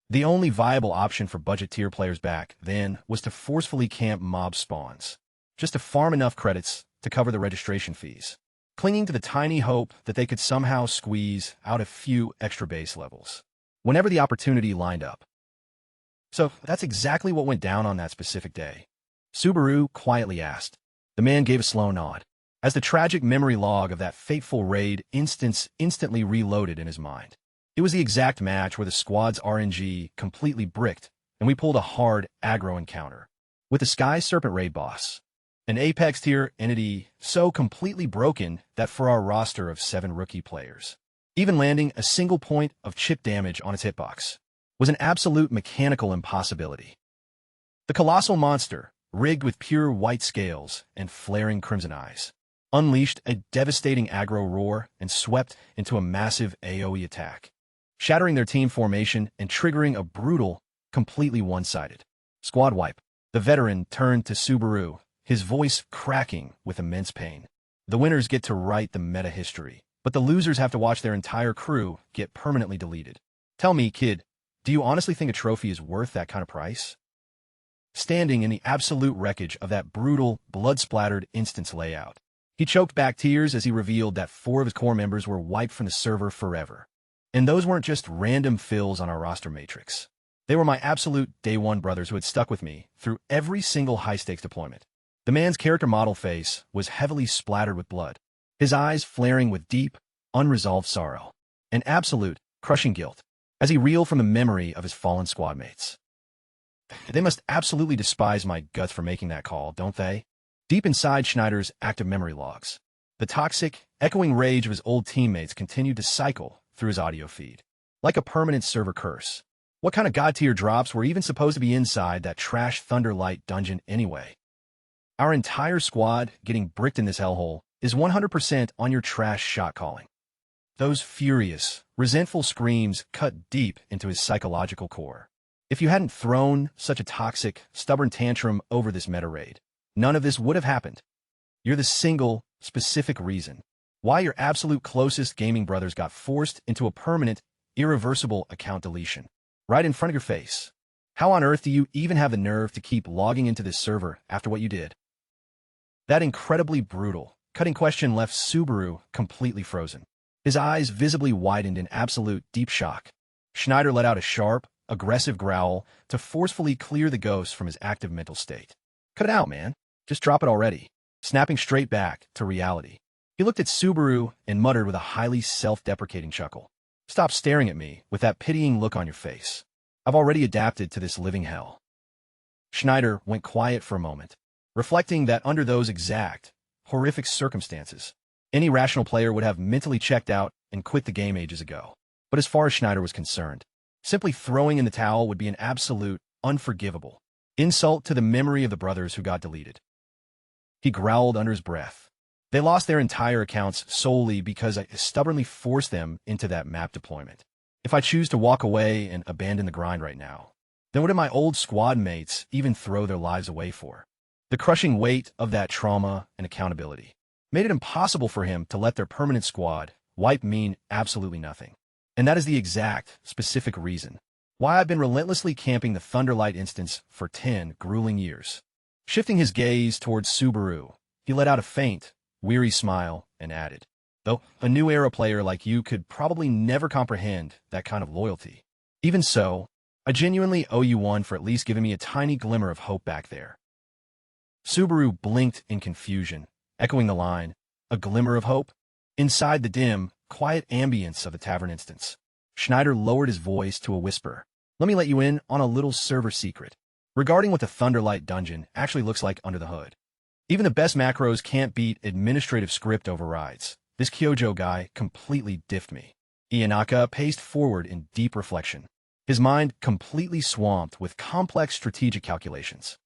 The only viable option for budget tier players back then was to forcefully camp mob spawns, just to farm enough credits to cover the registration fees, clinging to the tiny hope that they could somehow squeeze out a few extra base levels whenever the opportunity lined up. So that's exactly what went down on that specific day, Subaru quietly asked. The man gave a slow nod, as the tragic memory log of that fateful raid instance instantly reloaded in his mind. It was the exact match where the squad's RNG completely bricked, and we pulled a hard aggro encounter with the Sky Serpent raid boss, an Apex-tier entity so completely broken that for our roster of 7 rookie players, even landing a single point of chip damage on its hitbox was an absolute mechanical impossibility. The colossal monster, rigged with pure white scales and flaring crimson eyes, unleashed a devastating aggro roar and swept into a massive AoE attack, shattering their team formation and triggering a brutal, completely one-sided squad wipe. The veteran turned to Subaru, his voice cracking with immense pain. The winners get to write the meta history, but the losers have to watch their entire crew get permanently deleted. Tell me, kid, do you honestly think a trophy is worth that kind of price? Standing in the absolute wreckage of that brutal, blood-splattered instance layout, he choked back tears as he revealed that 4 of his core members were wiped from the server forever. And those weren't just random fills on our roster matrix. They were my absolute day one brothers who had stuck with me through every single high-stakes deployment. The man's character model face was heavily splattered with blood, his eyes flaring with deep, unresolved sorrow and absolute, crushing guilt as he reeled from the memory of his fallen squad mates. They must absolutely despise my guts for making that call, don't they? Deep inside Schneider's active memory logs, the toxic, echoing rage of his old teammates continued to cycle through his audio feed, like a permanent server curse. What kind of god-tier drops were even supposed to be inside that trash Thunderlight dungeon anyway? Our entire squad getting bricked in this hellhole is 100% on your trash shot calling. Those furious, resentful screams cut deep into his psychological core. If you hadn't thrown such a toxic, stubborn tantrum over this meta raid, none of this would have happened. You're the single, specific reason why your absolute closest gaming brothers got forced into a permanent, irreversible account deletion, right in front of your face. How on earth do you even have the nerve to keep logging into this server after what you did? That incredibly brutal, cutting question left Subaru completely frozen. His eyes visibly widened in absolute deep shock. Schneider let out a sharp, aggressive growl to forcefully clear the ghost from his active mental state. Cut it out, man. Just drop it already. Snapping straight back to reality, he looked at Subaru and muttered with a highly self-deprecating chuckle. Stop staring at me with that pitying look on your face. I've already adapted to this living hell. Schneider went quiet for a moment, reflecting that under those exact, horrific circumstances, any rational player would have mentally checked out and quit the game ages ago. But as far as Schneider was concerned, simply throwing in the towel would be an absolute, unforgivable insult to the memory of the brothers who got deleted. He growled under his breath. They lost their entire accounts solely because I stubbornly forced them into that map deployment. If I choose to walk away and abandon the grind right now, then what did my old squad mates even throw their lives away for? The crushing weight of that trauma and accountability made it impossible for him to let their permanent squad wipe mean absolutely nothing. And that is the exact, specific reason why I've been relentlessly camping the Thunderlight instance for 10 grueling years. Shifting his gaze towards Subaru, he let out a faint, weary smile and added, "Though a new era player like you could probably never comprehend that kind of loyalty. Even so, I genuinely owe you one for at least giving me a tiny glimmer of hope back there." Subaru blinked in confusion, echoing the line, "A glimmer of hope?" Inside the dim, quiet ambience of the tavern instance, Schneider lowered his voice to a whisper. "Let me let you in on a little server secret regarding what the Thunderlight dungeon actually looks like under the hood. Even the best macros can't beat administrative script overrides. This Kyojo guy completely diffed me." Ianaka paced forward in deep reflection, his mind completely swamped with complex strategic calculations.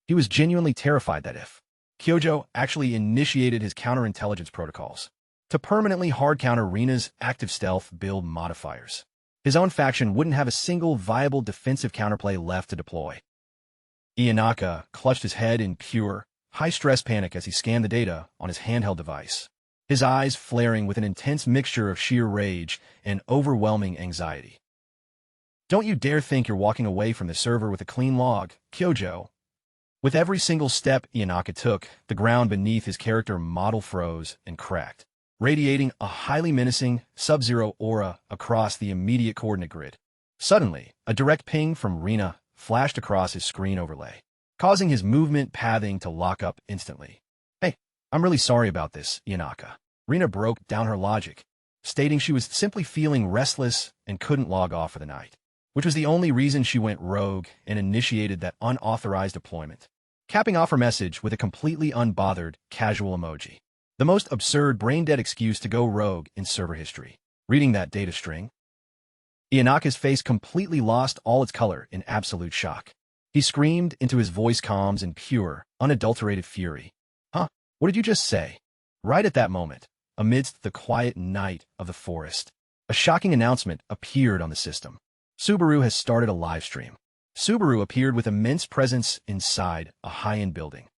He was genuinely terrified that if Kyojo actually initiated his counterintelligence protocols to permanently hard-counter Rina's active stealth build modifiers, his own faction wouldn't have a single viable defensive counterplay left to deploy. Ianaka clutched his head in pure, high-stress panic as he scanned the data on his handheld device, his eyes flaring with an intense mixture of sheer rage and overwhelming anxiety. "Don't you dare think you're walking away from the server with a clean log, Kyojo." With every single step Ianaka took, the ground beneath his character model froze and cracked, radiating a highly menacing, sub-zero aura across the immediate coordinate grid. Suddenly, a direct ping from Rina flashed across his screen overlay, causing his movement pathing to lock up instantly. "Hey, I'm really sorry about this, Ianaka." Rina broke down her logic, stating she was simply feeling restless and couldn't log off for the night, which was the only reason she went rogue and initiated that unauthorized deployment, capping off her message with a completely unbothered, casual emoji. The most absurd, brain-dead excuse to go rogue in server history. Reading that data string, Ianaka's face completely lost all its color in absolute shock. He screamed into his voice comms in pure, unadulterated fury. "Huh? What did you just say?" Right at that moment, amidst the quiet night of the forest, a shocking announcement appeared on the system. Subaru has started a live stream. Subaru appeared with immense presence inside a high-end building,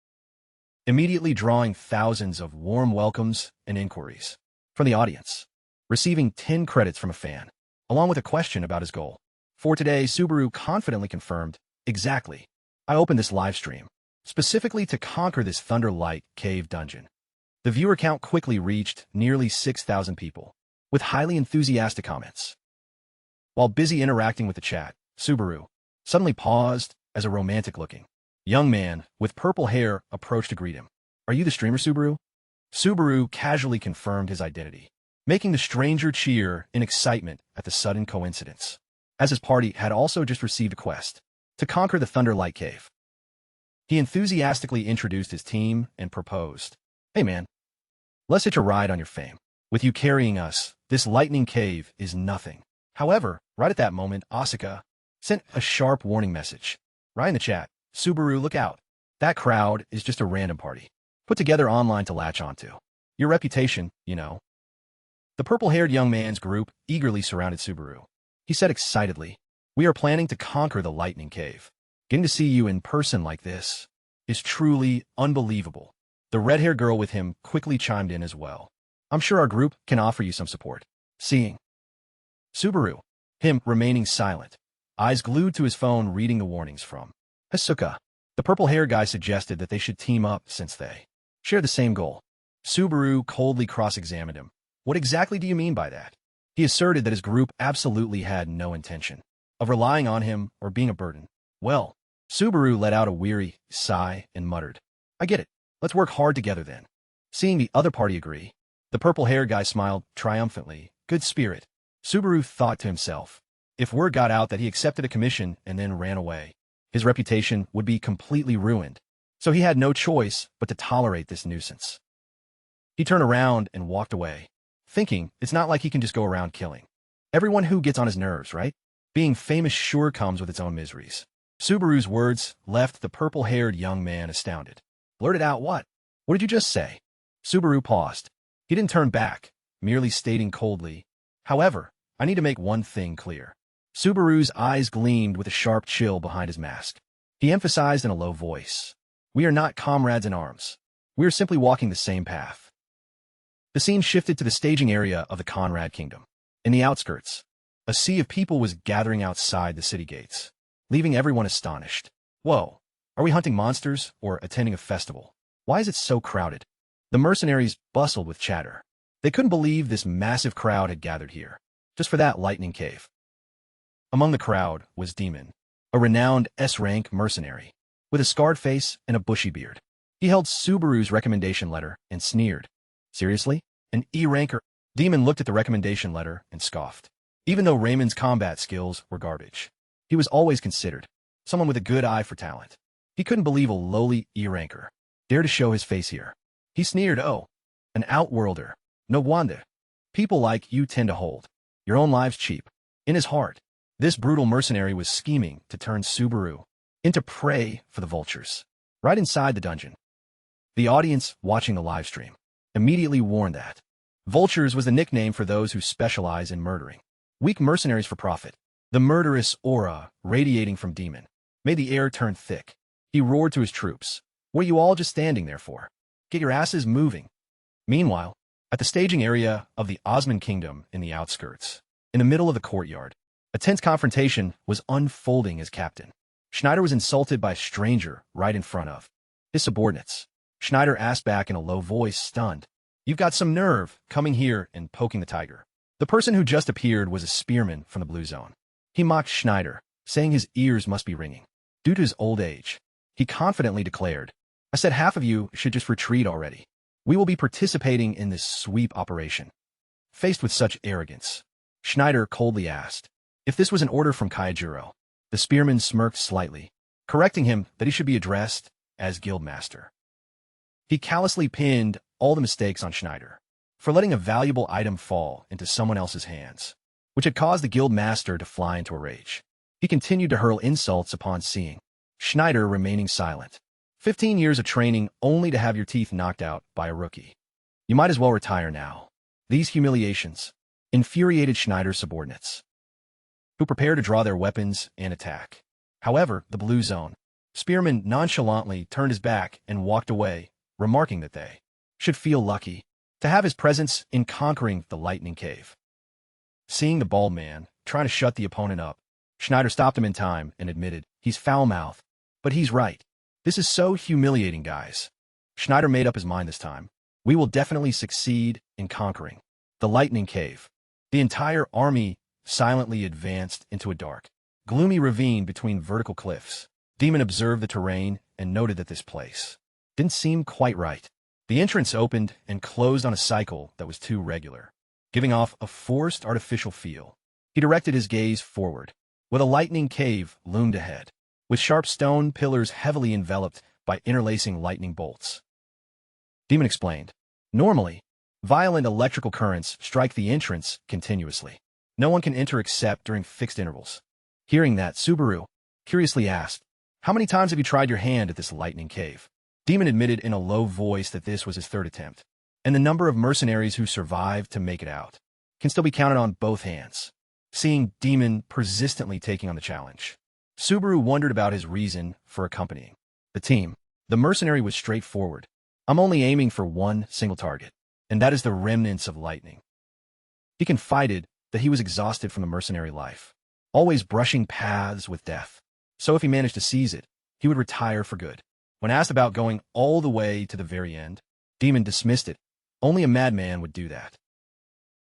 immediately drawing thousands of warm welcomes and inquiries from the audience, receiving 10 credits from a fan, along with a question about his goal. For today, Subaru confidently confirmed, "Exactly. I opened this live stream specifically to conquer this Thunderlight cave dungeon." The viewer count quickly reached nearly 6,000 people, with highly enthusiastic comments. While busy interacting with the chat, Subaru suddenly paused as a romantic-looking young man with purple hair approached to greet him. "Are you the streamer, Subaru?" Subaru casually confirmed his identity, making the stranger cheer in excitement at the sudden coincidence, as his party had also just received a quest to conquer the Thunderlight Cave. He enthusiastically introduced his team and proposed, "Hey man, let's hitch a ride on your fame. With you carrying us, this lightning cave is nothing." However, right at that moment, Asuka sent a sharp warning message. Right in the chat, "Subaru, look out. That crowd is just a random party put together online to latch onto your reputation, you know." The purple-haired young man's group eagerly surrounded Subaru. He said excitedly, "We are planning to conquer the Lightning Cave. Getting to see you in person like this is truly unbelievable." The red-haired girl with him quickly chimed in as well. "I'm sure our group can offer you some support." Seeing Subaru, him remaining silent, eyes glued to his phone reading the warnings from Asuka, the purple-haired guy suggested that they should team up since they share the same goal. Subaru coldly cross-examined him. "What exactly do you mean by that?" He asserted that his group absolutely had no intention of relying on him or being a burden. "Well," Subaru let out a weary sigh and muttered, "I get it. Let's work hard together then." Seeing the other party agree, the purple-haired guy smiled triumphantly. Good spirit. Subaru thought to himself, if word got out that he accepted a commission and then ran away, his reputation would be completely ruined. So he had no choice but to tolerate this nuisance. He turned around and walked away, thinking it's not like he can just go around killing everyone who gets on his nerves, right? Being famous sure comes with its own miseries. Subaru's words left the purple-haired young man astounded. Blurted out, "What? What did you just say?" Subaru paused. He didn't turn back, merely stating coldly, "However, I need to make one thing clear." Subaru's eyes gleamed with a sharp chill behind his mask. He emphasized in a low voice, "We are not comrades in arms. We are simply walking the same path." The scene shifted to the staging area of the Conrad Kingdom. In the outskirts, a sea of people was gathering outside the city gates, leaving everyone astonished. Whoa, are we hunting monsters or attending a festival? Why is it so crowded? The mercenaries bustled with chatter. They couldn't believe this massive crowd had gathered here, just for that lightning cave. Among the crowd was Demon, a renowned S-rank mercenary, with a scarred face and a bushy beard. He held Subaru's recommendation letter and sneered. Seriously? An E-ranker? Demon looked at the recommendation letter and scoffed. Even though Raymond's combat skills were garbage, he was always considered someone with a good eye for talent. He couldn't believe a lowly E-ranker dared to show his face here. He sneered, "Oh, an outworlder. No wonder. People like you tend to hold your own lives cheap." In his heart, this brutal mercenary was scheming to turn Subaru into prey for the vultures, right inside the dungeon. The audience watching the livestream immediately warned that vultures was the nickname for those who specialize in murdering weak mercenaries for profit. The murderous aura radiating from Demon made the air turn thick. He roared to his troops, "What are you all just standing there for? Get your asses moving." Meanwhile, at the staging area of the Osman Kingdom in the outskirts, in the middle of the courtyard, a tense confrontation was unfolding as captain. Schneider was insulted by a stranger right in front of his subordinates. Schneider asked back in a low voice, stunned, "You've got some nerve coming here and poking the tiger." The person who just appeared was a spearman from the blue zone. He mocked Schneider, saying his ears must be ringing due to his old age. He confidently declared, "I said half of you should just retreat already. We will be participating in this sweep operation." Faced with such arrogance, Schneider coldly asked if this was an order from Kaijiro. The spearman smirked slightly, correcting him that he should be addressed as guildmaster. He callously pinned all the mistakes on Schneider for letting a valuable item fall into someone else's hands, which had caused the guildmaster to fly into a rage. He continued to hurl insults upon seeing Schneider remaining silent. 15 years of training only to have your teeth knocked out by a rookie. You might as well retire now. These humiliations infuriated Schneider's subordinates, who prepared to draw their weapons and attack. However, the blue zone spearman nonchalantly turned his back and walked away, remarking that they should feel lucky to have his presence in conquering the lightning cave. Seeing the bald man trying to shut the opponent up, Schneider stopped him in time and admitted, "He's foul-mouthed, but he's right. This is so humiliating, guys." Schneider made up his mind this time. "We will definitely succeed in conquering the lightning cave." The entire army silently advanced into a dark, gloomy ravine between vertical cliffs. Demon observed the terrain and noted that this place didn't seem quite right. The entrance opened and closed on a cycle that was too regular, giving off a forced artificial feel. He directed his gaze forward, where the lightning cave loomed ahead, with sharp stone pillars heavily enveloped by interlacing lightning bolts. Demon explained, "Normally, violent electrical currents strike the entrance continuously. No one can enter except during fixed intervals." Hearing that, Subaru curiously asked, "How many times have you tried your hand at this lightning cave?" Demon admitted in a low voice that this was his third attempt, and the number of mercenaries who survived to make it out can still be counted on both hands. Seeing Demon persistently taking on the challenge, Subaru wondered about his reason for accompanying the team. The mercenary was straightforward. "I'm only aiming for one single target, and that is the remnants of lightning." He confided that he was exhausted from the mercenary life, always brushing paths with death. So if he managed to seize it, he would retire for good. When asked about going all the way to the very end, Demon dismissed it. Only a madman would do that.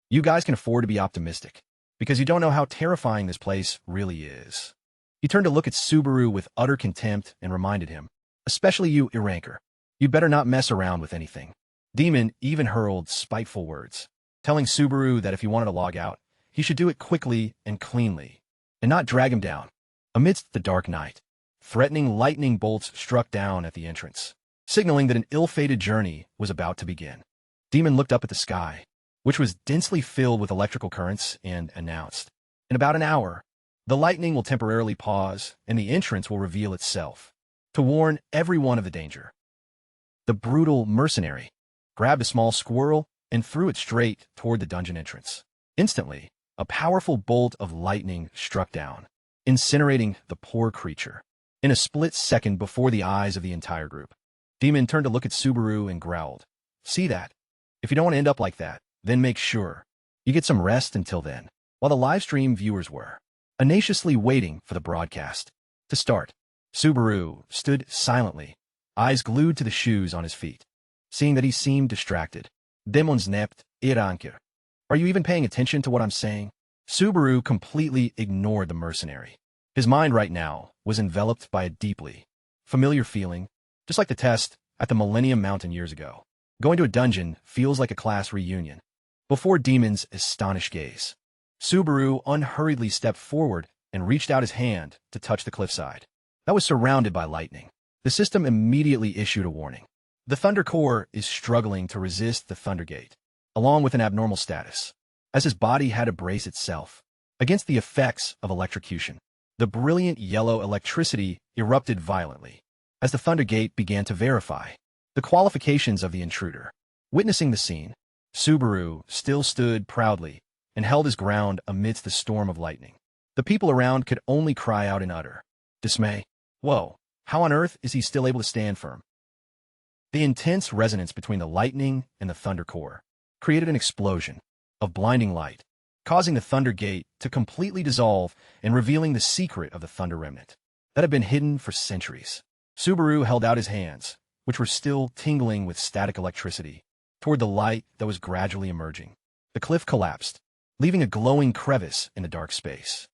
"You guys can afford to be optimistic, because you don't know how terrifying this place really is." He turned to look at Subaru with utter contempt and reminded him, "Especially you, Iranker. You'd better not mess around with anything." Demon even hurled spiteful words, telling Subaru that if he wanted to log out, he should do it quickly and cleanly, and not drag him down. Amidst the dark night, threatening lightning bolts struck down at the entrance, signaling that an ill-fated journey was about to begin. Demon looked up at the sky, which was densely filled with electrical currents, and announced, "In about an hour, the lightning will temporarily pause and the entrance will reveal itself, to warn everyone of the danger." The brutal mercenary grabbed a small squirrel and threw it straight toward the dungeon entrance. Instantly, a powerful bolt of lightning struck down, incinerating the poor creature. In a split second before the eyes of the entire group, Demon turned to look at Subaru and growled, "See that? If you don't want to end up like that, then make sure you get some rest until then." While the livestream viewers were tenaciously waiting for the broadcast to start, Subaru stood silently, eyes glued to the shoes on his feet. Seeing that he seemed distracted, Demons nept iranker. "Are you even paying attention to what I'm saying?" Subaru completely ignored the mercenary. His mind right now was enveloped by a deeply familiar feeling, just like the test at the Millennium Mountain years ago. Going to a dungeon feels like a class reunion. Before Demon's astonished gaze, Subaru unhurriedly stepped forward and reached out his hand to touch the cliffside that was surrounded by lightning. The system immediately issued a warning. The Thunder Core is struggling to resist the Thundergate, along with an abnormal status, as his body had to brace itself against the effects of electrocution. The brilliant yellow electricity erupted violently as the Thundergate began to verify the qualifications of the intruder. Witnessing the scene, Subaru still stood proudly and held his ground amidst the storm of lightning. The people around could only cry out in utter dismay. Whoa, how on earth is he still able to stand firm? The intense resonance between the lightning and the Thunder Core created an explosion of blinding light, causing the Thunder Gate to completely dissolve and revealing the secret of the Thunder Remnant that had been hidden for centuries. Subaru held out his hands, which were still tingling with static electricity, toward the light that was gradually emerging. The cliff collapsed, leaving a glowing crevice in the dark space.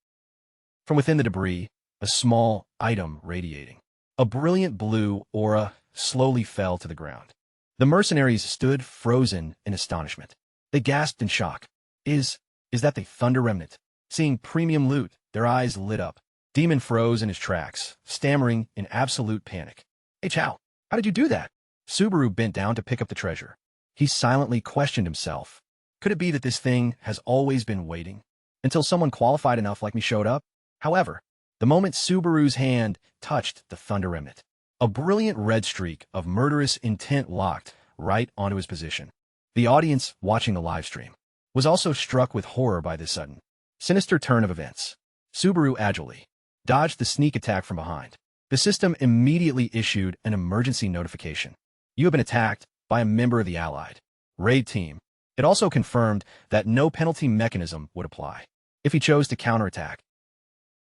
From within the debris, a small item radiating. A brilliant blue aura slowly fell to the ground. The mercenaries stood frozen in astonishment. They gasped in shock. Is that the Thunder Remnant? Seeing premium loot, their eyes lit up. Demon froze in his tracks, stammering in absolute panic. "Hey, Chow, how did you do that?" Subaru bent down to pick up the treasure. He silently questioned himself. Could it be that this thing has always been waiting until someone qualified enough like me showed up? However, the moment Subaru's hand touched the Thunder Remnant, a brilliant red streak of murderous intent locked right onto his position. The audience watching the livestream was also struck with horror by this sudden, sinister turn of events. Subaru agilely dodged the sneak attack from behind. The system immediately issued an emergency notification. "You have been attacked by a member of the Allied raid team." It also confirmed that no penalty mechanism would apply if he chose to counterattack.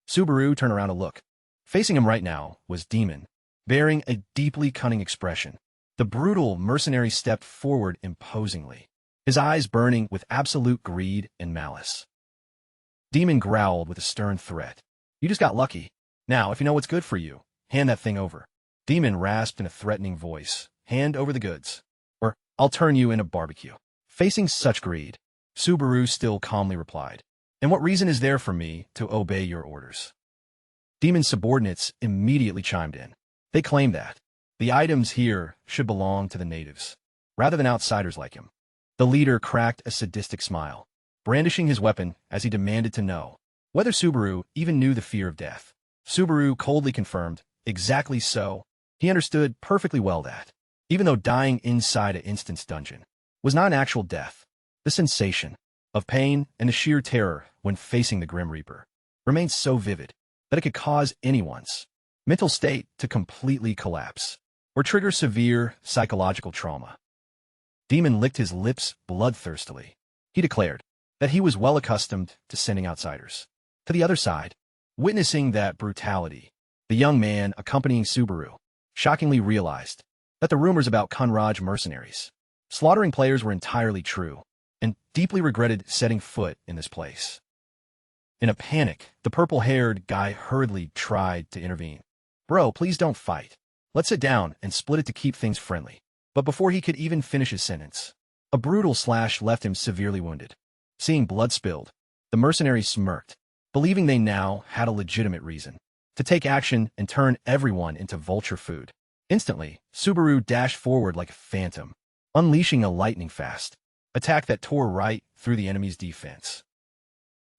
Subaru turned around to look. Facing him right now was Demon, bearing a deeply cunning expression. The brutal mercenary stepped forward imposingly, his eyes burning with absolute greed and malice. Demon growled with a stern threat. "You just got lucky. Now, if you know what's good for you, hand that thing over." Demon rasped in a threatening voice, "Hand over the goods, or I'll turn you into barbecue." Facing such greed, Subaru still calmly replied, "And what reason is there for me to obey your orders?" Demon's subordinates immediately chimed in. They claimed that the items here should belong to the natives, rather than outsiders like him. The leader cracked a sadistic smile, brandishing his weapon as he demanded to know whether Subaru even knew the fear of death. Subaru coldly confirmed, exactly so. He understood perfectly well that, even though dying inside an instance dungeon was not an actual death, the sensation of pain and the sheer terror when facing the Grim Reaper remained so vivid that it could cause anyone's mental state to completely collapse or trigger severe psychological trauma. Demon licked his lips bloodthirstily. He declared that he was well accustomed to sending outsiders to the other side. Witnessing that brutality, the young man accompanying Subaru shockingly realized that the rumors about Kunraj mercenaries slaughtering players were entirely true, and deeply regretted setting foot in this place. In a panic, the purple-haired guy hurriedly tried to intervene. "Bro, please don't fight. Let's sit down and split it to keep things friendly." But before he could even finish his sentence, a brutal slash left him severely wounded. Seeing blood spilled, the mercenaries smirked, believing they now had a legitimate reason to take action and turn everyone into vulture food. Instantly, Subaru dashed forward like a phantom, unleashing a lightning-fast attack that tore right through the enemy's defense.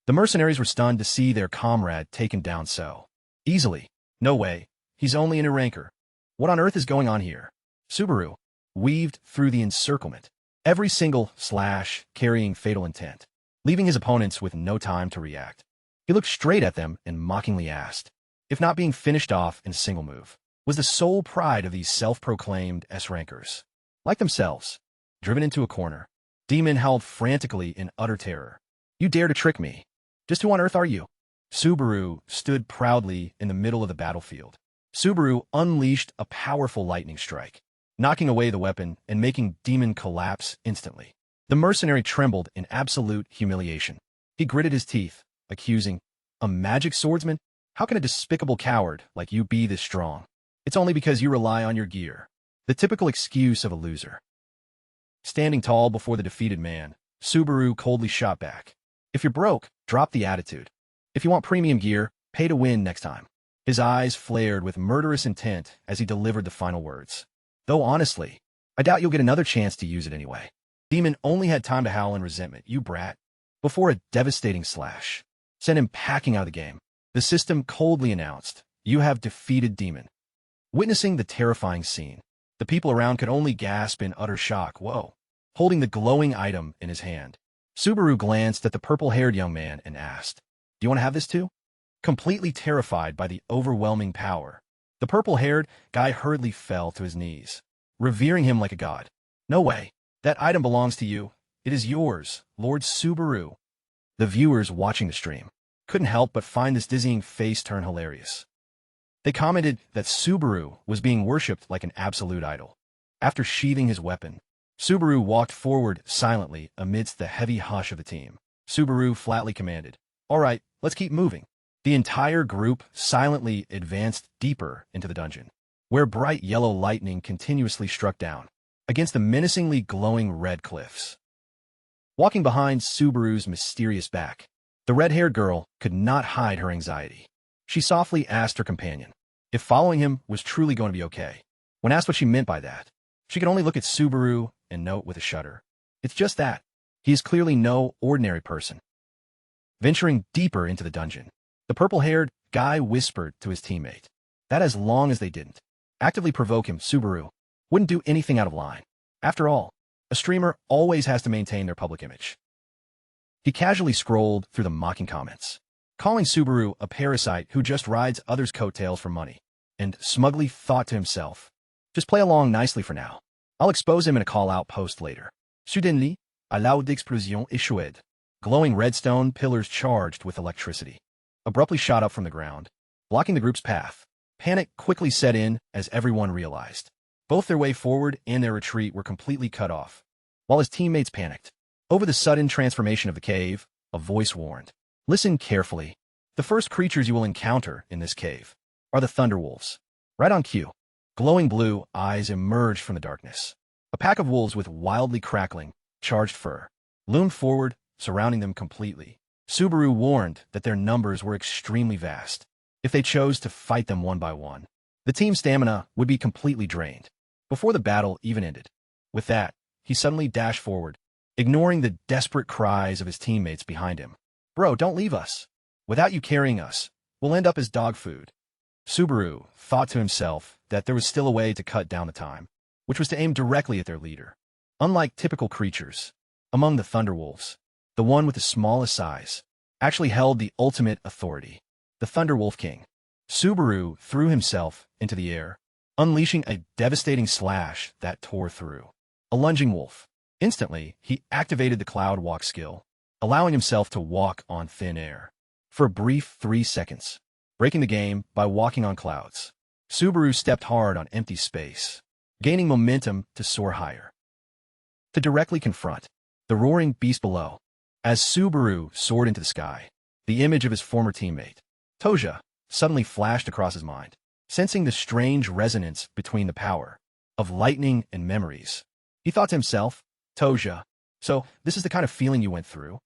The mercenaries were stunned to see their comrade taken down so easily. No way, he's only an ranker. What on earth is going on here? Subaru weaved through the encirclement, every single slash carrying fatal intent, leaving his opponents with no time to react. He looked straight at them and mockingly asked if not being finished off in a single move was the sole pride of these self-proclaimed S-rankers. Like themselves, driven into a corner, Demon howled frantically in utter terror. You dare to trick me? Just who on earth are you? Subaru stood proudly in the middle of the battlefield. Subaru unleashed a powerful lightning strike, knocking away the weapon and making Demon collapse instantly. The mercenary trembled in absolute humiliation. He gritted his teeth, accusing, a magic swordsman? How can a despicable coward like you be this strong? It's only because you rely on your gear. The typical excuse of a loser. Standing tall before the defeated man, Subaru coldly shot back. If you're broke, drop the attitude. If you want premium gear, pay to win next time. His eyes flared with murderous intent as he delivered the final words. Though honestly, I doubt you'll get another chance to use it anyway. Demon only had time to howl in resentment, you brat, before a devastating slash sent him packing out of the game. The system coldly announced, you have defeated Demon. Witnessing the terrifying scene, the people around could only gasp in utter shock. Whoa. Holding the glowing item in his hand, Subaru glanced at the purple-haired young man and asked, do you want to have this too? Completely terrified by the overwhelming power, the purple-haired guy hurriedly fell to his knees, revering him like a god. No way. That item belongs to you. It is yours, Lord Subaru. The viewers watching the stream couldn't help but find this dizzying face turn hilarious. They commented that Subaru was being worshipped like an absolute idol. After sheathing his weapon, Subaru walked forward silently amidst the heavy hush of the team. Subaru flatly commanded, all right, let's keep moving. The entire group silently advanced deeper into the dungeon, where bright yellow lightning continuously struck down against the menacingly glowing red cliffs. Walking behind Subaru's mysterious back, the red-haired girl could not hide her anxiety. She softly asked her companion if following him was truly going to be okay. When asked what she meant by that, she could only look at Subaru and note with a shudder, it's just that. He is clearly no ordinary person. Venturing deeper into the dungeon, the purple-haired guy whispered to his teammate that as long as they didn't actively provoke him, Subaru wouldn't do anything out of line. After all, a streamer always has to maintain their public image. He casually scrolled through the mocking comments, calling Subaru a parasite who just rides others' coattails for money, and smugly thought to himself, just play along nicely for now. I'll expose him in a call-out post later. Suddenly, a loud explosion échoued. Glowing redstone pillars charged with electricity abruptly shot up from the ground, blocking the group's path. Panic quickly set in as everyone realized both their way forward and their retreat were completely cut off. While his teammates panicked over the sudden transformation of the cave, a voice warned, listen carefully. The first creatures you will encounter in this cave are the Thunderwolves. Right on cue, glowing blue eyes emerged from the darkness. A pack of wolves with wildly crackling, charged fur loomed forward, surrounding them completely. Subaru warned that their numbers were extremely vast. If they chose to fight them one by one, the team's stamina would be completely drained before the battle even ended. With that, he suddenly dashed forward, ignoring the desperate cries of his teammates behind him. Bro, don't leave us. Without you carrying us, we'll end up as dog food. Subaru thought to himself that there was still a way to cut down the time, which was to aim directly at their leader. Unlike typical creatures, among the Thunderwolves, the one with the smallest size actually held the ultimate authority, the Thunderwolf King. Subaru threw himself into the air, unleashing a devastating slash that tore through a lunging wolf. Instantly, he activated the Cloud Walk skill, allowing himself to walk on thin air for a brief 3 seconds, breaking the game by walking on clouds. Subaru stepped hard on empty space, gaining momentum to soar higher, to directly confront the roaring beast below. As Subaru soared into the sky, the image of his former teammate, Toja, suddenly flashed across his mind. Sensing the strange resonance between the power of lightning and memories, he thought to himself, Toja, so this is the kind of feeling you went through?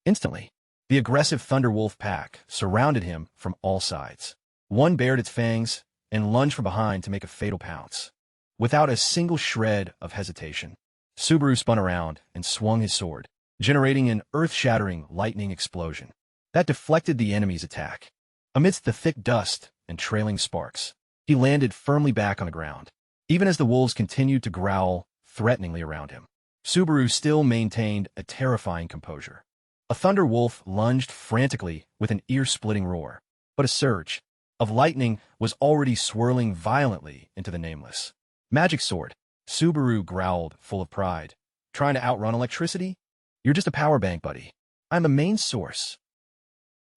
Instantly, the aggressive Thunderwolf pack surrounded him from all sides. One bared its fangs and lunged from behind to make a fatal pounce. Without a single shred of hesitation, Subaru spun around and swung his sword, generating an earth-shattering lightning explosion that deflected the enemy's attack. Amidst the thick dust and trailing sparks, he landed firmly back on the ground. Even as the wolves continued to growl threateningly around him, Subaru still maintained a terrifying composure. A thunder wolf lunged frantically with an ear-splitting roar, but a surge of lightning was already swirling violently into the nameless. Magic sword, Subaru growled, full of pride. Trying to outrun electricity? You're just a power bank, buddy. I'm the main source.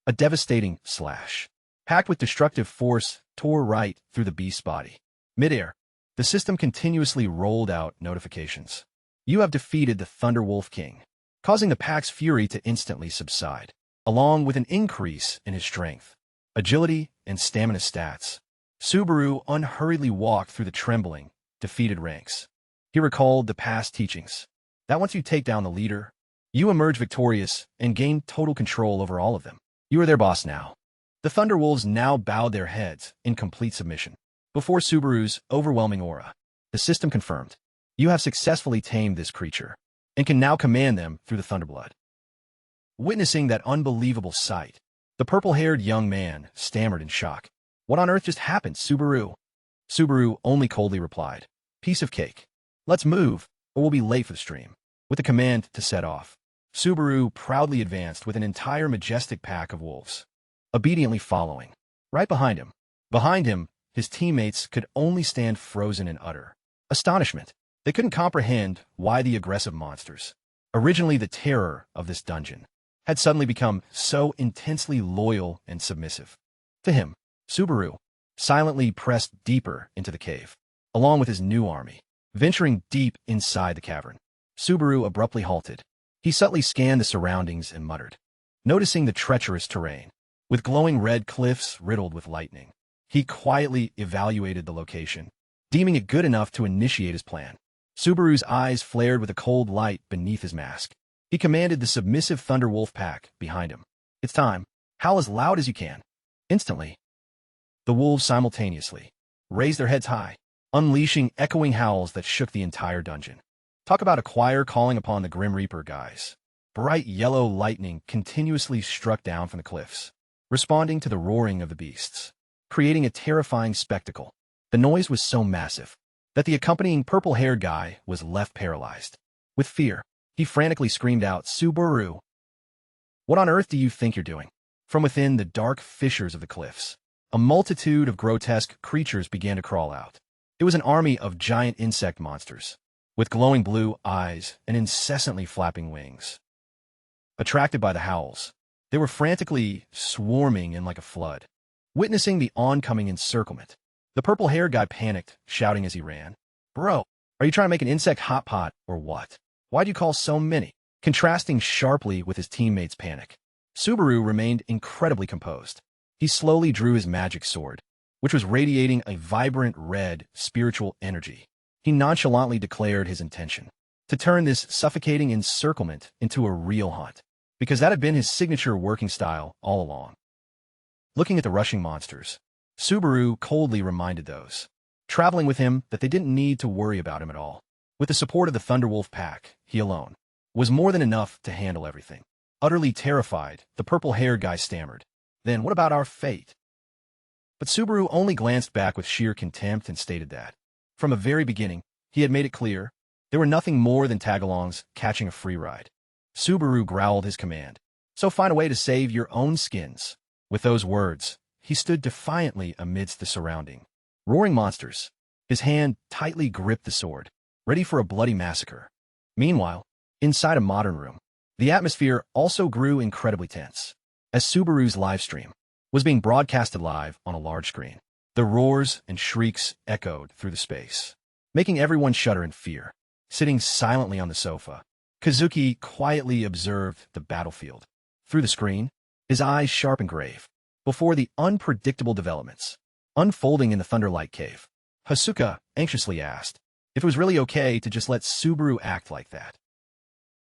A devastating slash, packed with destructive force, tore right through the beast's body. Midair, the system continuously rolled out notifications. You have defeated the Thunder Wolf King, causing the pack's fury to instantly subside, along with an increase in his strength, agility, and stamina stats. Subaru unhurriedly walked through the trembling, defeated ranks. He recalled the past teachings, that once you take down the leader, you emerge victorious and gain total control over all of them. You are their boss now. The Thunderwolves now bowed their heads in complete submission before Subaru's overwhelming aura. The system confirmed, you have successfully tamed this creature and can now command them through the Thunderblood. Witnessing that unbelievable sight, the purple-haired young man stammered in shock. What on earth just happened, Subaru? Subaru only coldly replied, piece of cake. Let's move, or we'll be late for the stream. With a command to set off, Subaru proudly advanced with an entire majestic pack of wolves, obediently following. Right behind him, his teammates could only stand frozen in utter astonishment. They couldn't comprehend why the aggressive monsters, originally the terror of this dungeon, had suddenly become so intensely loyal and submissive to him. Subaru silently pressed deeper into the cave, along with his new army. Venturing deep inside the cavern, Subaru abruptly halted. He subtly scanned the surroundings and muttered, noticing the treacherous terrain, with glowing red cliffs riddled with lightning. He quietly evaluated the location, deeming it good enough to initiate his plan. Subaru's eyes flared with a cold light beneath his mask. He commanded the submissive Thunder Wolf pack behind him. It's time. Howl as loud as you can. Instantly, the wolves simultaneously raised their heads high, unleashing echoing howls that shook the entire dungeon. Talk about a choir calling upon the Grim Reaper, guys. Bright yellow lightning continuously struck down from the cliffs, responding to the roaring of the beasts, creating a terrifying spectacle. The noise was so massive that the accompanying purple-haired guy was left paralyzed. With fear, he frantically screamed out, Subaru! What on earth do you think you're doing? From within the dark fissures of the cliffs, a multitude of grotesque creatures began to crawl out. It was an army of giant insect monsters, with glowing blue eyes and incessantly flapping wings. Attracted by the howls, they were frantically swarming in like a flood. Witnessing the oncoming encirclement, the purple-haired guy panicked, shouting as he ran, Bro, are you trying to make an insect hot pot or what? Why'd you call so many? Contrasting sharply with his teammates' panic, Subaru remained incredibly composed. He slowly drew his magic sword, which was radiating a vibrant red spiritual energy. He nonchalantly declared his intention to turn this suffocating encirclement into a real hunt, because that had been his signature working style all along. Looking at the rushing monsters, Subaru coldly reminded those traveling with him that they didn't need to worry about him at all. With the support of the Thunderwolf pack, he alone was more than enough to handle everything. Utterly terrified, the purple-haired guy stammered, Then what about our fate? But Subaru only glanced back with sheer contempt and stated that, from the very beginning, he had made it clear they were nothing more than tagalongs catching a free ride. Subaru growled his command, So find a way to save your own skins. With those words, he stood defiantly amidst the surrounding roaring monsters. His hand tightly gripped the sword, ready for a bloody massacre. Meanwhile, inside a modern room, the atmosphere also grew incredibly tense. As Subaru's livestream was being broadcasted live on a large screen, the roars and shrieks echoed through the space, making everyone shudder in fear. Sitting silently on the sofa, Kazuki quietly observed the battlefield. Through the screen, his eyes sharp and grave, before the unpredictable developments unfolding in the Thunderlight Cave. Hasuka anxiously asked if it was really okay to just let Subaru act like that.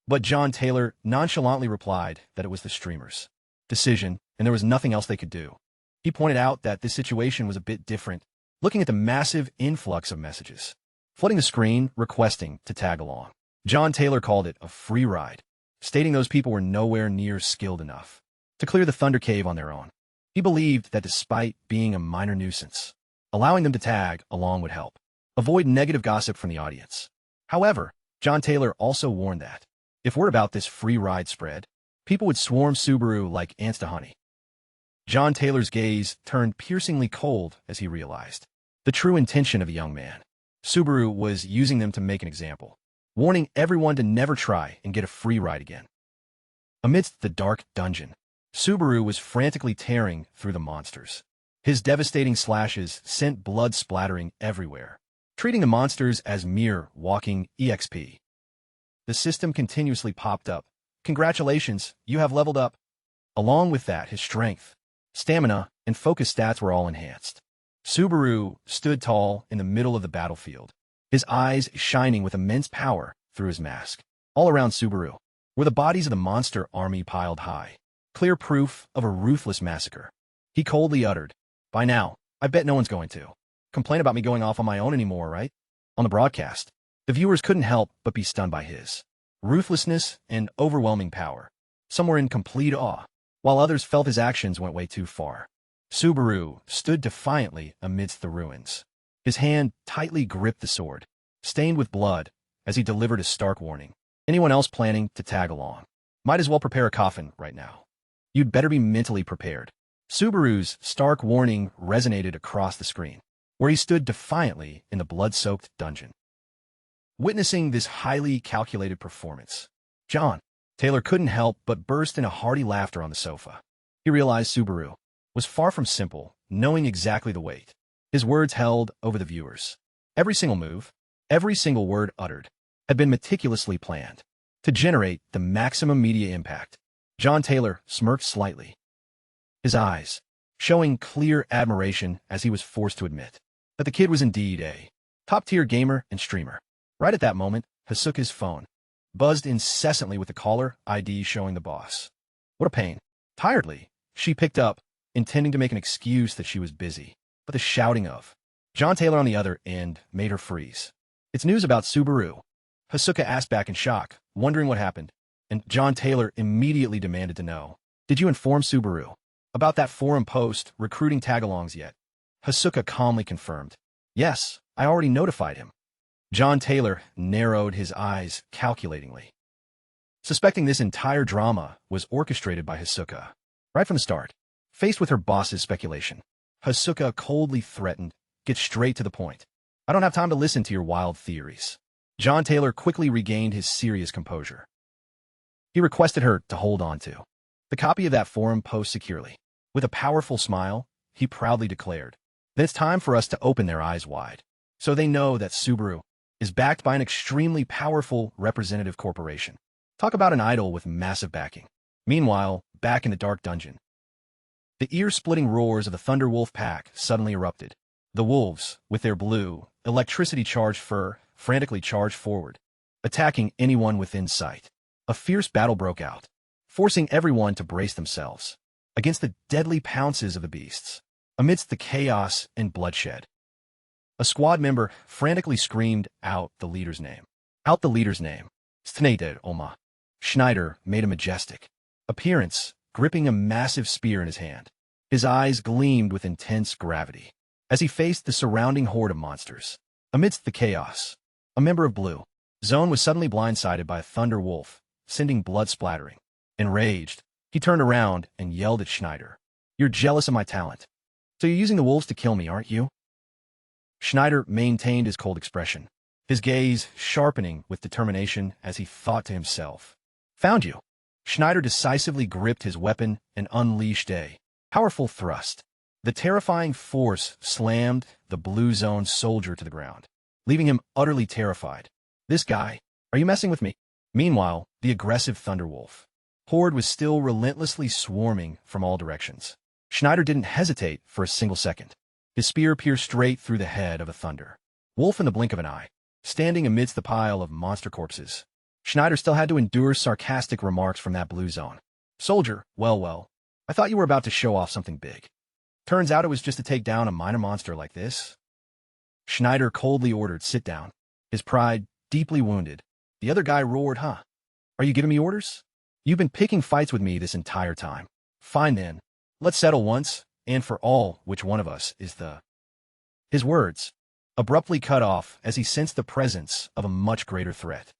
But John Taylor nonchalantly replied that it was the streamer's decision and there was nothing else they could do. He pointed out that this situation was a bit different, looking at the massive influx of messages, flooding the screen requesting to tag along. John Taylor called it a free ride, stating those people were nowhere near skilled enough to clear the Thunder Cave on their own. He believed that despite being a minor nuisance, allowing them to tag along would help avoid negative gossip from the audience. However, John Taylor also warned that if word about this free ride spread, people would swarm Subaru like ants to honey. John Taylor's gaze turned piercingly cold as he realized the true intention of the young man. Subaru was using them to make an example, warning everyone to never try and get a free ride again. Amidst the dark dungeon, Subaru was frantically tearing through the monsters. His devastating slashes sent blood splattering everywhere, treating the monsters as mere walking EXP. The system continuously popped up. Congratulations, you have leveled up. Along with that, his strength, stamina, and focus stats were all enhanced. Subaru stood tall in the middle of the battlefield, his eyes shining with immense power through his mask. All around Subaru were the bodies of the monster army piled high, clear proof of a ruthless massacre. He coldly uttered, "By now, I bet no one's going to complain about me going off on my own anymore, right?" On the broadcast, the viewers couldn't help but be stunned by his ruthlessness and overwhelming power. Some were in complete awe, while others felt his actions went way too far. Subaru stood defiantly amidst the ruins. His hand tightly gripped the sword, stained with blood, as he delivered a stark warning. Anyone else planning to tag along might as well prepare a coffin right now. You'd better be mentally prepared. Subaru's stark warning resonated across the screen, where he stood defiantly in the blood-soaked dungeon. Witnessing this highly calculated performance, John Taylor couldn't help but burst into hearty laughter on the sofa. He realized Subaru was far from simple, knowing exactly the weight his words held over the viewers. Every single move, every single word uttered, had been meticulously planned to generate the maximum media impact. John Taylor smirked slightly, his eyes showing clear admiration as he was forced to admit that the kid was indeed a top-tier gamer and streamer. Right at that moment, Hasuka's phone buzzed incessantly with the caller ID showing the boss. What a pain. Tiredly, she picked up, intending to make an excuse that she was busy, but the shouting of John Taylor on the other end made her freeze. "It's news about Subaru," Hasuka asked back in shock, wondering what happened, and John Taylor immediately demanded to know, "Did you inform Subaru about that forum post recruiting tagalongs yet?" Hasuka calmly confirmed, "Yes, I already notified him." John Taylor narrowed his eyes calculatingly, suspecting this entire drama was orchestrated by Hasuka. Right from the start, faced with her boss's speculation, Hasuka coldly threatened, "Get straight to the point. I don't have time to listen to your wild theories." John Taylor quickly regained his serious composure. He requested her to hold on to the copy of that forum post securely. With a powerful smile, he proudly declared, "Then it's time for us to open their eyes wide, so they know that Subaru is backed by an extremely powerful representative corporation." Talk about an idol with massive backing. Meanwhile, back in the dark dungeon, the ear-splitting roars of the Thunder Wolf pack suddenly erupted. The wolves, with their blue, electricity-charged fur, frantically charged forward, attacking anyone within sight. A fierce battle broke out, forcing everyone to brace themselves against the deadly pounces of the beasts. Amidst the chaos and bloodshed, a squad member frantically screamed out the leader's name. Schneider Oma. Schneider made a majestic appearance, gripping a massive spear in his hand. His eyes gleamed with intense gravity as he faced the surrounding horde of monsters. Amidst the chaos, a member of Blue Zone was suddenly blindsided by a thunder wolf, sending blood splattering. Enraged, he turned around and yelled at Schneider, "You're jealous of my talent. So you're using the wolves to kill me, aren't you?" Schneider maintained his cold expression, his gaze sharpening with determination as he thought to himself, "Found you." Schneider decisively gripped his weapon and unleashed a powerful thrust. The terrifying force slammed the Blue Zone soldier to the ground, leaving him utterly terrified. "This guy, are you messing with me?" Meanwhile, the aggressive Thunderwolf horde was still relentlessly swarming from all directions. Schneider didn't hesitate for a single second. His spear pierced straight through the head of a Thunder Wolf in the blink of an eye, standing amidst the pile of monster corpses. Schneider still had to endure sarcastic remarks from that Blue Zone soldier. Well, I thought you were about to show off something big." Turns out it was just to take down a minor monster like this. Schneider coldly ordered, "Sit down." His pride deeply wounded. The other guy roared, "Huh? Are you giving me orders? You've been picking fights with me this entire time. Fine then. Let's settle once and for all which one of us is the—" His words abruptly cut off as he sensed the presence of a much greater threat.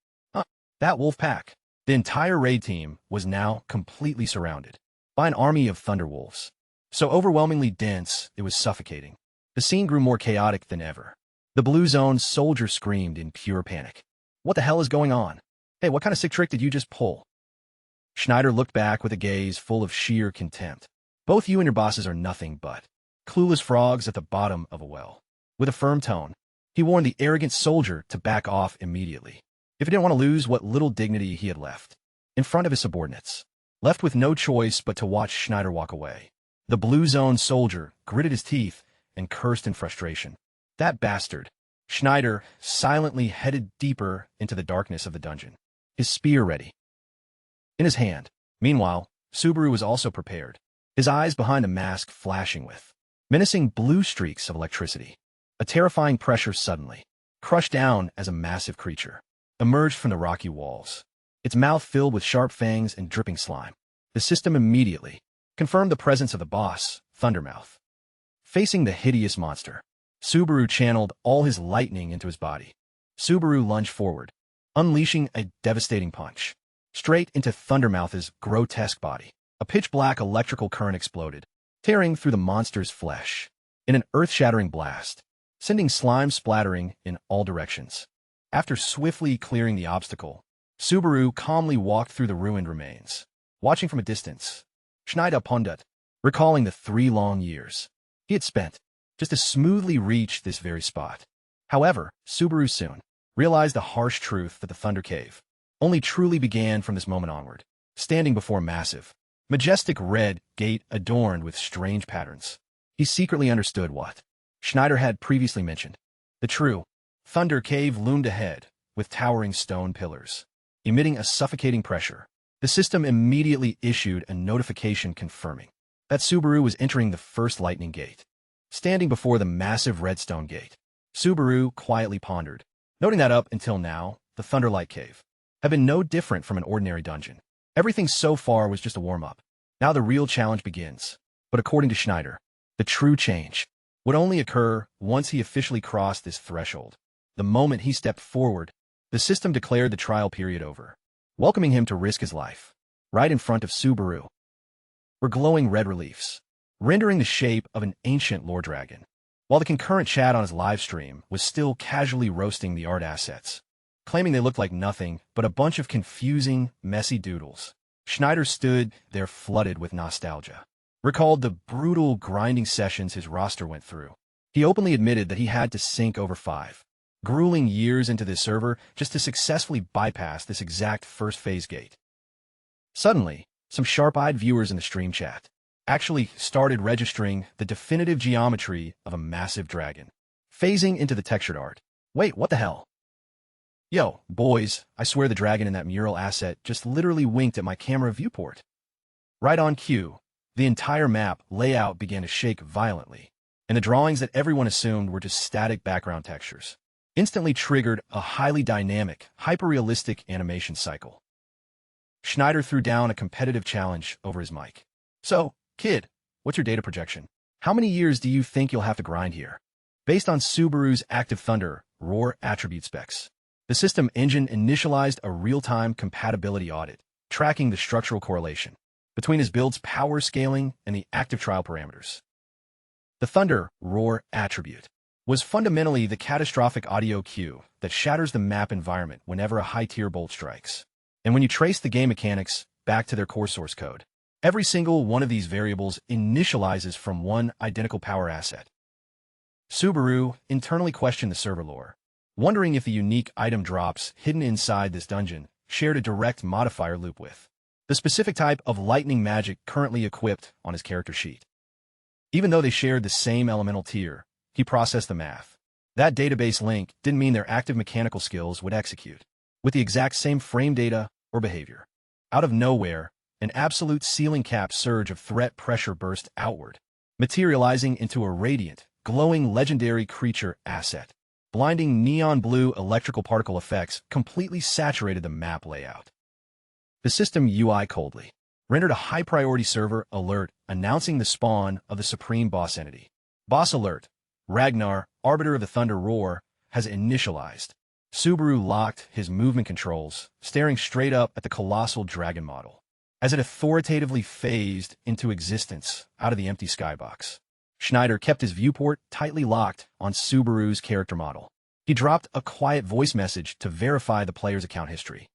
That wolf pack. The entire raid team was now completely surrounded by an army of thunderwolves. So overwhelmingly dense, it was suffocating. The scene grew more chaotic than ever. The blue zone soldier screamed in pure panic. "What the hell is going on? Hey, what kind of sick trick did you just pull?" Schneider looked back with a gaze full of sheer contempt. "Both you and your bosses are nothing but clueless frogs at the bottom of a well." With a firm tone, he warned the arrogant soldier to back off immediately, if he didn't want to lose what little dignity he had left in front of his subordinates. Left with no choice but to watch Schneider walk away, the blue zone soldier gritted his teeth and cursed in frustration. That bastard. Schneider silently headed deeper into the darkness of the dungeon, his spear ready in his hand. Meanwhile, Subaru was also prepared, his eyes behind a mask flashing with menacing blue streaks of electricity. A terrifying pressure suddenly crushed down as a massive creature emerged from the rocky walls, its mouth filled with sharp fangs and dripping slime. The system immediately confirmed the presence of the boss, Thundermouth. Facing the hideous monster, Subaru channeled all his lightning into his body. Subaru lunged forward, unleashing a devastating punch straight into Thundermouth's grotesque body. A pitch-black electrical current exploded, tearing through the monster's flesh in an earth-shattering blast, sending slime splattering in all directions. After swiftly clearing the obstacle, Subaru calmly walked through the ruined remains. Watching from a distance, Schneider pondered, recalling the 3 long years he had spent just to smoothly reach this very spot. However, Subaru soon realized the harsh truth that the Thunder Cave only truly began from this moment onward, standing before a massive, majestic red gate adorned with strange patterns. He secretly understood what Schneider had previously mentioned. The true Thunder Cave loomed ahead with towering stone pillars, emitting a suffocating pressure. The system immediately issued a notification confirming that Subaru was entering the first lightning gate. Standing before the massive redstone gate, Subaru quietly pondered, noting that up until now, the Thunderlight Cave had been no different from an ordinary dungeon. Everything so far was just a warm-up. Now the real challenge begins. But according to Schneider, the true change would only occur once he officially crossed this threshold. The moment he stepped forward, the system declared the trial period over, welcoming him to risk his life. Right in front of Subaru were glowing red reliefs, rendering the shape of an ancient lore dragon, while the concurrent chat on his live stream was still casually roasting the art assets, claiming they looked like nothing but a bunch of confusing, messy doodles. Schneider stood there flooded with nostalgia, recalled the brutal grinding sessions his roster went through. He openly admitted that he had to sink over 5 grueling years into this server just to successfully bypass this exact first phase gate. Suddenly, some sharp-eyed viewers in the stream chat actually started registering the definitive geometry of a massive dragon, phasing into the textured art. Wait, what the hell? Yo, boys, I swear the dragon in that mural asset just literally winked at my camera viewport. Right on cue, the entire map layout began to shake violently, and the drawings that everyone assumed were just static background textures instantly triggered a highly dynamic, hyper-realistic animation cycle. Schneider threw down a competitive challenge over his mic. So, kid, what's your data projection? How many years do you think you'll have to grind here? Based on Subaru's Active Thunder Roar attribute specs, the system engine initialized a real-time compatibility audit, tracking the structural correlation between his build's power scaling and the active trial parameters. The Thunder Roar attribute was fundamentally the catastrophic audio cue that shatters the map environment whenever a high-tier bolt strikes. And when you trace the game mechanics back to their core source code, every single one of these variables initializes from one identical power asset. Subaru internally questioned the server lore, wondering if the unique item drops hidden inside this dungeon shared a direct modifier loop with the specific type of lightning magic currently equipped on his character sheet. Even though they shared the same elemental tier, he processed the math. That database link didn't mean their active mechanical skills would execute with the exact same frame data or behavior. Out of nowhere, an absolute ceiling cap surge of threat pressure burst outward, materializing into a radiant, glowing legendary creature asset. Blinding neon blue electrical particle effects completely saturated the map layout. The system UI coldly rendered a high-priority server alert announcing the spawn of the supreme boss entity. Boss alert. Ragnar, Arbiter of the Thunder Roar, has initialized. Subaru locked his movement controls, staring straight up at the colossal dragon model, as it authoritatively phased into existence out of the empty skybox. Schneider kept his viewport tightly locked on Subaru's character model. He dropped a quiet voice message to verify the player's account history.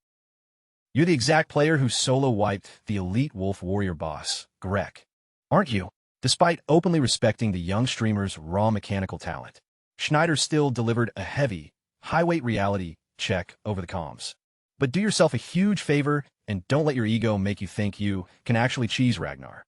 You're the exact player who solo wiped the elite wolf warrior boss, Greg, aren't you? Despite openly respecting the young streamer's raw mechanical talent, Schneider still delivered a heavy, high-weight reality check over the comms. But do yourself a huge favor and don't let your ego make you think you can actually cheese Ragnar.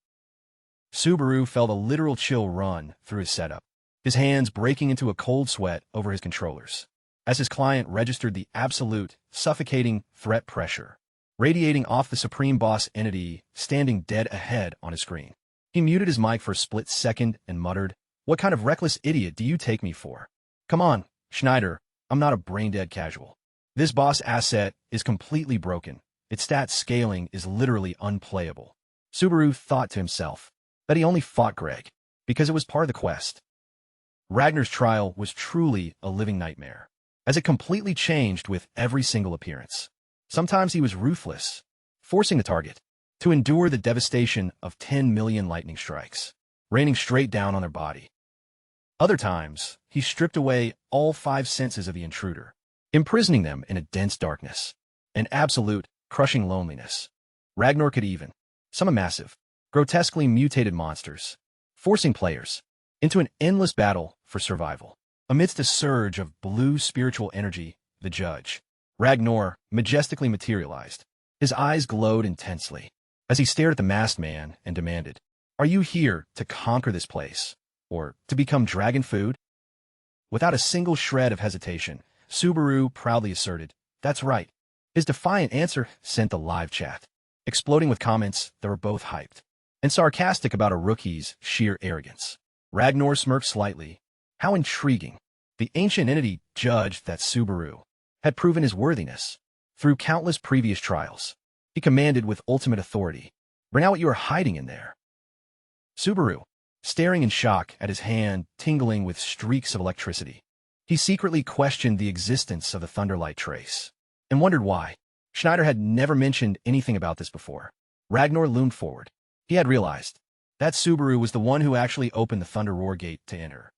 Subaru felt a literal chill run through his setup, his hands breaking into a cold sweat over his controllers, as his client registered the absolute, suffocating threat pressure radiating off the supreme boss entity standing dead ahead on his screen. He muted his mic for a split second and muttered, "What kind of reckless idiot do you take me for? Come on, Schneider, I'm not a brain-dead casual. This boss asset is completely broken. Its stat scaling is literally unplayable." Subaru thought to himself that he only fought Greg because it was part of the quest. Ragnar's trial was truly a living nightmare, as it completely changed with every single appearance. Sometimes he was ruthless, forcing the target to endure the devastation of 10 million lightning strikes, raining straight down on their body. Other times, he stripped away all 5 senses of the intruder, imprisoning them in a dense darkness, an absolute, crushing loneliness. Ragnar could even summon massive, grotesquely mutated monsters, forcing players into an endless battle for survival. Amidst a surge of blue spiritual energy, the judge, Ragnar, majestically materialized. His eyes glowed intensely as he stared at the masked man and demanded, "Are you here to conquer this place, or to become dragon food?" Without a single shred of hesitation, Subaru proudly asserted, "That's right." His defiant answer sent the live chat exploding with comments that were both hyped and sarcastic about a rookie's sheer arrogance. Ragnar smirked slightly. How intriguing. The ancient entity judged that Subaru had proven his worthiness through countless previous trials. He commanded with ultimate authority, "Bring out what you are hiding in there." Subaru, staring in shock at his hand tingling with streaks of electricity, he secretly questioned the existence of the Thunderlight trace and wondered why. Schneider had never mentioned anything about this before. Ragnar loomed forward. He had realized that Subaru was the one who actually opened the Thunder Roar gate to enter.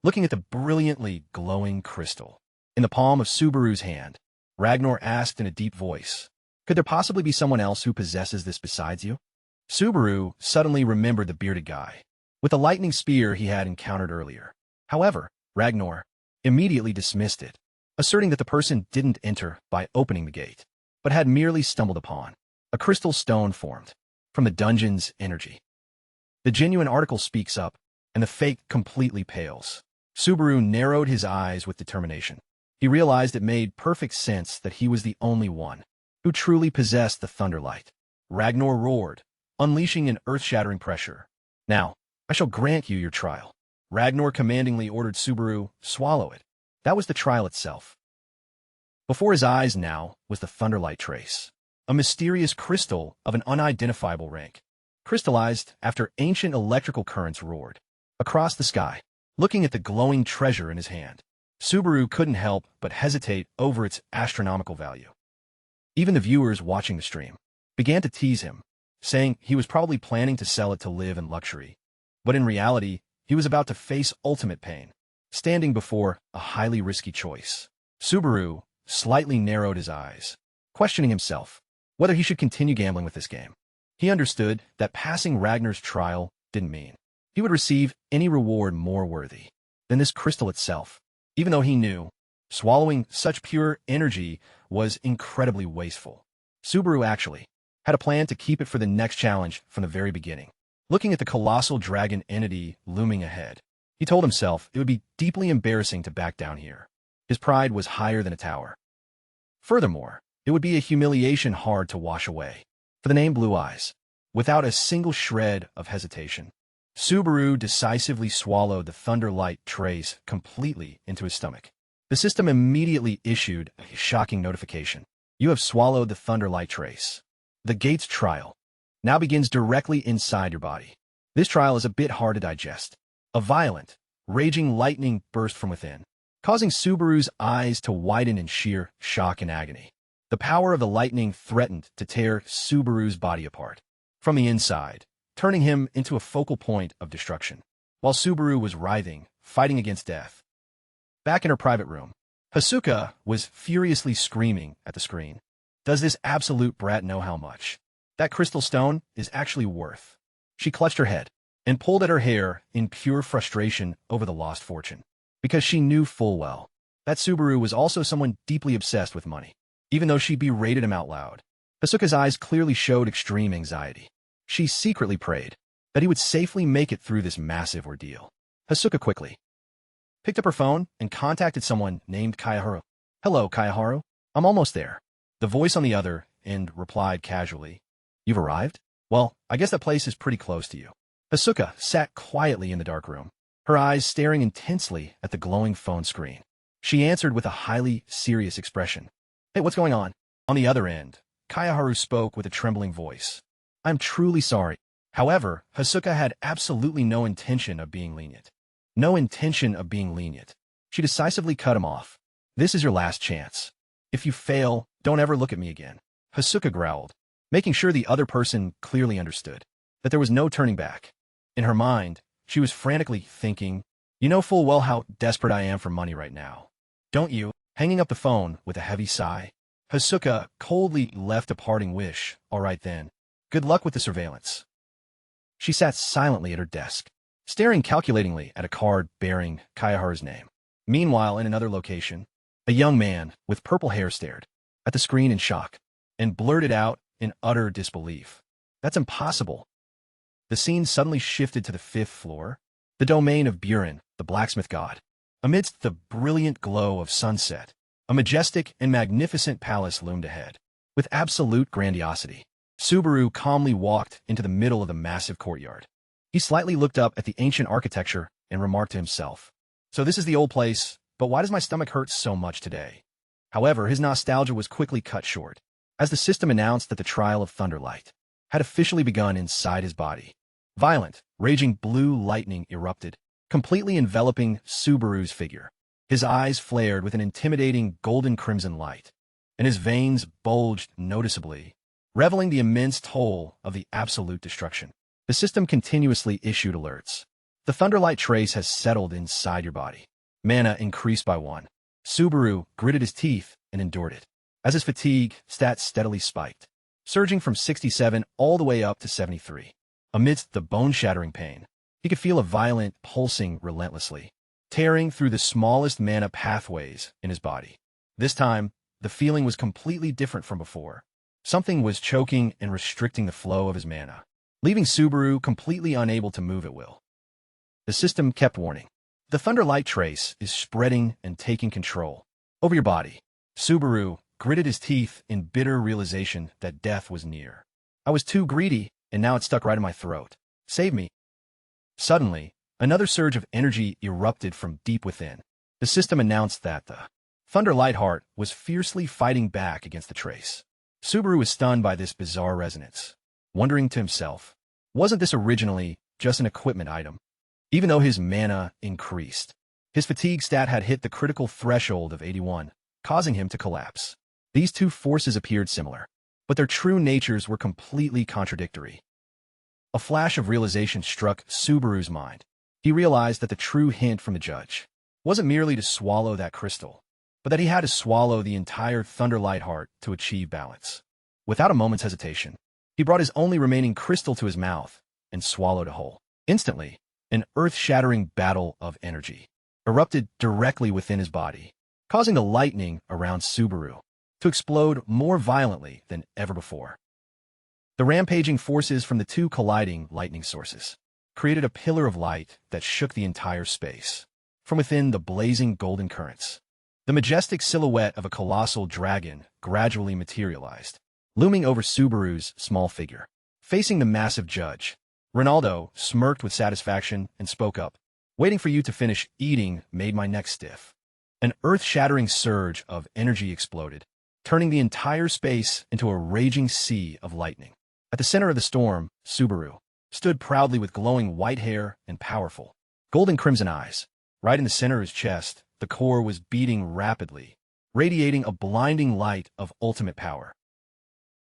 Looking at the brilliantly glowing crystal in the palm of Subaru's hand, Ragnar asked in a deep voice, "Could there possibly be someone else who possesses this besides you?" Subaru suddenly remembered the bearded guy with the lightning spear he had encountered earlier. However, Ragnar immediately dismissed it, asserting that the person didn't enter by opening the gate, but had merely stumbled upon a crystal stone formed from the dungeon's energy. The genuine article speaks up, and the fake completely pales. Subaru narrowed his eyes with determination. He realized it made perfect sense that he was the only one who truly possessed the Thunderlight. Ragnar roared, unleashing an earth-shattering pressure. "Now, I shall grant you your trial." Ragnar commandingly ordered Subaru, "Swallow it." That was the trial itself. Before his eyes now was the Thunderlight trace, a mysterious crystal of an unidentifiable rank, crystallized after ancient electrical currents roared across the sky. Looking at the glowing treasure in his hand, Subaru couldn't help but hesitate over its astronomical value. Even the viewers watching the stream began to tease him, saying he was probably planning to sell it to live in luxury. But in reality, he was about to face ultimate pain, standing before a highly risky choice. Subaru slightly narrowed his eyes, questioning himself whether he should continue gambling with this game. He understood that passing Ragnar's trial didn't mean he would receive any reward more worthy than this crystal itself, even though he knew swallowing such pure energy was incredibly wasteful. Subaru actually had a plan to keep it for the next challenge from the very beginning. Looking at the colossal dragon entity looming ahead, he told himself it would be deeply embarrassing to back down here. His pride was higher than a tower. Furthermore, it would be a humiliation hard to wash away. For the name Blue Eyes, without a single shred of hesitation, Subaru decisively swallowed the Thunderlight trace completely into his stomach. The system immediately issued a shocking notification. You have swallowed the Thunderlight trace. The Gates trial now begins directly inside your body. This trial is a bit hard to digest. A violent, raging lightning burst from within, causing Subaru's eyes to widen in sheer shock and agony. The power of the lightning threatened to tear Subaru's body apart from the inside, turning him into a focal point of destruction. While Subaru was writhing, fighting against death. Back in her private room, Hasuka was furiously screaming at the screen. Does this absolute brat know how much that crystal stone is actually worth? She clutched her head and pulled at her hair in pure frustration over the lost fortune, because she knew full well that Subaru was also someone deeply obsessed with money. Even though she berated him out loud, Hasuka's eyes clearly showed extreme anxiety. She secretly prayed that he would safely make it through this massive ordeal. Hasuka quickly picked up her phone and contacted someone named Kayaharu. Hello, Kayaharu. I'm almost there. The voice on the other end replied casually. You've arrived? Well, I guess that place is pretty close to you. Hasuka sat quietly in the dark room, her eyes staring intensely at the glowing phone screen. She answered with a highly serious expression. Hey, what's going on? On the other end, Kayaharu spoke with a trembling voice. I'm truly sorry. However, Hasuka had absolutely no intention of being lenient. No intention of being lenient. She decisively cut him off. This is your last chance. If you fail, don't ever look at me again. Hasuka growled, making sure the other person clearly understood that there was no turning back. In her mind, she was frantically thinking, you know full well how desperate I am for money right now. Don't you? Hanging up the phone with a heavy sigh, Hasuka coldly left a parting wish. All right then. Good luck with the surveillance. She sat silently at her desk, staring calculatingly at a card bearing Kayaharu's name. Meanwhile, in another location, a young man with purple hair stared at the screen in shock and blurted out in utter disbelief. That's impossible. The scene suddenly shifted to the 5th floor, the domain of Buren, the blacksmith god. Amidst the brilliant glow of sunset, a majestic and magnificent palace loomed ahead. With absolute grandiosity, Subaru calmly walked into the middle of the massive courtyard. He slightly looked up at the ancient architecture and remarked to himself, so this is the old place, but why does my stomach hurt so much today? However, his nostalgia was quickly cut short, as the system announced that the trial of Thunderlight had officially begun inside his body. Violent, raging blue lightning erupted, completely enveloping Subaru's figure. His eyes flared with an intimidating golden-crimson light, and his veins bulged noticeably, revealing the immense toll of the absolute destruction. The system continuously issued alerts. The Thunderlight trace has settled inside your body. Mana increased by 1. Subaru gritted his teeth and endured it, as his fatigue stats steadily spiked, surging from 67 all the way up to 73. Amidst the bone-shattering pain, he could feel a violent pulsing relentlessly, tearing through the smallest mana pathways in his body. This time, the feeling was completely different from before. Something was choking and restricting the flow of his mana, leaving Subaru completely unable to move at will. The system kept warning. The Thunderlight trace is spreading and taking control over your body. Subaru gritted his teeth in bitter realization that death was near. I was too greedy, and now it's stuck right in my throat. Save me. Suddenly, another surge of energy erupted from deep within. The system announced that the Thunderlight heart was fiercely fighting back against the trace. Subaru was stunned by this bizarre resonance, wondering to himself, wasn't this originally just an equipment item? Even though his mana increased, his fatigue stat had hit the critical threshold of 81, causing him to collapse. These two forces appeared similar, but their true natures were completely contradictory. A flash of realization struck Subaru's mind. He realized that the true hint from the judge wasn't merely to swallow that crystal, but that he had to swallow the entire Thunderlight heart to achieve balance. Without a moment's hesitation, he brought his only remaining crystal to his mouth and swallowed it whole. Instantly, an earth-shattering battle of energy erupted directly within his body, causing the lightning around Subaru to explode more violently than ever before. The rampaging forces from the two colliding lightning sources created a pillar of light that shook the entire space. From within the blazing golden currents, the majestic silhouette of a colossal dragon gradually materialized, looming over Subaru's small figure. Facing the massive judge Ronaldo smirked with satisfaction and spoke up. Waiting for you to finish eating made my neck stiff. An earth-shattering surge of energy exploded, turning the entire space into a raging sea of lightning. At the center of the storm, Subaru stood proudly with glowing white hair and powerful, golden crimson eyes. Right in the center of his chest, the core was beating rapidly, radiating a blinding light of ultimate power.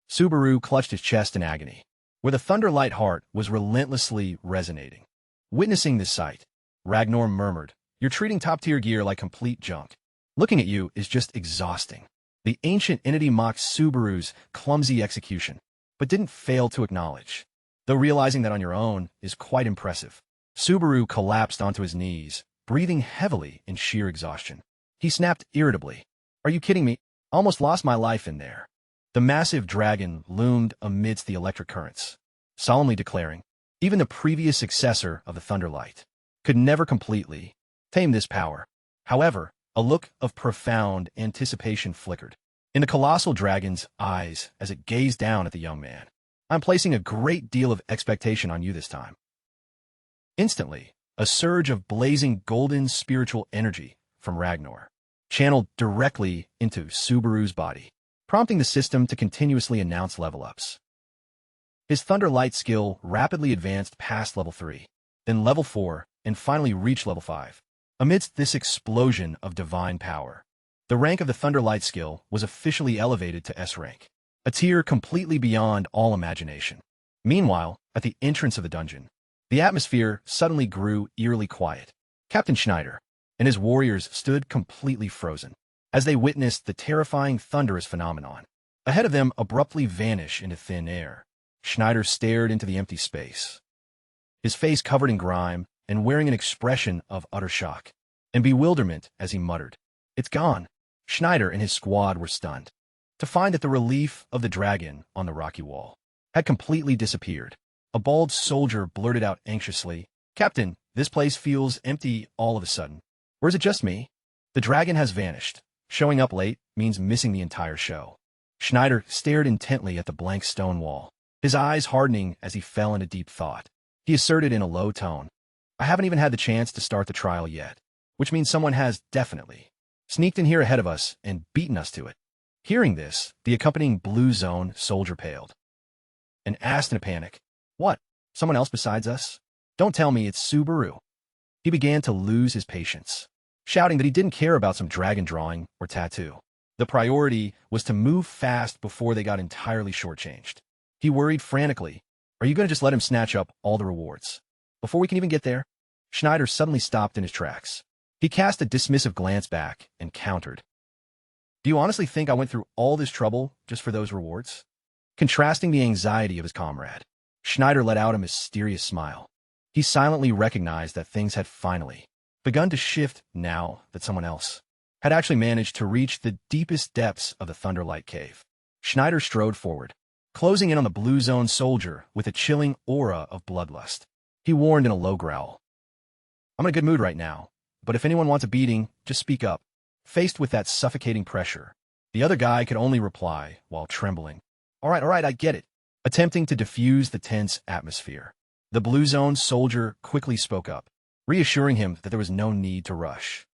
Subaru clutched his chest in agony, where the thunderlight heart was relentlessly resonating. Witnessing this sight, Ragnar murmured, "You're treating top-tier gear like complete junk. Looking at you is just exhausting." The ancient entity mocked Subaru's clumsy execution, but didn't fail to acknowledge, though realizing that on your own is quite impressive. Subaru collapsed onto his knees, breathing heavily in sheer exhaustion. He snapped irritably, "Are you kidding me? Almost lost my life in there." The massive dragon loomed amidst the electric currents, solemnly declaring, even the previous successor of the Thunderlight could never completely tame this power. However, a look of profound anticipation flickered in the colossal dragon's eyes as it gazed down at the young man. "I'm placing a great deal of expectation on you this time." Instantly, a surge of blazing golden spiritual energy from Ragnar channeled directly into Subaru's body, prompting the system to continuously announce level-ups. His Thunderlight skill rapidly advanced past level 3, then level 4, and finally reached level 5. Amidst this explosion of divine power, the rank of the Thunderlight skill was officially elevated to S rank, a tier completely beyond all imagination. Meanwhile, at the entrance of the dungeon, the atmosphere suddenly grew eerily quiet. Captain Schneider and his warriors stood completely frozen as they witnessed the terrifying thunderous phenomenon. Ahead of them abruptly vanish into thin air. Schneider stared into the empty space, his face covered in grime and wearing an expression of utter shock and bewilderment as he muttered, "It's gone." Schneider and his squad were stunned to find that the relief of the dragon on the rocky wall had completely disappeared. A bald soldier blurted out anxiously, "Captain, this place feels empty all of a sudden. Or is it just me? The dragon has vanished. Showing up late means missing the entire show." Schneider stared intently at the blank stone wall, his eyes hardening as he fell into deep thought. He asserted in a low tone, "I haven't even had the chance to start the trial yet, which means someone has definitely sneaked in here ahead of us and beaten us to it." Hearing this, the accompanying Blue Zone soldier paled and asked in a panic, "What? Someone else besides us? Don't tell me it's Subaru." He began to lose his patience, shouting that he didn't care about some dragon drawing or tattoo. The priority was to move fast before they got entirely shortchanged. He worried frantically, "Are you going to just let him snatch up all the rewards before we can even get there?" Schneider suddenly stopped in his tracks. He cast a dismissive glance back and countered, "Do you honestly think I went through all this trouble just for those rewards?" Contrasting the anxiety of his comrade, Schneider let out a mysterious smile. He silently recognized that things had finally begun to shift now that someone else had actually managed to reach the deepest depths of the Thunderlight Cave. Schneider strode forward, closing in on the Blue Zone soldier with a chilling aura of bloodlust. He warned in a low growl, "I'm in a good mood right now, but if anyone wants a beating, just speak up." Faced with that suffocating pressure, the other guy could only reply, while trembling, all right, I get it," attempting to diffuse the tense atmosphere. The Blue Zone soldier quickly spoke up, reassuring him that there was no need to rush.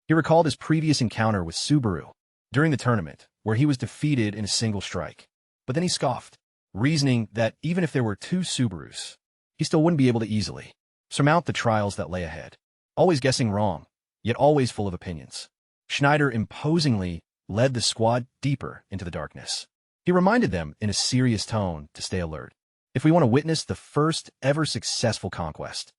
He recalled his previous encounter with Subaru during the tournament, where he was defeated in a single strike. But then he scoffed, reasoning that even if there were two Subarus, he still wouldn't be able to easily surmount the trials that lay ahead. Always guessing wrong, yet always full of opinions, Schneider imposingly led the squad deeper into the darkness. He reminded them in a serious tone to stay alert. If we want to witness the first ever successful conquest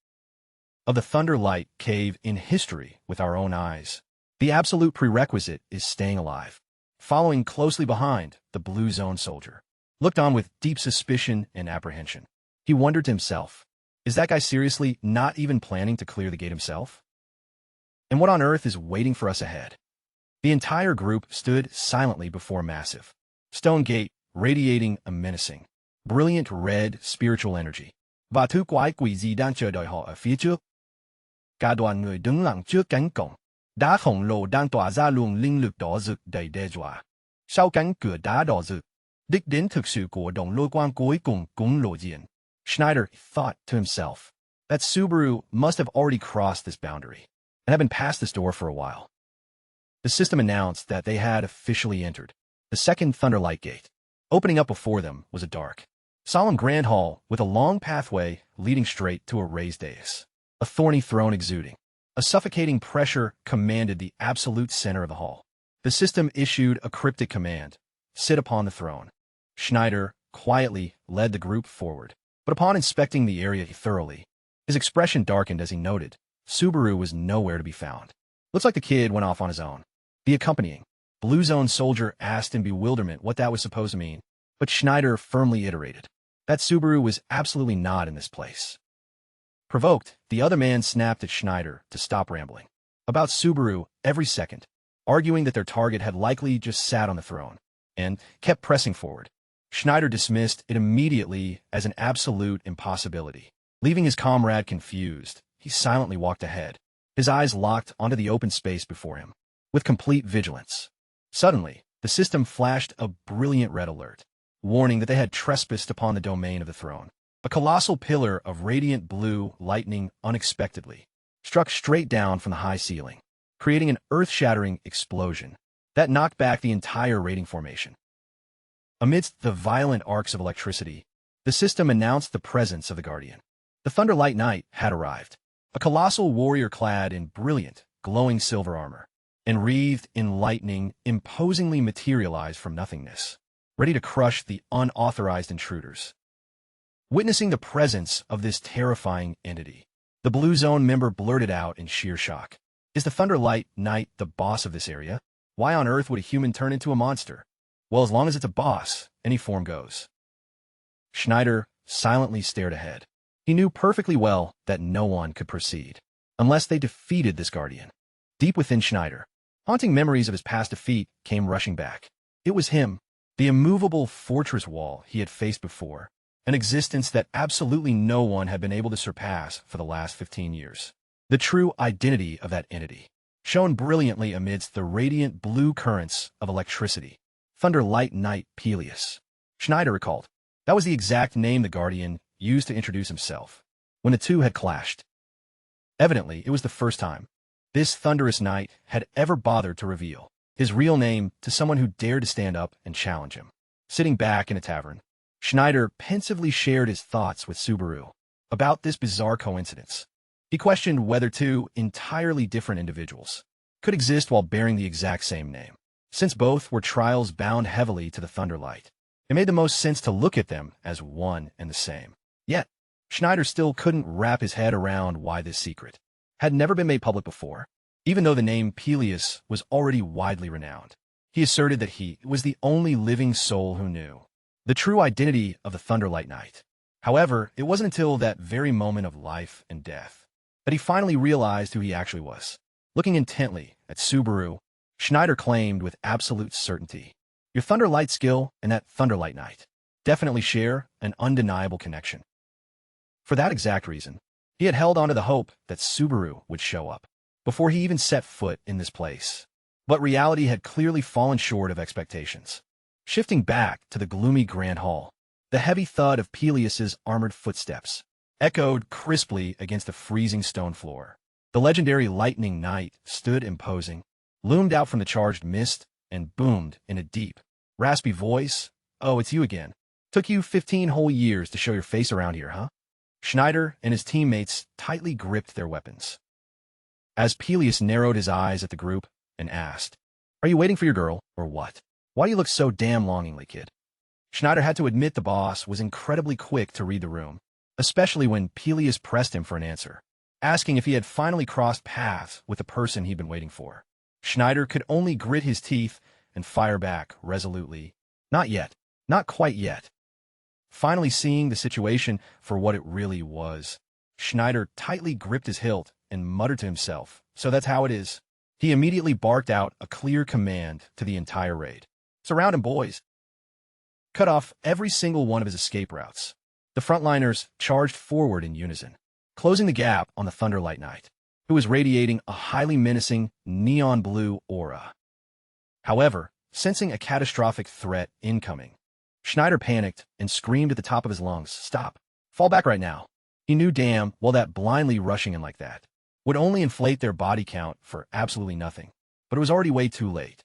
of the Thunderlight Cave in history with our own eyes, the absolute prerequisite is staying alive. Following closely behind, the Blue Zone soldier looked on with deep suspicion and apprehension. He wondered to himself, is that guy seriously not even planning to clear the gate himself? And what on earth is waiting for us ahead? The entire group stood silently before a massive stone gate, radiating a menacing, brilliant red spiritual energy. Và thứ quái quỷ gì đang chờ đợi họ ở phía trước? Cả đoàn người đứng lặng trước cánh cổng. Đá khổng lồ đang tỏa ra luồng linh lực đỏ rực đầy đe dọa. Sau cánh cửa đá đỏ rực, đích đến thực sự của đồng lôi quang cuối cùng cũng lộ diện. Schneider thought to himself that Subaru must have already crossed this boundary and had been past this door for a while. The system announced that they had officially entered the second Thunderlight Gate. Opening up before them was a dark, solemn grand hall with a long pathway leading straight to a raised dais, a thorny throne exuding. A suffocating pressure commanded the absolute center of the hall. The system issued a cryptic command: sit upon the throne. Schneider quietly led the group forward, but upon inspecting the area thoroughly, his expression darkened as he noted Subaru was nowhere to be found. Looks like the kid went off on his own. The accompanying Blue Zone soldier asked in bewilderment what that was supposed to mean, but Schneider firmly iterated that Subaru was absolutely not in this place. Provoked, the other man snapped at Schneider to stop rambling about Subaru every second, arguing that their target had likely just sat on the throne, and kept pressing forward. Schneider dismissed it immediately as an absolute impossibility. Leaving his comrade confused, he silently walked ahead, his eyes locked onto the open space before him, with complete vigilance. Suddenly, the system flashed a brilliant red alert, warning that they had trespassed upon the domain of the throne. A colossal pillar of radiant blue lightning unexpectedly struck straight down from the high ceiling, creating an earth-shattering explosion that knocked back the entire raiding formation. Amidst the violent arcs of electricity, the system announced the presence of the Guardian. The Thunderlight Knight had arrived, a colossal warrior clad in brilliant, glowing silver armor, and wreathed in lightning imposingly materialized from nothingness, ready to crush the unauthorized intruders. Witnessing the presence of this terrifying entity, the Blue Zone member blurted out in sheer shock. Is the Thunderlight Knight the boss of this area? Why on earth would a human turn into a monster? Well, as long as it's a boss, any form goes. Schneider silently stared ahead. He knew perfectly well that no one could proceed unless they defeated this Guardian. Deep within Schneider, haunting memories of his past defeat came rushing back. It was him, the immovable fortress wall he had faced before, an existence that absolutely no one had been able to surpass for the last 15 years. The true identity of that entity shone brilliantly amidst the radiant blue currents of electricity. Thunderlight Knight Peleus. Schneider recalled. That was the exact name the Guardian used to introduce himself when the two had clashed. Evidently, it was the first time this thunderous knight had ever bothered to reveal his real name to someone who dared to stand up and challenge him. Sitting back in a tavern, Schneider pensively shared his thoughts with Subaru about this bizarre coincidence. He questioned whether two entirely different individuals could exist while bearing the exact same name. Since both were trials bound heavily to the Thunderlight, it made the most sense to look at them as one and the same. Yet, Schneider still couldn't wrap his head around why this secret had never been made public before, even though the name Peleus was already widely renowned. He asserted that he was the only living soul who knew the true identity of the Thunderlight Knight. However, it wasn't until that very moment of life and death that he finally realized who he actually was. Looking intently at Subaru, Schneider claimed with absolute certainty, your Thunderlight skill and that Thunderlight Knight definitely share an undeniable connection. For that exact reason, he had held on to the hope that Subaru would show up before he even set foot in this place. But reality had clearly fallen short of expectations. Shifting back to the gloomy Grand Hall, the heavy thud of Peleus's armored footsteps echoed crisply against the freezing stone floor. The legendary Lightning Knight stood imposing, loomed out from the charged mist, and boomed in a deep, raspy voice, "Oh, it's you again. Took you 15 whole years to show your face around here, huh?" Schneider and his teammates tightly gripped their weapons. As Peleus narrowed his eyes at the group and asked, "Are you waiting for your girl, or what? Why do you look so damn longingly, kid?" Schneider had to admit the boss was incredibly quick to read the room, especially when Peleus pressed him for an answer, asking if he had finally crossed paths with the person he'd been waiting for. Schneider could only grit his teeth and fire back resolutely, "Not yet. Not quite yet." Finally seeing the situation for what it really was, Schneider tightly gripped his hilt and muttered to himself, "So that's how it is." He immediately barked out a clear command to the entire raid. "Surround him, boys." Cut off every single one of his escape routes. The frontliners charged forward in unison, closing the gap on the Thunderlight Knight, who was radiating a highly menacing neon blue aura. However, sensing a catastrophic threat incoming, Schneider panicked and screamed at the top of his lungs, "Stop! Fall back right now. He knew damn well that blindly rushing in like that would only inflate their body count for absolutely nothing. But it was already way too late.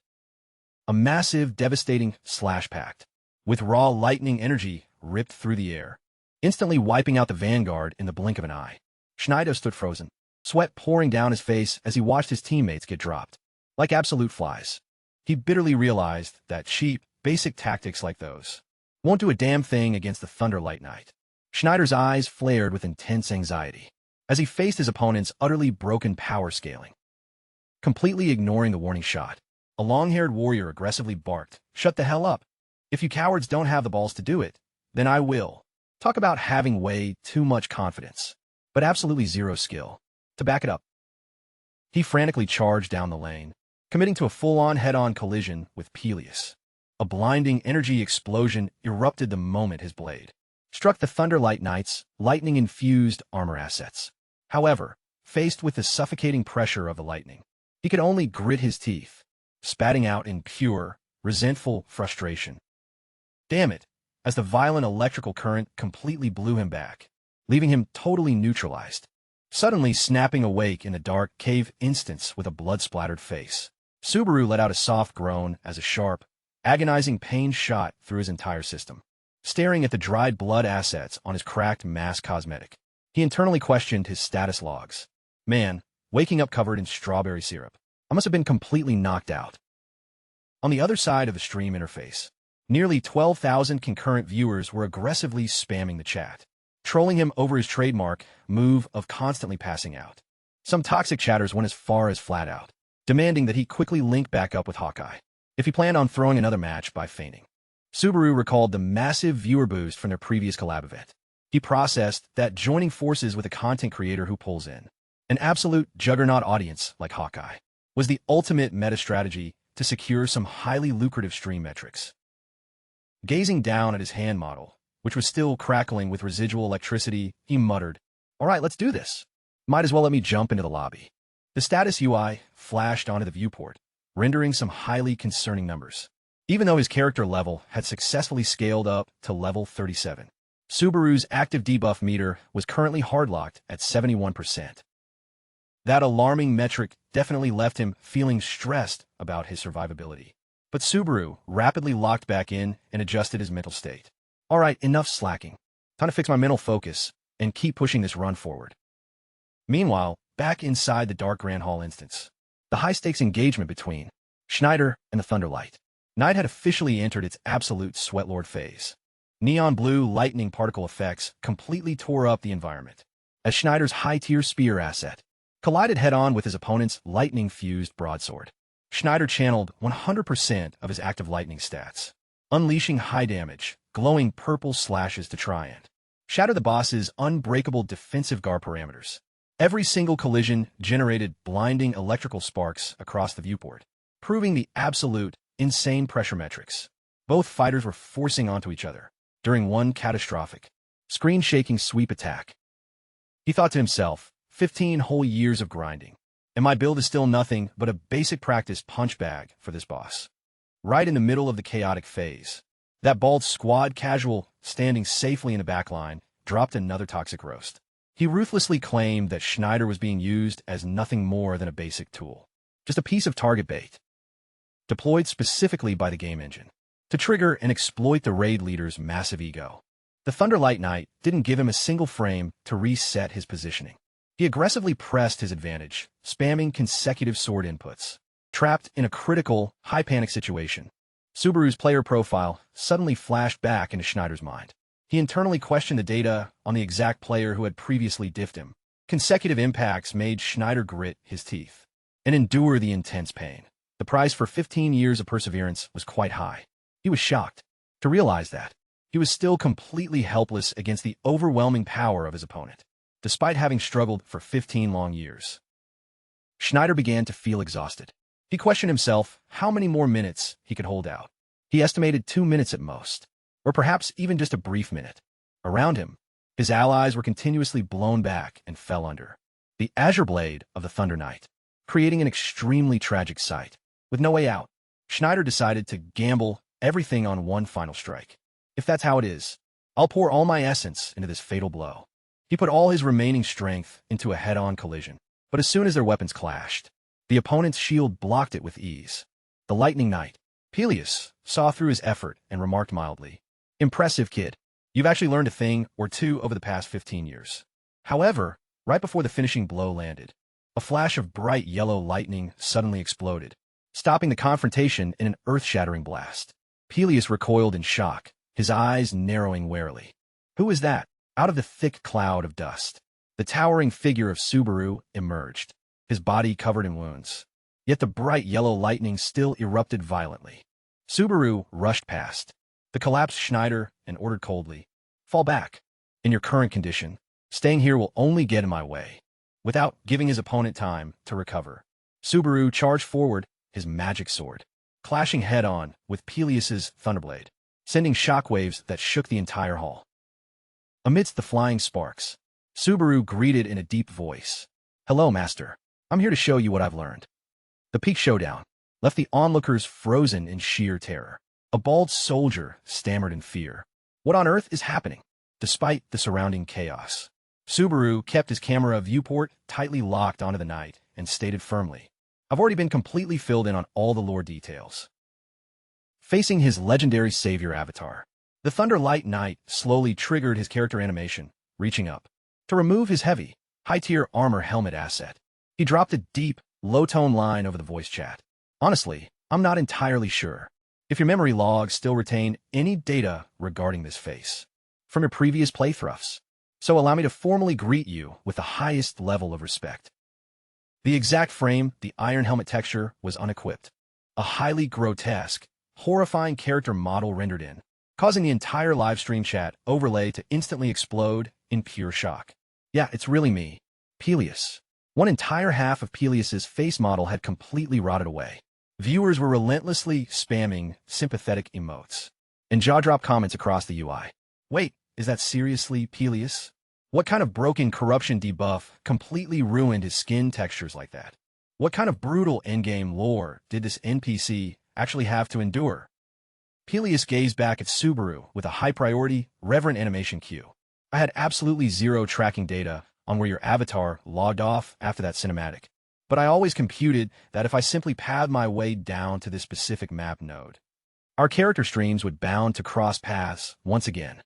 A massive, devastating slash pact, with raw lightning energy ripped through the air, instantly wiping out the vanguard in the blink of an eye. Schneider stood frozen, sweat pouring down his face as he watched his teammates get dropped, like absolute flies. He bitterly realized that cheap, basic tactics like those won't do a damn thing against the Thunderlight Knight. Schneider's eyes flared with intense anxiety as he faced his opponent's utterly broken power scaling. Completely ignoring the warning shot, a long-haired warrior aggressively barked, "Shut the hell up. If you cowards don't have the balls to do it, then I will." Talk about having way too much confidence, but absolutely zero skill to back it up. He frantically charged down the lane, committing to a full-on head-on collision with Peleus. A blinding energy explosion erupted the moment his blade struck the Thunderlight Knight's lightning-infused armor assets. However, faced with the suffocating pressure of the lightning, he could only grit his teeth, spatting out in pure, resentful frustration. Damn it, as the violent electrical current completely blew him back, leaving him totally neutralized. Suddenly snapping awake in a dark cave instance with a blood-splattered face, Subaru let out a soft groan as a sharp, agonizing pain shot through his entire system. Staring at the dried blood assets on his cracked mask cosmetic, he internally questioned his status logs. Man, waking up covered in strawberry syrup. I must have been completely knocked out. On the other side of the stream interface, nearly 12,000 concurrent viewers were aggressively spamming the chat, trolling him over his trademark move of constantly passing out. Some toxic chatters went as far as flat out, demanding that he quickly link back up with Hawkeye if he planned on throwing another match by fainting. Subaru recalled the massive viewer boost from their previous collab event. He processed that joining forces with a content creator who pulls in an absolute juggernaut audience like Hawkeye was the ultimate meta strategy to secure some highly lucrative stream metrics. Gazing down at his hand model, which was still crackling with residual electricity, he muttered, "All right, let's do this. Might as well let me jump into the lobby." The status UI flashed onto the viewport, rendering some highly concerning numbers. Even though his character level had successfully scaled up to level 37, Subaru's active debuff meter was currently hardlocked at 71%. That alarming metric definitely left him feeling stressed about his survivability. But Subaru rapidly locked back in and adjusted his mental state. All right, enough slacking. Time to fix my mental focus and keep pushing this run forward. Meanwhile, back inside the Dark Grand Hall instance, the high-stakes engagement between Schneider and the Thunderlight Knight had officially entered its absolute sweatlord phase. Neon blue lightning particle effects completely tore up the environment, as Schneider's high-tier spear asset collided head-on with his opponent's lightning-fused broadsword. Schneider channeled 100% of his active lightning stats, unleashing high damage, glowing purple slashes to try and shatter the boss's unbreakable defensive guard parameters. Every single collision generated blinding electrical sparks across the viewport, proving the absolute insane pressure metrics both fighters were forcing onto each other during one catastrophic, screen-shaking sweep attack. He thought to himself, 15 whole years of grinding, and my build is still nothing but a basic practice punch bag for this boss. Right in the middle of the chaotic phase, that bald squad casual standing safely in the backline dropped another toxic roast. He ruthlessly claimed that Schneider was being used as nothing more than a basic tool, just a piece of target bait, deployed specifically by the game engine to trigger and exploit the raid leader's massive ego. The Thunderlight Knight didn't give him a single frame to reset his positioning. He aggressively pressed his advantage, spamming consecutive sword inputs. Trapped in a critical, high-panic situation, Subaru's player profile suddenly flashed back into Schneider's mind. He internally questioned the data on the exact player who had previously diffed him. Consecutive impacts made Schneider grit his teeth and endure the intense pain. The price for 15 years of perseverance was quite high. He was shocked to realize that he was still completely helpless against the overwhelming power of his opponent, despite having struggled for 15 long years. Schneider began to feel exhausted. He questioned himself how many more minutes he could hold out. He estimated 2 minutes at most, or perhaps even just a brief minute. Around him, his allies were continuously blown back and fell under the azure blade of the Thunder Knight, creating an extremely tragic sight. With no way out, Schneider decided to gamble everything on one final strike. If that's how it is, I'll pour all my essence into this fatal blow. He put all his remaining strength into a head-on collision, but as soon as their weapons clashed, the opponent's shield blocked it with ease. The Lightning Knight, Peleus, saw through his effort and remarked mildly, "Impressive, kid. You've actually learned a thing or two over the past 15 years. However, right before the finishing blow landed, a flash of bright yellow lightning suddenly exploded, stopping the confrontation in an earth-shattering blast. Peleus recoiled in shock, his eyes narrowing warily. Who is that? Out of the thick cloud of dust, the towering figure of Subaru emerged, his body covered in wounds. Yet the bright yellow lightning still erupted violently. Subaru rushed past the collapsed Schneider and ordered coldly, "Fall back. In your current condition, staying here will only get in my way." Without giving his opponent time to recover, Subaru charged forward, his magic sword clashing head-on with Peleus's thunderblade, sending shockwaves that shook the entire hall. Amidst the flying sparks, Subaru greeted in a deep voice, "Hello, Master. I'm here to show you what I've learned." The peak showdown left the onlookers frozen in sheer terror. A bald soldier stammered in fear. What on earth is happening? Despite the surrounding chaos, Subaru kept his camera viewport tightly locked onto the knight and stated firmly, "I've already been completely filled in on all the lore details." Facing his legendary savior avatar, the Thunderlight Knight slowly triggered his character animation, reaching up to remove his heavy, high-tier armor helmet asset. He dropped a deep, low-tone line over the voice chat. "Honestly, I'm not entirely sure if your memory logs still retain any data regarding this face from your previous playthroughs, so allow me to formally greet you with the highest level of respect." The exact frame, the iron helmet texture, was unequipped. A highly grotesque, horrifying character model rendered in, causing the entire livestream chat overlay to instantly explode in pure shock. "Yeah, it's really me, Peleus." One entire half of Peleus's face model had completely rotted away. Viewers were relentlessly spamming sympathetic emotes and jaw-drop comments across the UI. "Wait, is that seriously Peleus? What kind of broken corruption debuff completely ruined his skin textures like that? What kind of brutal endgame lore did this NPC actually have to endure?" Peleus gazed back at Subaru with a high-priority, reverent animation cue. "I had absolutely zero tracking data on where your avatar logged off after that cinematic, but I always computed that if I simply pathed my way down to this specific map node, our character streams would bound to cross paths once again."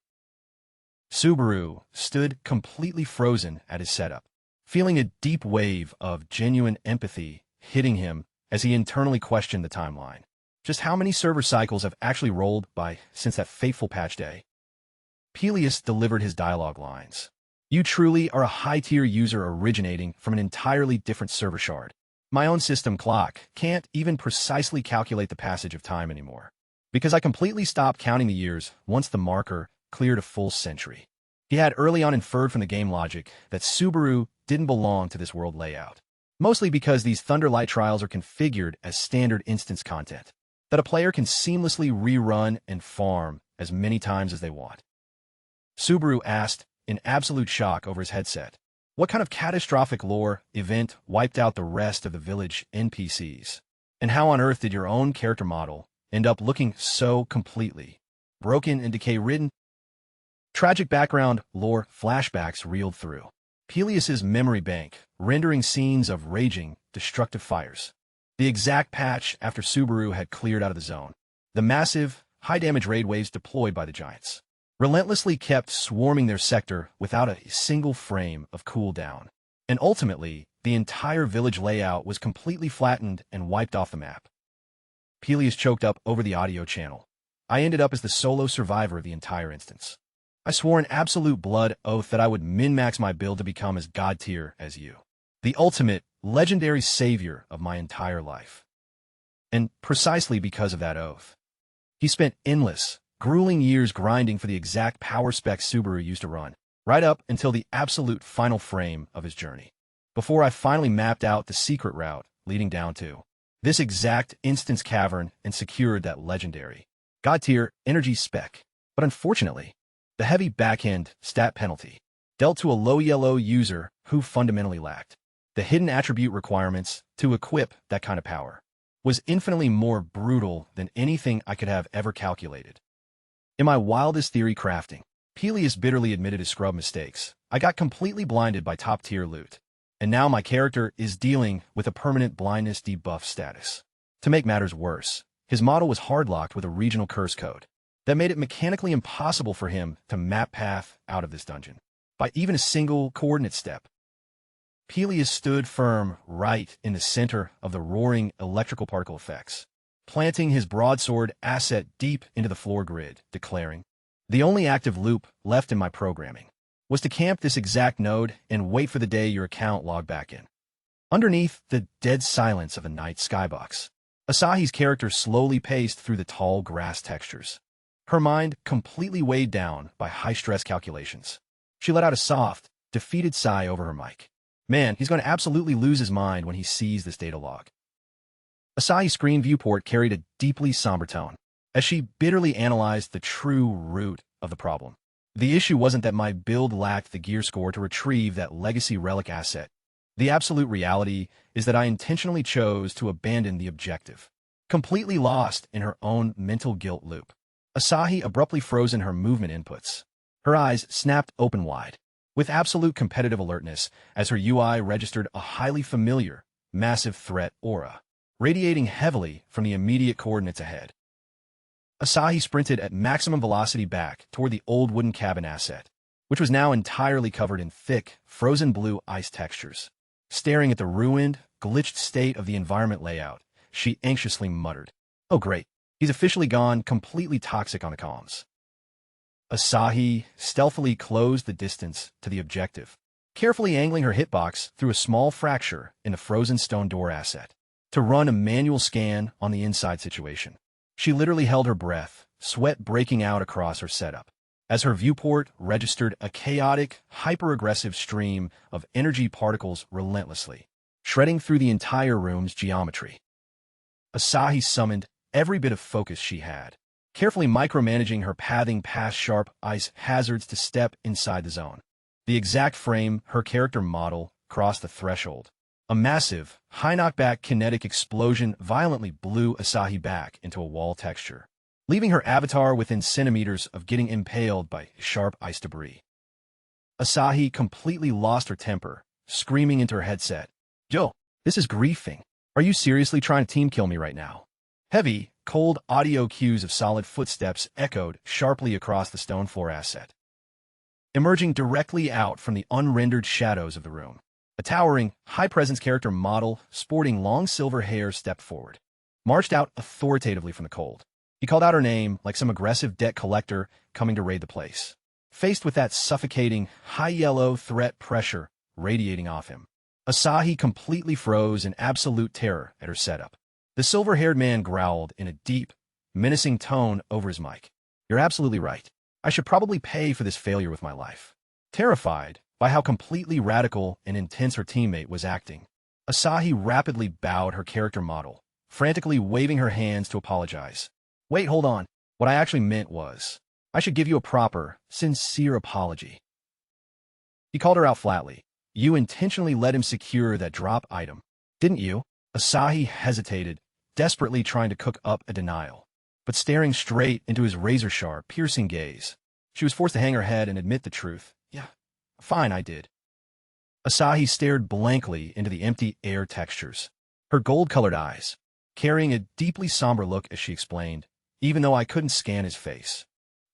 Subaru stood completely frozen at his setup, feeling a deep wave of genuine empathy hitting him as he internally questioned the timeline. Just how many server cycles have actually rolled by since that fateful patch day? Peleus delivered his dialogue lines. "You truly are a high-tier user originating from an entirely different server shard. My own system clock can't even precisely calculate the passage of time anymore, because I completely stopped counting the years once the marker cleared a full century." He had early on inferred from the game logic that Subaru didn't belong to this world layout, mostly because these Thunderlight trials are configured as standard instance content that a player can seamlessly rerun and farm as many times as they want. Subaru asked, in absolute shock over his headset, "What kind of catastrophic lore event wiped out the rest of the village NPCs? And how on earth did your own character model end up looking so completely broken and decay-ridden?" Tragic background lore flashbacks reeled through Peleus's memory bank, rendering scenes of raging, destructive fires. The exact patch after Subaru had cleared out of the zone. The massive, high-damage raid waves deployed by the Giants relentlessly kept swarming their sector without a single frame of cooldown. And ultimately, the entire village layout was completely flattened and wiped off the map. Peleus choked up over the audio channel. "I ended up as the solo survivor of the entire instance. I swore an absolute blood oath that I would min-max my build to become as god-tier as you. The ultimate, legendary savior of my entire life." And precisely because of that oath, he spent endless, grueling years grinding for the exact power spec Subaru used to run, right up until the absolute final frame of his journey, before I finally mapped out the secret route leading down to this exact instance cavern and secured that legendary, god-tier energy spec. But unfortunately, the heavy back-end stat penalty dealt to a low yellow user who fundamentally lacked the hidden attribute requirements to equip that kind of power was infinitely more brutal than anything I could have ever calculated. In my wildest theory crafting, Peleus bitterly admitted his scrub mistakes. I got completely blinded by top-tier loot. And now my character is dealing with a permanent blindness debuff status. To make matters worse, his model was hardlocked with a regional curse code that made it mechanically impossible for him to map path out of this dungeon by even a single coordinate step. Peleus stood firm right in the center of the roaring electrical particle effects, planting his broadsword asset deep into the floor grid, declaring, "The only active loop left in my programming was to camp this exact node and wait for the day your account logged back in." Underneath the dead silence of a night skybox, Asahi's character slowly paced through the tall grass textures, her mind completely weighed down by high-stress calculations. She let out a soft, defeated sigh over her mic. Man, he's going to absolutely lose his mind when he sees this data log. Asahi's screen viewport carried a deeply somber tone as she bitterly analyzed the true root of the problem. The issue wasn't that my build lacked the gear score to retrieve that legacy relic asset. The absolute reality is that I intentionally chose to abandon the objective. Completely lost in her own mental guilt loop, Asahi abruptly froze in her movement inputs. Her eyes snapped open wide, with absolute competitive alertness as her UI registered a highly familiar, massive threat aura, radiating heavily from the immediate coordinates ahead. Asahi sprinted at maximum velocity back toward the old wooden cabin asset, which was now entirely covered in thick, frozen blue ice textures. Staring at the ruined, glitched state of the environment layout, she anxiously muttered, "Oh great, he's officially gone completely toxic on the comms." Asahi stealthily closed the distance to the objective, carefully angling her hitbox through a small fracture in the frozen stone door asset to run a manual scan on the inside situation. She literally held her breath, sweat breaking out across her setup, as her viewport registered a chaotic, hyper-aggressive stream of energy particles relentlessly, shredding through the entire room's geometry. Asahi summoned every bit of focus she had, carefully micromanaging her pathing past sharp ice hazards to step inside the zone. The exact frame her character model crossed the threshold. A massive, high knockback kinetic explosion violently blew Asahi back into a wall texture, leaving her avatar within centimeters of getting impaled by sharp ice debris. Asahi completely lost her temper, screaming into her headset, "Yo, this is griefing. Are you seriously trying to team kill me right now?" Heavy, cold audio cues of solid footsteps echoed sharply across the stone floor asset. Emerging directly out from the unrendered shadows of the room, a towering, high-presence character model sporting long silver hair stepped forward, marched out authoritatively from the cold. He called out her name like some aggressive debt collector coming to raid the place. Faced with that suffocating, high-yellow threat pressure radiating off him, Asahi completely froze in absolute terror at her setup. The silver-haired man growled in a deep, menacing tone over his mic. "You're absolutely right. I should probably pay for this failure with my life." Terrified by how completely radical and intense her teammate was acting, Asahi rapidly bowed her character model, frantically waving her hands to apologize. "Wait, hold on. What I actually meant was, I should give you a proper, sincere apology." He called her out flatly. "You intentionally let him secure that drop item, didn't you?" Asahi hesitated, desperately trying to cook up a denial, but staring straight into his razor-sharp, piercing gaze, she was forced to hang her head and admit the truth. "Yeah, fine, I did." Asahi stared blankly into the empty air textures, her gold-colored eyes carrying a deeply somber look as she explained, "Even though I couldn't scan his face,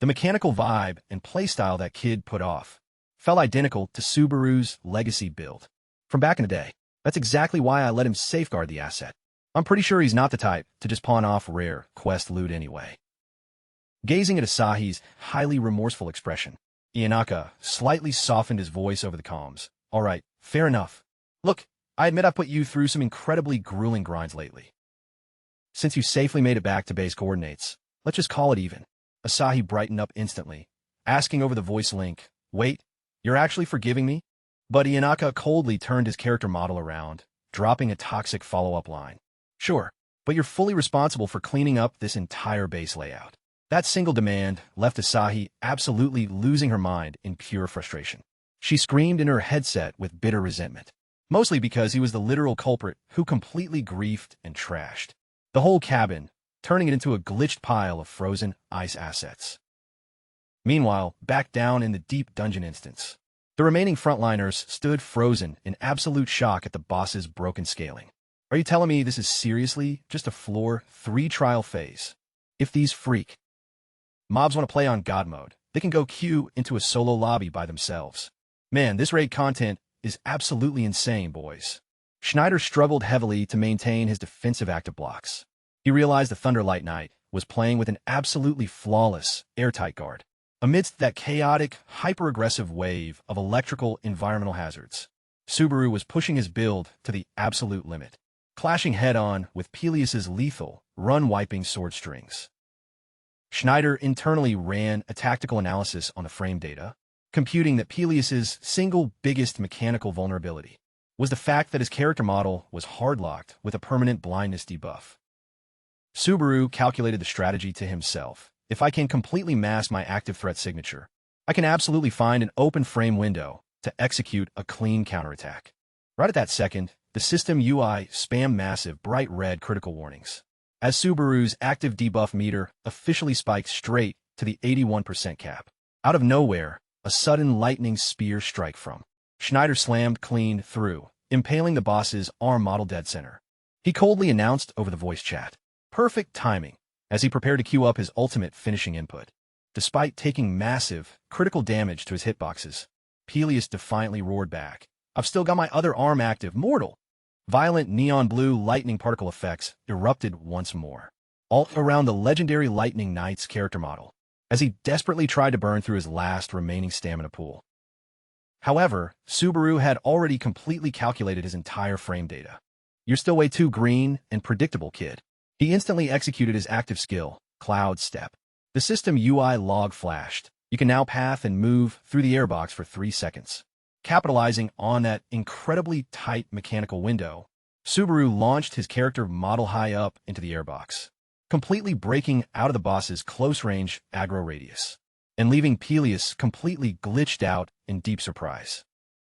the mechanical vibe and playstyle that kid put off felt identical to Subaru's legacy build from back in the day. That's exactly why I let him safeguard the asset. I'm pretty sure he's not the type to just pawn off rare quest loot anyway." Gazing at Asahi's highly remorseful expression, Ianaka slightly softened his voice over the comms. "All right, fair enough. Look, I admit I've put you through some incredibly grueling grinds lately. Since you safely made it back to base coordinates, let's just call it even." Asahi brightened up instantly, asking over the voice link, "Wait, you're actually forgiving me?" But Ianaka coldly turned his character model around, dropping a toxic follow-up line. "Sure, but you're fully responsible for cleaning up this entire base layout." That single demand left Asahi absolutely losing her mind in pure frustration. She screamed in her headset with bitter resentment, mostly because he was the literal culprit who completely griefed and trashed the whole cabin, turning it into a glitched pile of frozen ice assets. Meanwhile, back down in the deep dungeon instance, the remaining frontliners stood frozen in absolute shock at the boss's broken scaling. Are you telling me this is seriously just a floor 3 trial phase? If these freak mobs want to play on God mode, they can go queue into a solo lobby by themselves. Man, this raid content is absolutely insane, boys. Schneider struggled heavily to maintain his defensive active blocks. He realized the Thunderlight Knight was playing with an absolutely flawless, airtight guard. Amidst that chaotic, hyper-aggressive wave of electrical environmental hazards, Subaru was pushing his build to the absolute limit, clashing head-on with Peleus's lethal, run-wiping sword strings. Schneider internally ran a tactical analysis on the frame data, computing that Peleus's single biggest mechanical vulnerability was the fact that his character model was hard-locked with a permanent blindness debuff. Subaru calculated the strategy to himself. If I can completely mask my active threat signature, I can absolutely find an open frame window to execute a clean counterattack. Right at that second, the system UI spammed massive bright red critical warnings, as Subaru's active debuff meter officially spiked straight to the 81% cap. Out of nowhere, a sudden lightning spear strike from Schneider slammed clean through, impaling the boss's arm model dead center. He coldly announced over the voice chat, "Perfect timing," as he prepared to queue up his ultimate finishing input. Despite taking massive, critical damage to his hitboxes, Peleus defiantly roared back, "I've still got my other arm active, mortal!" Violent neon blue lightning particle effects erupted once more, all around the legendary Lightning Knight's character model, as he desperately tried to burn through his last remaining stamina pool. However, Subaru had already completely calculated his entire frame data. "You're still way too green and predictable, kid." He instantly executed his active skill, Cloud Step. The system UI log flashed. You can now path and move through the airbox for 3 seconds. Capitalizing on that incredibly tight mechanical window, Subaru launched his character model high up into the airbox, completely breaking out of the boss's close-range aggro radius, and leaving Peleus completely glitched out in deep surprise.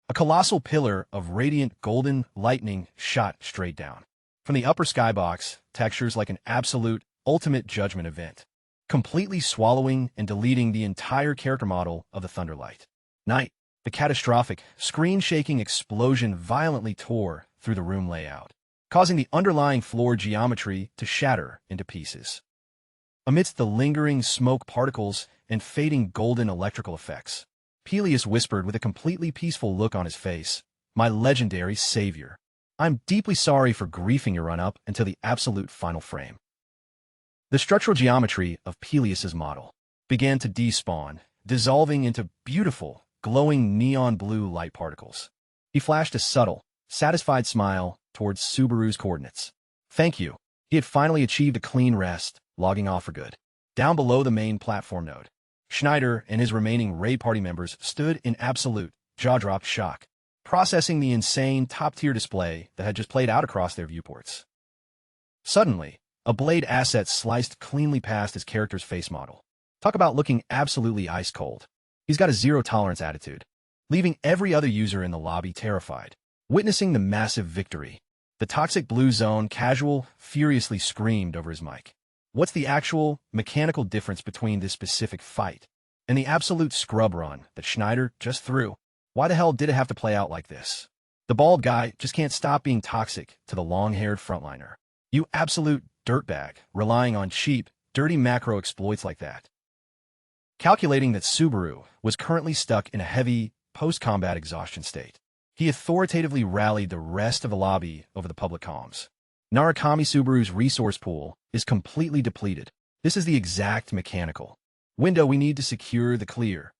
A colossal pillar of radiant golden lightning shot straight down from the upper skybox, textures like an absolute ultimate judgment event, completely swallowing and deleting the entire character model of the Thunderlight Knight. The catastrophic, screen-shaking explosion violently tore through the room layout, causing the underlying floor geometry to shatter into pieces. Amidst the lingering smoke particles and fading golden electrical effects, Peleus whispered with a completely peaceful look on his face, "My legendary savior, I'm deeply sorry for griefing your run-up until the absolute final frame." The structural geometry of Peleus's model began to despawn, dissolving into beautiful, glowing neon blue light particles. He flashed a subtle, satisfied smile towards Subaru's coordinates. "Thank you." He had finally achieved a clean rest, logging off for good. Down below the main platform node, Schneider and his remaining raid party members stood in absolute, jaw-dropped shock, processing the insane top-tier display that had just played out across their viewports. Suddenly, a blade asset sliced cleanly past his character's face model. Talk about looking absolutely ice-cold. He's got a zero-tolerance attitude, leaving every other user in the lobby terrified. Witnessing the massive victory, the toxic blue zone casual furiously screamed over his mic. What's the actual mechanical difference between this specific fight and the absolute scrub run that Schneider just threw? Why the hell did it have to play out like this? The bald guy just can't stop being toxic to the long-haired frontliner. You absolute dirtbag, relying on cheap, dirty macro exploits like that. Calculating that Subaru was currently stuck in a heavy, post-combat exhaustion state, he authoritatively rallied the rest of the lobby over the public comms. Narukami Subaru's resource pool is completely depleted. This is the exact mechanical window we need to secure the clear.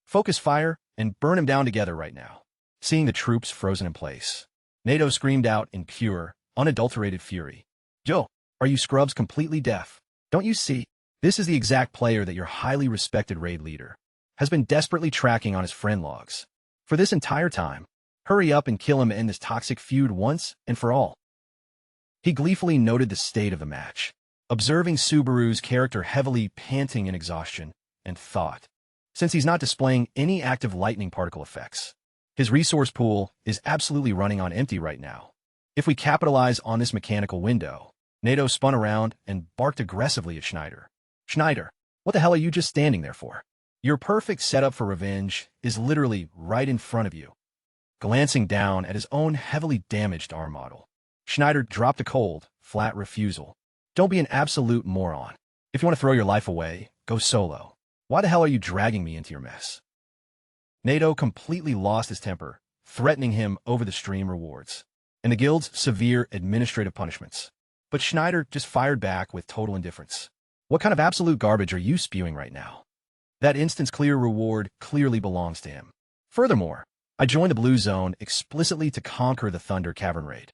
Focus fire and burn him down together right now. Seeing the troops frozen in place, NATO screamed out in pure, unadulterated fury. "Yo, are you scrubs completely deaf? Don't you see? This is the exact player that your highly respected raid leader has been desperately tracking on his friend logs for this entire time. Hurry up and kill him and end this toxic feud once and for all." He gleefully noted the state of the match, observing Subaru's character heavily panting in exhaustion, and thought, since he's not displaying any active lightning particle effects, his resource pool is absolutely running on empty right now. If we capitalize on this mechanical window, NATO spun around and barked aggressively at Schneider. "Schneider, What the hell are you just standing there for? Your perfect setup for revenge is literally right in front of you. Glancing down at his own heavily damaged arm model, Schneider dropped a cold, flat refusal. Don't be an absolute moron. If you want to throw your life away, go solo. Why the hell are you dragging me into your mess? Nato completely lost his temper, threatening him over the stream rewards and the guild's severe administrative punishments. But Schneider just fired back with total indifference. What kind of absolute garbage are you spewing right now? That instance clear reward clearly belongs to him. Furthermore, I joined the Blue Zone explicitly to conquer the Thunder Cavern raid.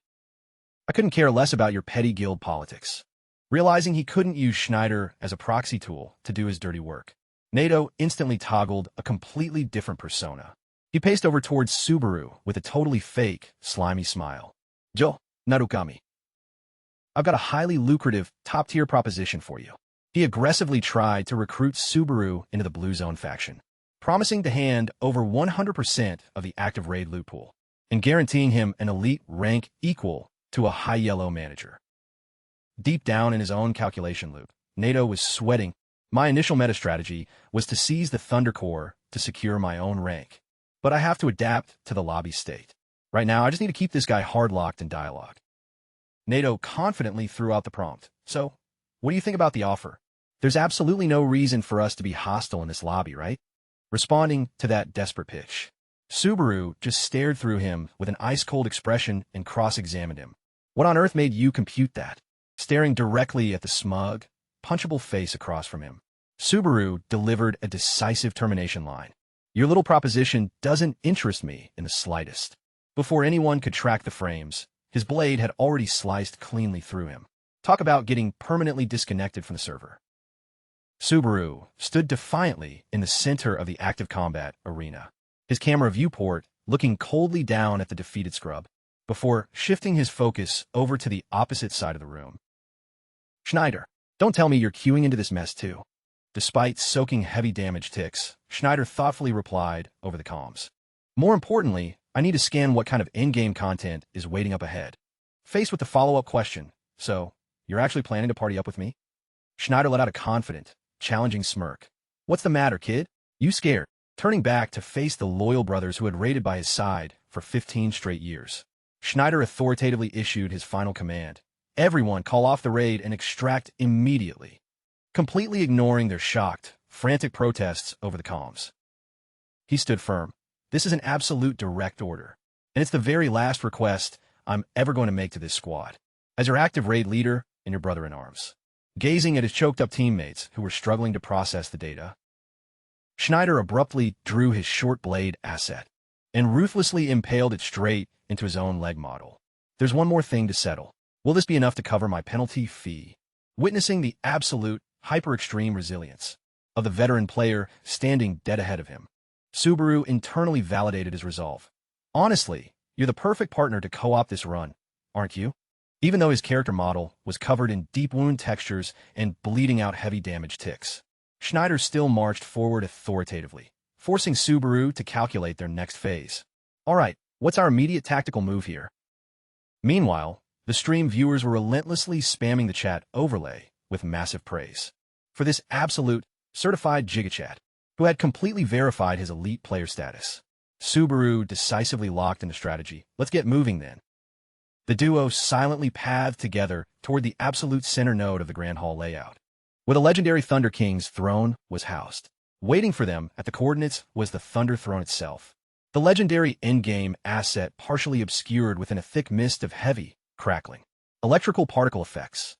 I couldn't care less about your petty guild politics. Realizing he couldn't use Schneider as a proxy tool to do his dirty work, Nato instantly toggled a completely different persona. He paced over towards Subaru with a totally fake, slimy smile. Jo, Narukami. I've got a highly lucrative, top-tier proposition for you. He aggressively tried to recruit Subaru into the Blue Zone faction, promising to hand over 100% of the active raid loot pool and guaranteeing him an elite rank equal to a Yahello manager. Deep down in his own calculation loop, Nato was sweating. My initial meta strategy was to seize the Thunder Core to secure my own rank, but I have to adapt to the lobby state. Right now, I just need to keep this guy hard-locked in dialogue. Nato confidently threw out the prompt. So, what do you think about the offer? There's absolutely no reason for us to be hostile in this lobby, right? Responding to that desperate pitch, Subaru just stared through him with an ice-cold expression and cross-examined him. What on earth made you compute that? Staring directly at the smug, punchable face across from him, Subaru delivered a decisive termination line. Your little proposition doesn't interest me in the slightest. Before anyone could track the frames, his blade had already sliced cleanly through him. Talk about getting permanently disconnected from the server. Subaru stood defiantly in the center of the active combat arena, his camera viewport looking coldly down at the defeated scrub, before shifting his focus over to the opposite side of the room. Schneider, don't tell me you're queuing into this mess too. Despite soaking heavy damage ticks, Schneider thoughtfully replied over the comms. More importantly, I need to scan what kind of in-game content is waiting up ahead. Faced with the follow-up question, so, you're actually planning to party up with me? Schneider let out a confident, challenging smirk. What's the matter, kid? You scared? Turning back to face the loyal brothers who had raided by his side for 15 straight years, Schneider authoritatively issued his final command. Everyone call off the raid and extract immediately, completely ignoring their shocked, frantic protests over the comms. He stood firm. This is an absolute direct order, and it's the very last request I'm ever going to make to this squad, as your active raid leader and your brother-in-arms. Gazing at his choked-up teammates who were struggling to process the data, Schneider abruptly drew his short blade asset and ruthlessly impaled it straight into his own leg model. There's one more thing to settle. Will this be enough to cover my penalty fee? Witnessing the absolute, hyper-extreme resilience of the veteran player standing dead ahead of him, Subaru internally validated his resolve. Honestly, you're the perfect partner to co-op this run, aren't you? Even though his character model was covered in deep wound textures and bleeding out heavy damage ticks, Schneider still marched forward authoritatively, forcing Subaru to calculate their next phase. All right, what's our immediate tactical move here? Meanwhile, the stream viewers were relentlessly spamming the chat overlay with massive praise for this absolute, certified gigachat, who had completely verified his elite player status. Subaru decisively locked into strategy. Let's get moving then. The duo silently pathed together toward the absolute center node of the Grand Hall layout, where the legendary Thunder King's throne was housed. Waiting for them at the coordinates was the Thunder Throne itself, the legendary endgame asset partially obscured within a thick mist of heavy, crackling, electrical particle effects.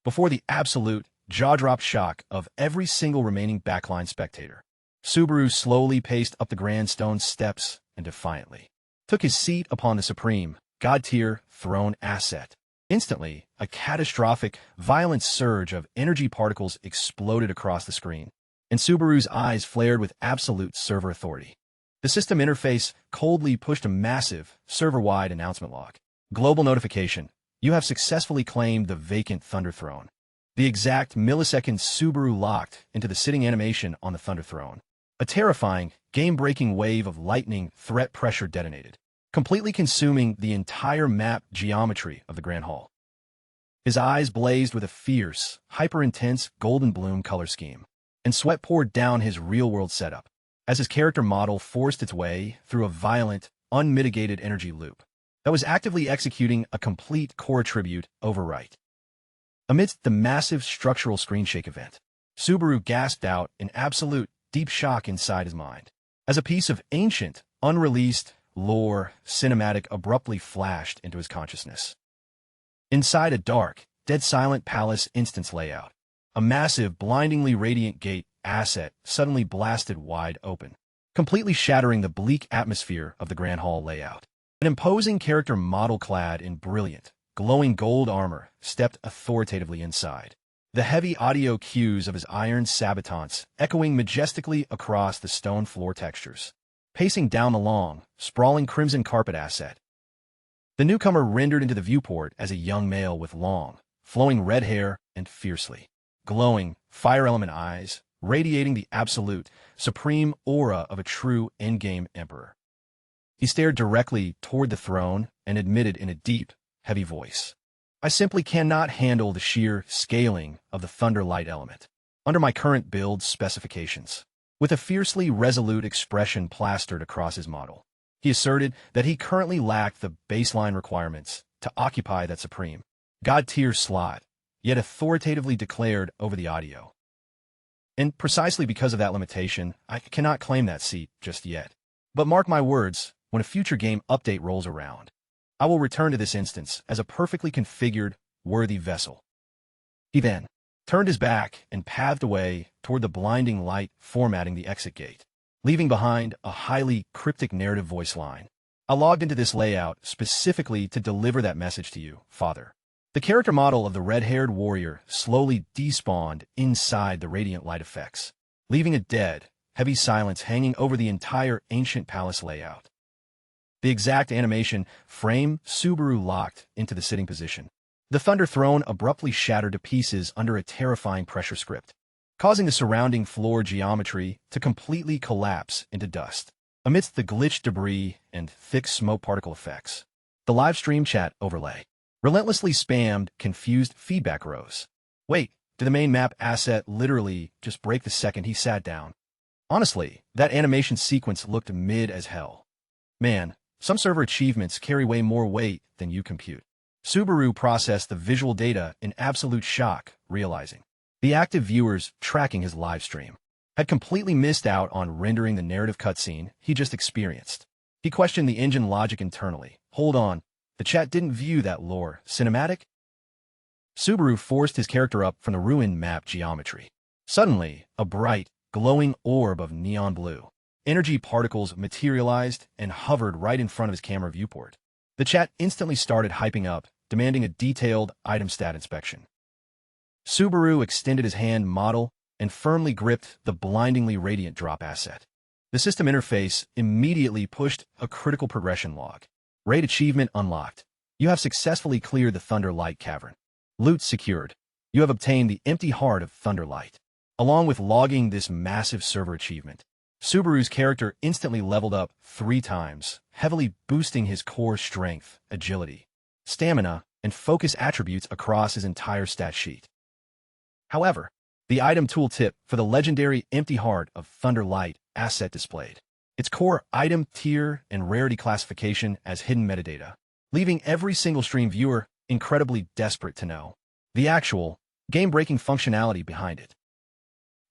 Before the absolute, jaw-drop shock of every single remaining backline spectator, Subaru slowly paced up the grand stone steps and defiantly took his seat upon the supreme, god-tier throne asset. Instantly, a catastrophic, violent surge of energy particles exploded across the screen, and Subaru's eyes flared with absolute server authority. The system interface coldly pushed a massive, server-wide announcement log. Global notification. You have successfully claimed the vacant Thunder Throne. The exact millisecond Subaru locked into the sitting animation on the Thunder Throne, a terrifying, game-breaking wave of lightning threat pressure detonated, completely consuming the entire map geometry of the Grand Hall. His eyes blazed with a fierce, hyper-intense golden bloom color scheme, and sweat poured down his real-world setup as his character model forced its way through a violent, unmitigated energy loop that was actively executing a complete core attribute overwrite. Amidst the massive structural screenshake event, Subaru gasped out in absolute deep shock inside his mind as a piece of ancient, unreleased lore cinematic abruptly flashed into his consciousness. Inside a dark, dead-silent palace instance layout, a massive, blindingly radiant gate asset suddenly blasted wide open, completely shattering the bleak atmosphere of the Grand Hall layout. An imposing character model clad in brilliant, glowing gold armor stepped authoritatively inside, the heavy audio cues of his iron sabotants echoing majestically across the stone floor textures. Pacing down the long, sprawling crimson carpet asset, the newcomer rendered into the viewport as a young male with long, flowing red hair and fiercely glowing, fire-element eyes, radiating the absolute, supreme aura of a true endgame emperor. He stared directly toward the throne and admitted in a deep, heavy voice, "I simply cannot handle the sheer scaling of the thunder light element under my current build specifications." With a fiercely resolute expression plastered across his model, he asserted that he currently lacked the baseline requirements to occupy that supreme, god-tier slot, yet authoritatively declared over the audio. And precisely because of that limitation, I cannot claim that seat just yet. But mark my words, when a future game update rolls around, I will return to this instance as a perfectly configured, worthy vessel. He then turned his back and pathed away toward the blinding light formatting the exit gate, leaving behind a highly cryptic narrative voice line. "I logged into this layout specifically to deliver that message to you, Father." The character model of the red-haired warrior slowly despawned inside the radiant light effects, leaving a dead, heavy silence hanging over the entire ancient palace layout. The exact animation frame Subaru locked into the sitting position. The Thunder Throne abruptly shattered to pieces under a terrifying pressure script, causing the surrounding floor geometry to completely collapse into dust. Amidst the glitched debris and thick smoke particle effects, the live stream chat overlay relentlessly spammed confused feedback rows. Wait, did the main map asset literally just break the second he sat down? Honestly, that animation sequence looked mid as hell. Man, some server achievements carry way more weight than you compute. Subaru processed the visual data in absolute shock, realizing the active viewers tracking his live stream had completely missed out on rendering the narrative cutscene he just experienced. He questioned the engine logic internally. Hold on, the chat didn't view that lore cinematic? Subaru forced his character up from the ruined map geometry. Suddenly, a bright, glowing orb of neon blue energy particles materialized and hovered right in front of his camera viewport. The chat instantly started hyping up, demanding a detailed item stat inspection. Subaru extended his hand model and firmly gripped the blindingly radiant drop asset. The system interface immediately pushed a critical progression log. Raid achievement unlocked. You have successfully cleared the Thunder Light Cavern. Loot secured. You have obtained the empty heart of Thunder Light. Along with logging this massive server achievement, Subaru's character instantly leveled up 3 times, heavily boosting his core strength, agility, stamina, and focus attributes across his entire stat sheet. However, the item tooltip for the legendary Empty Heart of Thunder Light asset displayed its core item tier and rarity classification as hidden metadata, leaving every single stream viewer incredibly desperate to know the actual, game-breaking functionality behind it.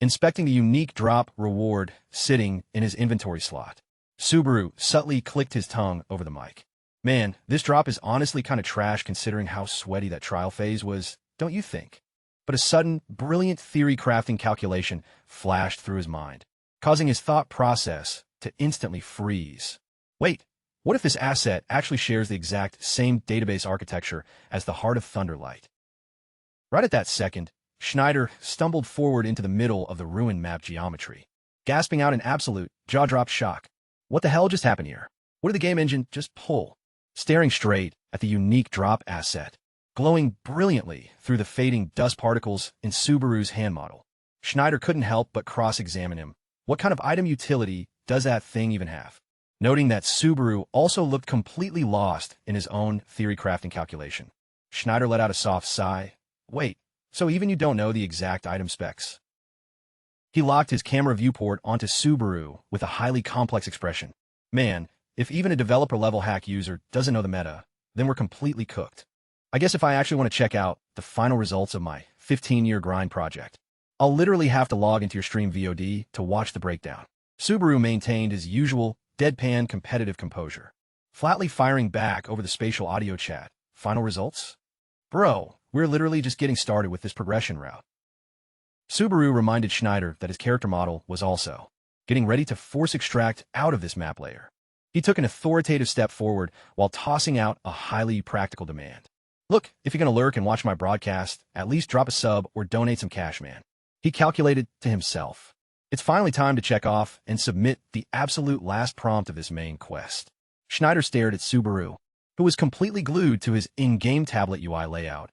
Inspecting the unique drop reward sitting in his inventory slot, Subaru subtly clicked his tongue over the mic. Man, this drop is honestly kind of trash considering how sweaty that trial phase was, don't you think? But a sudden, brilliant theory-crafting calculation flashed through his mind, causing his thought process to instantly freeze. Wait, what if this asset actually shares the exact same database architecture as the Heart of Thunderlight? Right at that second, Schneider stumbled forward into the middle of the ruined map geometry, gasping out in absolute, jaw-dropped shock. What the hell just happened here? What did the game engine just pull? Staring straight at the unique drop asset, glowing brilliantly through the fading dust particles in Subaru's hand model, Schneider couldn't help but cross-examine him. What kind of item utility does that thing even have? Noting that Subaru also looked completely lost in his own theory-crafting calculation, Schneider let out a soft sigh. Wait, so even you don't know the exact item specs? He locked his camera viewport onto Subaru with a highly complex expression. Man, if even a developer-level hack user doesn't know the meta, then we're completely cooked. I guess if I actually want to check out the final results of my 15-year grind project, I'll literally have to log into your stream VOD to watch the breakdown. Subaru maintained his usual deadpan competitive composure, flatly firing back over the spatial audio chat. Final results? Bro, we're literally just getting started with this progression route. Subaru reminded Schneider that his character model was also getting ready to force extract out of this map layer. He took an authoritative step forward while tossing out a highly practical demand. Look, if you're going to lurk and watch my broadcast, at least drop a sub or donate some cash, man. He calculated to himself. It's finally time to check off and submit the absolute last prompt of this main quest. Schneider stared at Subaru, who was completely glued to his in-game tablet UI layout,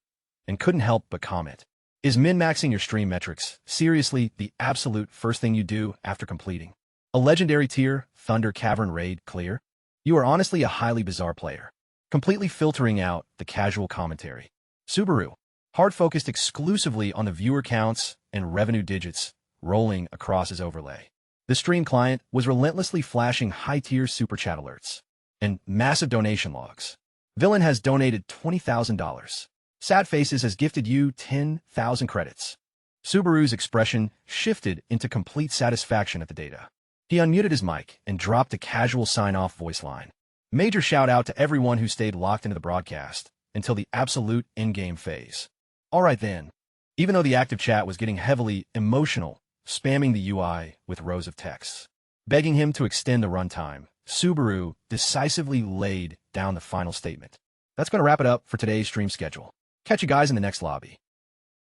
and couldn't help but comment. Is min-maxing your stream metrics seriously the absolute first thing you do after completing a legendary tier Thunder Cavern raid clear? You are honestly a highly bizarre player, completely filtering out the casual commentary. Subaru, hard-focused exclusively on the viewer counts and revenue digits rolling across his overlay. The stream client was relentlessly flashing high-tier super chat alerts and massive donation logs. Villain has donated $20,000. Sad Faces has gifted you 10,000 credits. Subaru's expression shifted into complete satisfaction at the data. He unmuted his mic and dropped a casual sign-off voice line. Major shout-out to everyone who stayed locked into the broadcast until the absolute in-game phase. Alright then. Even though the active chat was getting heavily emotional, spamming the UI with rows of texts, begging him to extend the runtime, Subaru decisively laid down the final statement. That's going to wrap it up for today's stream schedule. Catch you guys in the next lobby.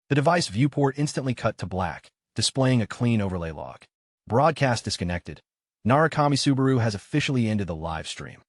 The device viewport instantly cut to black, displaying a clean overlay log. Broadcast disconnected. Narukami Subaru has officially ended the live stream.